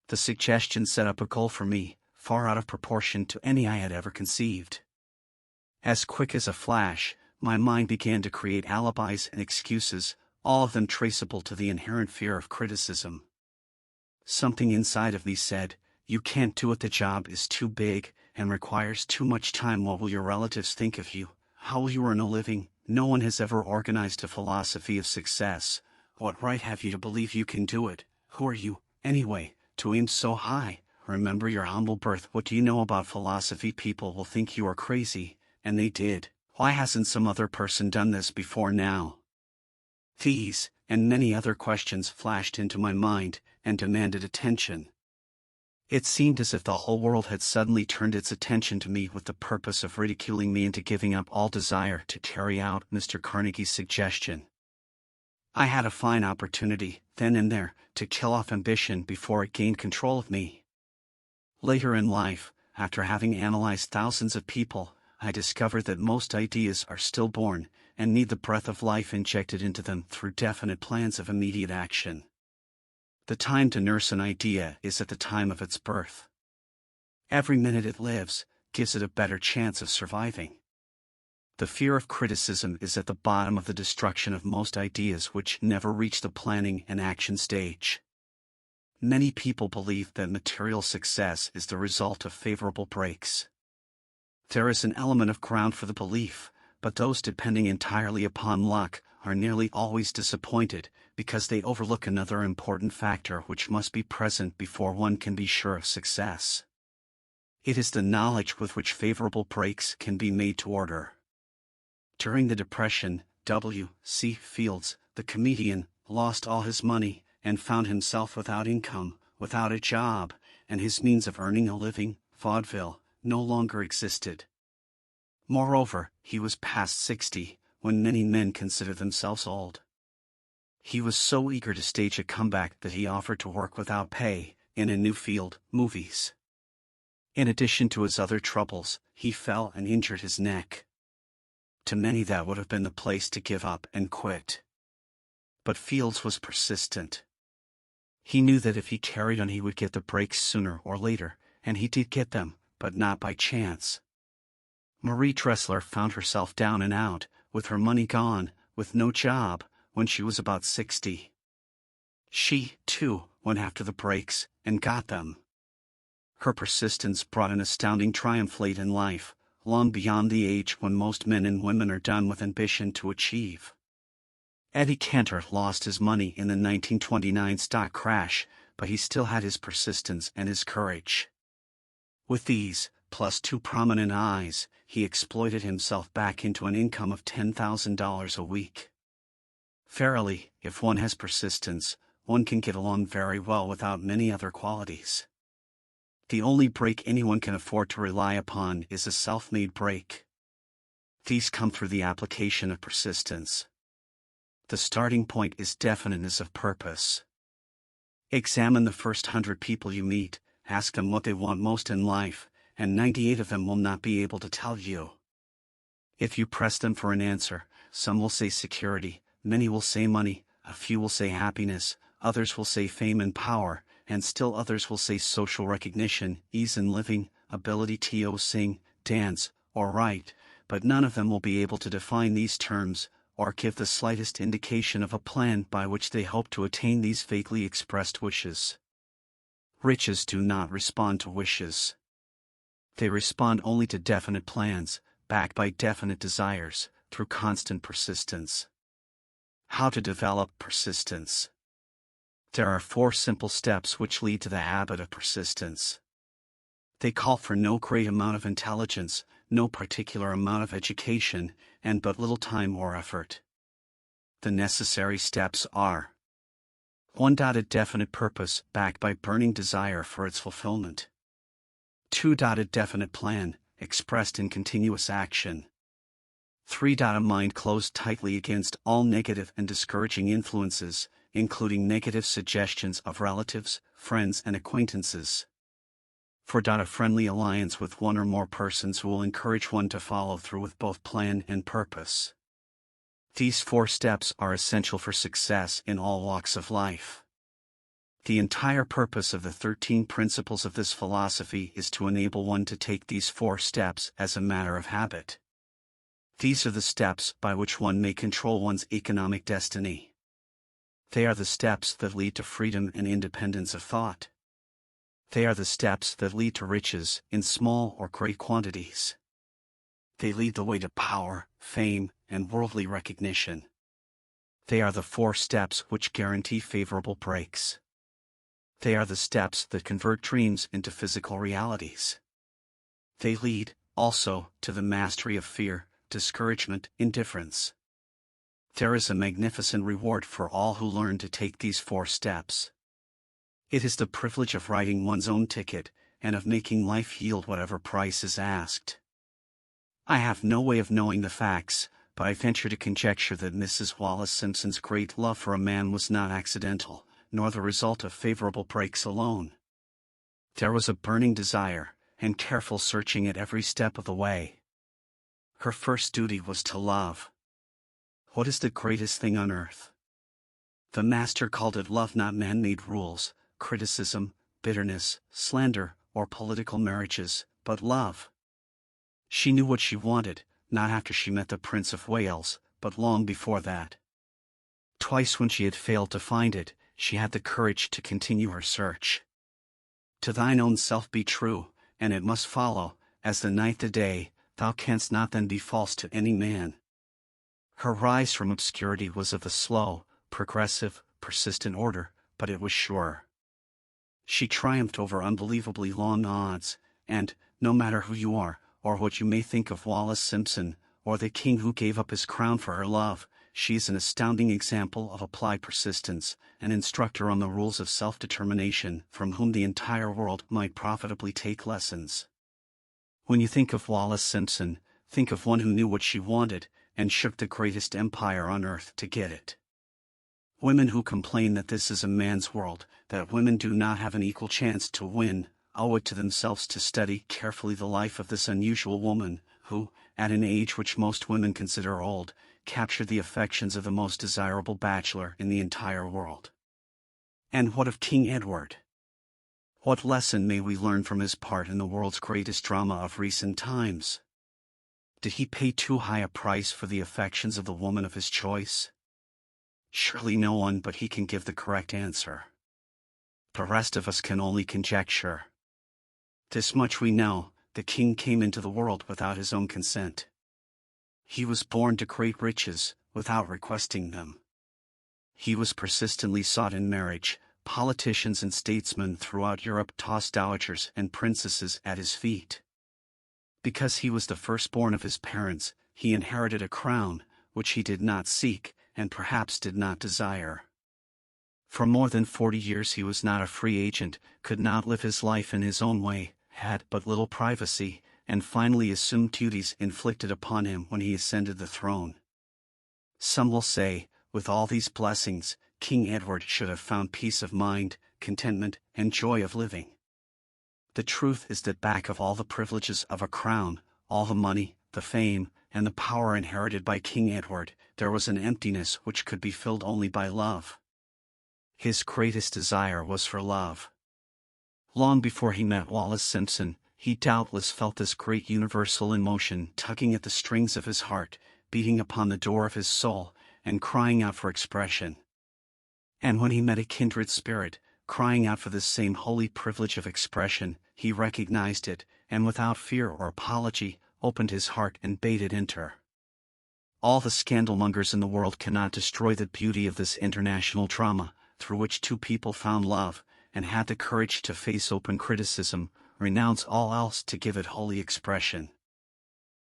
The suggestion set up a goal for me, far out of proportion to any I had ever conceived. As quick as a flash, my mind began to create alibis and excuses, all of them traceable to the inherent fear of criticism. Something inside of me said, "You can't do it, the job is too big, and requires too much time. What will your relatives think of you? How will you earn a living? No one has ever organized a philosophy of success. What right have you to believe you can do it? Who are you, anyway, to aim so high? Remember your humble birth. What do you know about philosophy? People will think you are crazy." And they did. Why hasn't some other person done this before now? These, and many other questions flashed into my mind, and demanded attention. It seemed as if the whole world had suddenly turned its attention to me with the purpose of ridiculing me into giving up all desire to carry out Mr. Carnegie's suggestion. I had a fine opportunity, then and there, to kill off ambition before it gained control of me. Later in life, after having analyzed thousands of people, I discovered that most ideas are stillborn, and need the breath of life injected into them through definite plans of immediate action. The time to nurse an idea is at the time of its birth. Every minute it lives gives it a better chance of surviving. The fear of criticism is at the bottom of the destruction of most ideas which never reach the planning and action stage. Many people believe that material success is the result of favorable breaks. There is an element of ground for the belief, but those depending entirely upon luck are nearly always disappointed, because they overlook another important factor which must be present before one can be sure of success. It is the knowledge with which favorable breaks can be made to order. During the Depression, W.C. Fields, the comedian, lost all his money, and found himself without income, without a job, and his means of earning a living, vaudeville, no longer existed. Moreover, he was past 60, when many men consider themselves old. He was so eager to stage a comeback that he offered to work without pay in a new field, movies. In addition to his other troubles, he fell and injured his neck. To many that would have been the place to give up and quit. But Fields was persistent. He knew that if he carried on he would get the breaks sooner or later, and he did get them, but not by chance. Marie Dressler found herself down and out, with her money gone, with no job, when she was about 60. She, too, went after the breaks, and got them. Her persistence brought an astounding triumph late in life, long beyond the age when most men and women are done with ambition to achieve. Eddie Cantor lost his money in the 1929 stock crash, but he still had his persistence and his courage. With these, plus 2 prominent eyes, he exploited himself back into an income of $10,000 a week. Verily, if one has persistence, one can get along very well without many other qualities. The only break anyone can afford to rely upon is a self-made break. These come through the application of persistence. The starting point is definiteness of purpose. Examine the first 100 people you meet, ask them what they want most in life, and 98 of them will not be able to tell you. If you press them for an answer, some will say security, many will say money, a few will say happiness, others will say fame and power, and still others will say social recognition, ease in living, ability to sing, dance, or write, but none of them will be able to define these terms, or give the slightest indication of a plan by which they hope to attain these vaguely expressed wishes. Riches do not respond to wishes. They respond only to definite plans, backed by definite desires, through constant persistence. How to develop persistence? There are 4 simple steps which lead to the habit of persistence. They call for no great amount of intelligence, no particular amount of education, and but little time or effort. The necessary steps are: 1. A definite purpose backed by burning desire for its fulfillment. 2. A definite plan, expressed in continuous action. 3. A mind closed tightly against all negative and discouraging influences, including negative suggestions of relatives, friends and acquaintances. 4. A friendly alliance with one or more persons who will encourage one to follow through with both plan and purpose. These 4 steps are essential for success in all walks of life. The entire purpose of the 13 principles of this philosophy is to enable one to take these 4 steps as a matter of habit. These are the steps by which one may control one's economic destiny. They are the steps that lead to freedom and independence of thought. They are the steps that lead to riches in small or great quantities. They lead the way to power, fame, and worldly recognition. They are the 4 steps which guarantee favorable breaks. They are the steps that convert dreams into physical realities. They lead, also, to the mastery of fear, discouragement, indifference. There is a magnificent reward for all who learn to take these 4 steps. It is the privilege of writing one's own ticket, and of making life yield whatever price is asked. I have no way of knowing the facts, but I venture to conjecture that Mrs. Wallace Simpson's great love for a man was not accidental, nor the result of favorable breaks alone. There was a burning desire, and careful searching at every step of the way. Her first duty was to love. What is the greatest thing on earth? The master called it love, not man-made rules, criticism, bitterness, slander, or political marriages, but love. She knew what she wanted, not after she met the Prince of Wales, but long before that. Twice when she had failed to find it, she had the courage to continue her search. To thine own self be true, and it must follow, as the night the day, thou canst not then be false to any man. Her rise from obscurity was of a slow, progressive, persistent order, but it was sure. She triumphed over unbelievably long odds, and, no matter who you are, or what you may think of Wallace Simpson, or the king who gave up his crown for her love, she is an astounding example of applied persistence, an instructor on the rules of self-determination from whom the entire world might profitably take lessons. When you think of Wallace Simpson, think of one who knew what she wanted, and shook the greatest empire on earth to get it. Women who complain that this is a man's world, that women do not have an equal chance to win, owe it to themselves to study carefully the life of this unusual woman, who, at an age which most women consider old, captured the affections of the most desirable bachelor in the entire world. And what of King Edward? What lesson may we learn from his part in the world's greatest drama of recent times? Did he pay too high a price for the affections of the woman of his choice? Surely no one but he can give the correct answer. The rest of us can only conjecture. This much we know: the king came into the world without his own consent. He was born to great riches, without requesting them. He was persistently sought in marriage. Politicians and statesmen throughout Europe tossed dowagers and princesses at his feet. Because he was the firstborn of his parents, he inherited a crown, which he did not seek, and perhaps did not desire. For more than 40 years he was not a free agent, could not live his life in his own way, had but little privacy, and finally assumed duties inflicted upon him when he ascended the throne. Some will say, with all these blessings, King Edward should have found peace of mind, contentment, and joy of living. The truth is that back of all the privileges of a crown, all the money, the fame, and the power inherited by King Edward, there was an emptiness which could be filled only by love. His greatest desire was for love. Long before he met Wallis Simpson, he doubtless felt this great universal emotion tugging at the strings of his heart, beating upon the door of his soul, and crying out for expression. And when he met a kindred spirit, crying out for this same holy privilege of expression, he recognized it, and without fear or apology, opened his heart and bade it enter. All the scandalmongers in the world cannot destroy the beauty of this international drama, through which two people found love, and had the courage to face open criticism, renounce all else to give it holy expression.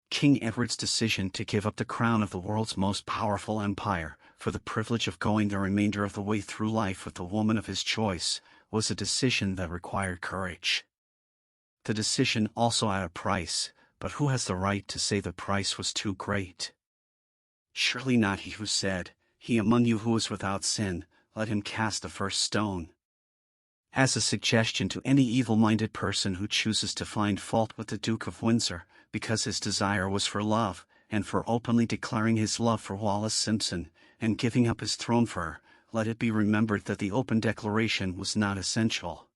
King Edward's decision to give up the crown of the world's most powerful empire, for the privilege of going the remainder of the way through life with the woman of his choice, was a decision that required courage. The decision also had a price, but who has the right to say the price was too great? Surely not he who said, "He among you who is without sin, let him cast the first stone." As a suggestion to any evil-minded person who chooses to find fault with the Duke of Windsor, because his desire was for love, and for openly declaring his love for Wallis Simpson, and giving up his throne for her, let it be remembered that the open declaration was not essential.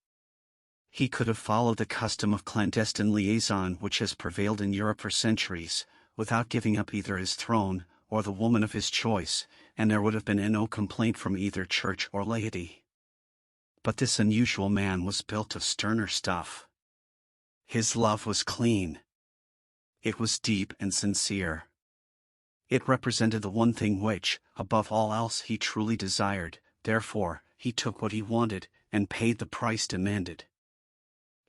He could have followed the custom of clandestine liaison which has prevailed in Europe for centuries, without giving up either his throne, or the woman of his choice, and there would have been no complaint from either church or laity. But this unusual man was built of sterner stuff. His love was clean. It was deep and sincere. It represented the one thing which, above all else, he truly desired. Therefore, he took what he wanted, and paid the price demanded.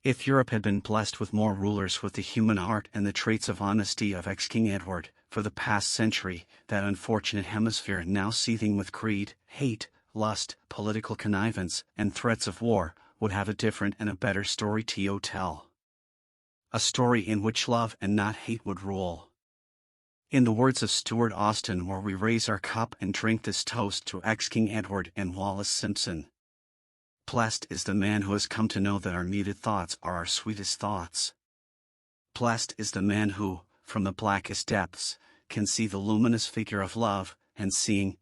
If Europe had been blessed with more rulers with the human heart and the traits of honesty of ex-King Edward, for the past century, that unfortunate hemisphere now seething with greed, hate, lust, political connivance, and threats of war, would have a different and a better story to tell. A story in which love and not hate would rule. In the words of Stuart Austin, where we raise our cup and drink this toast to ex-King Edward and Wallis Simpson. Blessed is the man who has come to know that our muted thoughts are our sweetest thoughts. Blessed is the man who, from the blackest depths, can see the luminous figure of love, and sing,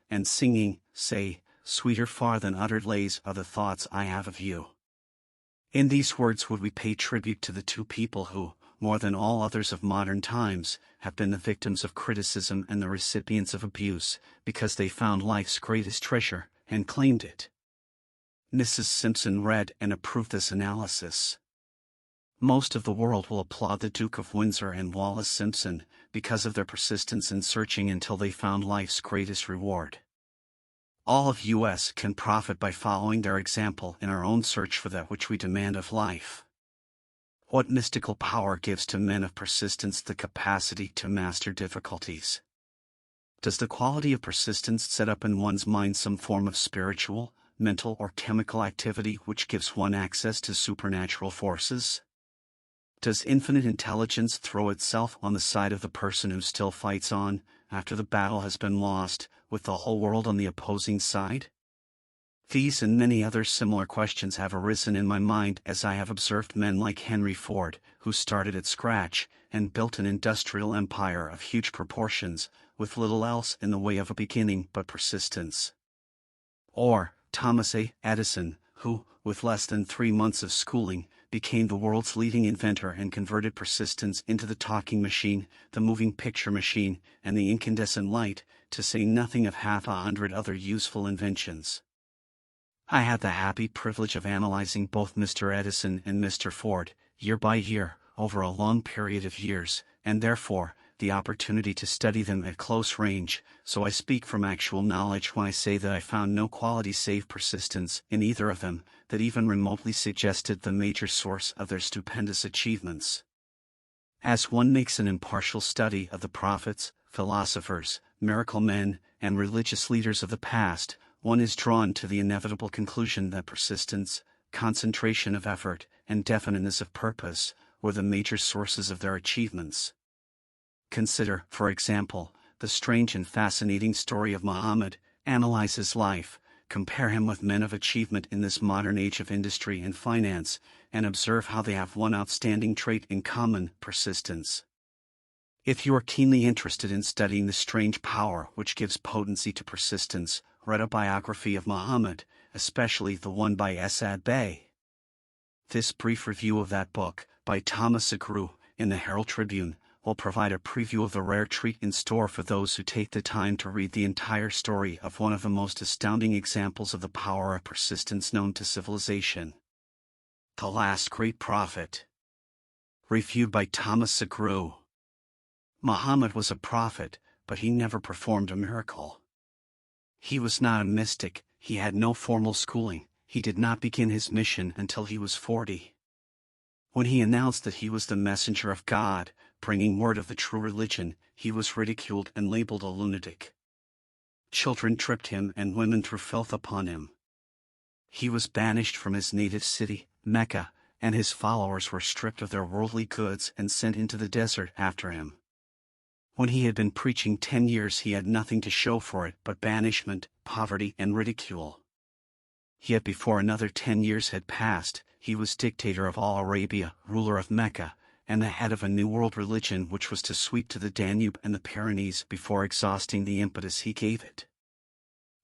and singing, say, "Sweeter far than uttered lays are the thoughts I have of you." In these words would we pay tribute to the two people who, more than all others of modern times, have been the victims of criticism and the recipients of abuse, because they found life's greatest treasure, and claimed it. Mrs. Simpson read and approved this analysis. Most of the world will applaud the Duke of Windsor and Wallis Simpson, because of their persistence in searching until they found life's greatest reward. All of us can profit by following their example in our own search for that which we demand of life. What mystical power gives to men of persistence the capacity to master difficulties? Does the quality of persistence set up in one's mind some form of spiritual, mental or chemical activity which gives one access to supernatural forces? Does infinite intelligence throw itself on the side of the person who still fights on, after the battle has been lost, with the whole world on the opposing side? These and many other similar questions have arisen in my mind as I have observed men like Henry Ford, who started at scratch and built an industrial empire of huge proportions, with little else in the way of a beginning but persistence. Or Thomas A. Edison, who, with less than 3 months of schooling, became the world's leading inventor and converted persistence into the talking machine, the moving picture machine, and the incandescent light, to say nothing of 100 other useful inventions. I had the happy privilege of analyzing both Mr. Edison and Mr. Ford, year by year, over a long period of years, and therefore, the opportunity to study them at close range, so I speak from actual knowledge when I say that I found no quality save persistence in either of them that even remotely suggested the major source of their stupendous achievements. As one makes an impartial study of the prophets, philosophers, miracle men, and religious leaders of the past, one is drawn to the inevitable conclusion that persistence, concentration of effort, and definiteness of purpose were the major sources of their achievements. Consider, for example, the strange and fascinating story of Muhammad. Analyze his life, compare him with men of achievement in this modern age of industry and finance, and observe how they have one outstanding trait in common: persistence. If you are keenly interested in studying the strange power which gives potency to persistence, read a biography of Muhammad, especially the one by Asad Bey. This brief review of that book, by Thomas Agru, in the Herald Tribune, will provide a preview of the rare treat in store for those who take the time to read the entire story of one of the most astounding examples of the power of persistence known to civilization. The Last Great Prophet. Reviewed by Thomas Agru. Muhammad was a prophet, but he never performed a miracle. He was not a mystic, he had no formal schooling, he did not begin his mission until he was 40. When he announced that he was the messenger of God, bringing word of the true religion, he was ridiculed and labeled a lunatic. Children tripped him and women threw filth upon him. He was banished from his native city, Mecca, and his followers were stripped of their worldly goods and sent into the desert after him. When he had been preaching 10 years, he had nothing to show for it but banishment, poverty, and ridicule. Yet before another 10 years had passed, he was dictator of all Arabia, ruler of Mecca, and the head of a new world religion which was to sweep to the Danube and the Pyrenees before exhausting the impetus he gave it.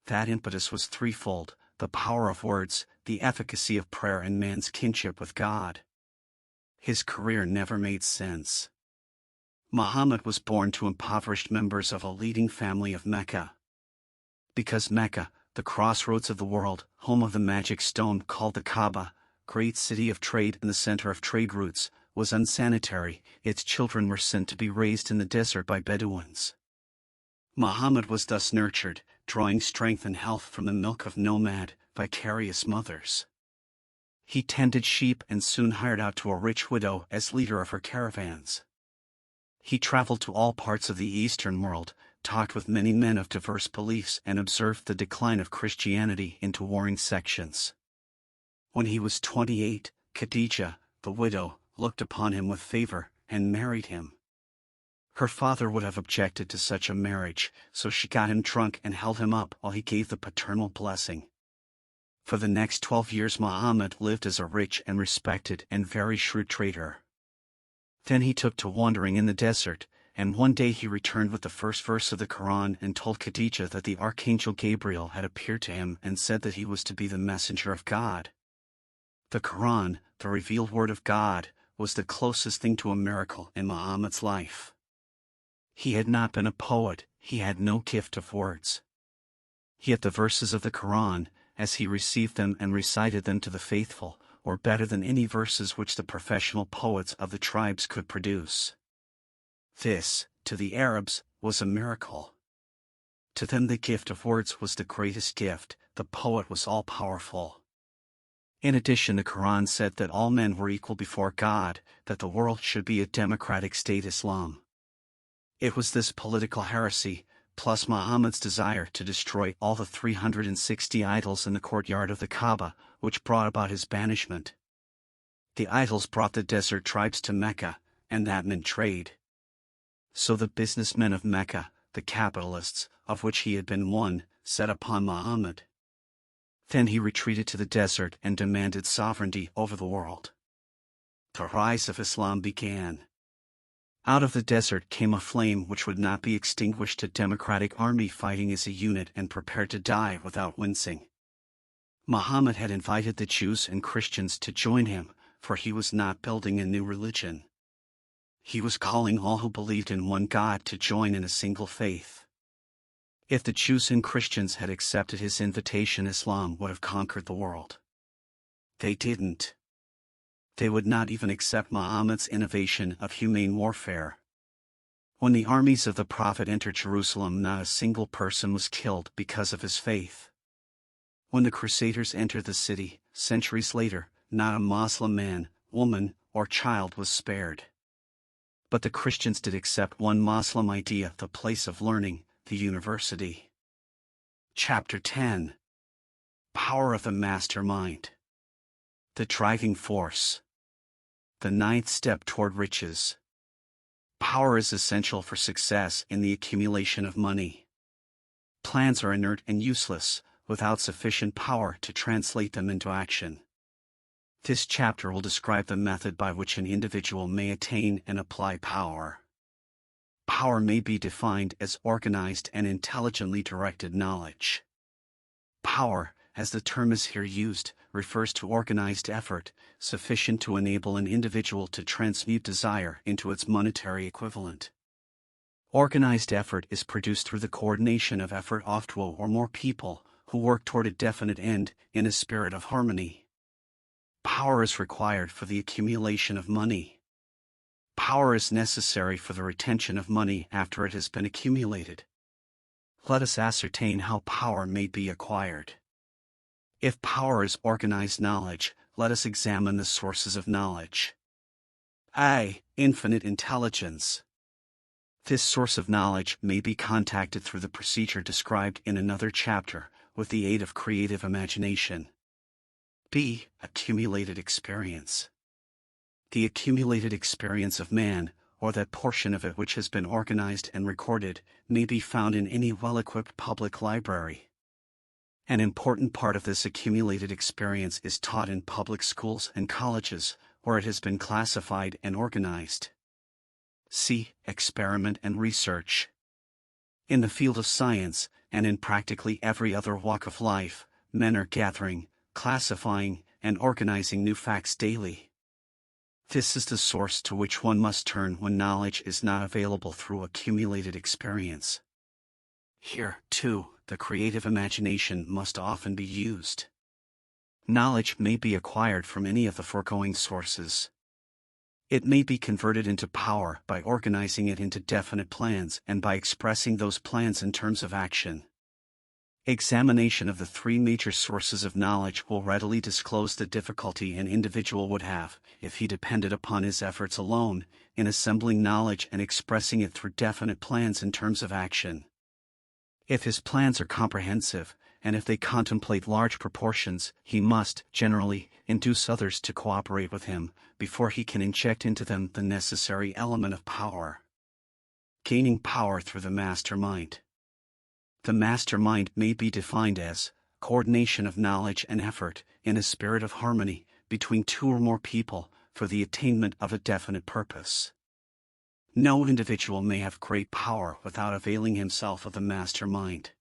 That impetus was threefold: the power of words, the efficacy of prayer, and man's kinship with God. His career never made sense. Muhammad was born to impoverished members of a leading family of Mecca. Because Mecca, the crossroads of the world, home of the magic stone called the Kaaba, great city of trade and the center of trade routes, was unsanitary, its children were sent to be raised in the desert by Bedouins. Muhammad was thus nurtured, drawing strength and health from the milk of nomad, vicarious mothers. He tended sheep and soon hired out to a rich widow as leader of her caravans. He traveled to all parts of the Eastern world, talked with many men of diverse beliefs, and observed the decline of Christianity into warring sections. When he was 28, Khadijah, the widow, looked upon him with favor and married him. Her father would have objected to such a marriage, so she got him drunk and held him up while he gave the paternal blessing. For the next 12 years Muhammad lived as a rich and respected and very shrewd trader. Then he took to wandering in the desert, and one day he returned with the first verse of the Quran and told Khadijah that the archangel Gabriel had appeared to him and said that he was to be the messenger of God. The Quran, the revealed word of God, was the closest thing to a miracle in Muhammad's life. He had not been a poet, he had no gift of words. Yet the verses of the Quran, as he received them and recited them to the faithful, were better than any verses which the professional poets of the tribes could produce. This, to the Arabs, was a miracle. To them the gift of words was the greatest gift, the poet was all-powerful. In addition, the Quran said that all men were equal before God, that the world should be a democratic state Islam. It was this political heresy, plus Muhammad's desire to destroy all the 360 idols in the courtyard of the Kaaba, which brought about his banishment. The idols brought the desert tribes to Mecca, and that meant trade. So the businessmen of Mecca, the capitalists, of which he had been one, set upon Muhammad. Then he retreated to the desert and demanded sovereignty over the world. The rise of Islam began. Out of the desert came a flame which would not be extinguished, a democratic army fighting as a unit and prepared to die without wincing. Muhammad had invited the Jews and Christians to join him, for he was not building a new religion. He was calling all who believed in one God to join in a single faith. If the Jews and Christians had accepted his invitation, Islam would have conquered the world. They didn't. They would not even accept Muhammad's innovation of humane warfare. When the armies of the Prophet entered Jerusalem, not a single person was killed because of his faith. When the Crusaders entered the city, centuries later, not a Muslim man, woman, or child was spared. But the Christians did accept one Muslim idea, the place of learning, the university. Chapter 10. Power of the Mastermind. The driving force. The ninth step toward riches. Power is essential for success in the accumulation of money. Plans are inert and useless, without sufficient power to translate them into action. This chapter will describe the method by which an individual may attain and apply power. Power may be defined as organized and intelligently directed knowledge. Power, as the term is here used, refers to organized effort, sufficient to enable an individual to transmute desire into its monetary equivalent. Organized effort is produced through the coordination of effort of two or more people who work toward a definite end in a spirit of harmony. Power is required for the accumulation of money. Power is necessary for the retention of money after it has been accumulated. Let us ascertain how power may be acquired. If power is organized knowledge, let us examine the sources of knowledge. A. Infinite intelligence. This source of knowledge may be contacted through the procedure described in another chapter, with the aid of creative imagination. B. Accumulated experience. The accumulated experience of man, or that portion of it which has been organized and recorded, may be found in any well-equipped public library. An important part of this accumulated experience is taught in public schools and colleges, where it has been classified and organized. C. Experiment and research. In the field of science, and in practically every other walk of life, men are gathering, classifying, and organizing new facts daily. This is the source to which one must turn when knowledge is not available through accumulated experience. Here, too, the creative imagination must often be used. Knowledge may be acquired from any of the foregoing sources. It may be converted into power by organizing it into definite plans and by expressing those plans in terms of action. Examination of the three major sources of knowledge will readily disclose the difficulty an individual would have, if he depended upon his efforts alone, in assembling knowledge and expressing it through definite plans in terms of action. If his plans are comprehensive, and if they contemplate large proportions, he must, generally, induce others to cooperate with him, before he can inject into them the necessary element of power. Gaining power through the mastermind. The mastermind may be defined as coordination of knowledge and effort, in a spirit of harmony, between two or more people, for the attainment of a definite purpose. No individual may have great power without availing himself of the mastermind.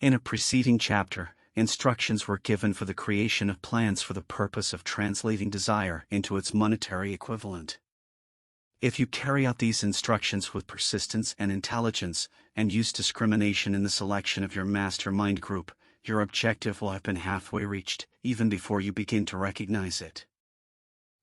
In a preceding chapter, instructions were given for the creation of plans for the purpose of translating desire into its monetary equivalent. If you carry out these instructions with persistence and intelligence, and use discrimination in the selection of your mastermind group, your objective will have been halfway reached, even before you begin to recognize it.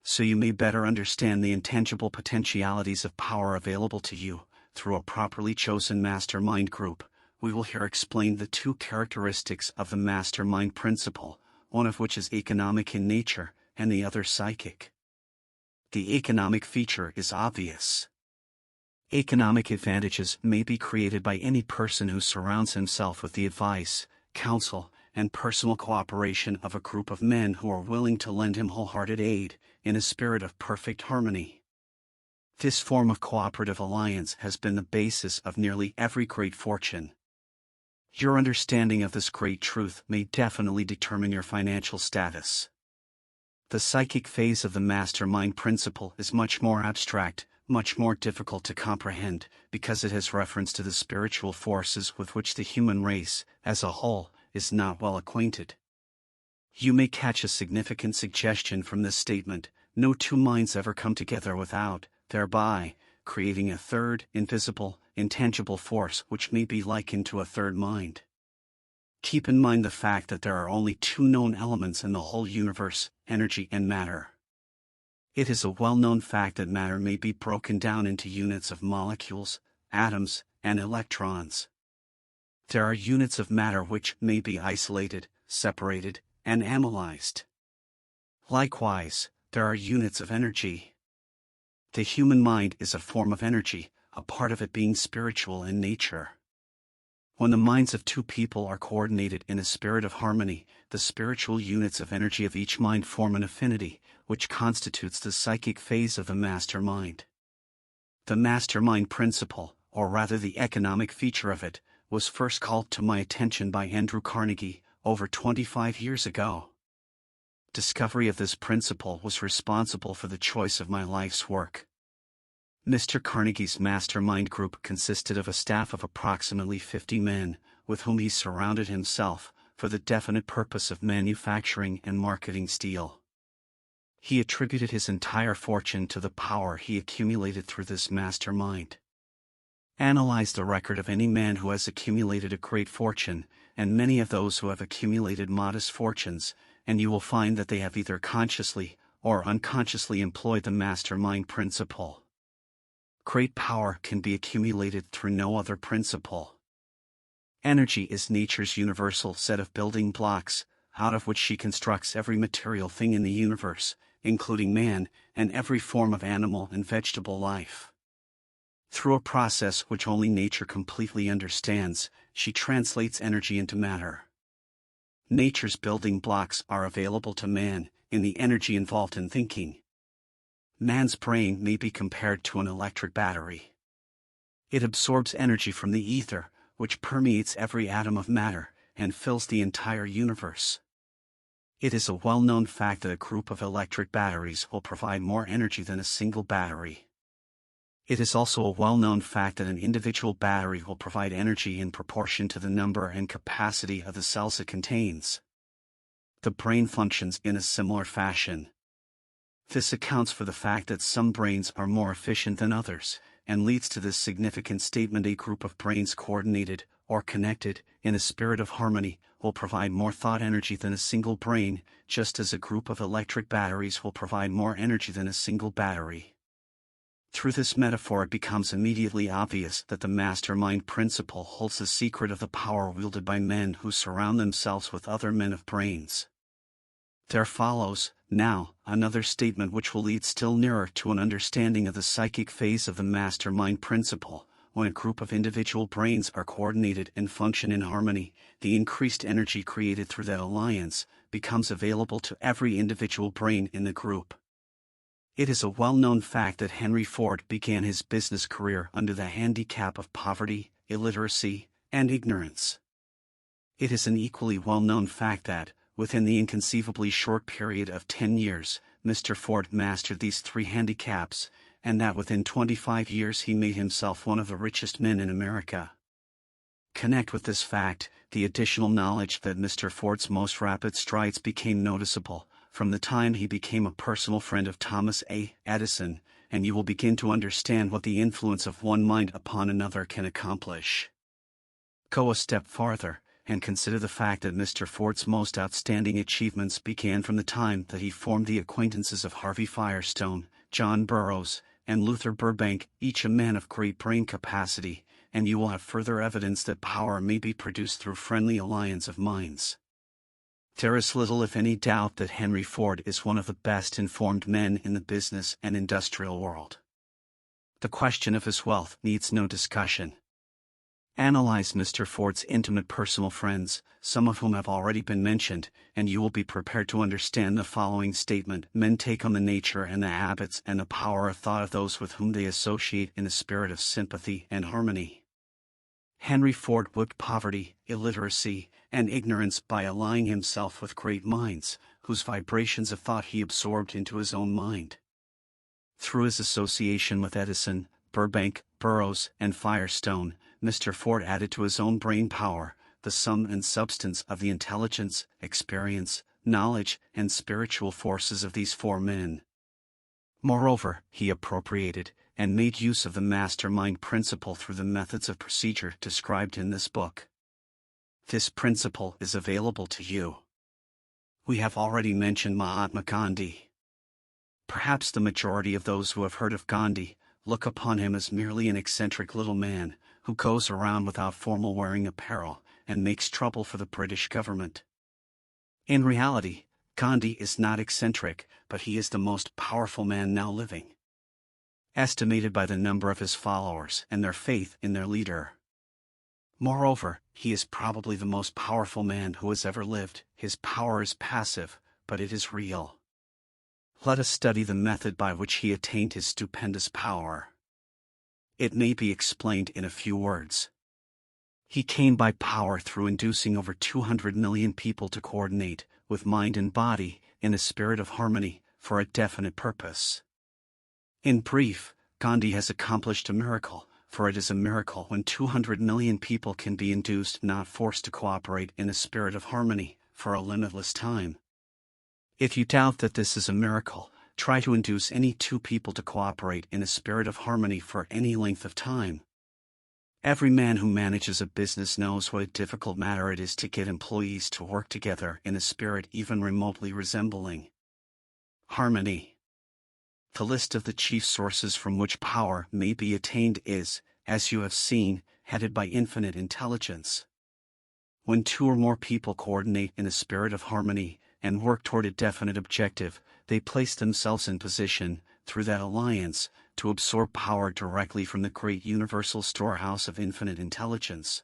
So you may better understand the intangible potentialities of power available to you, through a properly chosen mastermind group, we will here explain the two characteristics of the mastermind principle, one of which is economic in nature, and the other psychic. The economic feature is obvious. Economic advantages may be created by any person who surrounds himself with the advice, counsel, and personal cooperation of a group of men who are willing to lend him wholehearted aid, in a spirit of perfect harmony. This form of cooperative alliance has been the basis of nearly every great fortune. Your understanding of this great truth may definitely determine your financial status. The psychic phase of the mastermind principle is much more abstract, much more difficult to comprehend, because it has reference to the spiritual forces with which the human race, as a whole, is not well acquainted. You may catch a significant suggestion from this statement: no two minds ever come together without, thereby, creating a third, invisible, intangible force which may be likened to a third mind. Keep in mind the fact that there are only two known elements in the whole universe, energy and matter. It is a well-known fact that matter may be broken down into units of molecules, atoms, and electrons. There are units of matter which may be isolated, separated, and analyzed. Likewise, there are units of energy. The human mind is a form of energy, a part of it being spiritual in nature. When the minds of two people are coordinated in a spirit of harmony, the spiritual units of energy of each mind form an affinity, which constitutes the psychic phase of the mastermind. The mastermind principle, or rather the economic feature of it, was first called to my attention by Andrew Carnegie, over 25 years ago. Discovery of this principle was responsible for the choice of my life's work. Mr. Carnegie's mastermind group consisted of a staff of approximately 50 men, with whom he surrounded himself, for the definite purpose of manufacturing and marketing steel. He attributed his entire fortune to the power he accumulated through this mastermind. Analyze the record of any man who has accumulated a great fortune, and many of those who have accumulated modest fortunes, and you will find that they have either consciously or unconsciously employed the mastermind principle. Great power can be accumulated through no other principle. Energy is nature's universal set of building blocks, out of which she constructs every material thing in the universe, including man, and every form of animal and vegetable life. Through a process which only nature completely understands, she translates energy into matter. Nature's building blocks are available to man, in the energy involved in thinking. Man's brain may be compared to an electric battery. It absorbs energy from the ether, which permeates every atom of matter, and fills the entire universe. It is a well-known fact that a group of electric batteries will provide more energy than a single battery. It is also a well-known fact that an individual battery will provide energy in proportion to the number and capacity of the cells it contains. The brain functions in a similar fashion. This accounts for the fact that some brains are more efficient than others, and leads to this significant statement: a group of brains coordinated, or connected, in a spirit of harmony, will provide more thought energy than a single brain, just as a group of electric batteries will provide more energy than a single battery. Through this metaphor it becomes immediately obvious that the mastermind principle holds the secret of the power wielded by men who surround themselves with other men of brains. There follows, now, another statement which will lead still nearer to an understanding of the psychic phase of the mastermind principle. When a group of individual brains are coordinated and function in harmony, the increased energy created through that alliance becomes available to every individual brain in the group. It is a well-known fact that Henry Ford began his business career under the handicap of poverty, illiteracy, and ignorance. It is an equally well-known fact that, within the inconceivably short period of 10 years, Mr. Ford mastered these three handicaps, and that within 25 years he made himself one of the richest men in America. Connect with this fact the additional knowledge that Mr. Ford's most rapid strides became noticeable, from the time he became a personal friend of Thomas A. Edison, and you will begin to understand what the influence of one mind upon another can accomplish. Go a step farther, and consider the fact that Mr. Ford's most outstanding achievements began from the time that he formed the acquaintances of Harvey Firestone, John Burroughs, and Luther Burbank, each a man of great brain capacity, and you will have further evidence that power may be produced through friendly alliance of minds. There is little if any doubt that Henry Ford is one of the best informed men in the business and industrial world. The question of his wealth needs no discussion. Analyze Mr. Ford's intimate personal friends, some of whom have already been mentioned, and you will be prepared to understand the following statement. Men take on the nature and the habits and the power of thought of those with whom they associate in a spirit of sympathy and harmony. Henry Ford whipped poverty, illiteracy, and ignorance by allying himself with great minds, whose vibrations of thought he absorbed into his own mind. Through his association with Edison, Burbank, Burroughs, and Firestone, Mr. Ford added to his own brain power, the sum and substance of the intelligence, experience, knowledge, and spiritual forces of these four men. Moreover, he appropriated and made use of the mastermind principle through the methods of procedure described in this book. This principle is available to you. We have already mentioned Mahatma Gandhi. Perhaps the majority of those who have heard of Gandhi look upon him as merely an eccentric little man who goes around without formal wearing apparel and makes trouble for the British government. In reality, Gandhi is not eccentric, but he is the most powerful man now living, estimated by the number of his followers and their faith in their leader. Moreover, he is probably the most powerful man who has ever lived. His power is passive, but it is real. Let us study the method by which he attained his stupendous power. It may be explained in a few words. He came by power through inducing over 200 million people to coordinate, with mind and body, in a spirit of harmony, for a definite purpose. In brief, Gandhi has accomplished a miracle, for it is a miracle when 200 million people can be induced, not forced, to cooperate in a spirit of harmony, for a limitless time. If you doubt that this is a miracle, try to induce any two people to cooperate in a spirit of harmony for any length of time. Every man who manages a business knows what a difficult matter it is to get employees to work together in a spirit even remotely resembling harmony. The list of the chief sources from which power may be attained is, as you have seen, headed by infinite intelligence. When two or more people coordinate in a spirit of harmony and work toward a definite objective, they place themselves in position, through that alliance, to absorb power directly from the great universal storehouse of infinite intelligence.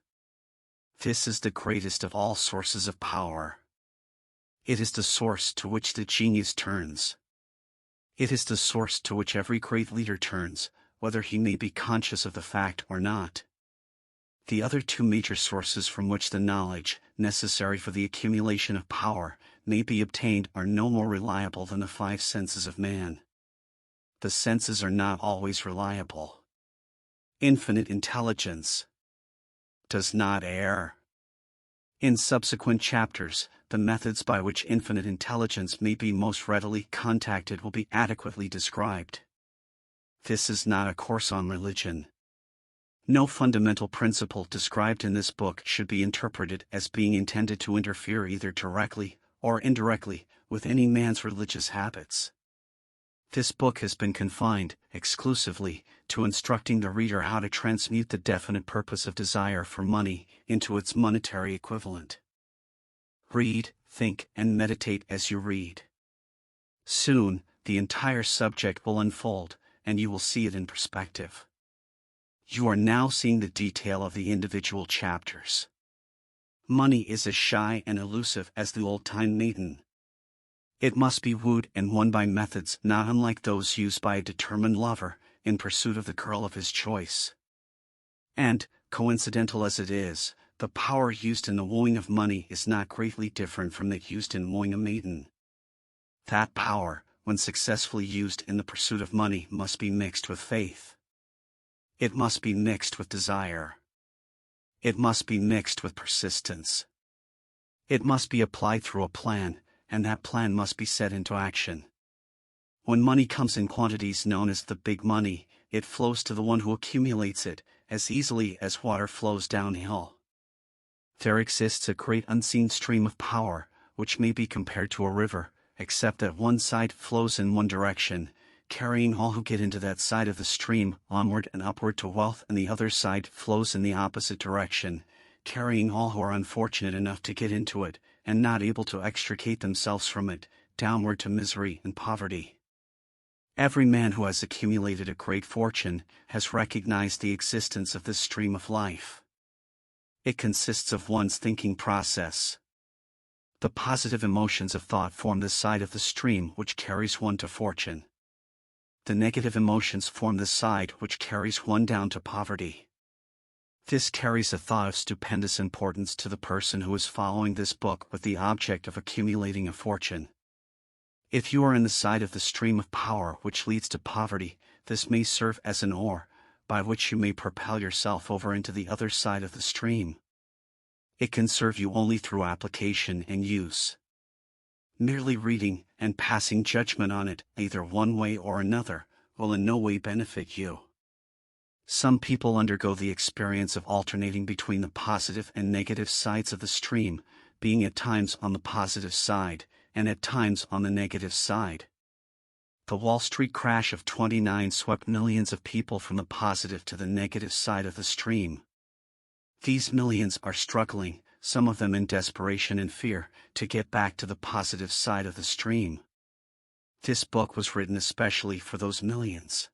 This is the greatest of all sources of power. It is the source to which the genius turns. It is the source to which every great leader turns, whether he may be conscious of the fact or not. The other two major sources from which the knowledge, necessary for the accumulation of power, may be obtained are no more reliable than the five senses of man. The senses are not always reliable. Infinite intelligence does not err. In subsequent chapters, the methods by which infinite intelligence may be most readily contacted will be adequately described. This is not a course on religion. No fundamental principle described in this book should be interpreted as being intended to interfere either directly or indirectly with any man's religious habits. This book has been confined, exclusively, to instructing the reader how to transmute the definite purpose of desire for money into its monetary equivalent. Read, think, and meditate as you read. Soon, the entire subject will unfold, and you will see it in perspective. You are now seeing the detail of the individual chapters. Money is as shy and elusive as the old-time maiden. It must be wooed and won by methods not unlike those used by a determined lover in pursuit of the girl of his choice. And, coincidental as it is, the power used in the wooing of money is not greatly different from that used in wooing a maiden. That power, when successfully used in the pursuit of money, must be mixed with faith. It must be mixed with desire. It must be mixed with persistence. It must be applied through a plan, and that plan must be set into action. When money comes in quantities known as the big money, it flows to the one who accumulates it, as easily as water flows downhill. There exists a great unseen stream of power, which may be compared to a river, except that one side flows in one direction, carrying all who get into that side of the stream onward and upward to wealth, and the other side flows in the opposite direction, carrying all who are unfortunate enough to get into it, and not able to extricate themselves from it, downward to misery and poverty. Every man who has accumulated a great fortune has recognized the existence of this stream of life. It consists of one's thinking process. The positive emotions of thought form the side of the stream which carries one to fortune. The negative emotions form the side which carries one down to poverty. This carries a thought of stupendous importance to the person who is following this book with the object of accumulating a fortune. If you are in the side of the stream of power which leads to poverty, this may serve as an oar, by which you may propel yourself over into the other side of the stream. It can serve you only through application and use. Merely reading and passing judgment on it, either one way or another, will in no way benefit you. Some people undergo the experience of alternating between the positive and negative sides of the stream, being at times on the positive side, and at times on the negative side. The Wall Street crash of '29 swept millions of people from the positive to the negative side of the stream. These millions are struggling, some of them in desperation and fear, to get back to the positive side of the stream. This book was written especially for those millions.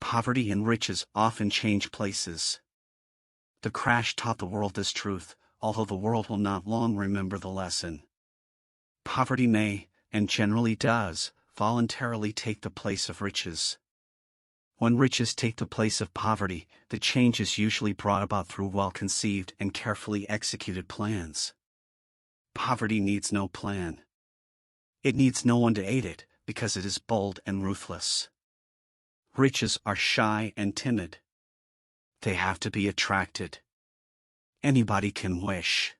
Poverty and riches often change places. The crash taught the world this truth, although the world will not long remember the lesson. Poverty may, and generally does, voluntarily take the place of riches. When riches take the place of poverty, the change is usually brought about through well-conceived and carefully executed plans. Poverty needs no plan. It needs no one to aid it, because it is bold and ruthless. Riches are shy and timid. They have to be attracted. Anybody can wish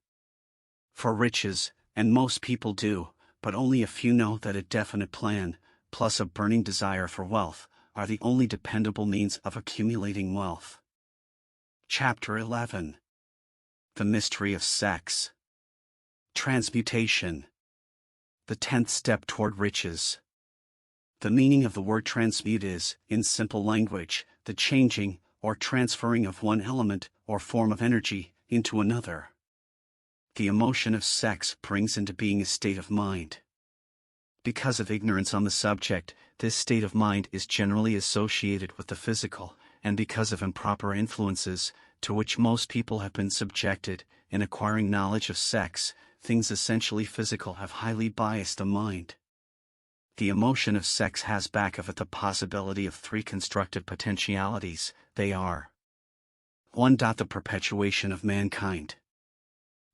for riches, and most people do, but only a few know that a definite plan, plus a burning desire for wealth, are the only dependable means of accumulating wealth. Chapter 11. The Mystery of Sex. Transmutation. The 10th step toward riches. The meaning of the word transmute is, in simple language, the changing, or transferring of one element, or form of energy, into another. The emotion of sex brings into being a state of mind. Because of ignorance on the subject, this state of mind is generally associated with the physical, and because of improper influences, to which most people have been subjected, in acquiring knowledge of sex, things essentially physical have highly biased the mind. The emotion of sex has back of it the possibility of 3 constructive potentialities. They are 1. The perpetuation of mankind.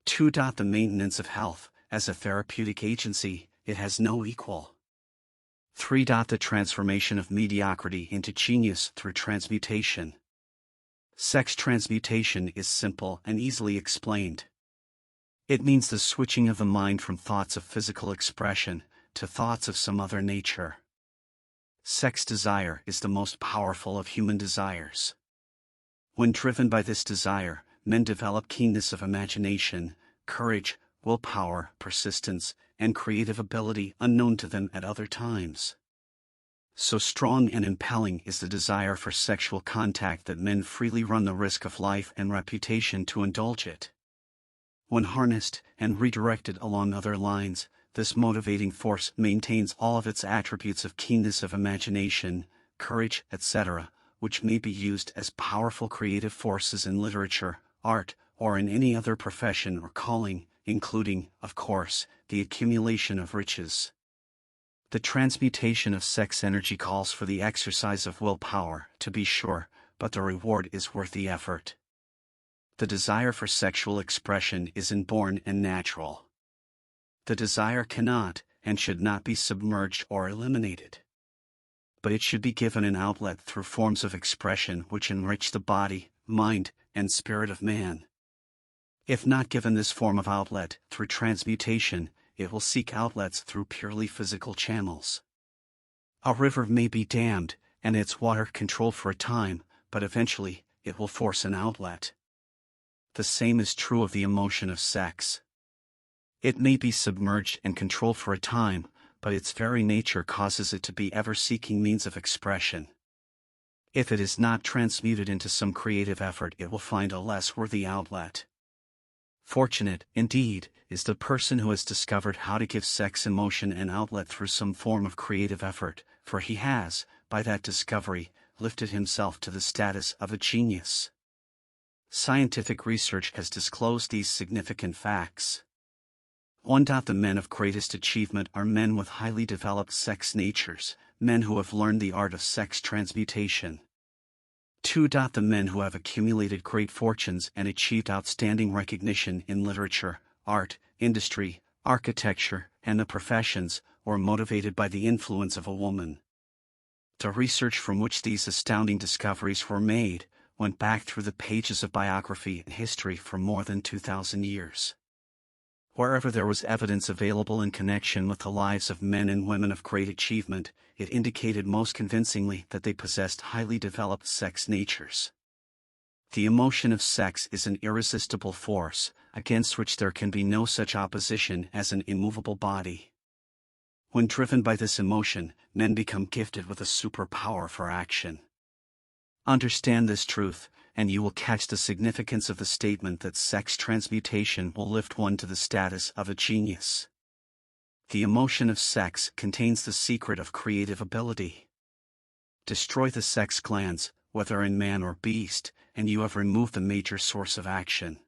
2. The maintenance of health. As a therapeutic agency, it has no equal. 3. The transformation of mediocrity into genius through transmutation. Sex transmutation is simple and easily explained. It means the switching of the mind from thoughts of physical expression to thoughts of some other nature. Sex desire is the most powerful of human desires. When driven by this desire, men develop keenness of imagination, courage, willpower, persistence, and creative ability unknown to them at other times. So strong and impelling is the desire for sexual contact that men freely run the risk of life and reputation to indulge it. When harnessed and redirected along other lines, this motivating force maintains all of its attributes of keenness of imagination, courage, etc., which may be used as powerful creative forces in literature, art, or in any other profession or calling, including, of course, the accumulation of riches. The transmutation of sex energy calls for the exercise of willpower, to be sure, but the reward is worth the effort. The desire for sexual expression is inborn and natural. The desire cannot, and should not be submerged or eliminated. But it should be given an outlet through forms of expression which enrich the body, mind, and spirit of man. If not given this form of outlet through transmutation, it will seek outlets through purely physical channels. A river may be dammed, and its water controlled for a time, but eventually, it will force an outlet. The same is true of the emotion of sex. It may be submerged and controlled for a time, but its very nature causes it to be ever seeking means of expression. If it is not transmuted into some creative effort, it will find a less worthy outlet. Fortunate, indeed, is the person who has discovered how to give sex emotion an outlet through some form of creative effort, for he has, by that discovery, lifted himself to the status of a genius. Scientific research has disclosed these significant facts. 1. The men of greatest achievement are men with highly developed sex natures, men who have learned the art of sex transmutation. 2. The men who have accumulated great fortunes and achieved outstanding recognition in literature, art, industry, architecture, and the professions, were motivated by the influence of a woman. The research from which these astounding discoveries were made went back through the pages of biography and history for more than 2,000 years. Wherever there was evidence available in connection with the lives of men and women of great achievement, it indicated most convincingly that they possessed highly developed sex natures. The emotion of sex is an irresistible force, against which there can be no such opposition as an immovable body. When driven by this emotion, men become gifted with a superpower for action. Understand this truth, and you will catch the significance of the statement that sex transmutation will lift one to the status of a genius. The emotion of sex contains the secret of creative ability. Destroy the sex glands, whether in man or beast, and you have removed the major source of action.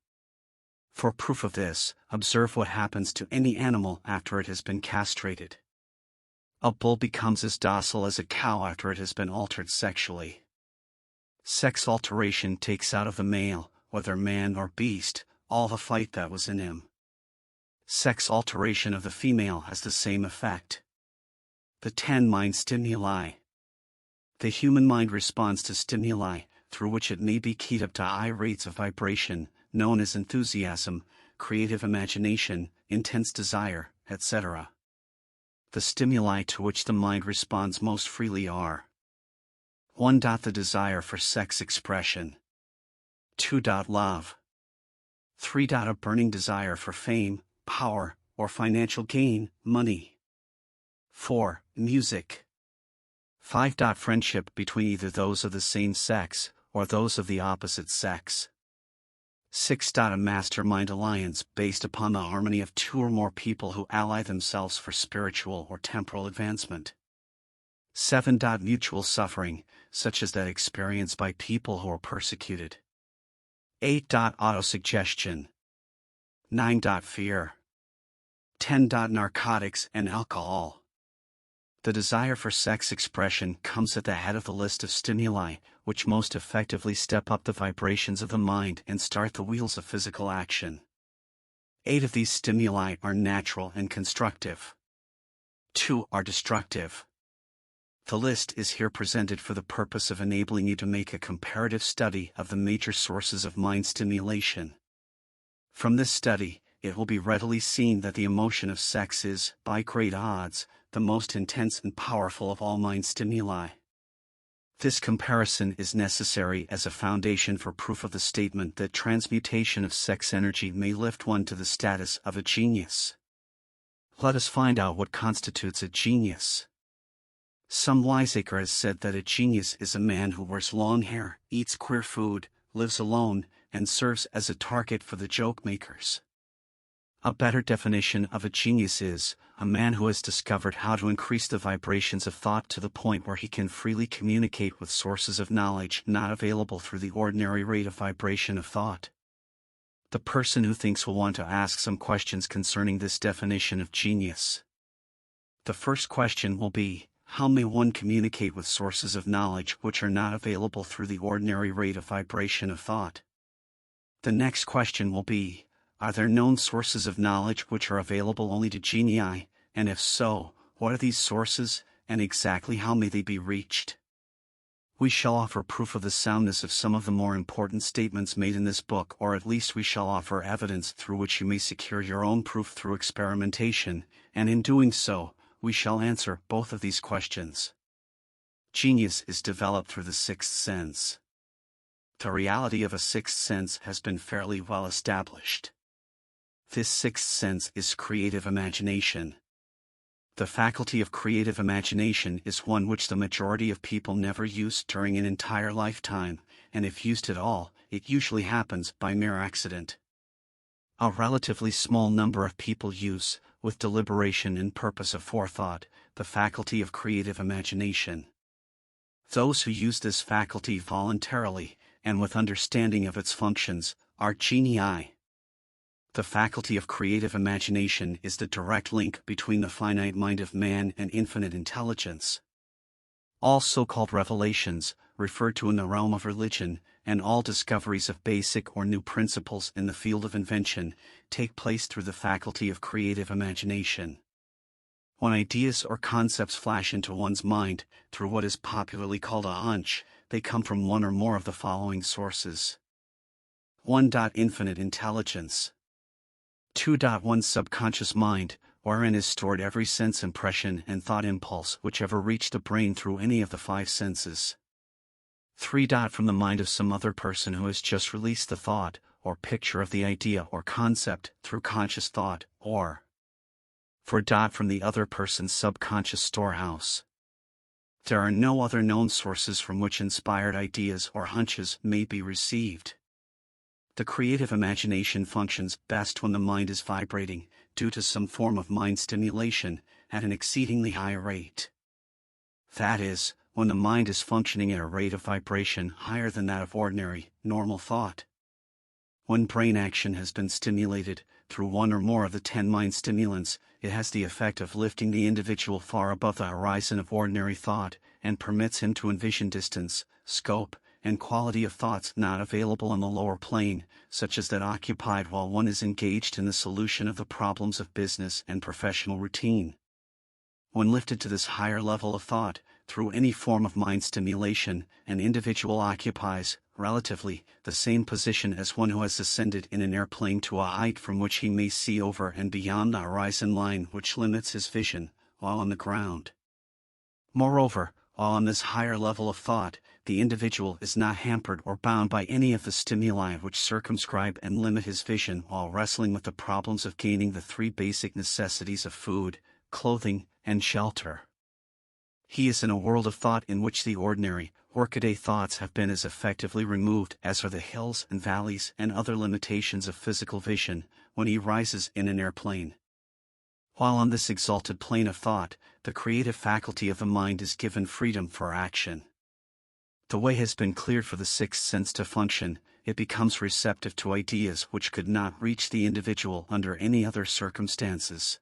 For proof of this, observe what happens to any animal after it has been castrated. A bull becomes as docile as a cow after it has been altered sexually. Sex alteration takes out of the male, whether man or beast, all the fight that was in him. Sex alteration of the female has the same effect. The 10 mind stimuli. The human mind responds to stimuli, through which it may be keyed up to high rates of vibration, known as enthusiasm, creative imagination, intense desire, etc. The stimuli to which the mind responds most freely are 1. The desire for sex expression. 2. Love. 3. A burning desire for fame, power, or financial gain, money. 4. Music. 5. Friendship between either those of the same sex, or those of the opposite sex. 6. A mastermind alliance based upon the harmony of 2 or more people who ally themselves for spiritual or temporal advancement. 7. Mutual suffering, such as that experienced by people who are persecuted. 8. Autosuggestion. 9. Fear. 10. Narcotics and alcohol. The desire for sex expression comes at the head of the list of stimuli, which most effectively step up the vibrations of the mind and start the wheels of physical action. 8 of these stimuli are natural and constructive. 2 are destructive. The list is here presented for the purpose of enabling you to make a comparative study of the major sources of mind stimulation. From this study, it will be readily seen that the emotion of sex is, by great odds, the most intense and powerful of all mind stimuli. This comparison is necessary as a foundation for proof of the statement that transmutation of sex energy may lift one to the status of a genius. Let us find out what constitutes a genius. Some wiseacre has said that a genius is a man who wears long hair, eats queer food, lives alone, and serves as a target for the joke makers. A better definition of a genius is a man who has discovered how to increase the vibrations of thought to the point where he can freely communicate with sources of knowledge not available through the ordinary rate of vibration of thought. The person who thinks will want to ask some questions concerning this definition of genius. The first question will be, how may one communicate with sources of knowledge which are not available through the ordinary rate of vibration of thought? The next question will be, are there known sources of knowledge which are available only to genii, and if so, what are these sources, and exactly how may they be reached? We shall offer proof of the soundness of some of the more important statements made in this book, or at least we shall offer evidence through which you may secure your own proof through experimentation, and in doing so, we shall answer both of these questions. Genius is developed through the sixth sense. The reality of a sixth sense has been fairly well established. This sixth sense is creative imagination. The faculty of creative imagination is one which the majority of people never use during an entire lifetime, and if used at all, it usually happens by mere accident. A relatively small number of people use, with deliberation and purpose of forethought, the faculty of creative imagination. Those who use this faculty voluntarily, and with understanding of its functions, are genii. The faculty of creative imagination is the direct link between the finite mind of man and infinite intelligence. All so-called revelations, referred to in the realm of religion, and all discoveries of basic or new principles in the field of invention, take place through the faculty of creative imagination. When ideas or concepts flash into one's mind, through what is popularly called a hunch, they come from one or more of the following sources. 1. Infinite intelligence. 2. One's subconscious mind, wherein is stored every sense impression and thought impulse which ever reached the brain through any of the 5 senses. 3. From the mind of some other person who has just released the thought, or picture of the idea or concept through conscious thought, or 4. From the other person's subconscious storehouse. There are no other known sources from which inspired ideas or hunches may be received. The creative imagination functions best when the mind is vibrating, due to some form of mind stimulation, at an exceedingly high rate. That is, when the mind is functioning at a rate of vibration higher than that of ordinary, normal thought. When brain action has been stimulated, through one or more of the 10 mind stimulants, it has the effect of lifting the individual far above the horizon of ordinary thought, and permits him to envision distance, scope, and quality of thoughts not available on the lower plane, such as that occupied while one is engaged in the solution of the problems of business and professional routine. When lifted to this higher level of thought, through any form of mind stimulation, an individual occupies, relatively, the same position as one who has ascended in an airplane to a height from which he may see over and beyond the horizon line which limits his vision, while on the ground. Moreover, while on this higher level of thought, the individual is not hampered or bound by any of the stimuli which circumscribe and limit his vision while wrestling with the problems of gaining the 3 basic necessities of food, clothing, and shelter. He is in a world of thought in which the ordinary, workaday thoughts have been as effectively removed as are the hills and valleys and other limitations of physical vision, when he rises in an airplane. While on this exalted plane of thought, the creative faculty of the mind is given freedom for action. The way has been cleared for the 6th sense to function, it becomes receptive to ideas which could not reach the individual under any other circumstances.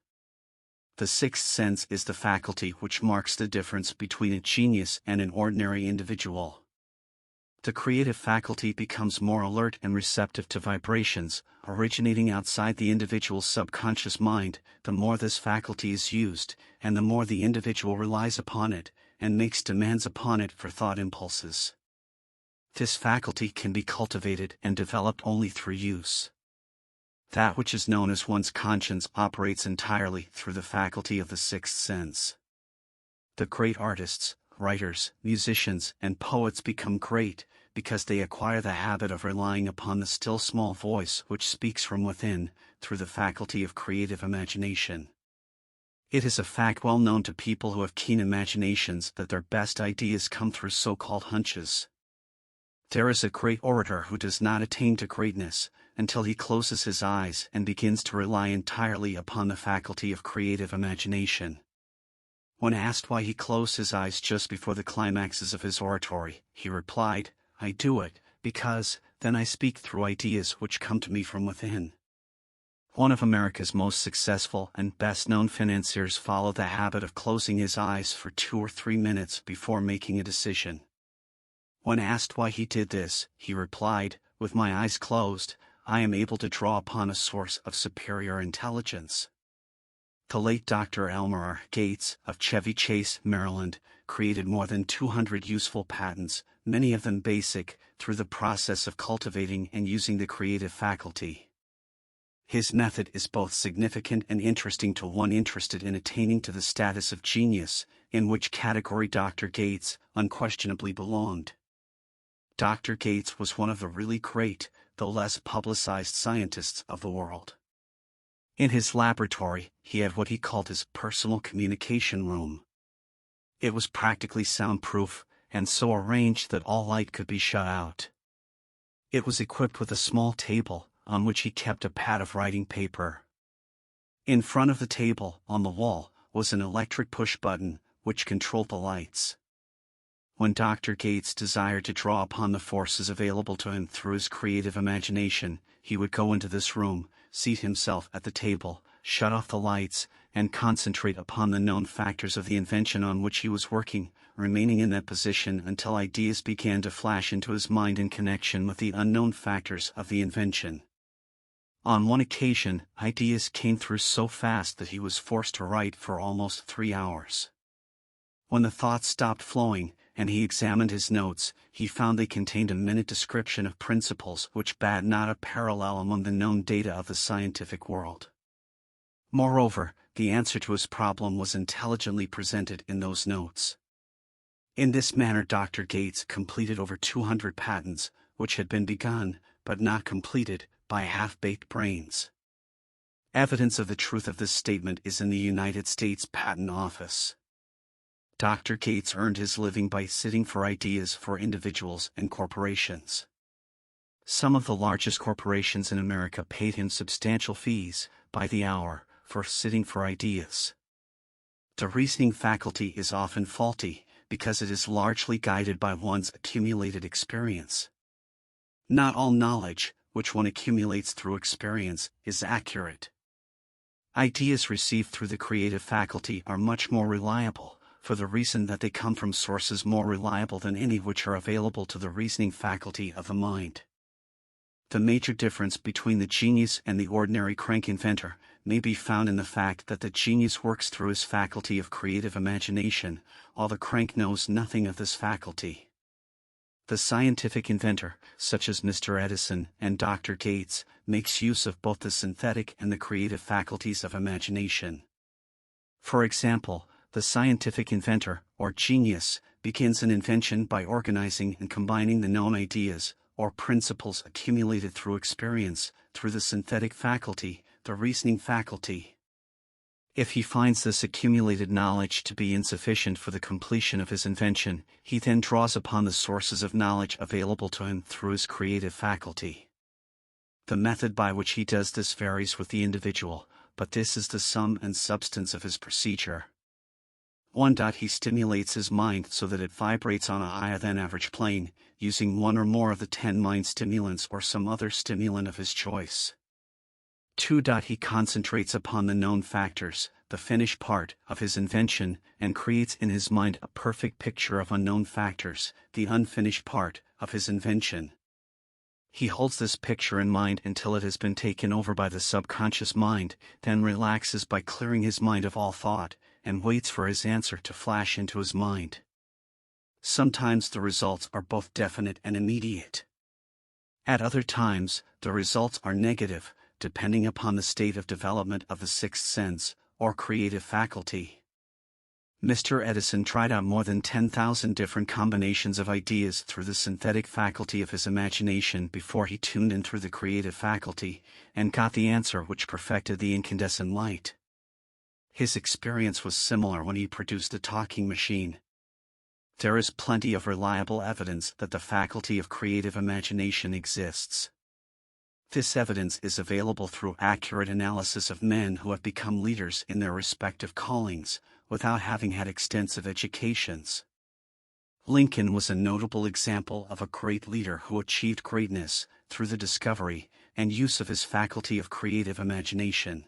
The 6th sense is the faculty which marks the difference between a genius and an ordinary individual. The creative faculty becomes more alert and receptive to vibrations, originating outside the individual's subconscious mind, the more this faculty is used, and the more the individual relies upon it, and makes demands upon it for thought impulses. This faculty can be cultivated and developed only through use. That which is known as one's conscience operates entirely through the faculty of the 6th sense. The great artists, writers, musicians, and poets become great, because they acquire the habit of relying upon the still small voice which speaks from within, through the faculty of creative imagination. It is a fact well known to people who have keen imaginations that their best ideas come through so-called hunches. There is a great orator who does not attain to greatness until he closes his eyes and begins to rely entirely upon the faculty of creative imagination. When asked why he closed his eyes just before the climaxes of his oratory, he replied, "I do it, because, then I speak through ideas which come to me from within." One of America's most successful and best-known financiers followed the habit of closing his eyes for 2 or 3 minutes before making a decision. When asked why he did this, he replied, "With my eyes closed, I am able to draw upon a source of superior intelligence." The late Dr. Elmer R. Gates, of Chevy Chase, Maryland, created more than 200 useful patents, many of them basic, through the process of cultivating and using the creative faculty. His method is both significant and interesting to one interested in attaining to the status of genius, in which category Dr. Gates unquestionably belonged. Dr. Gates was one of the really great, though less publicized scientists of the world. In his laboratory, he had what he called his personal communication room. It was practically soundproof, and so arranged that all light could be shut out. It was equipped with a small table, on which he kept a pad of writing paper. In front of the table, on the wall, was an electric push button, which controlled the lights. When Dr. Gates desired to draw upon the forces available to him through his creative imagination, he would go into this room, seat himself at the table, shut off the lights, and concentrate upon the known factors of the invention on which he was working, remaining in that position until ideas began to flash into his mind in connection with the unknown factors of the invention. On one occasion, ideas came through so fast that he was forced to write for almost 3 hours. When the thoughts stopped flowing, and he examined his notes, he found they contained a minute description of principles which bat not a parallel among the known data of the scientific world. Moreover, the answer to his problem was intelligently presented in those notes. In this manner Dr. Gates completed over 200 patents, which had been begun, but not completed, by half-baked brains. Evidence of the truth of this statement is in the United States Patent Office. Dr. Gates earned his living by sitting for ideas for individuals and corporations. Some of the largest corporations in America paid him substantial fees, by the hour, for sitting for ideas. The reasoning faculty is often faulty, because it is largely guided by one's accumulated experience. Not all knowledge, which one accumulates through experience, is accurate. Ideas received through the creative faculty are much more reliable, for the reason that they come from sources more reliable than any which are available to the reasoning faculty of the mind. The major difference between the genius and the ordinary crank inventor may be found in the fact that the genius works through his faculty of creative imagination, while the crank knows nothing of this faculty. The scientific inventor, such as Mr. Edison and Dr. Gates, makes use of both the synthetic and the creative faculties of imagination. For example, the scientific inventor, or genius, begins an invention by organizing and combining the known ideas, or principles accumulated through experience, through the synthetic faculty, the reasoning faculty. If he finds this accumulated knowledge to be insufficient for the completion of his invention, he then draws upon the sources of knowledge available to him through his creative faculty. The method by which he does this varies with the individual, but this is the sum and substance of his procedure. 1. He stimulates his mind so that it vibrates on a higher than average plane, using one or more of the 10 mind stimulants or some other stimulant of his choice. 2. He concentrates upon the known factors, the finished part of his invention, and creates in his mind a perfect picture of unknown factors, the unfinished part of his invention. He holds this picture in mind until it has been taken over by the subconscious mind, then relaxes by clearing his mind of all thought, and waits for his answer to flash into his mind. Sometimes the results are both definite and immediate. At other times, the results are negative, depending upon the state of development of the sixth sense, or creative faculty. Mr. Edison tried out more than 10,000 different combinations of ideas through the synthetic faculty of his imagination before he tuned in through the creative faculty, and got the answer which perfected the incandescent light. His experience was similar when he produced a talking machine. There is plenty of reliable evidence that the faculty of creative imagination exists. This evidence is available through accurate analysis of men who have become leaders in their respective callings, without having had extensive educations. Lincoln was a notable example of a great leader who achieved greatness through the discovery and use of his faculty of creative imagination.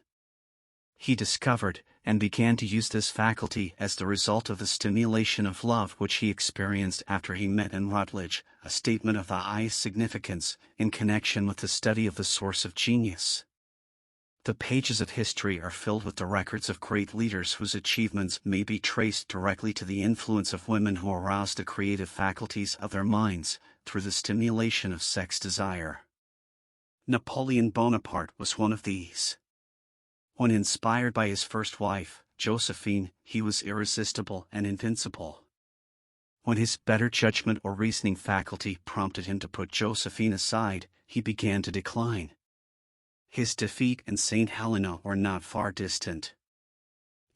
He discovered and began to use this faculty as the result of the stimulation of love which he experienced after he met in Rutledge, a statement of the highest significance in connection with the study of the source of genius. The pages of history are filled with the records of great leaders whose achievements may be traced directly to the influence of women who aroused the creative faculties of their minds through the stimulation of sex desire. Napoleon Bonaparte was one of these. When inspired by his first wife, Josephine, he was irresistible and invincible. When his better judgment or reasoning faculty prompted him to put Josephine aside, he began to decline. His defeat and St. Helena were not far distant.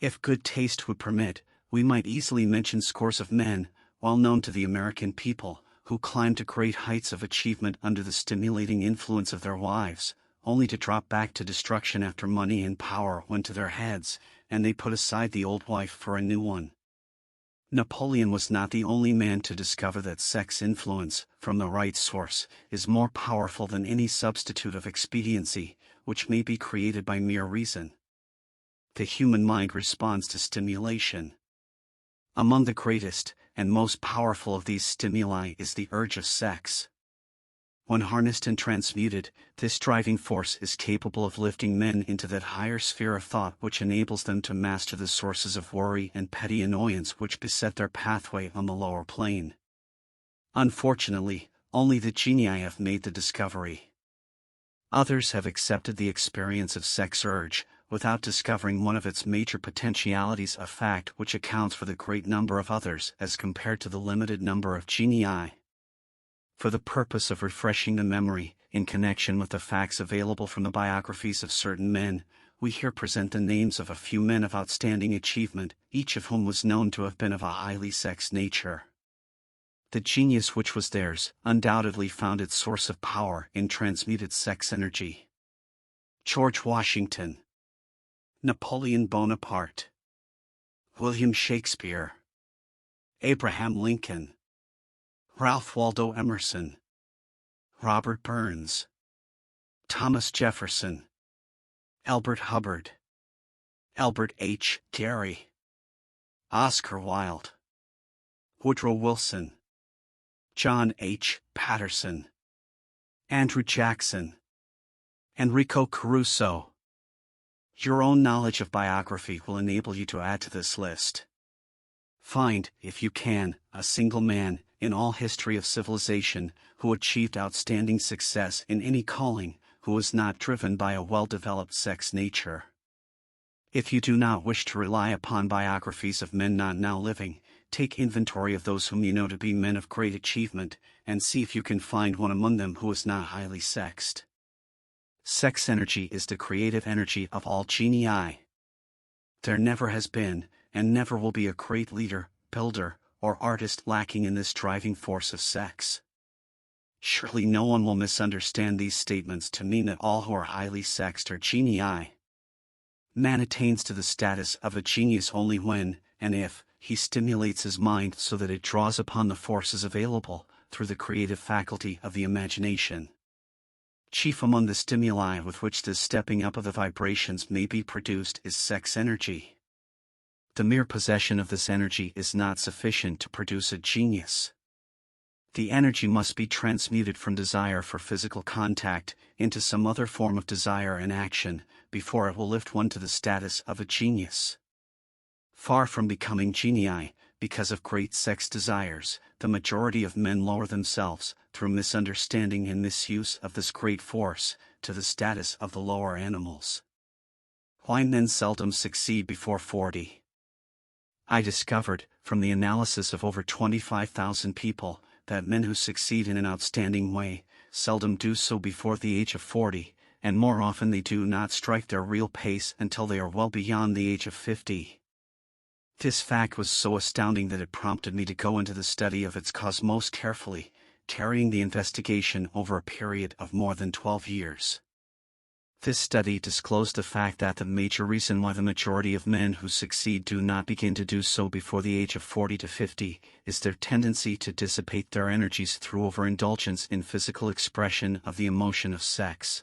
If good taste would permit, we might easily mention scores of men, well known to the American people, who climbed to great heights of achievement under the stimulating influence of their wives, only to drop back to destruction after money and power went to their heads, and they put aside the old wife for a new one. Napoleon was not the only man to discover that sex influence, from the right source, is more powerful than any substitute of expediency, which may be created by mere reason. The human mind responds to stimulation. Among the greatest and most powerful of these stimuli is the urge of sex. When harnessed and transmuted, this driving force is capable of lifting men into that higher sphere of thought which enables them to master the sources of worry and petty annoyance which beset their pathway on the lower plane. Unfortunately, only the genii have made the discovery. Others have accepted the experience of sex urge, without discovering one of its major potentialities, a fact which accounts for the great number of others as compared to the limited number of genii. For the purpose of refreshing the memory, in connection with the facts available from the biographies of certain men, we here present the names of a few men of outstanding achievement, each of whom was known to have been of a highly sexed nature. The genius which was theirs undoubtedly found its source of power in transmuted sex energy. George Washington, Napoleon Bonaparte, William Shakespeare, Abraham Lincoln, Ralph Waldo Emerson, Robert Burns, Thomas Jefferson, Albert Hubbard, Albert H. Gary, Oscar Wilde, Woodrow Wilson, John H. Patterson, Andrew Jackson, Enrico Caruso. Your own knowledge of biography will enable you to add to this list. Find, if you can, a single man, in all history of civilization, who achieved outstanding success in any calling, who was not driven by a well-developed sex nature. If you do not wish to rely upon biographies of men not now living, take inventory of those whom you know to be men of great achievement, and see if you can find one among them who is not highly sexed. Sex energy is the creative energy of all genii. There never has been, and never will be, a great leader, builder, or artist lacking in this driving force of sex. Surely no one will misunderstand these statements to mean that all who are highly sexed are genii. Man attains to the status of a genius only when, and if, he stimulates his mind so that it draws upon the forces available, through the creative faculty of the imagination. Chief among the stimuli with which this stepping up of the vibrations may be produced is sex energy. The mere possession of this energy is not sufficient to produce a genius. The energy must be transmuted from desire for physical contact into some other form of desire and action, before it will lift one to the status of a genius. Far from becoming genii, because of great sex desires, the majority of men lower themselves, through misunderstanding and misuse of this great force, to the status of the lower animals. Why men seldom succeed before 40. I discovered, from the analysis of over 25,000 people, that men who succeed in an outstanding way, seldom do so before the age of 40, and more often they do not strike their real pace until they are well beyond the age of 50. This fact was so astounding that it prompted me to go into the study of its cause most carefully, carrying the investigation over a period of more than 12 years. This study disclosed the fact that the major reason why the majority of men who succeed do not begin to do so before the age of 40 to 50 is their tendency to dissipate their energies through overindulgence in physical expression of the emotion of sex.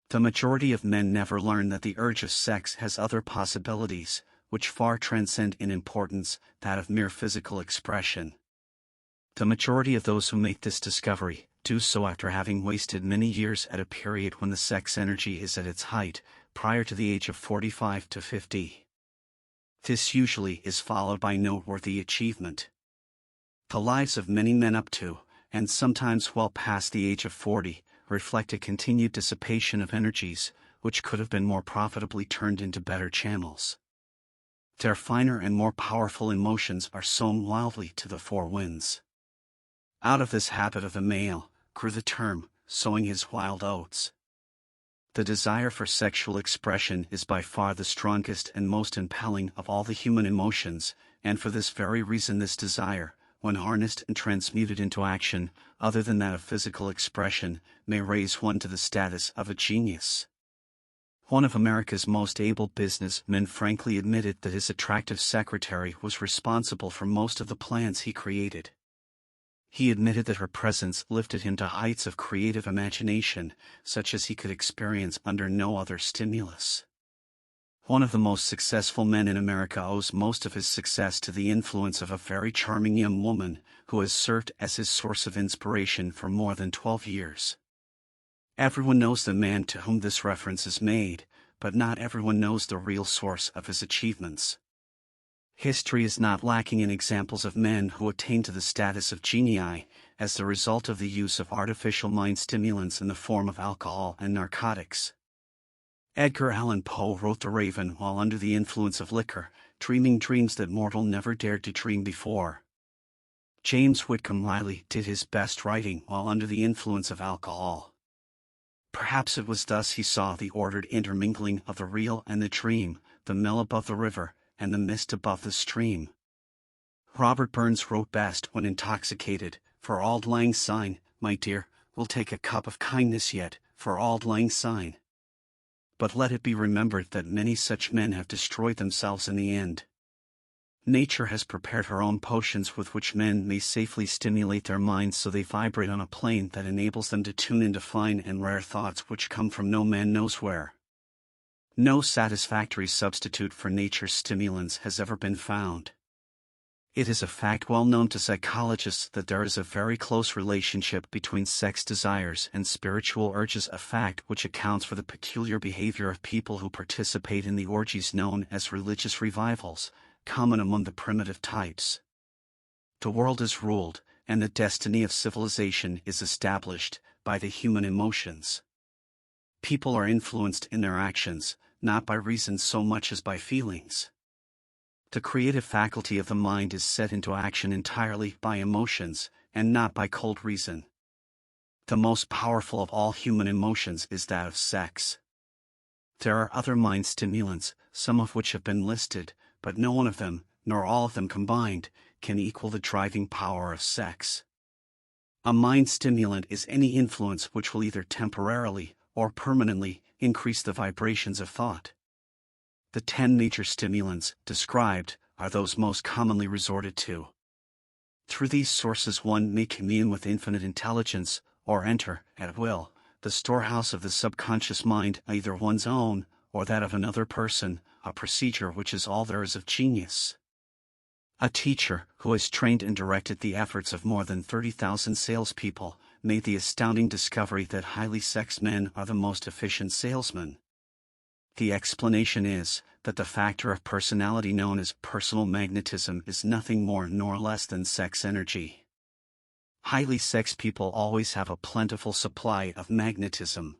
The majority of men never learn that the urge of sex has other possibilities, which far transcend in importance that of mere physical expression. The majority of those who make this discovery do so after having wasted many years at a period when the sex energy is at its height, prior to the age of 45 to 50. This usually is followed by noteworthy achievement. The lives of many men up to, and sometimes well past the age of 40, reflect a continued dissipation of energies, which could have been more profitably turned into better channels. Their finer and more powerful emotions are sown wildly to the four winds. Out of this habit of the male, grew the term, sowing his wild oats. The desire for sexual expression is by far the strongest and most impelling of all the human emotions, and for this very reason this desire, when harnessed and transmuted into action, other than that of physical expression, may raise one to the status of a genius. One of America's most able businessmen frankly admitted that his attractive secretary was responsible for most of the plans he created. He admitted that her presence lifted him to heights of creative imagination, such as he could experience under no other stimulus. One of the most successful men in America owes most of his success to the influence of a very charming young woman who has served as his source of inspiration for more than 12 years. Everyone knows the man to whom this reference is made, but not everyone knows the real source of his achievements. History is not lacking in examples of men who attained to the status of genii as the result of the use of artificial mind stimulants in the form of alcohol and narcotics. Edgar Allan Poe wrote The Raven while under the influence of liquor, dreaming dreams that mortal never dared to dream before. James Whitcomb Riley did his best writing while under the influence of alcohol. Perhaps it was thus he saw the ordered intermingling of the real and the dream, the mill above the river, and the mist above the stream. Robert Burns wrote best when intoxicated, "For auld lang syne, my dear, we'll take a cup of kindness yet, for auld lang syne." But let it be remembered that many such men have destroyed themselves in the end. Nature has prepared her own potions with which men may safely stimulate their minds so they vibrate on a plane that enables them to tune into fine and rare thoughts which come from no man knows where. No satisfactory substitute for nature's stimulants has ever been found. It is a fact well known to psychologists that there is a very close relationship between sex desires and spiritual urges, a fact which accounts for the peculiar behavior of people who participate in the orgies known as religious revivals, common among the primitive types. The world is ruled, and the destiny of civilization is established, by the human emotions. People are influenced in their actions, not by reason so much as by feelings. The creative faculty of the mind is set into action entirely by emotions, and not by cold reason. The most powerful of all human emotions is that of sex. There are other mind stimulants, some of which have been listed, but no one of them, nor all of them combined, can equal the driving power of sex. A mind stimulant is any influence which will either temporarily, or permanently, increase the vibrations of thought. The 10 major stimulants, described, are those most commonly resorted to. Through these sources one may commune with infinite intelligence, or enter, at will, the storehouse of the subconscious mind, either one's own, or that of another person, a procedure which is all there is of genius. A teacher, who has trained and directed the efforts of more than 30,000 salespeople, made the astounding discovery that highly sexed men are the most efficient salesmen. The explanation is that the factor of personality known as personal magnetism is nothing more nor less than sex energy. Highly sexed people always have a plentiful supply of magnetism.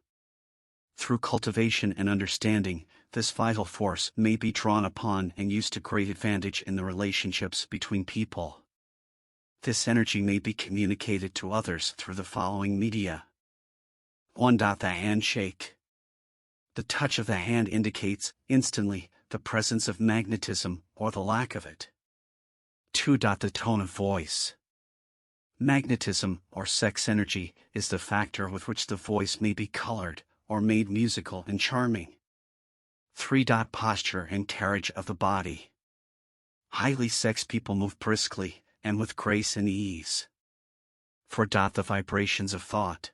Through cultivation and understanding, this vital force may be drawn upon and used to great advantage in the relationships between people. This energy may be communicated to others through the following media. 1. The handshake. The touch of the hand indicates, instantly, the presence of magnetism, or the lack of it. 2. The tone of voice. Magnetism, or sex energy, is the factor with which the voice may be colored, or made musical and charming. 3. Posture and carriage of the body. Highly sexed people move briskly, and with grace and ease. 4. The vibrations of thought.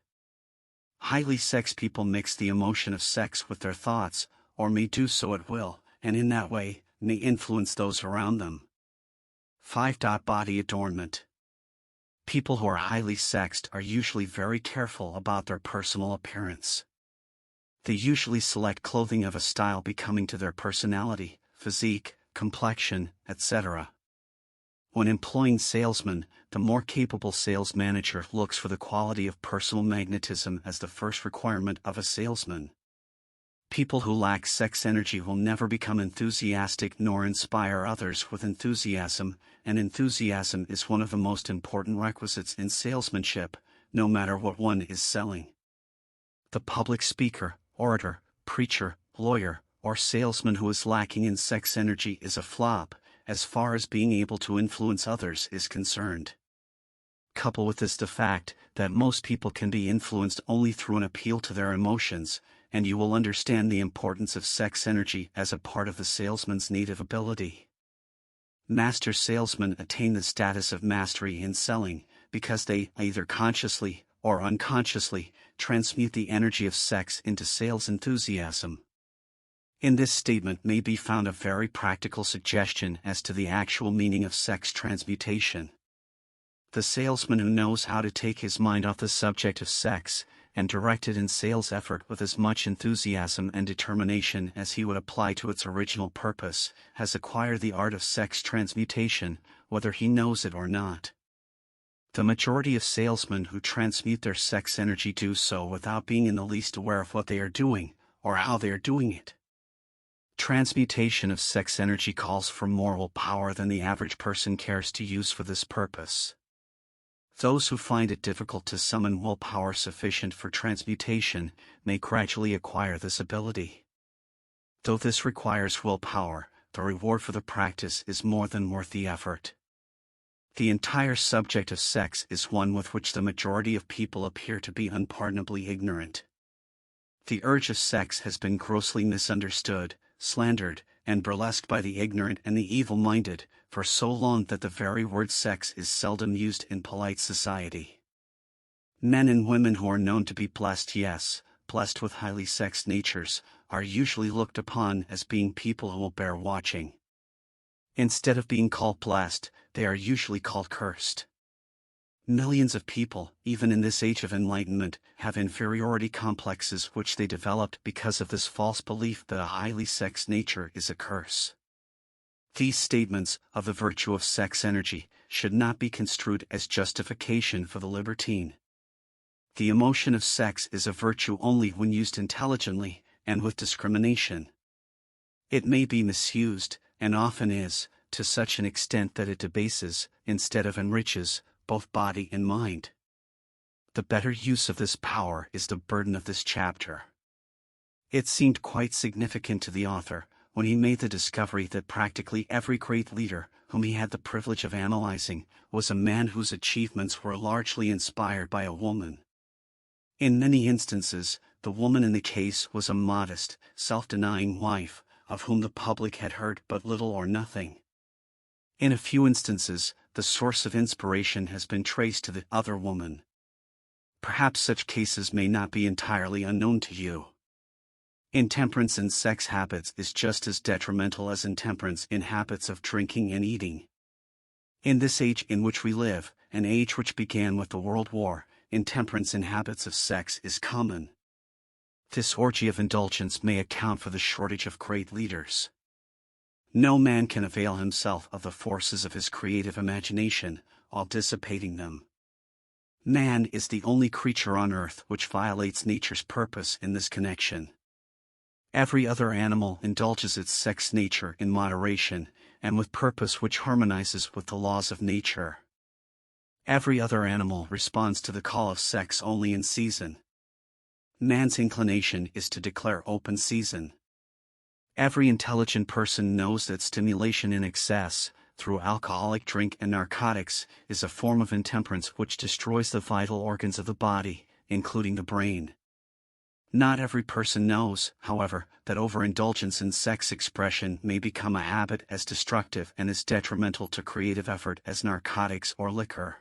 Highly sexed people mix the emotion of sex with their thoughts, or may do so at will, and in that way, may influence those around them. 5. Body adornment. People who are highly sexed are usually very careful about their personal appearance. They usually select clothing of a style becoming to their personality, physique, complexion, etc. When employing salesmen, the more capable sales manager looks for the quality of personal magnetism as the first requirement of a salesman. People who lack sex energy will never become enthusiastic nor inspire others with enthusiasm, and enthusiasm is one of the most important requisites in salesmanship, no matter what one is selling. The public speaker, orator, preacher, lawyer, or salesman who is lacking in sex energy is a flop, as far as being able to influence others is concerned. Couple with this the fact that most people can be influenced only through an appeal to their emotions, and you will understand the importance of sex energy as a part of the salesman's native ability. Master salesmen attain the status of mastery in selling because they, either consciously or unconsciously, transmute the energy of sex into sales enthusiasm. In this statement may be found a very practical suggestion as to the actual meaning of sex transmutation. The salesman who knows how to take his mind off the subject of sex and direct it in sales effort with as much enthusiasm and determination as he would apply to its original purpose, has acquired the art of sex transmutation, whether he knows it or not. The majority of salesmen who transmute their sex energy do so without being in the least aware of what they are doing, or how they are doing it. Transmutation of sex energy calls for more willpower than the average person cares to use for this purpose. Those who find it difficult to summon willpower sufficient for transmutation may gradually acquire this ability. Though this requires willpower, the reward for the practice is more than worth the effort. The entire subject of sex is one with which the majority of people appear to be unpardonably ignorant. The urge of sex has been grossly misunderstood, slandered, and burlesqued by the ignorant and the evil-minded, for so long that the very word sex is seldom used in polite society. Men and women who are known to be blessed, yes, blessed with highly sexed natures, are usually looked upon as being people who will bear watching. Instead of being called blessed, they are usually called cursed. Millions of people, even in this age of enlightenment, have inferiority complexes which they developed because of this false belief that a highly sexed nature is a curse. These statements of the virtue of sex energy should not be construed as justification for the libertine. The emotion of sex is a virtue only when used intelligently and with discrimination. It may be misused, and often is, to such an extent that it debases, instead of enriches, both body and mind. The better use of this power is the burden of this chapter. It seemed quite significant to the author when he made the discovery that practically every great leader whom he had the privilege of analyzing was a man whose achievements were largely inspired by a woman. In many instances, the woman in the case was a modest, self-denying wife, of whom the public had heard but little or nothing. In a few instances, the source of inspiration has been traced to the other woman. Perhaps such cases may not be entirely unknown to you. Intemperance in sex habits is just as detrimental as intemperance in habits of drinking and eating. In this age in which we live, an age which began with the World War, intemperance in habits of sex is common. This orgy of indulgence may account for the shortage of great leaders. No man can avail himself of the forces of his creative imagination, while dissipating them. Man is the only creature on earth which violates nature's purpose in this connection. Every other animal indulges its sex nature in moderation, and with purpose which harmonizes with the laws of nature. Every other animal responds to the call of sex only in season. Man's inclination is to declare open season. Every intelligent person knows that stimulation in excess, through alcoholic drink and narcotics, is a form of intemperance which destroys the vital organs of the body, including the brain. Not every person knows, however, that overindulgence in sex expression may become a habit as destructive and as detrimental to creative effort as narcotics or liquor.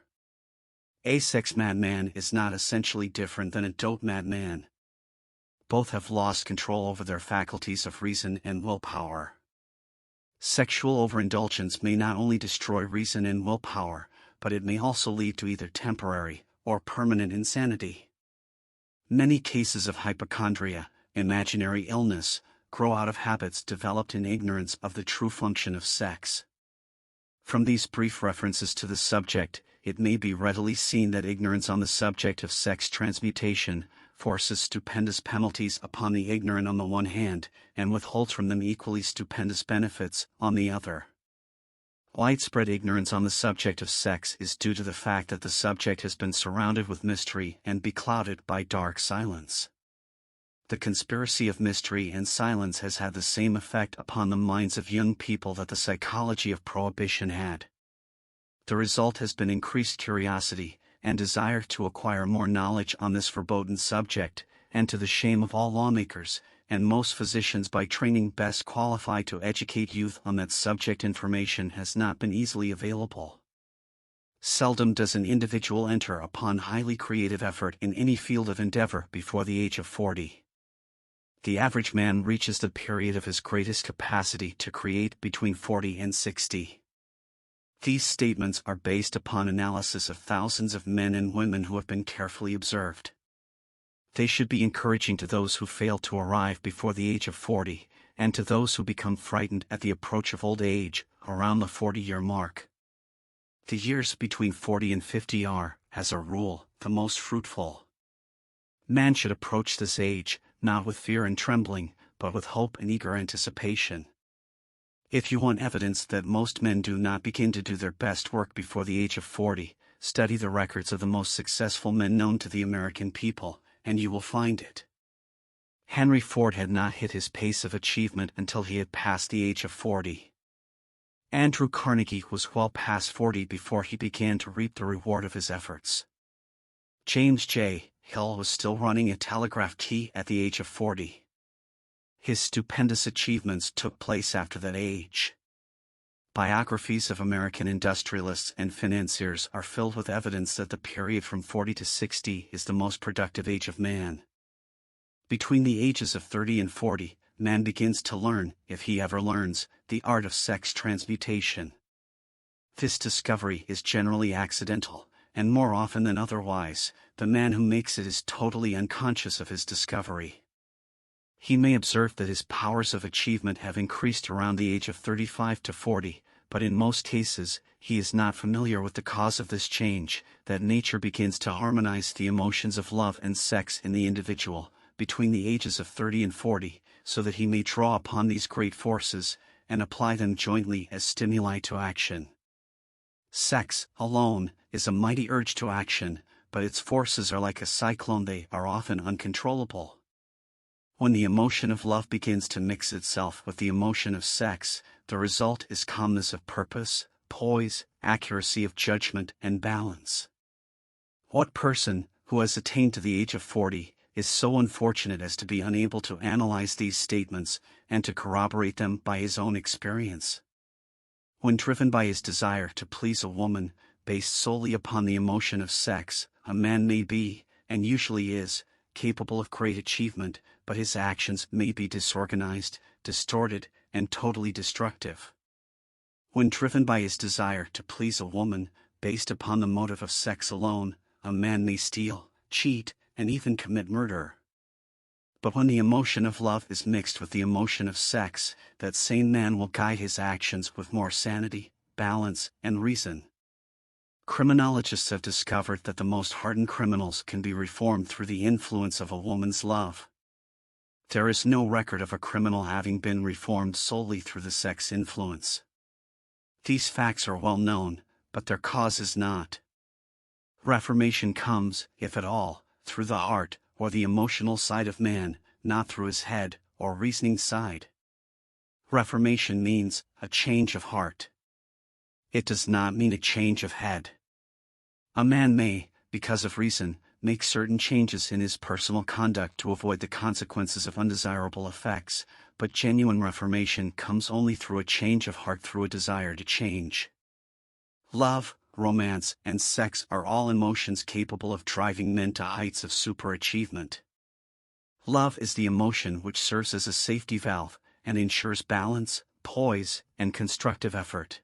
A sex madman is not essentially different than a dope madman. Both have lost control over their faculties of reason and willpower. Sexual overindulgence may not only destroy reason and willpower, but it may also lead to either temporary or permanent insanity. Many cases of hypochondria, imaginary illness, grow out of habits developed in ignorance of the true function of sex. From these brief references to the subject, it may be readily seen that ignorance on the subject of sex transmutation forces stupendous penalties upon the ignorant on the one hand, and withholds from them equally stupendous benefits on the other. Widespread ignorance on the subject of sex is due to the fact that the subject has been surrounded with mystery and beclouded by dark silence. The conspiracy of mystery and silence has had the same effect upon the minds of young people that the psychology of prohibition had. The result has been increased curiosity and desire to acquire more knowledge on this verboten subject, and to the shame of all lawmakers, and most physicians by training best qualified to educate youth on that subject, information has not been easily available. Seldom does an individual enter upon highly creative effort in any field of endeavor before the age of 40. The average man reaches the period of his greatest capacity to create between 40 and 60. These statements are based upon analysis of thousands of men and women who have been carefully observed. They should be encouraging to those who fail to arrive before the age of 40, and to those who become frightened at the approach of old age, around the 40-year mark. The years between 40 and 50 are, as a rule, the most fruitful. Man should approach this age, not with fear and trembling, but with hope and eager anticipation. If you want evidence that most men do not begin to do their best work before the age of 40, study the records of the most successful men known to the American people, and you will find it. Henry Ford had not hit his pace of achievement until he had passed the age of 40. Andrew Carnegie was well past 40 before he began to reap the reward of his efforts. James J. Hill was still running a telegraph key at the age of 40. His stupendous achievements took place after that age. Biographies of American industrialists and financiers are filled with evidence that the period from 40 to 60 is the most productive age of man. Between the ages of 30 and 40, man begins to learn, if he ever learns, the art of sex transmutation. This discovery is generally accidental, and more often than otherwise, the man who makes it is totally unconscious of his discovery. He may observe that his powers of achievement have increased around the age of 35 to 40, but in most cases, he is not familiar with the cause of this change, that nature begins to harmonize the emotions of love and sex in the individual, between the ages of 30 and 40, so that he may draw upon these great forces, and apply them jointly as stimuli to action. Sex, alone, is a mighty urge to action, but its forces are like a cyclone, they are often uncontrollable. When the emotion of love begins to mix itself with the emotion of sex, the result is calmness of purpose, poise, accuracy of judgment, and balance. What person, who has attained to the age of 40, is so unfortunate as to be unable to analyze these statements, and to corroborate them by his own experience? When driven by his desire to please a woman, based solely upon the emotion of sex, a man may be, and usually is, capable of great achievement, but his actions may be disorganized, distorted, and totally destructive. When driven by his desire to please a woman, based upon the motive of sex alone, a man may steal, cheat, and even commit murder. But when the emotion of love is mixed with the emotion of sex, that same man will guide his actions with more sanity, balance, and reason. Criminologists have discovered that the most hardened criminals can be reformed through the influence of a woman's love. There is no record of a criminal having been reformed solely through the sex influence. These facts are well known, but their cause is not. Reformation comes, if at all, through the heart, or the emotional side of man, not through his head, or reasoning side. Reformation means a change of heart. It does not mean a change of head. A man may, because of reason, make certain changes in his personal conduct to avoid the consequences of undesirable effects, but genuine reformation comes only through a change of heart, through a desire to change. Love, romance, and sex are all emotions capable of driving men to heights of superachievement. Love is the emotion which serves as a safety valve, and ensures balance, poise, and constructive effort.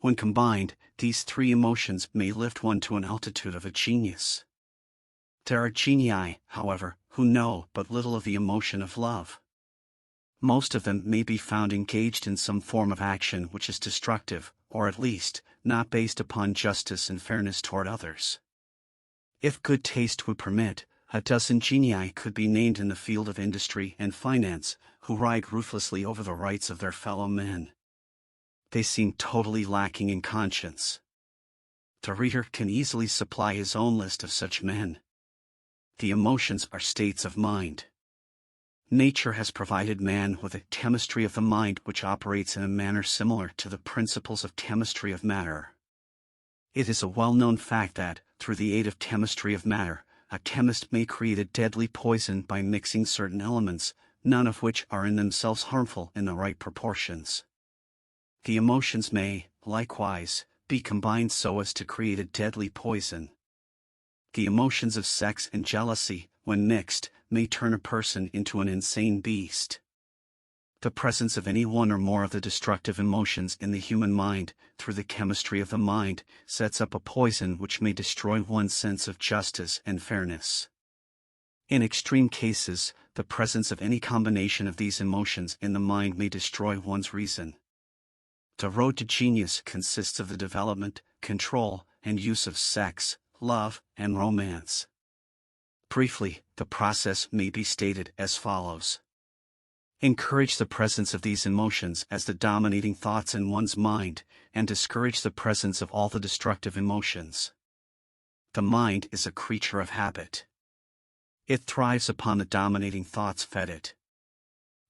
When combined, these three emotions may lift one to an altitude of a genius. There are genii, however, who know but little of the emotion of love. Most of them may be found engaged in some form of action which is destructive, or at least, not based upon justice and fairness toward others. If good taste would permit, a dozen genii could be named in the field of industry and finance, who ride ruthlessly over the rights of their fellow men. They seem totally lacking in conscience. The reader can easily supply his own list of such men. The emotions are states of mind. Nature has provided man with a chemistry of the mind which operates in a manner similar to the principles of chemistry of matter. It is a well-known fact that, through the aid of chemistry of matter, a chemist may create a deadly poison by mixing certain elements, none of which are in themselves harmful in the right proportions. The emotions may, likewise, be combined so as to create a deadly poison. The emotions of sex and jealousy, when mixed, may turn a person into an insane beast. The presence of any one or more of the destructive emotions in the human mind, through the chemistry of the mind, sets up a poison which may destroy one's sense of justice and fairness. In extreme cases, the presence of any combination of these emotions in the mind may destroy one's reason. The road to genius consists of the development, control, and use of sex, love, and romance. Briefly, the process may be stated as follows. Encourage the presence of these emotions as the dominating thoughts in one's mind, and discourage the presence of all the destructive emotions. The mind is a creature of habit. It thrives upon the dominating thoughts fed it.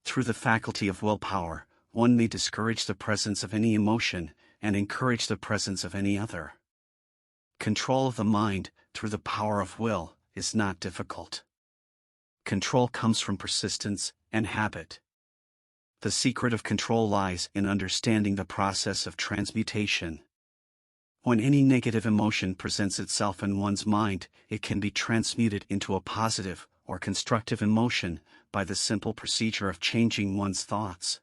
Through the faculty of willpower, one may discourage the presence of any emotion, and encourage the presence of any other. Control of the mind, through the power of will, is not difficult. Control comes from persistence and habit. The secret of control lies in understanding the process of transmutation. When any negative emotion presents itself in one's mind, it can be transmuted into a positive or constructive emotion by the simple procedure of changing one's thoughts.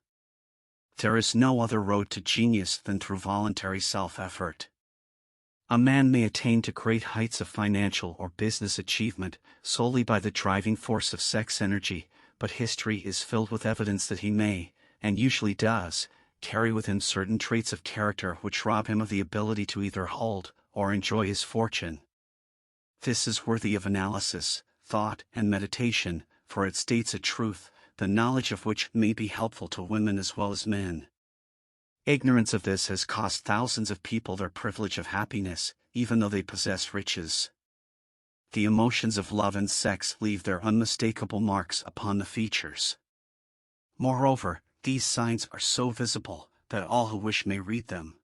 There is no other road to genius than through voluntary self-effort. A man may attain to great heights of financial or business achievement solely by the driving force of sex energy, but history is filled with evidence that he may, and usually does, carry with him certain traits of character which rob him of the ability to either hold or enjoy his fortune. This is worthy of analysis, thought, and meditation, for it states a truth, the knowledge of which may be helpful to women as well as men. Ignorance of this has cost thousands of people their privilege of happiness, even though they possess riches. The emotions of love and sex leave their unmistakable marks upon the features. Moreover, these signs are so visible that all who wish may read them.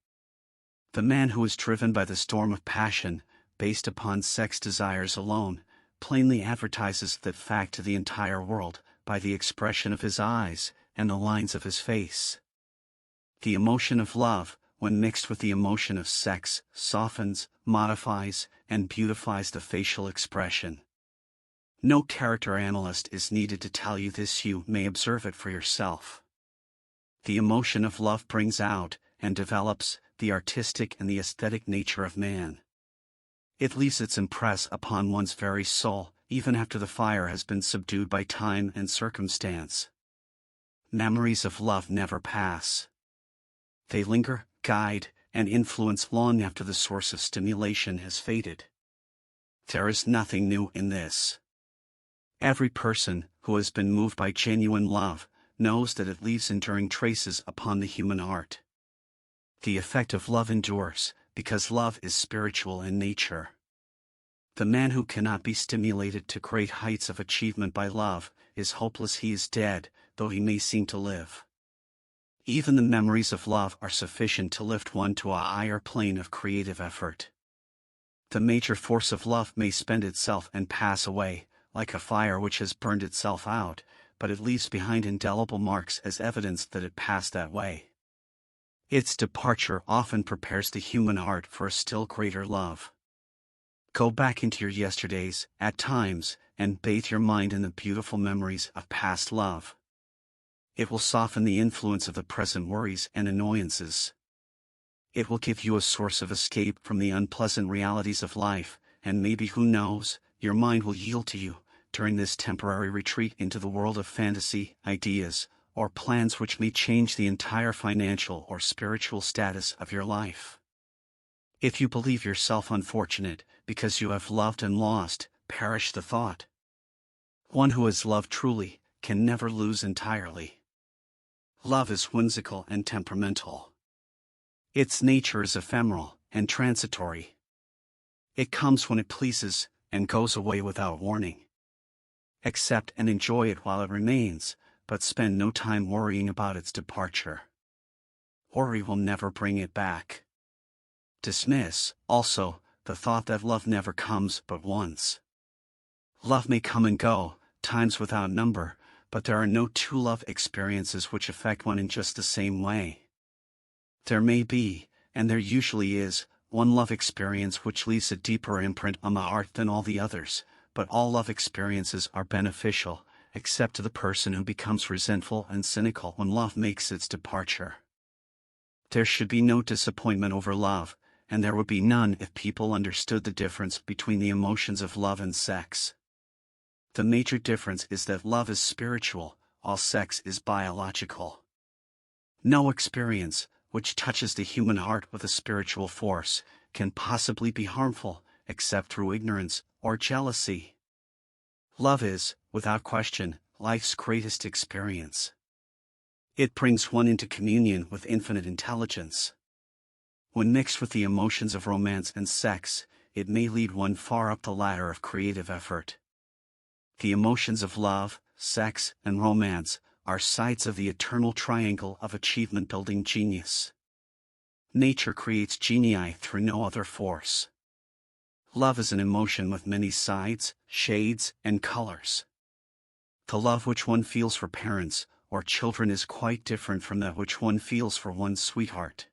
The man who is driven by the storm of passion, based upon sex desires alone, plainly advertises that fact to the entire world by the expression of his eyes and the lines of his face. The emotion of love, when mixed with the emotion of sex, softens, modifies, and beautifies the facial expression. No character analyst is needed to tell you this, you may observe it for yourself. The emotion of love brings out, and develops, the artistic and the aesthetic nature of man. It leaves its impress upon one's very soul, even after the fire has been subdued by time and circumstance. Memories of love never pass. They linger, guide, and influence long after the source of stimulation has faded. There is nothing new in this. Every person who has been moved by genuine love knows that it leaves enduring traces upon the human heart. The effect of love endures, because love is spiritual in nature. The man who cannot be stimulated to great heights of achievement by love is hopeless. He is dead, though he may seem to live. Even the memories of love are sufficient to lift one to a higher plane of creative effort. The major force of love may spend itself and pass away, like a fire which has burned itself out, but it leaves behind indelible marks as evidence that it passed that way. Its departure often prepares the human heart for a still greater love. Go back into your yesterdays, at times, and bathe your mind in the beautiful memories of past love. It will soften the influence of the present worries and annoyances. It will give you a source of escape from the unpleasant realities of life, and maybe, who knows, your mind will yield to you, during this temporary retreat into the world of fantasy, ideas, or plans which may change the entire financial or spiritual status of your life. If you believe yourself unfortunate, because you have loved and lost, perish the thought. One who has loved truly, can never lose entirely. Love is whimsical and temperamental. Its nature is ephemeral and transitory. It comes when it pleases, and goes away without warning. Accept and enjoy it while it remains, but spend no time worrying about its departure. Worry will never bring it back. Dismiss, also, the thought that love never comes but once. Love may come and go, times without number, but there are no two love experiences which affect one in just the same way. There may be, and there usually is, one love experience which leaves a deeper imprint on the heart than all the others, but all love experiences are beneficial, except to the person who becomes resentful and cynical when love makes its departure. There should be no disappointment over love, and there would be none if people understood the difference between the emotions of love and sex. The major difference is that love is spiritual, while sex is biological. No experience, which touches the human heart with a spiritual force, can possibly be harmful, except through ignorance or jealousy. Love is, without question, life's greatest experience. It brings one into communion with infinite intelligence. When mixed with the emotions of romance and sex, it may lead one far up the ladder of creative effort. The emotions of love, sex, and romance are sides of the eternal triangle of achievement-building genius. Nature creates genii through no other force. Love is an emotion with many sides, shades, and colors. The love which one feels for parents or children is quite different from that which one feels for one's sweetheart.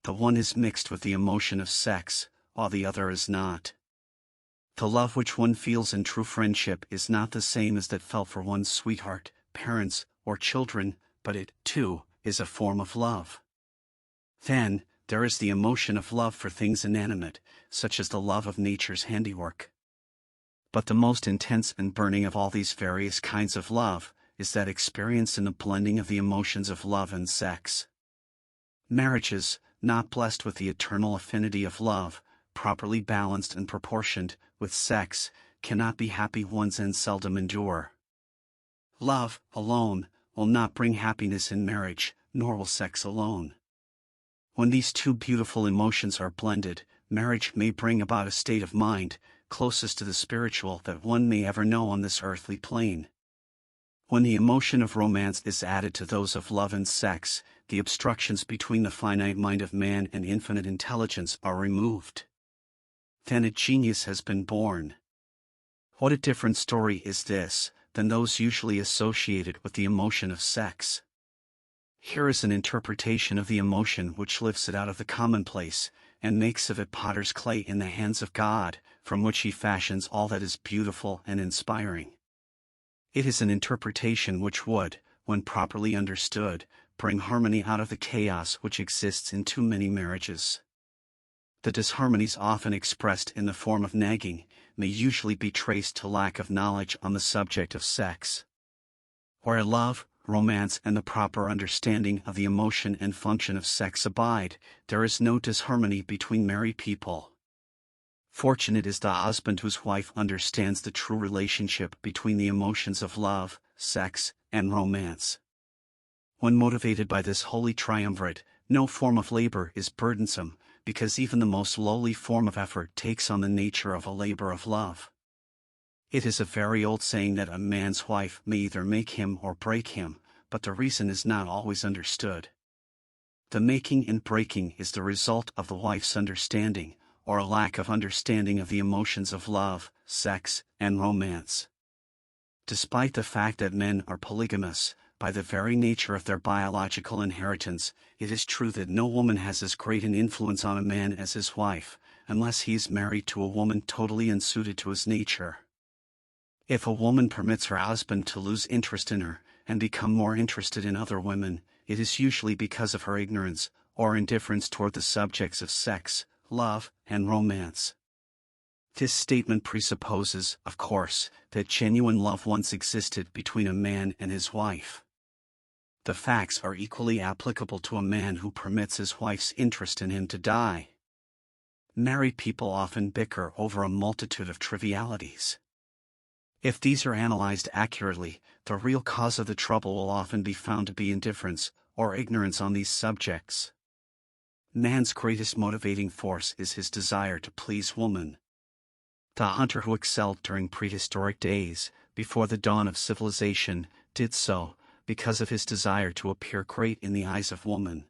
The one is mixed with the emotion of sex, while the other is not. The love which one feels in true friendship is not the same as that felt for one's sweetheart, parents, or children, but it, too, is a form of love. Then, there is the emotion of love for things inanimate, such as the love of nature's handiwork. But the most intense and burning of all these various kinds of love is that experienced in the blending of the emotions of love and sex. Marriages, not blessed with the eternal affinity of love, properly balanced and proportioned with sex, cannot be happy ones and seldom endure. Love, alone, will not bring happiness in marriage, nor will sex alone. When these two beautiful emotions are blended, marriage may bring about a state of mind, closest to the spiritual that one may ever know on this earthly plane. When the emotion of romance is added to those of love and sex, the obstructions between the finite mind of man and infinite intelligence are removed. Then a genius has been born. What a different story is this than those usually associated with the emotion of sex. Here is an interpretation of the emotion which lifts it out of the commonplace, and makes of it potter's clay in the hands of God, from which he fashions all that is beautiful and inspiring. It is an interpretation which would, when properly understood, bring harmony out of the chaos which exists in too many marriages. The disharmonies often expressed in the form of nagging may usually be traced to lack of knowledge on the subject of sex. Where love, romance, and the proper understanding of the emotion and function of sex abide, there is no disharmony between married people. Fortunate is the husband whose wife understands the true relationship between the emotions of love, sex, and romance. When motivated by this holy triumvirate, no form of labor is burdensome, because even the most lowly form of effort takes on the nature of a labor of love. It is a very old saying that a man's wife may either make him or break him, but the reason is not always understood. The making and breaking is the result of the wife's understanding, or a lack of understanding of the emotions of love, sex, and romance. Despite the fact that men are polygamous, by the very nature of their biological inheritance, it is true that no woman has as great an influence on a man as his wife, unless he is married to a woman totally unsuited to his nature. If a woman permits her husband to lose interest in her, and become more interested in other women, it is usually because of her ignorance, or indifference toward the subjects of sex, love, and romance. This statement presupposes, of course, that genuine love once existed between a man and his wife. The facts are equally applicable to a man who permits his wife's interest in him to die. Married people often bicker over a multitude of trivialities. If these are analyzed accurately, the real cause of the trouble will often be found to be indifference or ignorance on these subjects. Man's greatest motivating force is his desire to please woman. The hunter who excelled during prehistoric days, before the dawn of civilization, did so because of his desire to appear great in the eyes of woman.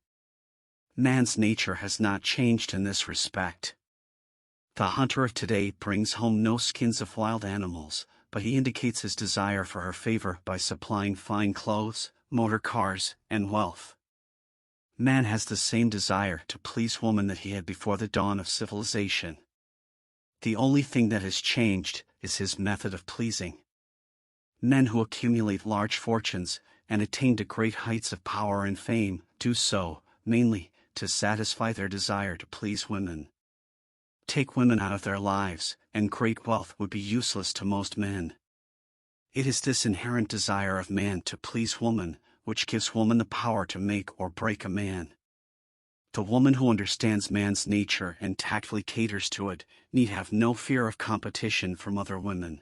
Man's nature has not changed in this respect. The hunter of today brings home no skins of wild animals, but he indicates his desire for her favor by supplying fine clothes, motor cars, and wealth. Man has the same desire to please woman that he had before the dawn of civilization. The only thing that has changed is his method of pleasing. Men who accumulate large fortunes and attain to great heights of power and fame do so, mainly, to satisfy their desire to please women. Take women out of their lives, and great wealth would be useless to most men. It is this inherent desire of man to please woman, which gives woman the power to make or break a man. The woman who understands man's nature and tactfully caters to it, need have no fear of competition from other women.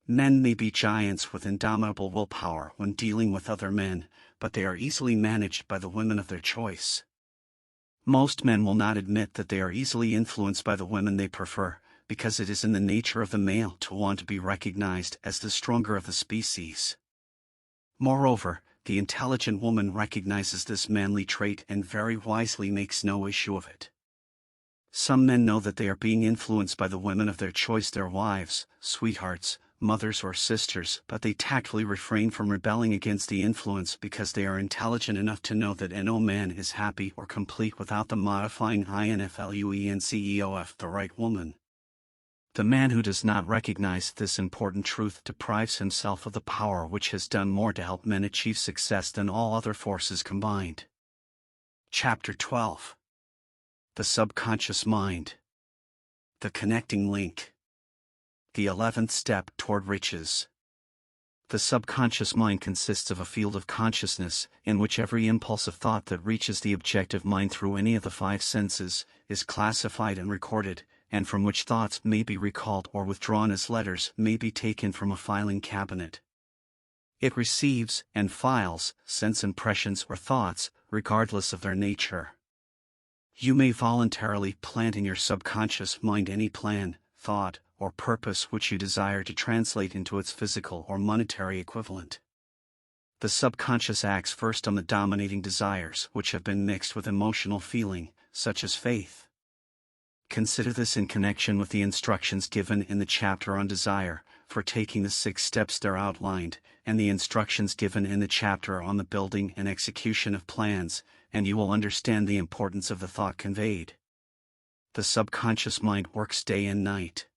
Men may be giants with indomitable willpower when dealing with other men, but they are easily managed by the women of their choice. Most men will not admit that they are easily influenced by the women they prefer, because it is in the nature of the male to want to be recognized as the stronger of the species. Moreover, the intelligent woman recognizes this manly trait and very wisely makes no issue of it. Some men know that they are being influenced by the women of their choice, their wives, sweethearts, mothers or sisters, but they tactfully refrain from rebelling against the influence because they are intelligent enough to know that no man is happy or complete without the modifying influenceof the right woman. The man who does not recognize this important truth deprives himself of the power which has done more to help men achieve success than all other forces combined. Chapter 12. The Subconscious Mind. The Connecting Link. The 11th Step Toward Riches. The subconscious mind consists of a field of consciousness, in which every impulse of thought that reaches the objective mind through any of the five senses, is classified and recorded, and from which thoughts may be recalled or withdrawn as letters may be taken from a filing cabinet. It receives and files sense impressions or thoughts, regardless of their nature. You may voluntarily plant in your subconscious mind any plan, thought, or purpose which you desire to translate into its physical or monetary equivalent. The subconscious acts first on the dominating desires which have been mixed with emotional feeling, such as faith. Consider this in connection with the instructions given in the chapter on desire, for taking the 6 steps there outlined, and the instructions given in the chapter on the building and execution of plans, and you will understand the importance of the thought conveyed. The subconscious mind works day and night.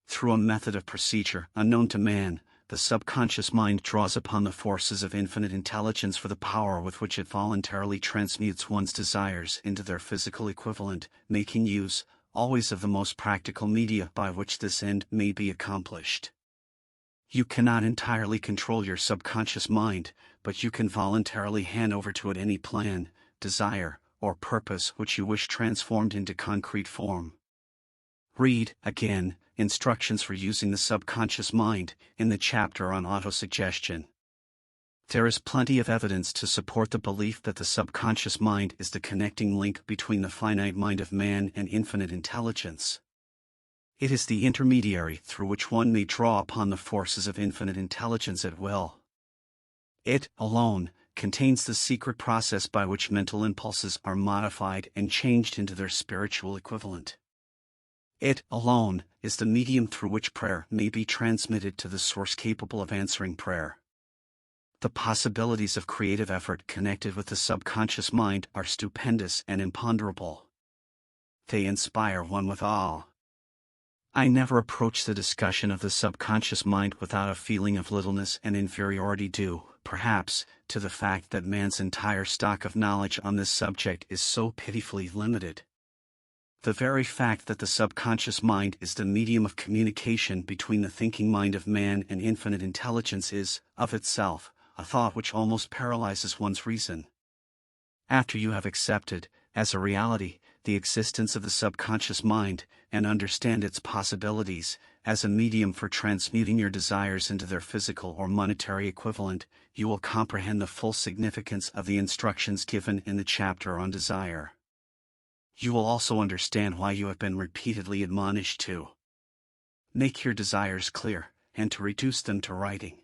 Through a method of procedure unknown to man, the subconscious mind draws upon the forces of infinite intelligence for the power with which it voluntarily transmutes one's desires into their physical equivalent, making use, always, of the most practical media by which this end may be accomplished. You cannot entirely control your subconscious mind, but you can voluntarily hand over to it any plan, desire, or purpose which you wish transformed into concrete form. Read, again, instructions for using the subconscious mind in the chapter on autosuggestion. There is plenty of evidence to support the belief that the subconscious mind is the connecting link between the finite mind of man and infinite intelligence. It is the intermediary through which one may draw upon the forces of infinite intelligence at will. It, alone, contains the secret process by which mental impulses are modified and changed into their spiritual equivalent. It, alone, is the medium through which prayer may be transmitted to the source capable of answering prayer. The possibilities of creative effort connected with the subconscious mind are stupendous and imponderable. They inspire one with awe. I never approach the discussion of the subconscious mind without a feeling of littleness and inferiority due, perhaps, to the fact that man's entire stock of knowledge on this subject is so pitifully limited. The very fact that the subconscious mind is the medium of communication between the thinking mind of man and infinite intelligence is, of itself, a thought which almost paralyzes one's reason. After you have accepted, as a reality, the existence of the subconscious mind, and understand its possibilities, as a medium for transmuting your desires into their physical or monetary equivalent, you will comprehend the full significance of the instructions given in the chapter on desire. You will also understand why you have been repeatedly admonished to make your desires clear, and to reduce them to writing.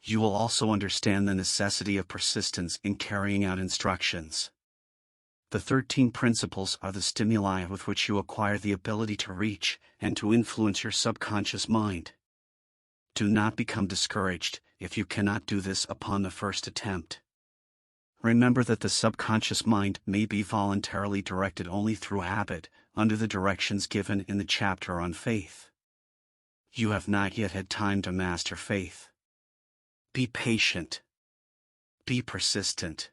You will also understand the necessity of persistence in carrying out instructions. The 13 principles are the stimuli with which you acquire the ability to reach and to influence your subconscious mind. Do not become discouraged if you cannot do this upon the first attempt. Remember that the subconscious mind may be voluntarily directed only through habit, under the directions given in the chapter on faith. You have not yet had time to master faith. Be patient. Be persistent.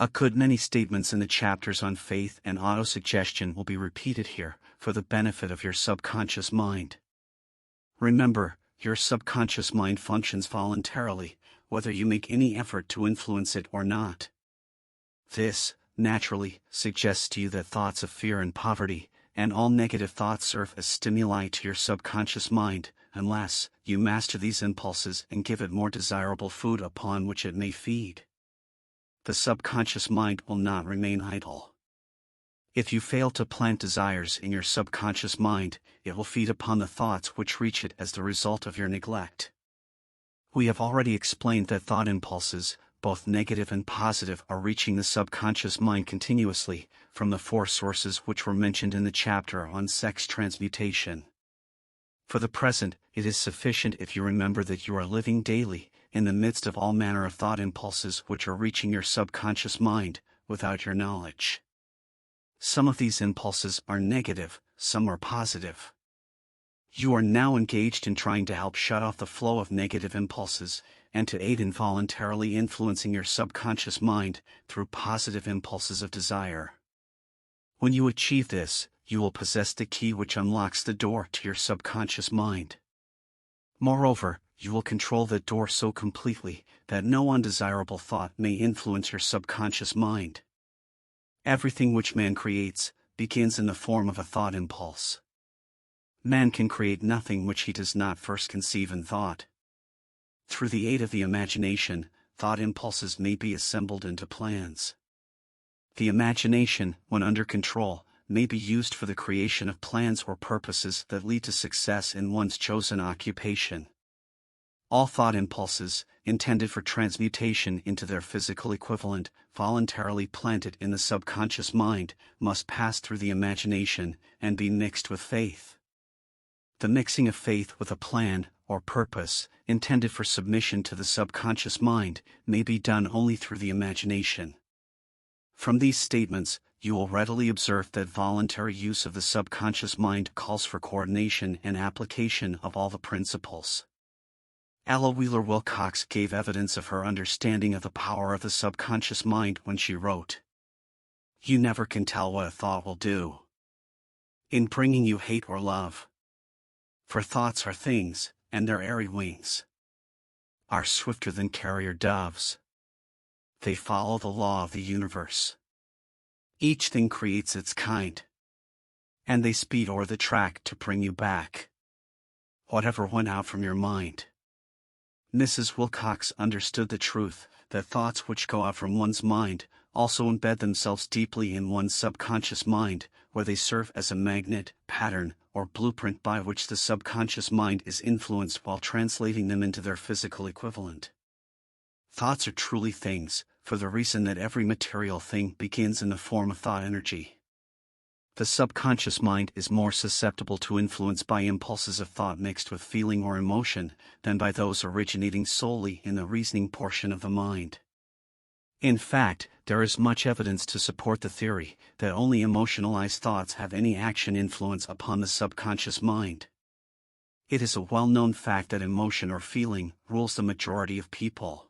A good many statements in the chapters on faith and autosuggestion will be repeated here, for the benefit of your subconscious mind. Remember, your subconscious mind functions voluntarily, whether you make any effort to influence it or not. This, naturally, suggests to you that thoughts of fear and poverty, and all negative thoughts serve as stimuli to your subconscious mind, unless you master these impulses and give it more desirable food upon which it may feed. The subconscious mind will not remain idle. If you fail to plant desires in your subconscious mind, it will feed upon the thoughts which reach it as the result of your neglect. We have already explained that thought impulses, both negative and positive, are reaching the subconscious mind continuously, from the 4 sources which were mentioned in the chapter on sex transmutation. For the present, it is sufficient if you remember that you are living daily, in the midst of all manner of thought impulses which are reaching your subconscious mind, without your knowledge. Some of these impulses are negative, some are positive. You are now engaged in trying to help shut off the flow of negative impulses, and to aid in voluntarily influencing your subconscious mind through positive impulses of desire. When you achieve this, you will possess the key which unlocks the door to your subconscious mind. Moreover, you will control that door so completely that no undesirable thought may influence your subconscious mind. Everything which man creates begins in the form of a thought impulse. Man can create nothing which he does not first conceive in thought. Through the aid of the imagination, thought impulses may be assembled into plans. The imagination, when under control, may be used for the creation of plans or purposes that lead to success in one's chosen occupation. All thought impulses, intended for transmutation into their physical equivalent, voluntarily planted in the subconscious mind, must pass through the imagination and be mixed with faith. The mixing of faith with a plan, or purpose, intended for submission to the subconscious mind, may be done only through the imagination. From these statements, you will readily observe that voluntary use of the subconscious mind calls for coordination and application of all the principles. Ella Wheeler Wilcox gave evidence of her understanding of the power of the subconscious mind when she wrote, "You never can tell what a thought will do in bringing you hate or love. For thoughts are things, and their airy wings are swifter than carrier doves. They follow the law of the universe. Each thing creates its kind, and they speed o'er the track to bring you back whatever went out from your mind." Mrs. Wilcox understood the truth that thoughts which go out from one's mind also embed themselves deeply in one's subconscious mind, where they serve as a magnet, pattern, or blueprint by which the subconscious mind is influenced while translating them into their physical equivalent. Thoughts are truly things, for the reason that every material thing begins in the form of thought energy. The subconscious mind is more susceptible to influence by impulses of thought mixed with feeling or emotion than by those originating solely in the reasoning portion of the mind. In fact, there is much evidence to support the theory that only emotionalized thoughts have any action influence upon the subconscious mind. It is a well-known fact that emotion or feeling rules the majority of people.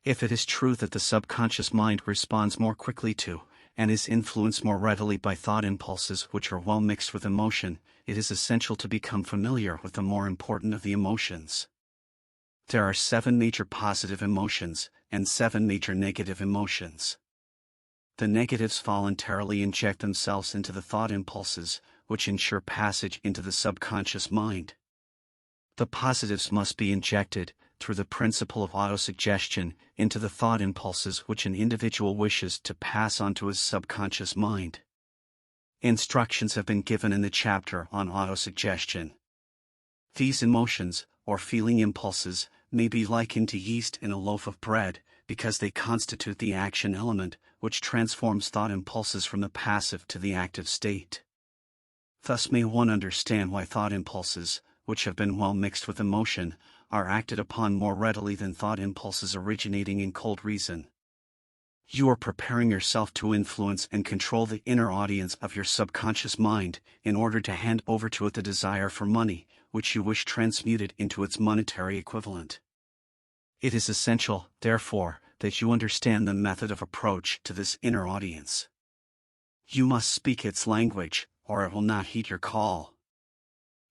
If it is true that the subconscious mind responds more quickly to, and is influenced more readily by thought impulses which are well mixed with emotion, it is essential to become familiar with the more important of the emotions. There are 7 major positive emotions, and 7 major negative emotions. The negatives voluntarily inject themselves into the thought impulses, which ensure passage into the subconscious mind. The positives must be injected, through the principle of autosuggestion, into the thought impulses which an individual wishes to pass on to his subconscious mind. Instructions have been given in the chapter on autosuggestion. These emotions, or feeling impulses, may be likened to yeast in a loaf of bread, because they constitute the action element, which transforms thought impulses from the passive to the active state. Thus may one understand why thought impulses, which have been well mixed with emotion, are acted upon more readily than thought impulses originating in cold reason. You are preparing yourself to influence and control the inner audience of your subconscious mind, in order to hand over to it the desire for money, which you wish transmuted into its monetary equivalent. It is essential, therefore, that you understand the method of approach to this inner audience. You must speak its language, or it will not heed your call.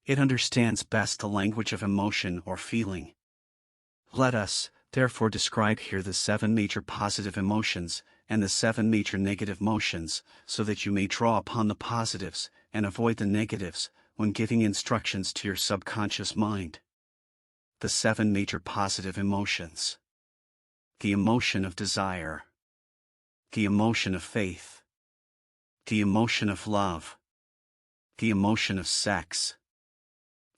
It understands best the language of emotion or feeling. Let us, therefore, describe here the 7 major positive emotions, and the 7 major negative emotions, so that you may draw upon the positives, and avoid the negatives, when giving instructions to your subconscious mind. The 7 major positive emotions. The emotion of desire. The emotion of faith. The emotion of love. The emotion of sex.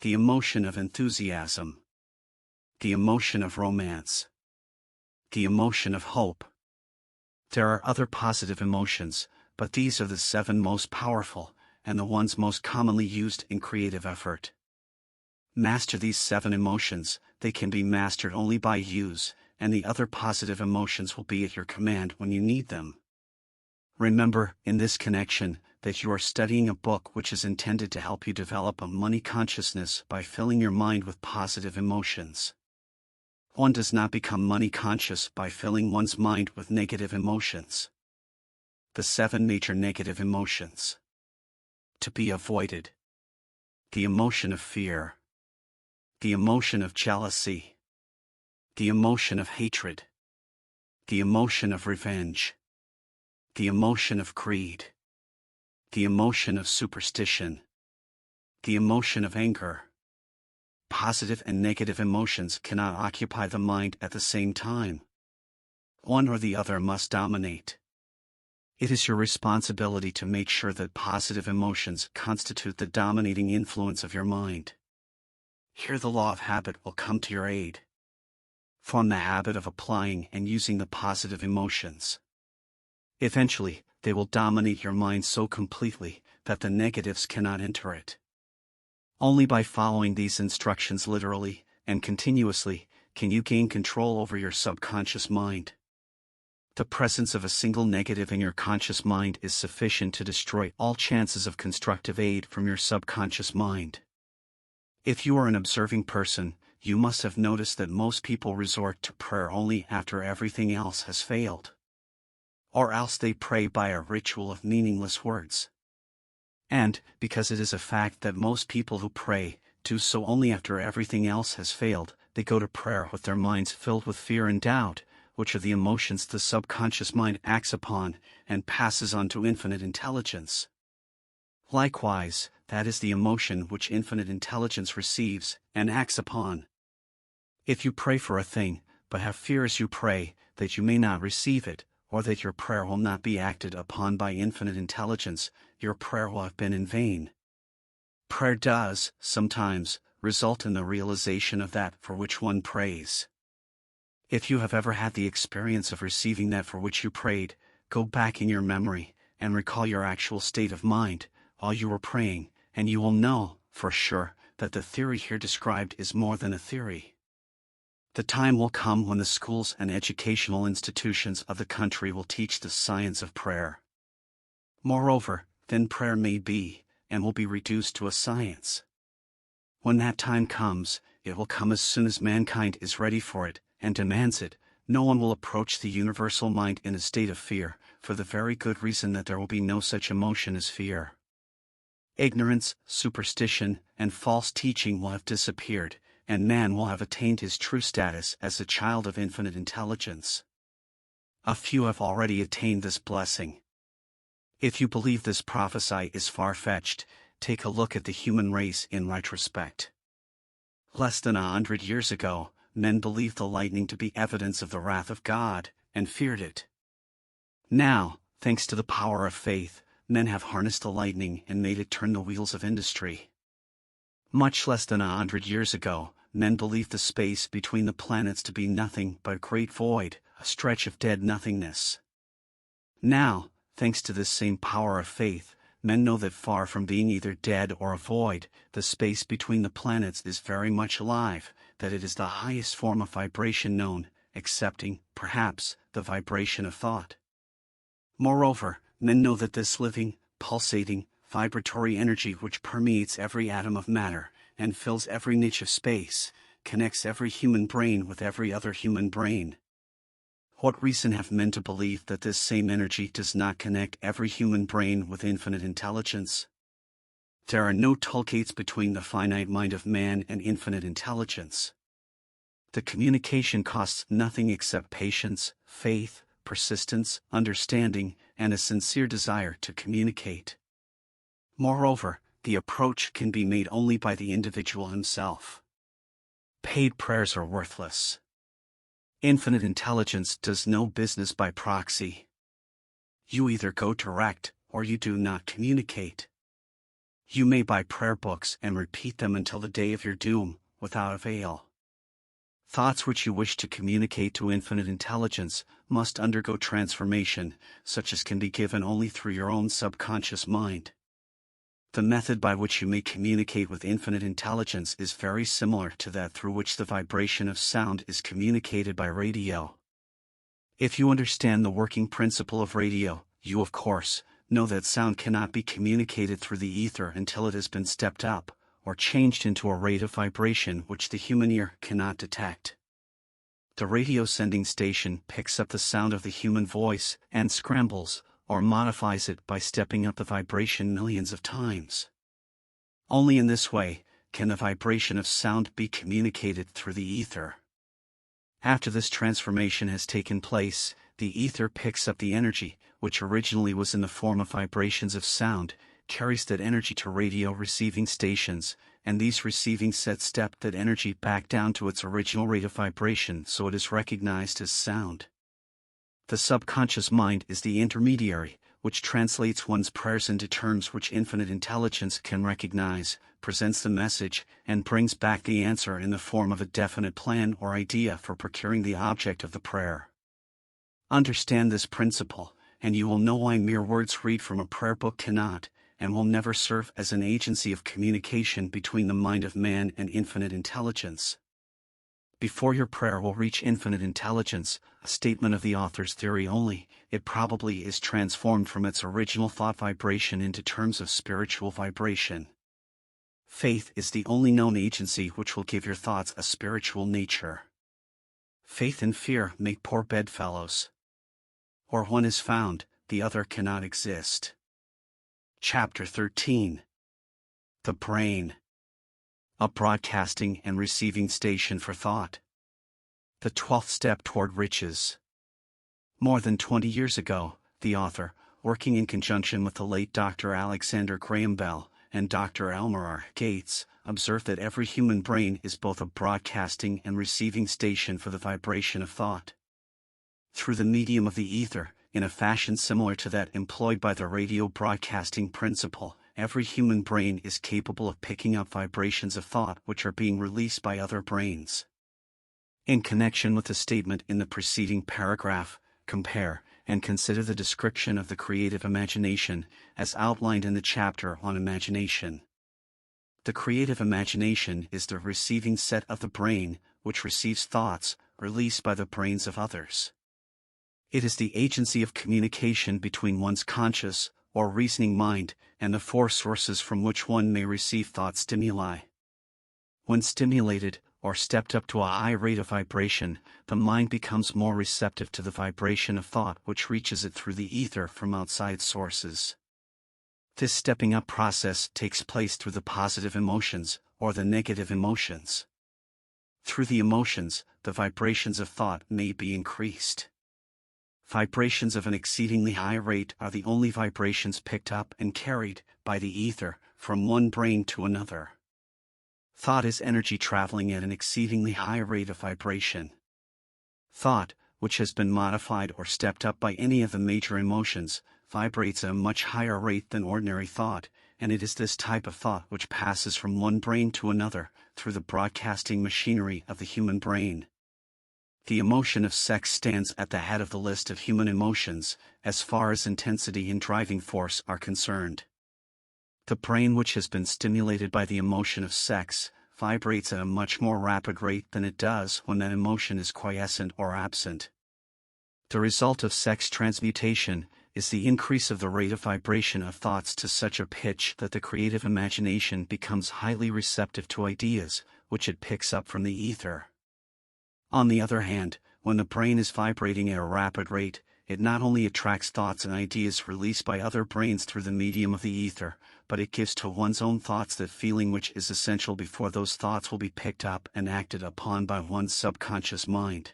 The emotion of enthusiasm. The emotion of romance. The emotion of hope. There are other positive emotions, but these are the 7 most powerful, and the ones most commonly used in creative effort. Master these 7 emotions. They can be mastered only by use, and the other positive emotions will be at your command when you need them. Remember, in this connection, that you are studying a book which is intended to help you develop a money consciousness by filling your mind with positive emotions. One does not become money conscious by filling one's mind with negative emotions. The 7 major negative emotions. To be avoided. The emotion of fear. The emotion of jealousy. The emotion of hatred. The emotion of revenge. The emotion of greed. The emotion of superstition. The emotion of anger. Positive and negative emotions cannot occupy the mind at the same time. One or the other must dominate. It is your responsibility to make sure that positive emotions constitute the dominating influence of your mind. Here the law of habit will come to your aid. Form the habit of applying and using the positive emotions. Eventually, they will dominate your mind so completely that the negatives cannot enter it. Only by following these instructions literally and continuously can you gain control over your subconscious mind. The presence of a single negative in your conscious mind is sufficient to destroy all chances of constructive aid from your subconscious mind. If you are an observing person, you must have noticed that most people resort to prayer only after everything else has failed. Or else they pray by a ritual of meaningless words. And, because it is a fact that most people who pray do so only after everything else has failed, they go to prayer with their minds filled with fear and doubt, which are the emotions the subconscious mind acts upon and passes on to infinite intelligence. Likewise, that is the emotion which infinite intelligence receives and acts upon. If you pray for a thing, but have fear as you pray, that you may not receive it, or that your prayer will not be acted upon by infinite intelligence, your prayer will have been in vain. Prayer does, sometimes, result in the realization of that for which one prays. If you have ever had the experience of receiving that for which you prayed, go back in your memory, and recall your actual state of mind, while you were praying, and you will know, for sure, that the theory here described is more than a theory. The time will come when the schools and educational institutions of the country will teach the science of prayer. Moreover, then prayer may be, and will be reduced to a science. When that time comes, it will come as soon as mankind is ready for it, and demands it. No one will approach the universal mind in a state of fear, for the very good reason that there will be no such emotion as fear. Ignorance, superstition, and false teaching will have disappeared, and man will have attained his true status as a child of infinite intelligence. A few have already attained this blessing. If you believe this prophecy is far-fetched, take a look at the human race in retrospect. Less than 100 years ago, men believed the lightning to be evidence of the wrath of God, and feared it. Now, thanks to the power of faith, men have harnessed the lightning and made it turn the wheels of industry. Much less than 100 years ago, men believed the space between the planets to be nothing but a great void, a stretch of dead nothingness. Now, thanks to this same power of faith, men know that far from being either dead or a void, the space between the planets is very much alive, that it is the highest form of vibration known, excepting, perhaps, the vibration of thought. Moreover, men know that this living, pulsating, vibratory energy which permeates every atom of matter, and fills every niche of space, connects every human brain with every other human brain. What reason have men to believe that this same energy does not connect every human brain with infinite intelligence? There are no tollgates between the finite mind of man and infinite intelligence. The communication costs nothing except patience, faith, persistence, understanding, and a sincere desire to communicate. Moreover, the approach can be made only by the individual himself. Paid prayers are worthless. Infinite intelligence does no business by proxy. You either go direct, or you do not communicate. You may buy prayer books and repeat them until the day of your doom, without avail. Thoughts which you wish to communicate to infinite intelligence must undergo transformation, such as can be given only through your own subconscious mind. The method by which you may communicate with infinite intelligence is very similar to that through which the vibration of sound is communicated by radio. If you understand the working principle of radio, you of course know that sound cannot be communicated through the ether until it has been stepped up, or changed into a rate of vibration which the human ear cannot detect. The radio sending station picks up the sound of the human voice and scrambles, or modifies it by stepping up the vibration millions of times. Only in this way can the vibration of sound be communicated through the ether. After this transformation has taken place, the ether picks up the energy, which originally was in the form of vibrations of sound, carries that energy to radio receiving stations, and these receiving sets step that energy back down to its original rate of vibration so it is recognized as sound. The subconscious mind is the intermediary, which translates one's prayers into terms which infinite intelligence can recognize, presents the message, and brings back the answer in the form of a definite plan or idea for procuring the object of the prayer. Understand this principle, and you will know why mere words read from a prayer book cannot, and will never serve as an agency of communication between the mind of man and infinite intelligence. Before your prayer will reach infinite intelligence, a statement of the author's theory only, it probably is transformed from its original thought vibration into terms of spiritual vibration. Faith is the only known agency which will give your thoughts a spiritual nature. Faith and fear make poor bedfellows. Or one is found, the other cannot exist. Chapter 13. The Brain. A broadcasting and receiving station for thought. The 12th step toward riches. More than 20 years ago, the author, working in conjunction with the late Dr. Alexander Graham Bell and Dr. Elmer Gates, observed that every human brain is both a broadcasting and receiving station for the vibration of thought. Through the medium of the ether, in a fashion similar to that employed by the radio broadcasting principle, every human brain is capable of picking up vibrations of thought which are being released by other brains. In connection with the statement in the preceding paragraph, compare and consider the description of the creative imagination, as outlined in the chapter on imagination. The creative imagination is the receiving set of the brain, which receives thoughts, released by the brains of others. It is the agency of communication between one's conscious, or reasoning mind, and the four sources from which one may receive thought stimuli. When stimulated, or stepped up to a high rate of vibration, the mind becomes more receptive to the vibration of thought which reaches it through the ether from outside sources. This stepping up process takes place through the positive emotions, or the negative emotions. Through the emotions, the vibrations of thought may be increased. Vibrations of an exceedingly high rate are the only vibrations picked up and carried, by the ether, from one brain to another. Thought is energy traveling at an exceedingly high rate of vibration. Thought, which has been modified or stepped up by any of the major emotions, vibrates at a much higher rate than ordinary thought, and it is this type of thought which passes from one brain to another, through the broadcasting machinery of the human brain. The emotion of sex stands at the head of the list of human emotions, as far as intensity and driving force are concerned. The brain, which has been stimulated by the emotion of sex, vibrates at a much more rapid rate than it does when that emotion is quiescent or absent. The result of sex transmutation is the increase of the rate of vibration of thoughts to such a pitch that the creative imagination becomes highly receptive to ideas, which it picks up from the ether. On the other hand, when the brain is vibrating at a rapid rate, it not only attracts thoughts and ideas released by other brains through the medium of the ether, but it gives to one's own thoughts that feeling which is essential before those thoughts will be picked up and acted upon by one's subconscious mind.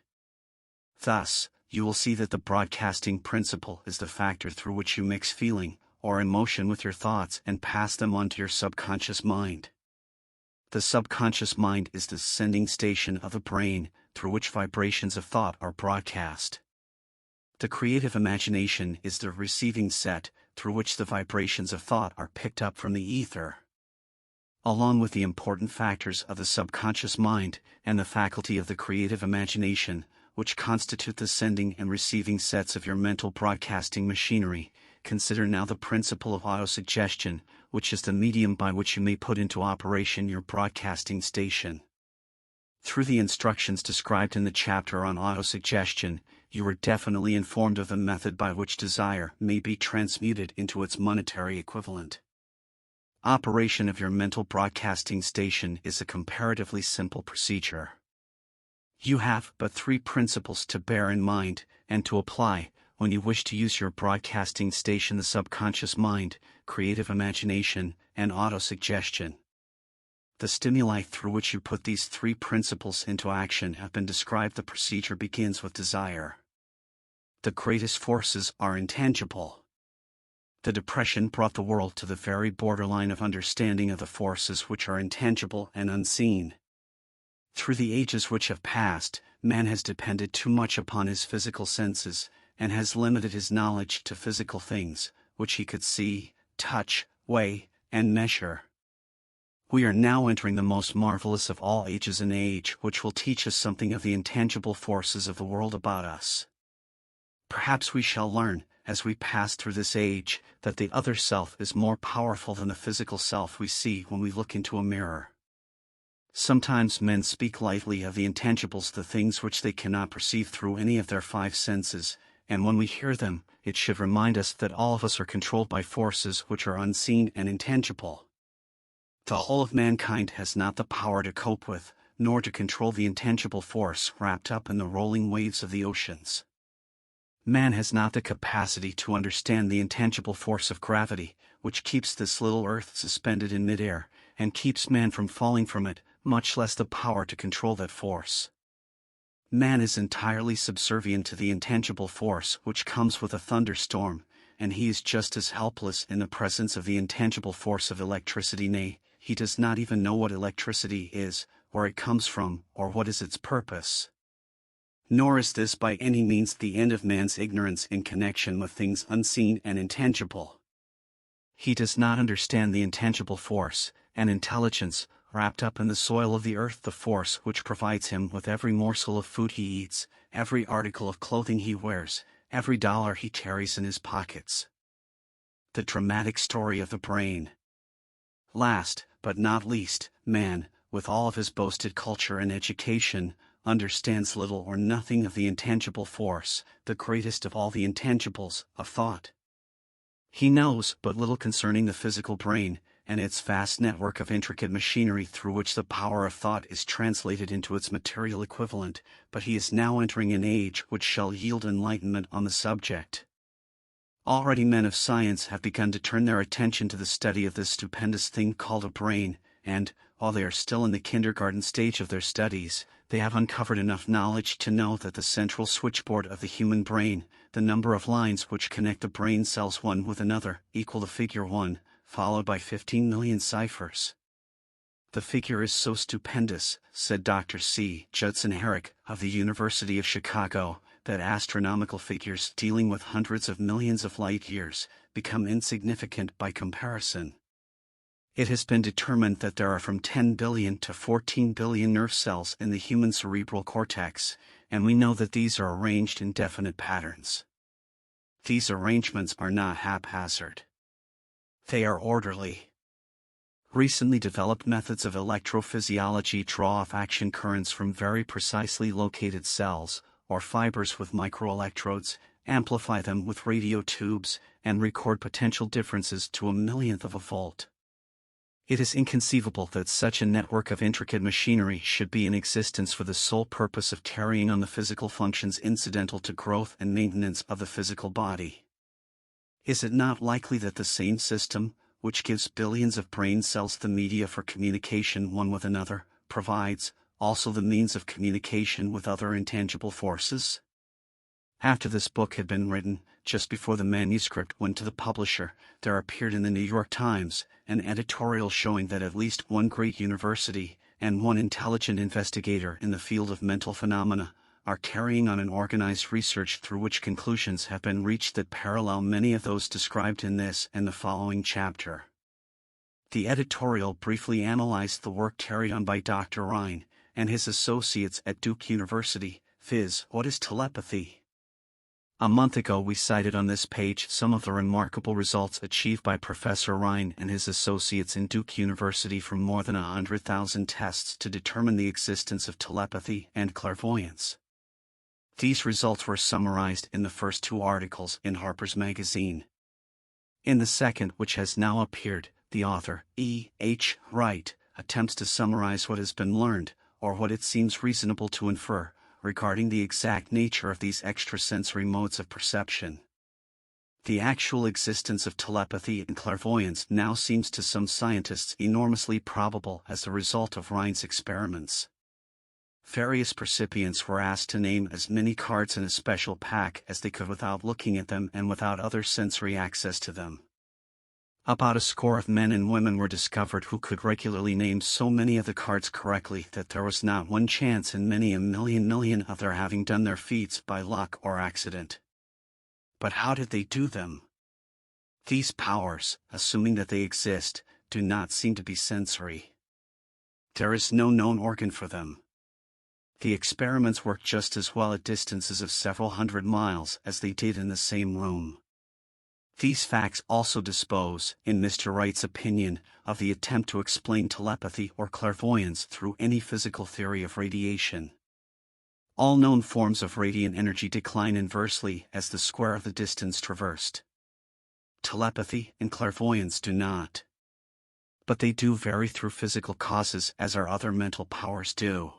Thus, you will see that the broadcasting principle is the factor through which you mix feeling, or emotion with your thoughts and pass them on to your subconscious mind. The subconscious mind is the sending station of the brain, through which vibrations of thought are broadcast. The creative imagination is the receiving set, through which the vibrations of thought are picked up from the ether. Along with the important factors of the subconscious mind and the faculty of the creative imagination, which constitute the sending and receiving sets of your mental broadcasting machinery, consider now the principle of autosuggestion, which is the medium by which you may put into operation your broadcasting station. Through the instructions described in the chapter on autosuggestion, you are definitely informed of the method by which desire may be transmuted into its monetary equivalent. Operation of your mental broadcasting station is a comparatively simple procedure. You have but 3 principles to bear in mind and to apply when you wish to use your broadcasting station: the subconscious mind, creative imagination, and autosuggestion. The stimuli through which you put these 3 principles into action have been described. The procedure begins with desire. The greatest forces are intangible. The Depression brought the world to the very borderline of understanding of the forces which are intangible and unseen. Through the ages which have passed, man has depended too much upon his physical senses, and has limited his knowledge to physical things, which he could see, touch, weigh, and measure. We are now entering the most marvelous of all ages, an age which will teach us something of the intangible forces of the world about us. Perhaps we shall learn, as we pass through this age, that the other self is more powerful than the physical self we see when we look into a mirror. Sometimes men speak lightly of the intangibles, the things which they cannot perceive through any of their 5 senses, and when we hear them, it should remind us that all of us are controlled by forces which are unseen and intangible. The whole of mankind has not the power to cope with, nor to control the intangible force wrapped up in the rolling waves of the oceans. Man has not the capacity to understand the intangible force of gravity, which keeps this little earth suspended in midair, and keeps man from falling from it, much less the power to control that force. Man is entirely subservient to the intangible force which comes with a thunderstorm, and he is just as helpless in the presence of the intangible force of electricity. Nay, he does not even know what electricity is, where it comes from, or what is its purpose. Nor is this by any means the end of man's ignorance in connection with things unseen and intangible. He does not understand the intangible force and intelligence wrapped up in the soil of the earth, the force which provides him with every morsel of food he eats, every article of clothing he wears, every dollar he carries in his pockets. The dramatic story of the brain. Last, but not least, man, with all of his boasted culture and education, understands little or nothing of the intangible force, the greatest of all the intangibles, of thought. He knows but little concerning the physical brain, and its vast network of intricate machinery through which the power of thought is translated into its material equivalent, but he is now entering an age which shall yield enlightenment on the subject. Already men of science have begun to turn their attention to the study of this stupendous thing called a brain, and, while they are still in the kindergarten stage of their studies, they have uncovered enough knowledge to know that the central switchboard of the human brain, the number of lines which connect the brain cells one with another, equal the figure 1, followed by 15 million ciphers. The figure is so stupendous, said Dr. C. Judson Herrick of the University of Chicago, that astronomical figures dealing with hundreds of millions of light years become insignificant by comparison. It has been determined that there are from 10 billion to 14 billion nerve cells in the human cerebral cortex, and we know that these are arranged in definite patterns. These arrangements are not haphazard. They are orderly. Recently developed methods of electrophysiology draw off action currents from very precisely located cells, or fibers with microelectrodes, amplify them with radio tubes, and record potential differences to a millionth of a volt. It is inconceivable that such a network of intricate machinery should be in existence for the sole purpose of carrying on the physical functions incidental to growth and maintenance of the physical body. Is it not likely that the same system, which gives billions of brain cells the media for communication one with another, provides also the means of communication with other intangible forces? After this book had been written, just before the manuscript went to the publisher, there appeared in the New York Times an editorial showing that at least one great university and one intelligent investigator in the field of mental phenomena are carrying on an organized research through which conclusions have been reached that parallel many of those described in this and the following chapter. The editorial briefly analyzed the work carried on by Dr. Rhine and his associates at Duke University, viz. What is telepathy? A month ago we cited on this page some of the remarkable results achieved by Professor Rhine and his associates in Duke University from more than 100,000 tests to determine the existence of telepathy and clairvoyance. These results were summarized in the first two articles in Harper's Magazine. In the second, which has now appeared, the author, E. H. Wright, attempts to summarize what has been learned, or what it seems reasonable to infer, regarding the exact nature of these extrasensory modes of perception. The actual existence of telepathy and clairvoyance now seems to some scientists enormously probable as the result of Rhine's experiments. Various recipients were asked to name as many cards in a special pack as they could without looking at them and without other sensory access to them. About a score of men and women were discovered who could regularly name so many of the cards correctly that there was not one chance in many a million of their having done their feats by luck or accident. But how did they do them? These powers, assuming that they exist, do not seem to be sensory. There is no known organ for them. The experiments worked just as well at distances of several hundred miles as they did in the same room. These facts also dispose, in Mr. Wright's opinion, of the attempt to explain telepathy or clairvoyance through any physical theory of radiation. All known forms of radiant energy decline inversely as the square of the distance traversed. Telepathy and clairvoyance do not. But they do vary through physical causes as our other mental powers do.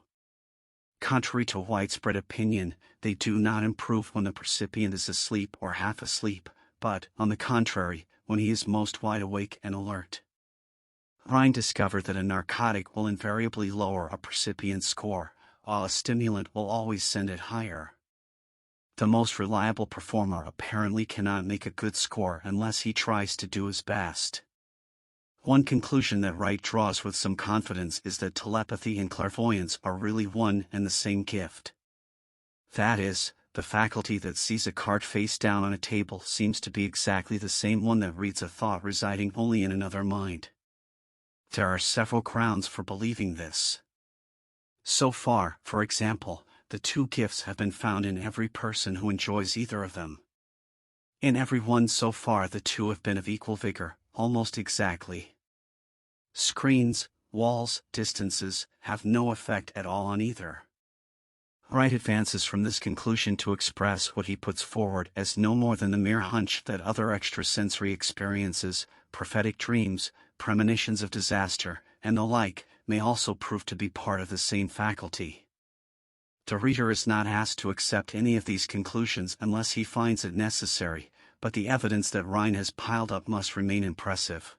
Contrary to widespread opinion, they do not improve when the percipient is asleep or half asleep, but, on the contrary, when he is most wide awake and alert. Rhine discovered that a narcotic will invariably lower a percipient's score, while a stimulant will always send it higher. The most reliable performer apparently cannot make a good score unless he tries to do his best. One conclusion that Wright draws with some confidence is that telepathy and clairvoyance are really one and the same gift. That is, the faculty that sees a card face down on a table seems to be exactly the same one that reads a thought residing only in another mind. There are several grounds for believing this. So far, for example, the two gifts have been found in every person who enjoys either of them. In every one so far the two have been of equal vigor, almost exactly. Screens, walls, distances, have no effect at all on either. Wright advances from this conclusion to express what he puts forward as no more than the mere hunch that other extrasensory experiences, prophetic dreams, premonitions of disaster, and the like, may also prove to be part of the same faculty. The reader is not asked to accept any of these conclusions unless he finds it necessary, but the evidence that Rhine has piled up must remain impressive.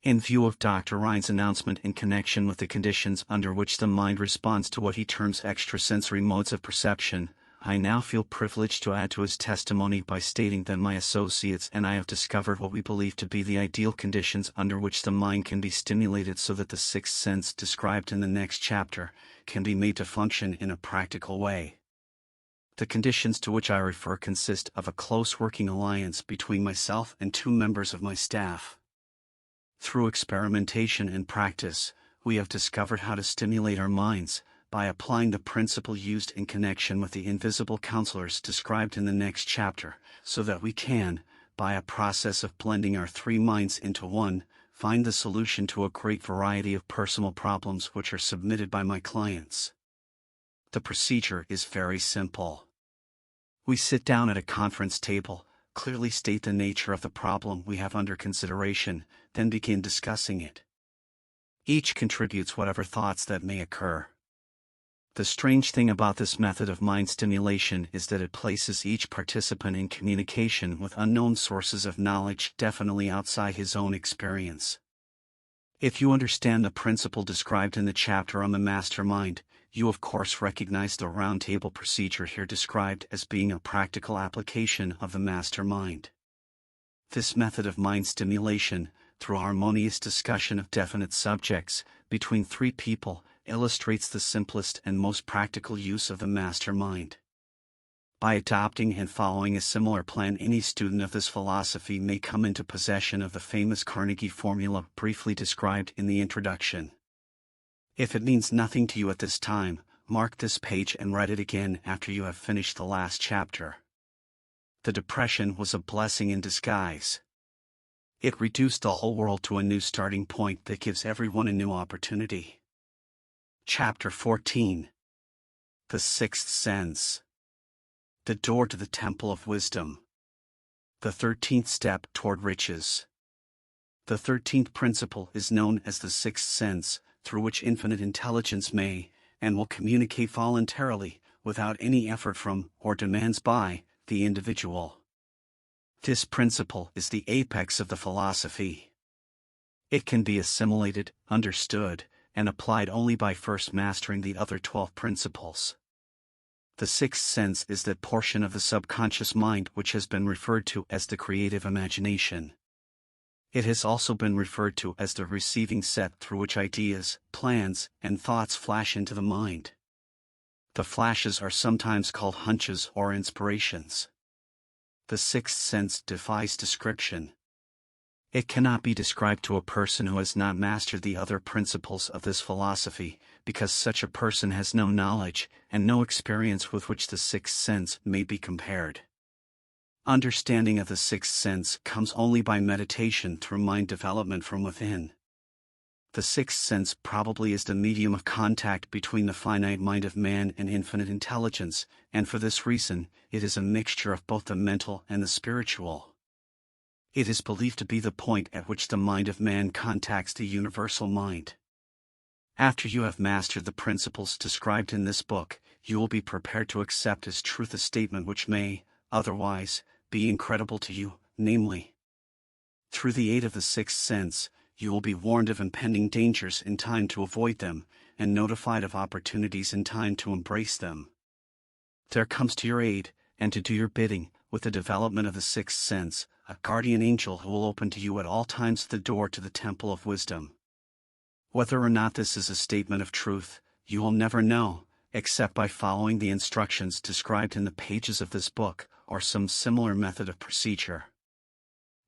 In view of Dr. Rhine's announcement in connection with the conditions under which the mind responds to what he terms extrasensory modes of perception, I now feel privileged to add to his testimony by stating that my associates and I have discovered what we believe to be the ideal conditions under which the mind can be stimulated so that the sixth sense described in the next chapter can be made to function in a practical way. The conditions to which I refer consist of a close working alliance between myself and two members of my staff. Through experimentation and practice, we have discovered how to stimulate our minds, by applying the principle used in connection with the invisible counselors described in the next chapter, so that we can, by a process of blending our three minds into one, find the solution to a great variety of personal problems which are submitted by my clients. The procedure is very simple. We sit down at a conference table, clearly state the nature of the problem we have under consideration, then begin discussing it. Each contributes whatever thoughts that may occur. The strange thing about this method of mind stimulation is that it places each participant in communication with unknown sources of knowledge definitely outside his own experience. If you understand the principle described in the chapter on the mastermind, you of course recognize the roundtable procedure here described as being a practical application of the mastermind. This method of mind stimulation, through harmonious discussion of definite subjects, between three people, illustrates the simplest and most practical use of the mastermind. By adopting and following a similar plan, any student of this philosophy may come into possession of the famous Carnegie formula briefly described in the introduction. If it means nothing to you at this time, mark this page and read it again after you have finished the last chapter. The depression was a blessing in disguise. It reduced the whole world to a new starting point that gives everyone a new opportunity. Chapter 14. The Sixth Sense. The door to the Temple of Wisdom. The 13th step toward riches. The 13th principle is known as the sixth sense, through which infinite intelligence may, and will communicate voluntarily, without any effort from, or demands by, the individual. This principle is the apex of the philosophy. It can be assimilated, understood, and applied only by first mastering the other 12 principles. The sixth sense is that portion of the subconscious mind which has been referred to as the creative imagination. It has also been referred to as the receiving set through which ideas, plans, and thoughts flash into the mind. The flashes are sometimes called hunches or inspirations. The sixth sense defies description. It cannot be described to a person who has not mastered the other principles of this philosophy, because such a person has no knowledge and no experience with which the sixth sense may be compared. Understanding of the sixth sense comes only by meditation through mind development from within. The sixth sense probably is the medium of contact between the finite mind of man and infinite intelligence, and for this reason, it is a mixture of both the mental and the spiritual. It is believed to be the point at which the mind of man contacts the universal mind. After you have mastered the principles described in this book, you will be prepared to accept as truth a statement which may, otherwise, be incredible to you, namely, through the aid of the sixth sense, you will be warned of impending dangers in time to avoid them, and notified of opportunities in time to embrace them. There comes to your aid, and to do your bidding, with the development of the sixth sense, a guardian angel who will open to you at all times the door to the temple of wisdom. Whether or not this is a statement of truth, you will never know, except by following the instructions described in the pages of this book, or some similar method of procedure.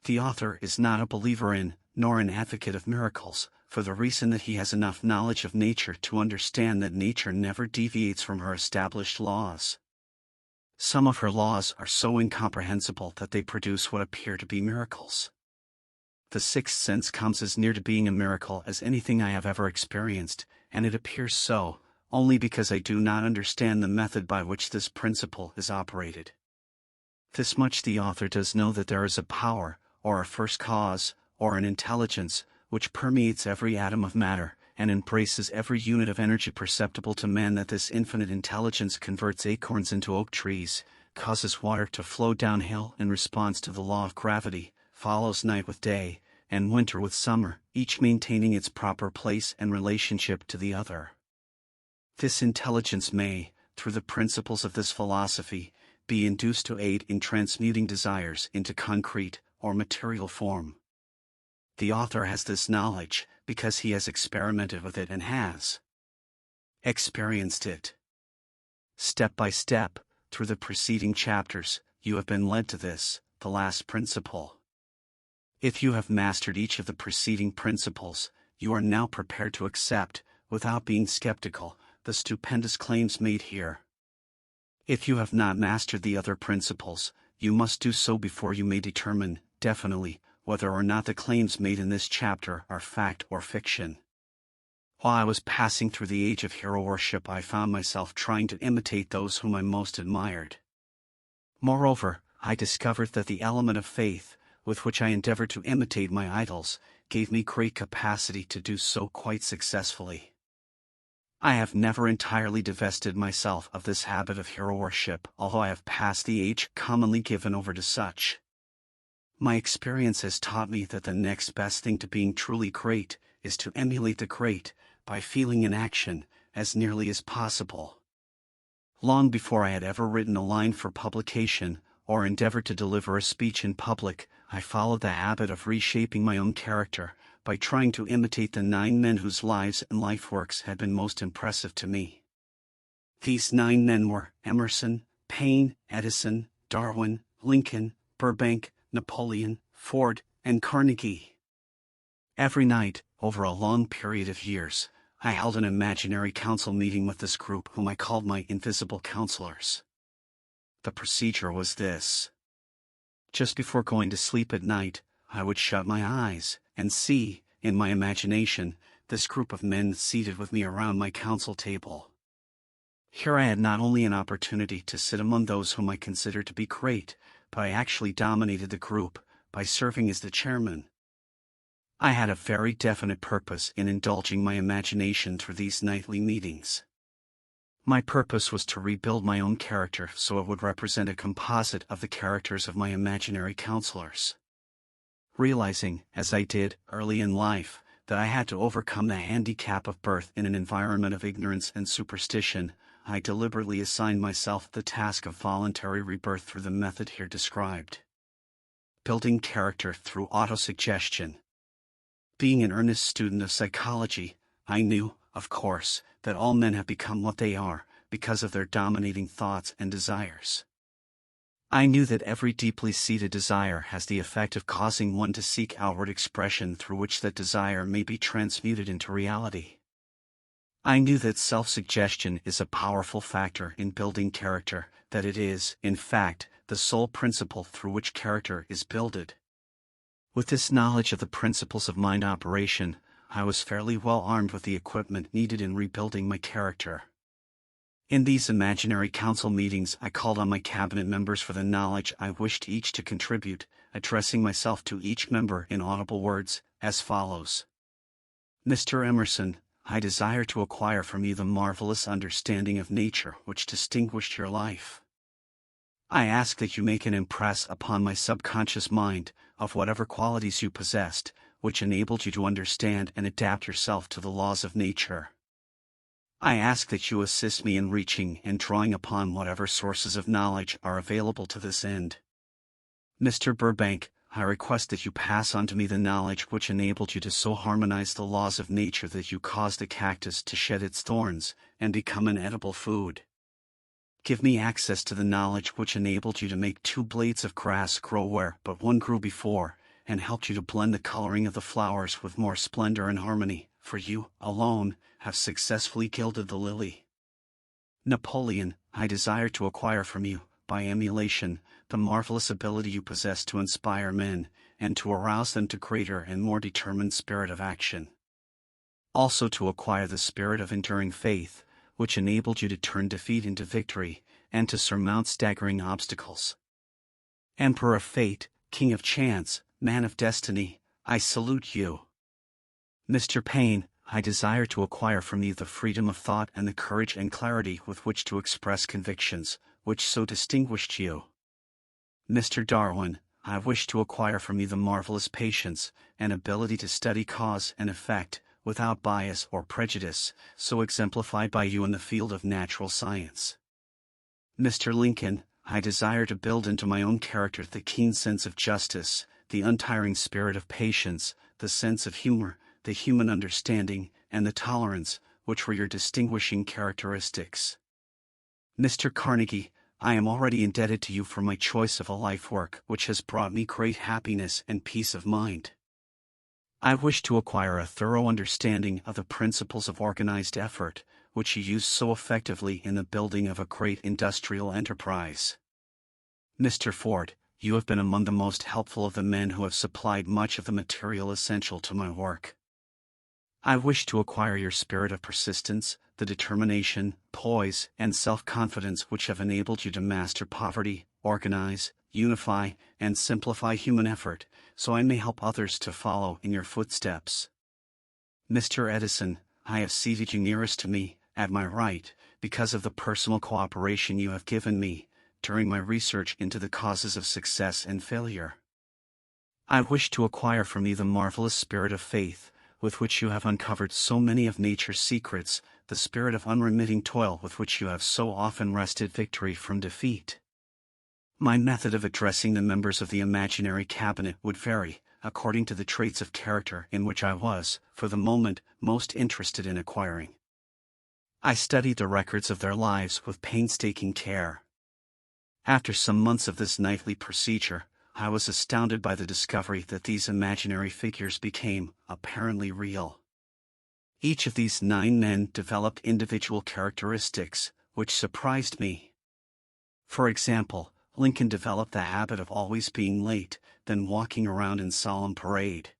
The author is not a believer in, nor an advocate of miracles, for the reason that he has enough knowledge of nature to understand that nature never deviates from her established laws. Some of her laws are so incomprehensible that they produce what appear to be miracles. The sixth sense comes as near to being a miracle as anything I have ever experienced, and it appears so, only because I do not understand the method by which this principle is operated. This much the author does know, that there is a power, or a first cause, or an intelligence, which permeates every atom of matter, and embraces every unit of energy perceptible to man, that this infinite intelligence converts acorns into oak trees, causes water to flow downhill in response to the law of gravity, follows night with day, and winter with summer, each maintaining its proper place and relationship to the other. This intelligence may, through the principles of this philosophy, be induced to aid in transmuting desires into concrete or material form. The author has this knowledge because he has experimented with it and has experienced it. Step by step, through the preceding chapters, you have been led to this, the last principle. If you have mastered each of the preceding principles, you are now prepared to accept, without being skeptical, the stupendous claims made here. If you have not mastered the other principles, you must do so before you may determine, definitely, whether or not the claims made in this chapter are fact or fiction. While I was passing through the age of hero worship, I found myself trying to imitate those whom I most admired. Moreover, I discovered that the element of faith, with which I endeavored to imitate my idols, gave me great capacity to do so quite successfully. I have never entirely divested myself of this habit of hero worship, although I have passed the age commonly given over to such. My experience has taught me that the next best thing to being truly great is to emulate the great, by feeling in action, as nearly as possible. Long before I had ever written a line for publication, or endeavored to deliver a speech in public, I followed the habit of reshaping my own character, by trying to imitate the 9 men whose lives and life works had been most impressive to me. These 9 men were Emerson, Paine, Edison, Darwin, Lincoln, Burbank, Napoleon, Ford, and Carnegie. Every night, over a long period of years, I held an imaginary council meeting with this group whom I called my invisible counselors. The procedure was this. Just before going to sleep at night, I would shut my eyes and see, in my imagination, this group of men seated with me around my council table. Here I had not only an opportunity to sit among those whom I considered to be great, but I actually dominated the group by serving as the chairman. I had a very definite purpose in indulging my imagination through these nightly meetings. My purpose was to rebuild my own character so it would represent a composite of the characters of my imaginary counselors. Realizing, as I did early in life, that I had to overcome the handicap of birth in an environment of ignorance and superstition, I deliberately assigned myself the task of voluntary rebirth through the method here described. Building character through autosuggestion. Being an earnest student of psychology, I knew, of course, that all men have become what they are because of their dominating thoughts and desires. I knew that every deeply seated desire has the effect of causing one to seek outward expression through which that desire may be transmuted into reality. I knew that self-suggestion is a powerful factor in building character, that it is, in fact, the sole principle through which character is builded. With this knowledge of the principles of mind operation, I was fairly well armed with the equipment needed in rebuilding my character. In these imaginary council meetings, I called on my cabinet members for the knowledge I wished each to contribute, addressing myself to each member in audible words, as follows. Mr. Emerson, I desire to acquire from you the marvelous understanding of nature which distinguished your life. I ask that you make an impress upon my subconscious mind, of whatever qualities you possessed, which enabled you to understand and adapt yourself to the laws of nature. I ask that you assist me in reaching and drawing upon whatever sources of knowledge are available to this end. Mr. Burbank, I request that you pass on to me the knowledge which enabled you to so harmonize the laws of nature that you caused a cactus to shed its thorns and become an edible food. Give me access to the knowledge which enabled you to make 2 blades of grass grow where but one grew before, and helped you to blend the coloring of the flowers with more splendor and harmony, for you, alone, have successfully gilded the lily. Napoleon, I desire to acquire from you, by emulation, the marvelous ability you possess to inspire men, and to arouse them to greater and more determined spirit of action. Also to acquire the spirit of enduring faith, which enabled you to turn defeat into victory, and to surmount staggering obstacles. Emperor of Fate, King of Chance, Man of Destiny, I salute you. Mr. Paine, I desire to acquire from you the freedom of thought and the courage and clarity with which to express convictions, which so distinguished you. Mr. Darwin, I wish to acquire from you the marvelous patience and ability to study cause and effect, without bias or prejudice, so exemplified by you in the field of natural science. Mr. Lincoln, I desire to build into my own character the keen sense of justice, the untiring spirit of patience, the sense of humor, the human understanding, and the tolerance, which were your distinguishing characteristics. Mr. Carnegie, I am already indebted to you for my choice of a life work which has brought me great happiness and peace of mind. I wish to acquire a thorough understanding of the principles of organized effort, which he used so effectively in the building of a great industrial enterprise. Mr. Ford, you have been among the most helpful of the men who have supplied much of the material essential to my work. I wish to acquire your spirit of persistence, the determination, poise, and self-confidence which have enabled you to master poverty, organize, unify, and simplify human effort, so I may help others to follow in your footsteps. Mr. Edison, I have seated you nearest to me, at my right, because of the personal cooperation you have given me during my research into the causes of success and failure. I wish to acquire from you the marvelous spirit of faith, with which you have uncovered so many of nature's secrets, the spirit of unremitting toil with which you have so often wrested victory from defeat. My method of addressing the members of the imaginary cabinet would vary, according to the traits of character in which I was, for the moment, most interested in acquiring. I studied the records of their lives with painstaking care. After some months of this nightly procedure, I was astounded by the discovery that these imaginary figures became apparently real. Each of these 9 men developed individual characteristics, which surprised me. For example, Lincoln developed the habit of always being late, then walking around in solemn parade.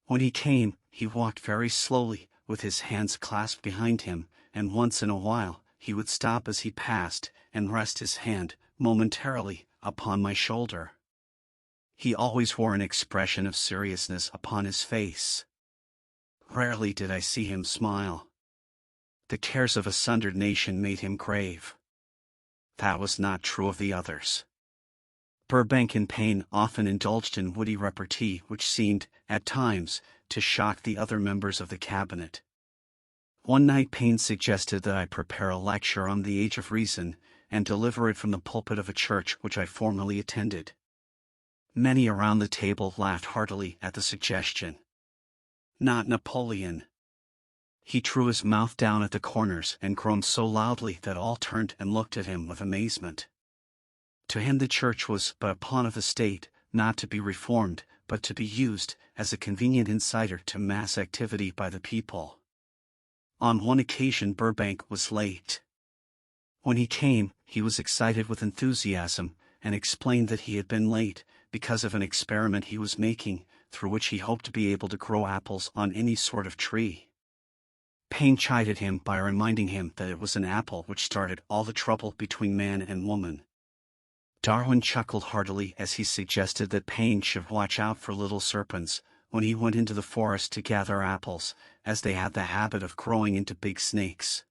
When he came, he walked very slowly, with his hands clasped behind him, and once in a while, he would stop as he passed, and rest his hand, momentarily, upon my shoulder. He always wore an expression of seriousness upon his face. Rarely did I see him smile. The cares of a sundered nation made him grave. That was not true of the others. Burbank and Paine often indulged in witty repartee which seemed, at times, to shock the other members of the cabinet. One night Paine suggested that I prepare a lecture on the Age of Reason, and deliver it from the pulpit of a church which I formerly attended. Many around the table laughed heartily at the suggestion. Not Napoleon. He drew his mouth down at the corners and groaned so loudly that all turned and looked at him with amazement. To him the church was but a pawn of the state, not to be reformed, but to be used as a convenient inciter to mass activity by the people. On one occasion Burbank was late. When he came, he was excited with enthusiasm, and explained that he had been late because of an experiment he was making, through which he hoped to be able to grow apples on any sort of tree. Paine chided him by reminding him that it was an apple which started all the trouble between man and woman. Darwin chuckled heartily as he suggested that Paine should watch out for little serpents when he went into the forest to gather apples, as they had the habit of growing into big snakes.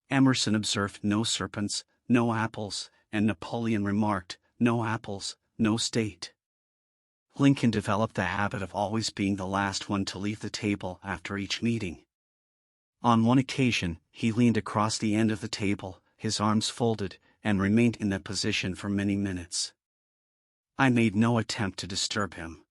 Emerson observed no serpents, no apples, and Napoleon remarked, no apples, no state. Lincoln developed the habit of always being the last one to leave the table after each meeting. On one occasion, he leaned across the end of the table, his arms folded, and remained in that position for many minutes. I made no attempt to disturb him.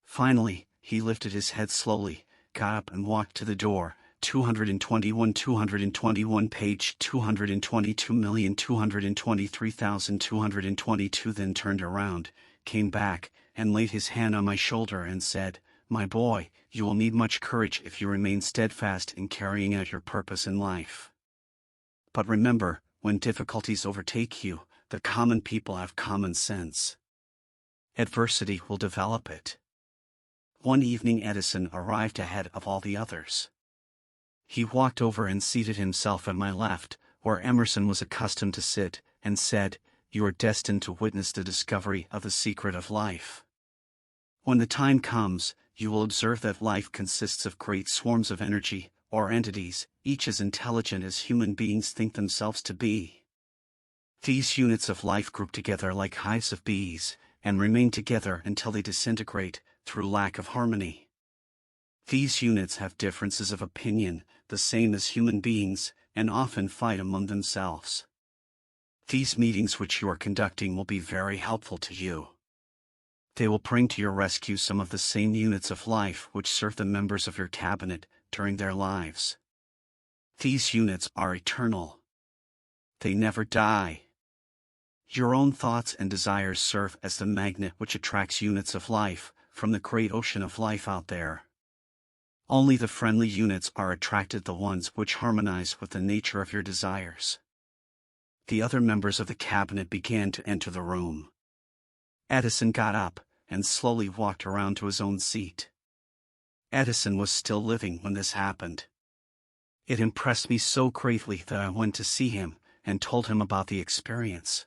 Finally, he lifted his head slowly, got up and walked to the door, 221 page 222,223,222, then turned around, came back, and laid his hand on my shoulder and said, "My boy, you will need much courage if you remain steadfast in carrying out your purpose in life. But remember, when difficulties overtake you, the common people have common sense. Adversity will develop it." One evening Edison arrived ahead of all the others. He walked over and seated himself at my left, where Emerson was accustomed to sit, and said, "You are destined to witness the discovery of the secret of life. When the time comes, you will observe that life consists of great swarms of energy, or entities, each as intelligent as human beings think themselves to be. These units of life group together like hives of bees, and remain together until they disintegrate, through lack of harmony. These units have differences of opinion, the same as human beings, and often fight among themselves. These meetings which you are conducting will be very helpful to you. They will bring to your rescue some of the same units of life which serve the members of your cabinet during their lives. These units are eternal. They never die. Your own thoughts and desires serve as the magnet which attracts units of life from the great ocean of life out there. Only the friendly units are attracted, the ones which harmonize with the nature of your desires. The other members of the cabinet began to enter the room. Edison got up and slowly walked around to his own seat. Edison was still living when this happened. It impressed me so greatly that I went to see him and told him about the experience.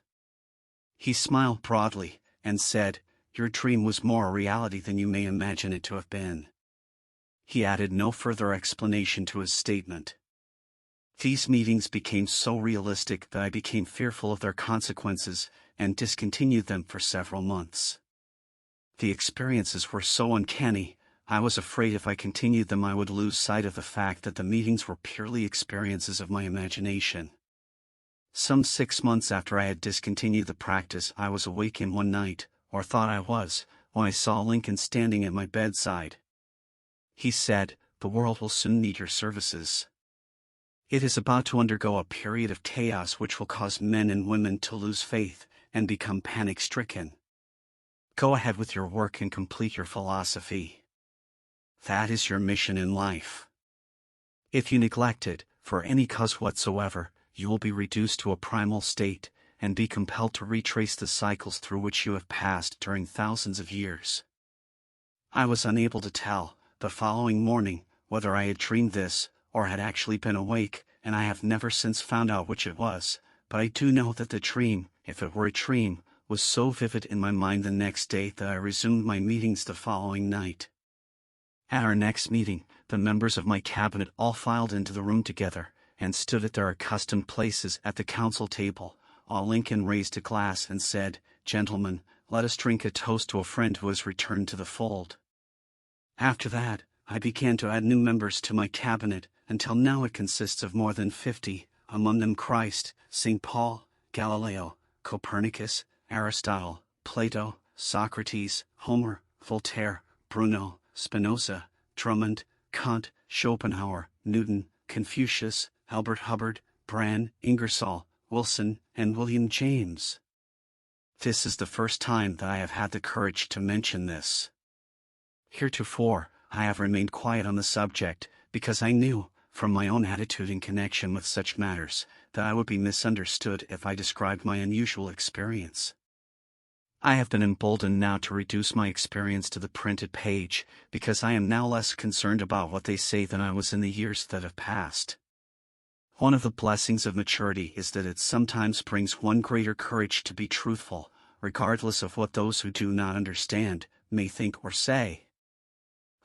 He smiled broadly and said, "Your dream was more a reality than you may imagine it to have been." He added no further explanation to his statement. These meetings became so realistic that I became fearful of their consequences and discontinued them for several months. The experiences were so uncanny, I was afraid if I continued them I would lose sight of the fact that the meetings were purely experiences of my imagination. Some 6 months after I had discontinued the practice, I was awakened one night, or thought I was, when I saw Lincoln standing at my bedside. He said, "The world will soon need your services. It is about to undergo a period of chaos which will cause men and women to lose faith and become panic-stricken. Go ahead with your work and complete your philosophy. That is your mission in life. If you neglect it, for any cause whatsoever, you will be reduced to a primal state, and be compelled to retrace the cycles through which you have passed during thousands of years." I was unable to tell, the following morning, whether I had dreamed this, or had actually been awake, and I have never since found out which it was, but I do know that the dream, if it were a dream, was so vivid in my mind the next day that I resumed my meetings the following night. At our next meeting, the members of my cabinet all filed into the room together, and stood at their accustomed places at the council table, while Lincoln raised a glass and said, "Gentlemen, let us drink a toast to a friend who has returned to the fold." After that, I began to add new members to my cabinet, until now it consists of more than 50, among them Christ, St. Paul, Galileo, Copernicus, Aristotle, Plato, Socrates, Homer, Voltaire, Bruno, Spinoza, Drummond, Kant, Schopenhauer, Newton, Confucius, Albert Hubbard, Brand, Ingersoll, Wilson, and William James. This is the first time that I have had the courage to mention this. Heretofore, I have remained quiet on the subject, because I knew, from my own attitude in connection with such matters, that I would be misunderstood if I described my unusual experience. I have been emboldened now to reduce my experience to the printed page, because I am now less concerned about what they say than I was in the years that have passed. One of the blessings of maturity is that it sometimes brings one greater courage to be truthful, regardless of what those who do not understand may think or say.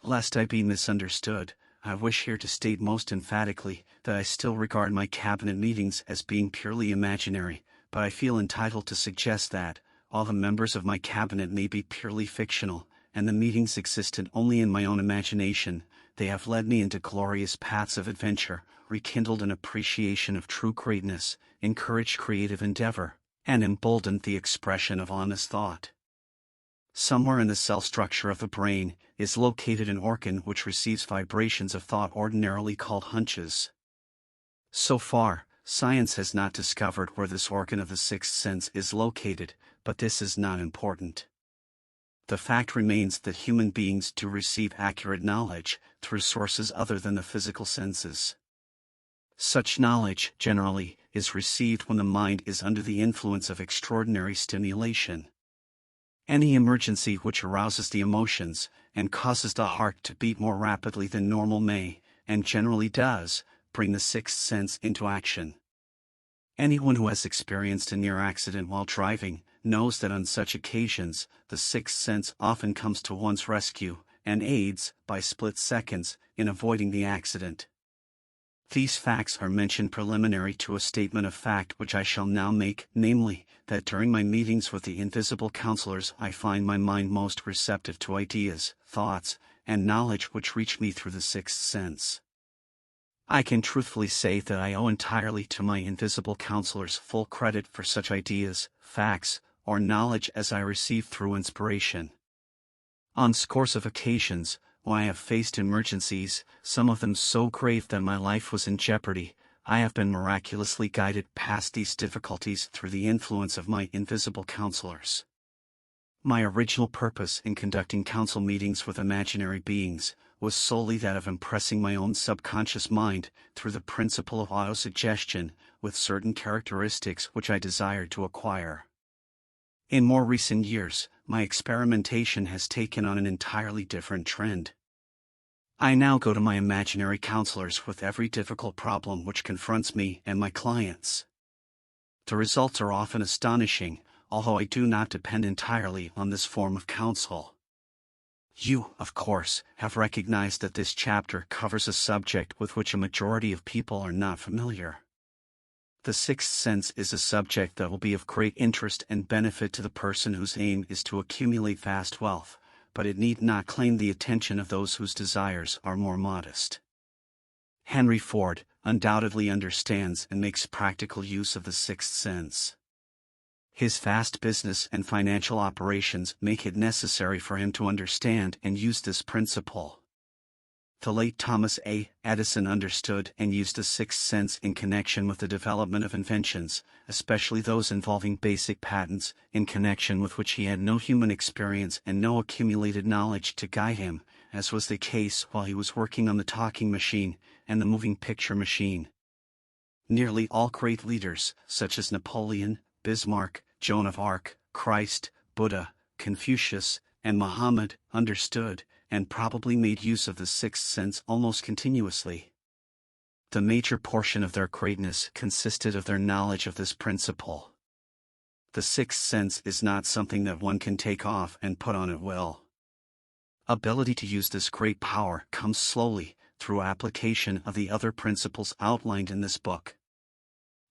Lest I be misunderstood, I wish here to state most emphatically that I still regard my cabinet meetings as being purely imaginary, but I feel entitled to suggest that, while the members of my cabinet may be purely fictional, and the meetings existed only in my own imagination, they have led me into glorious paths of adventure, rekindled an appreciation of true greatness, encouraged creative endeavor, and emboldened the expression of honest thought. Somewhere in the cell structure of the brain is located an organ which receives vibrations of thought ordinarily called hunches. So far, science has not discovered where this organ of the sixth sense is located, but this is not important. The fact remains that human beings do receive accurate knowledge through sources other than the physical senses. Such knowledge, generally, is received when the mind is under the influence of extraordinary stimulation. Any emergency which arouses the emotions and causes the heart to beat more rapidly than normal may, and generally does, bring the sixth sense into action. Anyone who has experienced a near accident while driving knows that on such occasions, the sixth sense often comes to one's rescue and aids, by split seconds, in avoiding the accident. These facts are mentioned preliminary to a statement of fact which I shall now make, namely, that during my meetings with the invisible counselors I find my mind most receptive to ideas, thoughts, and knowledge which reach me through the sixth sense. I can truthfully say that I owe entirely to my invisible counselors full credit for such ideas, facts, or knowledge as I receive through inspiration. On scores of occasions, when I have faced emergencies, some of them so grave that my life was in jeopardy, I have been miraculously guided past these difficulties through the influence of my invisible counselors. My original purpose in conducting council meetings with imaginary beings was solely that of impressing my own subconscious mind through the principle of autosuggestion with certain characteristics which I desired to acquire. In more recent years, my experimentation has taken on an entirely different trend. I now go to my imaginary counselors with every difficult problem which confronts me and my clients. The results are often astonishing, although I do not depend entirely on this form of counsel. You, of course, have recognized that this chapter covers a subject with which a majority of people are not familiar. The sixth sense is a subject that will be of great interest and benefit to the person whose aim is to accumulate vast wealth, but it need not claim the attention of those whose desires are more modest. Henry Ford undoubtedly understands and makes practical use of the sixth sense. His vast business and financial operations make it necessary for him to understand and use this principle. The late Thomas A. Edison understood and used the sixth sense in connection with the development of inventions, especially those involving basic patents, in connection with which he had no human experience and no accumulated knowledge to guide him, as was the case while he was working on the talking machine and the moving picture machine. Nearly all great leaders, such as Napoleon, Bismarck, Joan of Arc, Christ, Buddha, Confucius, and Muhammad, understood and probably made use of the sixth sense almost continuously. The major portion of their greatness consisted of their knowledge of this principle. The sixth sense is not something that one can take off and put on at will. Ability to use this great power comes slowly, through application of the other principles outlined in this book.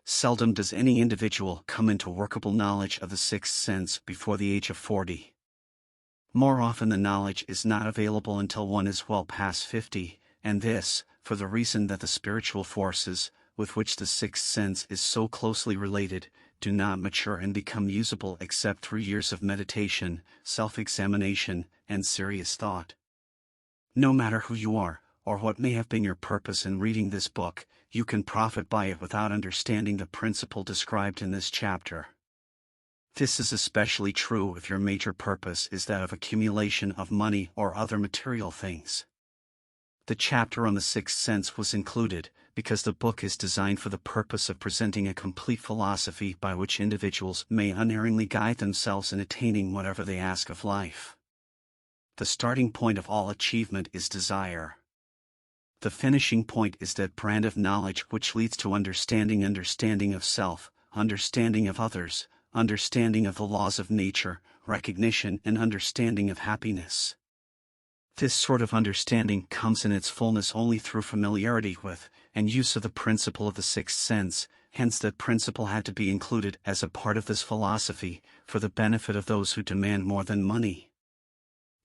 Seldom does any individual come into workable knowledge of the sixth sense before the age of 40. More often the knowledge is not available until one is well past 50, and this, for the reason that the spiritual forces, with which the sixth sense is so closely related, do not mature and become usable except through years of meditation, self-examination, and serious thought. No matter who you are, or what may have been your purpose in reading this book, you can profit by it without understanding the principle described in this chapter. This is especially true if your major purpose is that of accumulation of money or other material things. The chapter on the sixth sense was included because the book is designed for the purpose of presenting a complete philosophy by which individuals may unerringly guide themselves in attaining whatever they ask of life. The starting point of all achievement is desire. The finishing point is that brand of knowledge which leads to understanding of self, understanding of others, understanding of the laws of nature, recognition and understanding of happiness. This sort of understanding comes in its fullness only through familiarity with, and use of the principle of the sixth sense, hence that principle had to be included as a part of this philosophy, for the benefit of those who demand more than money.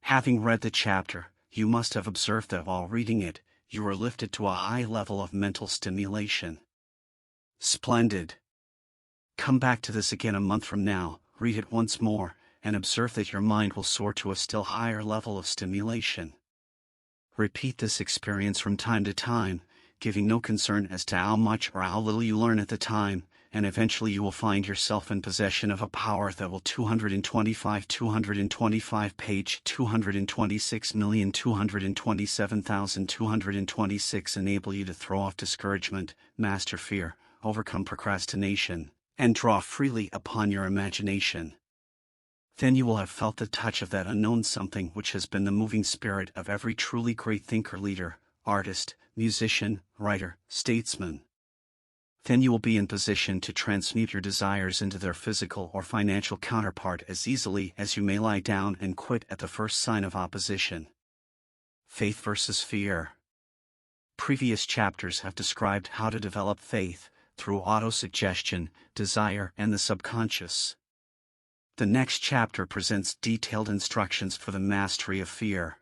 Having read the chapter, you must have observed that while reading it, you were lifted to a high level of mental stimulation. Splendid! Come back to this again a month from now, read it once more, and observe that your mind will soar to a still higher level of stimulation. Repeat this experience from time to time, giving no concern as to how much or how little you learn at the time, and eventually you will find yourself in possession of a power that will 225 page 226,227,226 enable you to throw off discouragement, master fear, overcome procrastination, and draw freely upon your imagination. Then you will have felt the touch of that unknown something which has been the moving spirit of every truly great thinker, leader, artist, musician, writer, statesman. Then you will be in position to transmute your desires into their physical or financial counterpart as easily as you may lie down and quit at the first sign of opposition. Faith versus fear. Previous chapters have described how to develop faith through autosuggestion, desire, and the subconscious. The next chapter presents detailed instructions for the mastery of fear.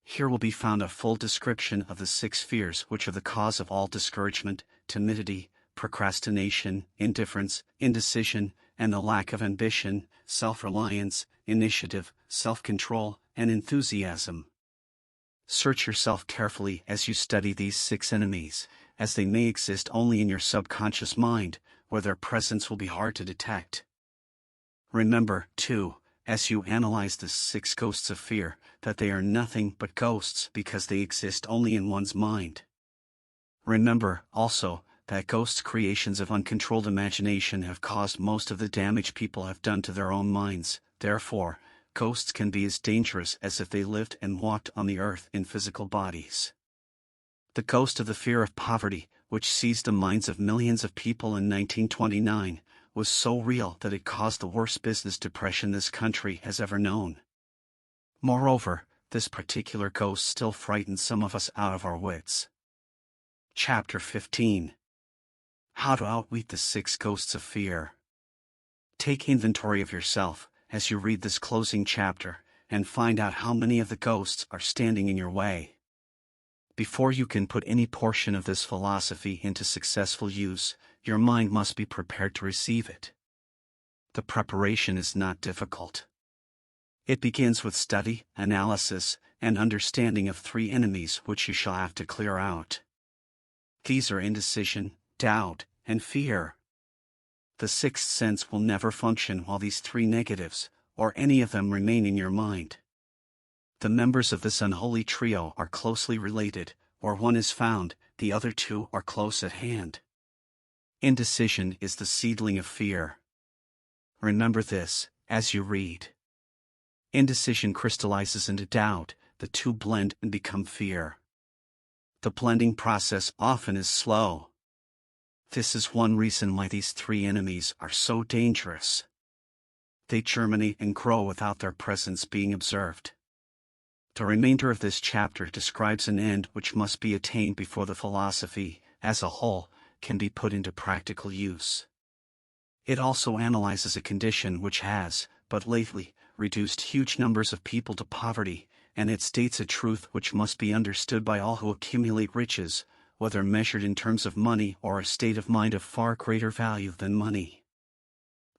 Here will be found a full description of the 6 fears which are the cause of all discouragement, timidity, procrastination, indifference, indecision, and the lack of ambition, self-reliance, initiative, self-control, and enthusiasm. Search yourself carefully as you study these 6 enemies, as they may exist only in your subconscious mind, where their presence will be hard to detect. Remember, too, as you analyze the 6 ghosts of fear, that they are nothing but ghosts because they exist only in one's mind. Remember, also, that ghosts' creations of uncontrolled imagination have caused most of the damage people have done to their own minds. Therefore, ghosts can be as dangerous as if they lived and walked on the earth in physical bodies. The ghost of the fear of poverty, which seized the minds of millions of people in 1929, was so real that it caused the worst business depression this country has ever known. Moreover, this particular ghost still frightens some of us out of our wits. Chapter 15. How to outwit the 6 ghosts of fear. Take inventory of yourself as you read this closing chapter, and find out how many of the ghosts are standing in your way. Before you can put any portion of this philosophy into successful use, your mind must be prepared to receive it. The preparation is not difficult. It begins with study, analysis, and understanding of 3 enemies which you shall have to clear out. These are indecision, doubt, and fear. The 6th sense will never function while these 3 negatives, or any of them, remain in your mind. The members of this unholy trio are closely related, or one is found, the other 2 are close at hand. Indecision is the seedling of fear. Remember this, as you read. Indecision crystallizes into doubt, the 2 blend and become fear. The blending process often is slow. This is one reason why these 3 enemies are so dangerous. They germinate and grow without their presence being observed. The remainder of this chapter describes an end which must be attained before the philosophy, as a whole, can be put into practical use. It also analyzes a condition which has, but lately, reduced huge numbers of people to poverty, and it states a truth which must be understood by all who accumulate riches, whether measured in terms of money or a state of mind of far greater value than money.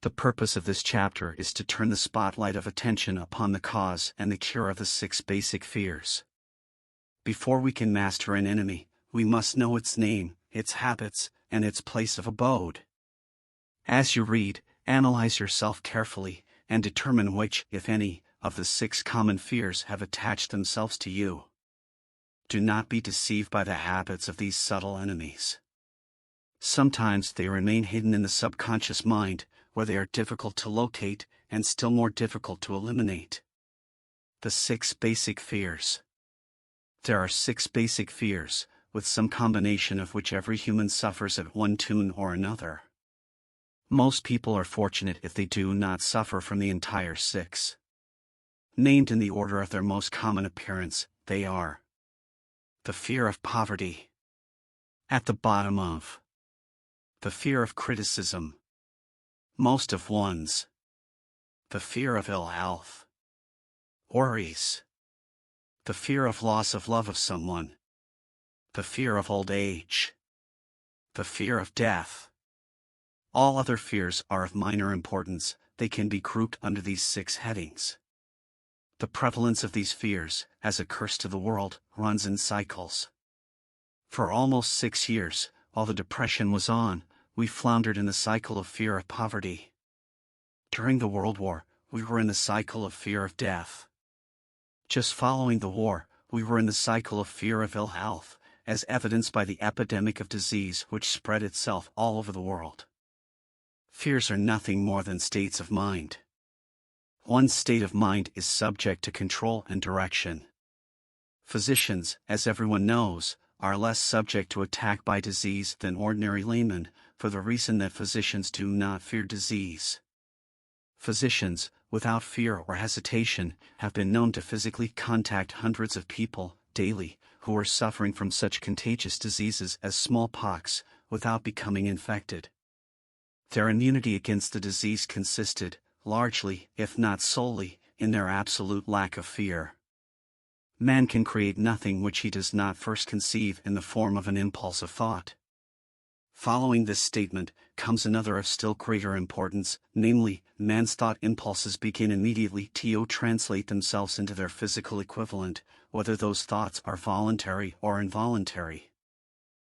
The purpose of this chapter is to turn the spotlight of attention upon the cause and the cure of the 6 basic fears. Before we can master an enemy, we must know its name, its habits, and its place of abode. As you read, analyze yourself carefully, and determine which, if any, of the 6 common fears have attached themselves to you. Do not be deceived by the habits of these subtle enemies. Sometimes they remain hidden in the subconscious mind, where they are difficult to locate, and still more difficult to eliminate. The 6 basic fears. There are 6 basic fears, with some combination of which every human suffers at one tune or another. Most people are fortunate if they do not suffer from the entire 6. Named in the order of their most common appearance, they are: the fear of poverty. At the bottom of. The fear of criticism. Most of one's. The fear of ill health. Worries. The fear of loss of love of someone. The fear of old age. The fear of death. All other fears are of minor importance. They can be grouped under these 6 headings. The prevalence of these fears, as a curse to the world, runs in cycles. For almost 6 years, while the Depression was on, we floundered in the cycle of fear of poverty. During the World War, we were in the cycle of fear of death. Just following the war, we were in the cycle of fear of ill health, as evidenced by the epidemic of disease which spread itself all over the world. Fears are nothing more than states of mind. One's state of mind is subject to control and direction. Physicians, as everyone knows, are less subject to attack by disease than ordinary laymen, for the reason that physicians do not fear disease. Physicians, without fear or hesitation, have been known to physically contact hundreds of people, daily, who are suffering from such contagious diseases as smallpox, without becoming infected. Their immunity against the disease consisted, largely, if not solely, in their absolute lack of fear. Man can create nothing which he does not first conceive in the form of an impulse of thought. Following this statement, comes another of still greater importance, namely, man's thought impulses begin immediately to translate themselves into their physical equivalent, whether those thoughts are voluntary or involuntary.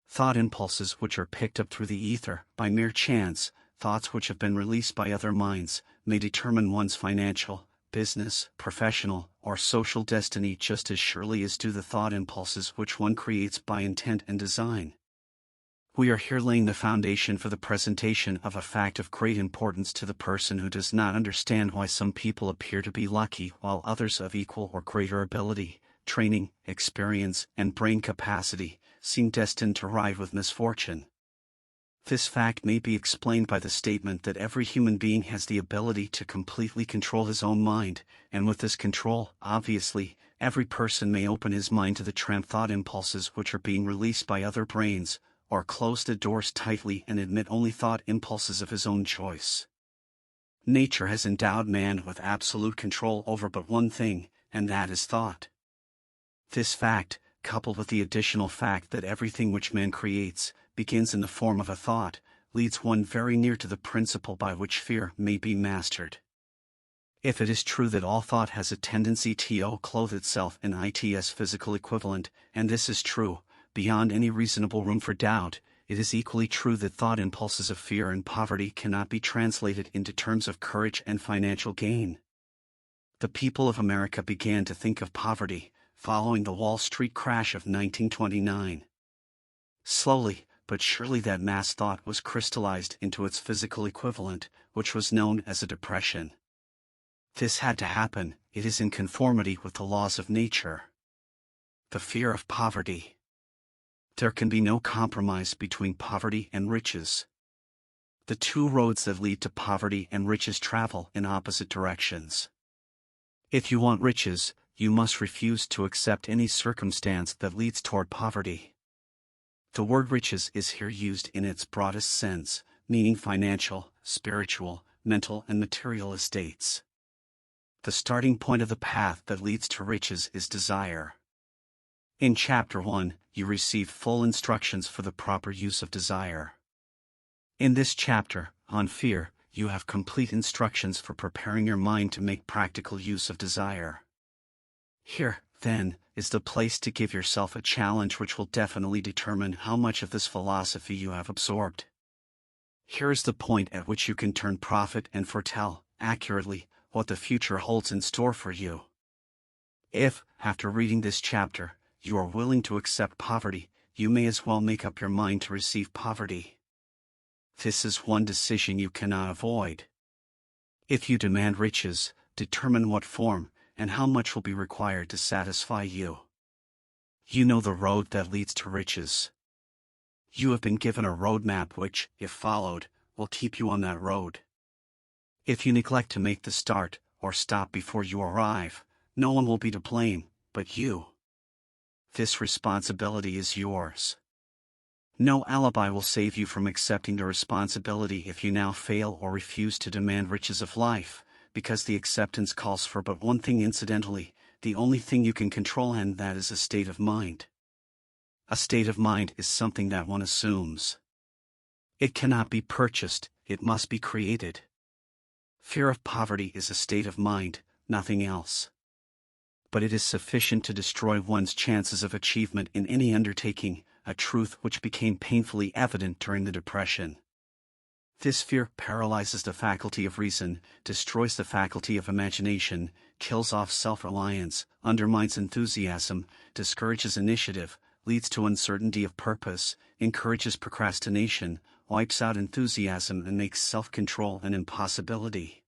Thought impulses which are picked up through the ether, by mere chance, thoughts which have been released by other minds, may determine one's financial, business, professional, or social destiny just as surely as do the thought impulses which one creates by intent and design. We are here laying the foundation for the presentation of a fact of great importance to the person who does not understand why some people appear to be lucky while others of equal or greater ability, training, experience, and brain capacity seem destined to ride with misfortune. This fact may be explained by the statement that every human being has the ability to completely control his own mind, and with this control, obviously, every person may open his mind to the thought impulses which are being released by other brains, or close the doors tightly and admit only thought impulses of his own choice. Nature has endowed man with absolute control over but one thing, and that is thought. This fact, coupled with the additional fact that everything which man creates begins in the form of a thought, leads one very near to the principle by which fear may be mastered. If it is true that all thought has a tendency to clothe itself in its physical equivalent, and this is true, beyond any reasonable room for doubt, it is equally true that thought impulses of fear and poverty cannot be translated into terms of courage and financial gain. The people of America began to think of poverty following the Wall Street crash of 1929. Slowly, but surely that mass thought was crystallized into its physical equivalent, which was known as a depression. This had to happen, it is in conformity with the laws of nature. The fear of poverty. There can be no compromise between poverty and riches. The two roads that lead to poverty and riches travel in opposite directions. If you want riches, you must refuse to accept any circumstance that leads toward poverty. The word riches is here used in its broadest sense, meaning financial, spiritual, mental, and material estates. The starting point of the path that leads to riches is desire. In Chapter 1, you receive full instructions for the proper use of desire. In this chapter, on fear, you have complete instructions for preparing your mind to make practical use of desire. Here, then, is the place to give yourself a challenge which will definitely determine how much of this philosophy you have absorbed. Here is the point at which you can turn prophet and foretell, accurately, what the future holds in store for you. If, after reading this chapter, you are willing to accept poverty, you may as well make up your mind to receive poverty. This is one decision you cannot avoid. If you demand riches, determine what form, and how much will be required to satisfy you. You know the road that leads to riches. You have been given a roadmap which, if followed, will keep you on that road. If you neglect to make the start, or stop before you arrive, no one will be to blame, but you. This responsibility is yours. No alibi will save you from accepting the responsibility if you now fail or refuse to demand riches of life, because the acceptance calls for but one thing incidentally, the only thing you can control, and that is a state of mind. A state of mind is something that one assumes. It cannot be purchased, it must be created. Fear of poverty is a state of mind, nothing else. But it is sufficient to destroy one's chances of achievement in any undertaking, a truth which became painfully evident during the Depression. This fear paralyzes the faculty of reason, destroys the faculty of imagination, kills off self-reliance, undermines enthusiasm, discourages initiative, leads to uncertainty of purpose, encourages procrastination, wipes out enthusiasm, and makes self-control an impossibility.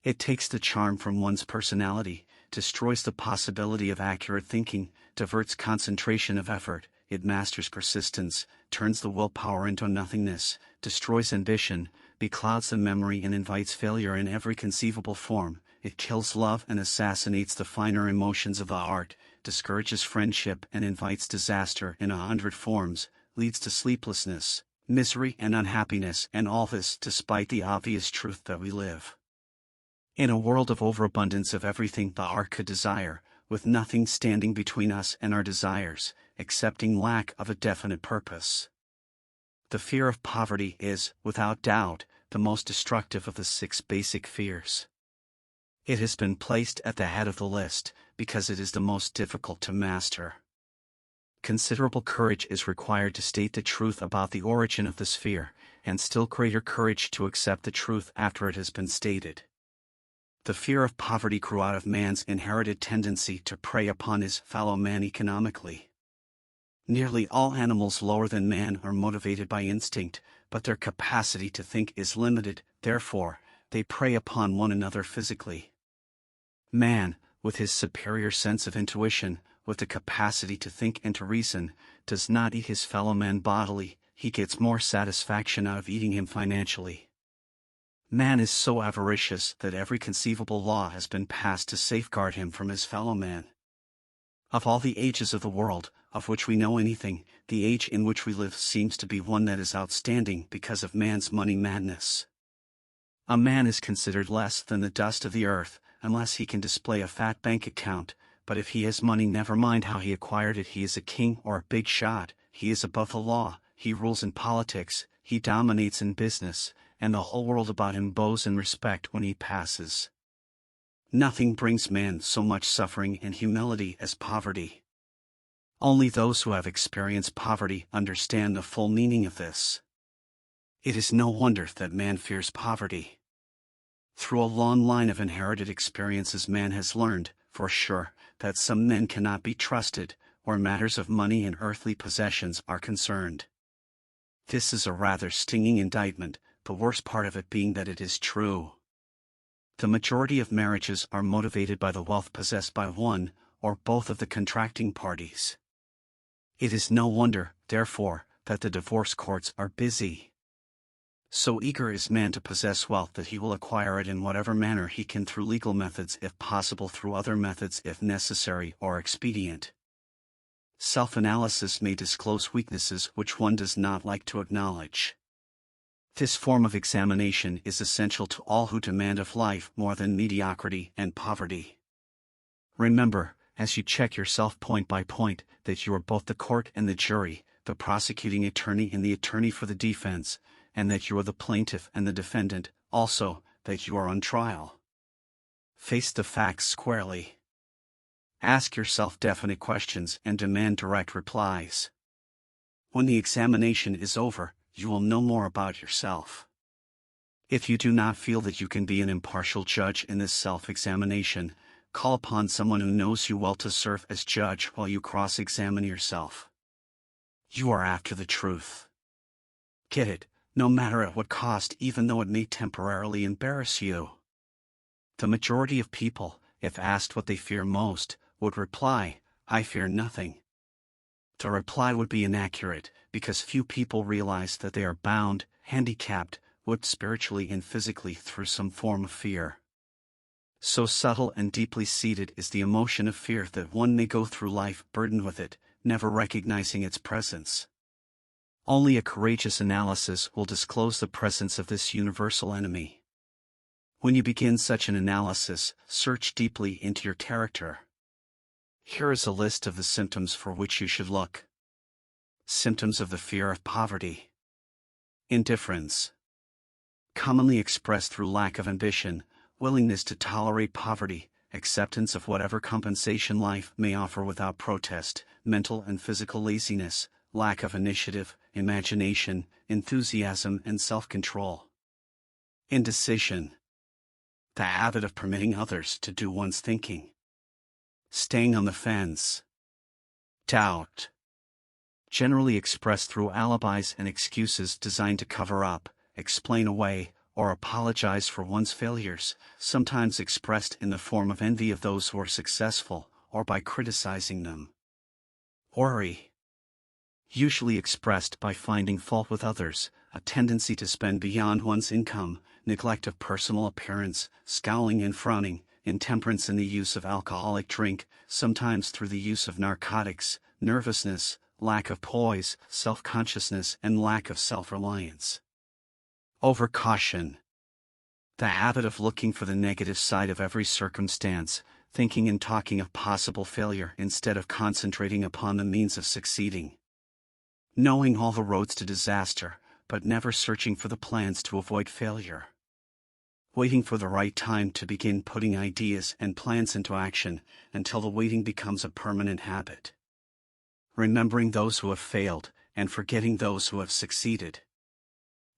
It takes the charm from one's personality, destroys the possibility of accurate thinking, diverts concentration of effort, it masters persistence, turns the willpower into nothingness, destroys ambition, beclouds the memory, and invites failure in every conceivable form. It kills love and assassinates the finer emotions of the heart, discourages friendship and invites disaster in 100 forms, leads to sleeplessness, misery, and unhappiness, and all this despite the obvious truth that we live in a world of overabundance of everything the heart could desire, with nothing standing between us and our desires, excepting lack of a definite purpose. The fear of poverty is, without doubt, the most destructive of the 6 basic fears. It has been placed at the head of the list, because it is the most difficult to master. Considerable courage is required to state the truth about the origin of this fear, and still greater courage to accept the truth after it has been stated. The fear of poverty grew out of man's inherited tendency to prey upon his fellow man economically. Nearly all animals lower than man are motivated by instinct, but their capacity to think is limited, therefore, they prey upon one another physically. Man, with his superior sense of intuition, with the capacity to think and to reason, does not eat his fellow man bodily, he gets more satisfaction out of eating him financially. Man is so avaricious that every conceivable law has been passed to safeguard him from his fellow man. Of all the ages of the world, of which we know anything, the age in which we live seems to be one that is outstanding because of man's money madness. A man is considered less than the dust of the earth, unless he can display a fat bank account, but if he has money, never mind how he acquired it, he is a king or a big shot, he is above the law, he rules in politics, he dominates in business, and the whole world about him bows in respect when he passes. Nothing brings man so much suffering and humility as poverty. Only those who have experienced poverty understand the full meaning of this. It is no wonder that man fears poverty. Through a long line of inherited experiences, man has learned, for sure, that some men cannot be trusted, where matters of money and earthly possessions are concerned. This is a rather stinging indictment, the worst part of it being that it is true. The majority of marriages are motivated by the wealth possessed by one, or both of the contracting parties. It is no wonder, therefore, that the divorce courts are busy. So eager is man to possess wealth that he will acquire it in whatever manner he can, through legal methods if possible, through other methods if necessary or expedient. Self-analysis may disclose weaknesses which one does not like to acknowledge. This form of examination is essential to all who demand of life more than mediocrity and poverty. Remember, as you check yourself point by point, that you are both the court and the jury, the prosecuting attorney and the attorney for the defense, and that you are the plaintiff and the defendant, also, that you are on trial. Face the facts squarely. Ask yourself definite questions and demand direct replies. When the examination is over, you will know more about yourself. If you do not feel that you can be an impartial judge in this self-examination, call upon someone who knows you well to serve as judge while you cross-examine yourself. You are after the truth. Get it, no matter at what cost, even though it may temporarily embarrass you. The majority of people, if asked what they fear most, would reply, "I fear nothing." The reply would be inaccurate, because few people realize that they are bound, handicapped, whipped spiritually and physically through some form of fear. So subtle and deeply seated is the emotion of fear that one may go through life burdened with it, never recognizing its presence. Only a courageous analysis will disclose the presence of this universal enemy. When you begin such an analysis, search deeply into your character. Here is a list of the symptoms for which you should look. Symptoms of the fear of poverty. Indifference. Commonly expressed through lack of ambition, willingness to tolerate poverty, acceptance of whatever compensation life may offer without protest, mental and physical laziness, lack of initiative, imagination, enthusiasm and self-control. Indecision. The habit of permitting others to do one's thinking. Staying on the fence. Doubt. Generally expressed through alibis and excuses designed to cover up, explain away, or apologize for one's failures, sometimes expressed in the form of envy of those who are successful, or by criticizing them. Worry. Usually expressed by finding fault with others, a tendency to spend beyond one's income, neglect of personal appearance, scowling and frowning, intemperance in the use of alcoholic drink, sometimes through the use of narcotics, nervousness, lack of poise, self-consciousness and lack of self-reliance. Overcaution. The habit of looking for the negative side of every circumstance, thinking and talking of possible failure instead of concentrating upon the means of succeeding. Knowing all the roads to disaster, but never searching for the plans to avoid failure. Waiting for the right time to begin putting ideas and plans into action, until the waiting becomes a permanent habit. Remembering those who have failed, and forgetting those who have succeeded.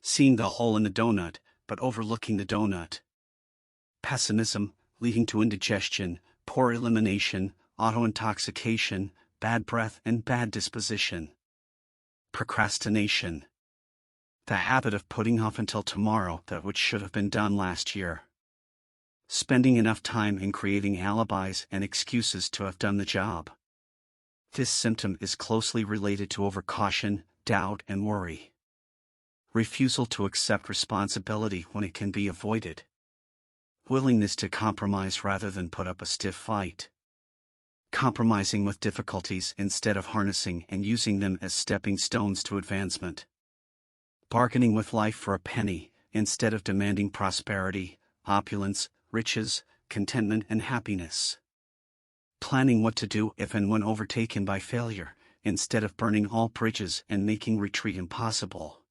Seeing the hole in the donut, but overlooking the donut. Pessimism, leading to indigestion, poor elimination, auto-intoxication, bad breath and bad disposition. Procrastination. The habit of putting off until tomorrow that which should have been done last year. Spending enough time in creating alibis and excuses to have done the job. This symptom is closely related to overcaution, doubt and worry. Refusal to accept responsibility when it can be avoided. Willingness to compromise rather than put up a stiff fight. Compromising with difficulties instead of harnessing and using them as stepping stones to advancement. Bargaining with life for a penny, instead of demanding prosperity, opulence, riches, contentment and happiness. Planning what to do if and when overtaken by failure, instead of burning all bridges and making retreat impossible.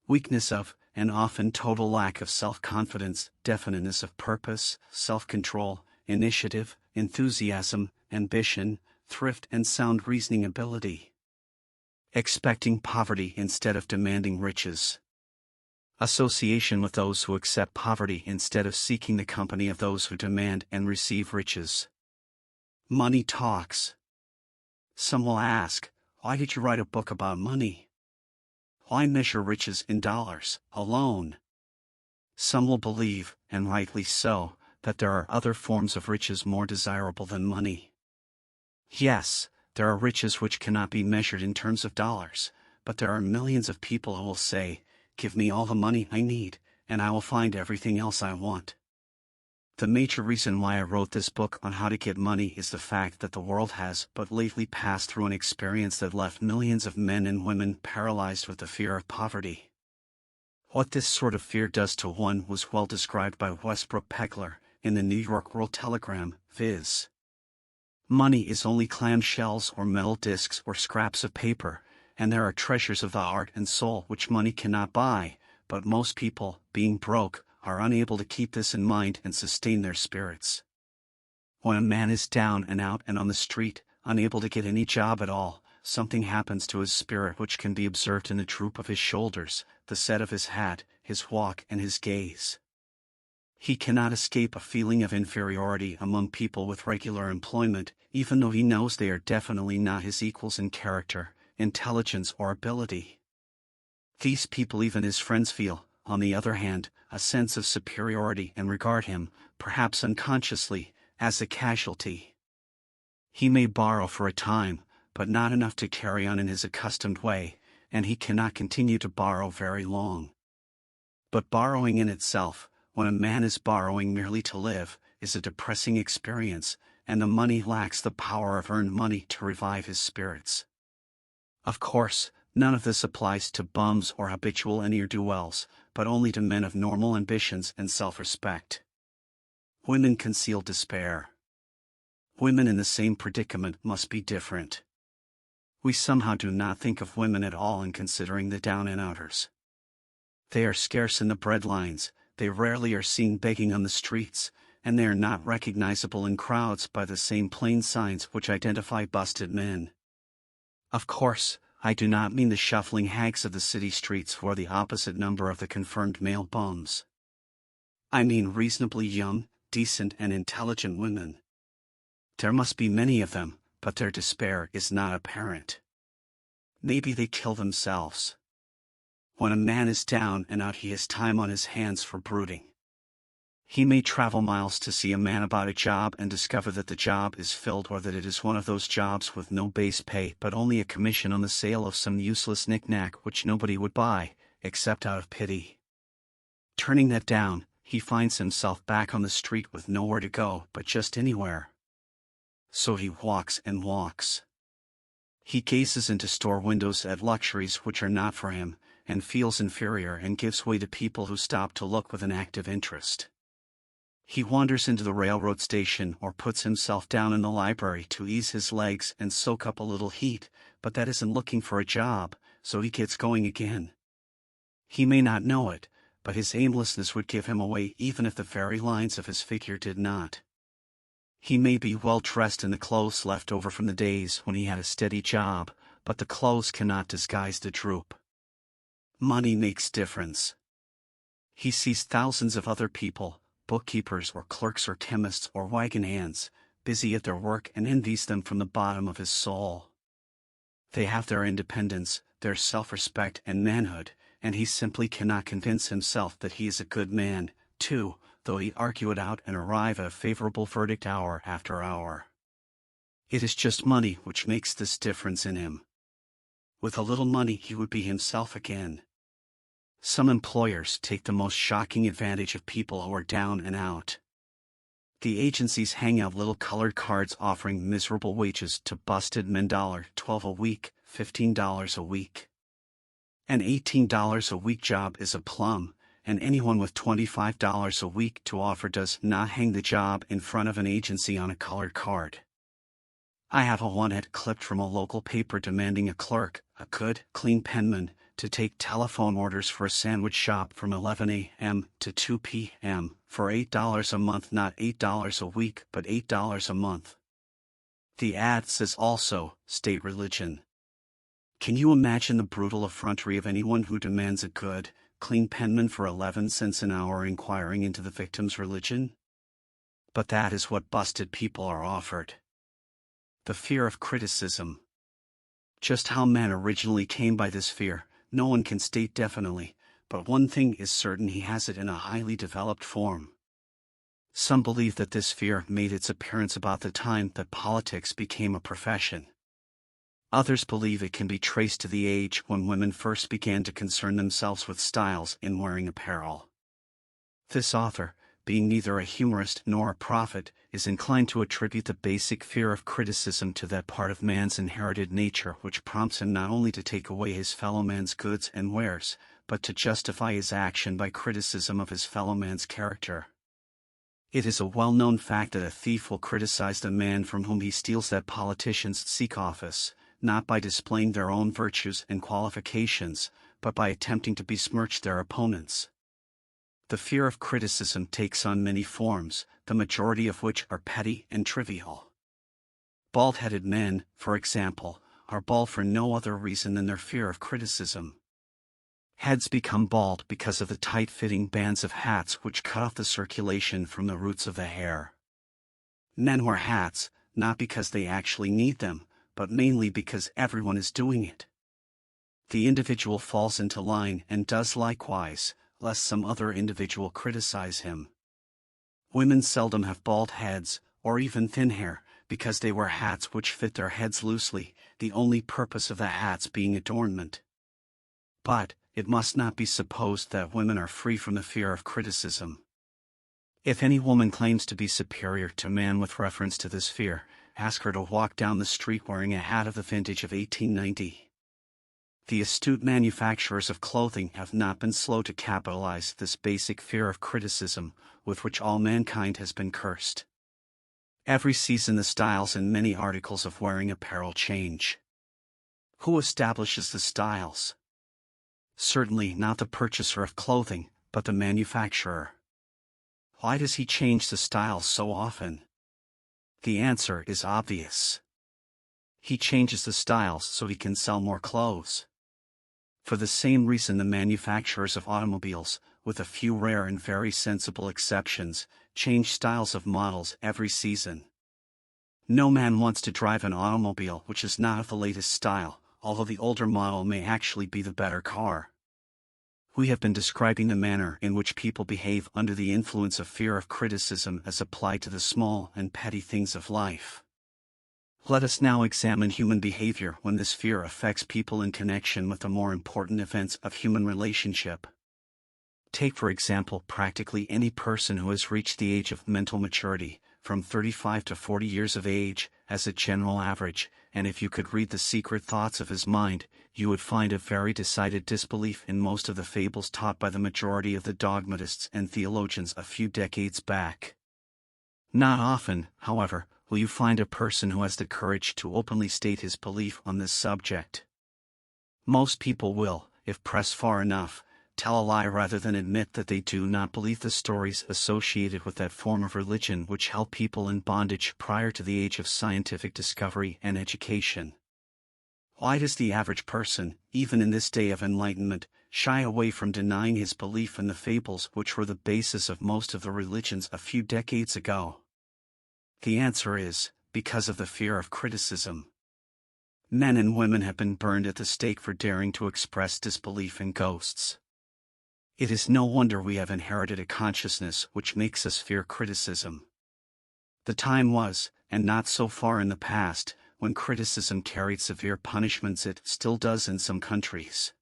Weakness of, and often total lack of self-confidence, definiteness of purpose, self-control, initiative, enthusiasm, ambition, thrift and sound reasoning ability. Expecting poverty instead of demanding riches. Association with those who accept poverty instead of seeking the company of those who demand and receive riches. Money talks. Some will ask, why did you write a book about money? Why measure riches in dollars alone? Some will believe, and rightly so, that there are other forms of riches more desirable than money. Yes, there are riches which cannot be measured in terms of dollars, but there are millions of people who will say, give me all the money I need, and I will find everything else I want. The major reason why I wrote this book on how to get money is the fact that the world has but lately passed through an experience that left millions of men and women paralyzed with the fear of poverty. What this sort of fear does to one was well described by Westbrook Pegler in the New York World Telegram, viz. Money is only clamshells or metal discs or scraps of paper, and there are treasures of the heart and soul which money cannot buy, but most people, being broke, are unable to keep this in mind and sustain their spirits. When a man is down and out and on the street, unable to get any job at all, something happens to his spirit which can be observed in the droop of his shoulders, the set of his hat, his walk and his gaze. He cannot escape a feeling of inferiority among people with regular employment, even though he knows they are definitely not his equals in character, intelligence or ability. These people, even his friends, feel, on the other hand, a sense of superiority and regard him, perhaps unconsciously, as a casualty. He may borrow for a time, but not enough to carry on in his accustomed way, and he cannot continue to borrow very long. But borrowing in itself, when a man is borrowing merely to live, is a depressing experience, and the money lacks the power of earned money to revive his spirits. Of course, none of this applies to bums or habitual ne'er-do-wells, but only to men of normal ambitions and self-respect. Women conceal despair. Women in the same predicament must be different. We somehow do not think of women at all in considering the down-and-outers. They are scarce in the breadlines, they rarely are seen begging on the streets, and they are not recognizable in crowds by the same plain signs which identify busted men. Of course, I do not mean the shuffling hags of the city streets who are the opposite number of the confirmed male bums. I mean reasonably young, decent and intelligent women. There must be many of them, but their despair is not apparent. Maybe they kill themselves. When a man is down and out, he has time on his hands for brooding. He may travel miles to see a man about a job and discover that the job is filled, or that it is one of those jobs with no base pay but only a commission on the sale of some useless knick-knack which nobody would buy, except out of pity. Turning that down, he finds himself back on the street with nowhere to go but just anywhere. So he walks and walks. He gazes into store windows at luxuries which are not for him, and feels inferior and gives way to people who stop to look with an active interest. He wanders into the railroad station or puts himself down in the library to ease his legs and soak up a little heat, but that isn't looking for a job, so he gets going again. He may not know it, but his aimlessness would give him away even if the very lines of his figure did not. He may be well dressed in the clothes left over from the days when he had a steady job, but the clothes cannot disguise the droop. Money makes difference. He sees thousands of other people, bookkeepers or clerks or chemists or wagon hands, busy at their work, and envies them from the bottom of his soul. They have their independence, their self-respect and manhood, and he simply cannot convince himself that he is a good man, too, though he argue it out and arrive at a favorable verdict hour after hour. It is just money which makes this difference in him. With a little money he would be himself again. Some employers take the most shocking advantage of people who are down and out. The agencies hang out little colored cards offering miserable wages to busted men. $12 a week, $15 a week. An $18 a week job is a plum, and anyone with $25 a week to offer does not hang the job in front of an agency on a colored card. I have a one-ad clipped from a local paper demanding a clerk, a good, clean penman, to take telephone orders for a sandwich shop from 11 a.m. to 2 p.m. for $8 a month, not $8 a week, but $8 a month. The ad says also, state religion. Can you imagine the brutal effrontery of anyone who demands a good, clean penman for 11 cents an hour inquiring into the victim's religion? But that is what busted people are offered. The fear of criticism. Just how man originally came by this fear, no one can state definitely, but one thing is certain: he has it in a highly developed form. Some believe that this fear made its appearance about the time that politics became a profession. Others believe it can be traced to the age when women first began to concern themselves with styles in wearing apparel. This author, being neither a humorist nor a prophet, is inclined to attribute the basic fear of criticism to that part of man's inherited nature which prompts him not only to take away his fellow man's goods and wares, but to justify his action by criticism of his fellow man's character. It is a well-known fact that a thief will criticize the man from whom he steals, that politicians seek office, not by displaying their own virtues and qualifications, but by attempting to besmirch their opponents. The fear of criticism takes on many forms, the majority of which are petty and trivial. Bald-headed men, for example, are bald for no other reason than their fear of criticism. Heads become bald because of the tight-fitting bands of hats which cut off the circulation from the roots of the hair. Men wear hats, not because they actually need them, but mainly because everyone is doing it. The individual falls into line and does likewise, lest some other individual criticize him. Women seldom have bald heads, or even thin hair, because they wear hats which fit their heads loosely, the only purpose of the hats being adornment. But it must not be supposed that women are free from the fear of criticism. If any woman claims to be superior to man with reference to this fear, ask her to walk down the street wearing a hat of the vintage of 1890. The astute manufacturers of clothing have not been slow to capitalize this basic fear of criticism, with which all mankind has been cursed. Every season the styles in many articles of wearing apparel change. Who establishes the styles? Certainly not the purchaser of clothing, but the manufacturer. Why does he change the styles so often? The answer is obvious. He changes the styles so he can sell more clothes. For the same reason the manufacturers of automobiles, with a few rare and very sensible exceptions, change styles of models every season. No man wants to drive an automobile which is not of the latest style, although the older model may actually be the better car. We have been describing the manner in which people behave under the influence of fear of criticism as applied to the small and petty things of life. Let us now examine human behavior when this fear affects people in connection with the more important events of human relationship. Take for example practically any person who has reached the age of mental maturity, from 35 to 40 years of age, as a general average, and if you could read the secret thoughts of his mind, you would find a very decided disbelief in most of the fables taught by the majority of the dogmatists and theologians a few decades back. Not often, however, will you find a person who has the courage to openly state his belief on this subject. Most people will, if pressed far enough, tell a lie rather than admit that they do not believe the stories associated with that form of religion which held people in bondage prior to the age of scientific discovery and education. Why does the average person, even in this day of enlightenment, shy away from denying his belief in the fables which were the basis of most of the religions a few decades ago? The answer is, because of the fear of criticism. Men and women have been burned at the stake for daring to express disbelief in ghosts. It is no wonder we have inherited a consciousness which makes us fear criticism. The time was, and not so far in the past, when criticism carried severe punishments. It still does in some countries.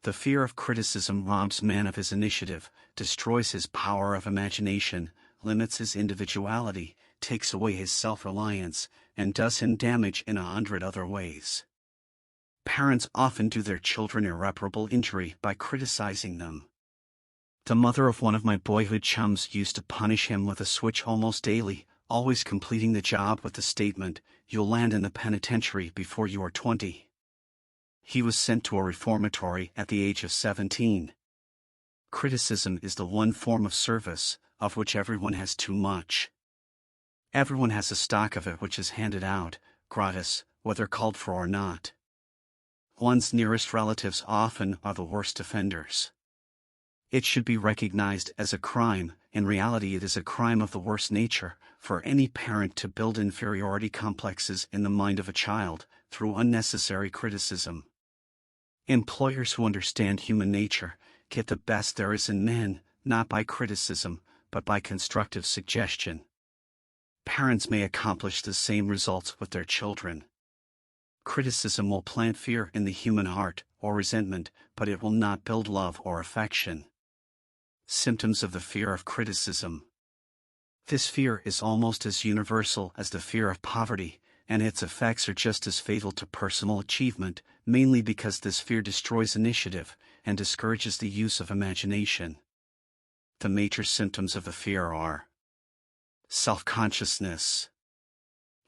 The fear of criticism robs man of his initiative, destroys his power of imagination, limits his individuality, takes away his self-reliance, and does him damage in 100 other ways. Parents often do their children irreparable injury by criticizing them. The mother of one of my boyhood chums used to punish him with a switch almost daily, always completing the job with the statement, "You'll land in the penitentiary before you are 20. He was sent to a reformatory at the age of 17. Criticism is the one form of service, of which everyone has too much. Everyone has a stock of it which is handed out, gratis, whether called for or not. One's nearest relatives often are the worst offenders. It should be recognized as a crime. In reality, it is a crime of the worst nature for any parent to build inferiority complexes in the mind of a child through unnecessary criticism. Employers who understand human nature get the best there is in men, not by criticism, but by constructive suggestion. Parents may accomplish the same results with their children. Criticism will plant fear in the human heart, or resentment, but it will not build love or affection. Symptoms of the fear of criticism. This fear is almost as universal as the fear of poverty, and its effects are just as fatal to personal achievement, mainly because this fear destroys initiative and discourages the use of imagination. The major symptoms of the fear are self-consciousness,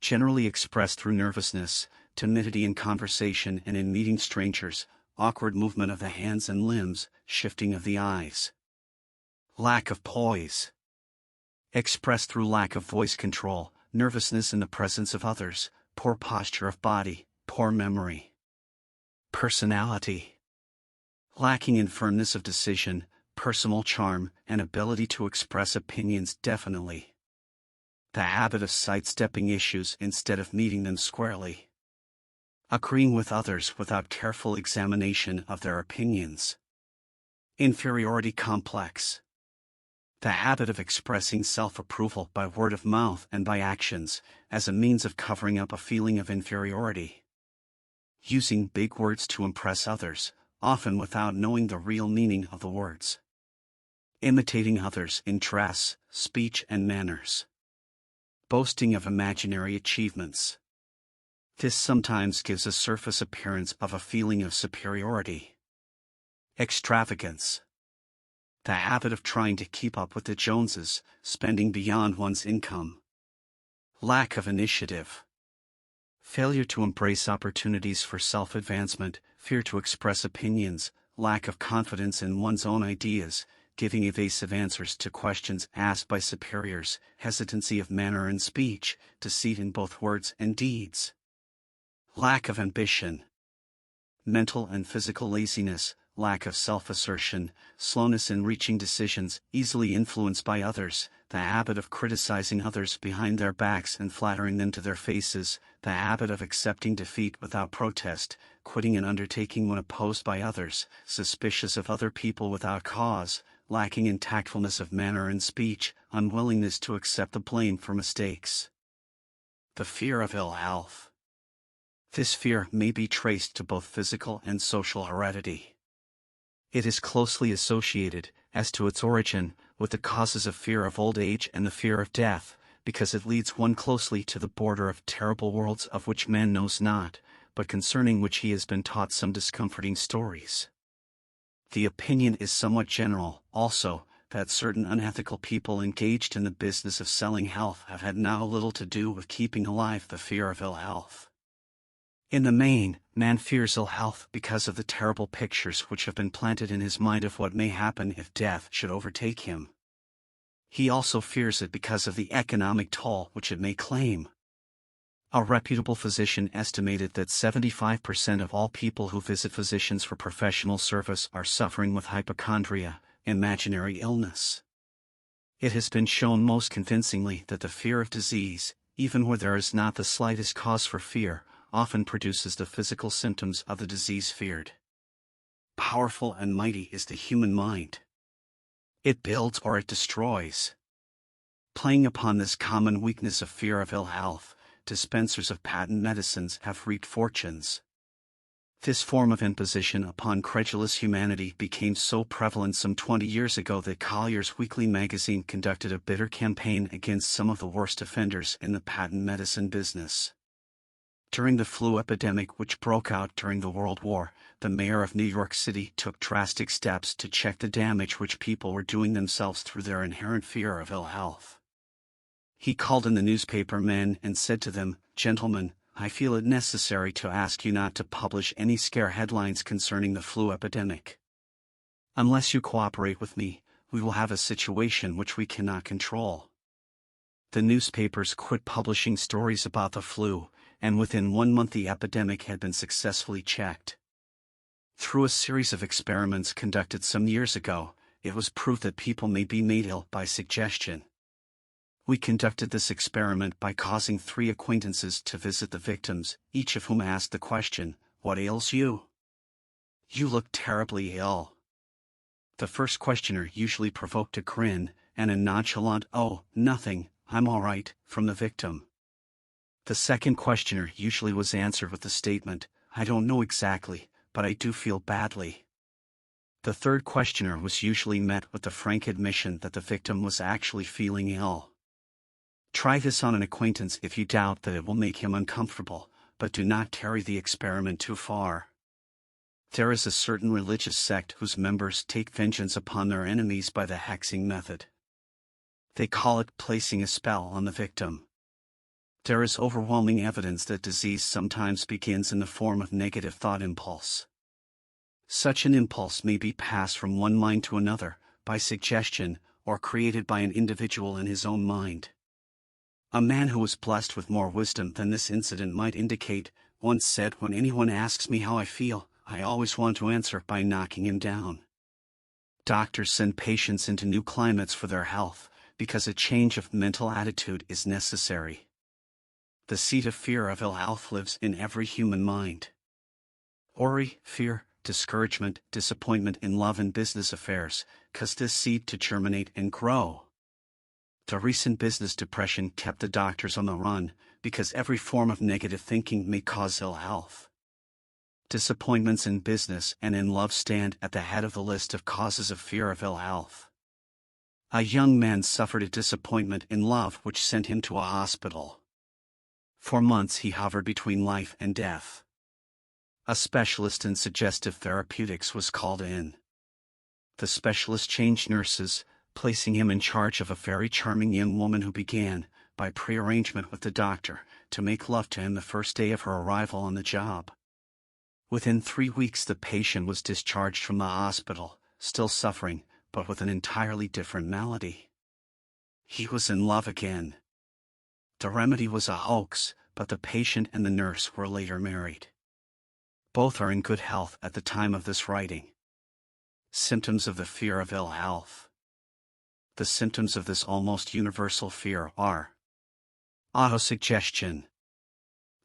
generally expressed through nervousness, timidity in conversation and in meeting strangers, awkward movement of the hands and limbs, shifting of the eyes. Lack of poise, expressed through lack of voice control, nervousness in the presence of others, poor posture of body, poor memory. Personality, lacking in firmness of decision, personal charm, and ability to express opinions definitely. The habit of sidestepping issues instead of meeting them squarely. Agreeing with others without careful examination of their opinions. Inferiority complex. The habit of expressing self-approval by word of mouth and by actions, as a means of covering up a feeling of inferiority. Using big words to impress others, often without knowing the real meaning of the words. Imitating others in dress, speech and manners. Boasting of imaginary achievements. This sometimes gives a surface appearance of a feeling of superiority. Extravagance. The habit of trying to keep up with the Joneses, spending beyond one's income. Lack of initiative. Failure to embrace opportunities for self-advancement, fear to express opinions, lack of confidence in one's own ideas, giving evasive answers to questions asked by superiors, hesitancy of manner and speech, deceit in both words and deeds. Lack of ambition. Mental and physical laziness, lack of self-assertion, slowness in reaching decisions, easily influenced by others, the habit of criticizing others behind their backs and flattering them to their faces, the habit of accepting defeat without protest, quitting an undertaking when opposed by others, suspicious of other people without cause, lacking in tactfulness of manner and speech, unwillingness to accept the blame for mistakes. The fear of ill health. This fear may be traced to both physical and social heredity. It is closely associated, as to its origin, with the causes of fear of old age and the fear of death, because it leads one closely to the border of terrible worlds of which man knows not, but concerning which he has been taught some discomforting stories. The opinion is somewhat general, also, that certain unethical people engaged in the business of selling health have had now little to do with keeping alive the fear of ill health. In the main, man fears ill health because of the terrible pictures which have been planted in his mind of what may happen if death should overtake him. He also fears it because of the economic toll which it may claim. A reputable physician estimated that 75% of all people who visit physicians for professional service are suffering with hypochondria, imaginary illness. It has been shown most convincingly that the fear of disease, even where there is not the slightest cause for fear, often produces the physical symptoms of the disease feared. Powerful and mighty is the human mind. It builds or it destroys. Playing upon this common weakness of fear of ill health, dispensers of patent medicines have reaped fortunes. This form of imposition upon credulous humanity became so prevalent some 20 years ago that Collier's Weekly magazine conducted a bitter campaign against some of the worst offenders in the patent medicine business. During the flu epidemic which broke out during the World War, the mayor of New York City took drastic steps to check the damage which people were doing themselves through their inherent fear of ill health. He called in the newspaper men and said to them, "Gentlemen, I feel it necessary to ask you not to publish any scare headlines concerning the flu epidemic. Unless you cooperate with me, we will have a situation which we cannot control." The newspapers quit publishing stories about the flu, and within 1 month the epidemic had been successfully checked. Through a series of experiments conducted some years ago, it was proved that people may be made ill by suggestion. We conducted this experiment by causing 3 acquaintances to visit the victims, each of whom asked the question, "What ails you?" "You look terribly ill." The first questioner usually provoked a grin, and a nonchalant, "Oh, nothing, I'm all right," from the victim. The second questioner usually was answered with the statement, "I don't know exactly, but I do feel badly." The third questioner was usually met with the frank admission that the victim was actually feeling ill. Try this on an acquaintance if you doubt that it will make him uncomfortable, but do not carry the experiment too far. There is a certain religious sect whose members take vengeance upon their enemies by the hexing method. They call it placing a spell on the victim. There is overwhelming evidence that disease sometimes begins in the form of negative thought impulse. Such an impulse may be passed from one mind to another, by suggestion, or created by an individual in his own mind. A man who was blessed with more wisdom than this incident might indicate, once said, "When anyone asks me how I feel, I always want to answer by knocking him down." Doctors send patients into new climates for their health, because a change of mental attitude is necessary. The seat of fear of ill health lives in every human mind. Worry, fear, discouragement, disappointment in love and business affairs, cause this seed to germinate and grow. The recent business depression kept the doctors on the run, because every form of negative thinking may cause ill health. Disappointments in business and in love stand at the head of the list of causes of fear of ill health. A young man suffered a disappointment in love which sent him to a hospital. For months he hovered between life and death. A specialist in suggestive therapeutics was called in. The specialist changed nurses, placing him in charge of a very charming young woman who began, by prearrangement with the doctor, to make love to him the first day of her arrival on the job. Within 3 weeks the patient was discharged from the hospital, still suffering, but with an entirely different malady. He was in love again. The remedy was a hoax, but the patient and the nurse were later married. Both are in good health at the time of this writing. Symptoms of the fear of ill health. The symptoms of this almost universal fear are: autosuggestion.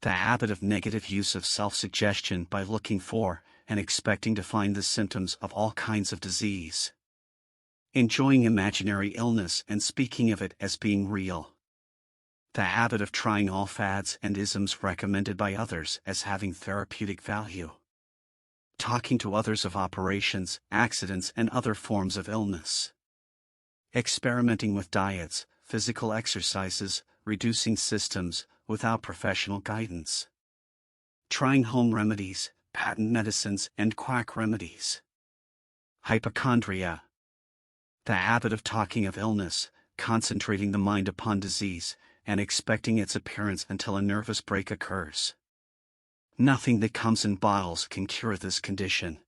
The habit of negative use of self-suggestion by looking for and expecting to find the symptoms of all kinds of disease. Enjoying imaginary illness and speaking of it as being real. The habit of trying all fads and isms recommended by others as having therapeutic value. Talking to others of operations, accidents, and other forms of illness. Experimenting with diets, physical exercises, reducing systems, without professional guidance. Trying home remedies, patent medicines, and quack remedies. Hypochondria. The habit of talking of illness, concentrating the mind upon disease, and expecting its appearance until a nervous break occurs. Nothing that comes in bottles can cure this condition.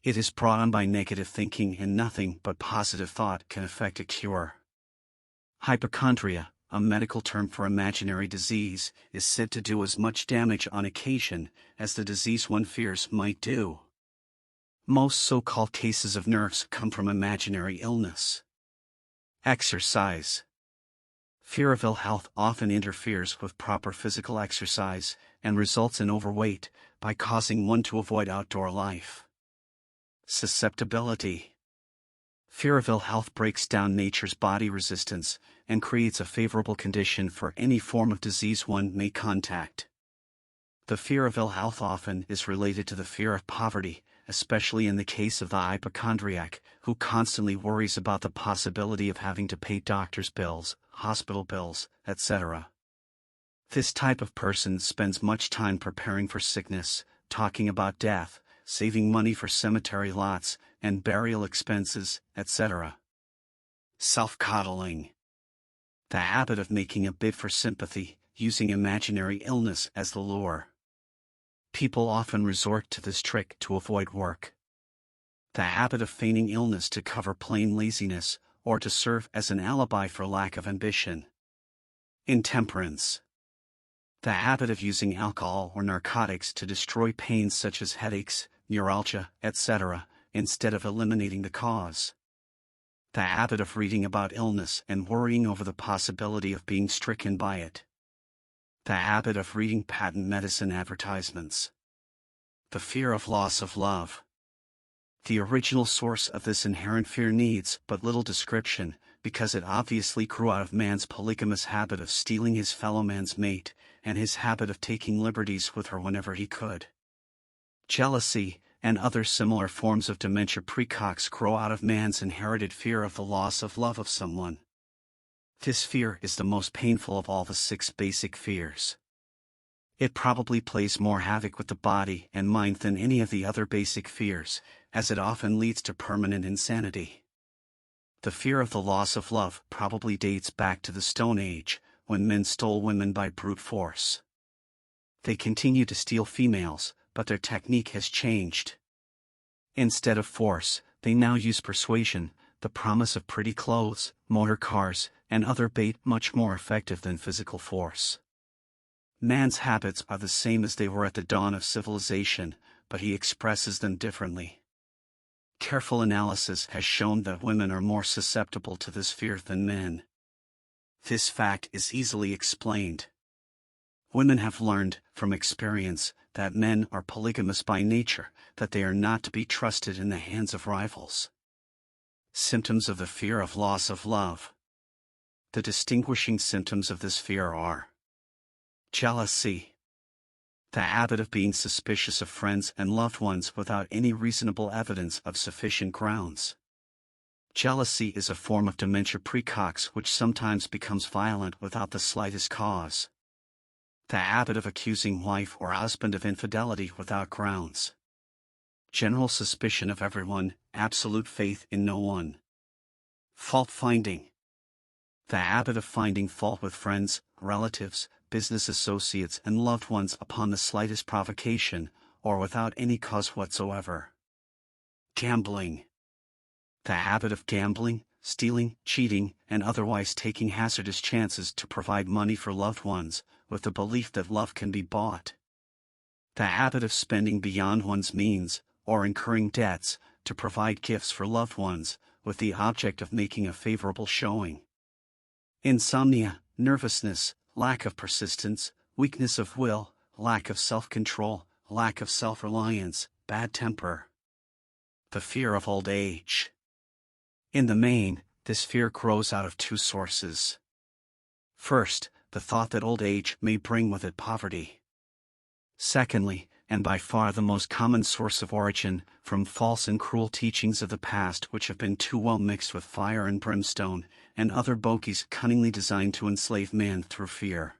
It is brought on by negative thinking, and nothing but positive thought can effect a cure. Hypochondria, a medical term for imaginary disease, is said to do as much damage on occasion as the disease one fears might do. Most so-called cases of nerves come from imaginary illness. Exercise. Fear of ill health often interferes with proper physical exercise and results in overweight by causing one to avoid outdoor life. Susceptibility. Fear of ill health breaks down nature's body resistance and creates a favorable condition for any form of disease one may contact. The fear of ill health often is related to the fear of poverty, especially in the case of the hypochondriac, who constantly worries about the possibility of having to pay doctor's bills, hospital bills, etc. This type of person spends much time preparing for sickness, talking about death, saving money for cemetery lots and burial expenses, etc. Self-coddling. The habit of making a bid for sympathy, using imaginary illness as the lure. People often resort to this trick to avoid work. The habit of feigning illness to cover plain laziness, or to serve as an alibi for lack of ambition. Intemperance. The habit of using alcohol or narcotics to destroy pains such as headaches, neuralgia, etc., instead of eliminating the cause. The habit of reading about illness and worrying over the possibility of being stricken by it. The habit of reading patent medicine advertisements. The fear of loss of love. The original source of this inherent fear needs but little description, because it obviously grew out of man's polygamous habit of stealing his fellow man's mate, and his habit of taking liberties with her whenever he could. Jealousy, and other similar forms of dementia precox grow out of man's inherited fear of the loss of love of someone. This fear is the most painful of all the 6 basic fears. It probably plays more havoc with the body and mind than any of the other basic fears, as it often leads to permanent insanity. The fear of the loss of love probably dates back to the Stone Age, when men stole women by brute force. They continue to steal females, but their technique has changed. Instead of force, they now use persuasion, the promise of pretty clothes, motor cars, and other bait much more effective than physical force. Man's habits are the same as they were at the dawn of civilization, but he expresses them differently. Careful analysis has shown that women are more susceptible to this fear than men. This fact is easily explained. Women have learned, from experience, that men are polygamous by nature, that they are not to be trusted in the hands of rivals. Symptoms of the fear of loss of love. The distinguishing symptoms of this fear are: jealousy. The habit of being suspicious of friends and loved ones without any reasonable evidence of sufficient grounds. Jealousy is a form of dementia precox which sometimes becomes violent without the slightest cause. The habit of accusing wife or husband of infidelity without grounds. General suspicion of everyone, absolute faith in no one. Fault-finding. The habit of finding fault with friends, relatives, business associates and loved ones upon the slightest provocation, or without any cause whatsoever. Gambling. The habit of gambling, stealing, cheating, and otherwise taking hazardous chances to provide money for loved ones, with the belief that love can be bought. The habit of spending beyond one's means, or incurring debts, to provide gifts for loved ones, with the object of making a favorable showing. Insomnia, nervousness, lack of persistence, weakness of will, lack of self-control, lack of self-reliance, bad temper. The fear of old age. In the main, this fear grows out of 2 sources. First, the thought that old age may bring with it poverty. Secondly, and by far the most common source of origin, from false and cruel teachings of the past which have been too well mixed with fire and brimstone, and other bogies cunningly designed to enslave man through fear.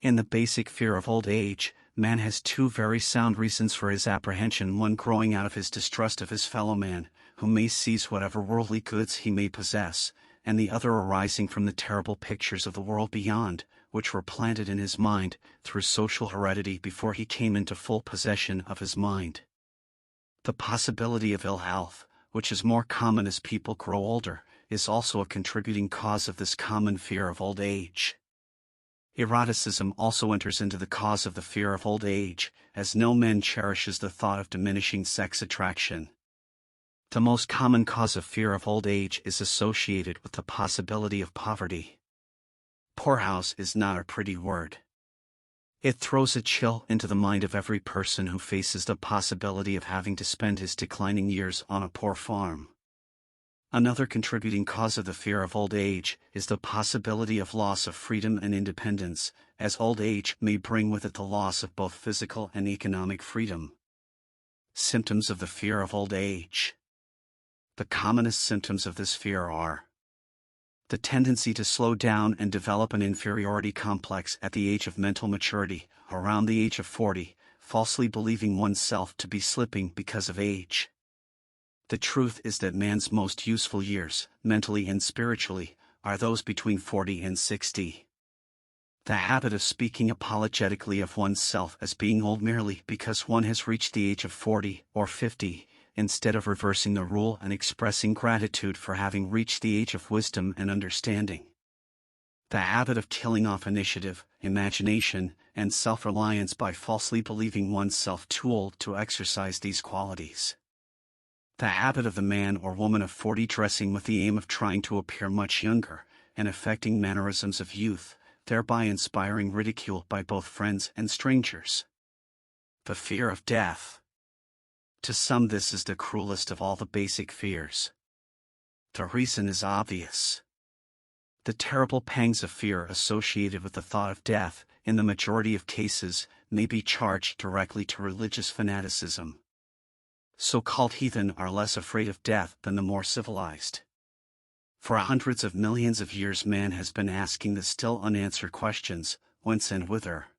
In the basic fear of old age, man has 2 very sound reasons for his apprehension, one growing out of his distrust of his fellow man, who may seize whatever worldly goods he may possess, and the other arising from the terrible pictures of the world beyond, which were planted in his mind through social heredity before he came into full possession of his mind. The possibility of ill health, which is more common as people grow older, is also a contributing cause of this common fear of old age. Eroticism also enters into the cause of the fear of old age, as no man cherishes the thought of diminishing sex attraction. The most common cause of fear of old age is associated with the possibility of poverty. Poorhouse is not a pretty word. It throws a chill into the mind of every person who faces the possibility of having to spend his declining years on a poor farm. Another contributing cause of the fear of old age is the possibility of loss of freedom and independence, as old age may bring with it the loss of both physical and economic freedom. Symptoms of the fear of old age. The commonest symptoms of this fear are the tendency to slow down and develop an inferiority complex at the age of mental maturity, around the age of 40, falsely believing oneself to be slipping because of age. The truth is that man's most useful years, mentally and spiritually, are those between 40 and 60. The habit of speaking apologetically of oneself as being old merely because one has reached the age of 40 or 50, instead of reversing the rule and expressing gratitude for having reached the age of wisdom and understanding. The habit of killing off initiative, imagination, and self-reliance by falsely believing oneself too old to exercise these qualities. The habit of the man or woman of 40 dressing with the aim of trying to appear much younger, and affecting mannerisms of youth, thereby inspiring ridicule by both friends and strangers. The fear of death. To some this is the cruelest of all the basic fears. The reason is obvious. The terrible pangs of fear associated with the thought of death, in the majority of cases, may be charged directly to religious fanaticism. So-called heathen are less afraid of death than the more civilized. For hundreds of millions of years man has been asking the still unanswered questions, whence and whither?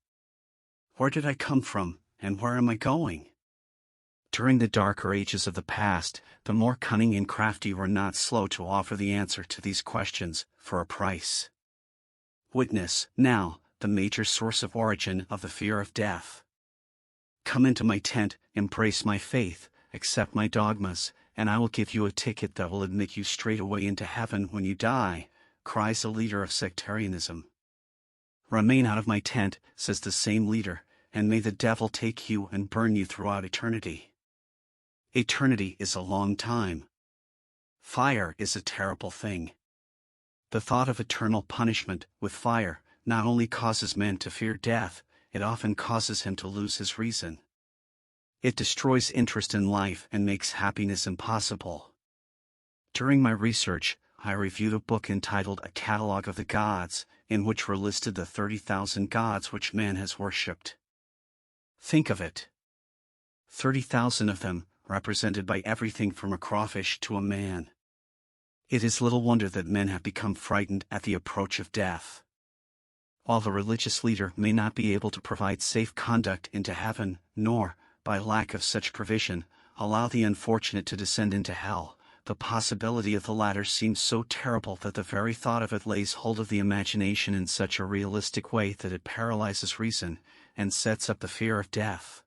Where did I come from, and where am I going? During the darker ages of the past, the more cunning and crafty were not slow to offer the answer to these questions, for a price. Witness, now, the major source of origin of the fear of death. Come into my tent, embrace my faith, accept my dogmas, and I will give you a ticket that will admit you straight away into heaven when you die, cries the leader of sectarianism. Remain out of my tent, says the same leader, and may the devil take you and burn you throughout eternity. Eternity is a long time. Fire is a terrible thing. The thought of eternal punishment with fire not only causes man to fear death, it often causes him to lose his reason. It destroys interest in life and makes happiness impossible. During my research, I reviewed a book entitled A Catalogue of the Gods, in which were listed the 30,000 gods which man has worshipped. Think of it. 30,000 of them, represented by everything from a crawfish to a man. It is little wonder that men have become frightened at the approach of death. While the religious leader may not be able to provide safe conduct into heaven, nor, by lack of such provision, allow the unfortunate to descend into hell, the possibility of the latter seems so terrible that the very thought of it lays hold of the imagination in such a realistic way that it paralyzes reason, and sets up the fear of death.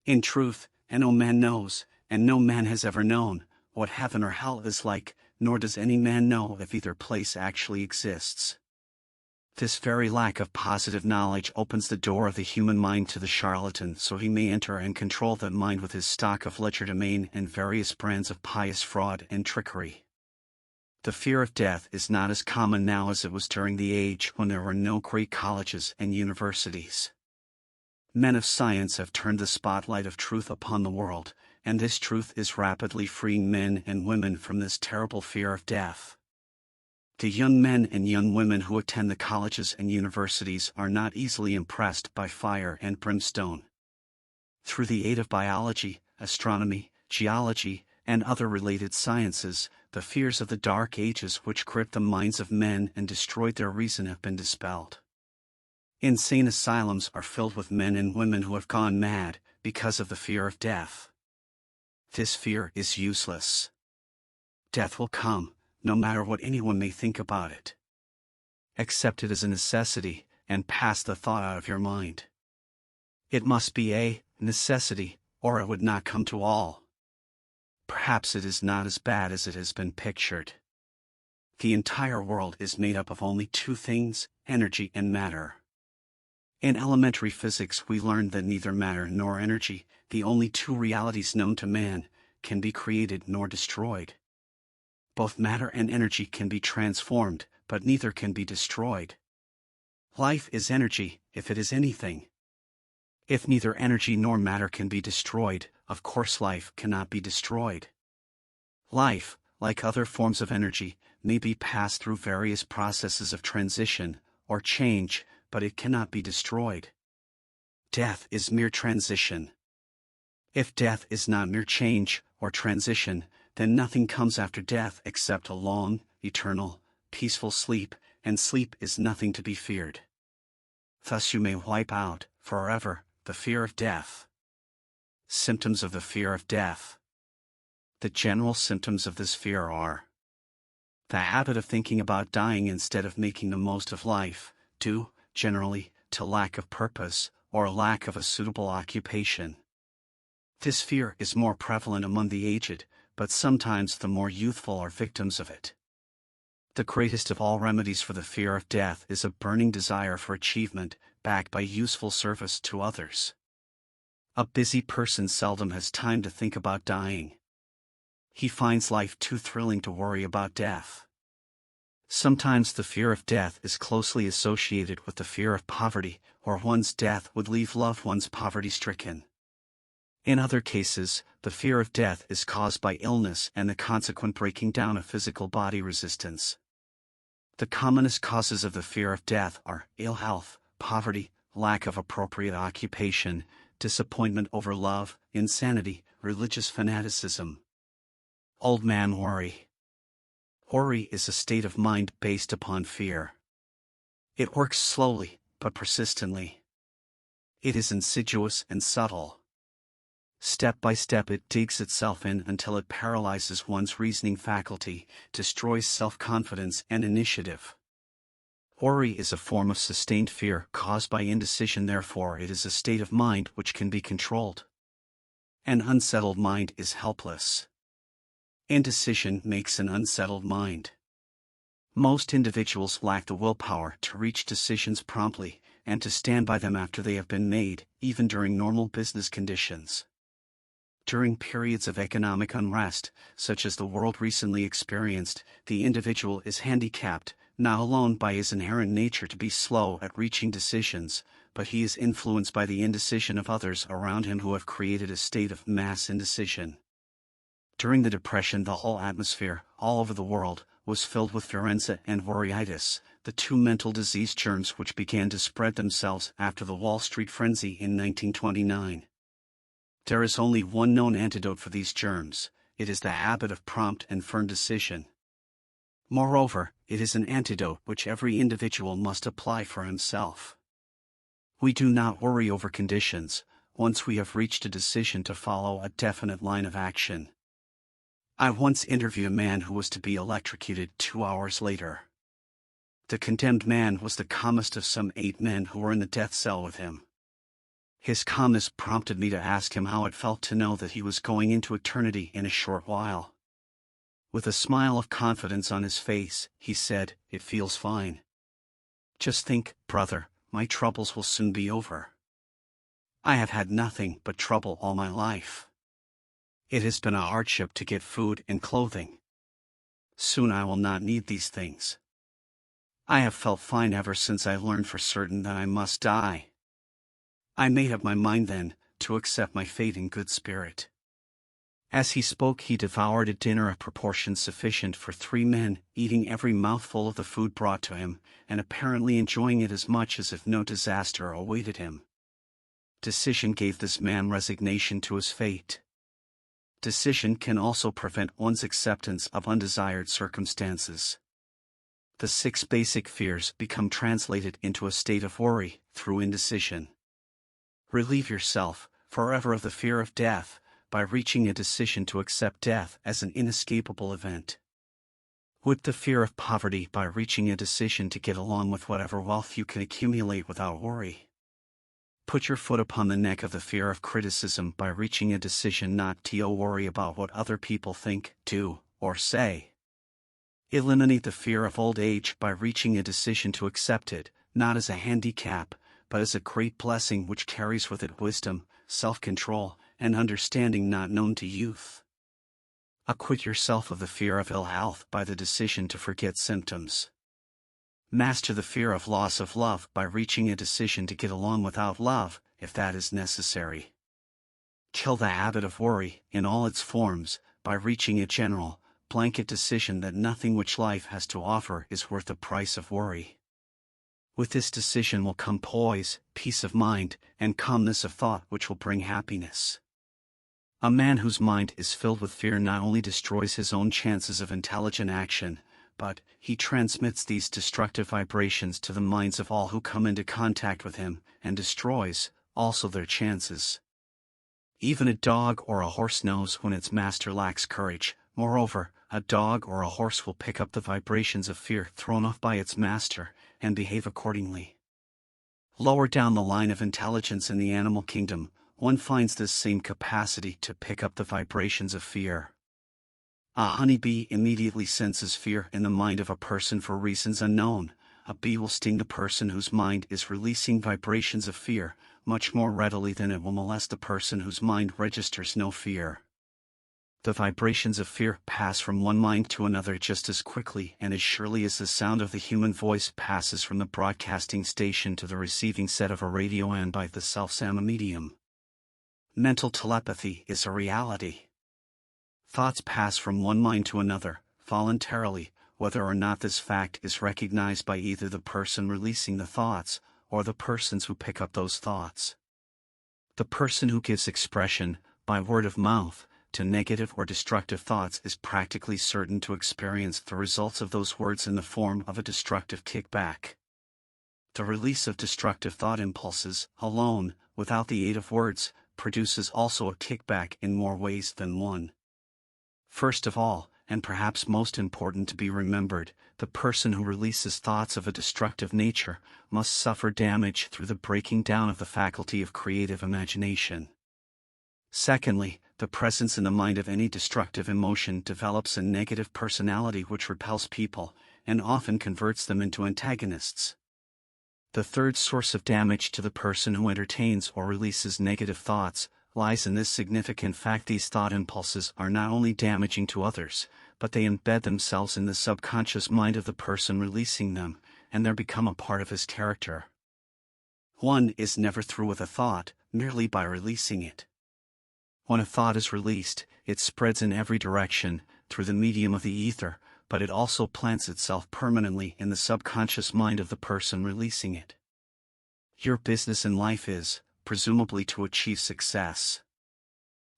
In truth, and no man knows, and no man has ever known, what heaven or hell is like, nor does any man know if either place actually exists. This very lack of positive knowledge opens the door of the human mind to the charlatan so he may enter and control that mind with his stock of legerdemain and various brands of pious fraud and trickery. The fear of death is not as common now as it was during the age when there were no great colleges and universities. Men of science have turned the spotlight of truth upon the world, and this truth is rapidly freeing men and women from this terrible fear of death. The young men and young women who attend the colleges and universities are not easily impressed by fire and brimstone. Through the aid of biology, astronomy, geology, and other related sciences, the fears of the dark ages which gripped the minds of men and destroyed their reason have been dispelled. Insane asylums are filled with men and women who have gone mad because of the fear of death. This fear is useless. Death will come, no matter what anyone may think about it. Accept it as a necessity, and pass the thought out of your mind. It must be a necessity, or it would not come to all. Perhaps it is not as bad as it has been pictured. The entire world is made up of only two things, energy and matter. In elementary physics we learned that neither matter nor energy, the only two realities known to man, can be created nor destroyed. Both matter and energy can be transformed, but neither can be destroyed. Life is energy, if it is anything. If neither energy nor matter can be destroyed, of course life cannot be destroyed. Life, like other forms of energy, may be passed through various processes of transition, or change, but it cannot be destroyed. Death is mere transition. If death is not mere change, or transition, then nothing comes after death except a long, eternal, peaceful sleep, and sleep is nothing to be feared. Thus you may wipe out, forever, the fear of death. Symptoms of the fear of death. The general symptoms of this fear are the habit of thinking about dying instead of making the most of life, due, generally, to lack of purpose, or lack of a suitable occupation. This fear is more prevalent among the aged, but sometimes the more youthful are victims of it. The greatest of all remedies for the fear of death is a burning desire for achievement, backed by useful service to others. A busy person seldom has time to think about dying. He finds life too thrilling to worry about death. Sometimes the fear of death is closely associated with the fear of poverty, or one's death would leave loved ones poverty-stricken. In other cases, the fear of death is caused by illness and the consequent breaking down of physical body resistance. The commonest causes of the fear of death are ill health, poverty, lack of appropriate occupation, disappointment over love, insanity, religious fanaticism. Old man worry. Worry is a state of mind based upon fear. It works slowly, but persistently. It is insidious and subtle. Step by step it digs itself in until it paralyzes one's reasoning faculty, destroys self-confidence and initiative. Worry is a form of sustained fear caused by indecision, therefore it is a state of mind which can be controlled. An unsettled mind is helpless. Indecision makes an unsettled mind. Most individuals lack the willpower to reach decisions promptly, and to stand by them after they have been made, even during normal business conditions. During periods of economic unrest, such as the world recently experienced, the individual is handicapped, not alone by his inherent nature to be slow at reaching decisions, but he is influenced by the indecision of others around him who have created a state of mass indecision. During the Depression, the whole atmosphere, all over the world, was filled with verenza and worryitis, the two mental disease germs which began to spread themselves after the Wall Street frenzy in 1929. There is only one known antidote for these germs. It is the habit of prompt and firm decision. Moreover, it is an antidote which every individual must apply for himself. We do not worry over conditions, once we have reached a decision to follow a definite line of action. I once interviewed a man who was to be electrocuted 2 hours later. The condemned man was the calmest of some 8 men who were in the death cell with him. His calmness prompted me to ask him how it felt to know that he was going into eternity in a short while. With a smile of confidence on his face, he said, "It feels fine. Just think, brother, my troubles will soon be over. I have had nothing but trouble all my life. It has been a hardship to get food and clothing. Soon I will not need these things. I have felt fine ever since I learned for certain that I must die. I made up my mind then, to accept my fate in good spirit." As he spoke, he devoured a dinner of proportions sufficient for 3 men, eating every mouthful of the food brought to him, and apparently enjoying it as much as if no disaster awaited him. Decision gave this man resignation to his fate. Decision can also prevent one's acceptance of undesired circumstances. The 6 basic fears become translated into a state of worry through indecision. Relieve yourself, forever, of the fear of death, by reaching a decision to accept death as an inescapable event. Whip the fear of poverty by reaching a decision to get along with whatever wealth you can accumulate without worry. Put your foot upon the neck of the fear of criticism by reaching a decision not to worry about what other people think, do, or say. Eliminate the fear of old age by reaching a decision to accept it, not as a handicap, but as a great blessing which carries with it wisdom, self-control, and understanding not known to youth. Acquit yourself of the fear of ill health by the decision to forget symptoms. Master the fear of loss of love by reaching a decision to get along without love, if that is necessary. Kill the habit of worry, in all its forms, by reaching a general, blanket decision that nothing which life has to offer is worth the price of worry. With this decision will come poise, peace of mind, and calmness of thought which will bring happiness. A man whose mind is filled with fear not only destroys his own chances of intelligent action, but he transmits these destructive vibrations to the minds of all who come into contact with him, and destroys, also, their chances. Even a dog or a horse knows when its master lacks courage. Moreover, a dog or a horse will pick up the vibrations of fear thrown off by its master, and behave accordingly. Lower down the line of intelligence in the animal kingdom, one finds this same capacity to pick up the vibrations of fear. A honeybee immediately senses fear in the mind of a person for reasons unknown. A bee will sting the person whose mind is releasing vibrations of fear much more readily than it will molest the person whose mind registers no fear. The vibrations of fear pass from one mind to another just as quickly and as surely as the sound of the human voice passes from the broadcasting station to the receiving set of a radio and by the self-same medium. Mental telepathy is a reality. Thoughts pass from one mind to another, voluntarily, whether or not this fact is recognized by either the person releasing the thoughts, or the persons who pick up those thoughts. The person who gives expression, by word of mouth, to negative or destructive thoughts is practically certain to experience the results of those words in the form of a destructive kickback. The release of destructive thought impulses, alone, without the aid of words, produces also a kickback in more ways than one. First of all, and perhaps most important to be remembered, the person who releases thoughts of a destructive nature must suffer damage through the breaking down of the faculty of creative imagination. Secondly, the presence in the mind of any destructive emotion develops a negative personality which repels people, and often converts them into antagonists. The third source of damage to the person who entertains or releases negative thoughts lies in this significant fact: these thought impulses are not only damaging to others, but they embed themselves in the subconscious mind of the person releasing them, and they become a part of his character. One is never through with a thought, merely by releasing it. When a thought is released, it spreads in every direction, through the medium of the ether, but it also plants itself permanently in the subconscious mind of the person releasing it. Your business in life is, presumably, to achieve success.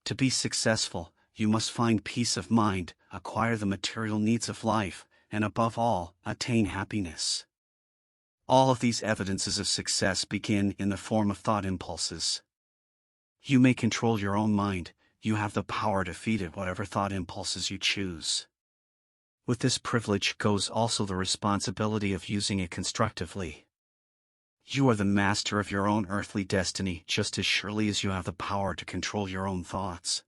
To be successful, you must find peace of mind, acquire the material needs of life, and above all, attain happiness. All of these evidences of success begin in the form of thought impulses. You may control your own mind, you have the power to feed it whatever thought impulses you choose. With this privilege goes also the responsibility of using it constructively. You are the master of your own earthly destiny just as surely as you have the power to control your own thoughts.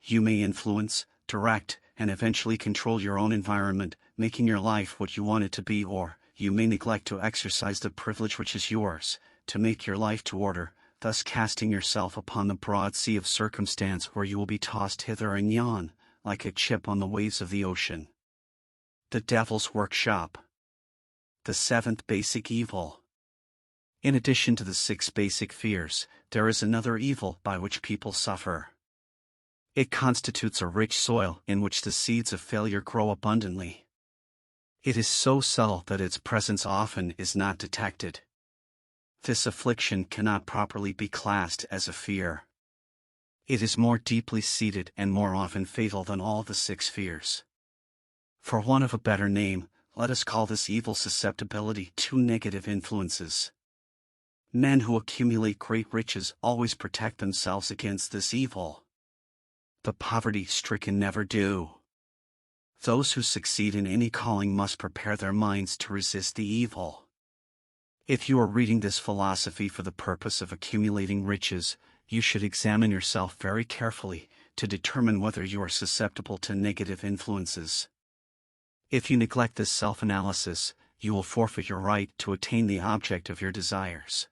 You may influence, direct, and eventually control your own environment, making your life what you want it to be, or you may neglect to exercise the privilege which is yours, to make your life to order, thus casting yourself upon the broad sea of circumstance where you will be tossed hither and yon, like a chip on the waves of the ocean. The Devil's Workshop. The seventh basic evil. In addition to the 6 basic fears, there is another evil by which people suffer. It constitutes a rich soil in which the seeds of failure grow abundantly. It is so subtle that its presence often is not detected. This affliction cannot properly be classed as a fear. It is more deeply seated and more often fatal than all the 6 fears. For want of a better name, let us call this evil susceptibility to negative influences. Men who accumulate great riches always protect themselves against this evil. The poverty-stricken never do. Those who succeed in any calling must prepare their minds to resist the evil. If you are reading this philosophy for the purpose of accumulating riches, you should examine yourself very carefully to determine whether you are susceptible to negative influences. If you neglect this self-analysis, you will forfeit your right to attain the object of your desires.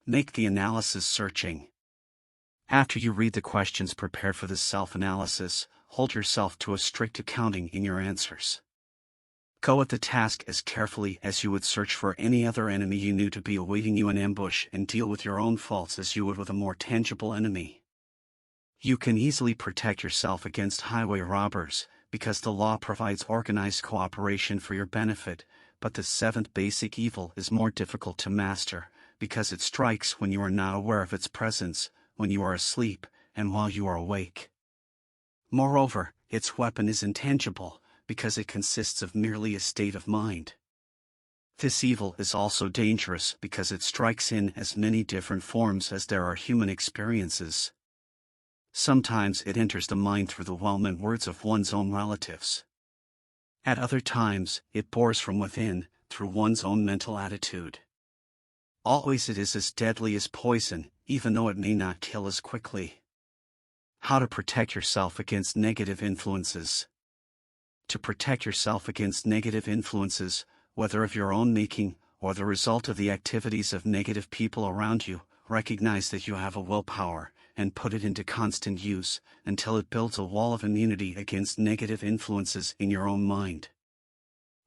Make the analysis searching. After you read the questions prepared for this self-analysis, hold yourself to a strict accounting in your answers. Go at the task as carefully as you would search for any other enemy you knew to be awaiting you in ambush, and deal with your own faults as you would with a more tangible enemy. You can easily protect yourself against highway robbers, because the law provides organized cooperation for your benefit, but the seventh basic evil is more difficult to master, because it strikes when you are not aware of its presence, when you are asleep, and while you are awake. Moreover, its weapon is intangible, because it consists of merely a state of mind. This evil is also dangerous because it strikes in as many different forms as there are human experiences. Sometimes it enters the mind through the well-meant words of one's own relatives. At other times, it bores from within, through one's own mental attitude. Always it is as deadly as poison, even though it may not kill as quickly. How to protect yourself against negative influences. To protect yourself against negative influences, whether of your own making, or the result of the activities of negative people around you, recognize that you have a willpower, and put it into constant use, until it builds a wall of immunity against negative influences in your own mind.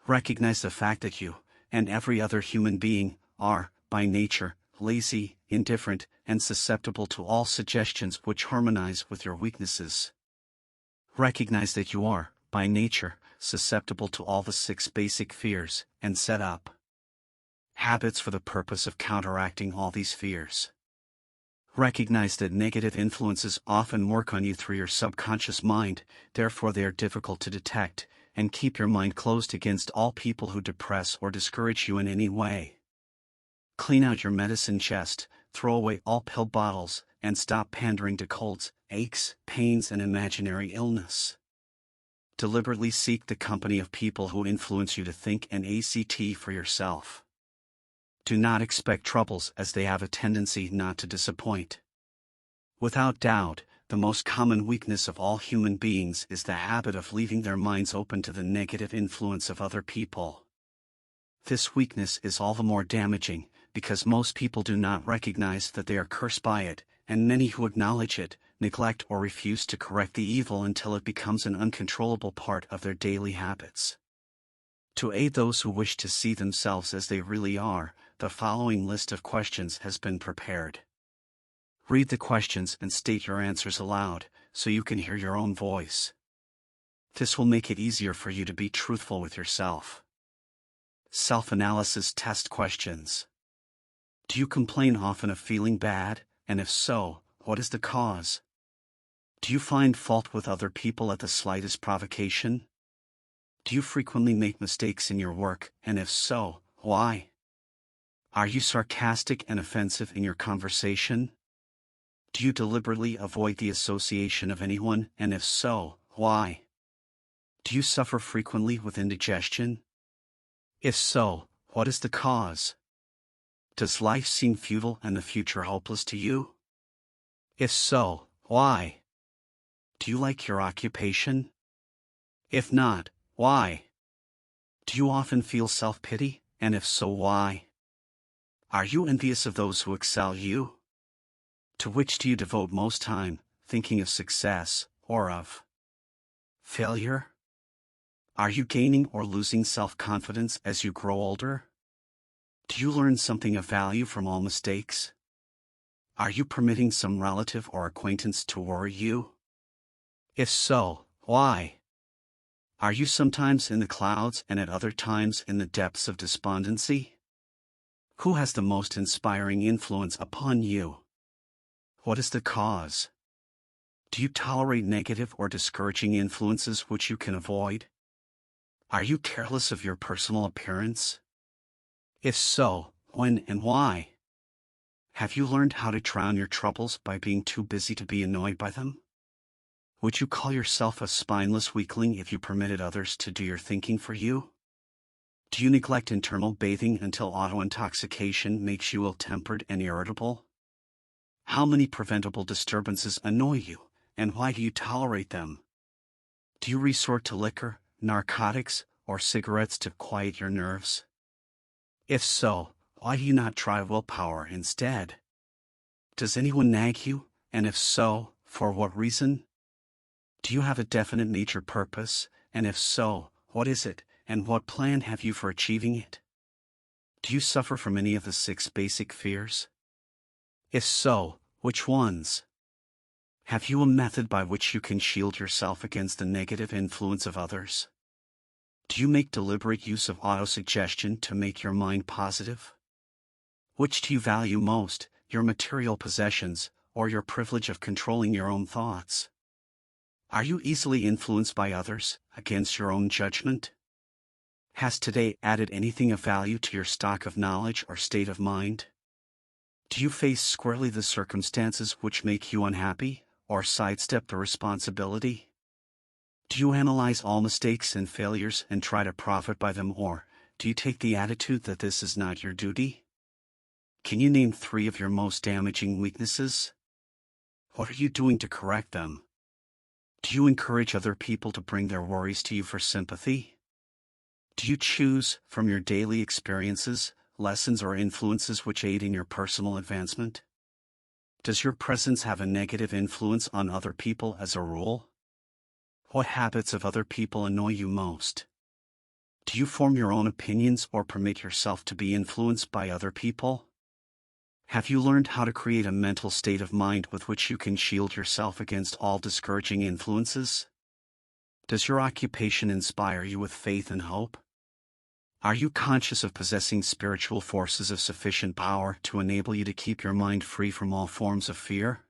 Recognize the fact that you, and every other human being, are, by nature, lazy, indifferent, and susceptible to all suggestions which harmonize with your weaknesses. Recognize that you are, by nature, susceptible to all the 6 basic fears, and set up habits for the purpose of counteracting all these fears. Recognize that negative influences often work on you through your subconscious mind, therefore they are difficult to detect, and keep your mind closed against all people who depress or discourage you in any way. Clean out your medicine chest, throw away all pill bottles, and stop pandering to colds, aches, pains, and imaginary illness. Deliberately seek the company of people who influence you to think and act for yourself. Do not expect troubles, as they have a tendency not to disappoint. Without doubt, the most common weakness of all human beings is the habit of leaving their minds open to the negative influence of other people. This weakness is all the more damaging, because most people do not recognize that they are cursed by it, and many who acknowledge it, neglect or refuse to correct the evil until it becomes an uncontrollable part of their daily habits. To aid those who wish to see themselves as they really are, the following list of questions has been prepared. Read the questions and state your answers aloud, so you can hear your own voice. This will make it easier for you to be truthful with yourself. Self-analysis test questions. Do you complain often of feeling bad, and if so, what is the cause? Do you find fault with other people at the slightest provocation? Do you frequently make mistakes in your work, and if so, why? Are you sarcastic and offensive in your conversation? Do you deliberately avoid the association of anyone, and if so, why? Do you suffer frequently with indigestion? If so, what is the cause? Does life seem futile and the future hopeless to you? If so, why? Do you like your occupation? If not, why? Do you often feel self-pity, and if so, why? Are you envious of those who excel you? To which do you devote most time, thinking of success, or of failure? Are you gaining or losing self-confidence as you grow older? Do you learn something of value from all mistakes? Are you permitting some relative or acquaintance to worry you? If so, why? Are you sometimes in the clouds and at other times in the depths of despondency? Who has the most inspiring influence upon you? What is the cause? Do you tolerate negative or discouraging influences which you can avoid? Are you careless of your personal appearance? If so, when and why? Have you learned how to drown your troubles by being too busy to be annoyed by them? Would you call yourself a spineless weakling if you permitted others to do your thinking for you? Do you neglect internal bathing until auto-intoxication makes you ill-tempered and irritable? How many preventable disturbances annoy you, and why do you tolerate them? Do you resort to liquor, narcotics, or cigarettes to quiet your nerves? If so, why do you not try willpower instead? Does anyone nag you, and if so, for what reason? Do you have a definite nature purpose, and if so, what is it, and what plan have you for achieving it? Do you suffer from any of the 6 basic fears? If so, which ones? Have you a method by which you can shield yourself against the negative influence of others? Do you make deliberate use of autosuggestion to make your mind positive? Which do you value most, your material possessions, or your privilege of controlling your own thoughts? Are you easily influenced by others, against your own judgment? Has today added anything of value to your stock of knowledge or state of mind? Do you face squarely the circumstances which make you unhappy, or sidestep the responsibility? Do you analyze all mistakes and failures and try to profit by them, or do you take the attitude that this is not your duty? Can you name 3 of your most damaging weaknesses? What are you doing to correct them? Do you encourage other people to bring their worries to you for sympathy? Do you choose, from your daily experiences, lessons or influences which aid in your personal advancement? Does your presence have a negative influence on other people as a rule? What habits of other people annoy you most? Do you form your own opinions or permit yourself to be influenced by other people? Have you learned how to create a mental state of mind with which you can shield yourself against all discouraging influences? Does your occupation inspire you with faith and hope? Are you conscious of possessing spiritual forces of sufficient power to enable you to keep your mind free from all forms of fear?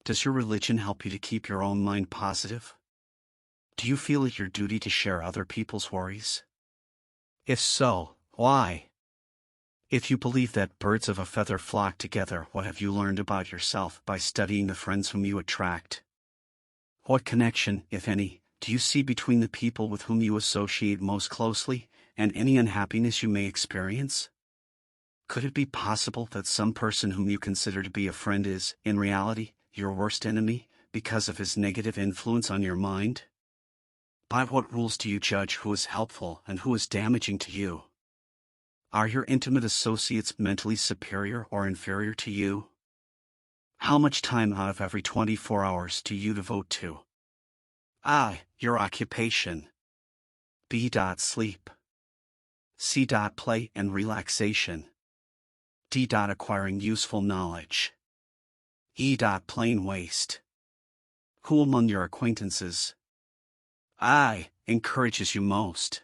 Does your religion help you to keep your own mind positive? Do you feel it your duty to share other people's worries? If so, why? If you believe that birds of a feather flock together, what have you learned about yourself by studying the friends whom you attract? What connection, if any, do you see between the people with whom you associate most closely, and any unhappiness you may experience? Could it be possible that some person whom you consider to be a friend is, in reality, your worst enemy, because of his negative influence on your mind? By what rules do you judge who is helpful and who is damaging to you? Are your intimate associates mentally superior or inferior to you? How much time out of every 24 hours do you devote to A. Your occupation, B. Sleep, C. Play and relaxation, D. Acquiring useful knowledge, E. Plain waste? Who among your acquaintances A. Encourages you most,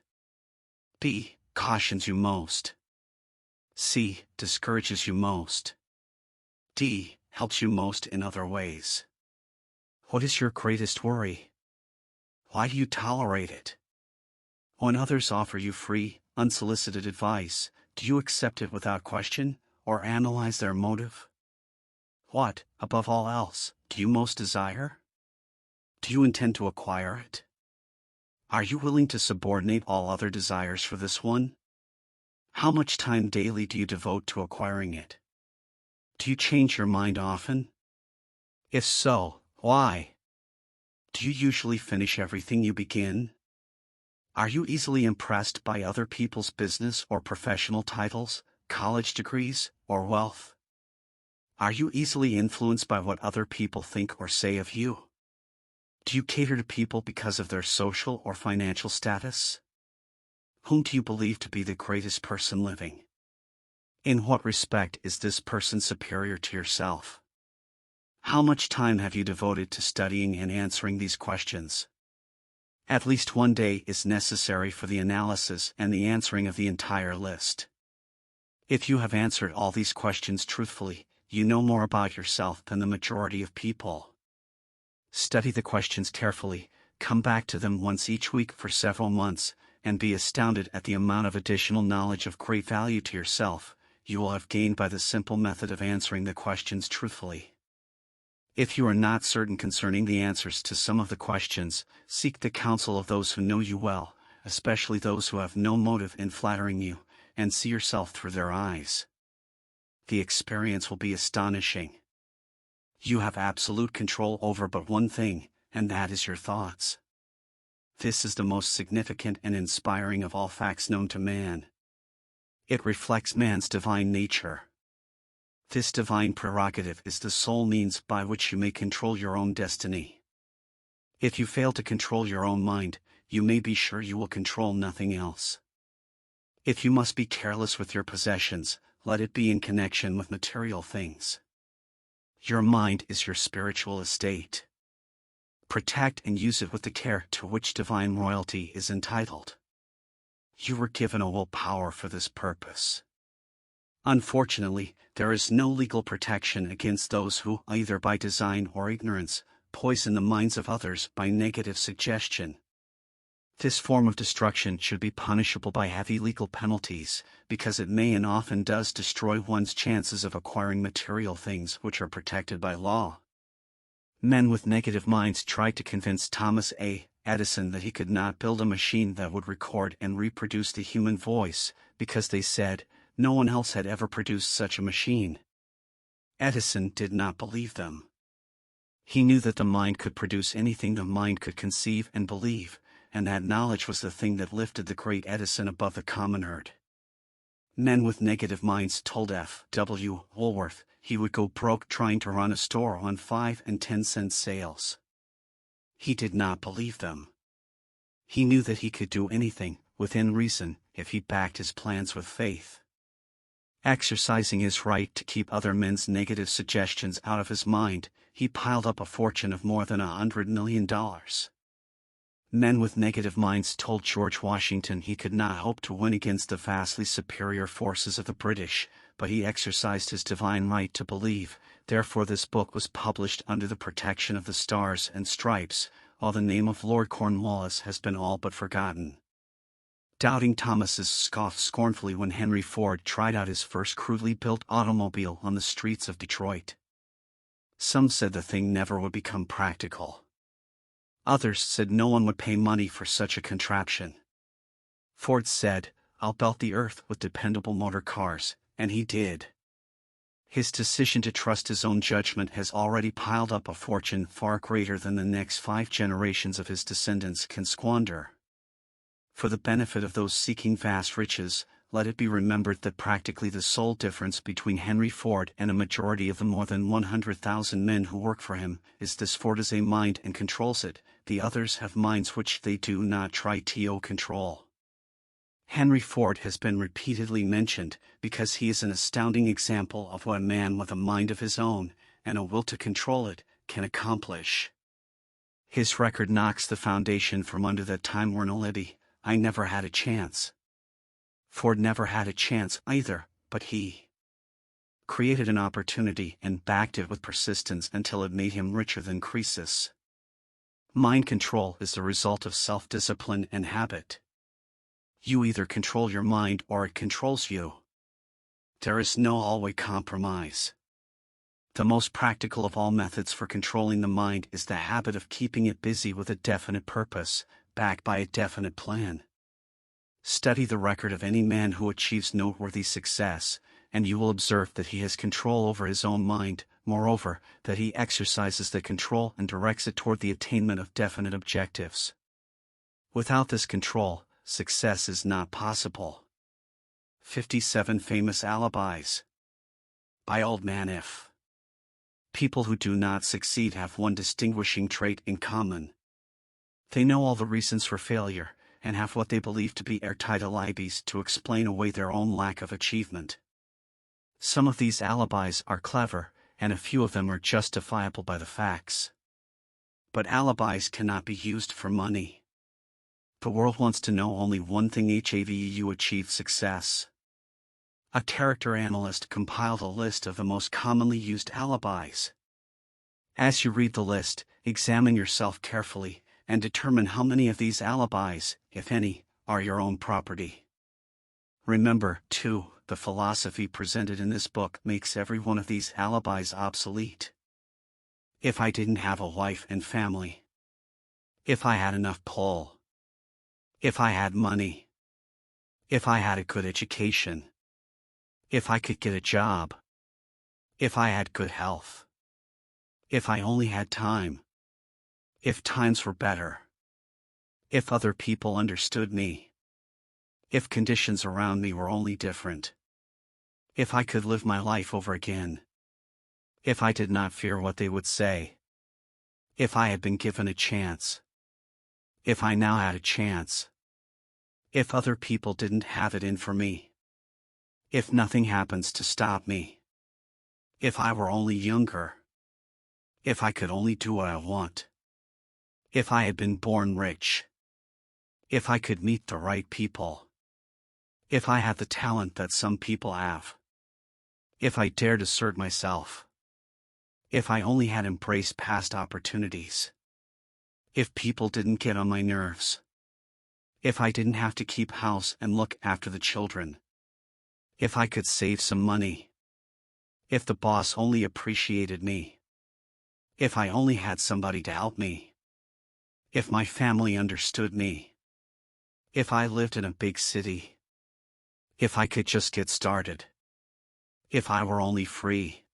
B. Cautions you most, C. Discourages you most, D. Helps you most in other ways? What is your greatest worry? Why do you tolerate it? When others offer you free, unsolicited advice, do you accept it without question, or analyze their motive? What, above all else, do you most desire? Do you intend to acquire it? Are you willing to subordinate all other desires for this one? How much time daily do you devote to acquiring it? Do you change your mind often? If so, why? Do you usually finish everything you begin? Are you easily impressed by other people's business or professional titles, college degrees, or wealth? Are you easily influenced by what other people think or say of you? Do you cater to people because of their social or financial status? Whom do you believe to be the greatest person living? In what respect is this person superior to yourself? How much time have you devoted to studying and answering these questions? At least one day is necessary for the analysis and the answering of the entire list. If you have answered all these questions truthfully, you know more about yourself than the majority of people. Study the questions carefully, come back to them once each week for several months, and be astounded at the amount of additional knowledge of great value to yourself you will have gained by the simple method of answering the questions truthfully. If you are not certain concerning the answers to some of the questions, seek the counsel of those who know you well, especially those who have no motive in flattering you, and see yourself through their eyes. The experience will be astonishing. You have absolute control over but one thing, and that is your thoughts. This is the most significant and inspiring of all facts known to man. It reflects man's divine nature. This divine prerogative is the sole means by which you may control your own destiny. If you fail to control your own mind, you may be sure you will control nothing else. If you must be careless with your possessions, let it be in connection with material things. Your mind is your spiritual estate. Protect and use it with the care to which divine royalty is entitled. You were given a will power for this purpose. Unfortunately, there is no legal protection against those who, either by design or ignorance, poison the minds of others by negative suggestion. This form of destruction should be punishable by heavy legal penalties, because it may and often does destroy one's chances of acquiring material things which are protected by law. Men with negative minds tried to convince Thomas A. Edison that he could not build a machine that would record and reproduce the human voice, because they said, no one else had ever produced such a machine. Edison did not believe them. He knew that the mind could produce anything the mind could conceive and believe, and that knowledge was the thing that lifted the great Edison above the common herd. Men with negative minds told F. W. Woolworth he would go broke trying to run a store on 5 and 10-cent sales. He did not believe them. He knew that he could do anything, within reason, if he backed his plans with faith. Exercising his right to keep other men's negative suggestions out of his mind, he piled up a fortune of more than $100 million. Men with negative minds told George Washington he could not hope to win against the vastly superior forces of the British, but he exercised his divine right to believe. Therefore this book was published under the protection of the Stars and Stripes, while the name of Lord Cornwallis has been all but forgotten. Doubting Thomases scoffed scornfully when Henry Ford tried out his first crudely built automobile on the streets of Detroit. Some said the thing never would become practical. Others said no one would pay money for such a contraption. Ford said, "I'll belt the earth with dependable motor cars," and he did. His decision to trust his own judgment has already piled up a fortune far greater than the next 5 generations of his descendants can squander. For the benefit of those seeking vast riches, let it be remembered that practically the sole difference between Henry Ford and a majority of the more than 100,000 men who work for him is this: Ford has a mind and controls it, the others have minds which they do not try to control. Henry Ford has been repeatedly mentioned because he is an astounding example of what a man with a mind of his own, and a will to control it, can accomplish. His record knocks the foundation from under that Time-worn Libby, "I never had a chance." Ford never had a chance either, but he created an opportunity and backed it with persistence until it made him richer than Croesus. Mind control is the result of self-discipline and habit. You either control your mind or it controls you. There is no all-way compromise. The most practical of all methods for controlling the mind is the habit of keeping it busy with a definite purpose, backed by a definite plan. Study the record of any man who achieves noteworthy success, and you will observe that he has control over his own mind, moreover, that he exercises the control and directs it toward the attainment of definite objectives. Without this control, success is not possible. 57 Famous Alibis. By Old Man If. People who do not succeed have one distinguishing trait in common. They know all the reasons for failure, and have what they believe to be airtight alibis to explain away their own lack of achievement. Some of these alibis are clever, and a few of them are justifiable by the facts. But alibis cannot be used for money. The world wants to know only one thing: have you achieved success? A character analyst compiled a list of the most commonly used alibis. As you read the list, examine yourself carefully, and determine how many of these alibis, if any, are your own property. Remember, too, the philosophy presented in this book makes every one of these alibis obsolete. If I didn't have a wife and family. If I had enough pull. If I had money. If I had a good education. If I could get a job. If I had good health. If I only had time. If times were better. If other people understood me. If conditions around me were only different. If I could live my life over again. If I did not fear what they would say. If I had been given a chance. If I now had a chance. If other people didn't have it in for me. If nothing happens to stop me. If I were only younger. If I could only do what I want. If I had been born rich. If I could meet the right people. If I had the talent that some people have. If I dared assert myself. If I only had embraced past opportunities. If people didn't get on my nerves. If I didn't have to keep house and look after the children. If I could save some money. If the boss only appreciated me. If I only had somebody to help me. If my family understood me. If I lived in a big city. If I could just get started. If I were only free.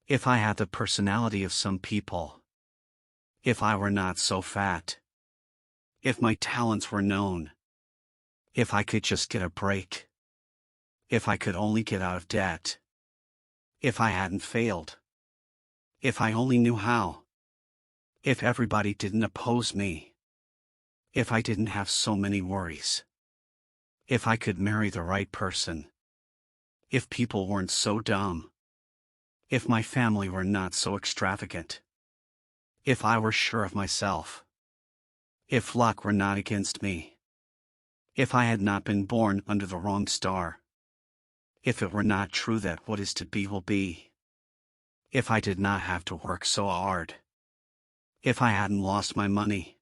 If I had the personality of some people. If I were not so fat. If my talents were known. If I could just get a break. If I could only get out of debt. If I hadn't failed. If I only knew how. If everybody didn't oppose me. If I didn't have so many worries. If I could marry the right person. If people weren't so dumb. If my family were not so extravagant. If I were sure of myself. If luck were not against me. If I had not been born under the wrong star. If it were not true that what is to be will be. If I did not have to work so hard. If I hadn't lost my money.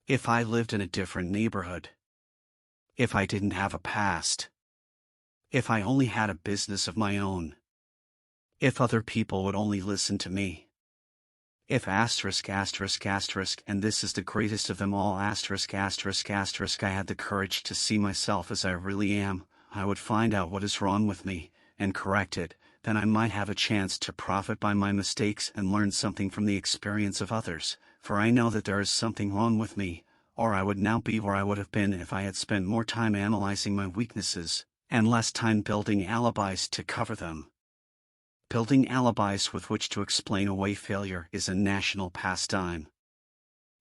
If I lived in a different neighborhood. If I didn't have a past. If I only had a business of my own. If other people would only listen to me. If asterisk asterisk asterisk and this is the greatest of them all asterisk asterisk asterisk I had the courage to see myself as I really am, I would find out what is wrong with me, and correct it, then I might have a chance to profit by my mistakes and learn something from the experience of others, for I know that there is something wrong with me, or I would now be where I would have been if I had spent more time analyzing my weaknesses, and less time building alibis to cover them. Building alibis with which to explain away failure is a national pastime.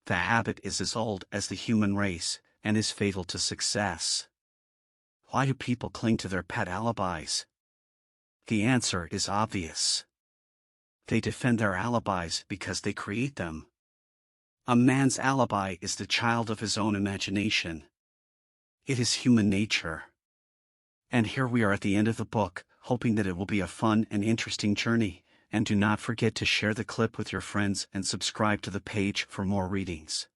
The habit is as old as the human race, and is fatal to success. Why do people cling to their pet alibis? The answer is obvious. They defend their alibis because they create them. A man's alibi is the child of his own imagination. It is human nature. And here we are at the end of the book, hoping that it will be a fun and interesting journey, and do not forget to share the clip with your friends and subscribe to the page for more readings.